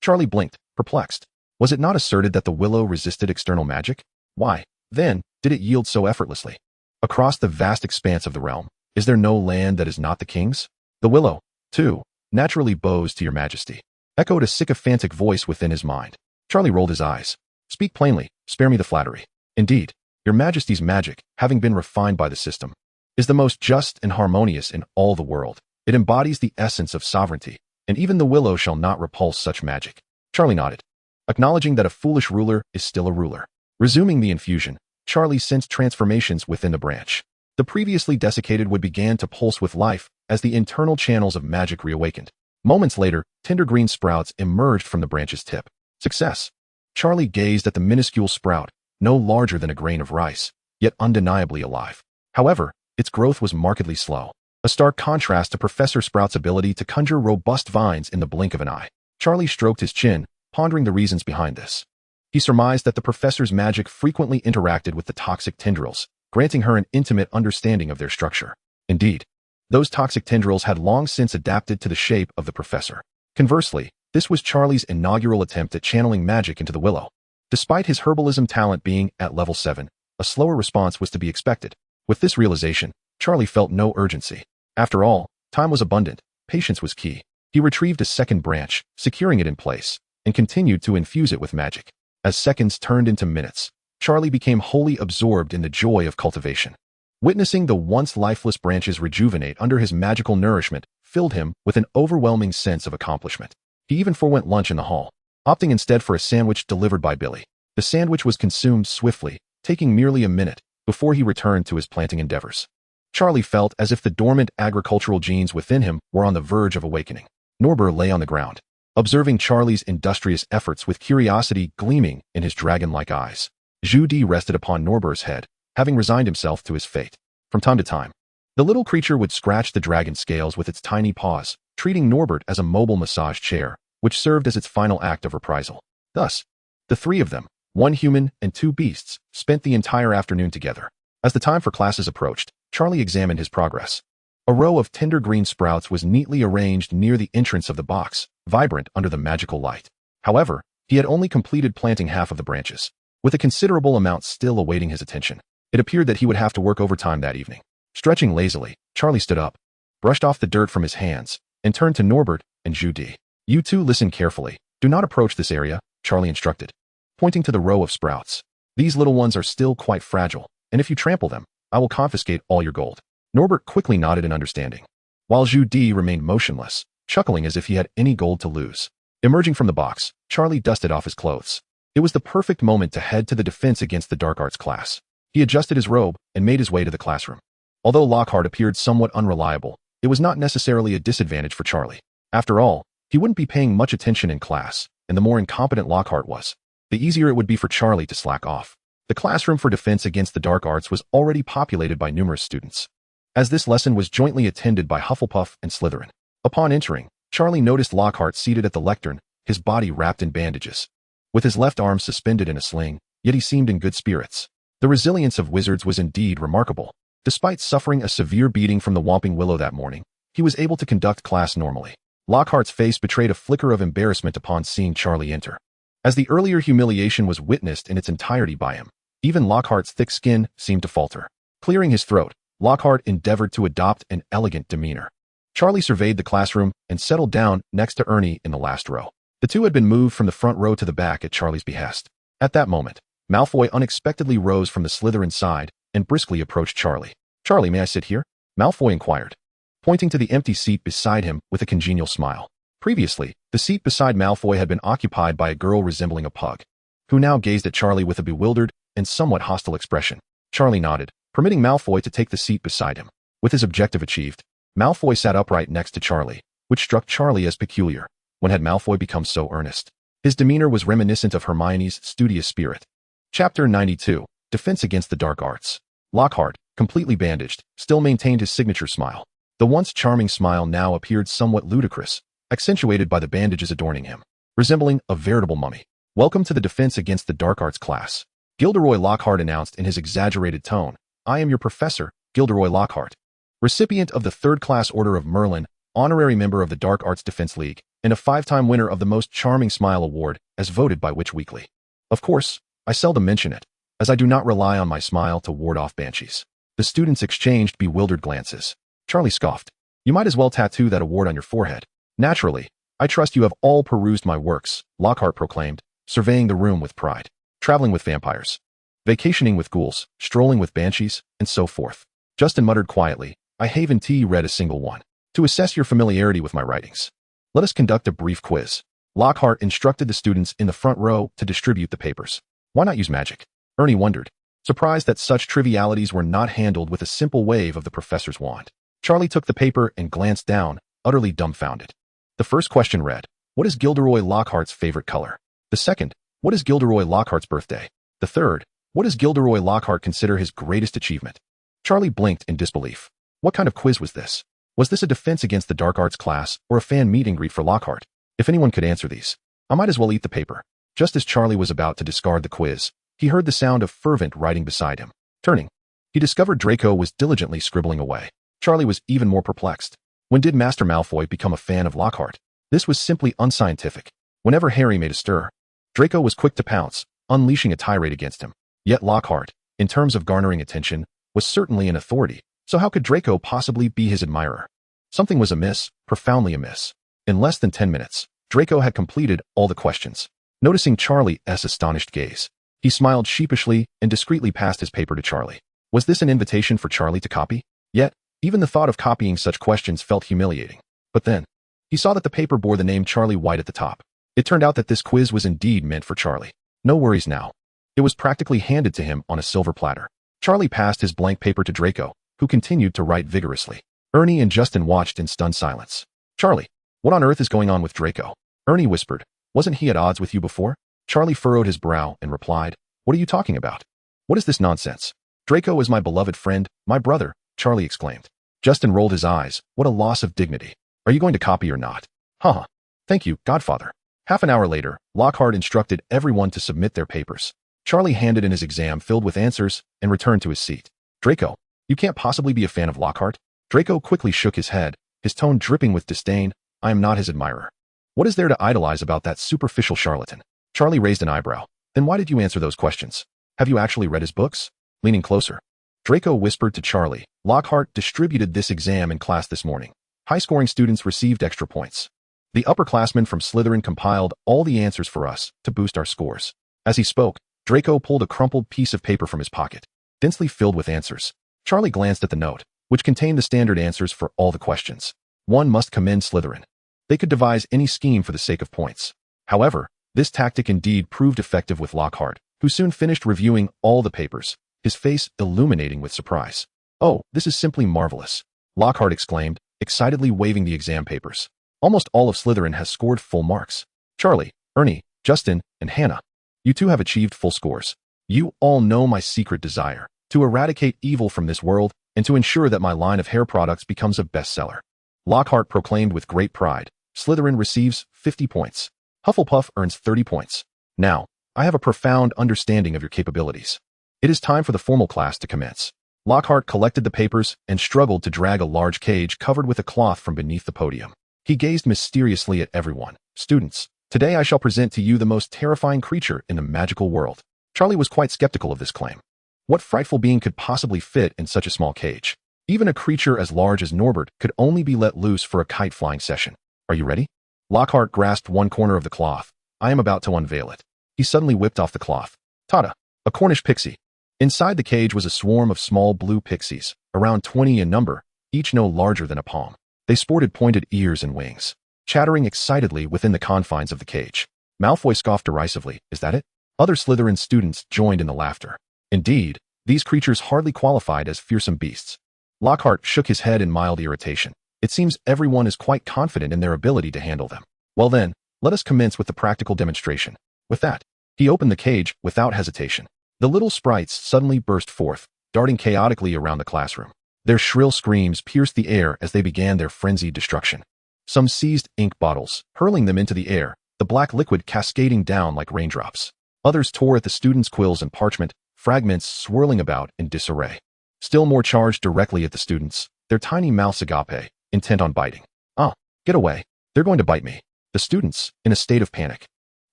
Charlie blinked, perplexed. Was it not asserted that the willow resisted external magic? Why, then, did it yield so effortlessly? Across the vast expanse of the realm, is there no land that is not the king's? The willow, too, naturally bows to your majesty, echoed a sycophantic voice within his mind. Charlie rolled his eyes. Speak plainly, spare me the flattery. Indeed, your majesty's magic, having been refined by the system, is the most just and harmonious in all the world. It embodies the essence of sovereignty, and even the willow shall not repulse such magic. Charlie nodded, acknowledging that a foolish ruler is still a ruler. Resuming the infusion, Charlie sensed transformations within the branch. The previously desiccated wood began to pulse with life as the internal channels of magic reawakened. Moments later, tender green sprouts emerged from the branch's tip. Success! Charlie gazed at the minuscule sprout, no larger than a grain of rice, yet undeniably alive. However, its growth was markedly slow, a stark contrast to Professor Sprout's ability to conjure robust vines in the blink of an eye. Charlie stroked his chin, pondering the reasons behind this. He surmised that the professor's magic frequently interacted with the toxic tendrils, granting her an intimate understanding of their structure. Indeed, those toxic tendrils had long since adapted to the shape of the professor. Conversely, this was Charlie's inaugural attempt at channeling magic into the willow. Despite his herbalism talent being at level 7, a slower response was to be expected. With this realization, Charlie felt no urgency. After all, time was abundant, patience was key. He retrieved a second branch, securing it in place, and continued to infuse it with magic. As seconds turned into minutes, Charlie became wholly absorbed in the joy of cultivation. Witnessing the once lifeless branches rejuvenate under his magical nourishment filled him with an overwhelming sense of accomplishment. He even forewent lunch in the hall, opting instead for a sandwich delivered by Billy. The sandwich was consumed swiftly, taking merely a minute before he returned to his planting endeavors. Charlie felt as if the dormant agricultural genes within him were on the verge of awakening. Norbert lay on the ground, observing Charlie's industrious efforts with curiosity gleaming in his dragon-like eyes. Judy rested upon Norbert's head, having resigned himself to his fate. From time to time, the little creature would scratch the dragon scales with its tiny paws, treating Norbert as a mobile massage chair, which served as its final act of reprisal. Thus, the three of them, one human and two beasts, spent the entire afternoon together. As the time for classes approached, Charlie examined his progress. A row of tender green sprouts was neatly arranged near the entrance of the box, vibrant under the magical light. However, he had only completed planting half of the branches, with a considerable amount still awaiting his attention. It appeared that he would have to work overtime that evening. Stretching lazily, Charlie stood up, brushed off the dirt from his hands, and turned to Norbert and Judy. You two listen carefully. Do not approach this area, Charlie instructed, pointing to the row of sprouts. These little ones are still quite fragile, and if you trample them, I will confiscate all your gold. Norbert quickly nodded in understanding, while Judy remained motionless, chuckling as if he had any gold to lose. Emerging from the box, Charlie dusted off his clothes. It was the perfect moment to head to the Defense Against the Dark Arts class. He adjusted his robe and made his way to the classroom. Although Lockhart appeared somewhat unreliable, it was not necessarily a disadvantage for Charlie. After all, he wouldn't be paying much attention in class, and the more incompetent Lockhart was, the easier it would be for Charlie to slack off. The classroom for Defense Against the Dark Arts was already populated by numerous students, as this lesson was jointly attended by Hufflepuff and Slytherin. Upon entering, Charlie noticed Lockhart seated at the lectern, his body wrapped in bandages, with his left arm suspended in a sling, yet he seemed in good spirits. The resilience of wizards was indeed remarkable. Despite suffering a severe beating from the Whomping Willow that morning, he was able to conduct class normally. Lockhart's face betrayed a flicker of embarrassment upon seeing Charlie enter. As the earlier humiliation was witnessed in its entirety by him, even Lockhart's thick skin seemed to falter. Clearing his throat, Lockhart endeavored to adopt an elegant demeanor. Charlie surveyed the classroom and settled down next to Ernie in the last row. The two had been moved from the front row to the back at Charlie's behest. At that moment, Malfoy unexpectedly rose from the Slytherin side and briskly approached Charlie. Charlie, may I sit here? Malfoy inquired, pointing to the empty seat beside him with a congenial smile. Previously, the seat beside Malfoy had been occupied by a girl resembling a pug, who now gazed at Charlie with a bewildered and somewhat hostile expression. Charlie nodded, permitting Malfoy to take the seat beside him. With his objective achieved, Malfoy sat upright next to Charlie, which struck Charlie as peculiar. When had Malfoy become so earnest? His demeanor was reminiscent of Hermione's studious spirit. Chapter 92, Defense Against the Dark Arts. Lockhart, completely bandaged, still maintained his signature smile. The once charming smile now appeared somewhat ludicrous, accentuated by the bandages adorning him, resembling a veritable mummy. Welcome to the Defense Against the Dark Arts class, Gilderoy Lockhart announced in his exaggerated tone, I am your professor, Gilderoy Lockhart, recipient of the 3rd Class Order of Merlin, honorary member of the Dark Arts Defense League, and a 5-time winner of the Most Charming Smile Award, as voted by Witch Weekly. Of course, I seldom mention it, as I do not rely on my smile to ward off banshees. The students exchanged bewildered glances. Charlie scoffed. You might as well tattoo that award on your forehead. Naturally, I trust you have all perused my works, Lockhart proclaimed, surveying the room with pride. Traveling with vampires, vacationing with ghouls, strolling with banshees, and so forth. Justin muttered quietly, I haven't read a single one. To assess your familiarity with my writings, let us conduct a brief quiz. Lockhart instructed the students in the front row to distribute the papers. Why not use magic? Ernie wondered, surprised that such trivialities were not handled with a simple wave of the professor's wand. Charlie took the paper and glanced down, utterly dumbfounded. The first question read, what is Gilderoy Lockhart's favorite color? The second, what is Gilderoy Lockhart's birthday? The third, what does Gilderoy Lockhart consider his greatest achievement? Charlie blinked in disbelief. What kind of quiz was this? Was this a defense against the dark arts class or a fan meet and greet for Lockhart? If anyone could answer these, I might as well eat the paper. Just as Charlie was about to discard the quiz, he heard the sound of fervent writing beside him. Turning, he discovered Draco was diligently scribbling away. Charlie was even more perplexed. When did Master Malfoy become a fan of Lockhart? This was simply unscientific. Whenever Harry made a stir, Draco was quick to pounce, unleashing a tirade against him. Yet Lockhart, in terms of garnering attention, was certainly an authority, so how could Draco possibly be his admirer? Something was amiss, profoundly amiss. In less than 10 minutes, Draco had completed all the questions. Noticing Charlie's astonished gaze, he smiled sheepishly and discreetly passed his paper to Charlie. Was this an invitation for Charlie to copy? Yet, even the thought of copying such questions felt humiliating. But then, he saw that the paper bore the name Charlie White at the top. It turned out that this quiz was indeed meant for Charlie. No worries now. It was practically handed to him on a silver platter. Charlie passed his blank paper to Draco, who continued to write vigorously. Ernie and Justin watched in stunned silence. Charlie, what on earth is going on with Draco? Ernie whispered. Wasn't he at odds with you before? Charlie furrowed his brow and replied, what are you talking about? What is this nonsense? Draco is my beloved friend, my brother, Charlie exclaimed. Justin rolled his eyes. What a loss of dignity. Are you going to copy or not? Huh. Thank you, Godfather. Half an hour later, Lockhart instructed everyone to submit their papers. Charlie handed in his exam filled with answers and returned to his seat. Draco, you can't possibly be a fan of Lockhart? Draco quickly shook his head, his tone dripping with disdain. I am not his admirer. What is there to idolize about that superficial charlatan? Charlie raised an eyebrow. Then why did you answer those questions? Have you actually read his books? Leaning closer, Draco whispered to Charlie, Lockhart distributed this exam in class this morning. High-scoring students received extra points. The upperclassmen from Slytherin compiled all the answers for us to boost our scores. As he spoke, Draco pulled a crumpled piece of paper from his pocket, densely filled with answers. Charlie glanced at the note, which contained the standard answers for all the questions. One must commend Slytherin. They could devise any scheme for the sake of points. However, this tactic indeed proved effective with Lockhart, who soon finished reviewing all the papers, his face illuminating with surprise. Oh, this is simply marvelous, Lockhart exclaimed, excitedly waving the exam papers. Almost all of Slytherin has scored full marks. Charlie, Ernie, Justin, and Hannah, you two have achieved full scores. You all know my secret desire, to eradicate evil from this world and to ensure that my line of hair products becomes a bestseller. Lockhart proclaimed with great pride, Slytherin receives 50 points. Hufflepuff earns 30 points. Now, I have a profound understanding of your capabilities. It is time for the formal class to commence. Lockhart collected the papers and struggled to drag a large cage covered with a cloth from beneath the podium. He gazed mysteriously at everyone. Students, today I shall present to you the most terrifying creature in the magical world. Charlie was quite skeptical of this claim. What frightful being could possibly fit in such a small cage? Even a creature as large as Norbert could only be let loose for a kite-flying session. Are you ready? Lockhart grasped one corner of the cloth. I am about to unveil it. He suddenly whipped off the cloth. Tada! A Cornish pixie. Inside the cage was a swarm of small blue pixies, around 20 in number, each no larger than a palm. They sported pointed ears and wings, chattering excitedly within the confines of the cage. Malfoy scoffed derisively. Is that it? Other Slytherin students joined in the laughter. Indeed, these creatures hardly qualified as fearsome beasts. Lockhart shook his head in mild irritation. It seems everyone is quite confident in their ability to handle them. Well then, let us commence with the practical demonstration. With that, he opened the cage without hesitation. The little sprites suddenly burst forth, darting chaotically around the classroom. Their shrill screams pierced the air as they began their frenzied destruction. Some seized ink bottles, hurling them into the air, the black liquid cascading down like raindrops. Others tore at the students' quills and parchment, fragments swirling about in disarray. still more charged directly at the students, their tiny mouths agape, intent on biting. Ah, get away. They're going to bite me. The students, in a state of panic,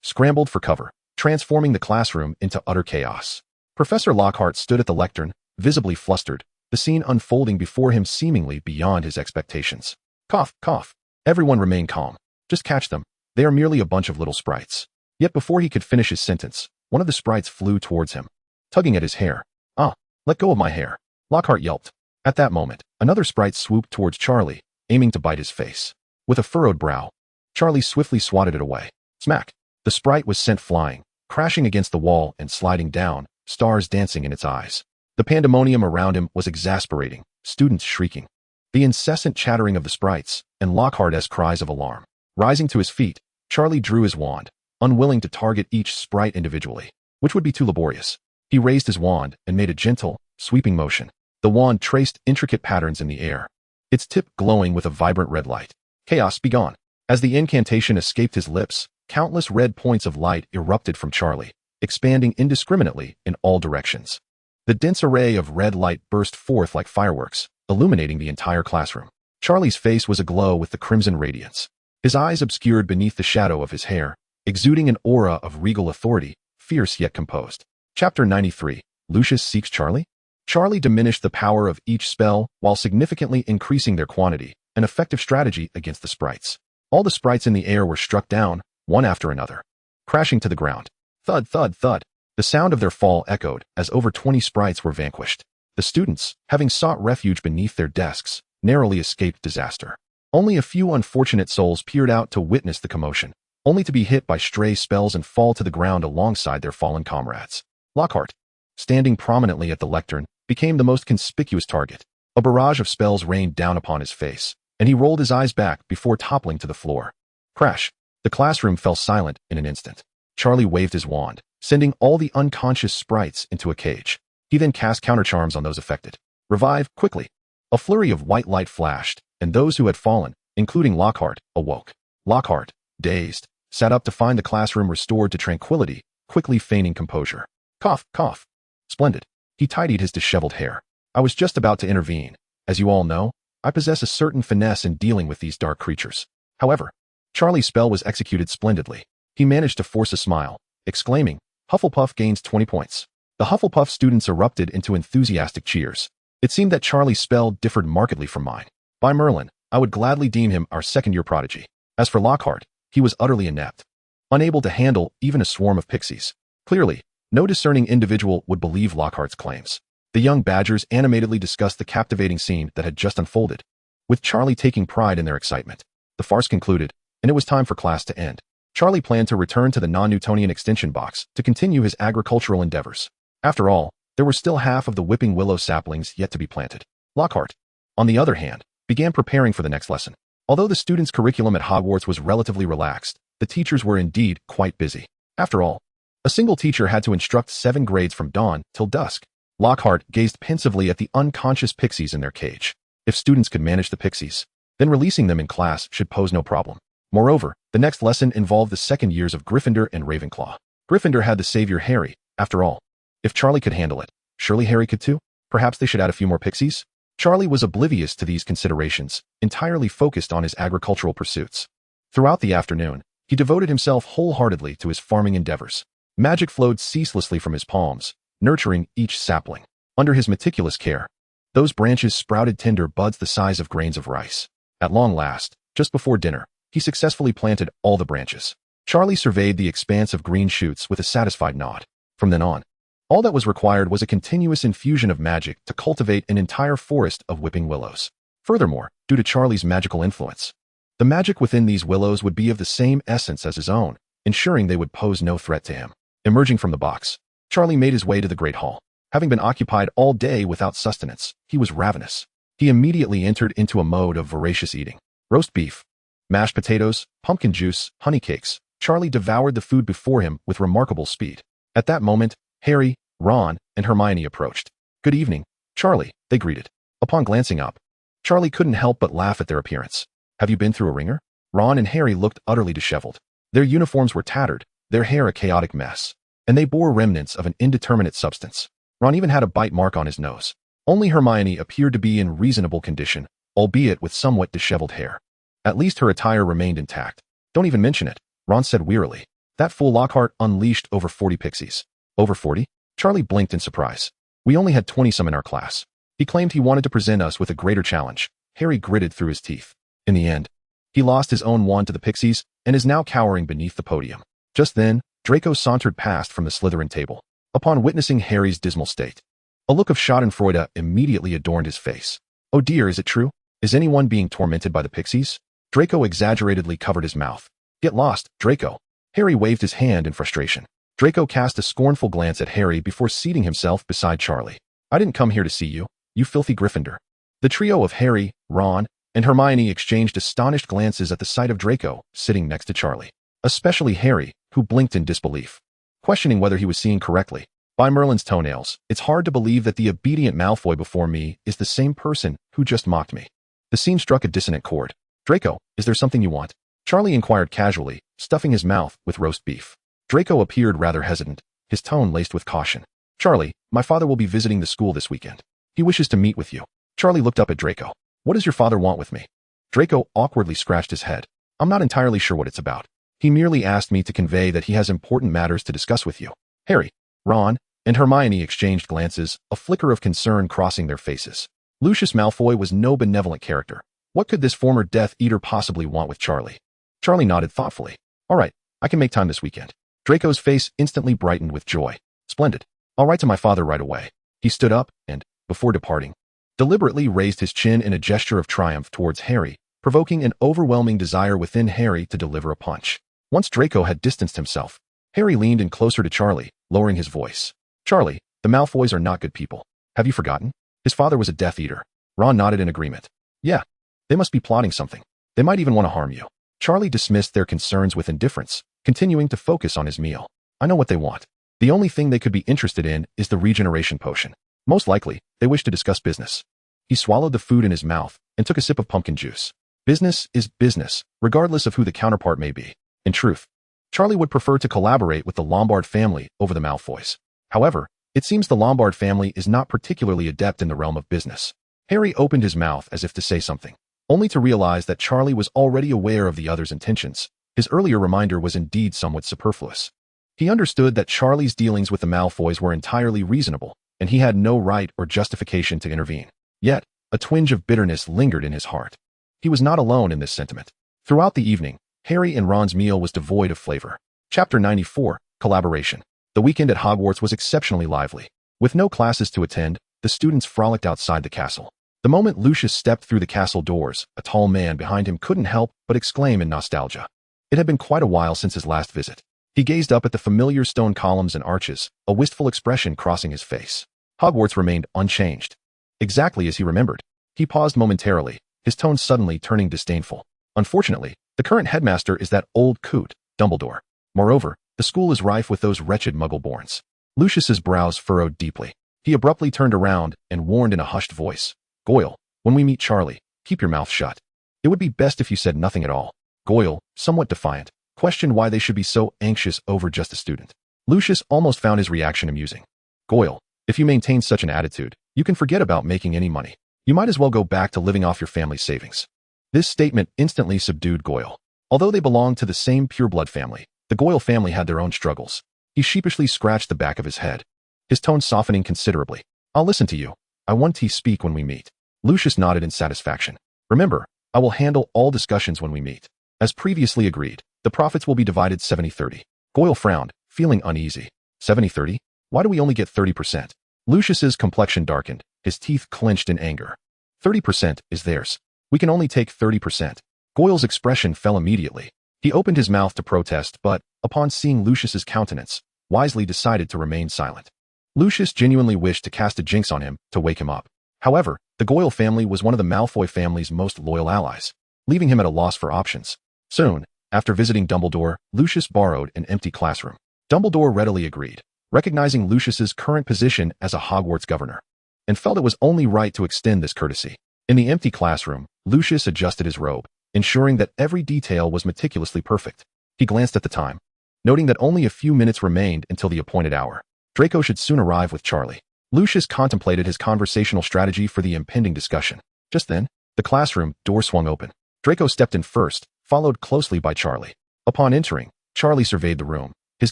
scrambled for cover, transforming the classroom into utter chaos. Professor Lockhart stood at the lectern, visibly flustered, the scene unfolding before him seemingly beyond his expectations. Cough, cough. Everyone remain calm. Just catch them. They are merely a bunch of little sprites. Yet before he could finish his sentence, one of the sprites flew towards him, tugging at his hair. Ah, let go of my hair. Lockhart yelped. At that moment, another sprite swooped towards Charlie, aiming to bite his face. With a furrowed brow, Charlie swiftly swatted it away. Smack! The sprite was sent flying, crashing against the wall and sliding down, stars dancing in its eyes. The pandemonium around him was exasperating, students shrieking, the incessant chattering of the sprites, and Lockhart's cries of alarm. Rising to his feet, Charlie drew his wand, unwilling to target each sprite individually, which would be too laborious. He raised his wand and made a gentle, sweeping motion. The wand traced intricate patterns in the air, its tip glowing with a vibrant red light. Chaos, be gone. As the incantation escaped his lips, countless red points of light erupted from Charlie, expanding indiscriminately in all directions. The dense array of red light burst forth like fireworks, illuminating the entire classroom. Charlie's face was aglow with the crimson radiance, his eyes obscured beneath the shadow of his hair, exuding an aura of regal authority, fierce yet composed. Chapter 93. Lucius seeks Charlie? Charlie diminished the power of each spell while significantly increasing their quantity, an effective strategy against the sprites. All the sprites in the air were struck down, one after another, crashing to the ground. Thud, thud, thud. The sound of their fall echoed as over 20 sprites were vanquished. The students, having sought refuge beneath their desks, narrowly escaped disaster. Only a few unfortunate souls peered out to witness the commotion, only to be hit by stray spells and fall to the ground alongside their fallen comrades. Lockhart, standing prominently at the lectern, became the most conspicuous target. A barrage of spells rained down upon his face, and he rolled his eyes back before toppling to the floor. Crash! The classroom fell silent in an instant. Charlie waved his wand, sending all the unconscious sprites into a cage. He then cast countercharms on those affected. Revive, quickly! A flurry of white light flashed, and those who had fallen, including Lockhart, awoke. Lockhart, dazed, sat up to find the classroom restored to tranquility, quickly feigning composure. Cough, cough. Splendid. He tidied his disheveled hair. I was just about to intervene. As you all know, I possess a certain finesse in dealing with these dark creatures. However, Charlie's spell was executed splendidly. He managed to force a smile, exclaiming, Hufflepuff gains 20 points. The Hufflepuff students erupted into enthusiastic cheers. It seemed that Charlie's spell differed markedly from mine. By Merlin, I would gladly deem him our second-year prodigy. As for Lockhart, he was utterly inept, unable to handle even a swarm of pixies. Clearly, no discerning individual would believe Lockhart's claims. The young Badgers animatedly discussed the captivating scene that had just unfolded, with Charlie taking pride in their excitement. The farce concluded, and it was time for class to end. Charlie planned to return to the non-Newtonian extension box to continue his agricultural endeavors. After all, there were still half of the whipping willow saplings yet to be planted. Lockhart, on the other hand, began preparing for the next lesson. Although the students' curriculum at Hogwarts was relatively relaxed, the teachers were indeed quite busy. After all, a single teacher had to instruct 7 grades from dawn till dusk. Lockhart gazed pensively at the unconscious pixies in their cage. If students could manage the pixies, then releasing them in class should pose no problem. Moreover, the next lesson involved the second years of Gryffindor and Ravenclaw. Gryffindor had the savior Harry, after all. If Charlie could handle it, surely Harry could too? Perhaps they should add a few more pixies? Charlie was oblivious to these considerations, entirely focused on his agricultural pursuits. Throughout the afternoon, he devoted himself wholeheartedly to his farming endeavors. Magic flowed ceaselessly from his palms, nurturing each sapling. Under his meticulous care, those branches sprouted tender buds the size of grains of rice. At long last, just before dinner, he successfully planted all the branches. Charlie surveyed the expanse of green shoots with a satisfied nod. From then on, all that was required was a continuous infusion of magic to cultivate an entire forest of whipping willows. Furthermore, due to Charlie's magical influence, the magic within these willows would be of the same essence as his own, ensuring they would pose no threat to him. Emerging from the box, Charlie made his way to the Great Hall. Having been occupied all day without sustenance, he was ravenous. He immediately entered into a mode of voracious eating. Roast beef, mashed potatoes, pumpkin juice, honey cakes. Charlie devoured the food before him with remarkable speed. At that moment, Harry, Ron, and Hermione approached. Good evening, Charlie, they greeted. Upon glancing up, Charlie couldn't help but laugh at their appearance. Have you been through a ringer? Ron and Harry looked utterly disheveled. Their uniforms were tattered, their hair a chaotic mess, and they bore remnants of an indeterminate substance. Ron even had a bite mark on his nose. Only Hermione appeared to be in reasonable condition, albeit with somewhat disheveled hair. At least her attire remained intact. Don't even mention it, Ron said wearily. That fool Lockhart unleashed over 40 pixies. Over 40? Charlie blinked in surprise. We only had 20-some in our class. He claimed he wanted to present us with a greater challenge. Harry gritted through his teeth. In the end, he lost his own wand to the pixies and is now cowering beneath the podium. Just then, Draco sauntered past from the Slytherin table. Upon witnessing Harry's dismal state, a look of schadenfreude immediately adorned his face. Oh dear, is it true? Is anyone being tormented by the pixies? Draco exaggeratedly covered his mouth. Get lost, Draco. Harry waved his hand in frustration. Draco cast a scornful glance at Harry before seating himself beside Charlie. I didn't come here to see you, you filthy Gryffindor. The trio of Harry, Ron, and Hermione exchanged astonished glances at the sight of Draco sitting next to Charlie. Especially Harry, who blinked in disbelief, questioning whether he was seeing correctly. By Merlin's toenails, it's hard to believe that the obedient Malfoy before me is the same person who just mocked me. The scene struck a dissonant chord. Draco, is there something you want? Charlie inquired casually, stuffing his mouth with roast beef. Draco appeared rather hesitant, his tone laced with caution. Charlie, my father will be visiting the school this weekend. He wishes to meet with you. Charlie looked up at Draco. What does your father want with me? Draco awkwardly scratched his head. I'm not entirely sure what it's about. He merely asked me to convey that he has important matters to discuss with you. Harry, Ron, and Hermione exchanged glances, a flicker of concern crossing their faces. Lucius Malfoy was no benevolent character. What could this former Death Eater possibly want with Charlie? Charlie nodded thoughtfully. All right, I can make time this weekend. Draco's face instantly brightened with joy. Splendid. I'll write to my father right away. He stood up and, before departing, deliberately raised his chin in a gesture of triumph towards Harry, provoking an overwhelming desire within Harry to deliver a punch. Once Draco had distanced himself, Harry leaned in closer to Charlie, lowering his voice. Charlie, the Malfoys are not good people. Have you forgotten? His father was a Death Eater. Ron nodded in agreement. Yeah, they must be plotting something. They might even want to harm you. Charlie dismissed their concerns with indifference, continuing to focus on his meal. I know what they want. The only thing they could be interested in is the regeneration potion. Most likely, they wish to discuss business. He swallowed the food in his mouth and took a sip of pumpkin juice. Business is business, regardless of who the counterpart may be. In truth, Charlie would prefer to collaborate with the Lombard family over the Malfoys. However, it seems the Lombard family is not particularly adept in the realm of business. Harry opened his mouth as if to say something, only to realize that Charlie was already aware of the other's intentions. His earlier reminder was indeed somewhat superfluous. He understood that Charlie's dealings with the Malfoys were entirely reasonable, and he had no right or justification to intervene. Yet, a twinge of bitterness lingered in his heart. He was not alone in this sentiment. Throughout the evening, Harry and Ron's meal was devoid of flavor. Chapter 94, Collaboration. The weekend at Hogwarts was exceptionally lively. With no classes to attend, the students frolicked outside the castle. The moment Lucius stepped through the castle doors, a tall man behind him couldn't help but exclaim in nostalgia. It had been quite a while since his last visit. He gazed up at the familiar stone columns and arches, a wistful expression crossing his face. Hogwarts remained unchanged. Exactly as he remembered. He paused momentarily, his tone suddenly turning disdainful. Unfortunately, the current headmaster is that old coot, Dumbledore. Moreover, the school is rife with those wretched Muggle-borns. Lucius's brows furrowed deeply. He abruptly turned around and warned in a hushed voice. Goyle, when we meet Charlie, keep your mouth shut. It would be best if you said nothing at all. Goyle, somewhat defiant, questioned why they should be so anxious over just a student. Lucius almost found his reaction amusing. Goyle, if you maintain such an attitude, you can forget about making any money. You might as well go back to living off your family's savings. This statement instantly subdued Goyle. Although they belonged to the same pureblood family, the Goyle family had their own struggles. He sheepishly scratched the back of his head, his tone softening considerably. I'll listen to you. I want to speak when we meet. Lucius nodded in satisfaction. Remember, I will handle all discussions when we meet. As previously agreed, the profits will be divided 70-30. Goyle frowned, feeling uneasy. 70-30? Why do we only get 30%? Lucius's complexion darkened, his teeth clenched in anger. 30% is theirs. We can only take 30%. Goyle's expression fell immediately. He opened his mouth to protest, but, upon seeing Lucius's countenance, wisely decided to remain silent. Lucius genuinely wished to cast a jinx on him to wake him up. However, the Goyle family was one of the Malfoy family's most loyal allies, leaving him at a loss for options. Soon, after visiting Dumbledore, Lucius borrowed an empty classroom. Dumbledore readily agreed, recognizing Lucius's current position as a Hogwarts governor, and felt it was only right to extend this courtesy. In the empty classroom, Lucius adjusted his robe, ensuring that every detail was meticulously perfect. He glanced at the time, noting that only a few minutes remained until the appointed hour. Draco should soon arrive with Charlie. Lucius contemplated his conversational strategy for the impending discussion. Just then, the classroom door swung open. Draco stepped in first, followed closely by Charlie. Upon entering, Charlie surveyed the room, his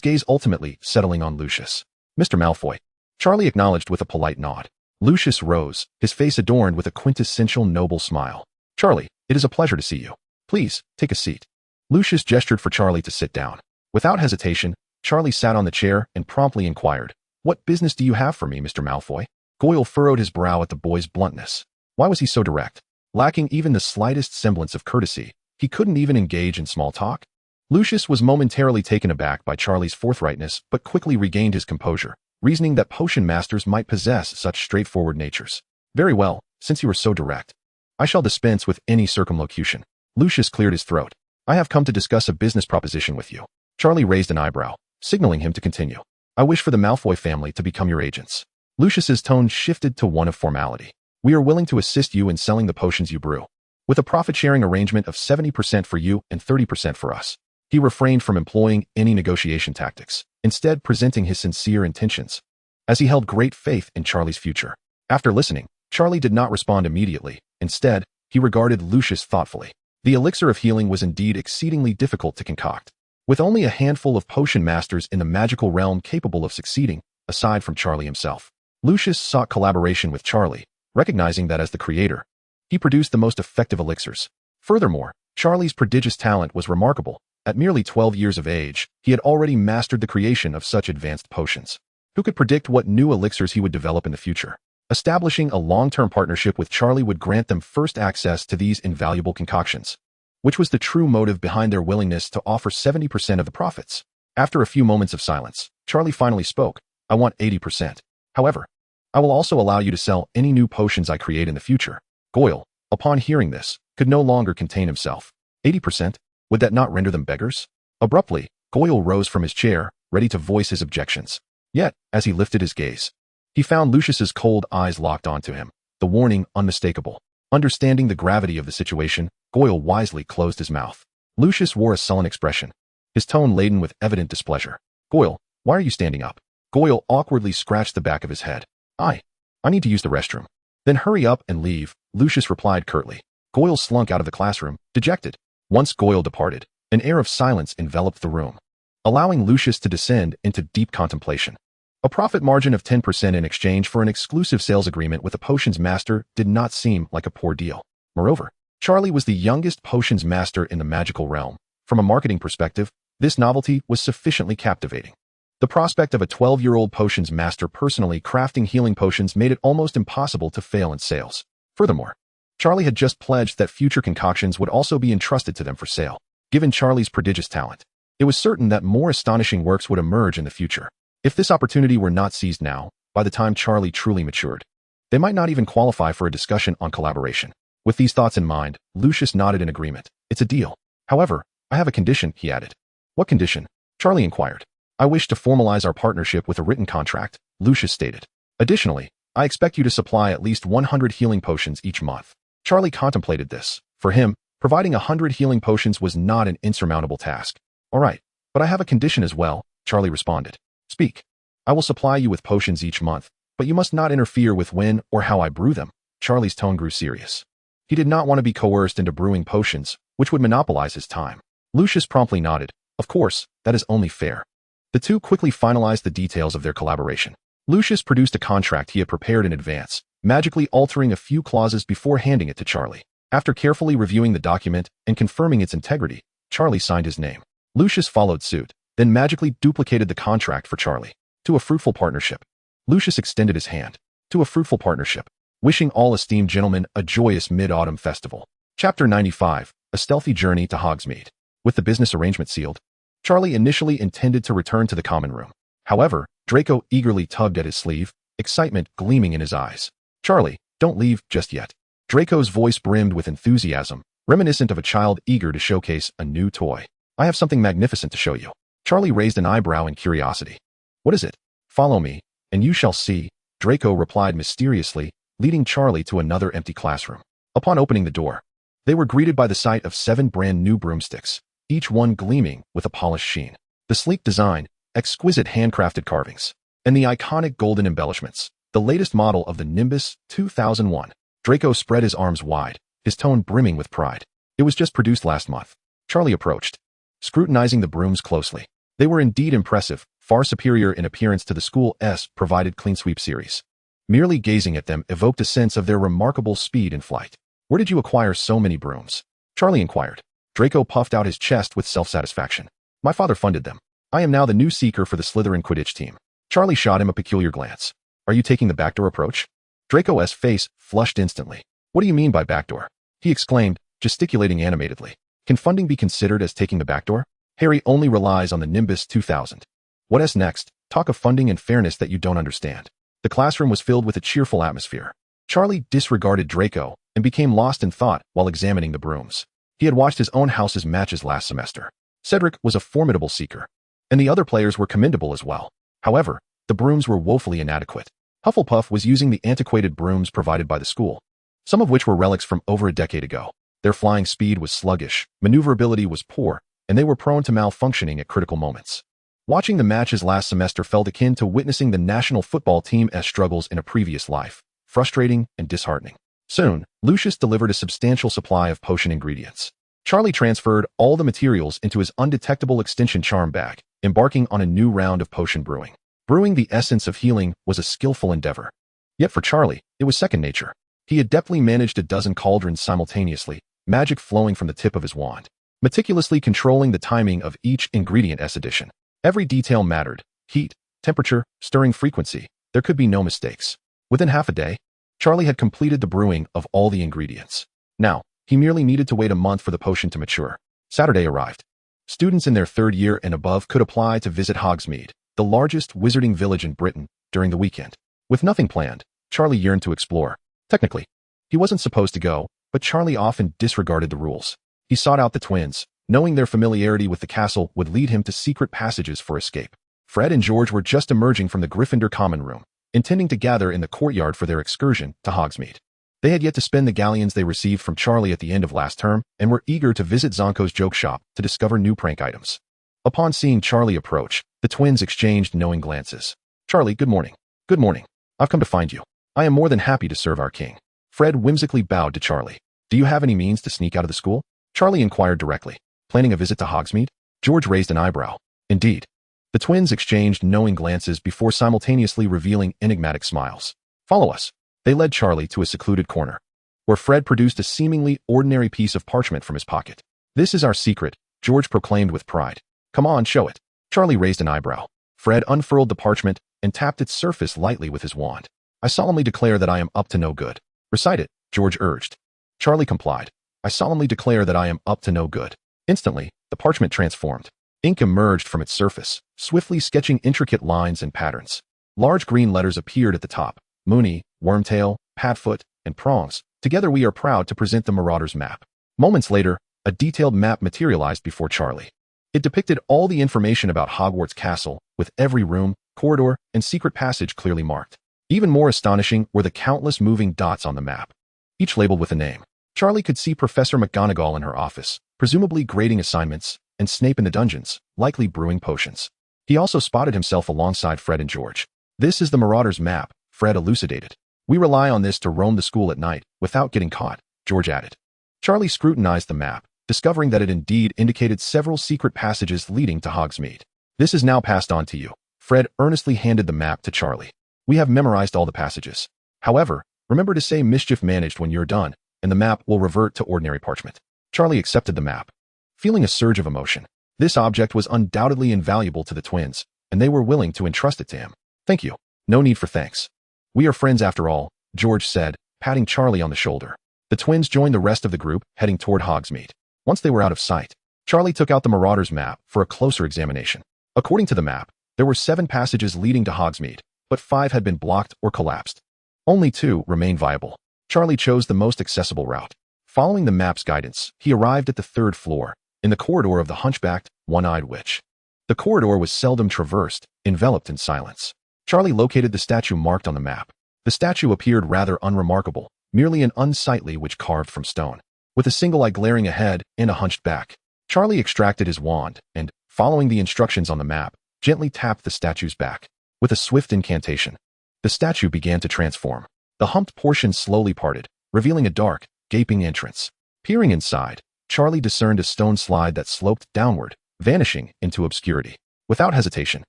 gaze ultimately settling on Lucius. Mr. Malfoy. Charlie acknowledged with a polite nod. Lucius rose, his face adorned with a quintessential noble smile. Charlie, it is a pleasure to see you. Please, take a seat. Lucius gestured for Charlie to sit down. Without hesitation, Charlie sat on the chair and promptly inquired, "What business do you have for me, Mr. Malfoy?" Goyle furrowed his brow at the boy's bluntness. Why was he so direct? Lacking even the slightest semblance of courtesy, he couldn't even engage in small talk. Lucius was momentarily taken aback by Charlie's forthrightness but quickly regained his composure, reasoning that potion masters might possess such straightforward natures. Very well, since you are so direct. I shall dispense with any circumlocution. Lucius cleared his throat. I have come to discuss a business proposition with you. Charlie raised an eyebrow, signaling him to continue. I wish for the Malfoy family to become your agents. Lucius's tone shifted to one of formality. We are willing to assist you in selling the potions you brew, with a profit-sharing arrangement of 70% for you and 30% for us. He refrained from employing any negotiation tactics, instead presenting his sincere intentions, as he held great faith in Charlie's future. After listening, Charlie did not respond immediately. Instead, he regarded Lucius thoughtfully. The elixir of healing was indeed exceedingly difficult to concoct, with only a handful of potion masters in the magical realm capable of succeeding, aside from Charlie himself. Lucius sought collaboration with Charlie, recognizing that as the creator, he produced the most effective elixirs. Furthermore, Charlie's prodigious talent was remarkable. At merely 12 years of age, he had already mastered the creation of such advanced potions. Who could predict what new elixirs he would develop in the future? Establishing a long-term partnership with Charlie would grant them first access to these invaluable concoctions, which was the true motive behind their willingness to offer 70% of the profits. After a few moments of silence, Charlie finally spoke. I want 80%. However, I will also allow you to sell any new potions I create in the future. Goyle, upon hearing this, could no longer contain himself. 80%? Would that not render them beggars? Abruptly, Goyle rose from his chair, ready to voice his objections. Yet, as he lifted his gaze, he found Lucius's cold eyes locked onto him, the warning unmistakable. Understanding the gravity of the situation, Goyle wisely closed his mouth. Lucius wore a sullen expression, his tone laden with evident displeasure. Goyle, why are you standing up? Goyle awkwardly scratched the back of his head. I need to use the restroom. Then hurry up and leave, Lucius replied curtly. Goyle slunk out of the classroom, dejected. Once Goyle departed, an air of silence enveloped the room, allowing Lucius to descend into deep contemplation. A profit margin of 10% in exchange for an exclusive sales agreement with a potions master did not seem like a poor deal. Moreover, Charlie was the youngest potions master in the magical realm. From a marketing perspective, this novelty was sufficiently captivating. The prospect of a 12-year-old potions master personally crafting healing potions made it almost impossible to fail in sales. Furthermore, Charlie had just pledged that future concoctions would also be entrusted to them for sale. Given Charlie's prodigious talent, it was certain that more astonishing works would emerge in the future. If this opportunity were not seized now, by the time Charlie truly matured, they might not even qualify for a discussion on collaboration. With these thoughts in mind, Lucius nodded in agreement. It's a deal. However, I have a condition, he added. What condition? Charlie inquired. I wish to formalize our partnership with a written contract, Lucius stated. Additionally, I expect you to supply at least 100 healing potions each month. Charlie contemplated this. For him, providing 100 healing potions was not an insurmountable task. All right, but I have a condition as well, Charlie responded. Speak. I will supply you with potions each month, but you must not interfere with when or how I brew them. Charlie's tone grew serious. He did not want to be coerced into brewing potions, which would monopolize his time. Lucius promptly nodded. Of course, that is only fair. The two quickly finalized the details of their collaboration. Lucius produced a contract he had prepared in advance, magically altering a few clauses before handing it to Charlie. After carefully reviewing the document and confirming its integrity, Charlie signed his name. Lucius followed suit, then magically duplicated the contract for Charlie. To a fruitful partnership. Lucius extended his hand. To a fruitful partnership. Wishing all esteemed gentlemen a joyous mid-autumn festival. Chapter 95, A Stealthy Journey to Hogsmeade. With the business arrangement sealed, Charlie initially intended to return to the common room. However, Draco eagerly tugged at his sleeve, excitement gleaming in his eyes. Charlie, don't leave just yet. Draco's voice brimmed with enthusiasm, reminiscent of a child eager to showcase a new toy. I have something magnificent to show you. Charlie raised an eyebrow in curiosity. What is it? Follow me, and you shall see, Draco replied mysteriously, leading Charlie to another empty classroom. Upon opening the door, they were greeted by the sight of 7 brand new broomsticks, each one gleaming with a polished sheen. The sleek design, exquisite handcrafted carvings, and the iconic golden embellishments The latest model of the Nimbus 2001. Draco spread his arms wide, his tone brimming with pride. It was just produced last month. Charlie approached, scrutinizing the brooms closely. They were indeed impressive, far superior in appearance to the school's provided clean sweep series. Merely gazing at them evoked a sense of their remarkable speed in flight. Where did you acquire so many brooms? Charlie inquired. Draco puffed out his chest with self-satisfaction. My father funded them. I am now the new seeker for the Slytherin Quidditch team. Charlie shot him a peculiar glance. Are you taking the backdoor approach? Draco's face flushed instantly. What do you mean by backdoor? He exclaimed, gesticulating animatedly. Can funding be considered as taking the backdoor? Harry only relies on the Nimbus 2000. What's next? Talk of funding and fairness that you don't understand. The classroom was filled with a cheerful atmosphere. Charlie disregarded Draco and became lost in thought while examining the brooms. He had watched his own house's matches last semester. Cedric was a formidable seeker, and the other players were commendable as well. However, the brooms were woefully inadequate. Hufflepuff was using the antiquated brooms provided by the school, some of which were relics from over a decade ago. Their flying speed was sluggish, maneuverability was poor, and they were prone to malfunctioning at critical moments. Watching the matches last semester felt akin to witnessing the national football team's struggles in a previous life, frustrating and disheartening. Soon, Lucius delivered a substantial supply of potion ingredients. Charlie transferred all the materials into his undetectable extension charm bag, embarking on a new round of potion brewing. Brewing the essence of healing was a skillful endeavor. Yet for Charlie, it was second nature. He adeptly managed a dozen cauldrons simultaneously, magic flowing from the tip of his wand, meticulously controlling the timing of each ingredient's addition. Every detail mattered: heat, temperature, stirring frequency. There could be no mistakes. Within half a day, Charlie had completed the brewing of all the ingredients. Now, he merely needed to wait a month for the potion to mature. Saturday arrived. Students in their third year and above could apply to visit Hogsmeade, the largest wizarding village in Britain, during the weekend. With nothing planned, Charlie yearned to explore. Technically, he wasn't supposed to go, but Charlie often disregarded the rules. He sought out the twins, knowing their familiarity with the castle would lead him to secret passages for escape. Fred and George were just emerging from the Gryffindor common room, intending to gather in the courtyard for their excursion to Hogsmeade. They had yet to spend the galleons they received from Charlie at the end of last term and were eager to visit Zonko's joke shop to discover new prank items. Upon seeing Charlie approach, the twins exchanged knowing glances. Charlie, good morning. Good morning. I've come to find you. I am more than happy to serve our king. Fred whimsically bowed to Charlie. Do you have any means to sneak out of the school? Charlie inquired directly. Planning a visit to Hogsmeade? George raised an eyebrow. Indeed. The twins exchanged knowing glances before simultaneously revealing enigmatic smiles. Follow us. They led Charlie to a secluded corner, where Fred produced a seemingly ordinary piece of parchment from his pocket. This is our secret, George proclaimed with pride. Come on, show it. Charlie raised an eyebrow. Fred unfurled the parchment and tapped its surface lightly with his wand. I solemnly declare that I am up to no good. Recite it, George urged. Charlie complied. I solemnly declare that I am up to no good. Instantly, the parchment transformed. Ink emerged from its surface, swiftly sketching intricate lines and patterns. Large green letters appeared at the top. Moony, Wormtail, Padfoot, and Prongs. Together we are proud to present the Marauders map. Moments later, a detailed map materialized before Charlie. It depicted all the information about Hogwarts Castle, with every room, corridor, and secret passage clearly marked. Even more astonishing were the countless moving dots on the map, each labeled with a name. Charlie could see Professor McGonagall in her office, presumably grading assignments, and Snape in the dungeons, likely brewing potions. He also spotted himself alongside Fred and George. This is the Marauders map, Fred elucidated. We rely on this to roam the school at night, without getting caught, George added. Charlie scrutinized the map, discovering that it indeed indicated several secret passages leading to Hogsmeade. This is now passed on to you. Fred earnestly handed the map to Charlie. We have memorized all the passages. However, remember to say mischief managed when you're done, and the map will revert to ordinary parchment. Charlie accepted the map, feeling a surge of emotion. This object was undoubtedly invaluable to the twins, and they were willing to entrust it to him. Thank you. No need for thanks. We are friends after all, George said, patting Charlie on the shoulder. The twins joined the rest of the group, heading toward Hogsmeade. Once they were out of sight, Charlie took out the Marauders map for a closer examination. According to the map, there were 7 passages leading to Hogsmeade, but 5 had been blocked or collapsed. Only 2 remained viable. Charlie chose the most accessible route. Following the map's guidance, he arrived at the 3rd floor, in the corridor of the hunchbacked, one-eyed witch. The corridor was seldom traversed, enveloped in silence. Charlie located the statue marked on the map. The statue appeared rather unremarkable, merely an unsightly witch carved from stone, with a single eye glaring ahead and a hunched back. Charlie extracted his wand and, following the instructions on the map, gently tapped the statue's back. With a swift incantation, The statue began to transform. The humped portion slowly parted, revealing a dark, gaping entrance. Peering inside, Charlie discerned a stone slide that sloped downward, vanishing into obscurity. Without hesitation,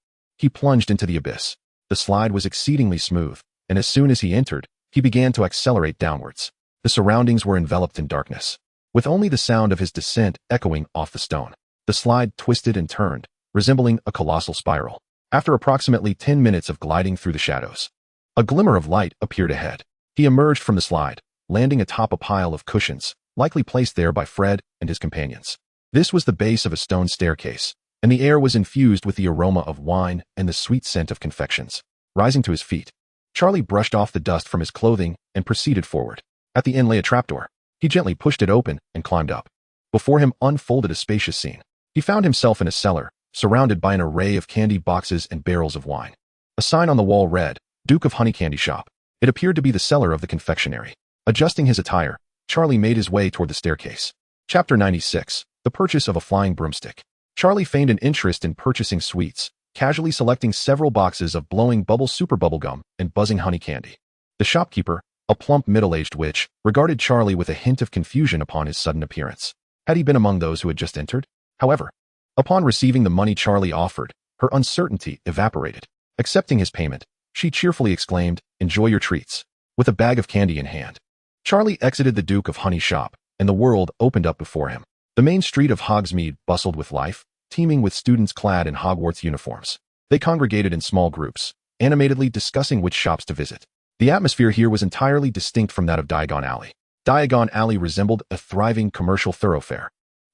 he plunged into the abyss. The slide was exceedingly smooth, and as soon as he entered, he began to accelerate downwards. The surroundings were enveloped in darkness, with only the sound of his descent echoing off the stone. The slide twisted and turned, resembling a colossal spiral. After approximately 10 minutes of gliding through the shadows, a glimmer of light appeared ahead. He emerged from the slide, landing atop a pile of cushions, likely placed there by Fred and his companions. This was the base of a stone staircase, and the air was infused with the aroma of wine and the sweet scent of confections. Rising to his feet, Charlie brushed off the dust from his clothing and proceeded forward. At the end lay a trapdoor. He gently pushed it open and climbed up. Before him unfolded a spacious scene. He found himself in a cellar, surrounded by an array of candy boxes and barrels of wine. A sign on the wall read, Duke of Honey Candy Shop. It appeared to be the cellar of the confectionery. Adjusting his attire, Charlie made his way toward the staircase. Chapter 96. The Purchase of a Flying Broomstick. Charlie feigned an interest in purchasing sweets, casually selecting several boxes of blowing bubble super bubblegum and buzzing honey candy. The shopkeeper, a plump middle-aged witch, regarded Charlie with a hint of confusion upon his sudden appearance. Had he been among those who had just entered? However, upon receiving the money Charlie offered, her uncertainty evaporated. Accepting his payment, she cheerfully exclaimed, "Enjoy your treats," with a bag of candy in hand. Charlie exited the Duke of Honey's shop, and the world opened up before him. The main street of Hogsmeade bustled with life, teeming with students clad in Hogwarts uniforms. They congregated in small groups, animatedly discussing which shops to visit. The atmosphere here was entirely distinct from that of Diagon Alley. Diagon Alley resembled a thriving commercial thoroughfare,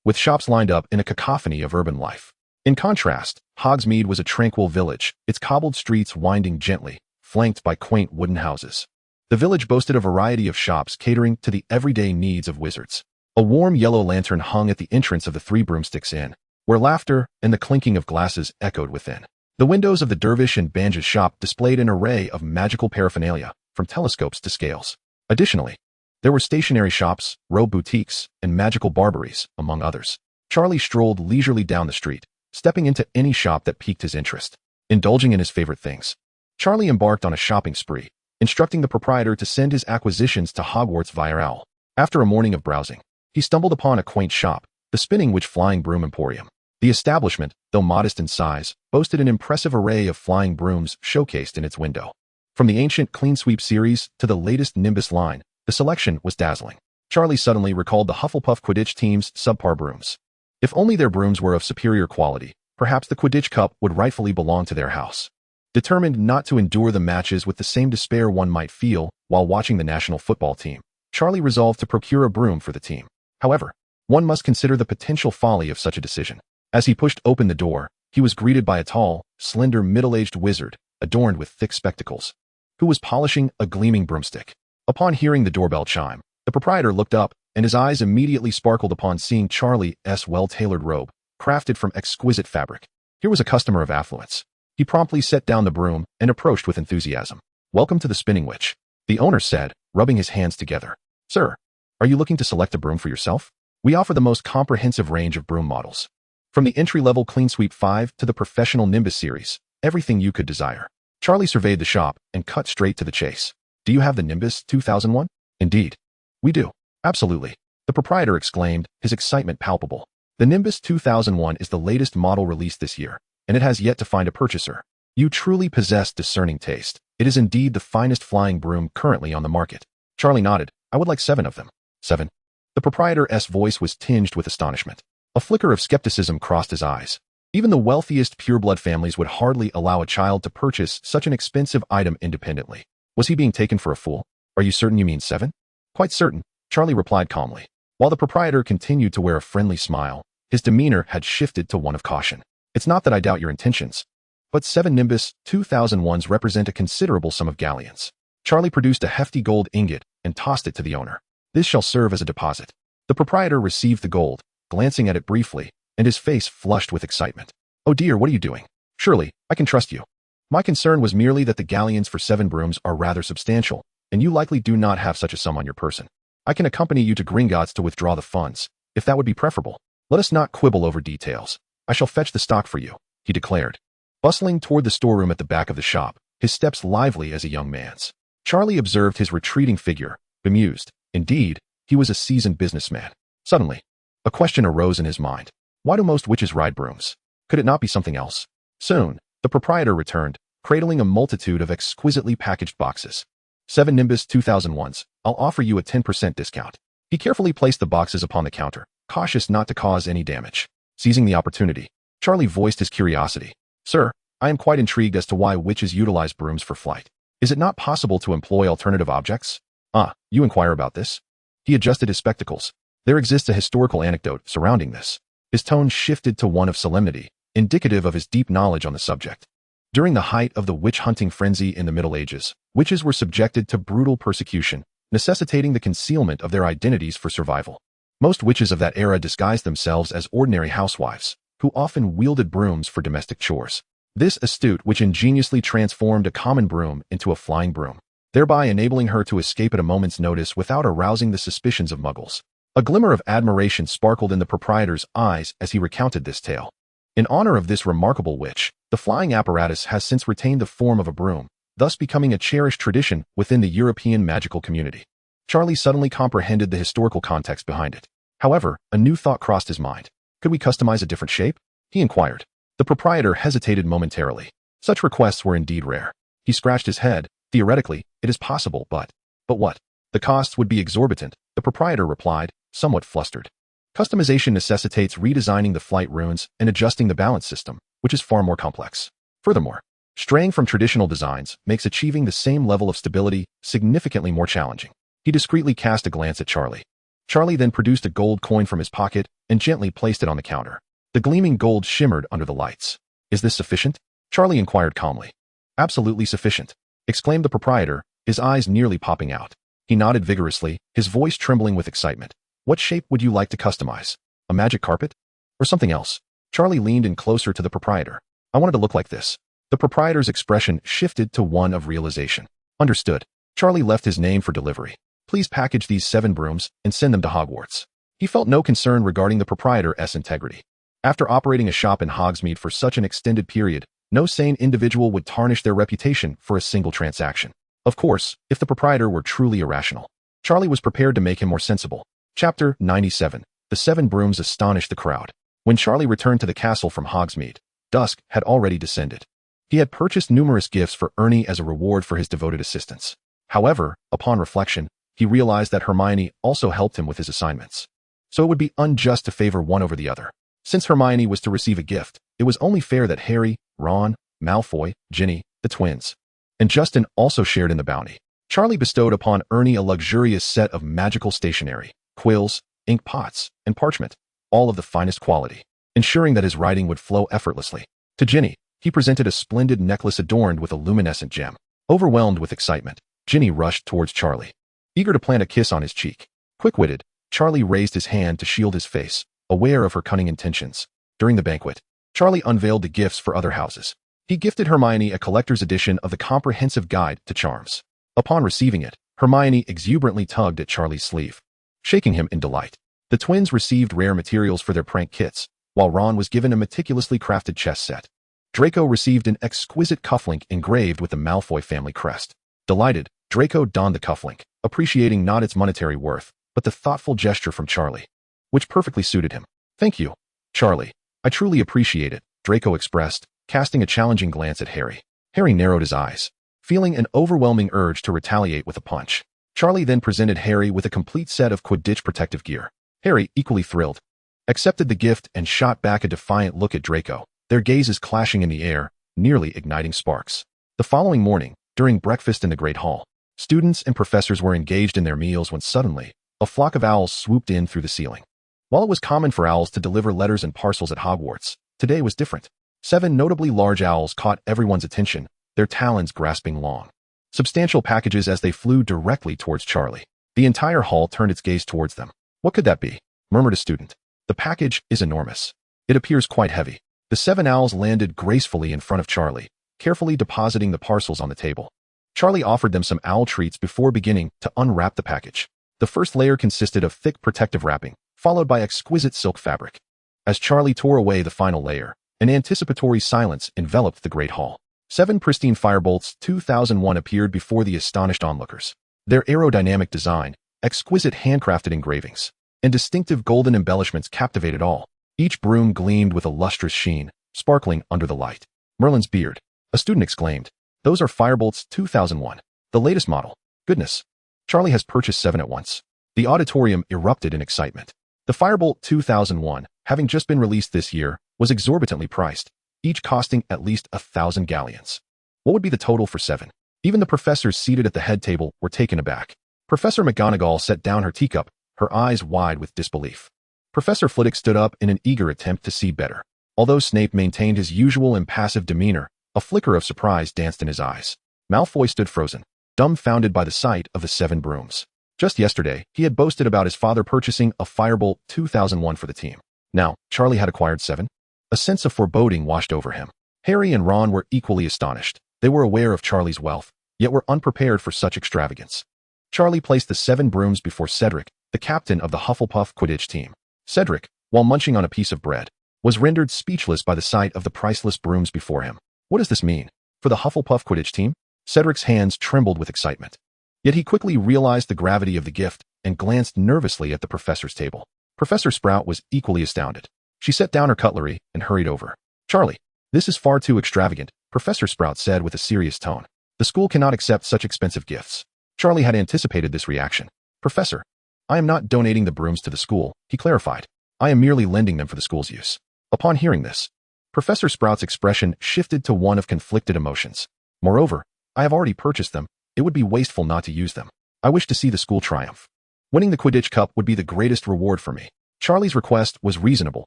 with shops lined up in a cacophony of urban life. In contrast, Hogsmeade was a tranquil village, its cobbled streets winding gently, flanked by quaint wooden houses. The village boasted a variety of shops catering to the everyday needs of wizards. A warm yellow lantern hung at the entrance of the Three Broomsticks Inn, where laughter and the clinking of glasses echoed within. The windows of the Dervish and Banja's shop displayed an array of magical paraphernalia, from telescopes to scales. Additionally, there were stationery shops, robe boutiques, and magical barberies, among others. Charlie strolled leisurely down the street, stepping into any shop that piqued his interest. Indulging in his favorite things, Charlie embarked on a shopping spree, instructing the proprietor to send his acquisitions to Hogwarts via owl. After a morning of browsing, he stumbled upon a quaint shop, the Spinning Witch Flying Broom Emporium. The establishment, though modest in size, boasted an impressive array of flying brooms showcased in its window. From the ancient Clean Sweep series to the latest Nimbus line, the selection was dazzling. Charlie suddenly recalled the Hufflepuff Quidditch team's subpar brooms. If only their brooms were of superior quality, perhaps the Quidditch Cup would rightfully belong to their house. Determined not to endure the matches with the same despair one might feel while watching the national football team, Charlie resolved to procure a broom for the team. However, one must consider the potential folly of such a decision. As he pushed open the door, he was greeted by a tall, slender, middle-aged wizard, adorned with thick spectacles, who was polishing a gleaming broomstick. Upon hearing the doorbell chime, the proprietor looked up, and his eyes immediately sparkled upon seeing Charlie's well-tailored robe, crafted from exquisite fabric. Here was a customer of affluence. He promptly set down the broom and approached with enthusiasm. "Welcome to the Spinning Witch," the owner said, rubbing his hands together. "Sir, are you looking to select a broom for yourself? We offer the most comprehensive range of broom models. From the entry-level Clean Sweep 5 to the professional Nimbus series, everything you could desire." Charlie surveyed the shop and cut straight to the chase. "Do you have the Nimbus 2001? "Indeed. We do. Absolutely," the proprietor exclaimed, his excitement palpable. "The Nimbus 2001 is the latest model released this year, and it has yet to find a purchaser. You truly possess discerning taste. It is indeed the finest flying broom currently on the market." Charlie nodded. "I would like 7 of them." 7? The proprietor's voice was tinged with astonishment. A flicker of skepticism crossed his eyes. Even the wealthiest pureblood families would hardly allow a child to purchase such an expensive item independently. Was he being taken for a fool? "Are you certain you mean 7? "Quite certain," Charlie replied calmly. While the proprietor continued to wear a friendly smile, his demeanor had shifted to one of caution. "It's not that I doubt your intentions, but 7 Nimbus 2001s represent a considerable sum of galleons." Charlie produced a hefty gold ingot and tossed it to the owner. "This shall serve as a deposit." The proprietor received the gold, glancing at it briefly, and his face flushed with excitement. "Oh dear, what are you doing? Surely, I can trust you. My concern was merely that the galleons for 7 brooms are rather substantial, and you likely do not have such a sum on your person. I can accompany you to Gringotts to withdraw the funds, if that would be preferable. Let us not quibble over details. I shall fetch the stock for you," he declared. Bustling toward the storeroom at the back of the shop, his steps lively as a young man's. Charlie observed his retreating figure, bemused. Indeed, he was a seasoned businessman. Suddenly, a question arose in his mind. Why do most witches ride brooms? Could it not be something else? Soon, the proprietor returned, cradling a multitude of exquisitely packaged boxes. 7 Nimbus 2001s, I'll offer you a 10% discount. He carefully placed the boxes upon the counter, cautious not to cause any damage. Seizing the opportunity, Charlie voiced his curiosity. Sir, I am quite intrigued as to why witches utilize brooms for flight. Is it not possible to employ alternative objects? Ah, you inquire about this? He adjusted his spectacles. There exists a historical anecdote surrounding this. His tone shifted to one of solemnity, indicative of his deep knowledge on the subject. During the height of the witch-hunting frenzy in the Middle Ages, witches were subjected to brutal persecution, necessitating the concealment of their identities for survival. Most witches of that era disguised themselves as ordinary housewives, who often wielded brooms for domestic chores. This astute witch ingeniously transformed a common broom into a flying broom, thereby enabling her to escape at a moment's notice without arousing the suspicions of muggles. A glimmer of admiration sparkled in the proprietor's eyes as he recounted this tale. In honor of this remarkable witch, the flying apparatus has since retained the form of a broom, thus becoming a cherished tradition within the European magical community. Charlie suddenly comprehended the historical context behind it. However, a new thought crossed his mind. Could we customize a different shape? He inquired. The proprietor hesitated momentarily. Such requests were indeed rare. He scratched his head. Theoretically, it is possible, but what? The costs would be exorbitant, the proprietor replied, somewhat flustered. Customization necessitates redesigning the flight runes and adjusting the balance system, which is far more complex. Furthermore, straying from traditional designs makes achieving the same level of stability significantly more challenging. He discreetly cast a glance at Charlie. Charlie then produced a gold coin from his pocket and gently placed it on the counter. The gleaming gold shimmered under the lights. Is this sufficient? Charlie inquired calmly. Absolutely sufficient, exclaimed the proprietor, his eyes nearly popping out. He nodded vigorously, his voice trembling with excitement. What shape would you like to customize? A magic carpet? Or something else? Charlie leaned in closer to the proprietor. I wanted to look like this. The proprietor's expression shifted to one of realization. Understood. Charlie left his name for delivery. Please package these 7 brooms and send them to Hogwarts. He felt no concern regarding the proprietor's integrity. After operating a shop in Hogsmeade for such an extended period, no sane individual would tarnish their reputation for a single transaction. Of course, if the proprietor were truly irrational. Charlie was prepared to make him more sensible. Chapter 97. The 7 brooms astonished the crowd. When Charlie returned to the castle from Hogsmeade, dusk had already descended. He had purchased numerous gifts for Ernie as a reward for his devoted assistance. However, upon reflection, he realized that Hermione also helped him with his assignments. So it would be unjust to favor one over the other. Since Hermione was to receive a gift, it was only fair that Harry, Ron, Malfoy, Ginny, the twins, and Justin also shared in the bounty. Charlie bestowed upon Ernie a luxurious set of magical stationery, quills, ink pots, and parchment, all of the finest quality, ensuring that his writing would flow effortlessly. To Ginny, he presented a splendid necklace adorned with a luminescent gem. Overwhelmed with excitement, Ginny rushed towards Charlie, eager to plant a kiss on his cheek. Quick-witted, Charlie raised his hand to shield his face, aware of her cunning intentions. During the banquet, Charlie unveiled the gifts for other houses. He gifted Hermione a collector's edition of the Comprehensive Guide to Charms. Upon receiving it, Hermione exuberantly tugged at Charlie's sleeve, shaking him in delight. The twins received rare materials for their prank kits, while Ron was given a meticulously crafted chess set. Draco received an exquisite cufflink engraved with the Malfoy family crest. Delighted, Draco donned the cufflink, appreciating not its monetary worth, but the thoughtful gesture from Charlie, which perfectly suited him. Thank you, Charlie. I truly appreciate it, Draco expressed, casting a challenging glance at Harry. Harry narrowed his eyes, feeling an overwhelming urge to retaliate with a punch. Charlie then presented Harry with a complete set of Quidditch protective gear. Harry, equally thrilled, accepted the gift and shot back a defiant look at Draco, their gazes clashing in the air, nearly igniting sparks. The following morning, during breakfast in the Great Hall, students and professors were engaged in their meals when suddenly, a flock of owls swooped in through the ceiling. While it was common for owls to deliver letters and parcels at Hogwarts, today was different. 7 notably large owls caught everyone's attention, their talons grasping long, substantial packages as they flew directly towards Charlie. The entire hall turned its gaze towards them. What could that be? Murmured a student. The package is enormous. It appears quite heavy. The 7 owls landed gracefully in front of Charlie, carefully depositing the parcels on the table. Charlie offered them some owl treats before beginning to unwrap the package. The first layer consisted of thick protective wrapping, followed by exquisite silk fabric. As Charlie tore away the final layer, an anticipatory silence enveloped the Great Hall. 7 pristine firebolts 2001 appeared before the astonished onlookers. Their aerodynamic design, exquisite handcrafted engravings, and distinctive golden embellishments captivated all. Each broom gleamed with a lustrous sheen, sparkling under the light. Merlin's beard. A student exclaimed. Those are firebolts 2001. The latest model. Goodness. Charlie has purchased 7 at once. The auditorium erupted in excitement. The Firebolt 2001, having just been released this year, was exorbitantly priced, each costing at least 1,000 galleons. What would be the total for 7? Even the professors seated at the head table were taken aback. Professor McGonagall set down her teacup, her eyes wide with disbelief. Professor Flitwick stood up in an eager attempt to see better. Although Snape maintained his usual impassive demeanor, a flicker of surprise danced in his eyes. Malfoy stood frozen, dumbfounded by the sight of the 7 brooms. Just yesterday, he had boasted about his father purchasing a Firebolt 2001 for the team. Now, Charlie had acquired 7? A sense of foreboding washed over him. Harry and Ron were equally astonished. They were aware of Charlie's wealth, yet were unprepared for such extravagance. Charlie placed the 7 brooms before Cedric, the captain of the Hufflepuff Quidditch team. Cedric, while munching on a piece of bread, was rendered speechless by the sight of the priceless brooms before him. What does this mean? For the Hufflepuff Quidditch team? Cedric's hands trembled with excitement. Yet he quickly realized the gravity of the gift and glanced nervously at the professor's table. Professor Sprout was equally astounded. She set down her cutlery and hurried over. Charlie, this is far too extravagant, Professor Sprout said with a serious tone. The school cannot accept such expensive gifts. Charlie had anticipated this reaction. Professor, I am not donating the brooms to the school, he clarified. I am merely lending them for the school's use. Upon hearing this, Professor Sprout's expression shifted to one of conflicted emotions. Moreover, I have already purchased them. It would be wasteful not to use them. I wish to see the school triumph. Winning the Quidditch Cup would be the greatest reward for me. Charlie's request was reasonable,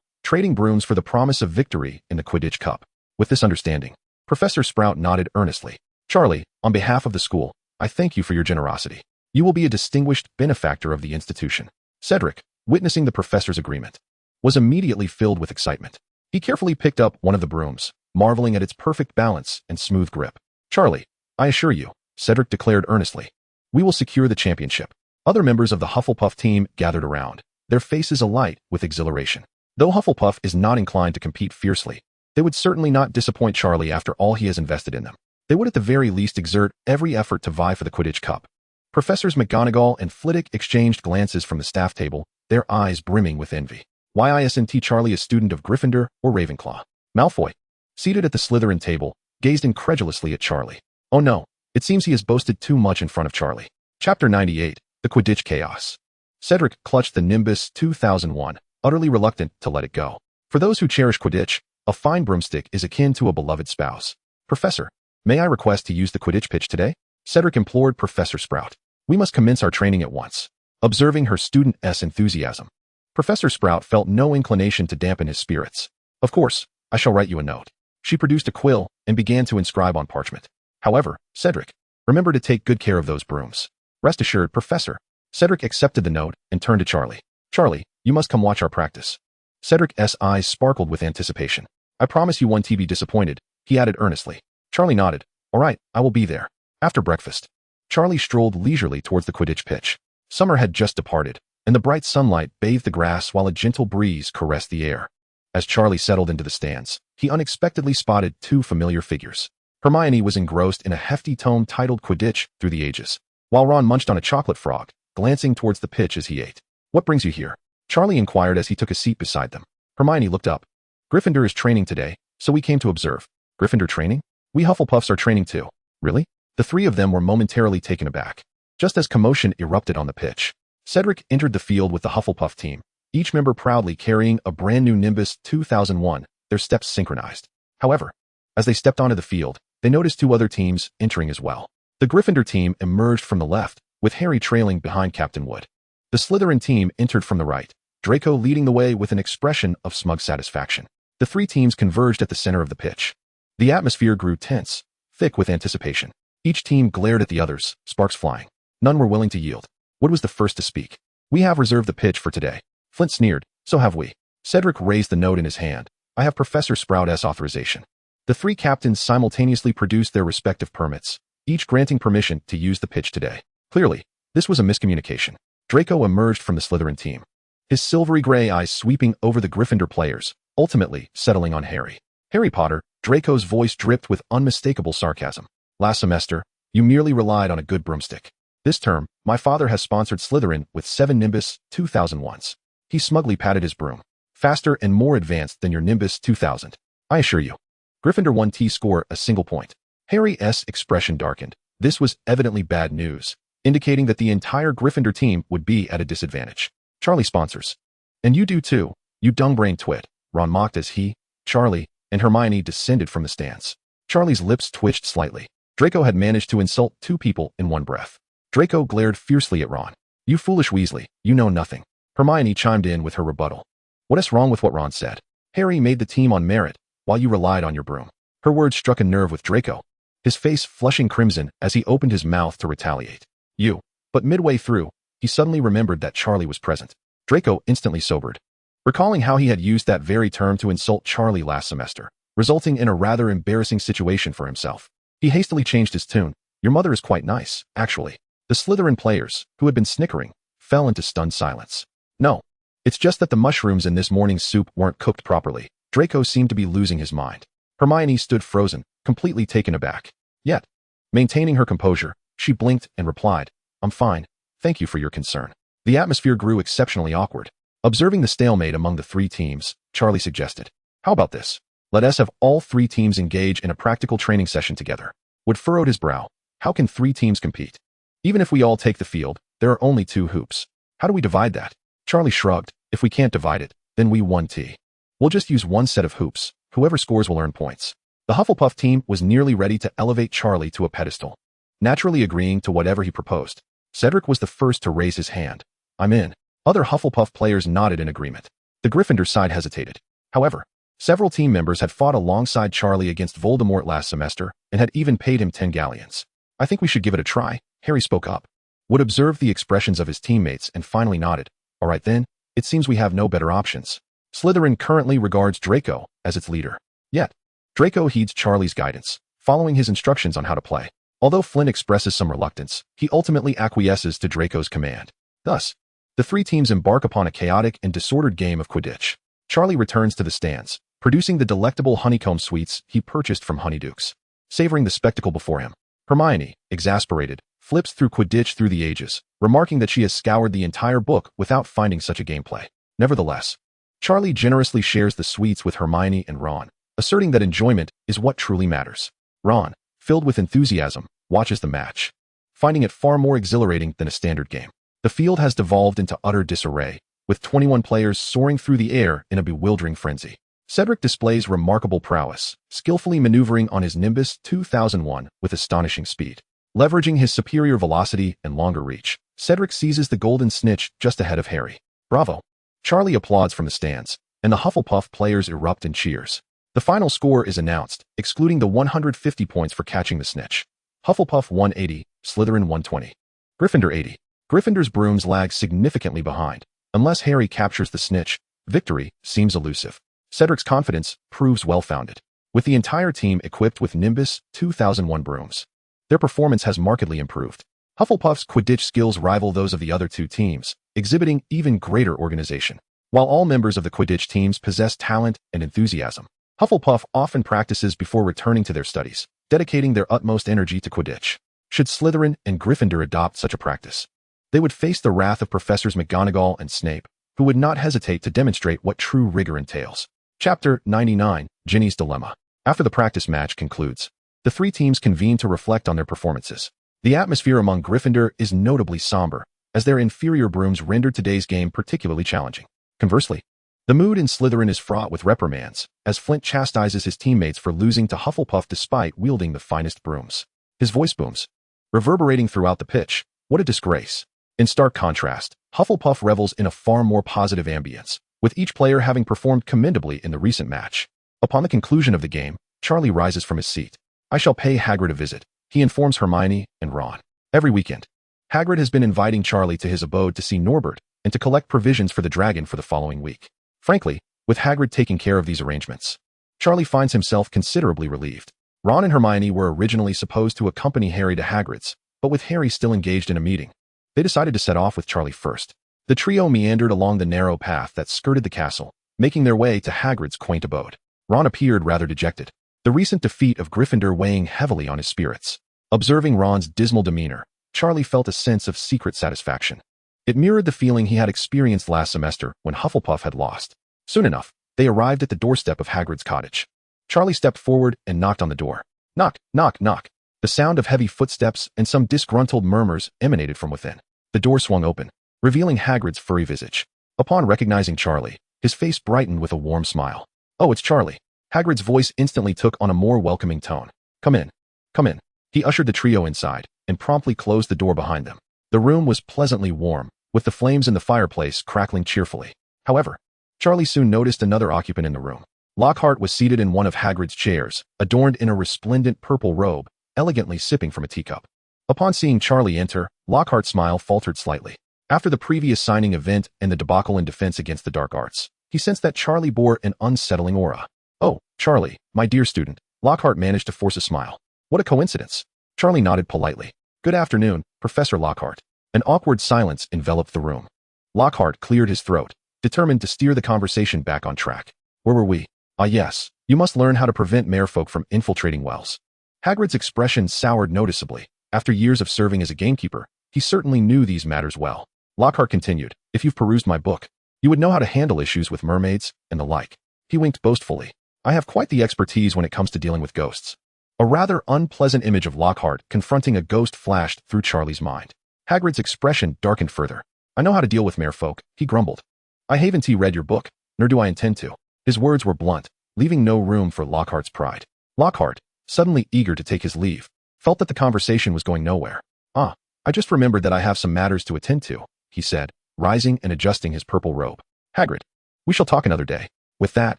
trading brooms for the promise of victory in the Quidditch Cup. With this understanding, Professor Sprout nodded earnestly. Charlie, on behalf of the school, I thank you for your generosity. You will be a distinguished benefactor of the institution. Cedric, witnessing the professor's agreement, was immediately filled with excitement. He carefully picked up one of the brooms, marveling at its perfect balance and smooth grip. Charlie, I assure you, Cedric declared earnestly, we will secure the championship. Other members of the Hufflepuff team gathered around, their faces alight with exhilaration. Though Hufflepuff is not inclined to compete fiercely, they would certainly not disappoint Charlie after all he has invested in them. They would at the very least exert every effort to vie for the Quidditch Cup. Professors McGonagall and Flitwick exchanged glances from the staff table, their eyes brimming with envy. Isn't Charlie a student of Gryffindor or Ravenclaw? Malfoy, seated at the Slytherin table, gazed incredulously at Charlie. Oh no, it seems he has boasted too much in front of Charlie. Chapter 98, The Quidditch Chaos. Cedric clutched the Nimbus 2001, utterly reluctant to let it go. For those who cherish Quidditch, a fine broomstick is akin to a beloved spouse. Professor, may I request to use the Quidditch pitch today? Cedric implored Professor Sprout. We must commence our training at once. Observing her student's enthusiasm, Professor Sprout felt no inclination to dampen his spirits. Of course, I shall write you a note. She produced a quill and began to inscribe on parchment. However, Cedric, remember to take good care of those brooms. Rest assured, Professor. Cedric accepted the note and turned to Charlie. Charlie, you must come watch our practice. Cedric's eyes sparkled with anticipation. I promise you won't be disappointed, he added earnestly. Charlie nodded. All right, I will be there. After breakfast, Charlie strolled leisurely towards the Quidditch pitch. Summer had just departed, and the bright sunlight bathed the grass while a gentle breeze caressed the air. As Charlie settled into the stands, he unexpectedly spotted 2 familiar figures. Hermione was engrossed in a hefty tome titled Quidditch Through the Ages, while Ron munched on a chocolate frog, glancing towards the pitch as he ate. What brings you here? Charlie inquired as he took a seat beside them. Hermione looked up. Gryffindor is training today, so we came to observe. Gryffindor training? We Hufflepuffs are training too. Really? The 3 of them were momentarily taken aback. Just as commotion erupted on the pitch, Cedric entered the field with the Hufflepuff team, each member proudly carrying a brand new Nimbus 2001, their steps synchronized. However, as they stepped onto the field, they noticed 2 other teams entering as well. The Gryffindor team emerged from the left, with Harry trailing behind Captain Wood. The Slytherin team entered from the right, Draco leading the way with an expression of smug satisfaction. The 3 teams converged at the center of the pitch. The atmosphere grew tense, thick with anticipation. Each team glared at the others, sparks flying. None were willing to yield. Wood was the first to speak. We have reserved the pitch for today. Flint sneered. So have we. Cedric raised the note in his hand. I have Professor Sprout's authorization. The 3 captains simultaneously produced their respective permits, each granting permission to use the pitch today. Clearly, this was a miscommunication. Draco emerged from the Slytherin team, his silvery gray eyes sweeping over the Gryffindor players, ultimately settling on Harry. Harry Potter, Draco's voice dripped with unmistakable sarcasm. Last semester, you merely relied on a good broomstick. This term, my father has sponsored Slytherin with 7 Nimbus 2001s. He smugly patted his broom. Faster and more advanced than your Nimbus 2000. I assure you. Gryffindor won T-score a single point. Harry's expression darkened. This was evidently bad news, indicating that the entire Gryffindor team would be at a disadvantage. Charlie sponsors. And you do too, you dung-brained twit. Ron mocked as he, Charlie, and Hermione descended from the stands. Charlie's lips twitched slightly. Draco had managed to insult 2 people in one breath. Draco glared fiercely at Ron. You foolish Weasley, you know nothing. Hermione chimed in with her rebuttal. What is wrong with what Ron said? Harry made the team on merit, while you relied on your broom. Her words struck a nerve with Draco, his face flushing crimson as he opened his mouth to retaliate. You. But midway through, he suddenly remembered that Charlie was present. Draco instantly sobered, recalling how he had used that very term to insult Charlie last semester, resulting in a rather embarrassing situation for himself. He hastily changed his tune. Your mother is quite nice, actually. The Slytherin players, who had been snickering, fell into stunned silence. No. It's just that the mushrooms in this morning's soup weren't cooked properly. Draco seemed to be losing his mind. Hermione stood frozen, completely taken aback. Yet, maintaining her composure, she blinked and replied, I'm fine, thank you for your concern. The atmosphere grew exceptionally awkward. Observing the stalemate among the 3 teams, Charlie suggested, how about this? Let us have all 3 teams engage in a practical training session together. Wood furrowed his brow. How can 3 teams compete? Even if we all take the field, there are only 2 hoops. How do we divide that? Charlie shrugged. If we can't divide it, then we 1T. We'll just use 1 set of hoops. Whoever scores will earn points. The Hufflepuff team was nearly ready to elevate Charlie to a pedestal, naturally agreeing to whatever he proposed. Cedric was the first to raise his hand. I'm in. Other Hufflepuff players nodded in agreement. The Gryffindor side hesitated. However, several team members had fought alongside Charlie against Voldemort last semester and had even paid him 10 galleons. I think we should give it a try, Harry spoke up. Wood observed the expressions of his teammates and finally nodded. All right then, it seems we have no better options. Slytherin currently regards Draco as its leader. Yet, Draco heeds Charlie's guidance, following his instructions on how to play. Although Flynn expresses some reluctance, he ultimately acquiesces to Draco's command. Thus, the 3 teams embark upon a chaotic and disordered game of Quidditch. Charlie returns to the stands, producing the delectable honeycomb sweets he purchased from Honeydukes. Savoring the spectacle before him, Hermione, exasperated, flips through Quidditch through the ages, remarking that she has scoured the entire book without finding such a gameplay. Nevertheless, Charlie generously shares the sweets with Hermione and Ron, asserting that enjoyment is what truly matters. Ron, filled with enthusiasm, watches the match, finding it far more exhilarating than a standard game. The field has devolved into utter disarray, with 21 players soaring through the air in a bewildering frenzy. Cedric displays remarkable prowess, skillfully maneuvering on his Nimbus 2001 with astonishing speed. Leveraging his superior velocity and longer reach, Cedric seizes the golden snitch just ahead of Harry. Bravo! Charlie applauds from the stands, and the Hufflepuff players erupt in cheers. The final score is announced, excluding the 150 points for catching the snitch. Hufflepuff 180, Slytherin 120. Gryffindor 80. Gryffindor's brooms lag significantly behind. Unless Harry captures the snitch, victory seems elusive. Cedric's confidence proves well-founded. With the entire team equipped with Nimbus 2001 brooms, their performance has markedly improved. Hufflepuff's Quidditch skills rival those of the other 2 teams, exhibiting even greater organization. While all members of the Quidditch teams possess talent and enthusiasm, Hufflepuff often practices before returning to their studies, dedicating their utmost energy to Quidditch. Should Slytherin and Gryffindor adopt such a practice, they would face the wrath of Professors McGonagall and Snape, who would not hesitate to demonstrate what true rigor entails. Chapter 99, Ginny's Dilemma. After the practice match concludes, the 3 teams convene to reflect on their performances. The atmosphere among Gryffindor is notably somber, as their inferior brooms rendered today's game particularly challenging. Conversely, the mood in Slytherin is fraught with reprimands, as Flint chastises his teammates for losing to Hufflepuff despite wielding the finest brooms. His voice booms, reverberating throughout the pitch. What a disgrace. In stark contrast, Hufflepuff revels in a far more positive ambience, with each player having performed commendably in the recent match. Upon the conclusion of the game, Charlie rises from his seat. I shall pay Hagrid a visit, he informs Hermione and Ron. Every weekend, Hagrid has been inviting Charlie to his abode to see Norbert and to collect provisions for the dragon for the following week. Frankly, with Hagrid taking care of these arrangements, Charlie finds himself considerably relieved. Ron and Hermione were originally supposed to accompany Harry to Hagrid's, but with Harry still engaged in a meeting, they decided to set off with Charlie first. The trio meandered along the narrow path that skirted the castle, making their way to Hagrid's quaint abode. Ron appeared rather dejected. the recent defeat of Gryffindor weighing heavily on his spirits. Observing Ron's dismal demeanor, Charlie felt a sense of secret satisfaction. It mirrored the feeling he had experienced last semester when Hufflepuff had lost. Soon enough, they arrived at the doorstep of Hagrid's cottage. Charlie stepped forward and knocked on the door. Knock, knock, knock. The sound of heavy footsteps and some disgruntled murmurs emanated from within. The door swung open, revealing Hagrid's furry visage. Upon recognizing Charlie, his face brightened with a warm smile. "Oh, it's Charlie." Hagrid's voice instantly took on a more welcoming tone. "Come in. Come in." He ushered the trio inside and promptly closed the door behind them. The room was pleasantly warm, with the flames in the fireplace crackling cheerfully. However, Charlie soon noticed another occupant in the room. Lockhart was seated in one of Hagrid's chairs, adorned in a resplendent purple robe, elegantly sipping from a teacup. Upon seeing Charlie enter, Lockhart's smile faltered slightly. After the previous signing event and the debacle in Defense Against the Dark Arts, he sensed that Charlie bore an unsettling aura. "Oh, Charlie, my dear student." Lockhart managed to force a smile. "What a coincidence." Charlie nodded politely. "Good afternoon, Professor Lockhart." An awkward silence enveloped the room. Lockhart cleared his throat, determined to steer the conversation back on track. "Where were we? Ah yes, you must learn how to prevent merfolk from infiltrating wells." Hagrid's expression soured noticeably. After years of serving as a gamekeeper, he certainly knew these matters well. Lockhart continued, "If you've perused my book, you would know how to handle issues with mermaids and the like." He winked boastfully. "I have quite the expertise when it comes to dealing with ghosts." A rather unpleasant image of Lockhart confronting a ghost flashed through Charlie's mind. Hagrid's expression darkened further. "I know how to deal with merfolk," he grumbled. "I haven't read your book, nor do I intend to." His words were blunt, leaving no room for Lockhart's pride. Lockhart, suddenly eager to take his leave, felt that the conversation was going nowhere. "Ah, I just remembered that I have some matters to attend to," he said, rising and adjusting his purple robe. "Hagrid, we shall talk another day." With that,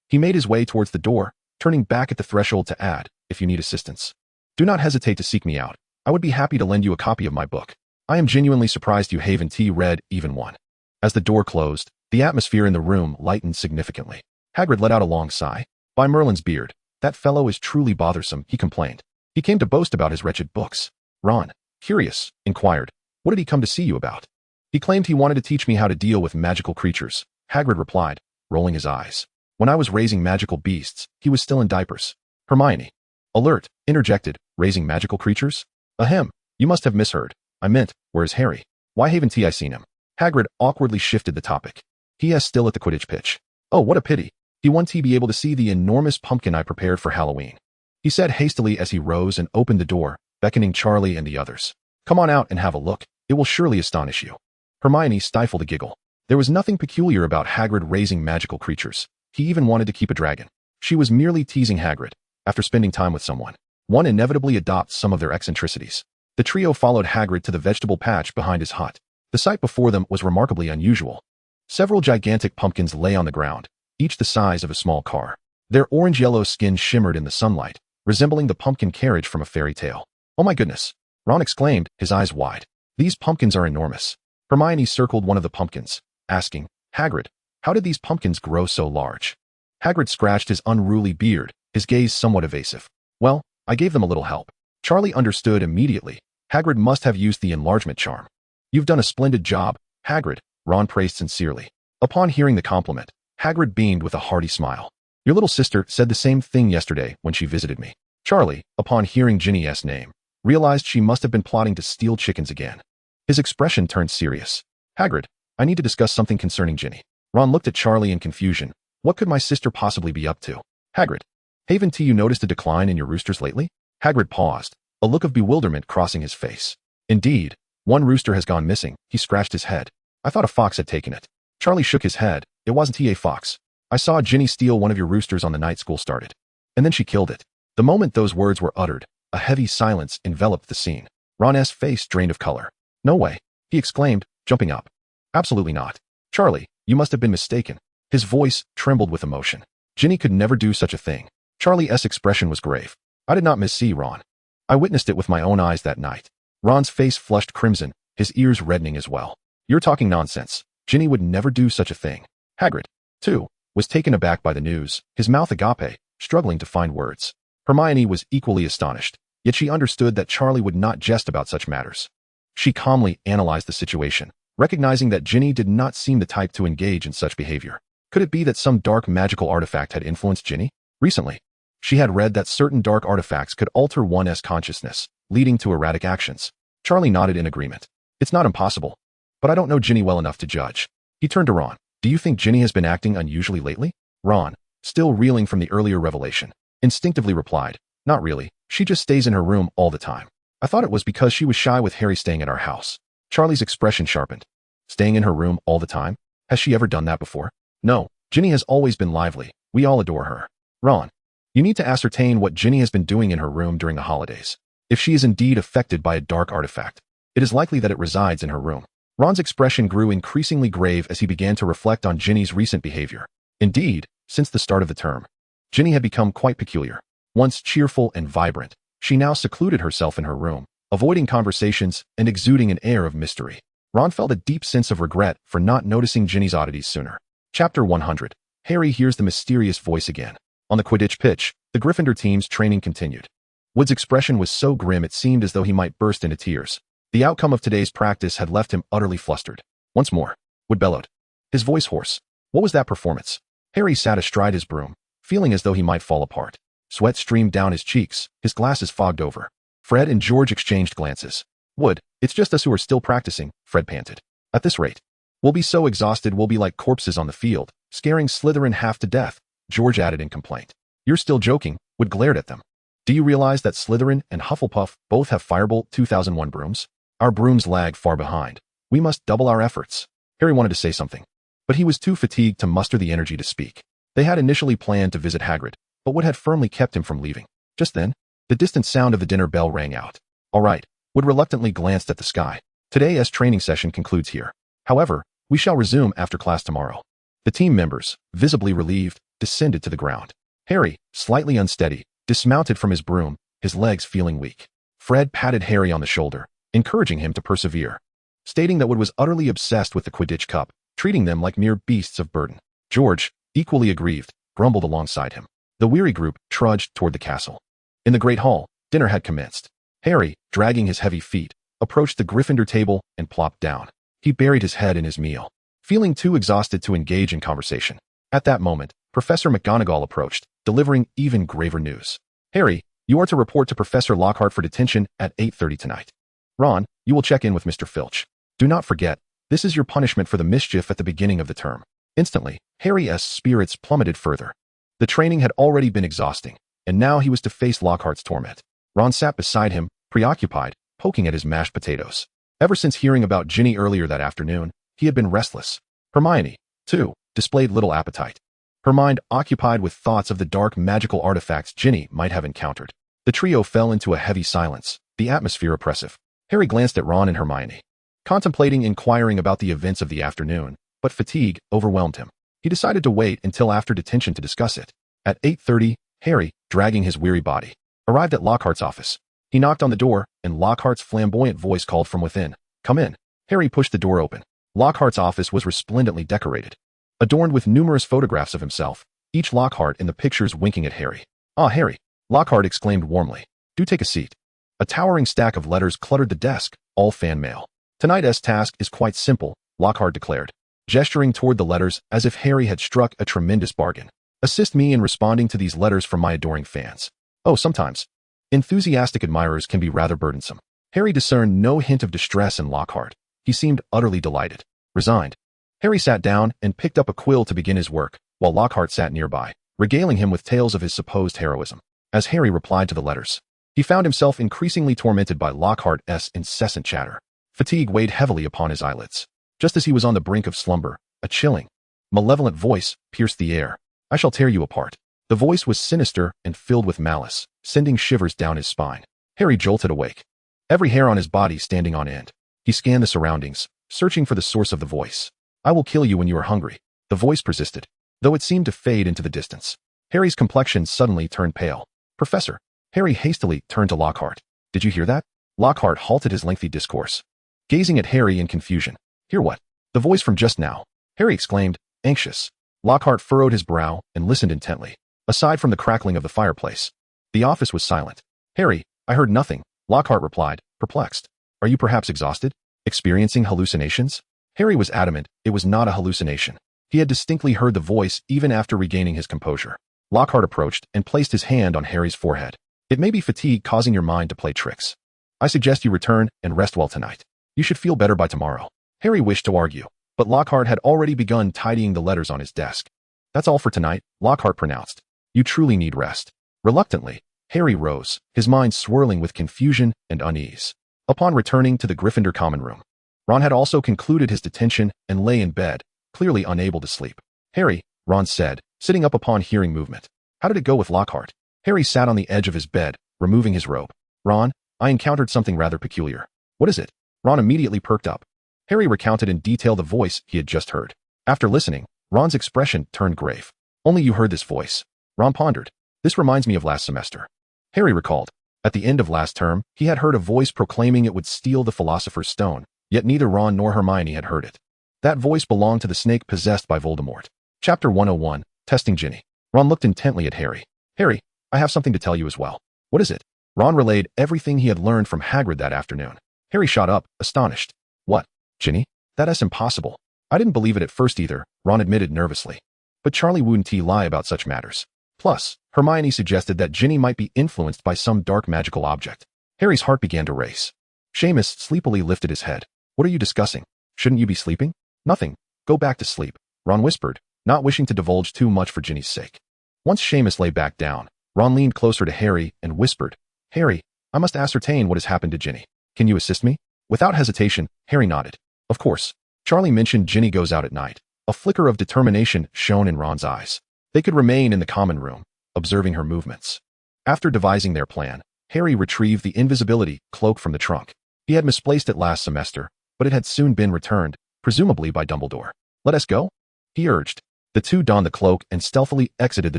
he made his way towards the door, turning back at the threshold to add, "If you need assistance, do not hesitate to seek me out. I would be happy to lend you a copy of my book. I am genuinely surprised you haven't read even one." As the door closed, the atmosphere in the room lightened significantly. Hagrid let out a long sigh. "By Merlin's beard, that fellow is truly bothersome," he complained. "He came to boast about his wretched books." Ron, curious, inquired, "What did he come to see you about?" "He claimed he wanted to teach me how to deal with magical creatures," Hagrid replied, rolling his eyes. "When I was raising magical beasts, he was still in diapers." Hermione, alert, interjected, "Raising magical creatures? Ahem, you must have misheard. I meant, where's Harry? Why haven't I seen him?" Hagrid awkwardly shifted the topic. "He is still at the Quidditch pitch." "Oh, what a pity. He won't be able to see the enormous pumpkin I prepared for Halloween," he said hastily as he rose and opened the door, beckoning Charlie and the others. "Come on out and have a look. It will surely astonish you." Hermione stifled a giggle. There was nothing peculiar about Hagrid raising magical creatures. He even wanted to keep a dragon. She was merely teasing Hagrid. After spending time with someone, one inevitably adopts some of their eccentricities. The trio followed Hagrid to the vegetable patch behind his hut. The sight before them was remarkably unusual. Several gigantic pumpkins lay on the ground, each the size of a small car. Their orange-yellow skin shimmered in the sunlight, resembling the pumpkin carriage from a fairy tale. "Oh my goodness!" Ron exclaimed, his eyes wide. "These pumpkins are enormous." Hermione circled one of the pumpkins, asking, "Hagrid, how did these pumpkins grow so large?" Hagrid scratched his unruly beard, his gaze somewhat evasive. "Well, I gave them a little help." Charlie understood immediately. Hagrid must have used the enlargement charm. "You've done a splendid job, Hagrid," Ron praised sincerely. Upon hearing the compliment, Hagrid beamed with a hearty smile. "Your little sister said the same thing yesterday when she visited me." Charlie, upon hearing Ginny's name, realized she must have been plotting to steal chickens again. His expression turned serious. "Hagrid, I need to discuss something concerning Ginny." Ron looked at Charlie in confusion. What could my sister possibly be up to? "Hagrid, haven't you noticed a decline in your roosters lately?" Hagrid paused, a look of bewilderment crossing his face. "Indeed, one rooster has gone missing." He scratched his head. "I thought a fox had taken it." Charlie shook his head. "It wasn't a fox. I saw Ginny steal one of your roosters on the night school started. And then she killed it." The moment those words were uttered, a heavy silence enveloped the scene. Ron's face drained of color. "No way," he exclaimed, jumping up. "Absolutely not. Charlie, you must have been mistaken." His voice trembled with emotion. "Ginny could never do such a thing." Charlie's expression was grave. "I did not missee, Ron. I witnessed it with my own eyes that night." Ron's face flushed crimson, his ears reddening as well. "You're talking nonsense. Ginny would never do such a thing." Hagrid, too, was taken aback by the news, his mouth agape, struggling to find words. Hermione was equally astonished, yet she understood that Charlie would not jest about such matters. She calmly analyzed the situation, recognizing that Ginny did not seem the type to engage in such behavior. Could it be that some dark magical artifact had influenced Ginny? Recently, She had read that certain dark artifacts could alter one's consciousness, leading to erratic actions. Charlie nodded in agreement. It's not impossible. But I don't know Ginny well enough to judge. He turned to Ron. Do you think Ginny has been acting unusually lately? Ron, still reeling from the earlier revelation, instinctively replied, not really. She just stays in her room all the time. I thought it was because she was shy with Harry staying at our house. Charlie's expression sharpened. Staying in her room all the time? Has she ever done that before? No, Ginny has always been lively. We all adore her. Ron, you need to ascertain what Ginny has been doing in her room during the holidays. If she is indeed affected by a dark artifact, it is likely that it resides in her room. Ron's expression grew increasingly grave as he began to reflect on Ginny's recent behavior. Indeed, since the start of the term, Ginny had become quite peculiar. Once cheerful and vibrant, she now secluded herself in her room, avoiding conversations and exuding an air of mystery. Ron felt a deep sense of regret for not noticing Ginny's oddities sooner. Chapter 100. Harry hears the mysterious voice again. On the Quidditch pitch, the Gryffindor team's training continued. Wood's expression was so grim it seemed as though he might burst into tears. The outcome of today's practice had left him utterly flustered. Once more, Wood bellowed, his voice hoarse. What was that performance? Harry sat astride his broom, feeling as though he might fall apart. Sweat streamed down his cheeks, his glasses fogged over. Fred and George exchanged glances. Wood, it's just us who are still practicing, Fred panted. At this rate, we'll be so exhausted we'll be like corpses on the field, scaring Slytherin half to death, George added in complaint. You're still joking, Wood glared at them. Do you realize that Slytherin and Hufflepuff both have Firebolt 2001 brooms? Our brooms lag far behind. We must double our efforts. Harry wanted to say something, but he was too fatigued to muster the energy to speak. They had initially planned to visit Hagrid, but Wood had firmly kept him from leaving. Just then, the distant sound of the dinner bell rang out. All right, Wood reluctantly glanced at the sky. Today's training session concludes here. However, we shall resume after class tomorrow. The team members, visibly relieved, descended to the ground. Harry, slightly unsteady, dismounted from his broom, his legs feeling weak. Fred patted Harry on the shoulder, encouraging him to persevere, stating that Wood was utterly obsessed with the Quidditch Cup, treating them like mere beasts of burden. George, equally aggrieved, grumbled alongside him. The weary group trudged toward the castle. In the great hall, dinner had commenced. Harry, dragging his heavy feet, approached the Gryffindor table and plopped down. He buried his head in his meal, feeling too exhausted to engage in conversation. At that moment, Professor McGonagall approached, delivering even graver news. Harry, you are to report to Professor Lockhart for detention at 8:30 tonight. Ron, you will check in with Mr. Filch. Do not forget, this is your punishment for the mischief at the beginning of the term. Instantly, Harry's spirits plummeted further. The training had already been exhausting, and now he was to face Lockhart's torment. Ron sat beside him, preoccupied, poking at his mashed potatoes. Ever since hearing about Ginny earlier that afternoon, he had been restless. Hermione, too, displayed little appetite, her mind occupied with thoughts of the dark magical artifacts Ginny might have encountered. The trio fell into a heavy silence, the atmosphere oppressive. Harry glanced at Ron and Hermione, contemplating inquiring about the events of the afternoon, but fatigue overwhelmed him. He decided to wait until after detention to discuss it. At 8:30, Harry, dragging his weary body, arrived at Lockhart's office. He knocked on the door, and Lockhart's flamboyant voice called from within. Come in. Harry pushed the door open. Lockhart's office was resplendently decorated, adorned with numerous photographs of himself, each Lockhart in the pictures winking at Harry. Ah, Harry, Lockhart exclaimed warmly. Do take a seat. A towering stack of letters cluttered the desk, all fan mail. Tonight's task is quite simple, Lockhart declared, gesturing toward the letters as if Harry had struck a tremendous bargain. Assist me in responding to these letters from my adoring fans. Oh, sometimes enthusiastic admirers can be rather burdensome. Harry discerned no hint of distress in Lockhart. He seemed utterly delighted, resigned. Harry sat down and picked up a quill to begin his work, while Lockhart sat nearby, regaling him with tales of his supposed heroism. As Harry replied to the letters, he found himself increasingly tormented by Lockhart's incessant chatter. Fatigue weighed heavily upon his eyelids. Just as he was on the brink of slumber, a chilling, malevolent voice pierced the air. I shall tear you apart. The voice was sinister and filled with malice, sending shivers down his spine. Harry jolted awake, every hair on his body standing on end. He scanned the surroundings, searching for the source of the voice. I will kill you when you are hungry. The voice persisted, though it seemed to fade into the distance. Harry's complexion suddenly turned pale. Professor. Harry hastily turned to Lockhart. Did you hear that? Lockhart halted his lengthy discourse, gazing at Harry in confusion. Hear what? The voice from just now, Harry exclaimed, anxious. Lockhart furrowed his brow and listened intently. Aside from the crackling of the fireplace, the office was silent. Harry, I heard nothing, Lockhart replied, perplexed. Are you perhaps exhausted? Experiencing hallucinations? Harry was adamant it was not a hallucination. He had distinctly heard the voice even after regaining his composure. Lockhart approached and placed his hand on Harry's forehead. It may be fatigue causing your mind to play tricks. I suggest you return and rest well tonight. You should feel better by tomorrow. Harry wished to argue, but Lockhart had already begun tidying the letters on his desk. That's all for tonight, Lockhart pronounced. You truly need rest. Reluctantly, Harry rose, his mind swirling with confusion and unease. Upon returning to the Gryffindor common room, Ron had also concluded his detention and lay in bed, clearly unable to sleep. Harry, Ron said, sitting up upon hearing movement. How did it go with Lockhart? Harry sat on the edge of his bed, removing his robe. Ron, I encountered something rather peculiar. What is it? Ron immediately perked up. Harry recounted in detail the voice he had just heard. After listening, Ron's expression turned grave. Only you heard this voice. Ron pondered. This reminds me of last semester. Harry recalled. At the end of last term, he had heard a voice proclaiming it would steal the Philosopher's Stone, yet neither Ron nor Hermione had heard it. That voice belonged to the snake possessed by Voldemort. Chapter 101, Testing Ginny. Ron looked intently at Harry. Harry, I have something to tell you as well. What is it? Ron relayed everything he had learned from Hagrid that afternoon. Harry shot up, astonished. What? Ginny? That's impossible. I didn't believe it at first either, Ron admitted nervously. But Charlie wouldn't lie about such matters. Plus, Hermione suggested that Ginny might be influenced by some dark magical object. Harry's heart began to race. Seamus sleepily lifted his head. What are you discussing? Shouldn't you be sleeping? Nothing. Go back to sleep, Ron whispered, not wishing to divulge too much for Ginny's sake. Once Seamus lay back down, Ron leaned closer to Harry and whispered, Harry, I must ascertain what has happened to Ginny. Can you assist me? Without hesitation, Harry nodded. Of course. Charlie mentioned Ginny goes out at night. A flicker of determination shone in Ron's eyes. They could remain in the common room, observing her movements. After devising their plan, Harry retrieved the invisibility cloak from the trunk. He had misplaced it last semester, but it had soon been returned, presumably by Dumbledore. Let us go? He urged. The two donned the cloak and stealthily exited the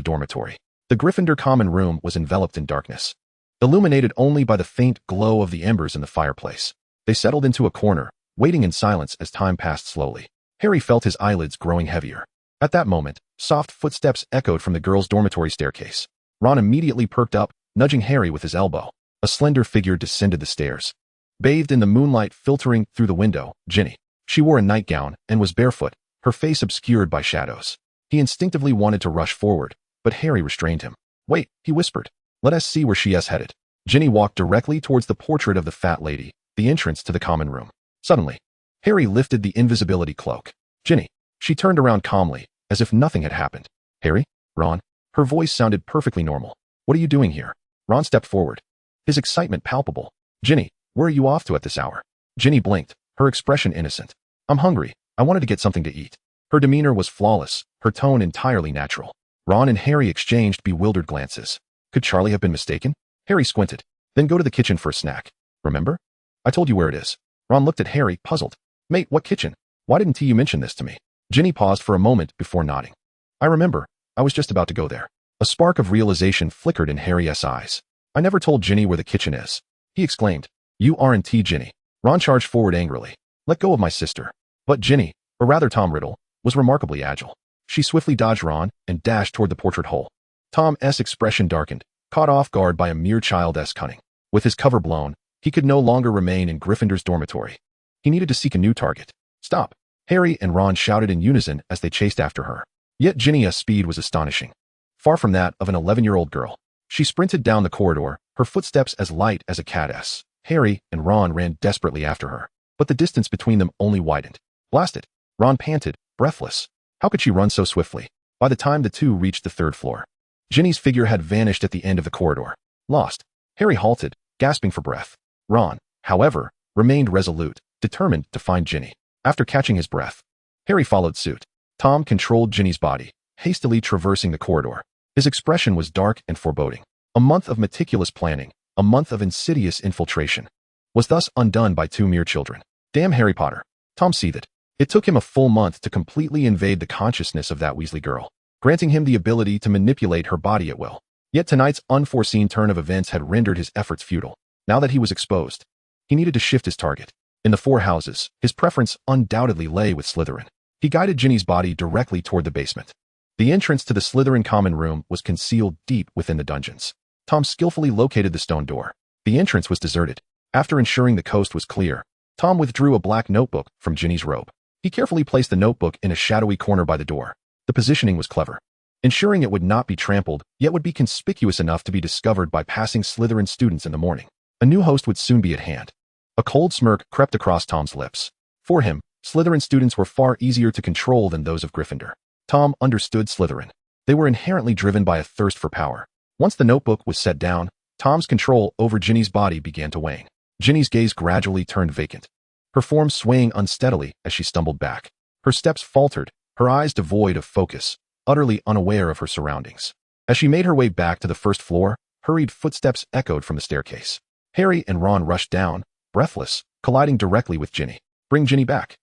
dormitory. The Gryffindor common room was enveloped in darkness, illuminated only by the faint glow of the embers in the fireplace. They settled into a corner, waiting in silence as time passed slowly. Harry felt his eyelids growing heavier. At that moment, soft footsteps echoed from the girls' dormitory staircase. Ron immediately perked up, nudging Harry with his elbow. A slender figure descended the stairs. Bathed in the moonlight filtering through the window, Ginny. She wore a nightgown and was barefoot, her face obscured by shadows. He instinctively wanted to rush forward, but Harry restrained him. Wait, he whispered. Let us see where she is headed. Ginny walked directly towards the portrait of the fat lady, the entrance to the common room. Suddenly, Harry lifted the invisibility cloak. Ginny. She turned around calmly, as if nothing had happened. Harry? Ron? Her voice sounded perfectly normal. What are you doing here? Ron stepped forward, his excitement palpable. Ginny, where are you off to at this hour? Ginny blinked, her expression innocent. I'm hungry. I wanted to get something to eat. Her demeanor was flawless, her tone entirely natural. Ron and Harry exchanged bewildered glances. Could Charlie have been mistaken? Harry squinted. Then go to the kitchen for a snack. Remember? I told you where it is. Ron looked at Harry, puzzled. Mate, what kitchen? Why didn't you mention this to me? Ginny paused for a moment before nodding. I remember. I was just about to go there. A spark of realization flickered in Harry's eyes. I never told Ginny where the kitchen is. He exclaimed. You aren't Ginny. Ron charged forward angrily. Let go of my sister. But Ginny, or rather Tom Riddle, was remarkably agile. She swiftly dodged Ron and dashed toward the portrait hole. Tom's expression darkened, caught off guard by a mere child's cunning. With his cover blown, he could no longer remain in Gryffindor's dormitory. He needed to seek a new target. Stop! Harry and Ron shouted in unison as they chased after her. Yet Ginny's speed was astonishing. Far from that of an 11-year-old girl. She sprinted down the corridor, her footsteps as light as a cat's. Harry and Ron ran desperately after her, but the distance between them only widened. Blast it! Ron panted, breathless. How could she run so swiftly? By the time the two reached the third floor, Ginny's figure had vanished at the end of the corridor. Lost. Harry halted, gasping for breath. Ron, however, remained resolute, determined to find Ginny. After catching his breath, Harry followed suit. Tom controlled Ginny's body, hastily traversing the corridor. His expression was dark and foreboding. A month of meticulous planning, a month of insidious infiltration, was thus undone by two mere children. Damn Harry Potter. Tom seethed. It took him a full month to completely invade the consciousness of that Weasley girl, granting him the ability to manipulate her body at will. Yet tonight's unforeseen turn of events had rendered his efforts futile. Now that he was exposed, he needed to shift his target. In the four houses, his preference undoubtedly lay with Slytherin. He guided Ginny's body directly toward the basement. The entrance to the Slytherin common room was concealed deep within the dungeons. Tom skillfully located the stone door. The entrance was deserted. After ensuring the coast was clear, Tom withdrew a black notebook from Ginny's robe. He carefully placed the notebook in a shadowy corner by the door. The positioning was clever. ensuring it would not be trampled, yet would be conspicuous enough to be discovered by passing Slytherin students in the morning. A new host would soon be at hand. A cold smirk crept across Tom's lips. For him, Slytherin students were far easier to control than those of Gryffindor. Tom understood Slytherin. They were inherently driven by a thirst for power. Once the notebook was set down, Tom's control over Ginny's body began to wane. Ginny's gaze gradually turned vacant, her form swaying unsteadily as she stumbled back. Her steps faltered, her eyes devoid of focus, utterly unaware of her surroundings. As she made her way back to the first floor, hurried footsteps echoed from the staircase. Harry and Ron rushed down, breathless, colliding directly with Ginny. "Bring Ginny back."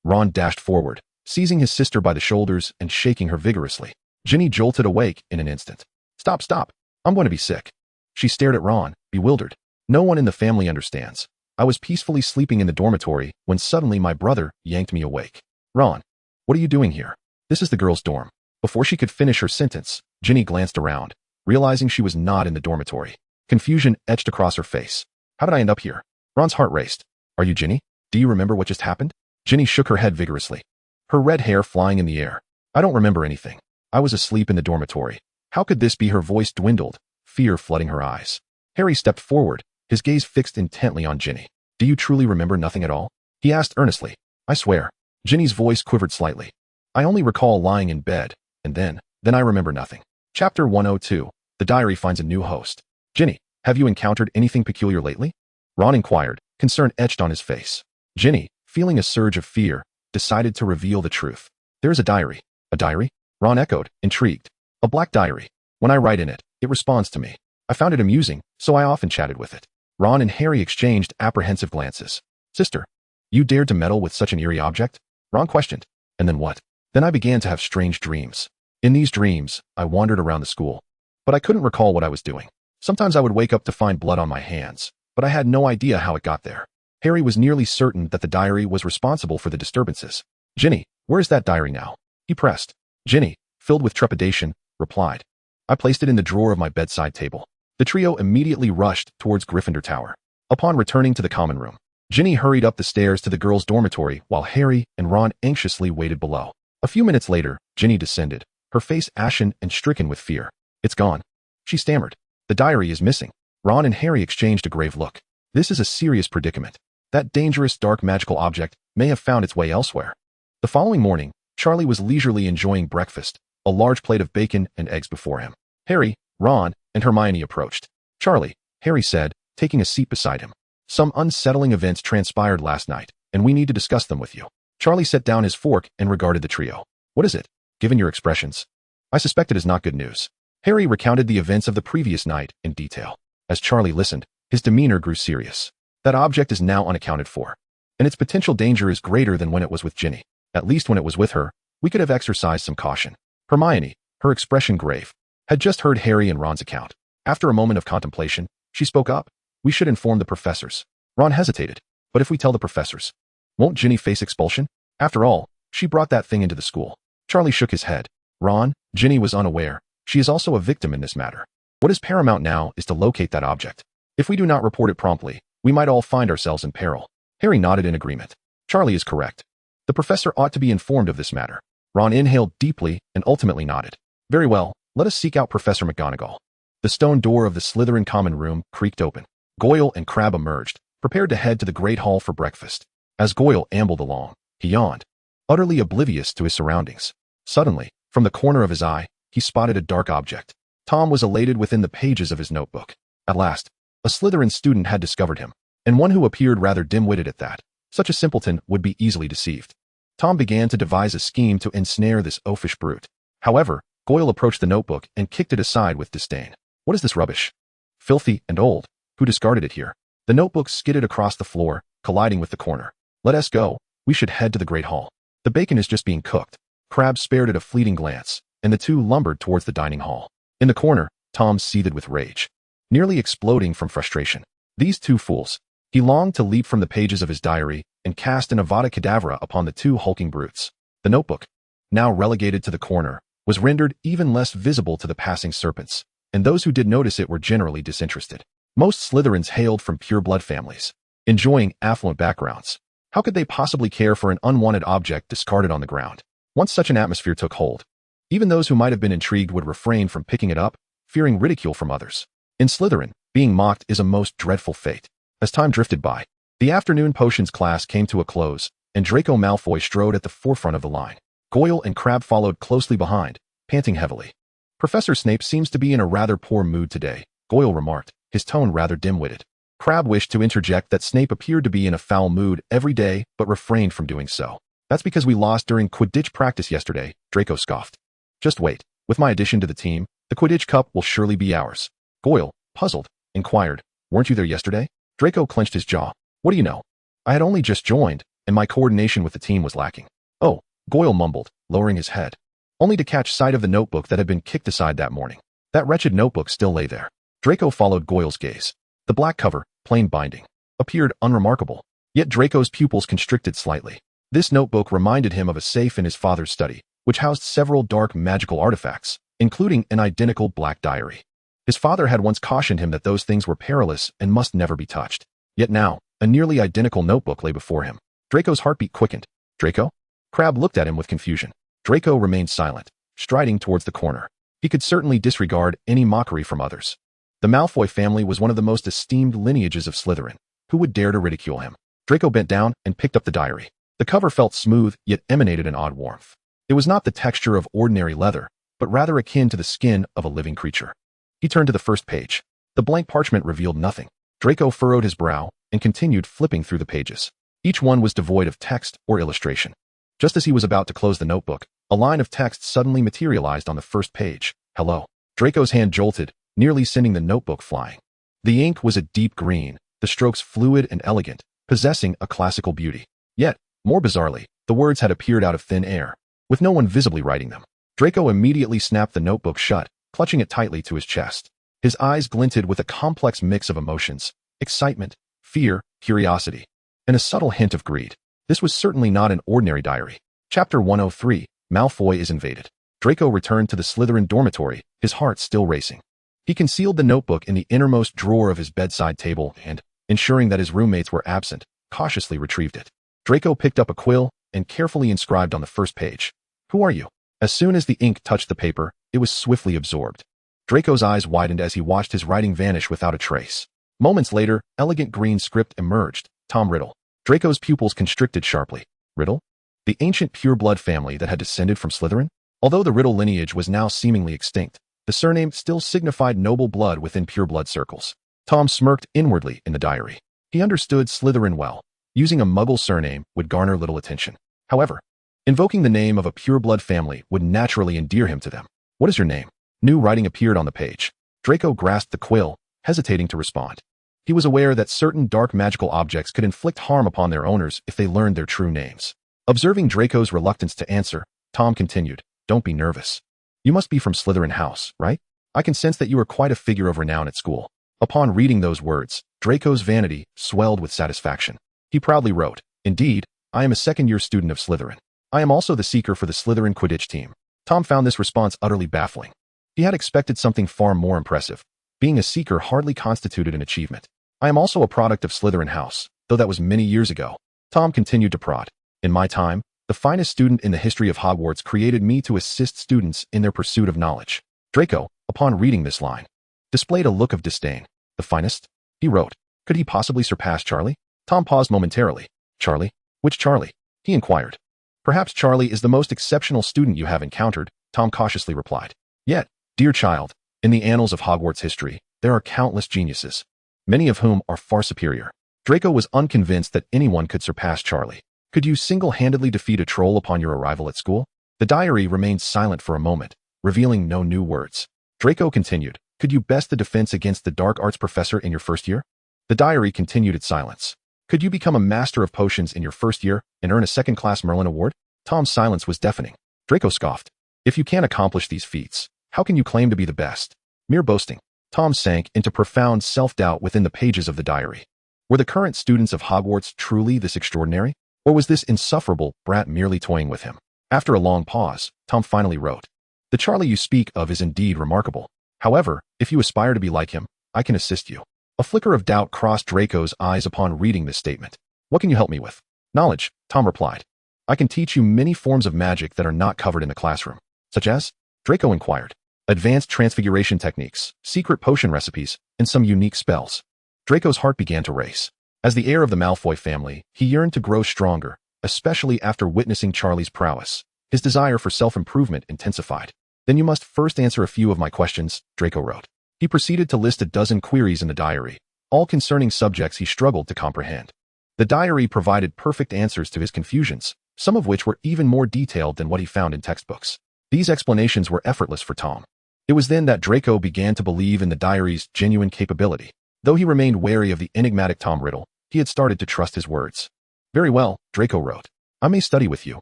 Ron dashed forward, seizing his sister by the shoulders and shaking her vigorously. Ginny jolted awake in an instant. Stop, stop. I'm going to be sick." She stared at Ron, bewildered. "No one in the family understands. I was peacefully sleeping in the dormitory when suddenly my brother yanked me awake." "Ron, what are you doing here? This is the girls' dorm." Before she could finish her sentence, Ginny glanced around, realizing she was not in the dormitory. Confusion etched across her face. "How did I end up here?" Ron's heart raced. "Are you Ginny? Do you remember what just happened?" Ginny shook her head vigorously, her red hair flying in the air. "I don't remember anything. I was asleep in the dormitory." How could this be? Her voice dwindled, fear flooding her eyes. Harry stepped forward, his gaze fixed intently on Ginny. "Do you truly remember nothing at all?" he asked earnestly. "I swear." Ginny's voice quivered slightly. "I only recall lying in bed, and then I remember nothing." Chapter 102. The diary finds a new host. "Ginny, have you encountered anything peculiar lately?" Ron inquired, concern etched on his face. Ginny, feeling a surge of fear, decided to reveal the truth. "There is a diary." "A diary?" Ron echoed, intrigued. "A black diary. When I write in it, it responds to me. I found it amusing, so I often chatted with it." Ron and Harry exchanged apprehensive glances. "Sister, you dared to meddle with such an eerie object?" Ron questioned. "And then what?" "Then I began to have strange dreams. In these dreams, I wandered around the school, but I couldn't recall what I was doing. Sometimes I would wake up to find blood on my hands, but I had no idea how it got there." Harry was nearly certain that the diary was responsible for the disturbances. "Ginny, where is that diary now?" he pressed. Ginny, filled with trepidation, replied, "I placed it in the drawer of my bedside table." The trio immediately rushed towards Gryffindor Tower. Upon returning to the common room, Ginny hurried up the stairs to the girls' dormitory while Harry and Ron anxiously waited below. A few minutes later, Ginny descended, her face ashen and stricken with fear. "It's gone," she stammered. "The diary is missing." Ron and Harry exchanged a grave look. This is a serious predicament. That dangerous dark magical object may have found its way elsewhere. The following morning, Charlie was leisurely enjoying breakfast, a large plate of bacon and eggs before him. Harry, Ron, and Hermione approached. "Charlie," Harry said, taking a seat beside him. "Some unsettling events transpired last night, and we need to discuss them with you." Charlie set down his fork and regarded the trio. "What is it? Given your expressions, I suspect it is not good news." Harry recounted the events of the previous night in detail. As Charlie listened, his demeanor grew serious. "That object is now unaccounted for, and its potential danger is greater than when it was with Ginny. At least when it was with her, we could have exercised some caution." Hermione, her expression grave, had just heard Harry and Ron's account. After a moment of contemplation, she spoke up. "We should inform the professors." Ron hesitated. "But if we tell the professors, won't Ginny face expulsion? After all, she brought that thing into the school." Charlie shook his head. "Ron, Ginny was unaware. She is also a victim in this matter. What is paramount now is to locate that object. If we do not report it promptly, we might all find ourselves in peril." Harry nodded in agreement. "Charlie is correct. The professor ought to be informed of this matter." Ron inhaled deeply and ultimately nodded. "Very well, let us seek out Professor McGonagall." The stone door of the Slytherin common room creaked open. Goyle and Crabbe emerged, prepared to head to the Great Hall for breakfast. As Goyle ambled along, he yawned, utterly oblivious to his surroundings. Suddenly, from the corner of his eye, he spotted a dark object. Tom was elated within the pages of his notebook. At last, a Slytherin student had discovered him, and one who appeared rather dim-witted at that. Such a simpleton would be easily deceived. Tom began to devise a scheme to ensnare this oafish brute. However, Goyle approached the notebook and kicked it aside with disdain. "What is this rubbish? Filthy and old. Who discarded it here?" The notebook skidded across the floor, colliding with the corner. "Let us go. We should head to the Great Hall. The bacon is just being cooked." Crabbe spared it a fleeting glance, and the two lumbered towards the dining hall. In the corner, Tom seethed with rage, nearly exploding from frustration. These two fools. He longed to leap from the pages of his diary and cast an Avada Kedavra upon the two hulking brutes. The notebook, now relegated to the corner, was rendered even less visible to the passing serpents, and those who did notice it were generally disinterested. Most Slytherins hailed from pure-blood families, enjoying affluent backgrounds. How could they possibly care for an unwanted object discarded on the ground? Once such an atmosphere took hold, Even those who might have been intrigued would refrain from picking it up, fearing ridicule from others. In Slytherin, being mocked is a most dreadful fate. As time drifted by, the afternoon potions class came to a close, and Draco Malfoy strode at the forefront of the line. Goyle and Crabbe followed closely behind, panting heavily. Professor Snape seems to be in a rather poor mood today, Goyle remarked, his tone rather dim-witted. Crabbe wished to interject that Snape appeared to be in a foul mood every day, but refrained from doing so. That's because we lost during Quidditch practice yesterday, Draco scoffed. Just wait. With my addition to the team, the Quidditch Cup will surely be ours. Goyle, puzzled, inquired, weren't you there yesterday? Draco clenched his jaw. What do you know? I had only just joined, and my coordination with the team was lacking. Oh, Goyle mumbled, lowering his head, only to catch sight of the notebook that had been kicked aside that morning. That wretched notebook still lay there. Draco followed Goyle's gaze. The black cover, plain binding, appeared unremarkable. Yet Draco's pupils constricted slightly. This notebook reminded him of a safe in his father's study, which housed several dark magical artifacts, including an identical black diary. His father had once cautioned him that those things were perilous and must never be touched. Yet now, a nearly identical notebook lay before him. Draco's heartbeat quickened. Draco? Crabbe looked at him with confusion. Draco remained silent, striding towards the corner. He could certainly disregard any mockery from others. The Malfoy family was one of the most esteemed lineages of Slytherin. Who would dare to ridicule him? Draco bent down and picked up the diary. The cover felt smooth, yet emanated an odd warmth. It was not the texture of ordinary leather, but rather akin to the skin of a living creature. He turned to the first page. The blank parchment revealed nothing. Draco furrowed his brow and continued flipping through the pages. Each one was devoid of text or illustration. Just as he was about to close the notebook, a line of text suddenly materialized on the first page. Hello. Draco's hand jolted, nearly sending the notebook flying. The ink was a deep green, the strokes fluid and elegant, possessing a classical beauty. Yet, more bizarrely, the words had appeared out of thin air, with no one visibly writing them. Draco immediately snapped the notebook shut, clutching it tightly to his chest. His eyes glinted with a complex mix of emotions: excitement, fear, curiosity, and a subtle hint of greed. This was certainly not an ordinary diary. Chapter 103, Malfoy is invaded. Draco returned to the Slytherin dormitory, his heart still racing. He concealed the notebook in the innermost drawer of his bedside table and, ensuring that his roommates were absent, cautiously retrieved it. Draco picked up a quill and carefully inscribed on the first page. Who are you? As soon as the ink touched the paper, it was swiftly absorbed. Draco's eyes widened as he watched his writing vanish without a trace. Moments later, elegant green script emerged. Tom Riddle. Draco's pupils constricted sharply. Riddle? The ancient pureblood family that had descended from Slytherin? Although the Riddle lineage was now seemingly extinct, the surname still signified noble blood within pureblood circles. Tom smirked inwardly in the diary. He understood Slytherin well. Using a Muggle surname would garner little attention. However, invoking the name of a pureblood family would naturally endear him to them. What is your name? New writing appeared on the page. Draco grasped the quill, hesitating to respond. He was aware that certain dark magical objects could inflict harm upon their owners if they learned their true names. Observing Draco's reluctance to answer, Tom continued, Don't be nervous. You must be from Slytherin House, right? I can sense that you are quite a figure of renown at school. Upon reading those words, Draco's vanity swelled with satisfaction. He proudly wrote, Indeed, I am a second-year student of Slytherin. I am also the seeker for the Slytherin Quidditch team. Tom found this response utterly baffling. He had expected something far more impressive. Being a seeker hardly constituted an achievement. I am also a product of Slytherin House, though that was many years ago. Tom continued to prod. In my time, the finest student in the history of Hogwarts created me to assist students in their pursuit of knowledge. Draco, upon reading this line, displayed a look of disdain. The finest? He wrote. Could he possibly surpass Charlie? Tom paused momentarily. Charlie? Which Charlie? He inquired. Perhaps Charlie is the most exceptional student you have encountered, Tom cautiously replied. Yet, dear child, in the annals of Hogwarts history, there are countless geniuses, many of whom are far superior. Draco was unconvinced that anyone could surpass Charlie. Could you single-handedly defeat a troll upon your arrival at school? The diary remained silent for a moment, revealing no new words. Draco continued, Could you best the defense against the dark arts professor in your first year? The diary continued its silence. Could you become a master of potions in your first year and earn a second-class Merlin award? Tom's silence was deafening. Draco scoffed. If you can't accomplish these feats, how can you claim to be the best? Mere boasting. Tom sank into profound self-doubt within the pages of the diary. Were the current students of Hogwarts truly this extraordinary? Or was this insufferable brat merely toying with him? After a long pause, Tom finally wrote, The Charlie you speak of is indeed remarkable. However, if you aspire to be like him, I can assist you. A flicker of doubt crossed Draco's eyes upon reading this statement. What can you help me with? Knowledge, Tom replied. I can teach you many forms of magic that are not covered in the classroom. Such as? Draco inquired. Advanced transfiguration techniques, secret potion recipes, and some unique spells. Draco's heart began to race. As the heir of the Malfoy family, he yearned to grow stronger, especially after witnessing Charlie's prowess. His desire for self-improvement intensified. Then you must first answer a few of my questions, Draco wrote. He proceeded to list a dozen queries in the diary, all concerning subjects he struggled to comprehend. The diary provided perfect answers to his confusions, some of which were even more detailed than what he found in textbooks. These explanations were effortless for Tom. It was then that Draco began to believe in the diary's genuine capability. Though he remained wary of the enigmatic Tom Riddle, he had started to trust his words. Very well, Draco wrote. I may study with you,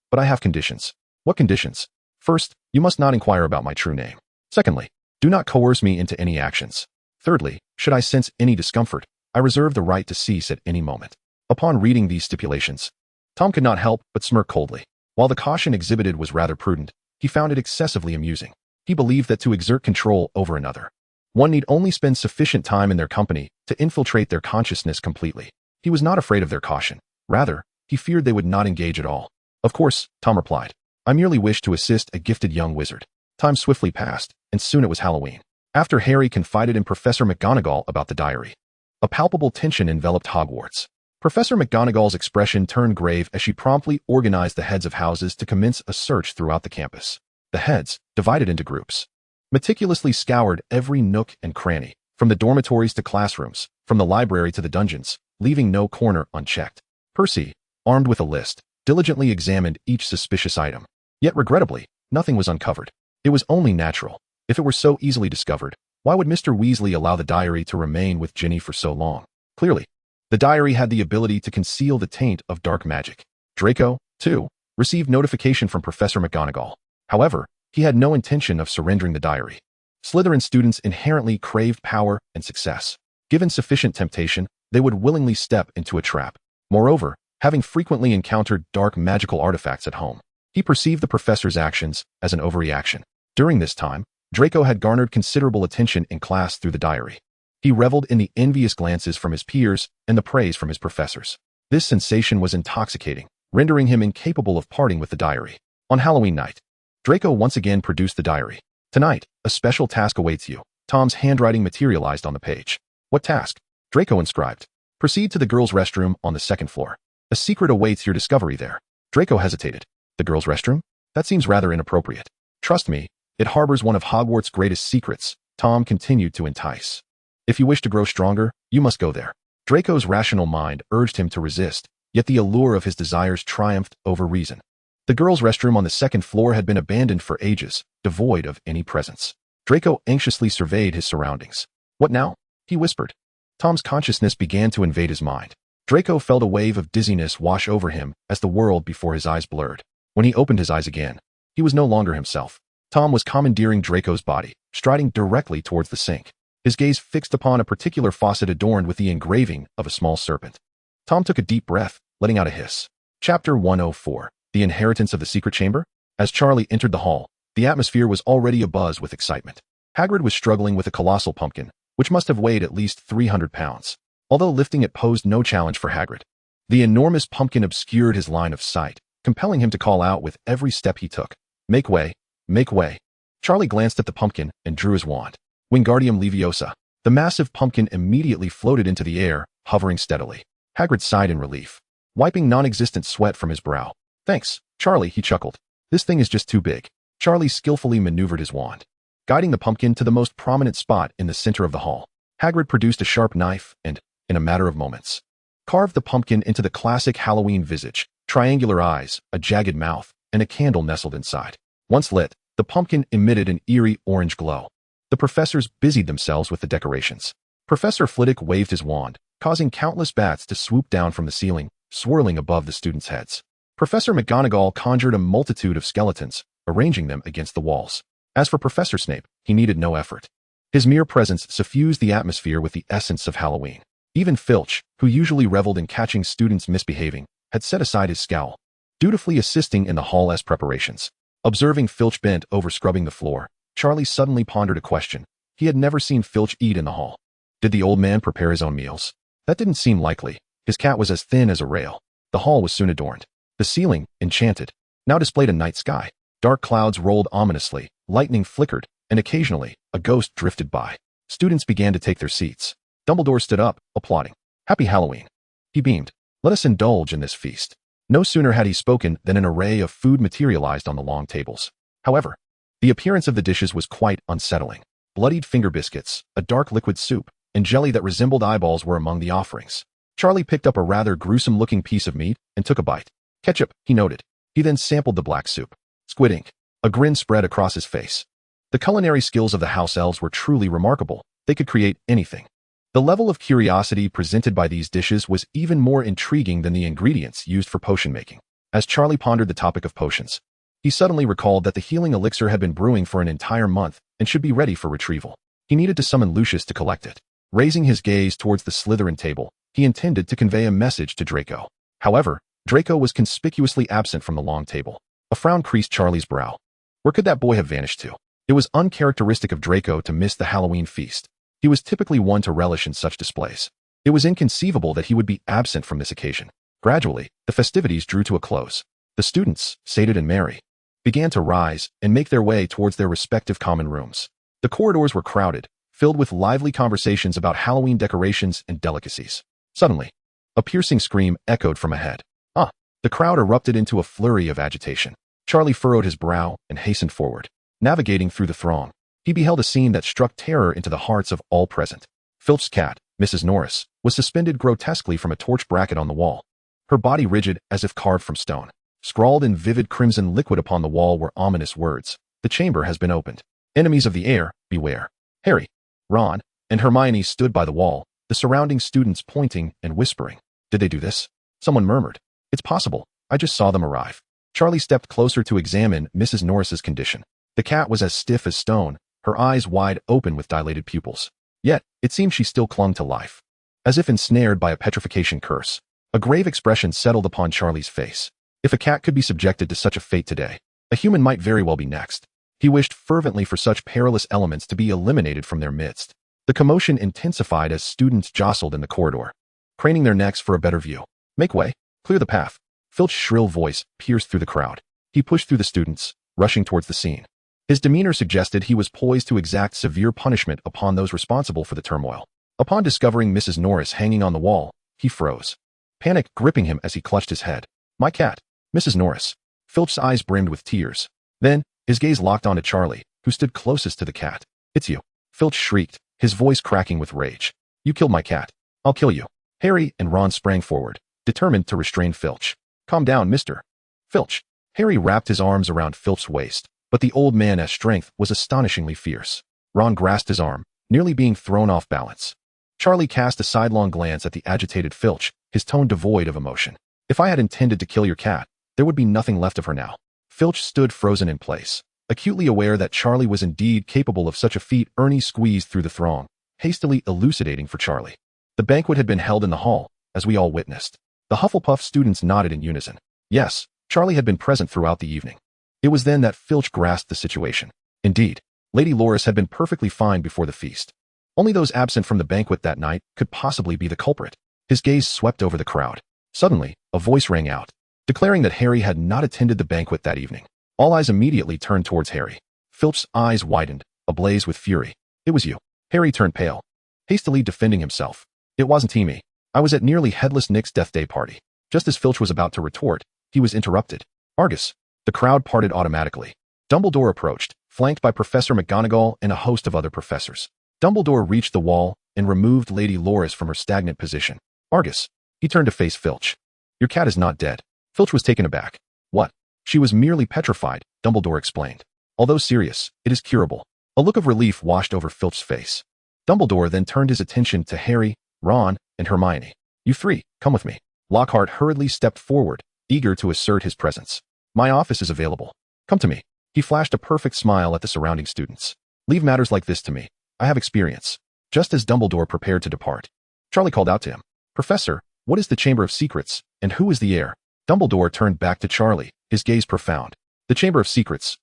but I have conditions. What conditions? First, you must not inquire about my true name. Secondly, do not coerce me into any actions. Thirdly, should I sense any discomfort, I reserve the right to cease at any moment. Upon reading these stipulations, Tom could not help but smirk coldly. While the caution exhibited was rather prudent, he found it excessively amusing. He believed that to exert control over another, one need only spend sufficient time in their company to infiltrate their consciousness completely. He was not afraid of their caution. Rather, he feared they would not engage at all. Of course, Tom replied. I merely wish to assist a gifted young wizard. Time swiftly passed, and soon it was Halloween. After Harry confided in Professor McGonagall about the diary, a palpable tension enveloped Hogwarts. Professor McGonagall's expression turned grave as she promptly organized the heads of houses to commence a search throughout the campus. The heads, divided into groups, meticulously scoured every nook and cranny, from the dormitories to classrooms, from the library to the dungeons, leaving no corner unchecked. Percy, armed with a list, diligently examined each suspicious item. Yet regrettably, nothing was uncovered. It was only natural. If it were so easily discovered, why would Mr. Weasley allow the diary to remain with Ginny for so long? Clearly, the diary had the ability to conceal the taint of dark magic. Draco, too, received notification from Professor McGonagall. However, he had no intention of surrendering the diary. Slytherin students inherently craved power and success. Given sufficient temptation, they would willingly step into a trap. Moreover, having frequently encountered dark magical artifacts at home, he perceived the professor's actions as an overreaction. During this time, Draco had garnered considerable attention in class through the diary. He reveled in the envious glances from his peers and the praise from his professors. This sensation was intoxicating, rendering him incapable of parting with the diary. On Halloween night, Draco once again produced the diary. Tonight, a special task awaits you. Tom's handwriting materialized on the page. What task? Draco inscribed. Proceed to the girls' restroom on the second floor. A secret awaits your discovery there. Draco hesitated. The girls' restroom? That seems rather inappropriate. Trust me, it harbors one of Hogwarts' greatest secrets, Tom continued to entice. If you wish to grow stronger, you must go there. Draco's rational mind urged him to resist, yet the allure of his desires triumphed over reason. The girls' restroom on the second floor had been abandoned for ages, devoid of any presence. Draco anxiously surveyed his surroundings. What now? He whispered. Tom's consciousness began to invade his mind. Draco felt a wave of dizziness wash over him as the world before his eyes blurred. When he opened his eyes again, he was no longer himself. Tom was commandeering Draco's body, striding directly towards the sink. His gaze fixed upon a particular faucet adorned with the engraving of a small serpent. Tom took a deep breath, letting out a hiss. Chapter 104. The Inheritance of the Secret Chamber? As Charlie entered the hall, the atmosphere was already abuzz with excitement. Hagrid was struggling with a colossal pumpkin, which must have weighed at least 300 pounds. Although lifting it posed no challenge for Hagrid, the enormous pumpkin obscured his line of sight, compelling him to call out with every step he took. Make way, make way. Charlie glanced at the pumpkin and drew his wand. Wingardium Leviosa. The massive pumpkin immediately floated into the air, hovering steadily. Hagrid sighed in relief, wiping non-existent sweat from his brow. Thanks, Charlie, he chuckled. This thing is just too big. Charlie skillfully maneuvered his wand, guiding the pumpkin to the most prominent spot in the center of the hall. Hagrid produced a sharp knife and, in a matter of moments, carved the pumpkin into the classic Halloween visage, triangular eyes, a jagged mouth, and a candle nestled inside. Once lit, the pumpkin emitted an eerie orange glow. The professors busied themselves with the decorations. Professor Flitwick waved his wand, causing countless bats to swoop down from the ceiling, swirling above the students' heads. Professor McGonagall conjured a multitude of skeletons, arranging them against the walls. As for Professor Snape, he needed no effort. His mere presence suffused the atmosphere with the essence of Halloween. Even Filch, who usually reveled in catching students misbehaving, had set aside his scowl, dutifully assisting in the hall-s preparations. Observing Filch bent over scrubbing the floor, Charlie suddenly pondered a question. He had never seen Filch eat in the hall. Did the old man prepare his own meals? That didn't seem likely. His cat was as thin as a rail. The hall was soon adorned. The ceiling, enchanted, now displayed a night sky. Dark clouds rolled ominously, lightning flickered, and occasionally, a ghost drifted by. Students began to take their seats. Dumbledore stood up, applauding. "Happy Halloween." He beamed. "Let us indulge in this feast." No sooner had he spoken than an array of food materialized on the long tables. However, the appearance of the dishes was quite unsettling. Bloodied finger biscuits, a dark liquid soup, and jelly that resembled eyeballs were among the offerings. Charlie picked up a rather gruesome-looking piece of meat and took a bite. "Ketchup," he noted. He then sampled the black soup. "Squid ink." A grin spread across his face. The culinary skills of the house elves were truly remarkable. They could create anything. The level of curiosity presented by these dishes was even more intriguing than the ingredients used for potion making. As Charlie pondered the topic of potions, he suddenly recalled that the healing elixir had been brewing for an entire month and should be ready for retrieval. He needed to summon Lucius to collect it. Raising his gaze towards the Slytherin table, he intended to convey a message to Draco. However, Draco was conspicuously absent from the long table. A frown creased Charlie's brow. Where could that boy have vanished to? It was uncharacteristic of Draco to miss the Halloween feast. He was typically one to relish in such displays. It was inconceivable that he would be absent from this occasion. Gradually, the festivities drew to a close. The students, sated and merry, began to rise and make their way towards their respective common rooms. The corridors were crowded, filled with lively conversations about Halloween decorations and delicacies. Suddenly, a piercing scream echoed from ahead. "Ah!" The crowd erupted into a flurry of agitation. Charlie furrowed his brow and hastened forward. Navigating through the throng, he beheld a scene that struck terror into the hearts of all present. Filch's cat, Mrs. Norris, was suspended grotesquely from a torch bracket on the wall, her body rigid as if carved from stone. Scrawled in vivid crimson liquid upon the wall were ominous words. "The chamber has been opened. Enemies of the heir, beware." Harry, Ron, and Hermione stood by the wall, the surrounding students pointing and whispering. "Did they do this?" Someone murmured. "It's possible. I just saw them arrive." Charlie stepped closer to examine Mrs. Norris's condition. The cat was as stiff as stone, her eyes wide open with dilated pupils. Yet, it seemed she still clung to life. As if ensnared by a petrification curse, a grave expression settled upon Charlie's face. If a cat could be subjected to such a fate today, a human might very well be next. He wished fervently for such perilous elements to be eliminated from their midst. The commotion intensified as students jostled in the corridor, craning their necks for a better view. "Make way. Clear the path." Filch's shrill voice pierced through the crowd. He pushed through the students, rushing towards the scene. His demeanor suggested he was poised to exact severe punishment upon those responsible for the turmoil. Upon discovering Mrs. Norris hanging on the wall, he froze, panic gripping him as he clutched his head. "My cat, Mrs. Norris." Filch's eyes brimmed with tears. Then, his gaze locked onto Charlie, who stood closest to the cat. "It's you." Filch shrieked, his voice cracking with rage. "You killed my cat. I'll kill you." Harry and Ron sprang forward, determined to restrain Filch. "Calm down, Mr. Filch." Harry wrapped his arms around Filch's waist, but the old man's strength was astonishingly fierce. Ron grasped his arm, nearly being thrown off balance. Charlie cast a sidelong glance at the agitated Filch, his tone devoid of emotion. "If I had intended to kill your cat, there would be nothing left of her now." Filch stood frozen in place. Acutely aware that Charlie was indeed capable of such a feat, Ernie squeezed through the throng, hastily elucidating for Charlie. The banquet had been held in the hall, as we all witnessed. The Hufflepuff students nodded in unison. Yes, Charlie had been present throughout the evening. It was then that Filch grasped the situation. Indeed, Lady Loris had been perfectly fine before the feast. Only those absent from the banquet that night could possibly be the culprit. His gaze swept over the crowd. Suddenly, a voice rang out, declaring that Harry had not attended the banquet that evening. All eyes immediately turned towards Harry. Filch's eyes widened, ablaze with fury. "It was you." Harry turned pale, hastily defending himself. "It wasn't me. I was at nearly Headless Nick's death day party." Just as Filch was about to retort, he was interrupted. "Argus." The crowd parted automatically. Dumbledore approached, flanked by Professor McGonagall and a host of other professors. Dumbledore reached the wall and removed Lady Loris from her stagnant position. "Argus." He turned to face Filch. "Your cat is not dead." Filch was taken aback. "What?" "She was merely petrified," Dumbledore explained. "Although serious, it is curable." A look of relief washed over Filch's face. Dumbledore then turned his attention to Harry, Ron, and Hermione. "You three, come with me." Lockhart hurriedly stepped forward, eager to assert his presence. "My office is available. Come to me." He flashed a perfect smile at the surrounding students. "Leave matters like this to me. I have experience." Just as Dumbledore prepared to depart, Charlie called out to him. "Professor, what is the Chamber of Secrets, and who is the heir?" Dumbledore turned back to Charlie, his gaze profound. "The Chamber of Secrets,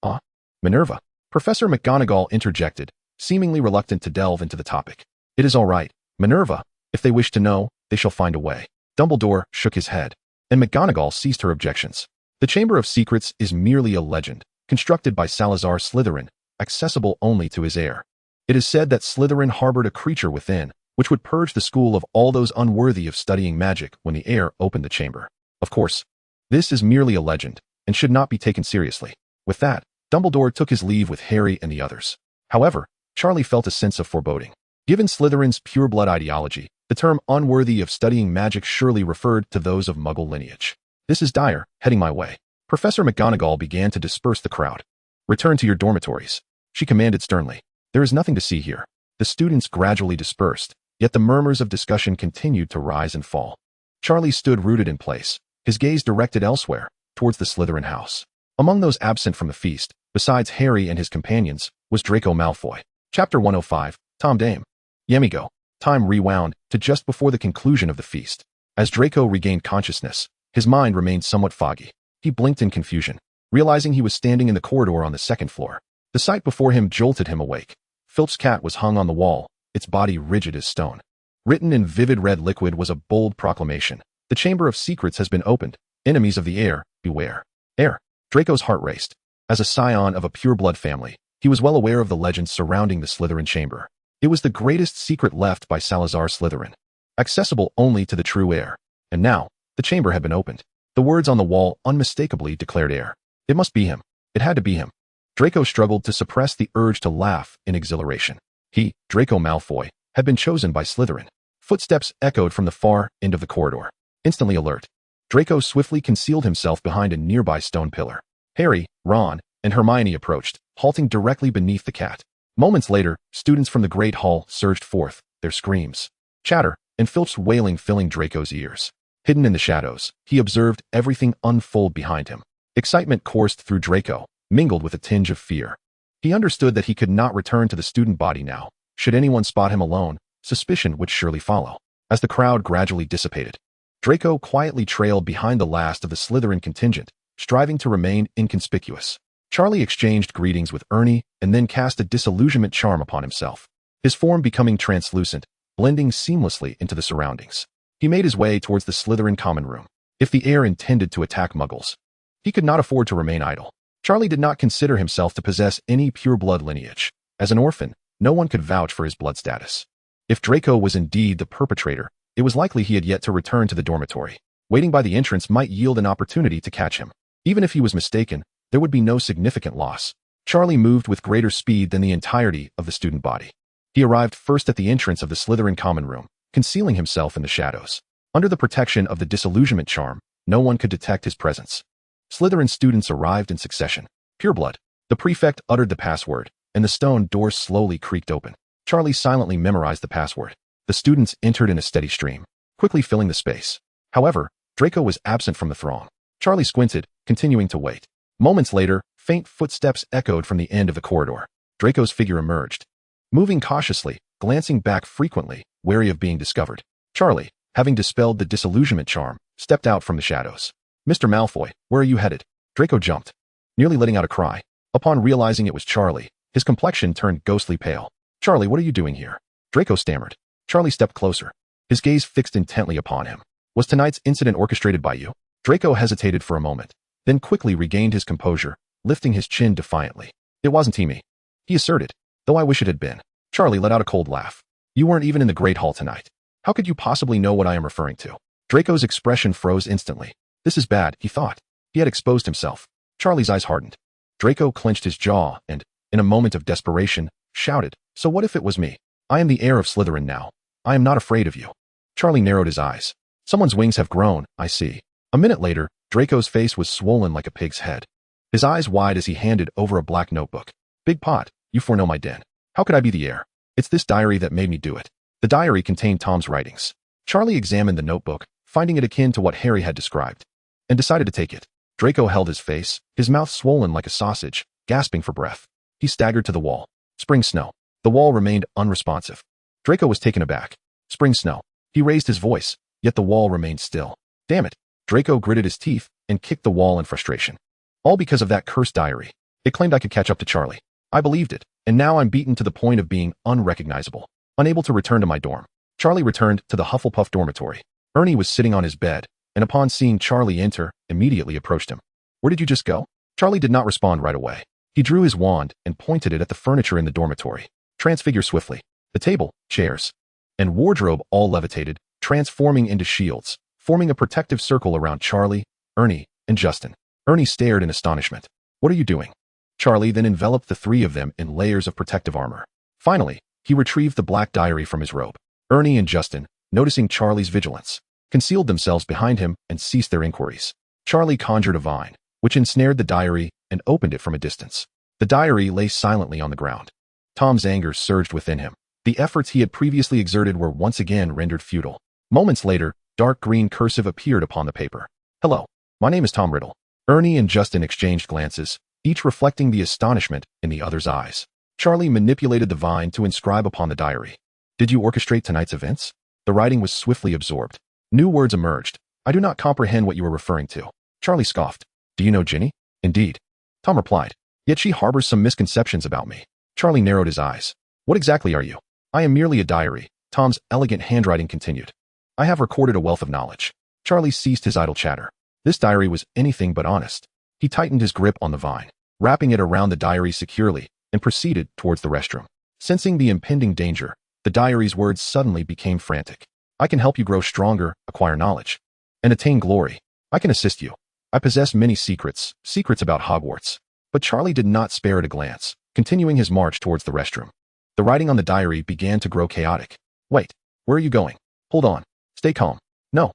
Minerva." Professor McGonagall interjected, seemingly reluctant to delve into the topic. "It is all right, Minerva. If they wish to know, they shall find a way." Dumbledore shook his head, and McGonagall ceased her objections. "The Chamber of Secrets is merely a legend," constructed by Salazar Slytherin, accessible only to his heir. It is said that Slytherin harbored a creature within, which would purge the school of all those unworthy of studying magic when the heir opened the chamber. Of course, this is merely a legend, and should not be taken seriously. With that, Dumbledore took his leave with Harry and the others. However, Charlie felt a sense of foreboding. Given Slytherin's pure-blood ideology, the term unworthy of studying magic surely referred to those of Muggle lineage. This is dire, heading my way. Professor McGonagall began to disperse the crowd. Return to your dormitories, she commanded sternly. There is nothing to see here. The students gradually dispersed, yet the murmurs of discussion continued to rise and fall. Charlie stood rooted in place, his gaze directed elsewhere, towards the Slytherin house. Among those absent from the feast, besides Harry and his companions, was Draco Malfoy. Chapter 105, Tom Dame. Yemigo. Time rewound to just before the conclusion of the feast. As Draco regained consciousness, his mind remained somewhat foggy. He blinked in confusion, realizing he was standing in the corridor on the second floor. The sight before him jolted him awake. Filch's cat was hung on the wall, its body rigid as stone. Written in vivid red liquid was a bold proclamation. The Chamber of Secrets has been opened. Enemies of the heir, beware. Heir. Draco's heart raced. As a scion of a pure-blood family, he was well aware of the legends surrounding the Slytherin chamber. It was the greatest secret left by Salazar Slytherin, accessible only to the true heir. And now, the chamber had been opened. The words on the wall unmistakably declared heir. It must be him. It had to be him. Draco struggled to suppress the urge to laugh in exhilaration. He, Draco Malfoy, had been chosen by Slytherin. Footsteps echoed from the far end of the corridor. Instantly alert, Draco swiftly concealed himself behind a nearby stone pillar. Harry, Ron, and Hermione approached, halting directly beneath the cat. Moments later, students from the Great Hall surged forth, their screams, chatter, and Filch's wailing filling Draco's ears. Hidden in the shadows, he observed everything unfold behind him. Excitement coursed through Draco, mingled with a tinge of fear. He understood that he could not return to the student body now. Should anyone spot him alone, suspicion would surely follow. As the crowd gradually dissipated, Draco quietly trailed behind the last of the Slytherin contingent, striving to remain inconspicuous. Charlie exchanged greetings with Ernie and then cast a disillusionment charm upon himself, his form becoming translucent, blending seamlessly into the surroundings. He made his way towards the Slytherin common room. If the heir intended to attack Muggles, he could not afford to remain idle. Charlie did not consider himself to possess any pure-blood lineage. As an orphan, no one could vouch for his blood status. If Draco was indeed the perpetrator, it was likely he had yet to return to the dormitory. Waiting by the entrance might yield an opportunity to catch him. Even if he was mistaken, there would be no significant loss. Charlie moved with greater speed than the entirety of the student body. He arrived first at the entrance of the Slytherin common room, concealing himself in the shadows. Under the protection of the disillusionment charm, no one could detect his presence. Slytherin students arrived in succession. Pureblood. The prefect uttered the password, and the stone doors slowly creaked open. Charlie silently memorized the password. The students entered in a steady stream, quickly filling the space. However, Draco was absent from the throng. Charlie squinted, continuing to wait. Moments later, faint footsteps echoed from the end of the corridor. Draco's figure emerged, moving cautiously, glancing back frequently, wary of being discovered. Charlie, having dispelled the disillusionment charm, stepped out from the shadows. Mr. Malfoy, where are you headed? Draco jumped, nearly letting out a cry. Upon realizing it was Charlie, his complexion turned ghostly pale. Charlie, what are you doing here? Draco stammered. Charlie stepped closer, his gaze fixed intently upon him. Was tonight's incident orchestrated by you? Draco hesitated for a moment, then quickly regained his composure, lifting his chin defiantly. It wasn't me, he asserted, though I wish it had been. Charlie let out a cold laugh. You weren't even in the Great Hall tonight. How could you possibly know what I am referring to? Draco's expression froze instantly. This is bad, he thought. He had exposed himself. Charlie's eyes hardened. Draco clenched his jaw and, in a moment of desperation, shouted, so what if it was me? I am the heir of Slytherin now. I am not afraid of you. Charlie narrowed his eyes. Someone's wings have grown, I see. A minute later, Draco's face was swollen like a pig's head. His eyes wide as he handed over a black notebook. Big pot, you foreknow my den. How could I be the heir? It's this diary that made me do it. The diary contained Tom's writings. Charlie examined the notebook, finding it akin to what Harry had described, and decided to take it. Draco held his face, his mouth swollen like a sausage, gasping for breath. He staggered to the wall. Spring snow. The wall remained unresponsive. Draco was taken aback. Spring snow. He raised his voice, yet the wall remained still. Damn it. Draco gritted his teeth and kicked the wall in frustration. All because of that cursed diary. It claimed I could catch up to Charlie. I believed it, and now I'm beaten to the point of being unrecognizable, unable to return to my dorm. Charlie returned to the Hufflepuff dormitory. Ernie was sitting on his bed, and upon seeing Charlie enter, immediately approached him. Where did you just go? Charlie did not respond right away. He drew his wand and pointed it at the furniture in the dormitory. Transfigure swiftly. The table, chairs, and wardrobe all levitated, transforming into shields, forming a protective circle around Charlie, Ernie, and Justin. Ernie stared in astonishment. What are you doing? Charlie then enveloped the three of them in layers of protective armor. Finally, he retrieved the black diary from his robe. Ernie and Justin, noticing Charlie's vigilance, concealed themselves behind him and ceased their inquiries. Charlie conjured a vine, which ensnared the diary and opened it from a distance. The diary lay silently on the ground. Tom's anger surged within him. The efforts he had previously exerted were once again rendered futile. Moments later, dark green cursive appeared upon the paper. Hello, my name is Tom Riddle. Ernie and Justin exchanged glances, each reflecting the astonishment in the other's eyes. Charlie manipulated the vine to inscribe upon the diary. Did you orchestrate tonight's events? The writing was swiftly absorbed. New words emerged. I do not comprehend what you are referring to. Charlie scoffed. Do you know Ginny? Indeed. Tom replied. Yet she harbors some misconceptions about me. Charlie narrowed his eyes. What exactly are you? I am merely a diary. Tom's elegant handwriting continued. I have recorded a wealth of knowledge. Charlie ceased his idle chatter. This diary was anything but honest. He tightened his grip on the vine, wrapping it around the diary securely, and proceeded towards the restroom. Sensing the impending danger, the diary's words suddenly became frantic. I can help you grow stronger, acquire knowledge, and attain glory. I can assist you. I possess many secrets about Hogwarts. But Charlie did not spare it a glance, continuing his march towards the restroom. The writing on the diary began to grow chaotic. Wait, where are you going? Hold on. Stay calm. No,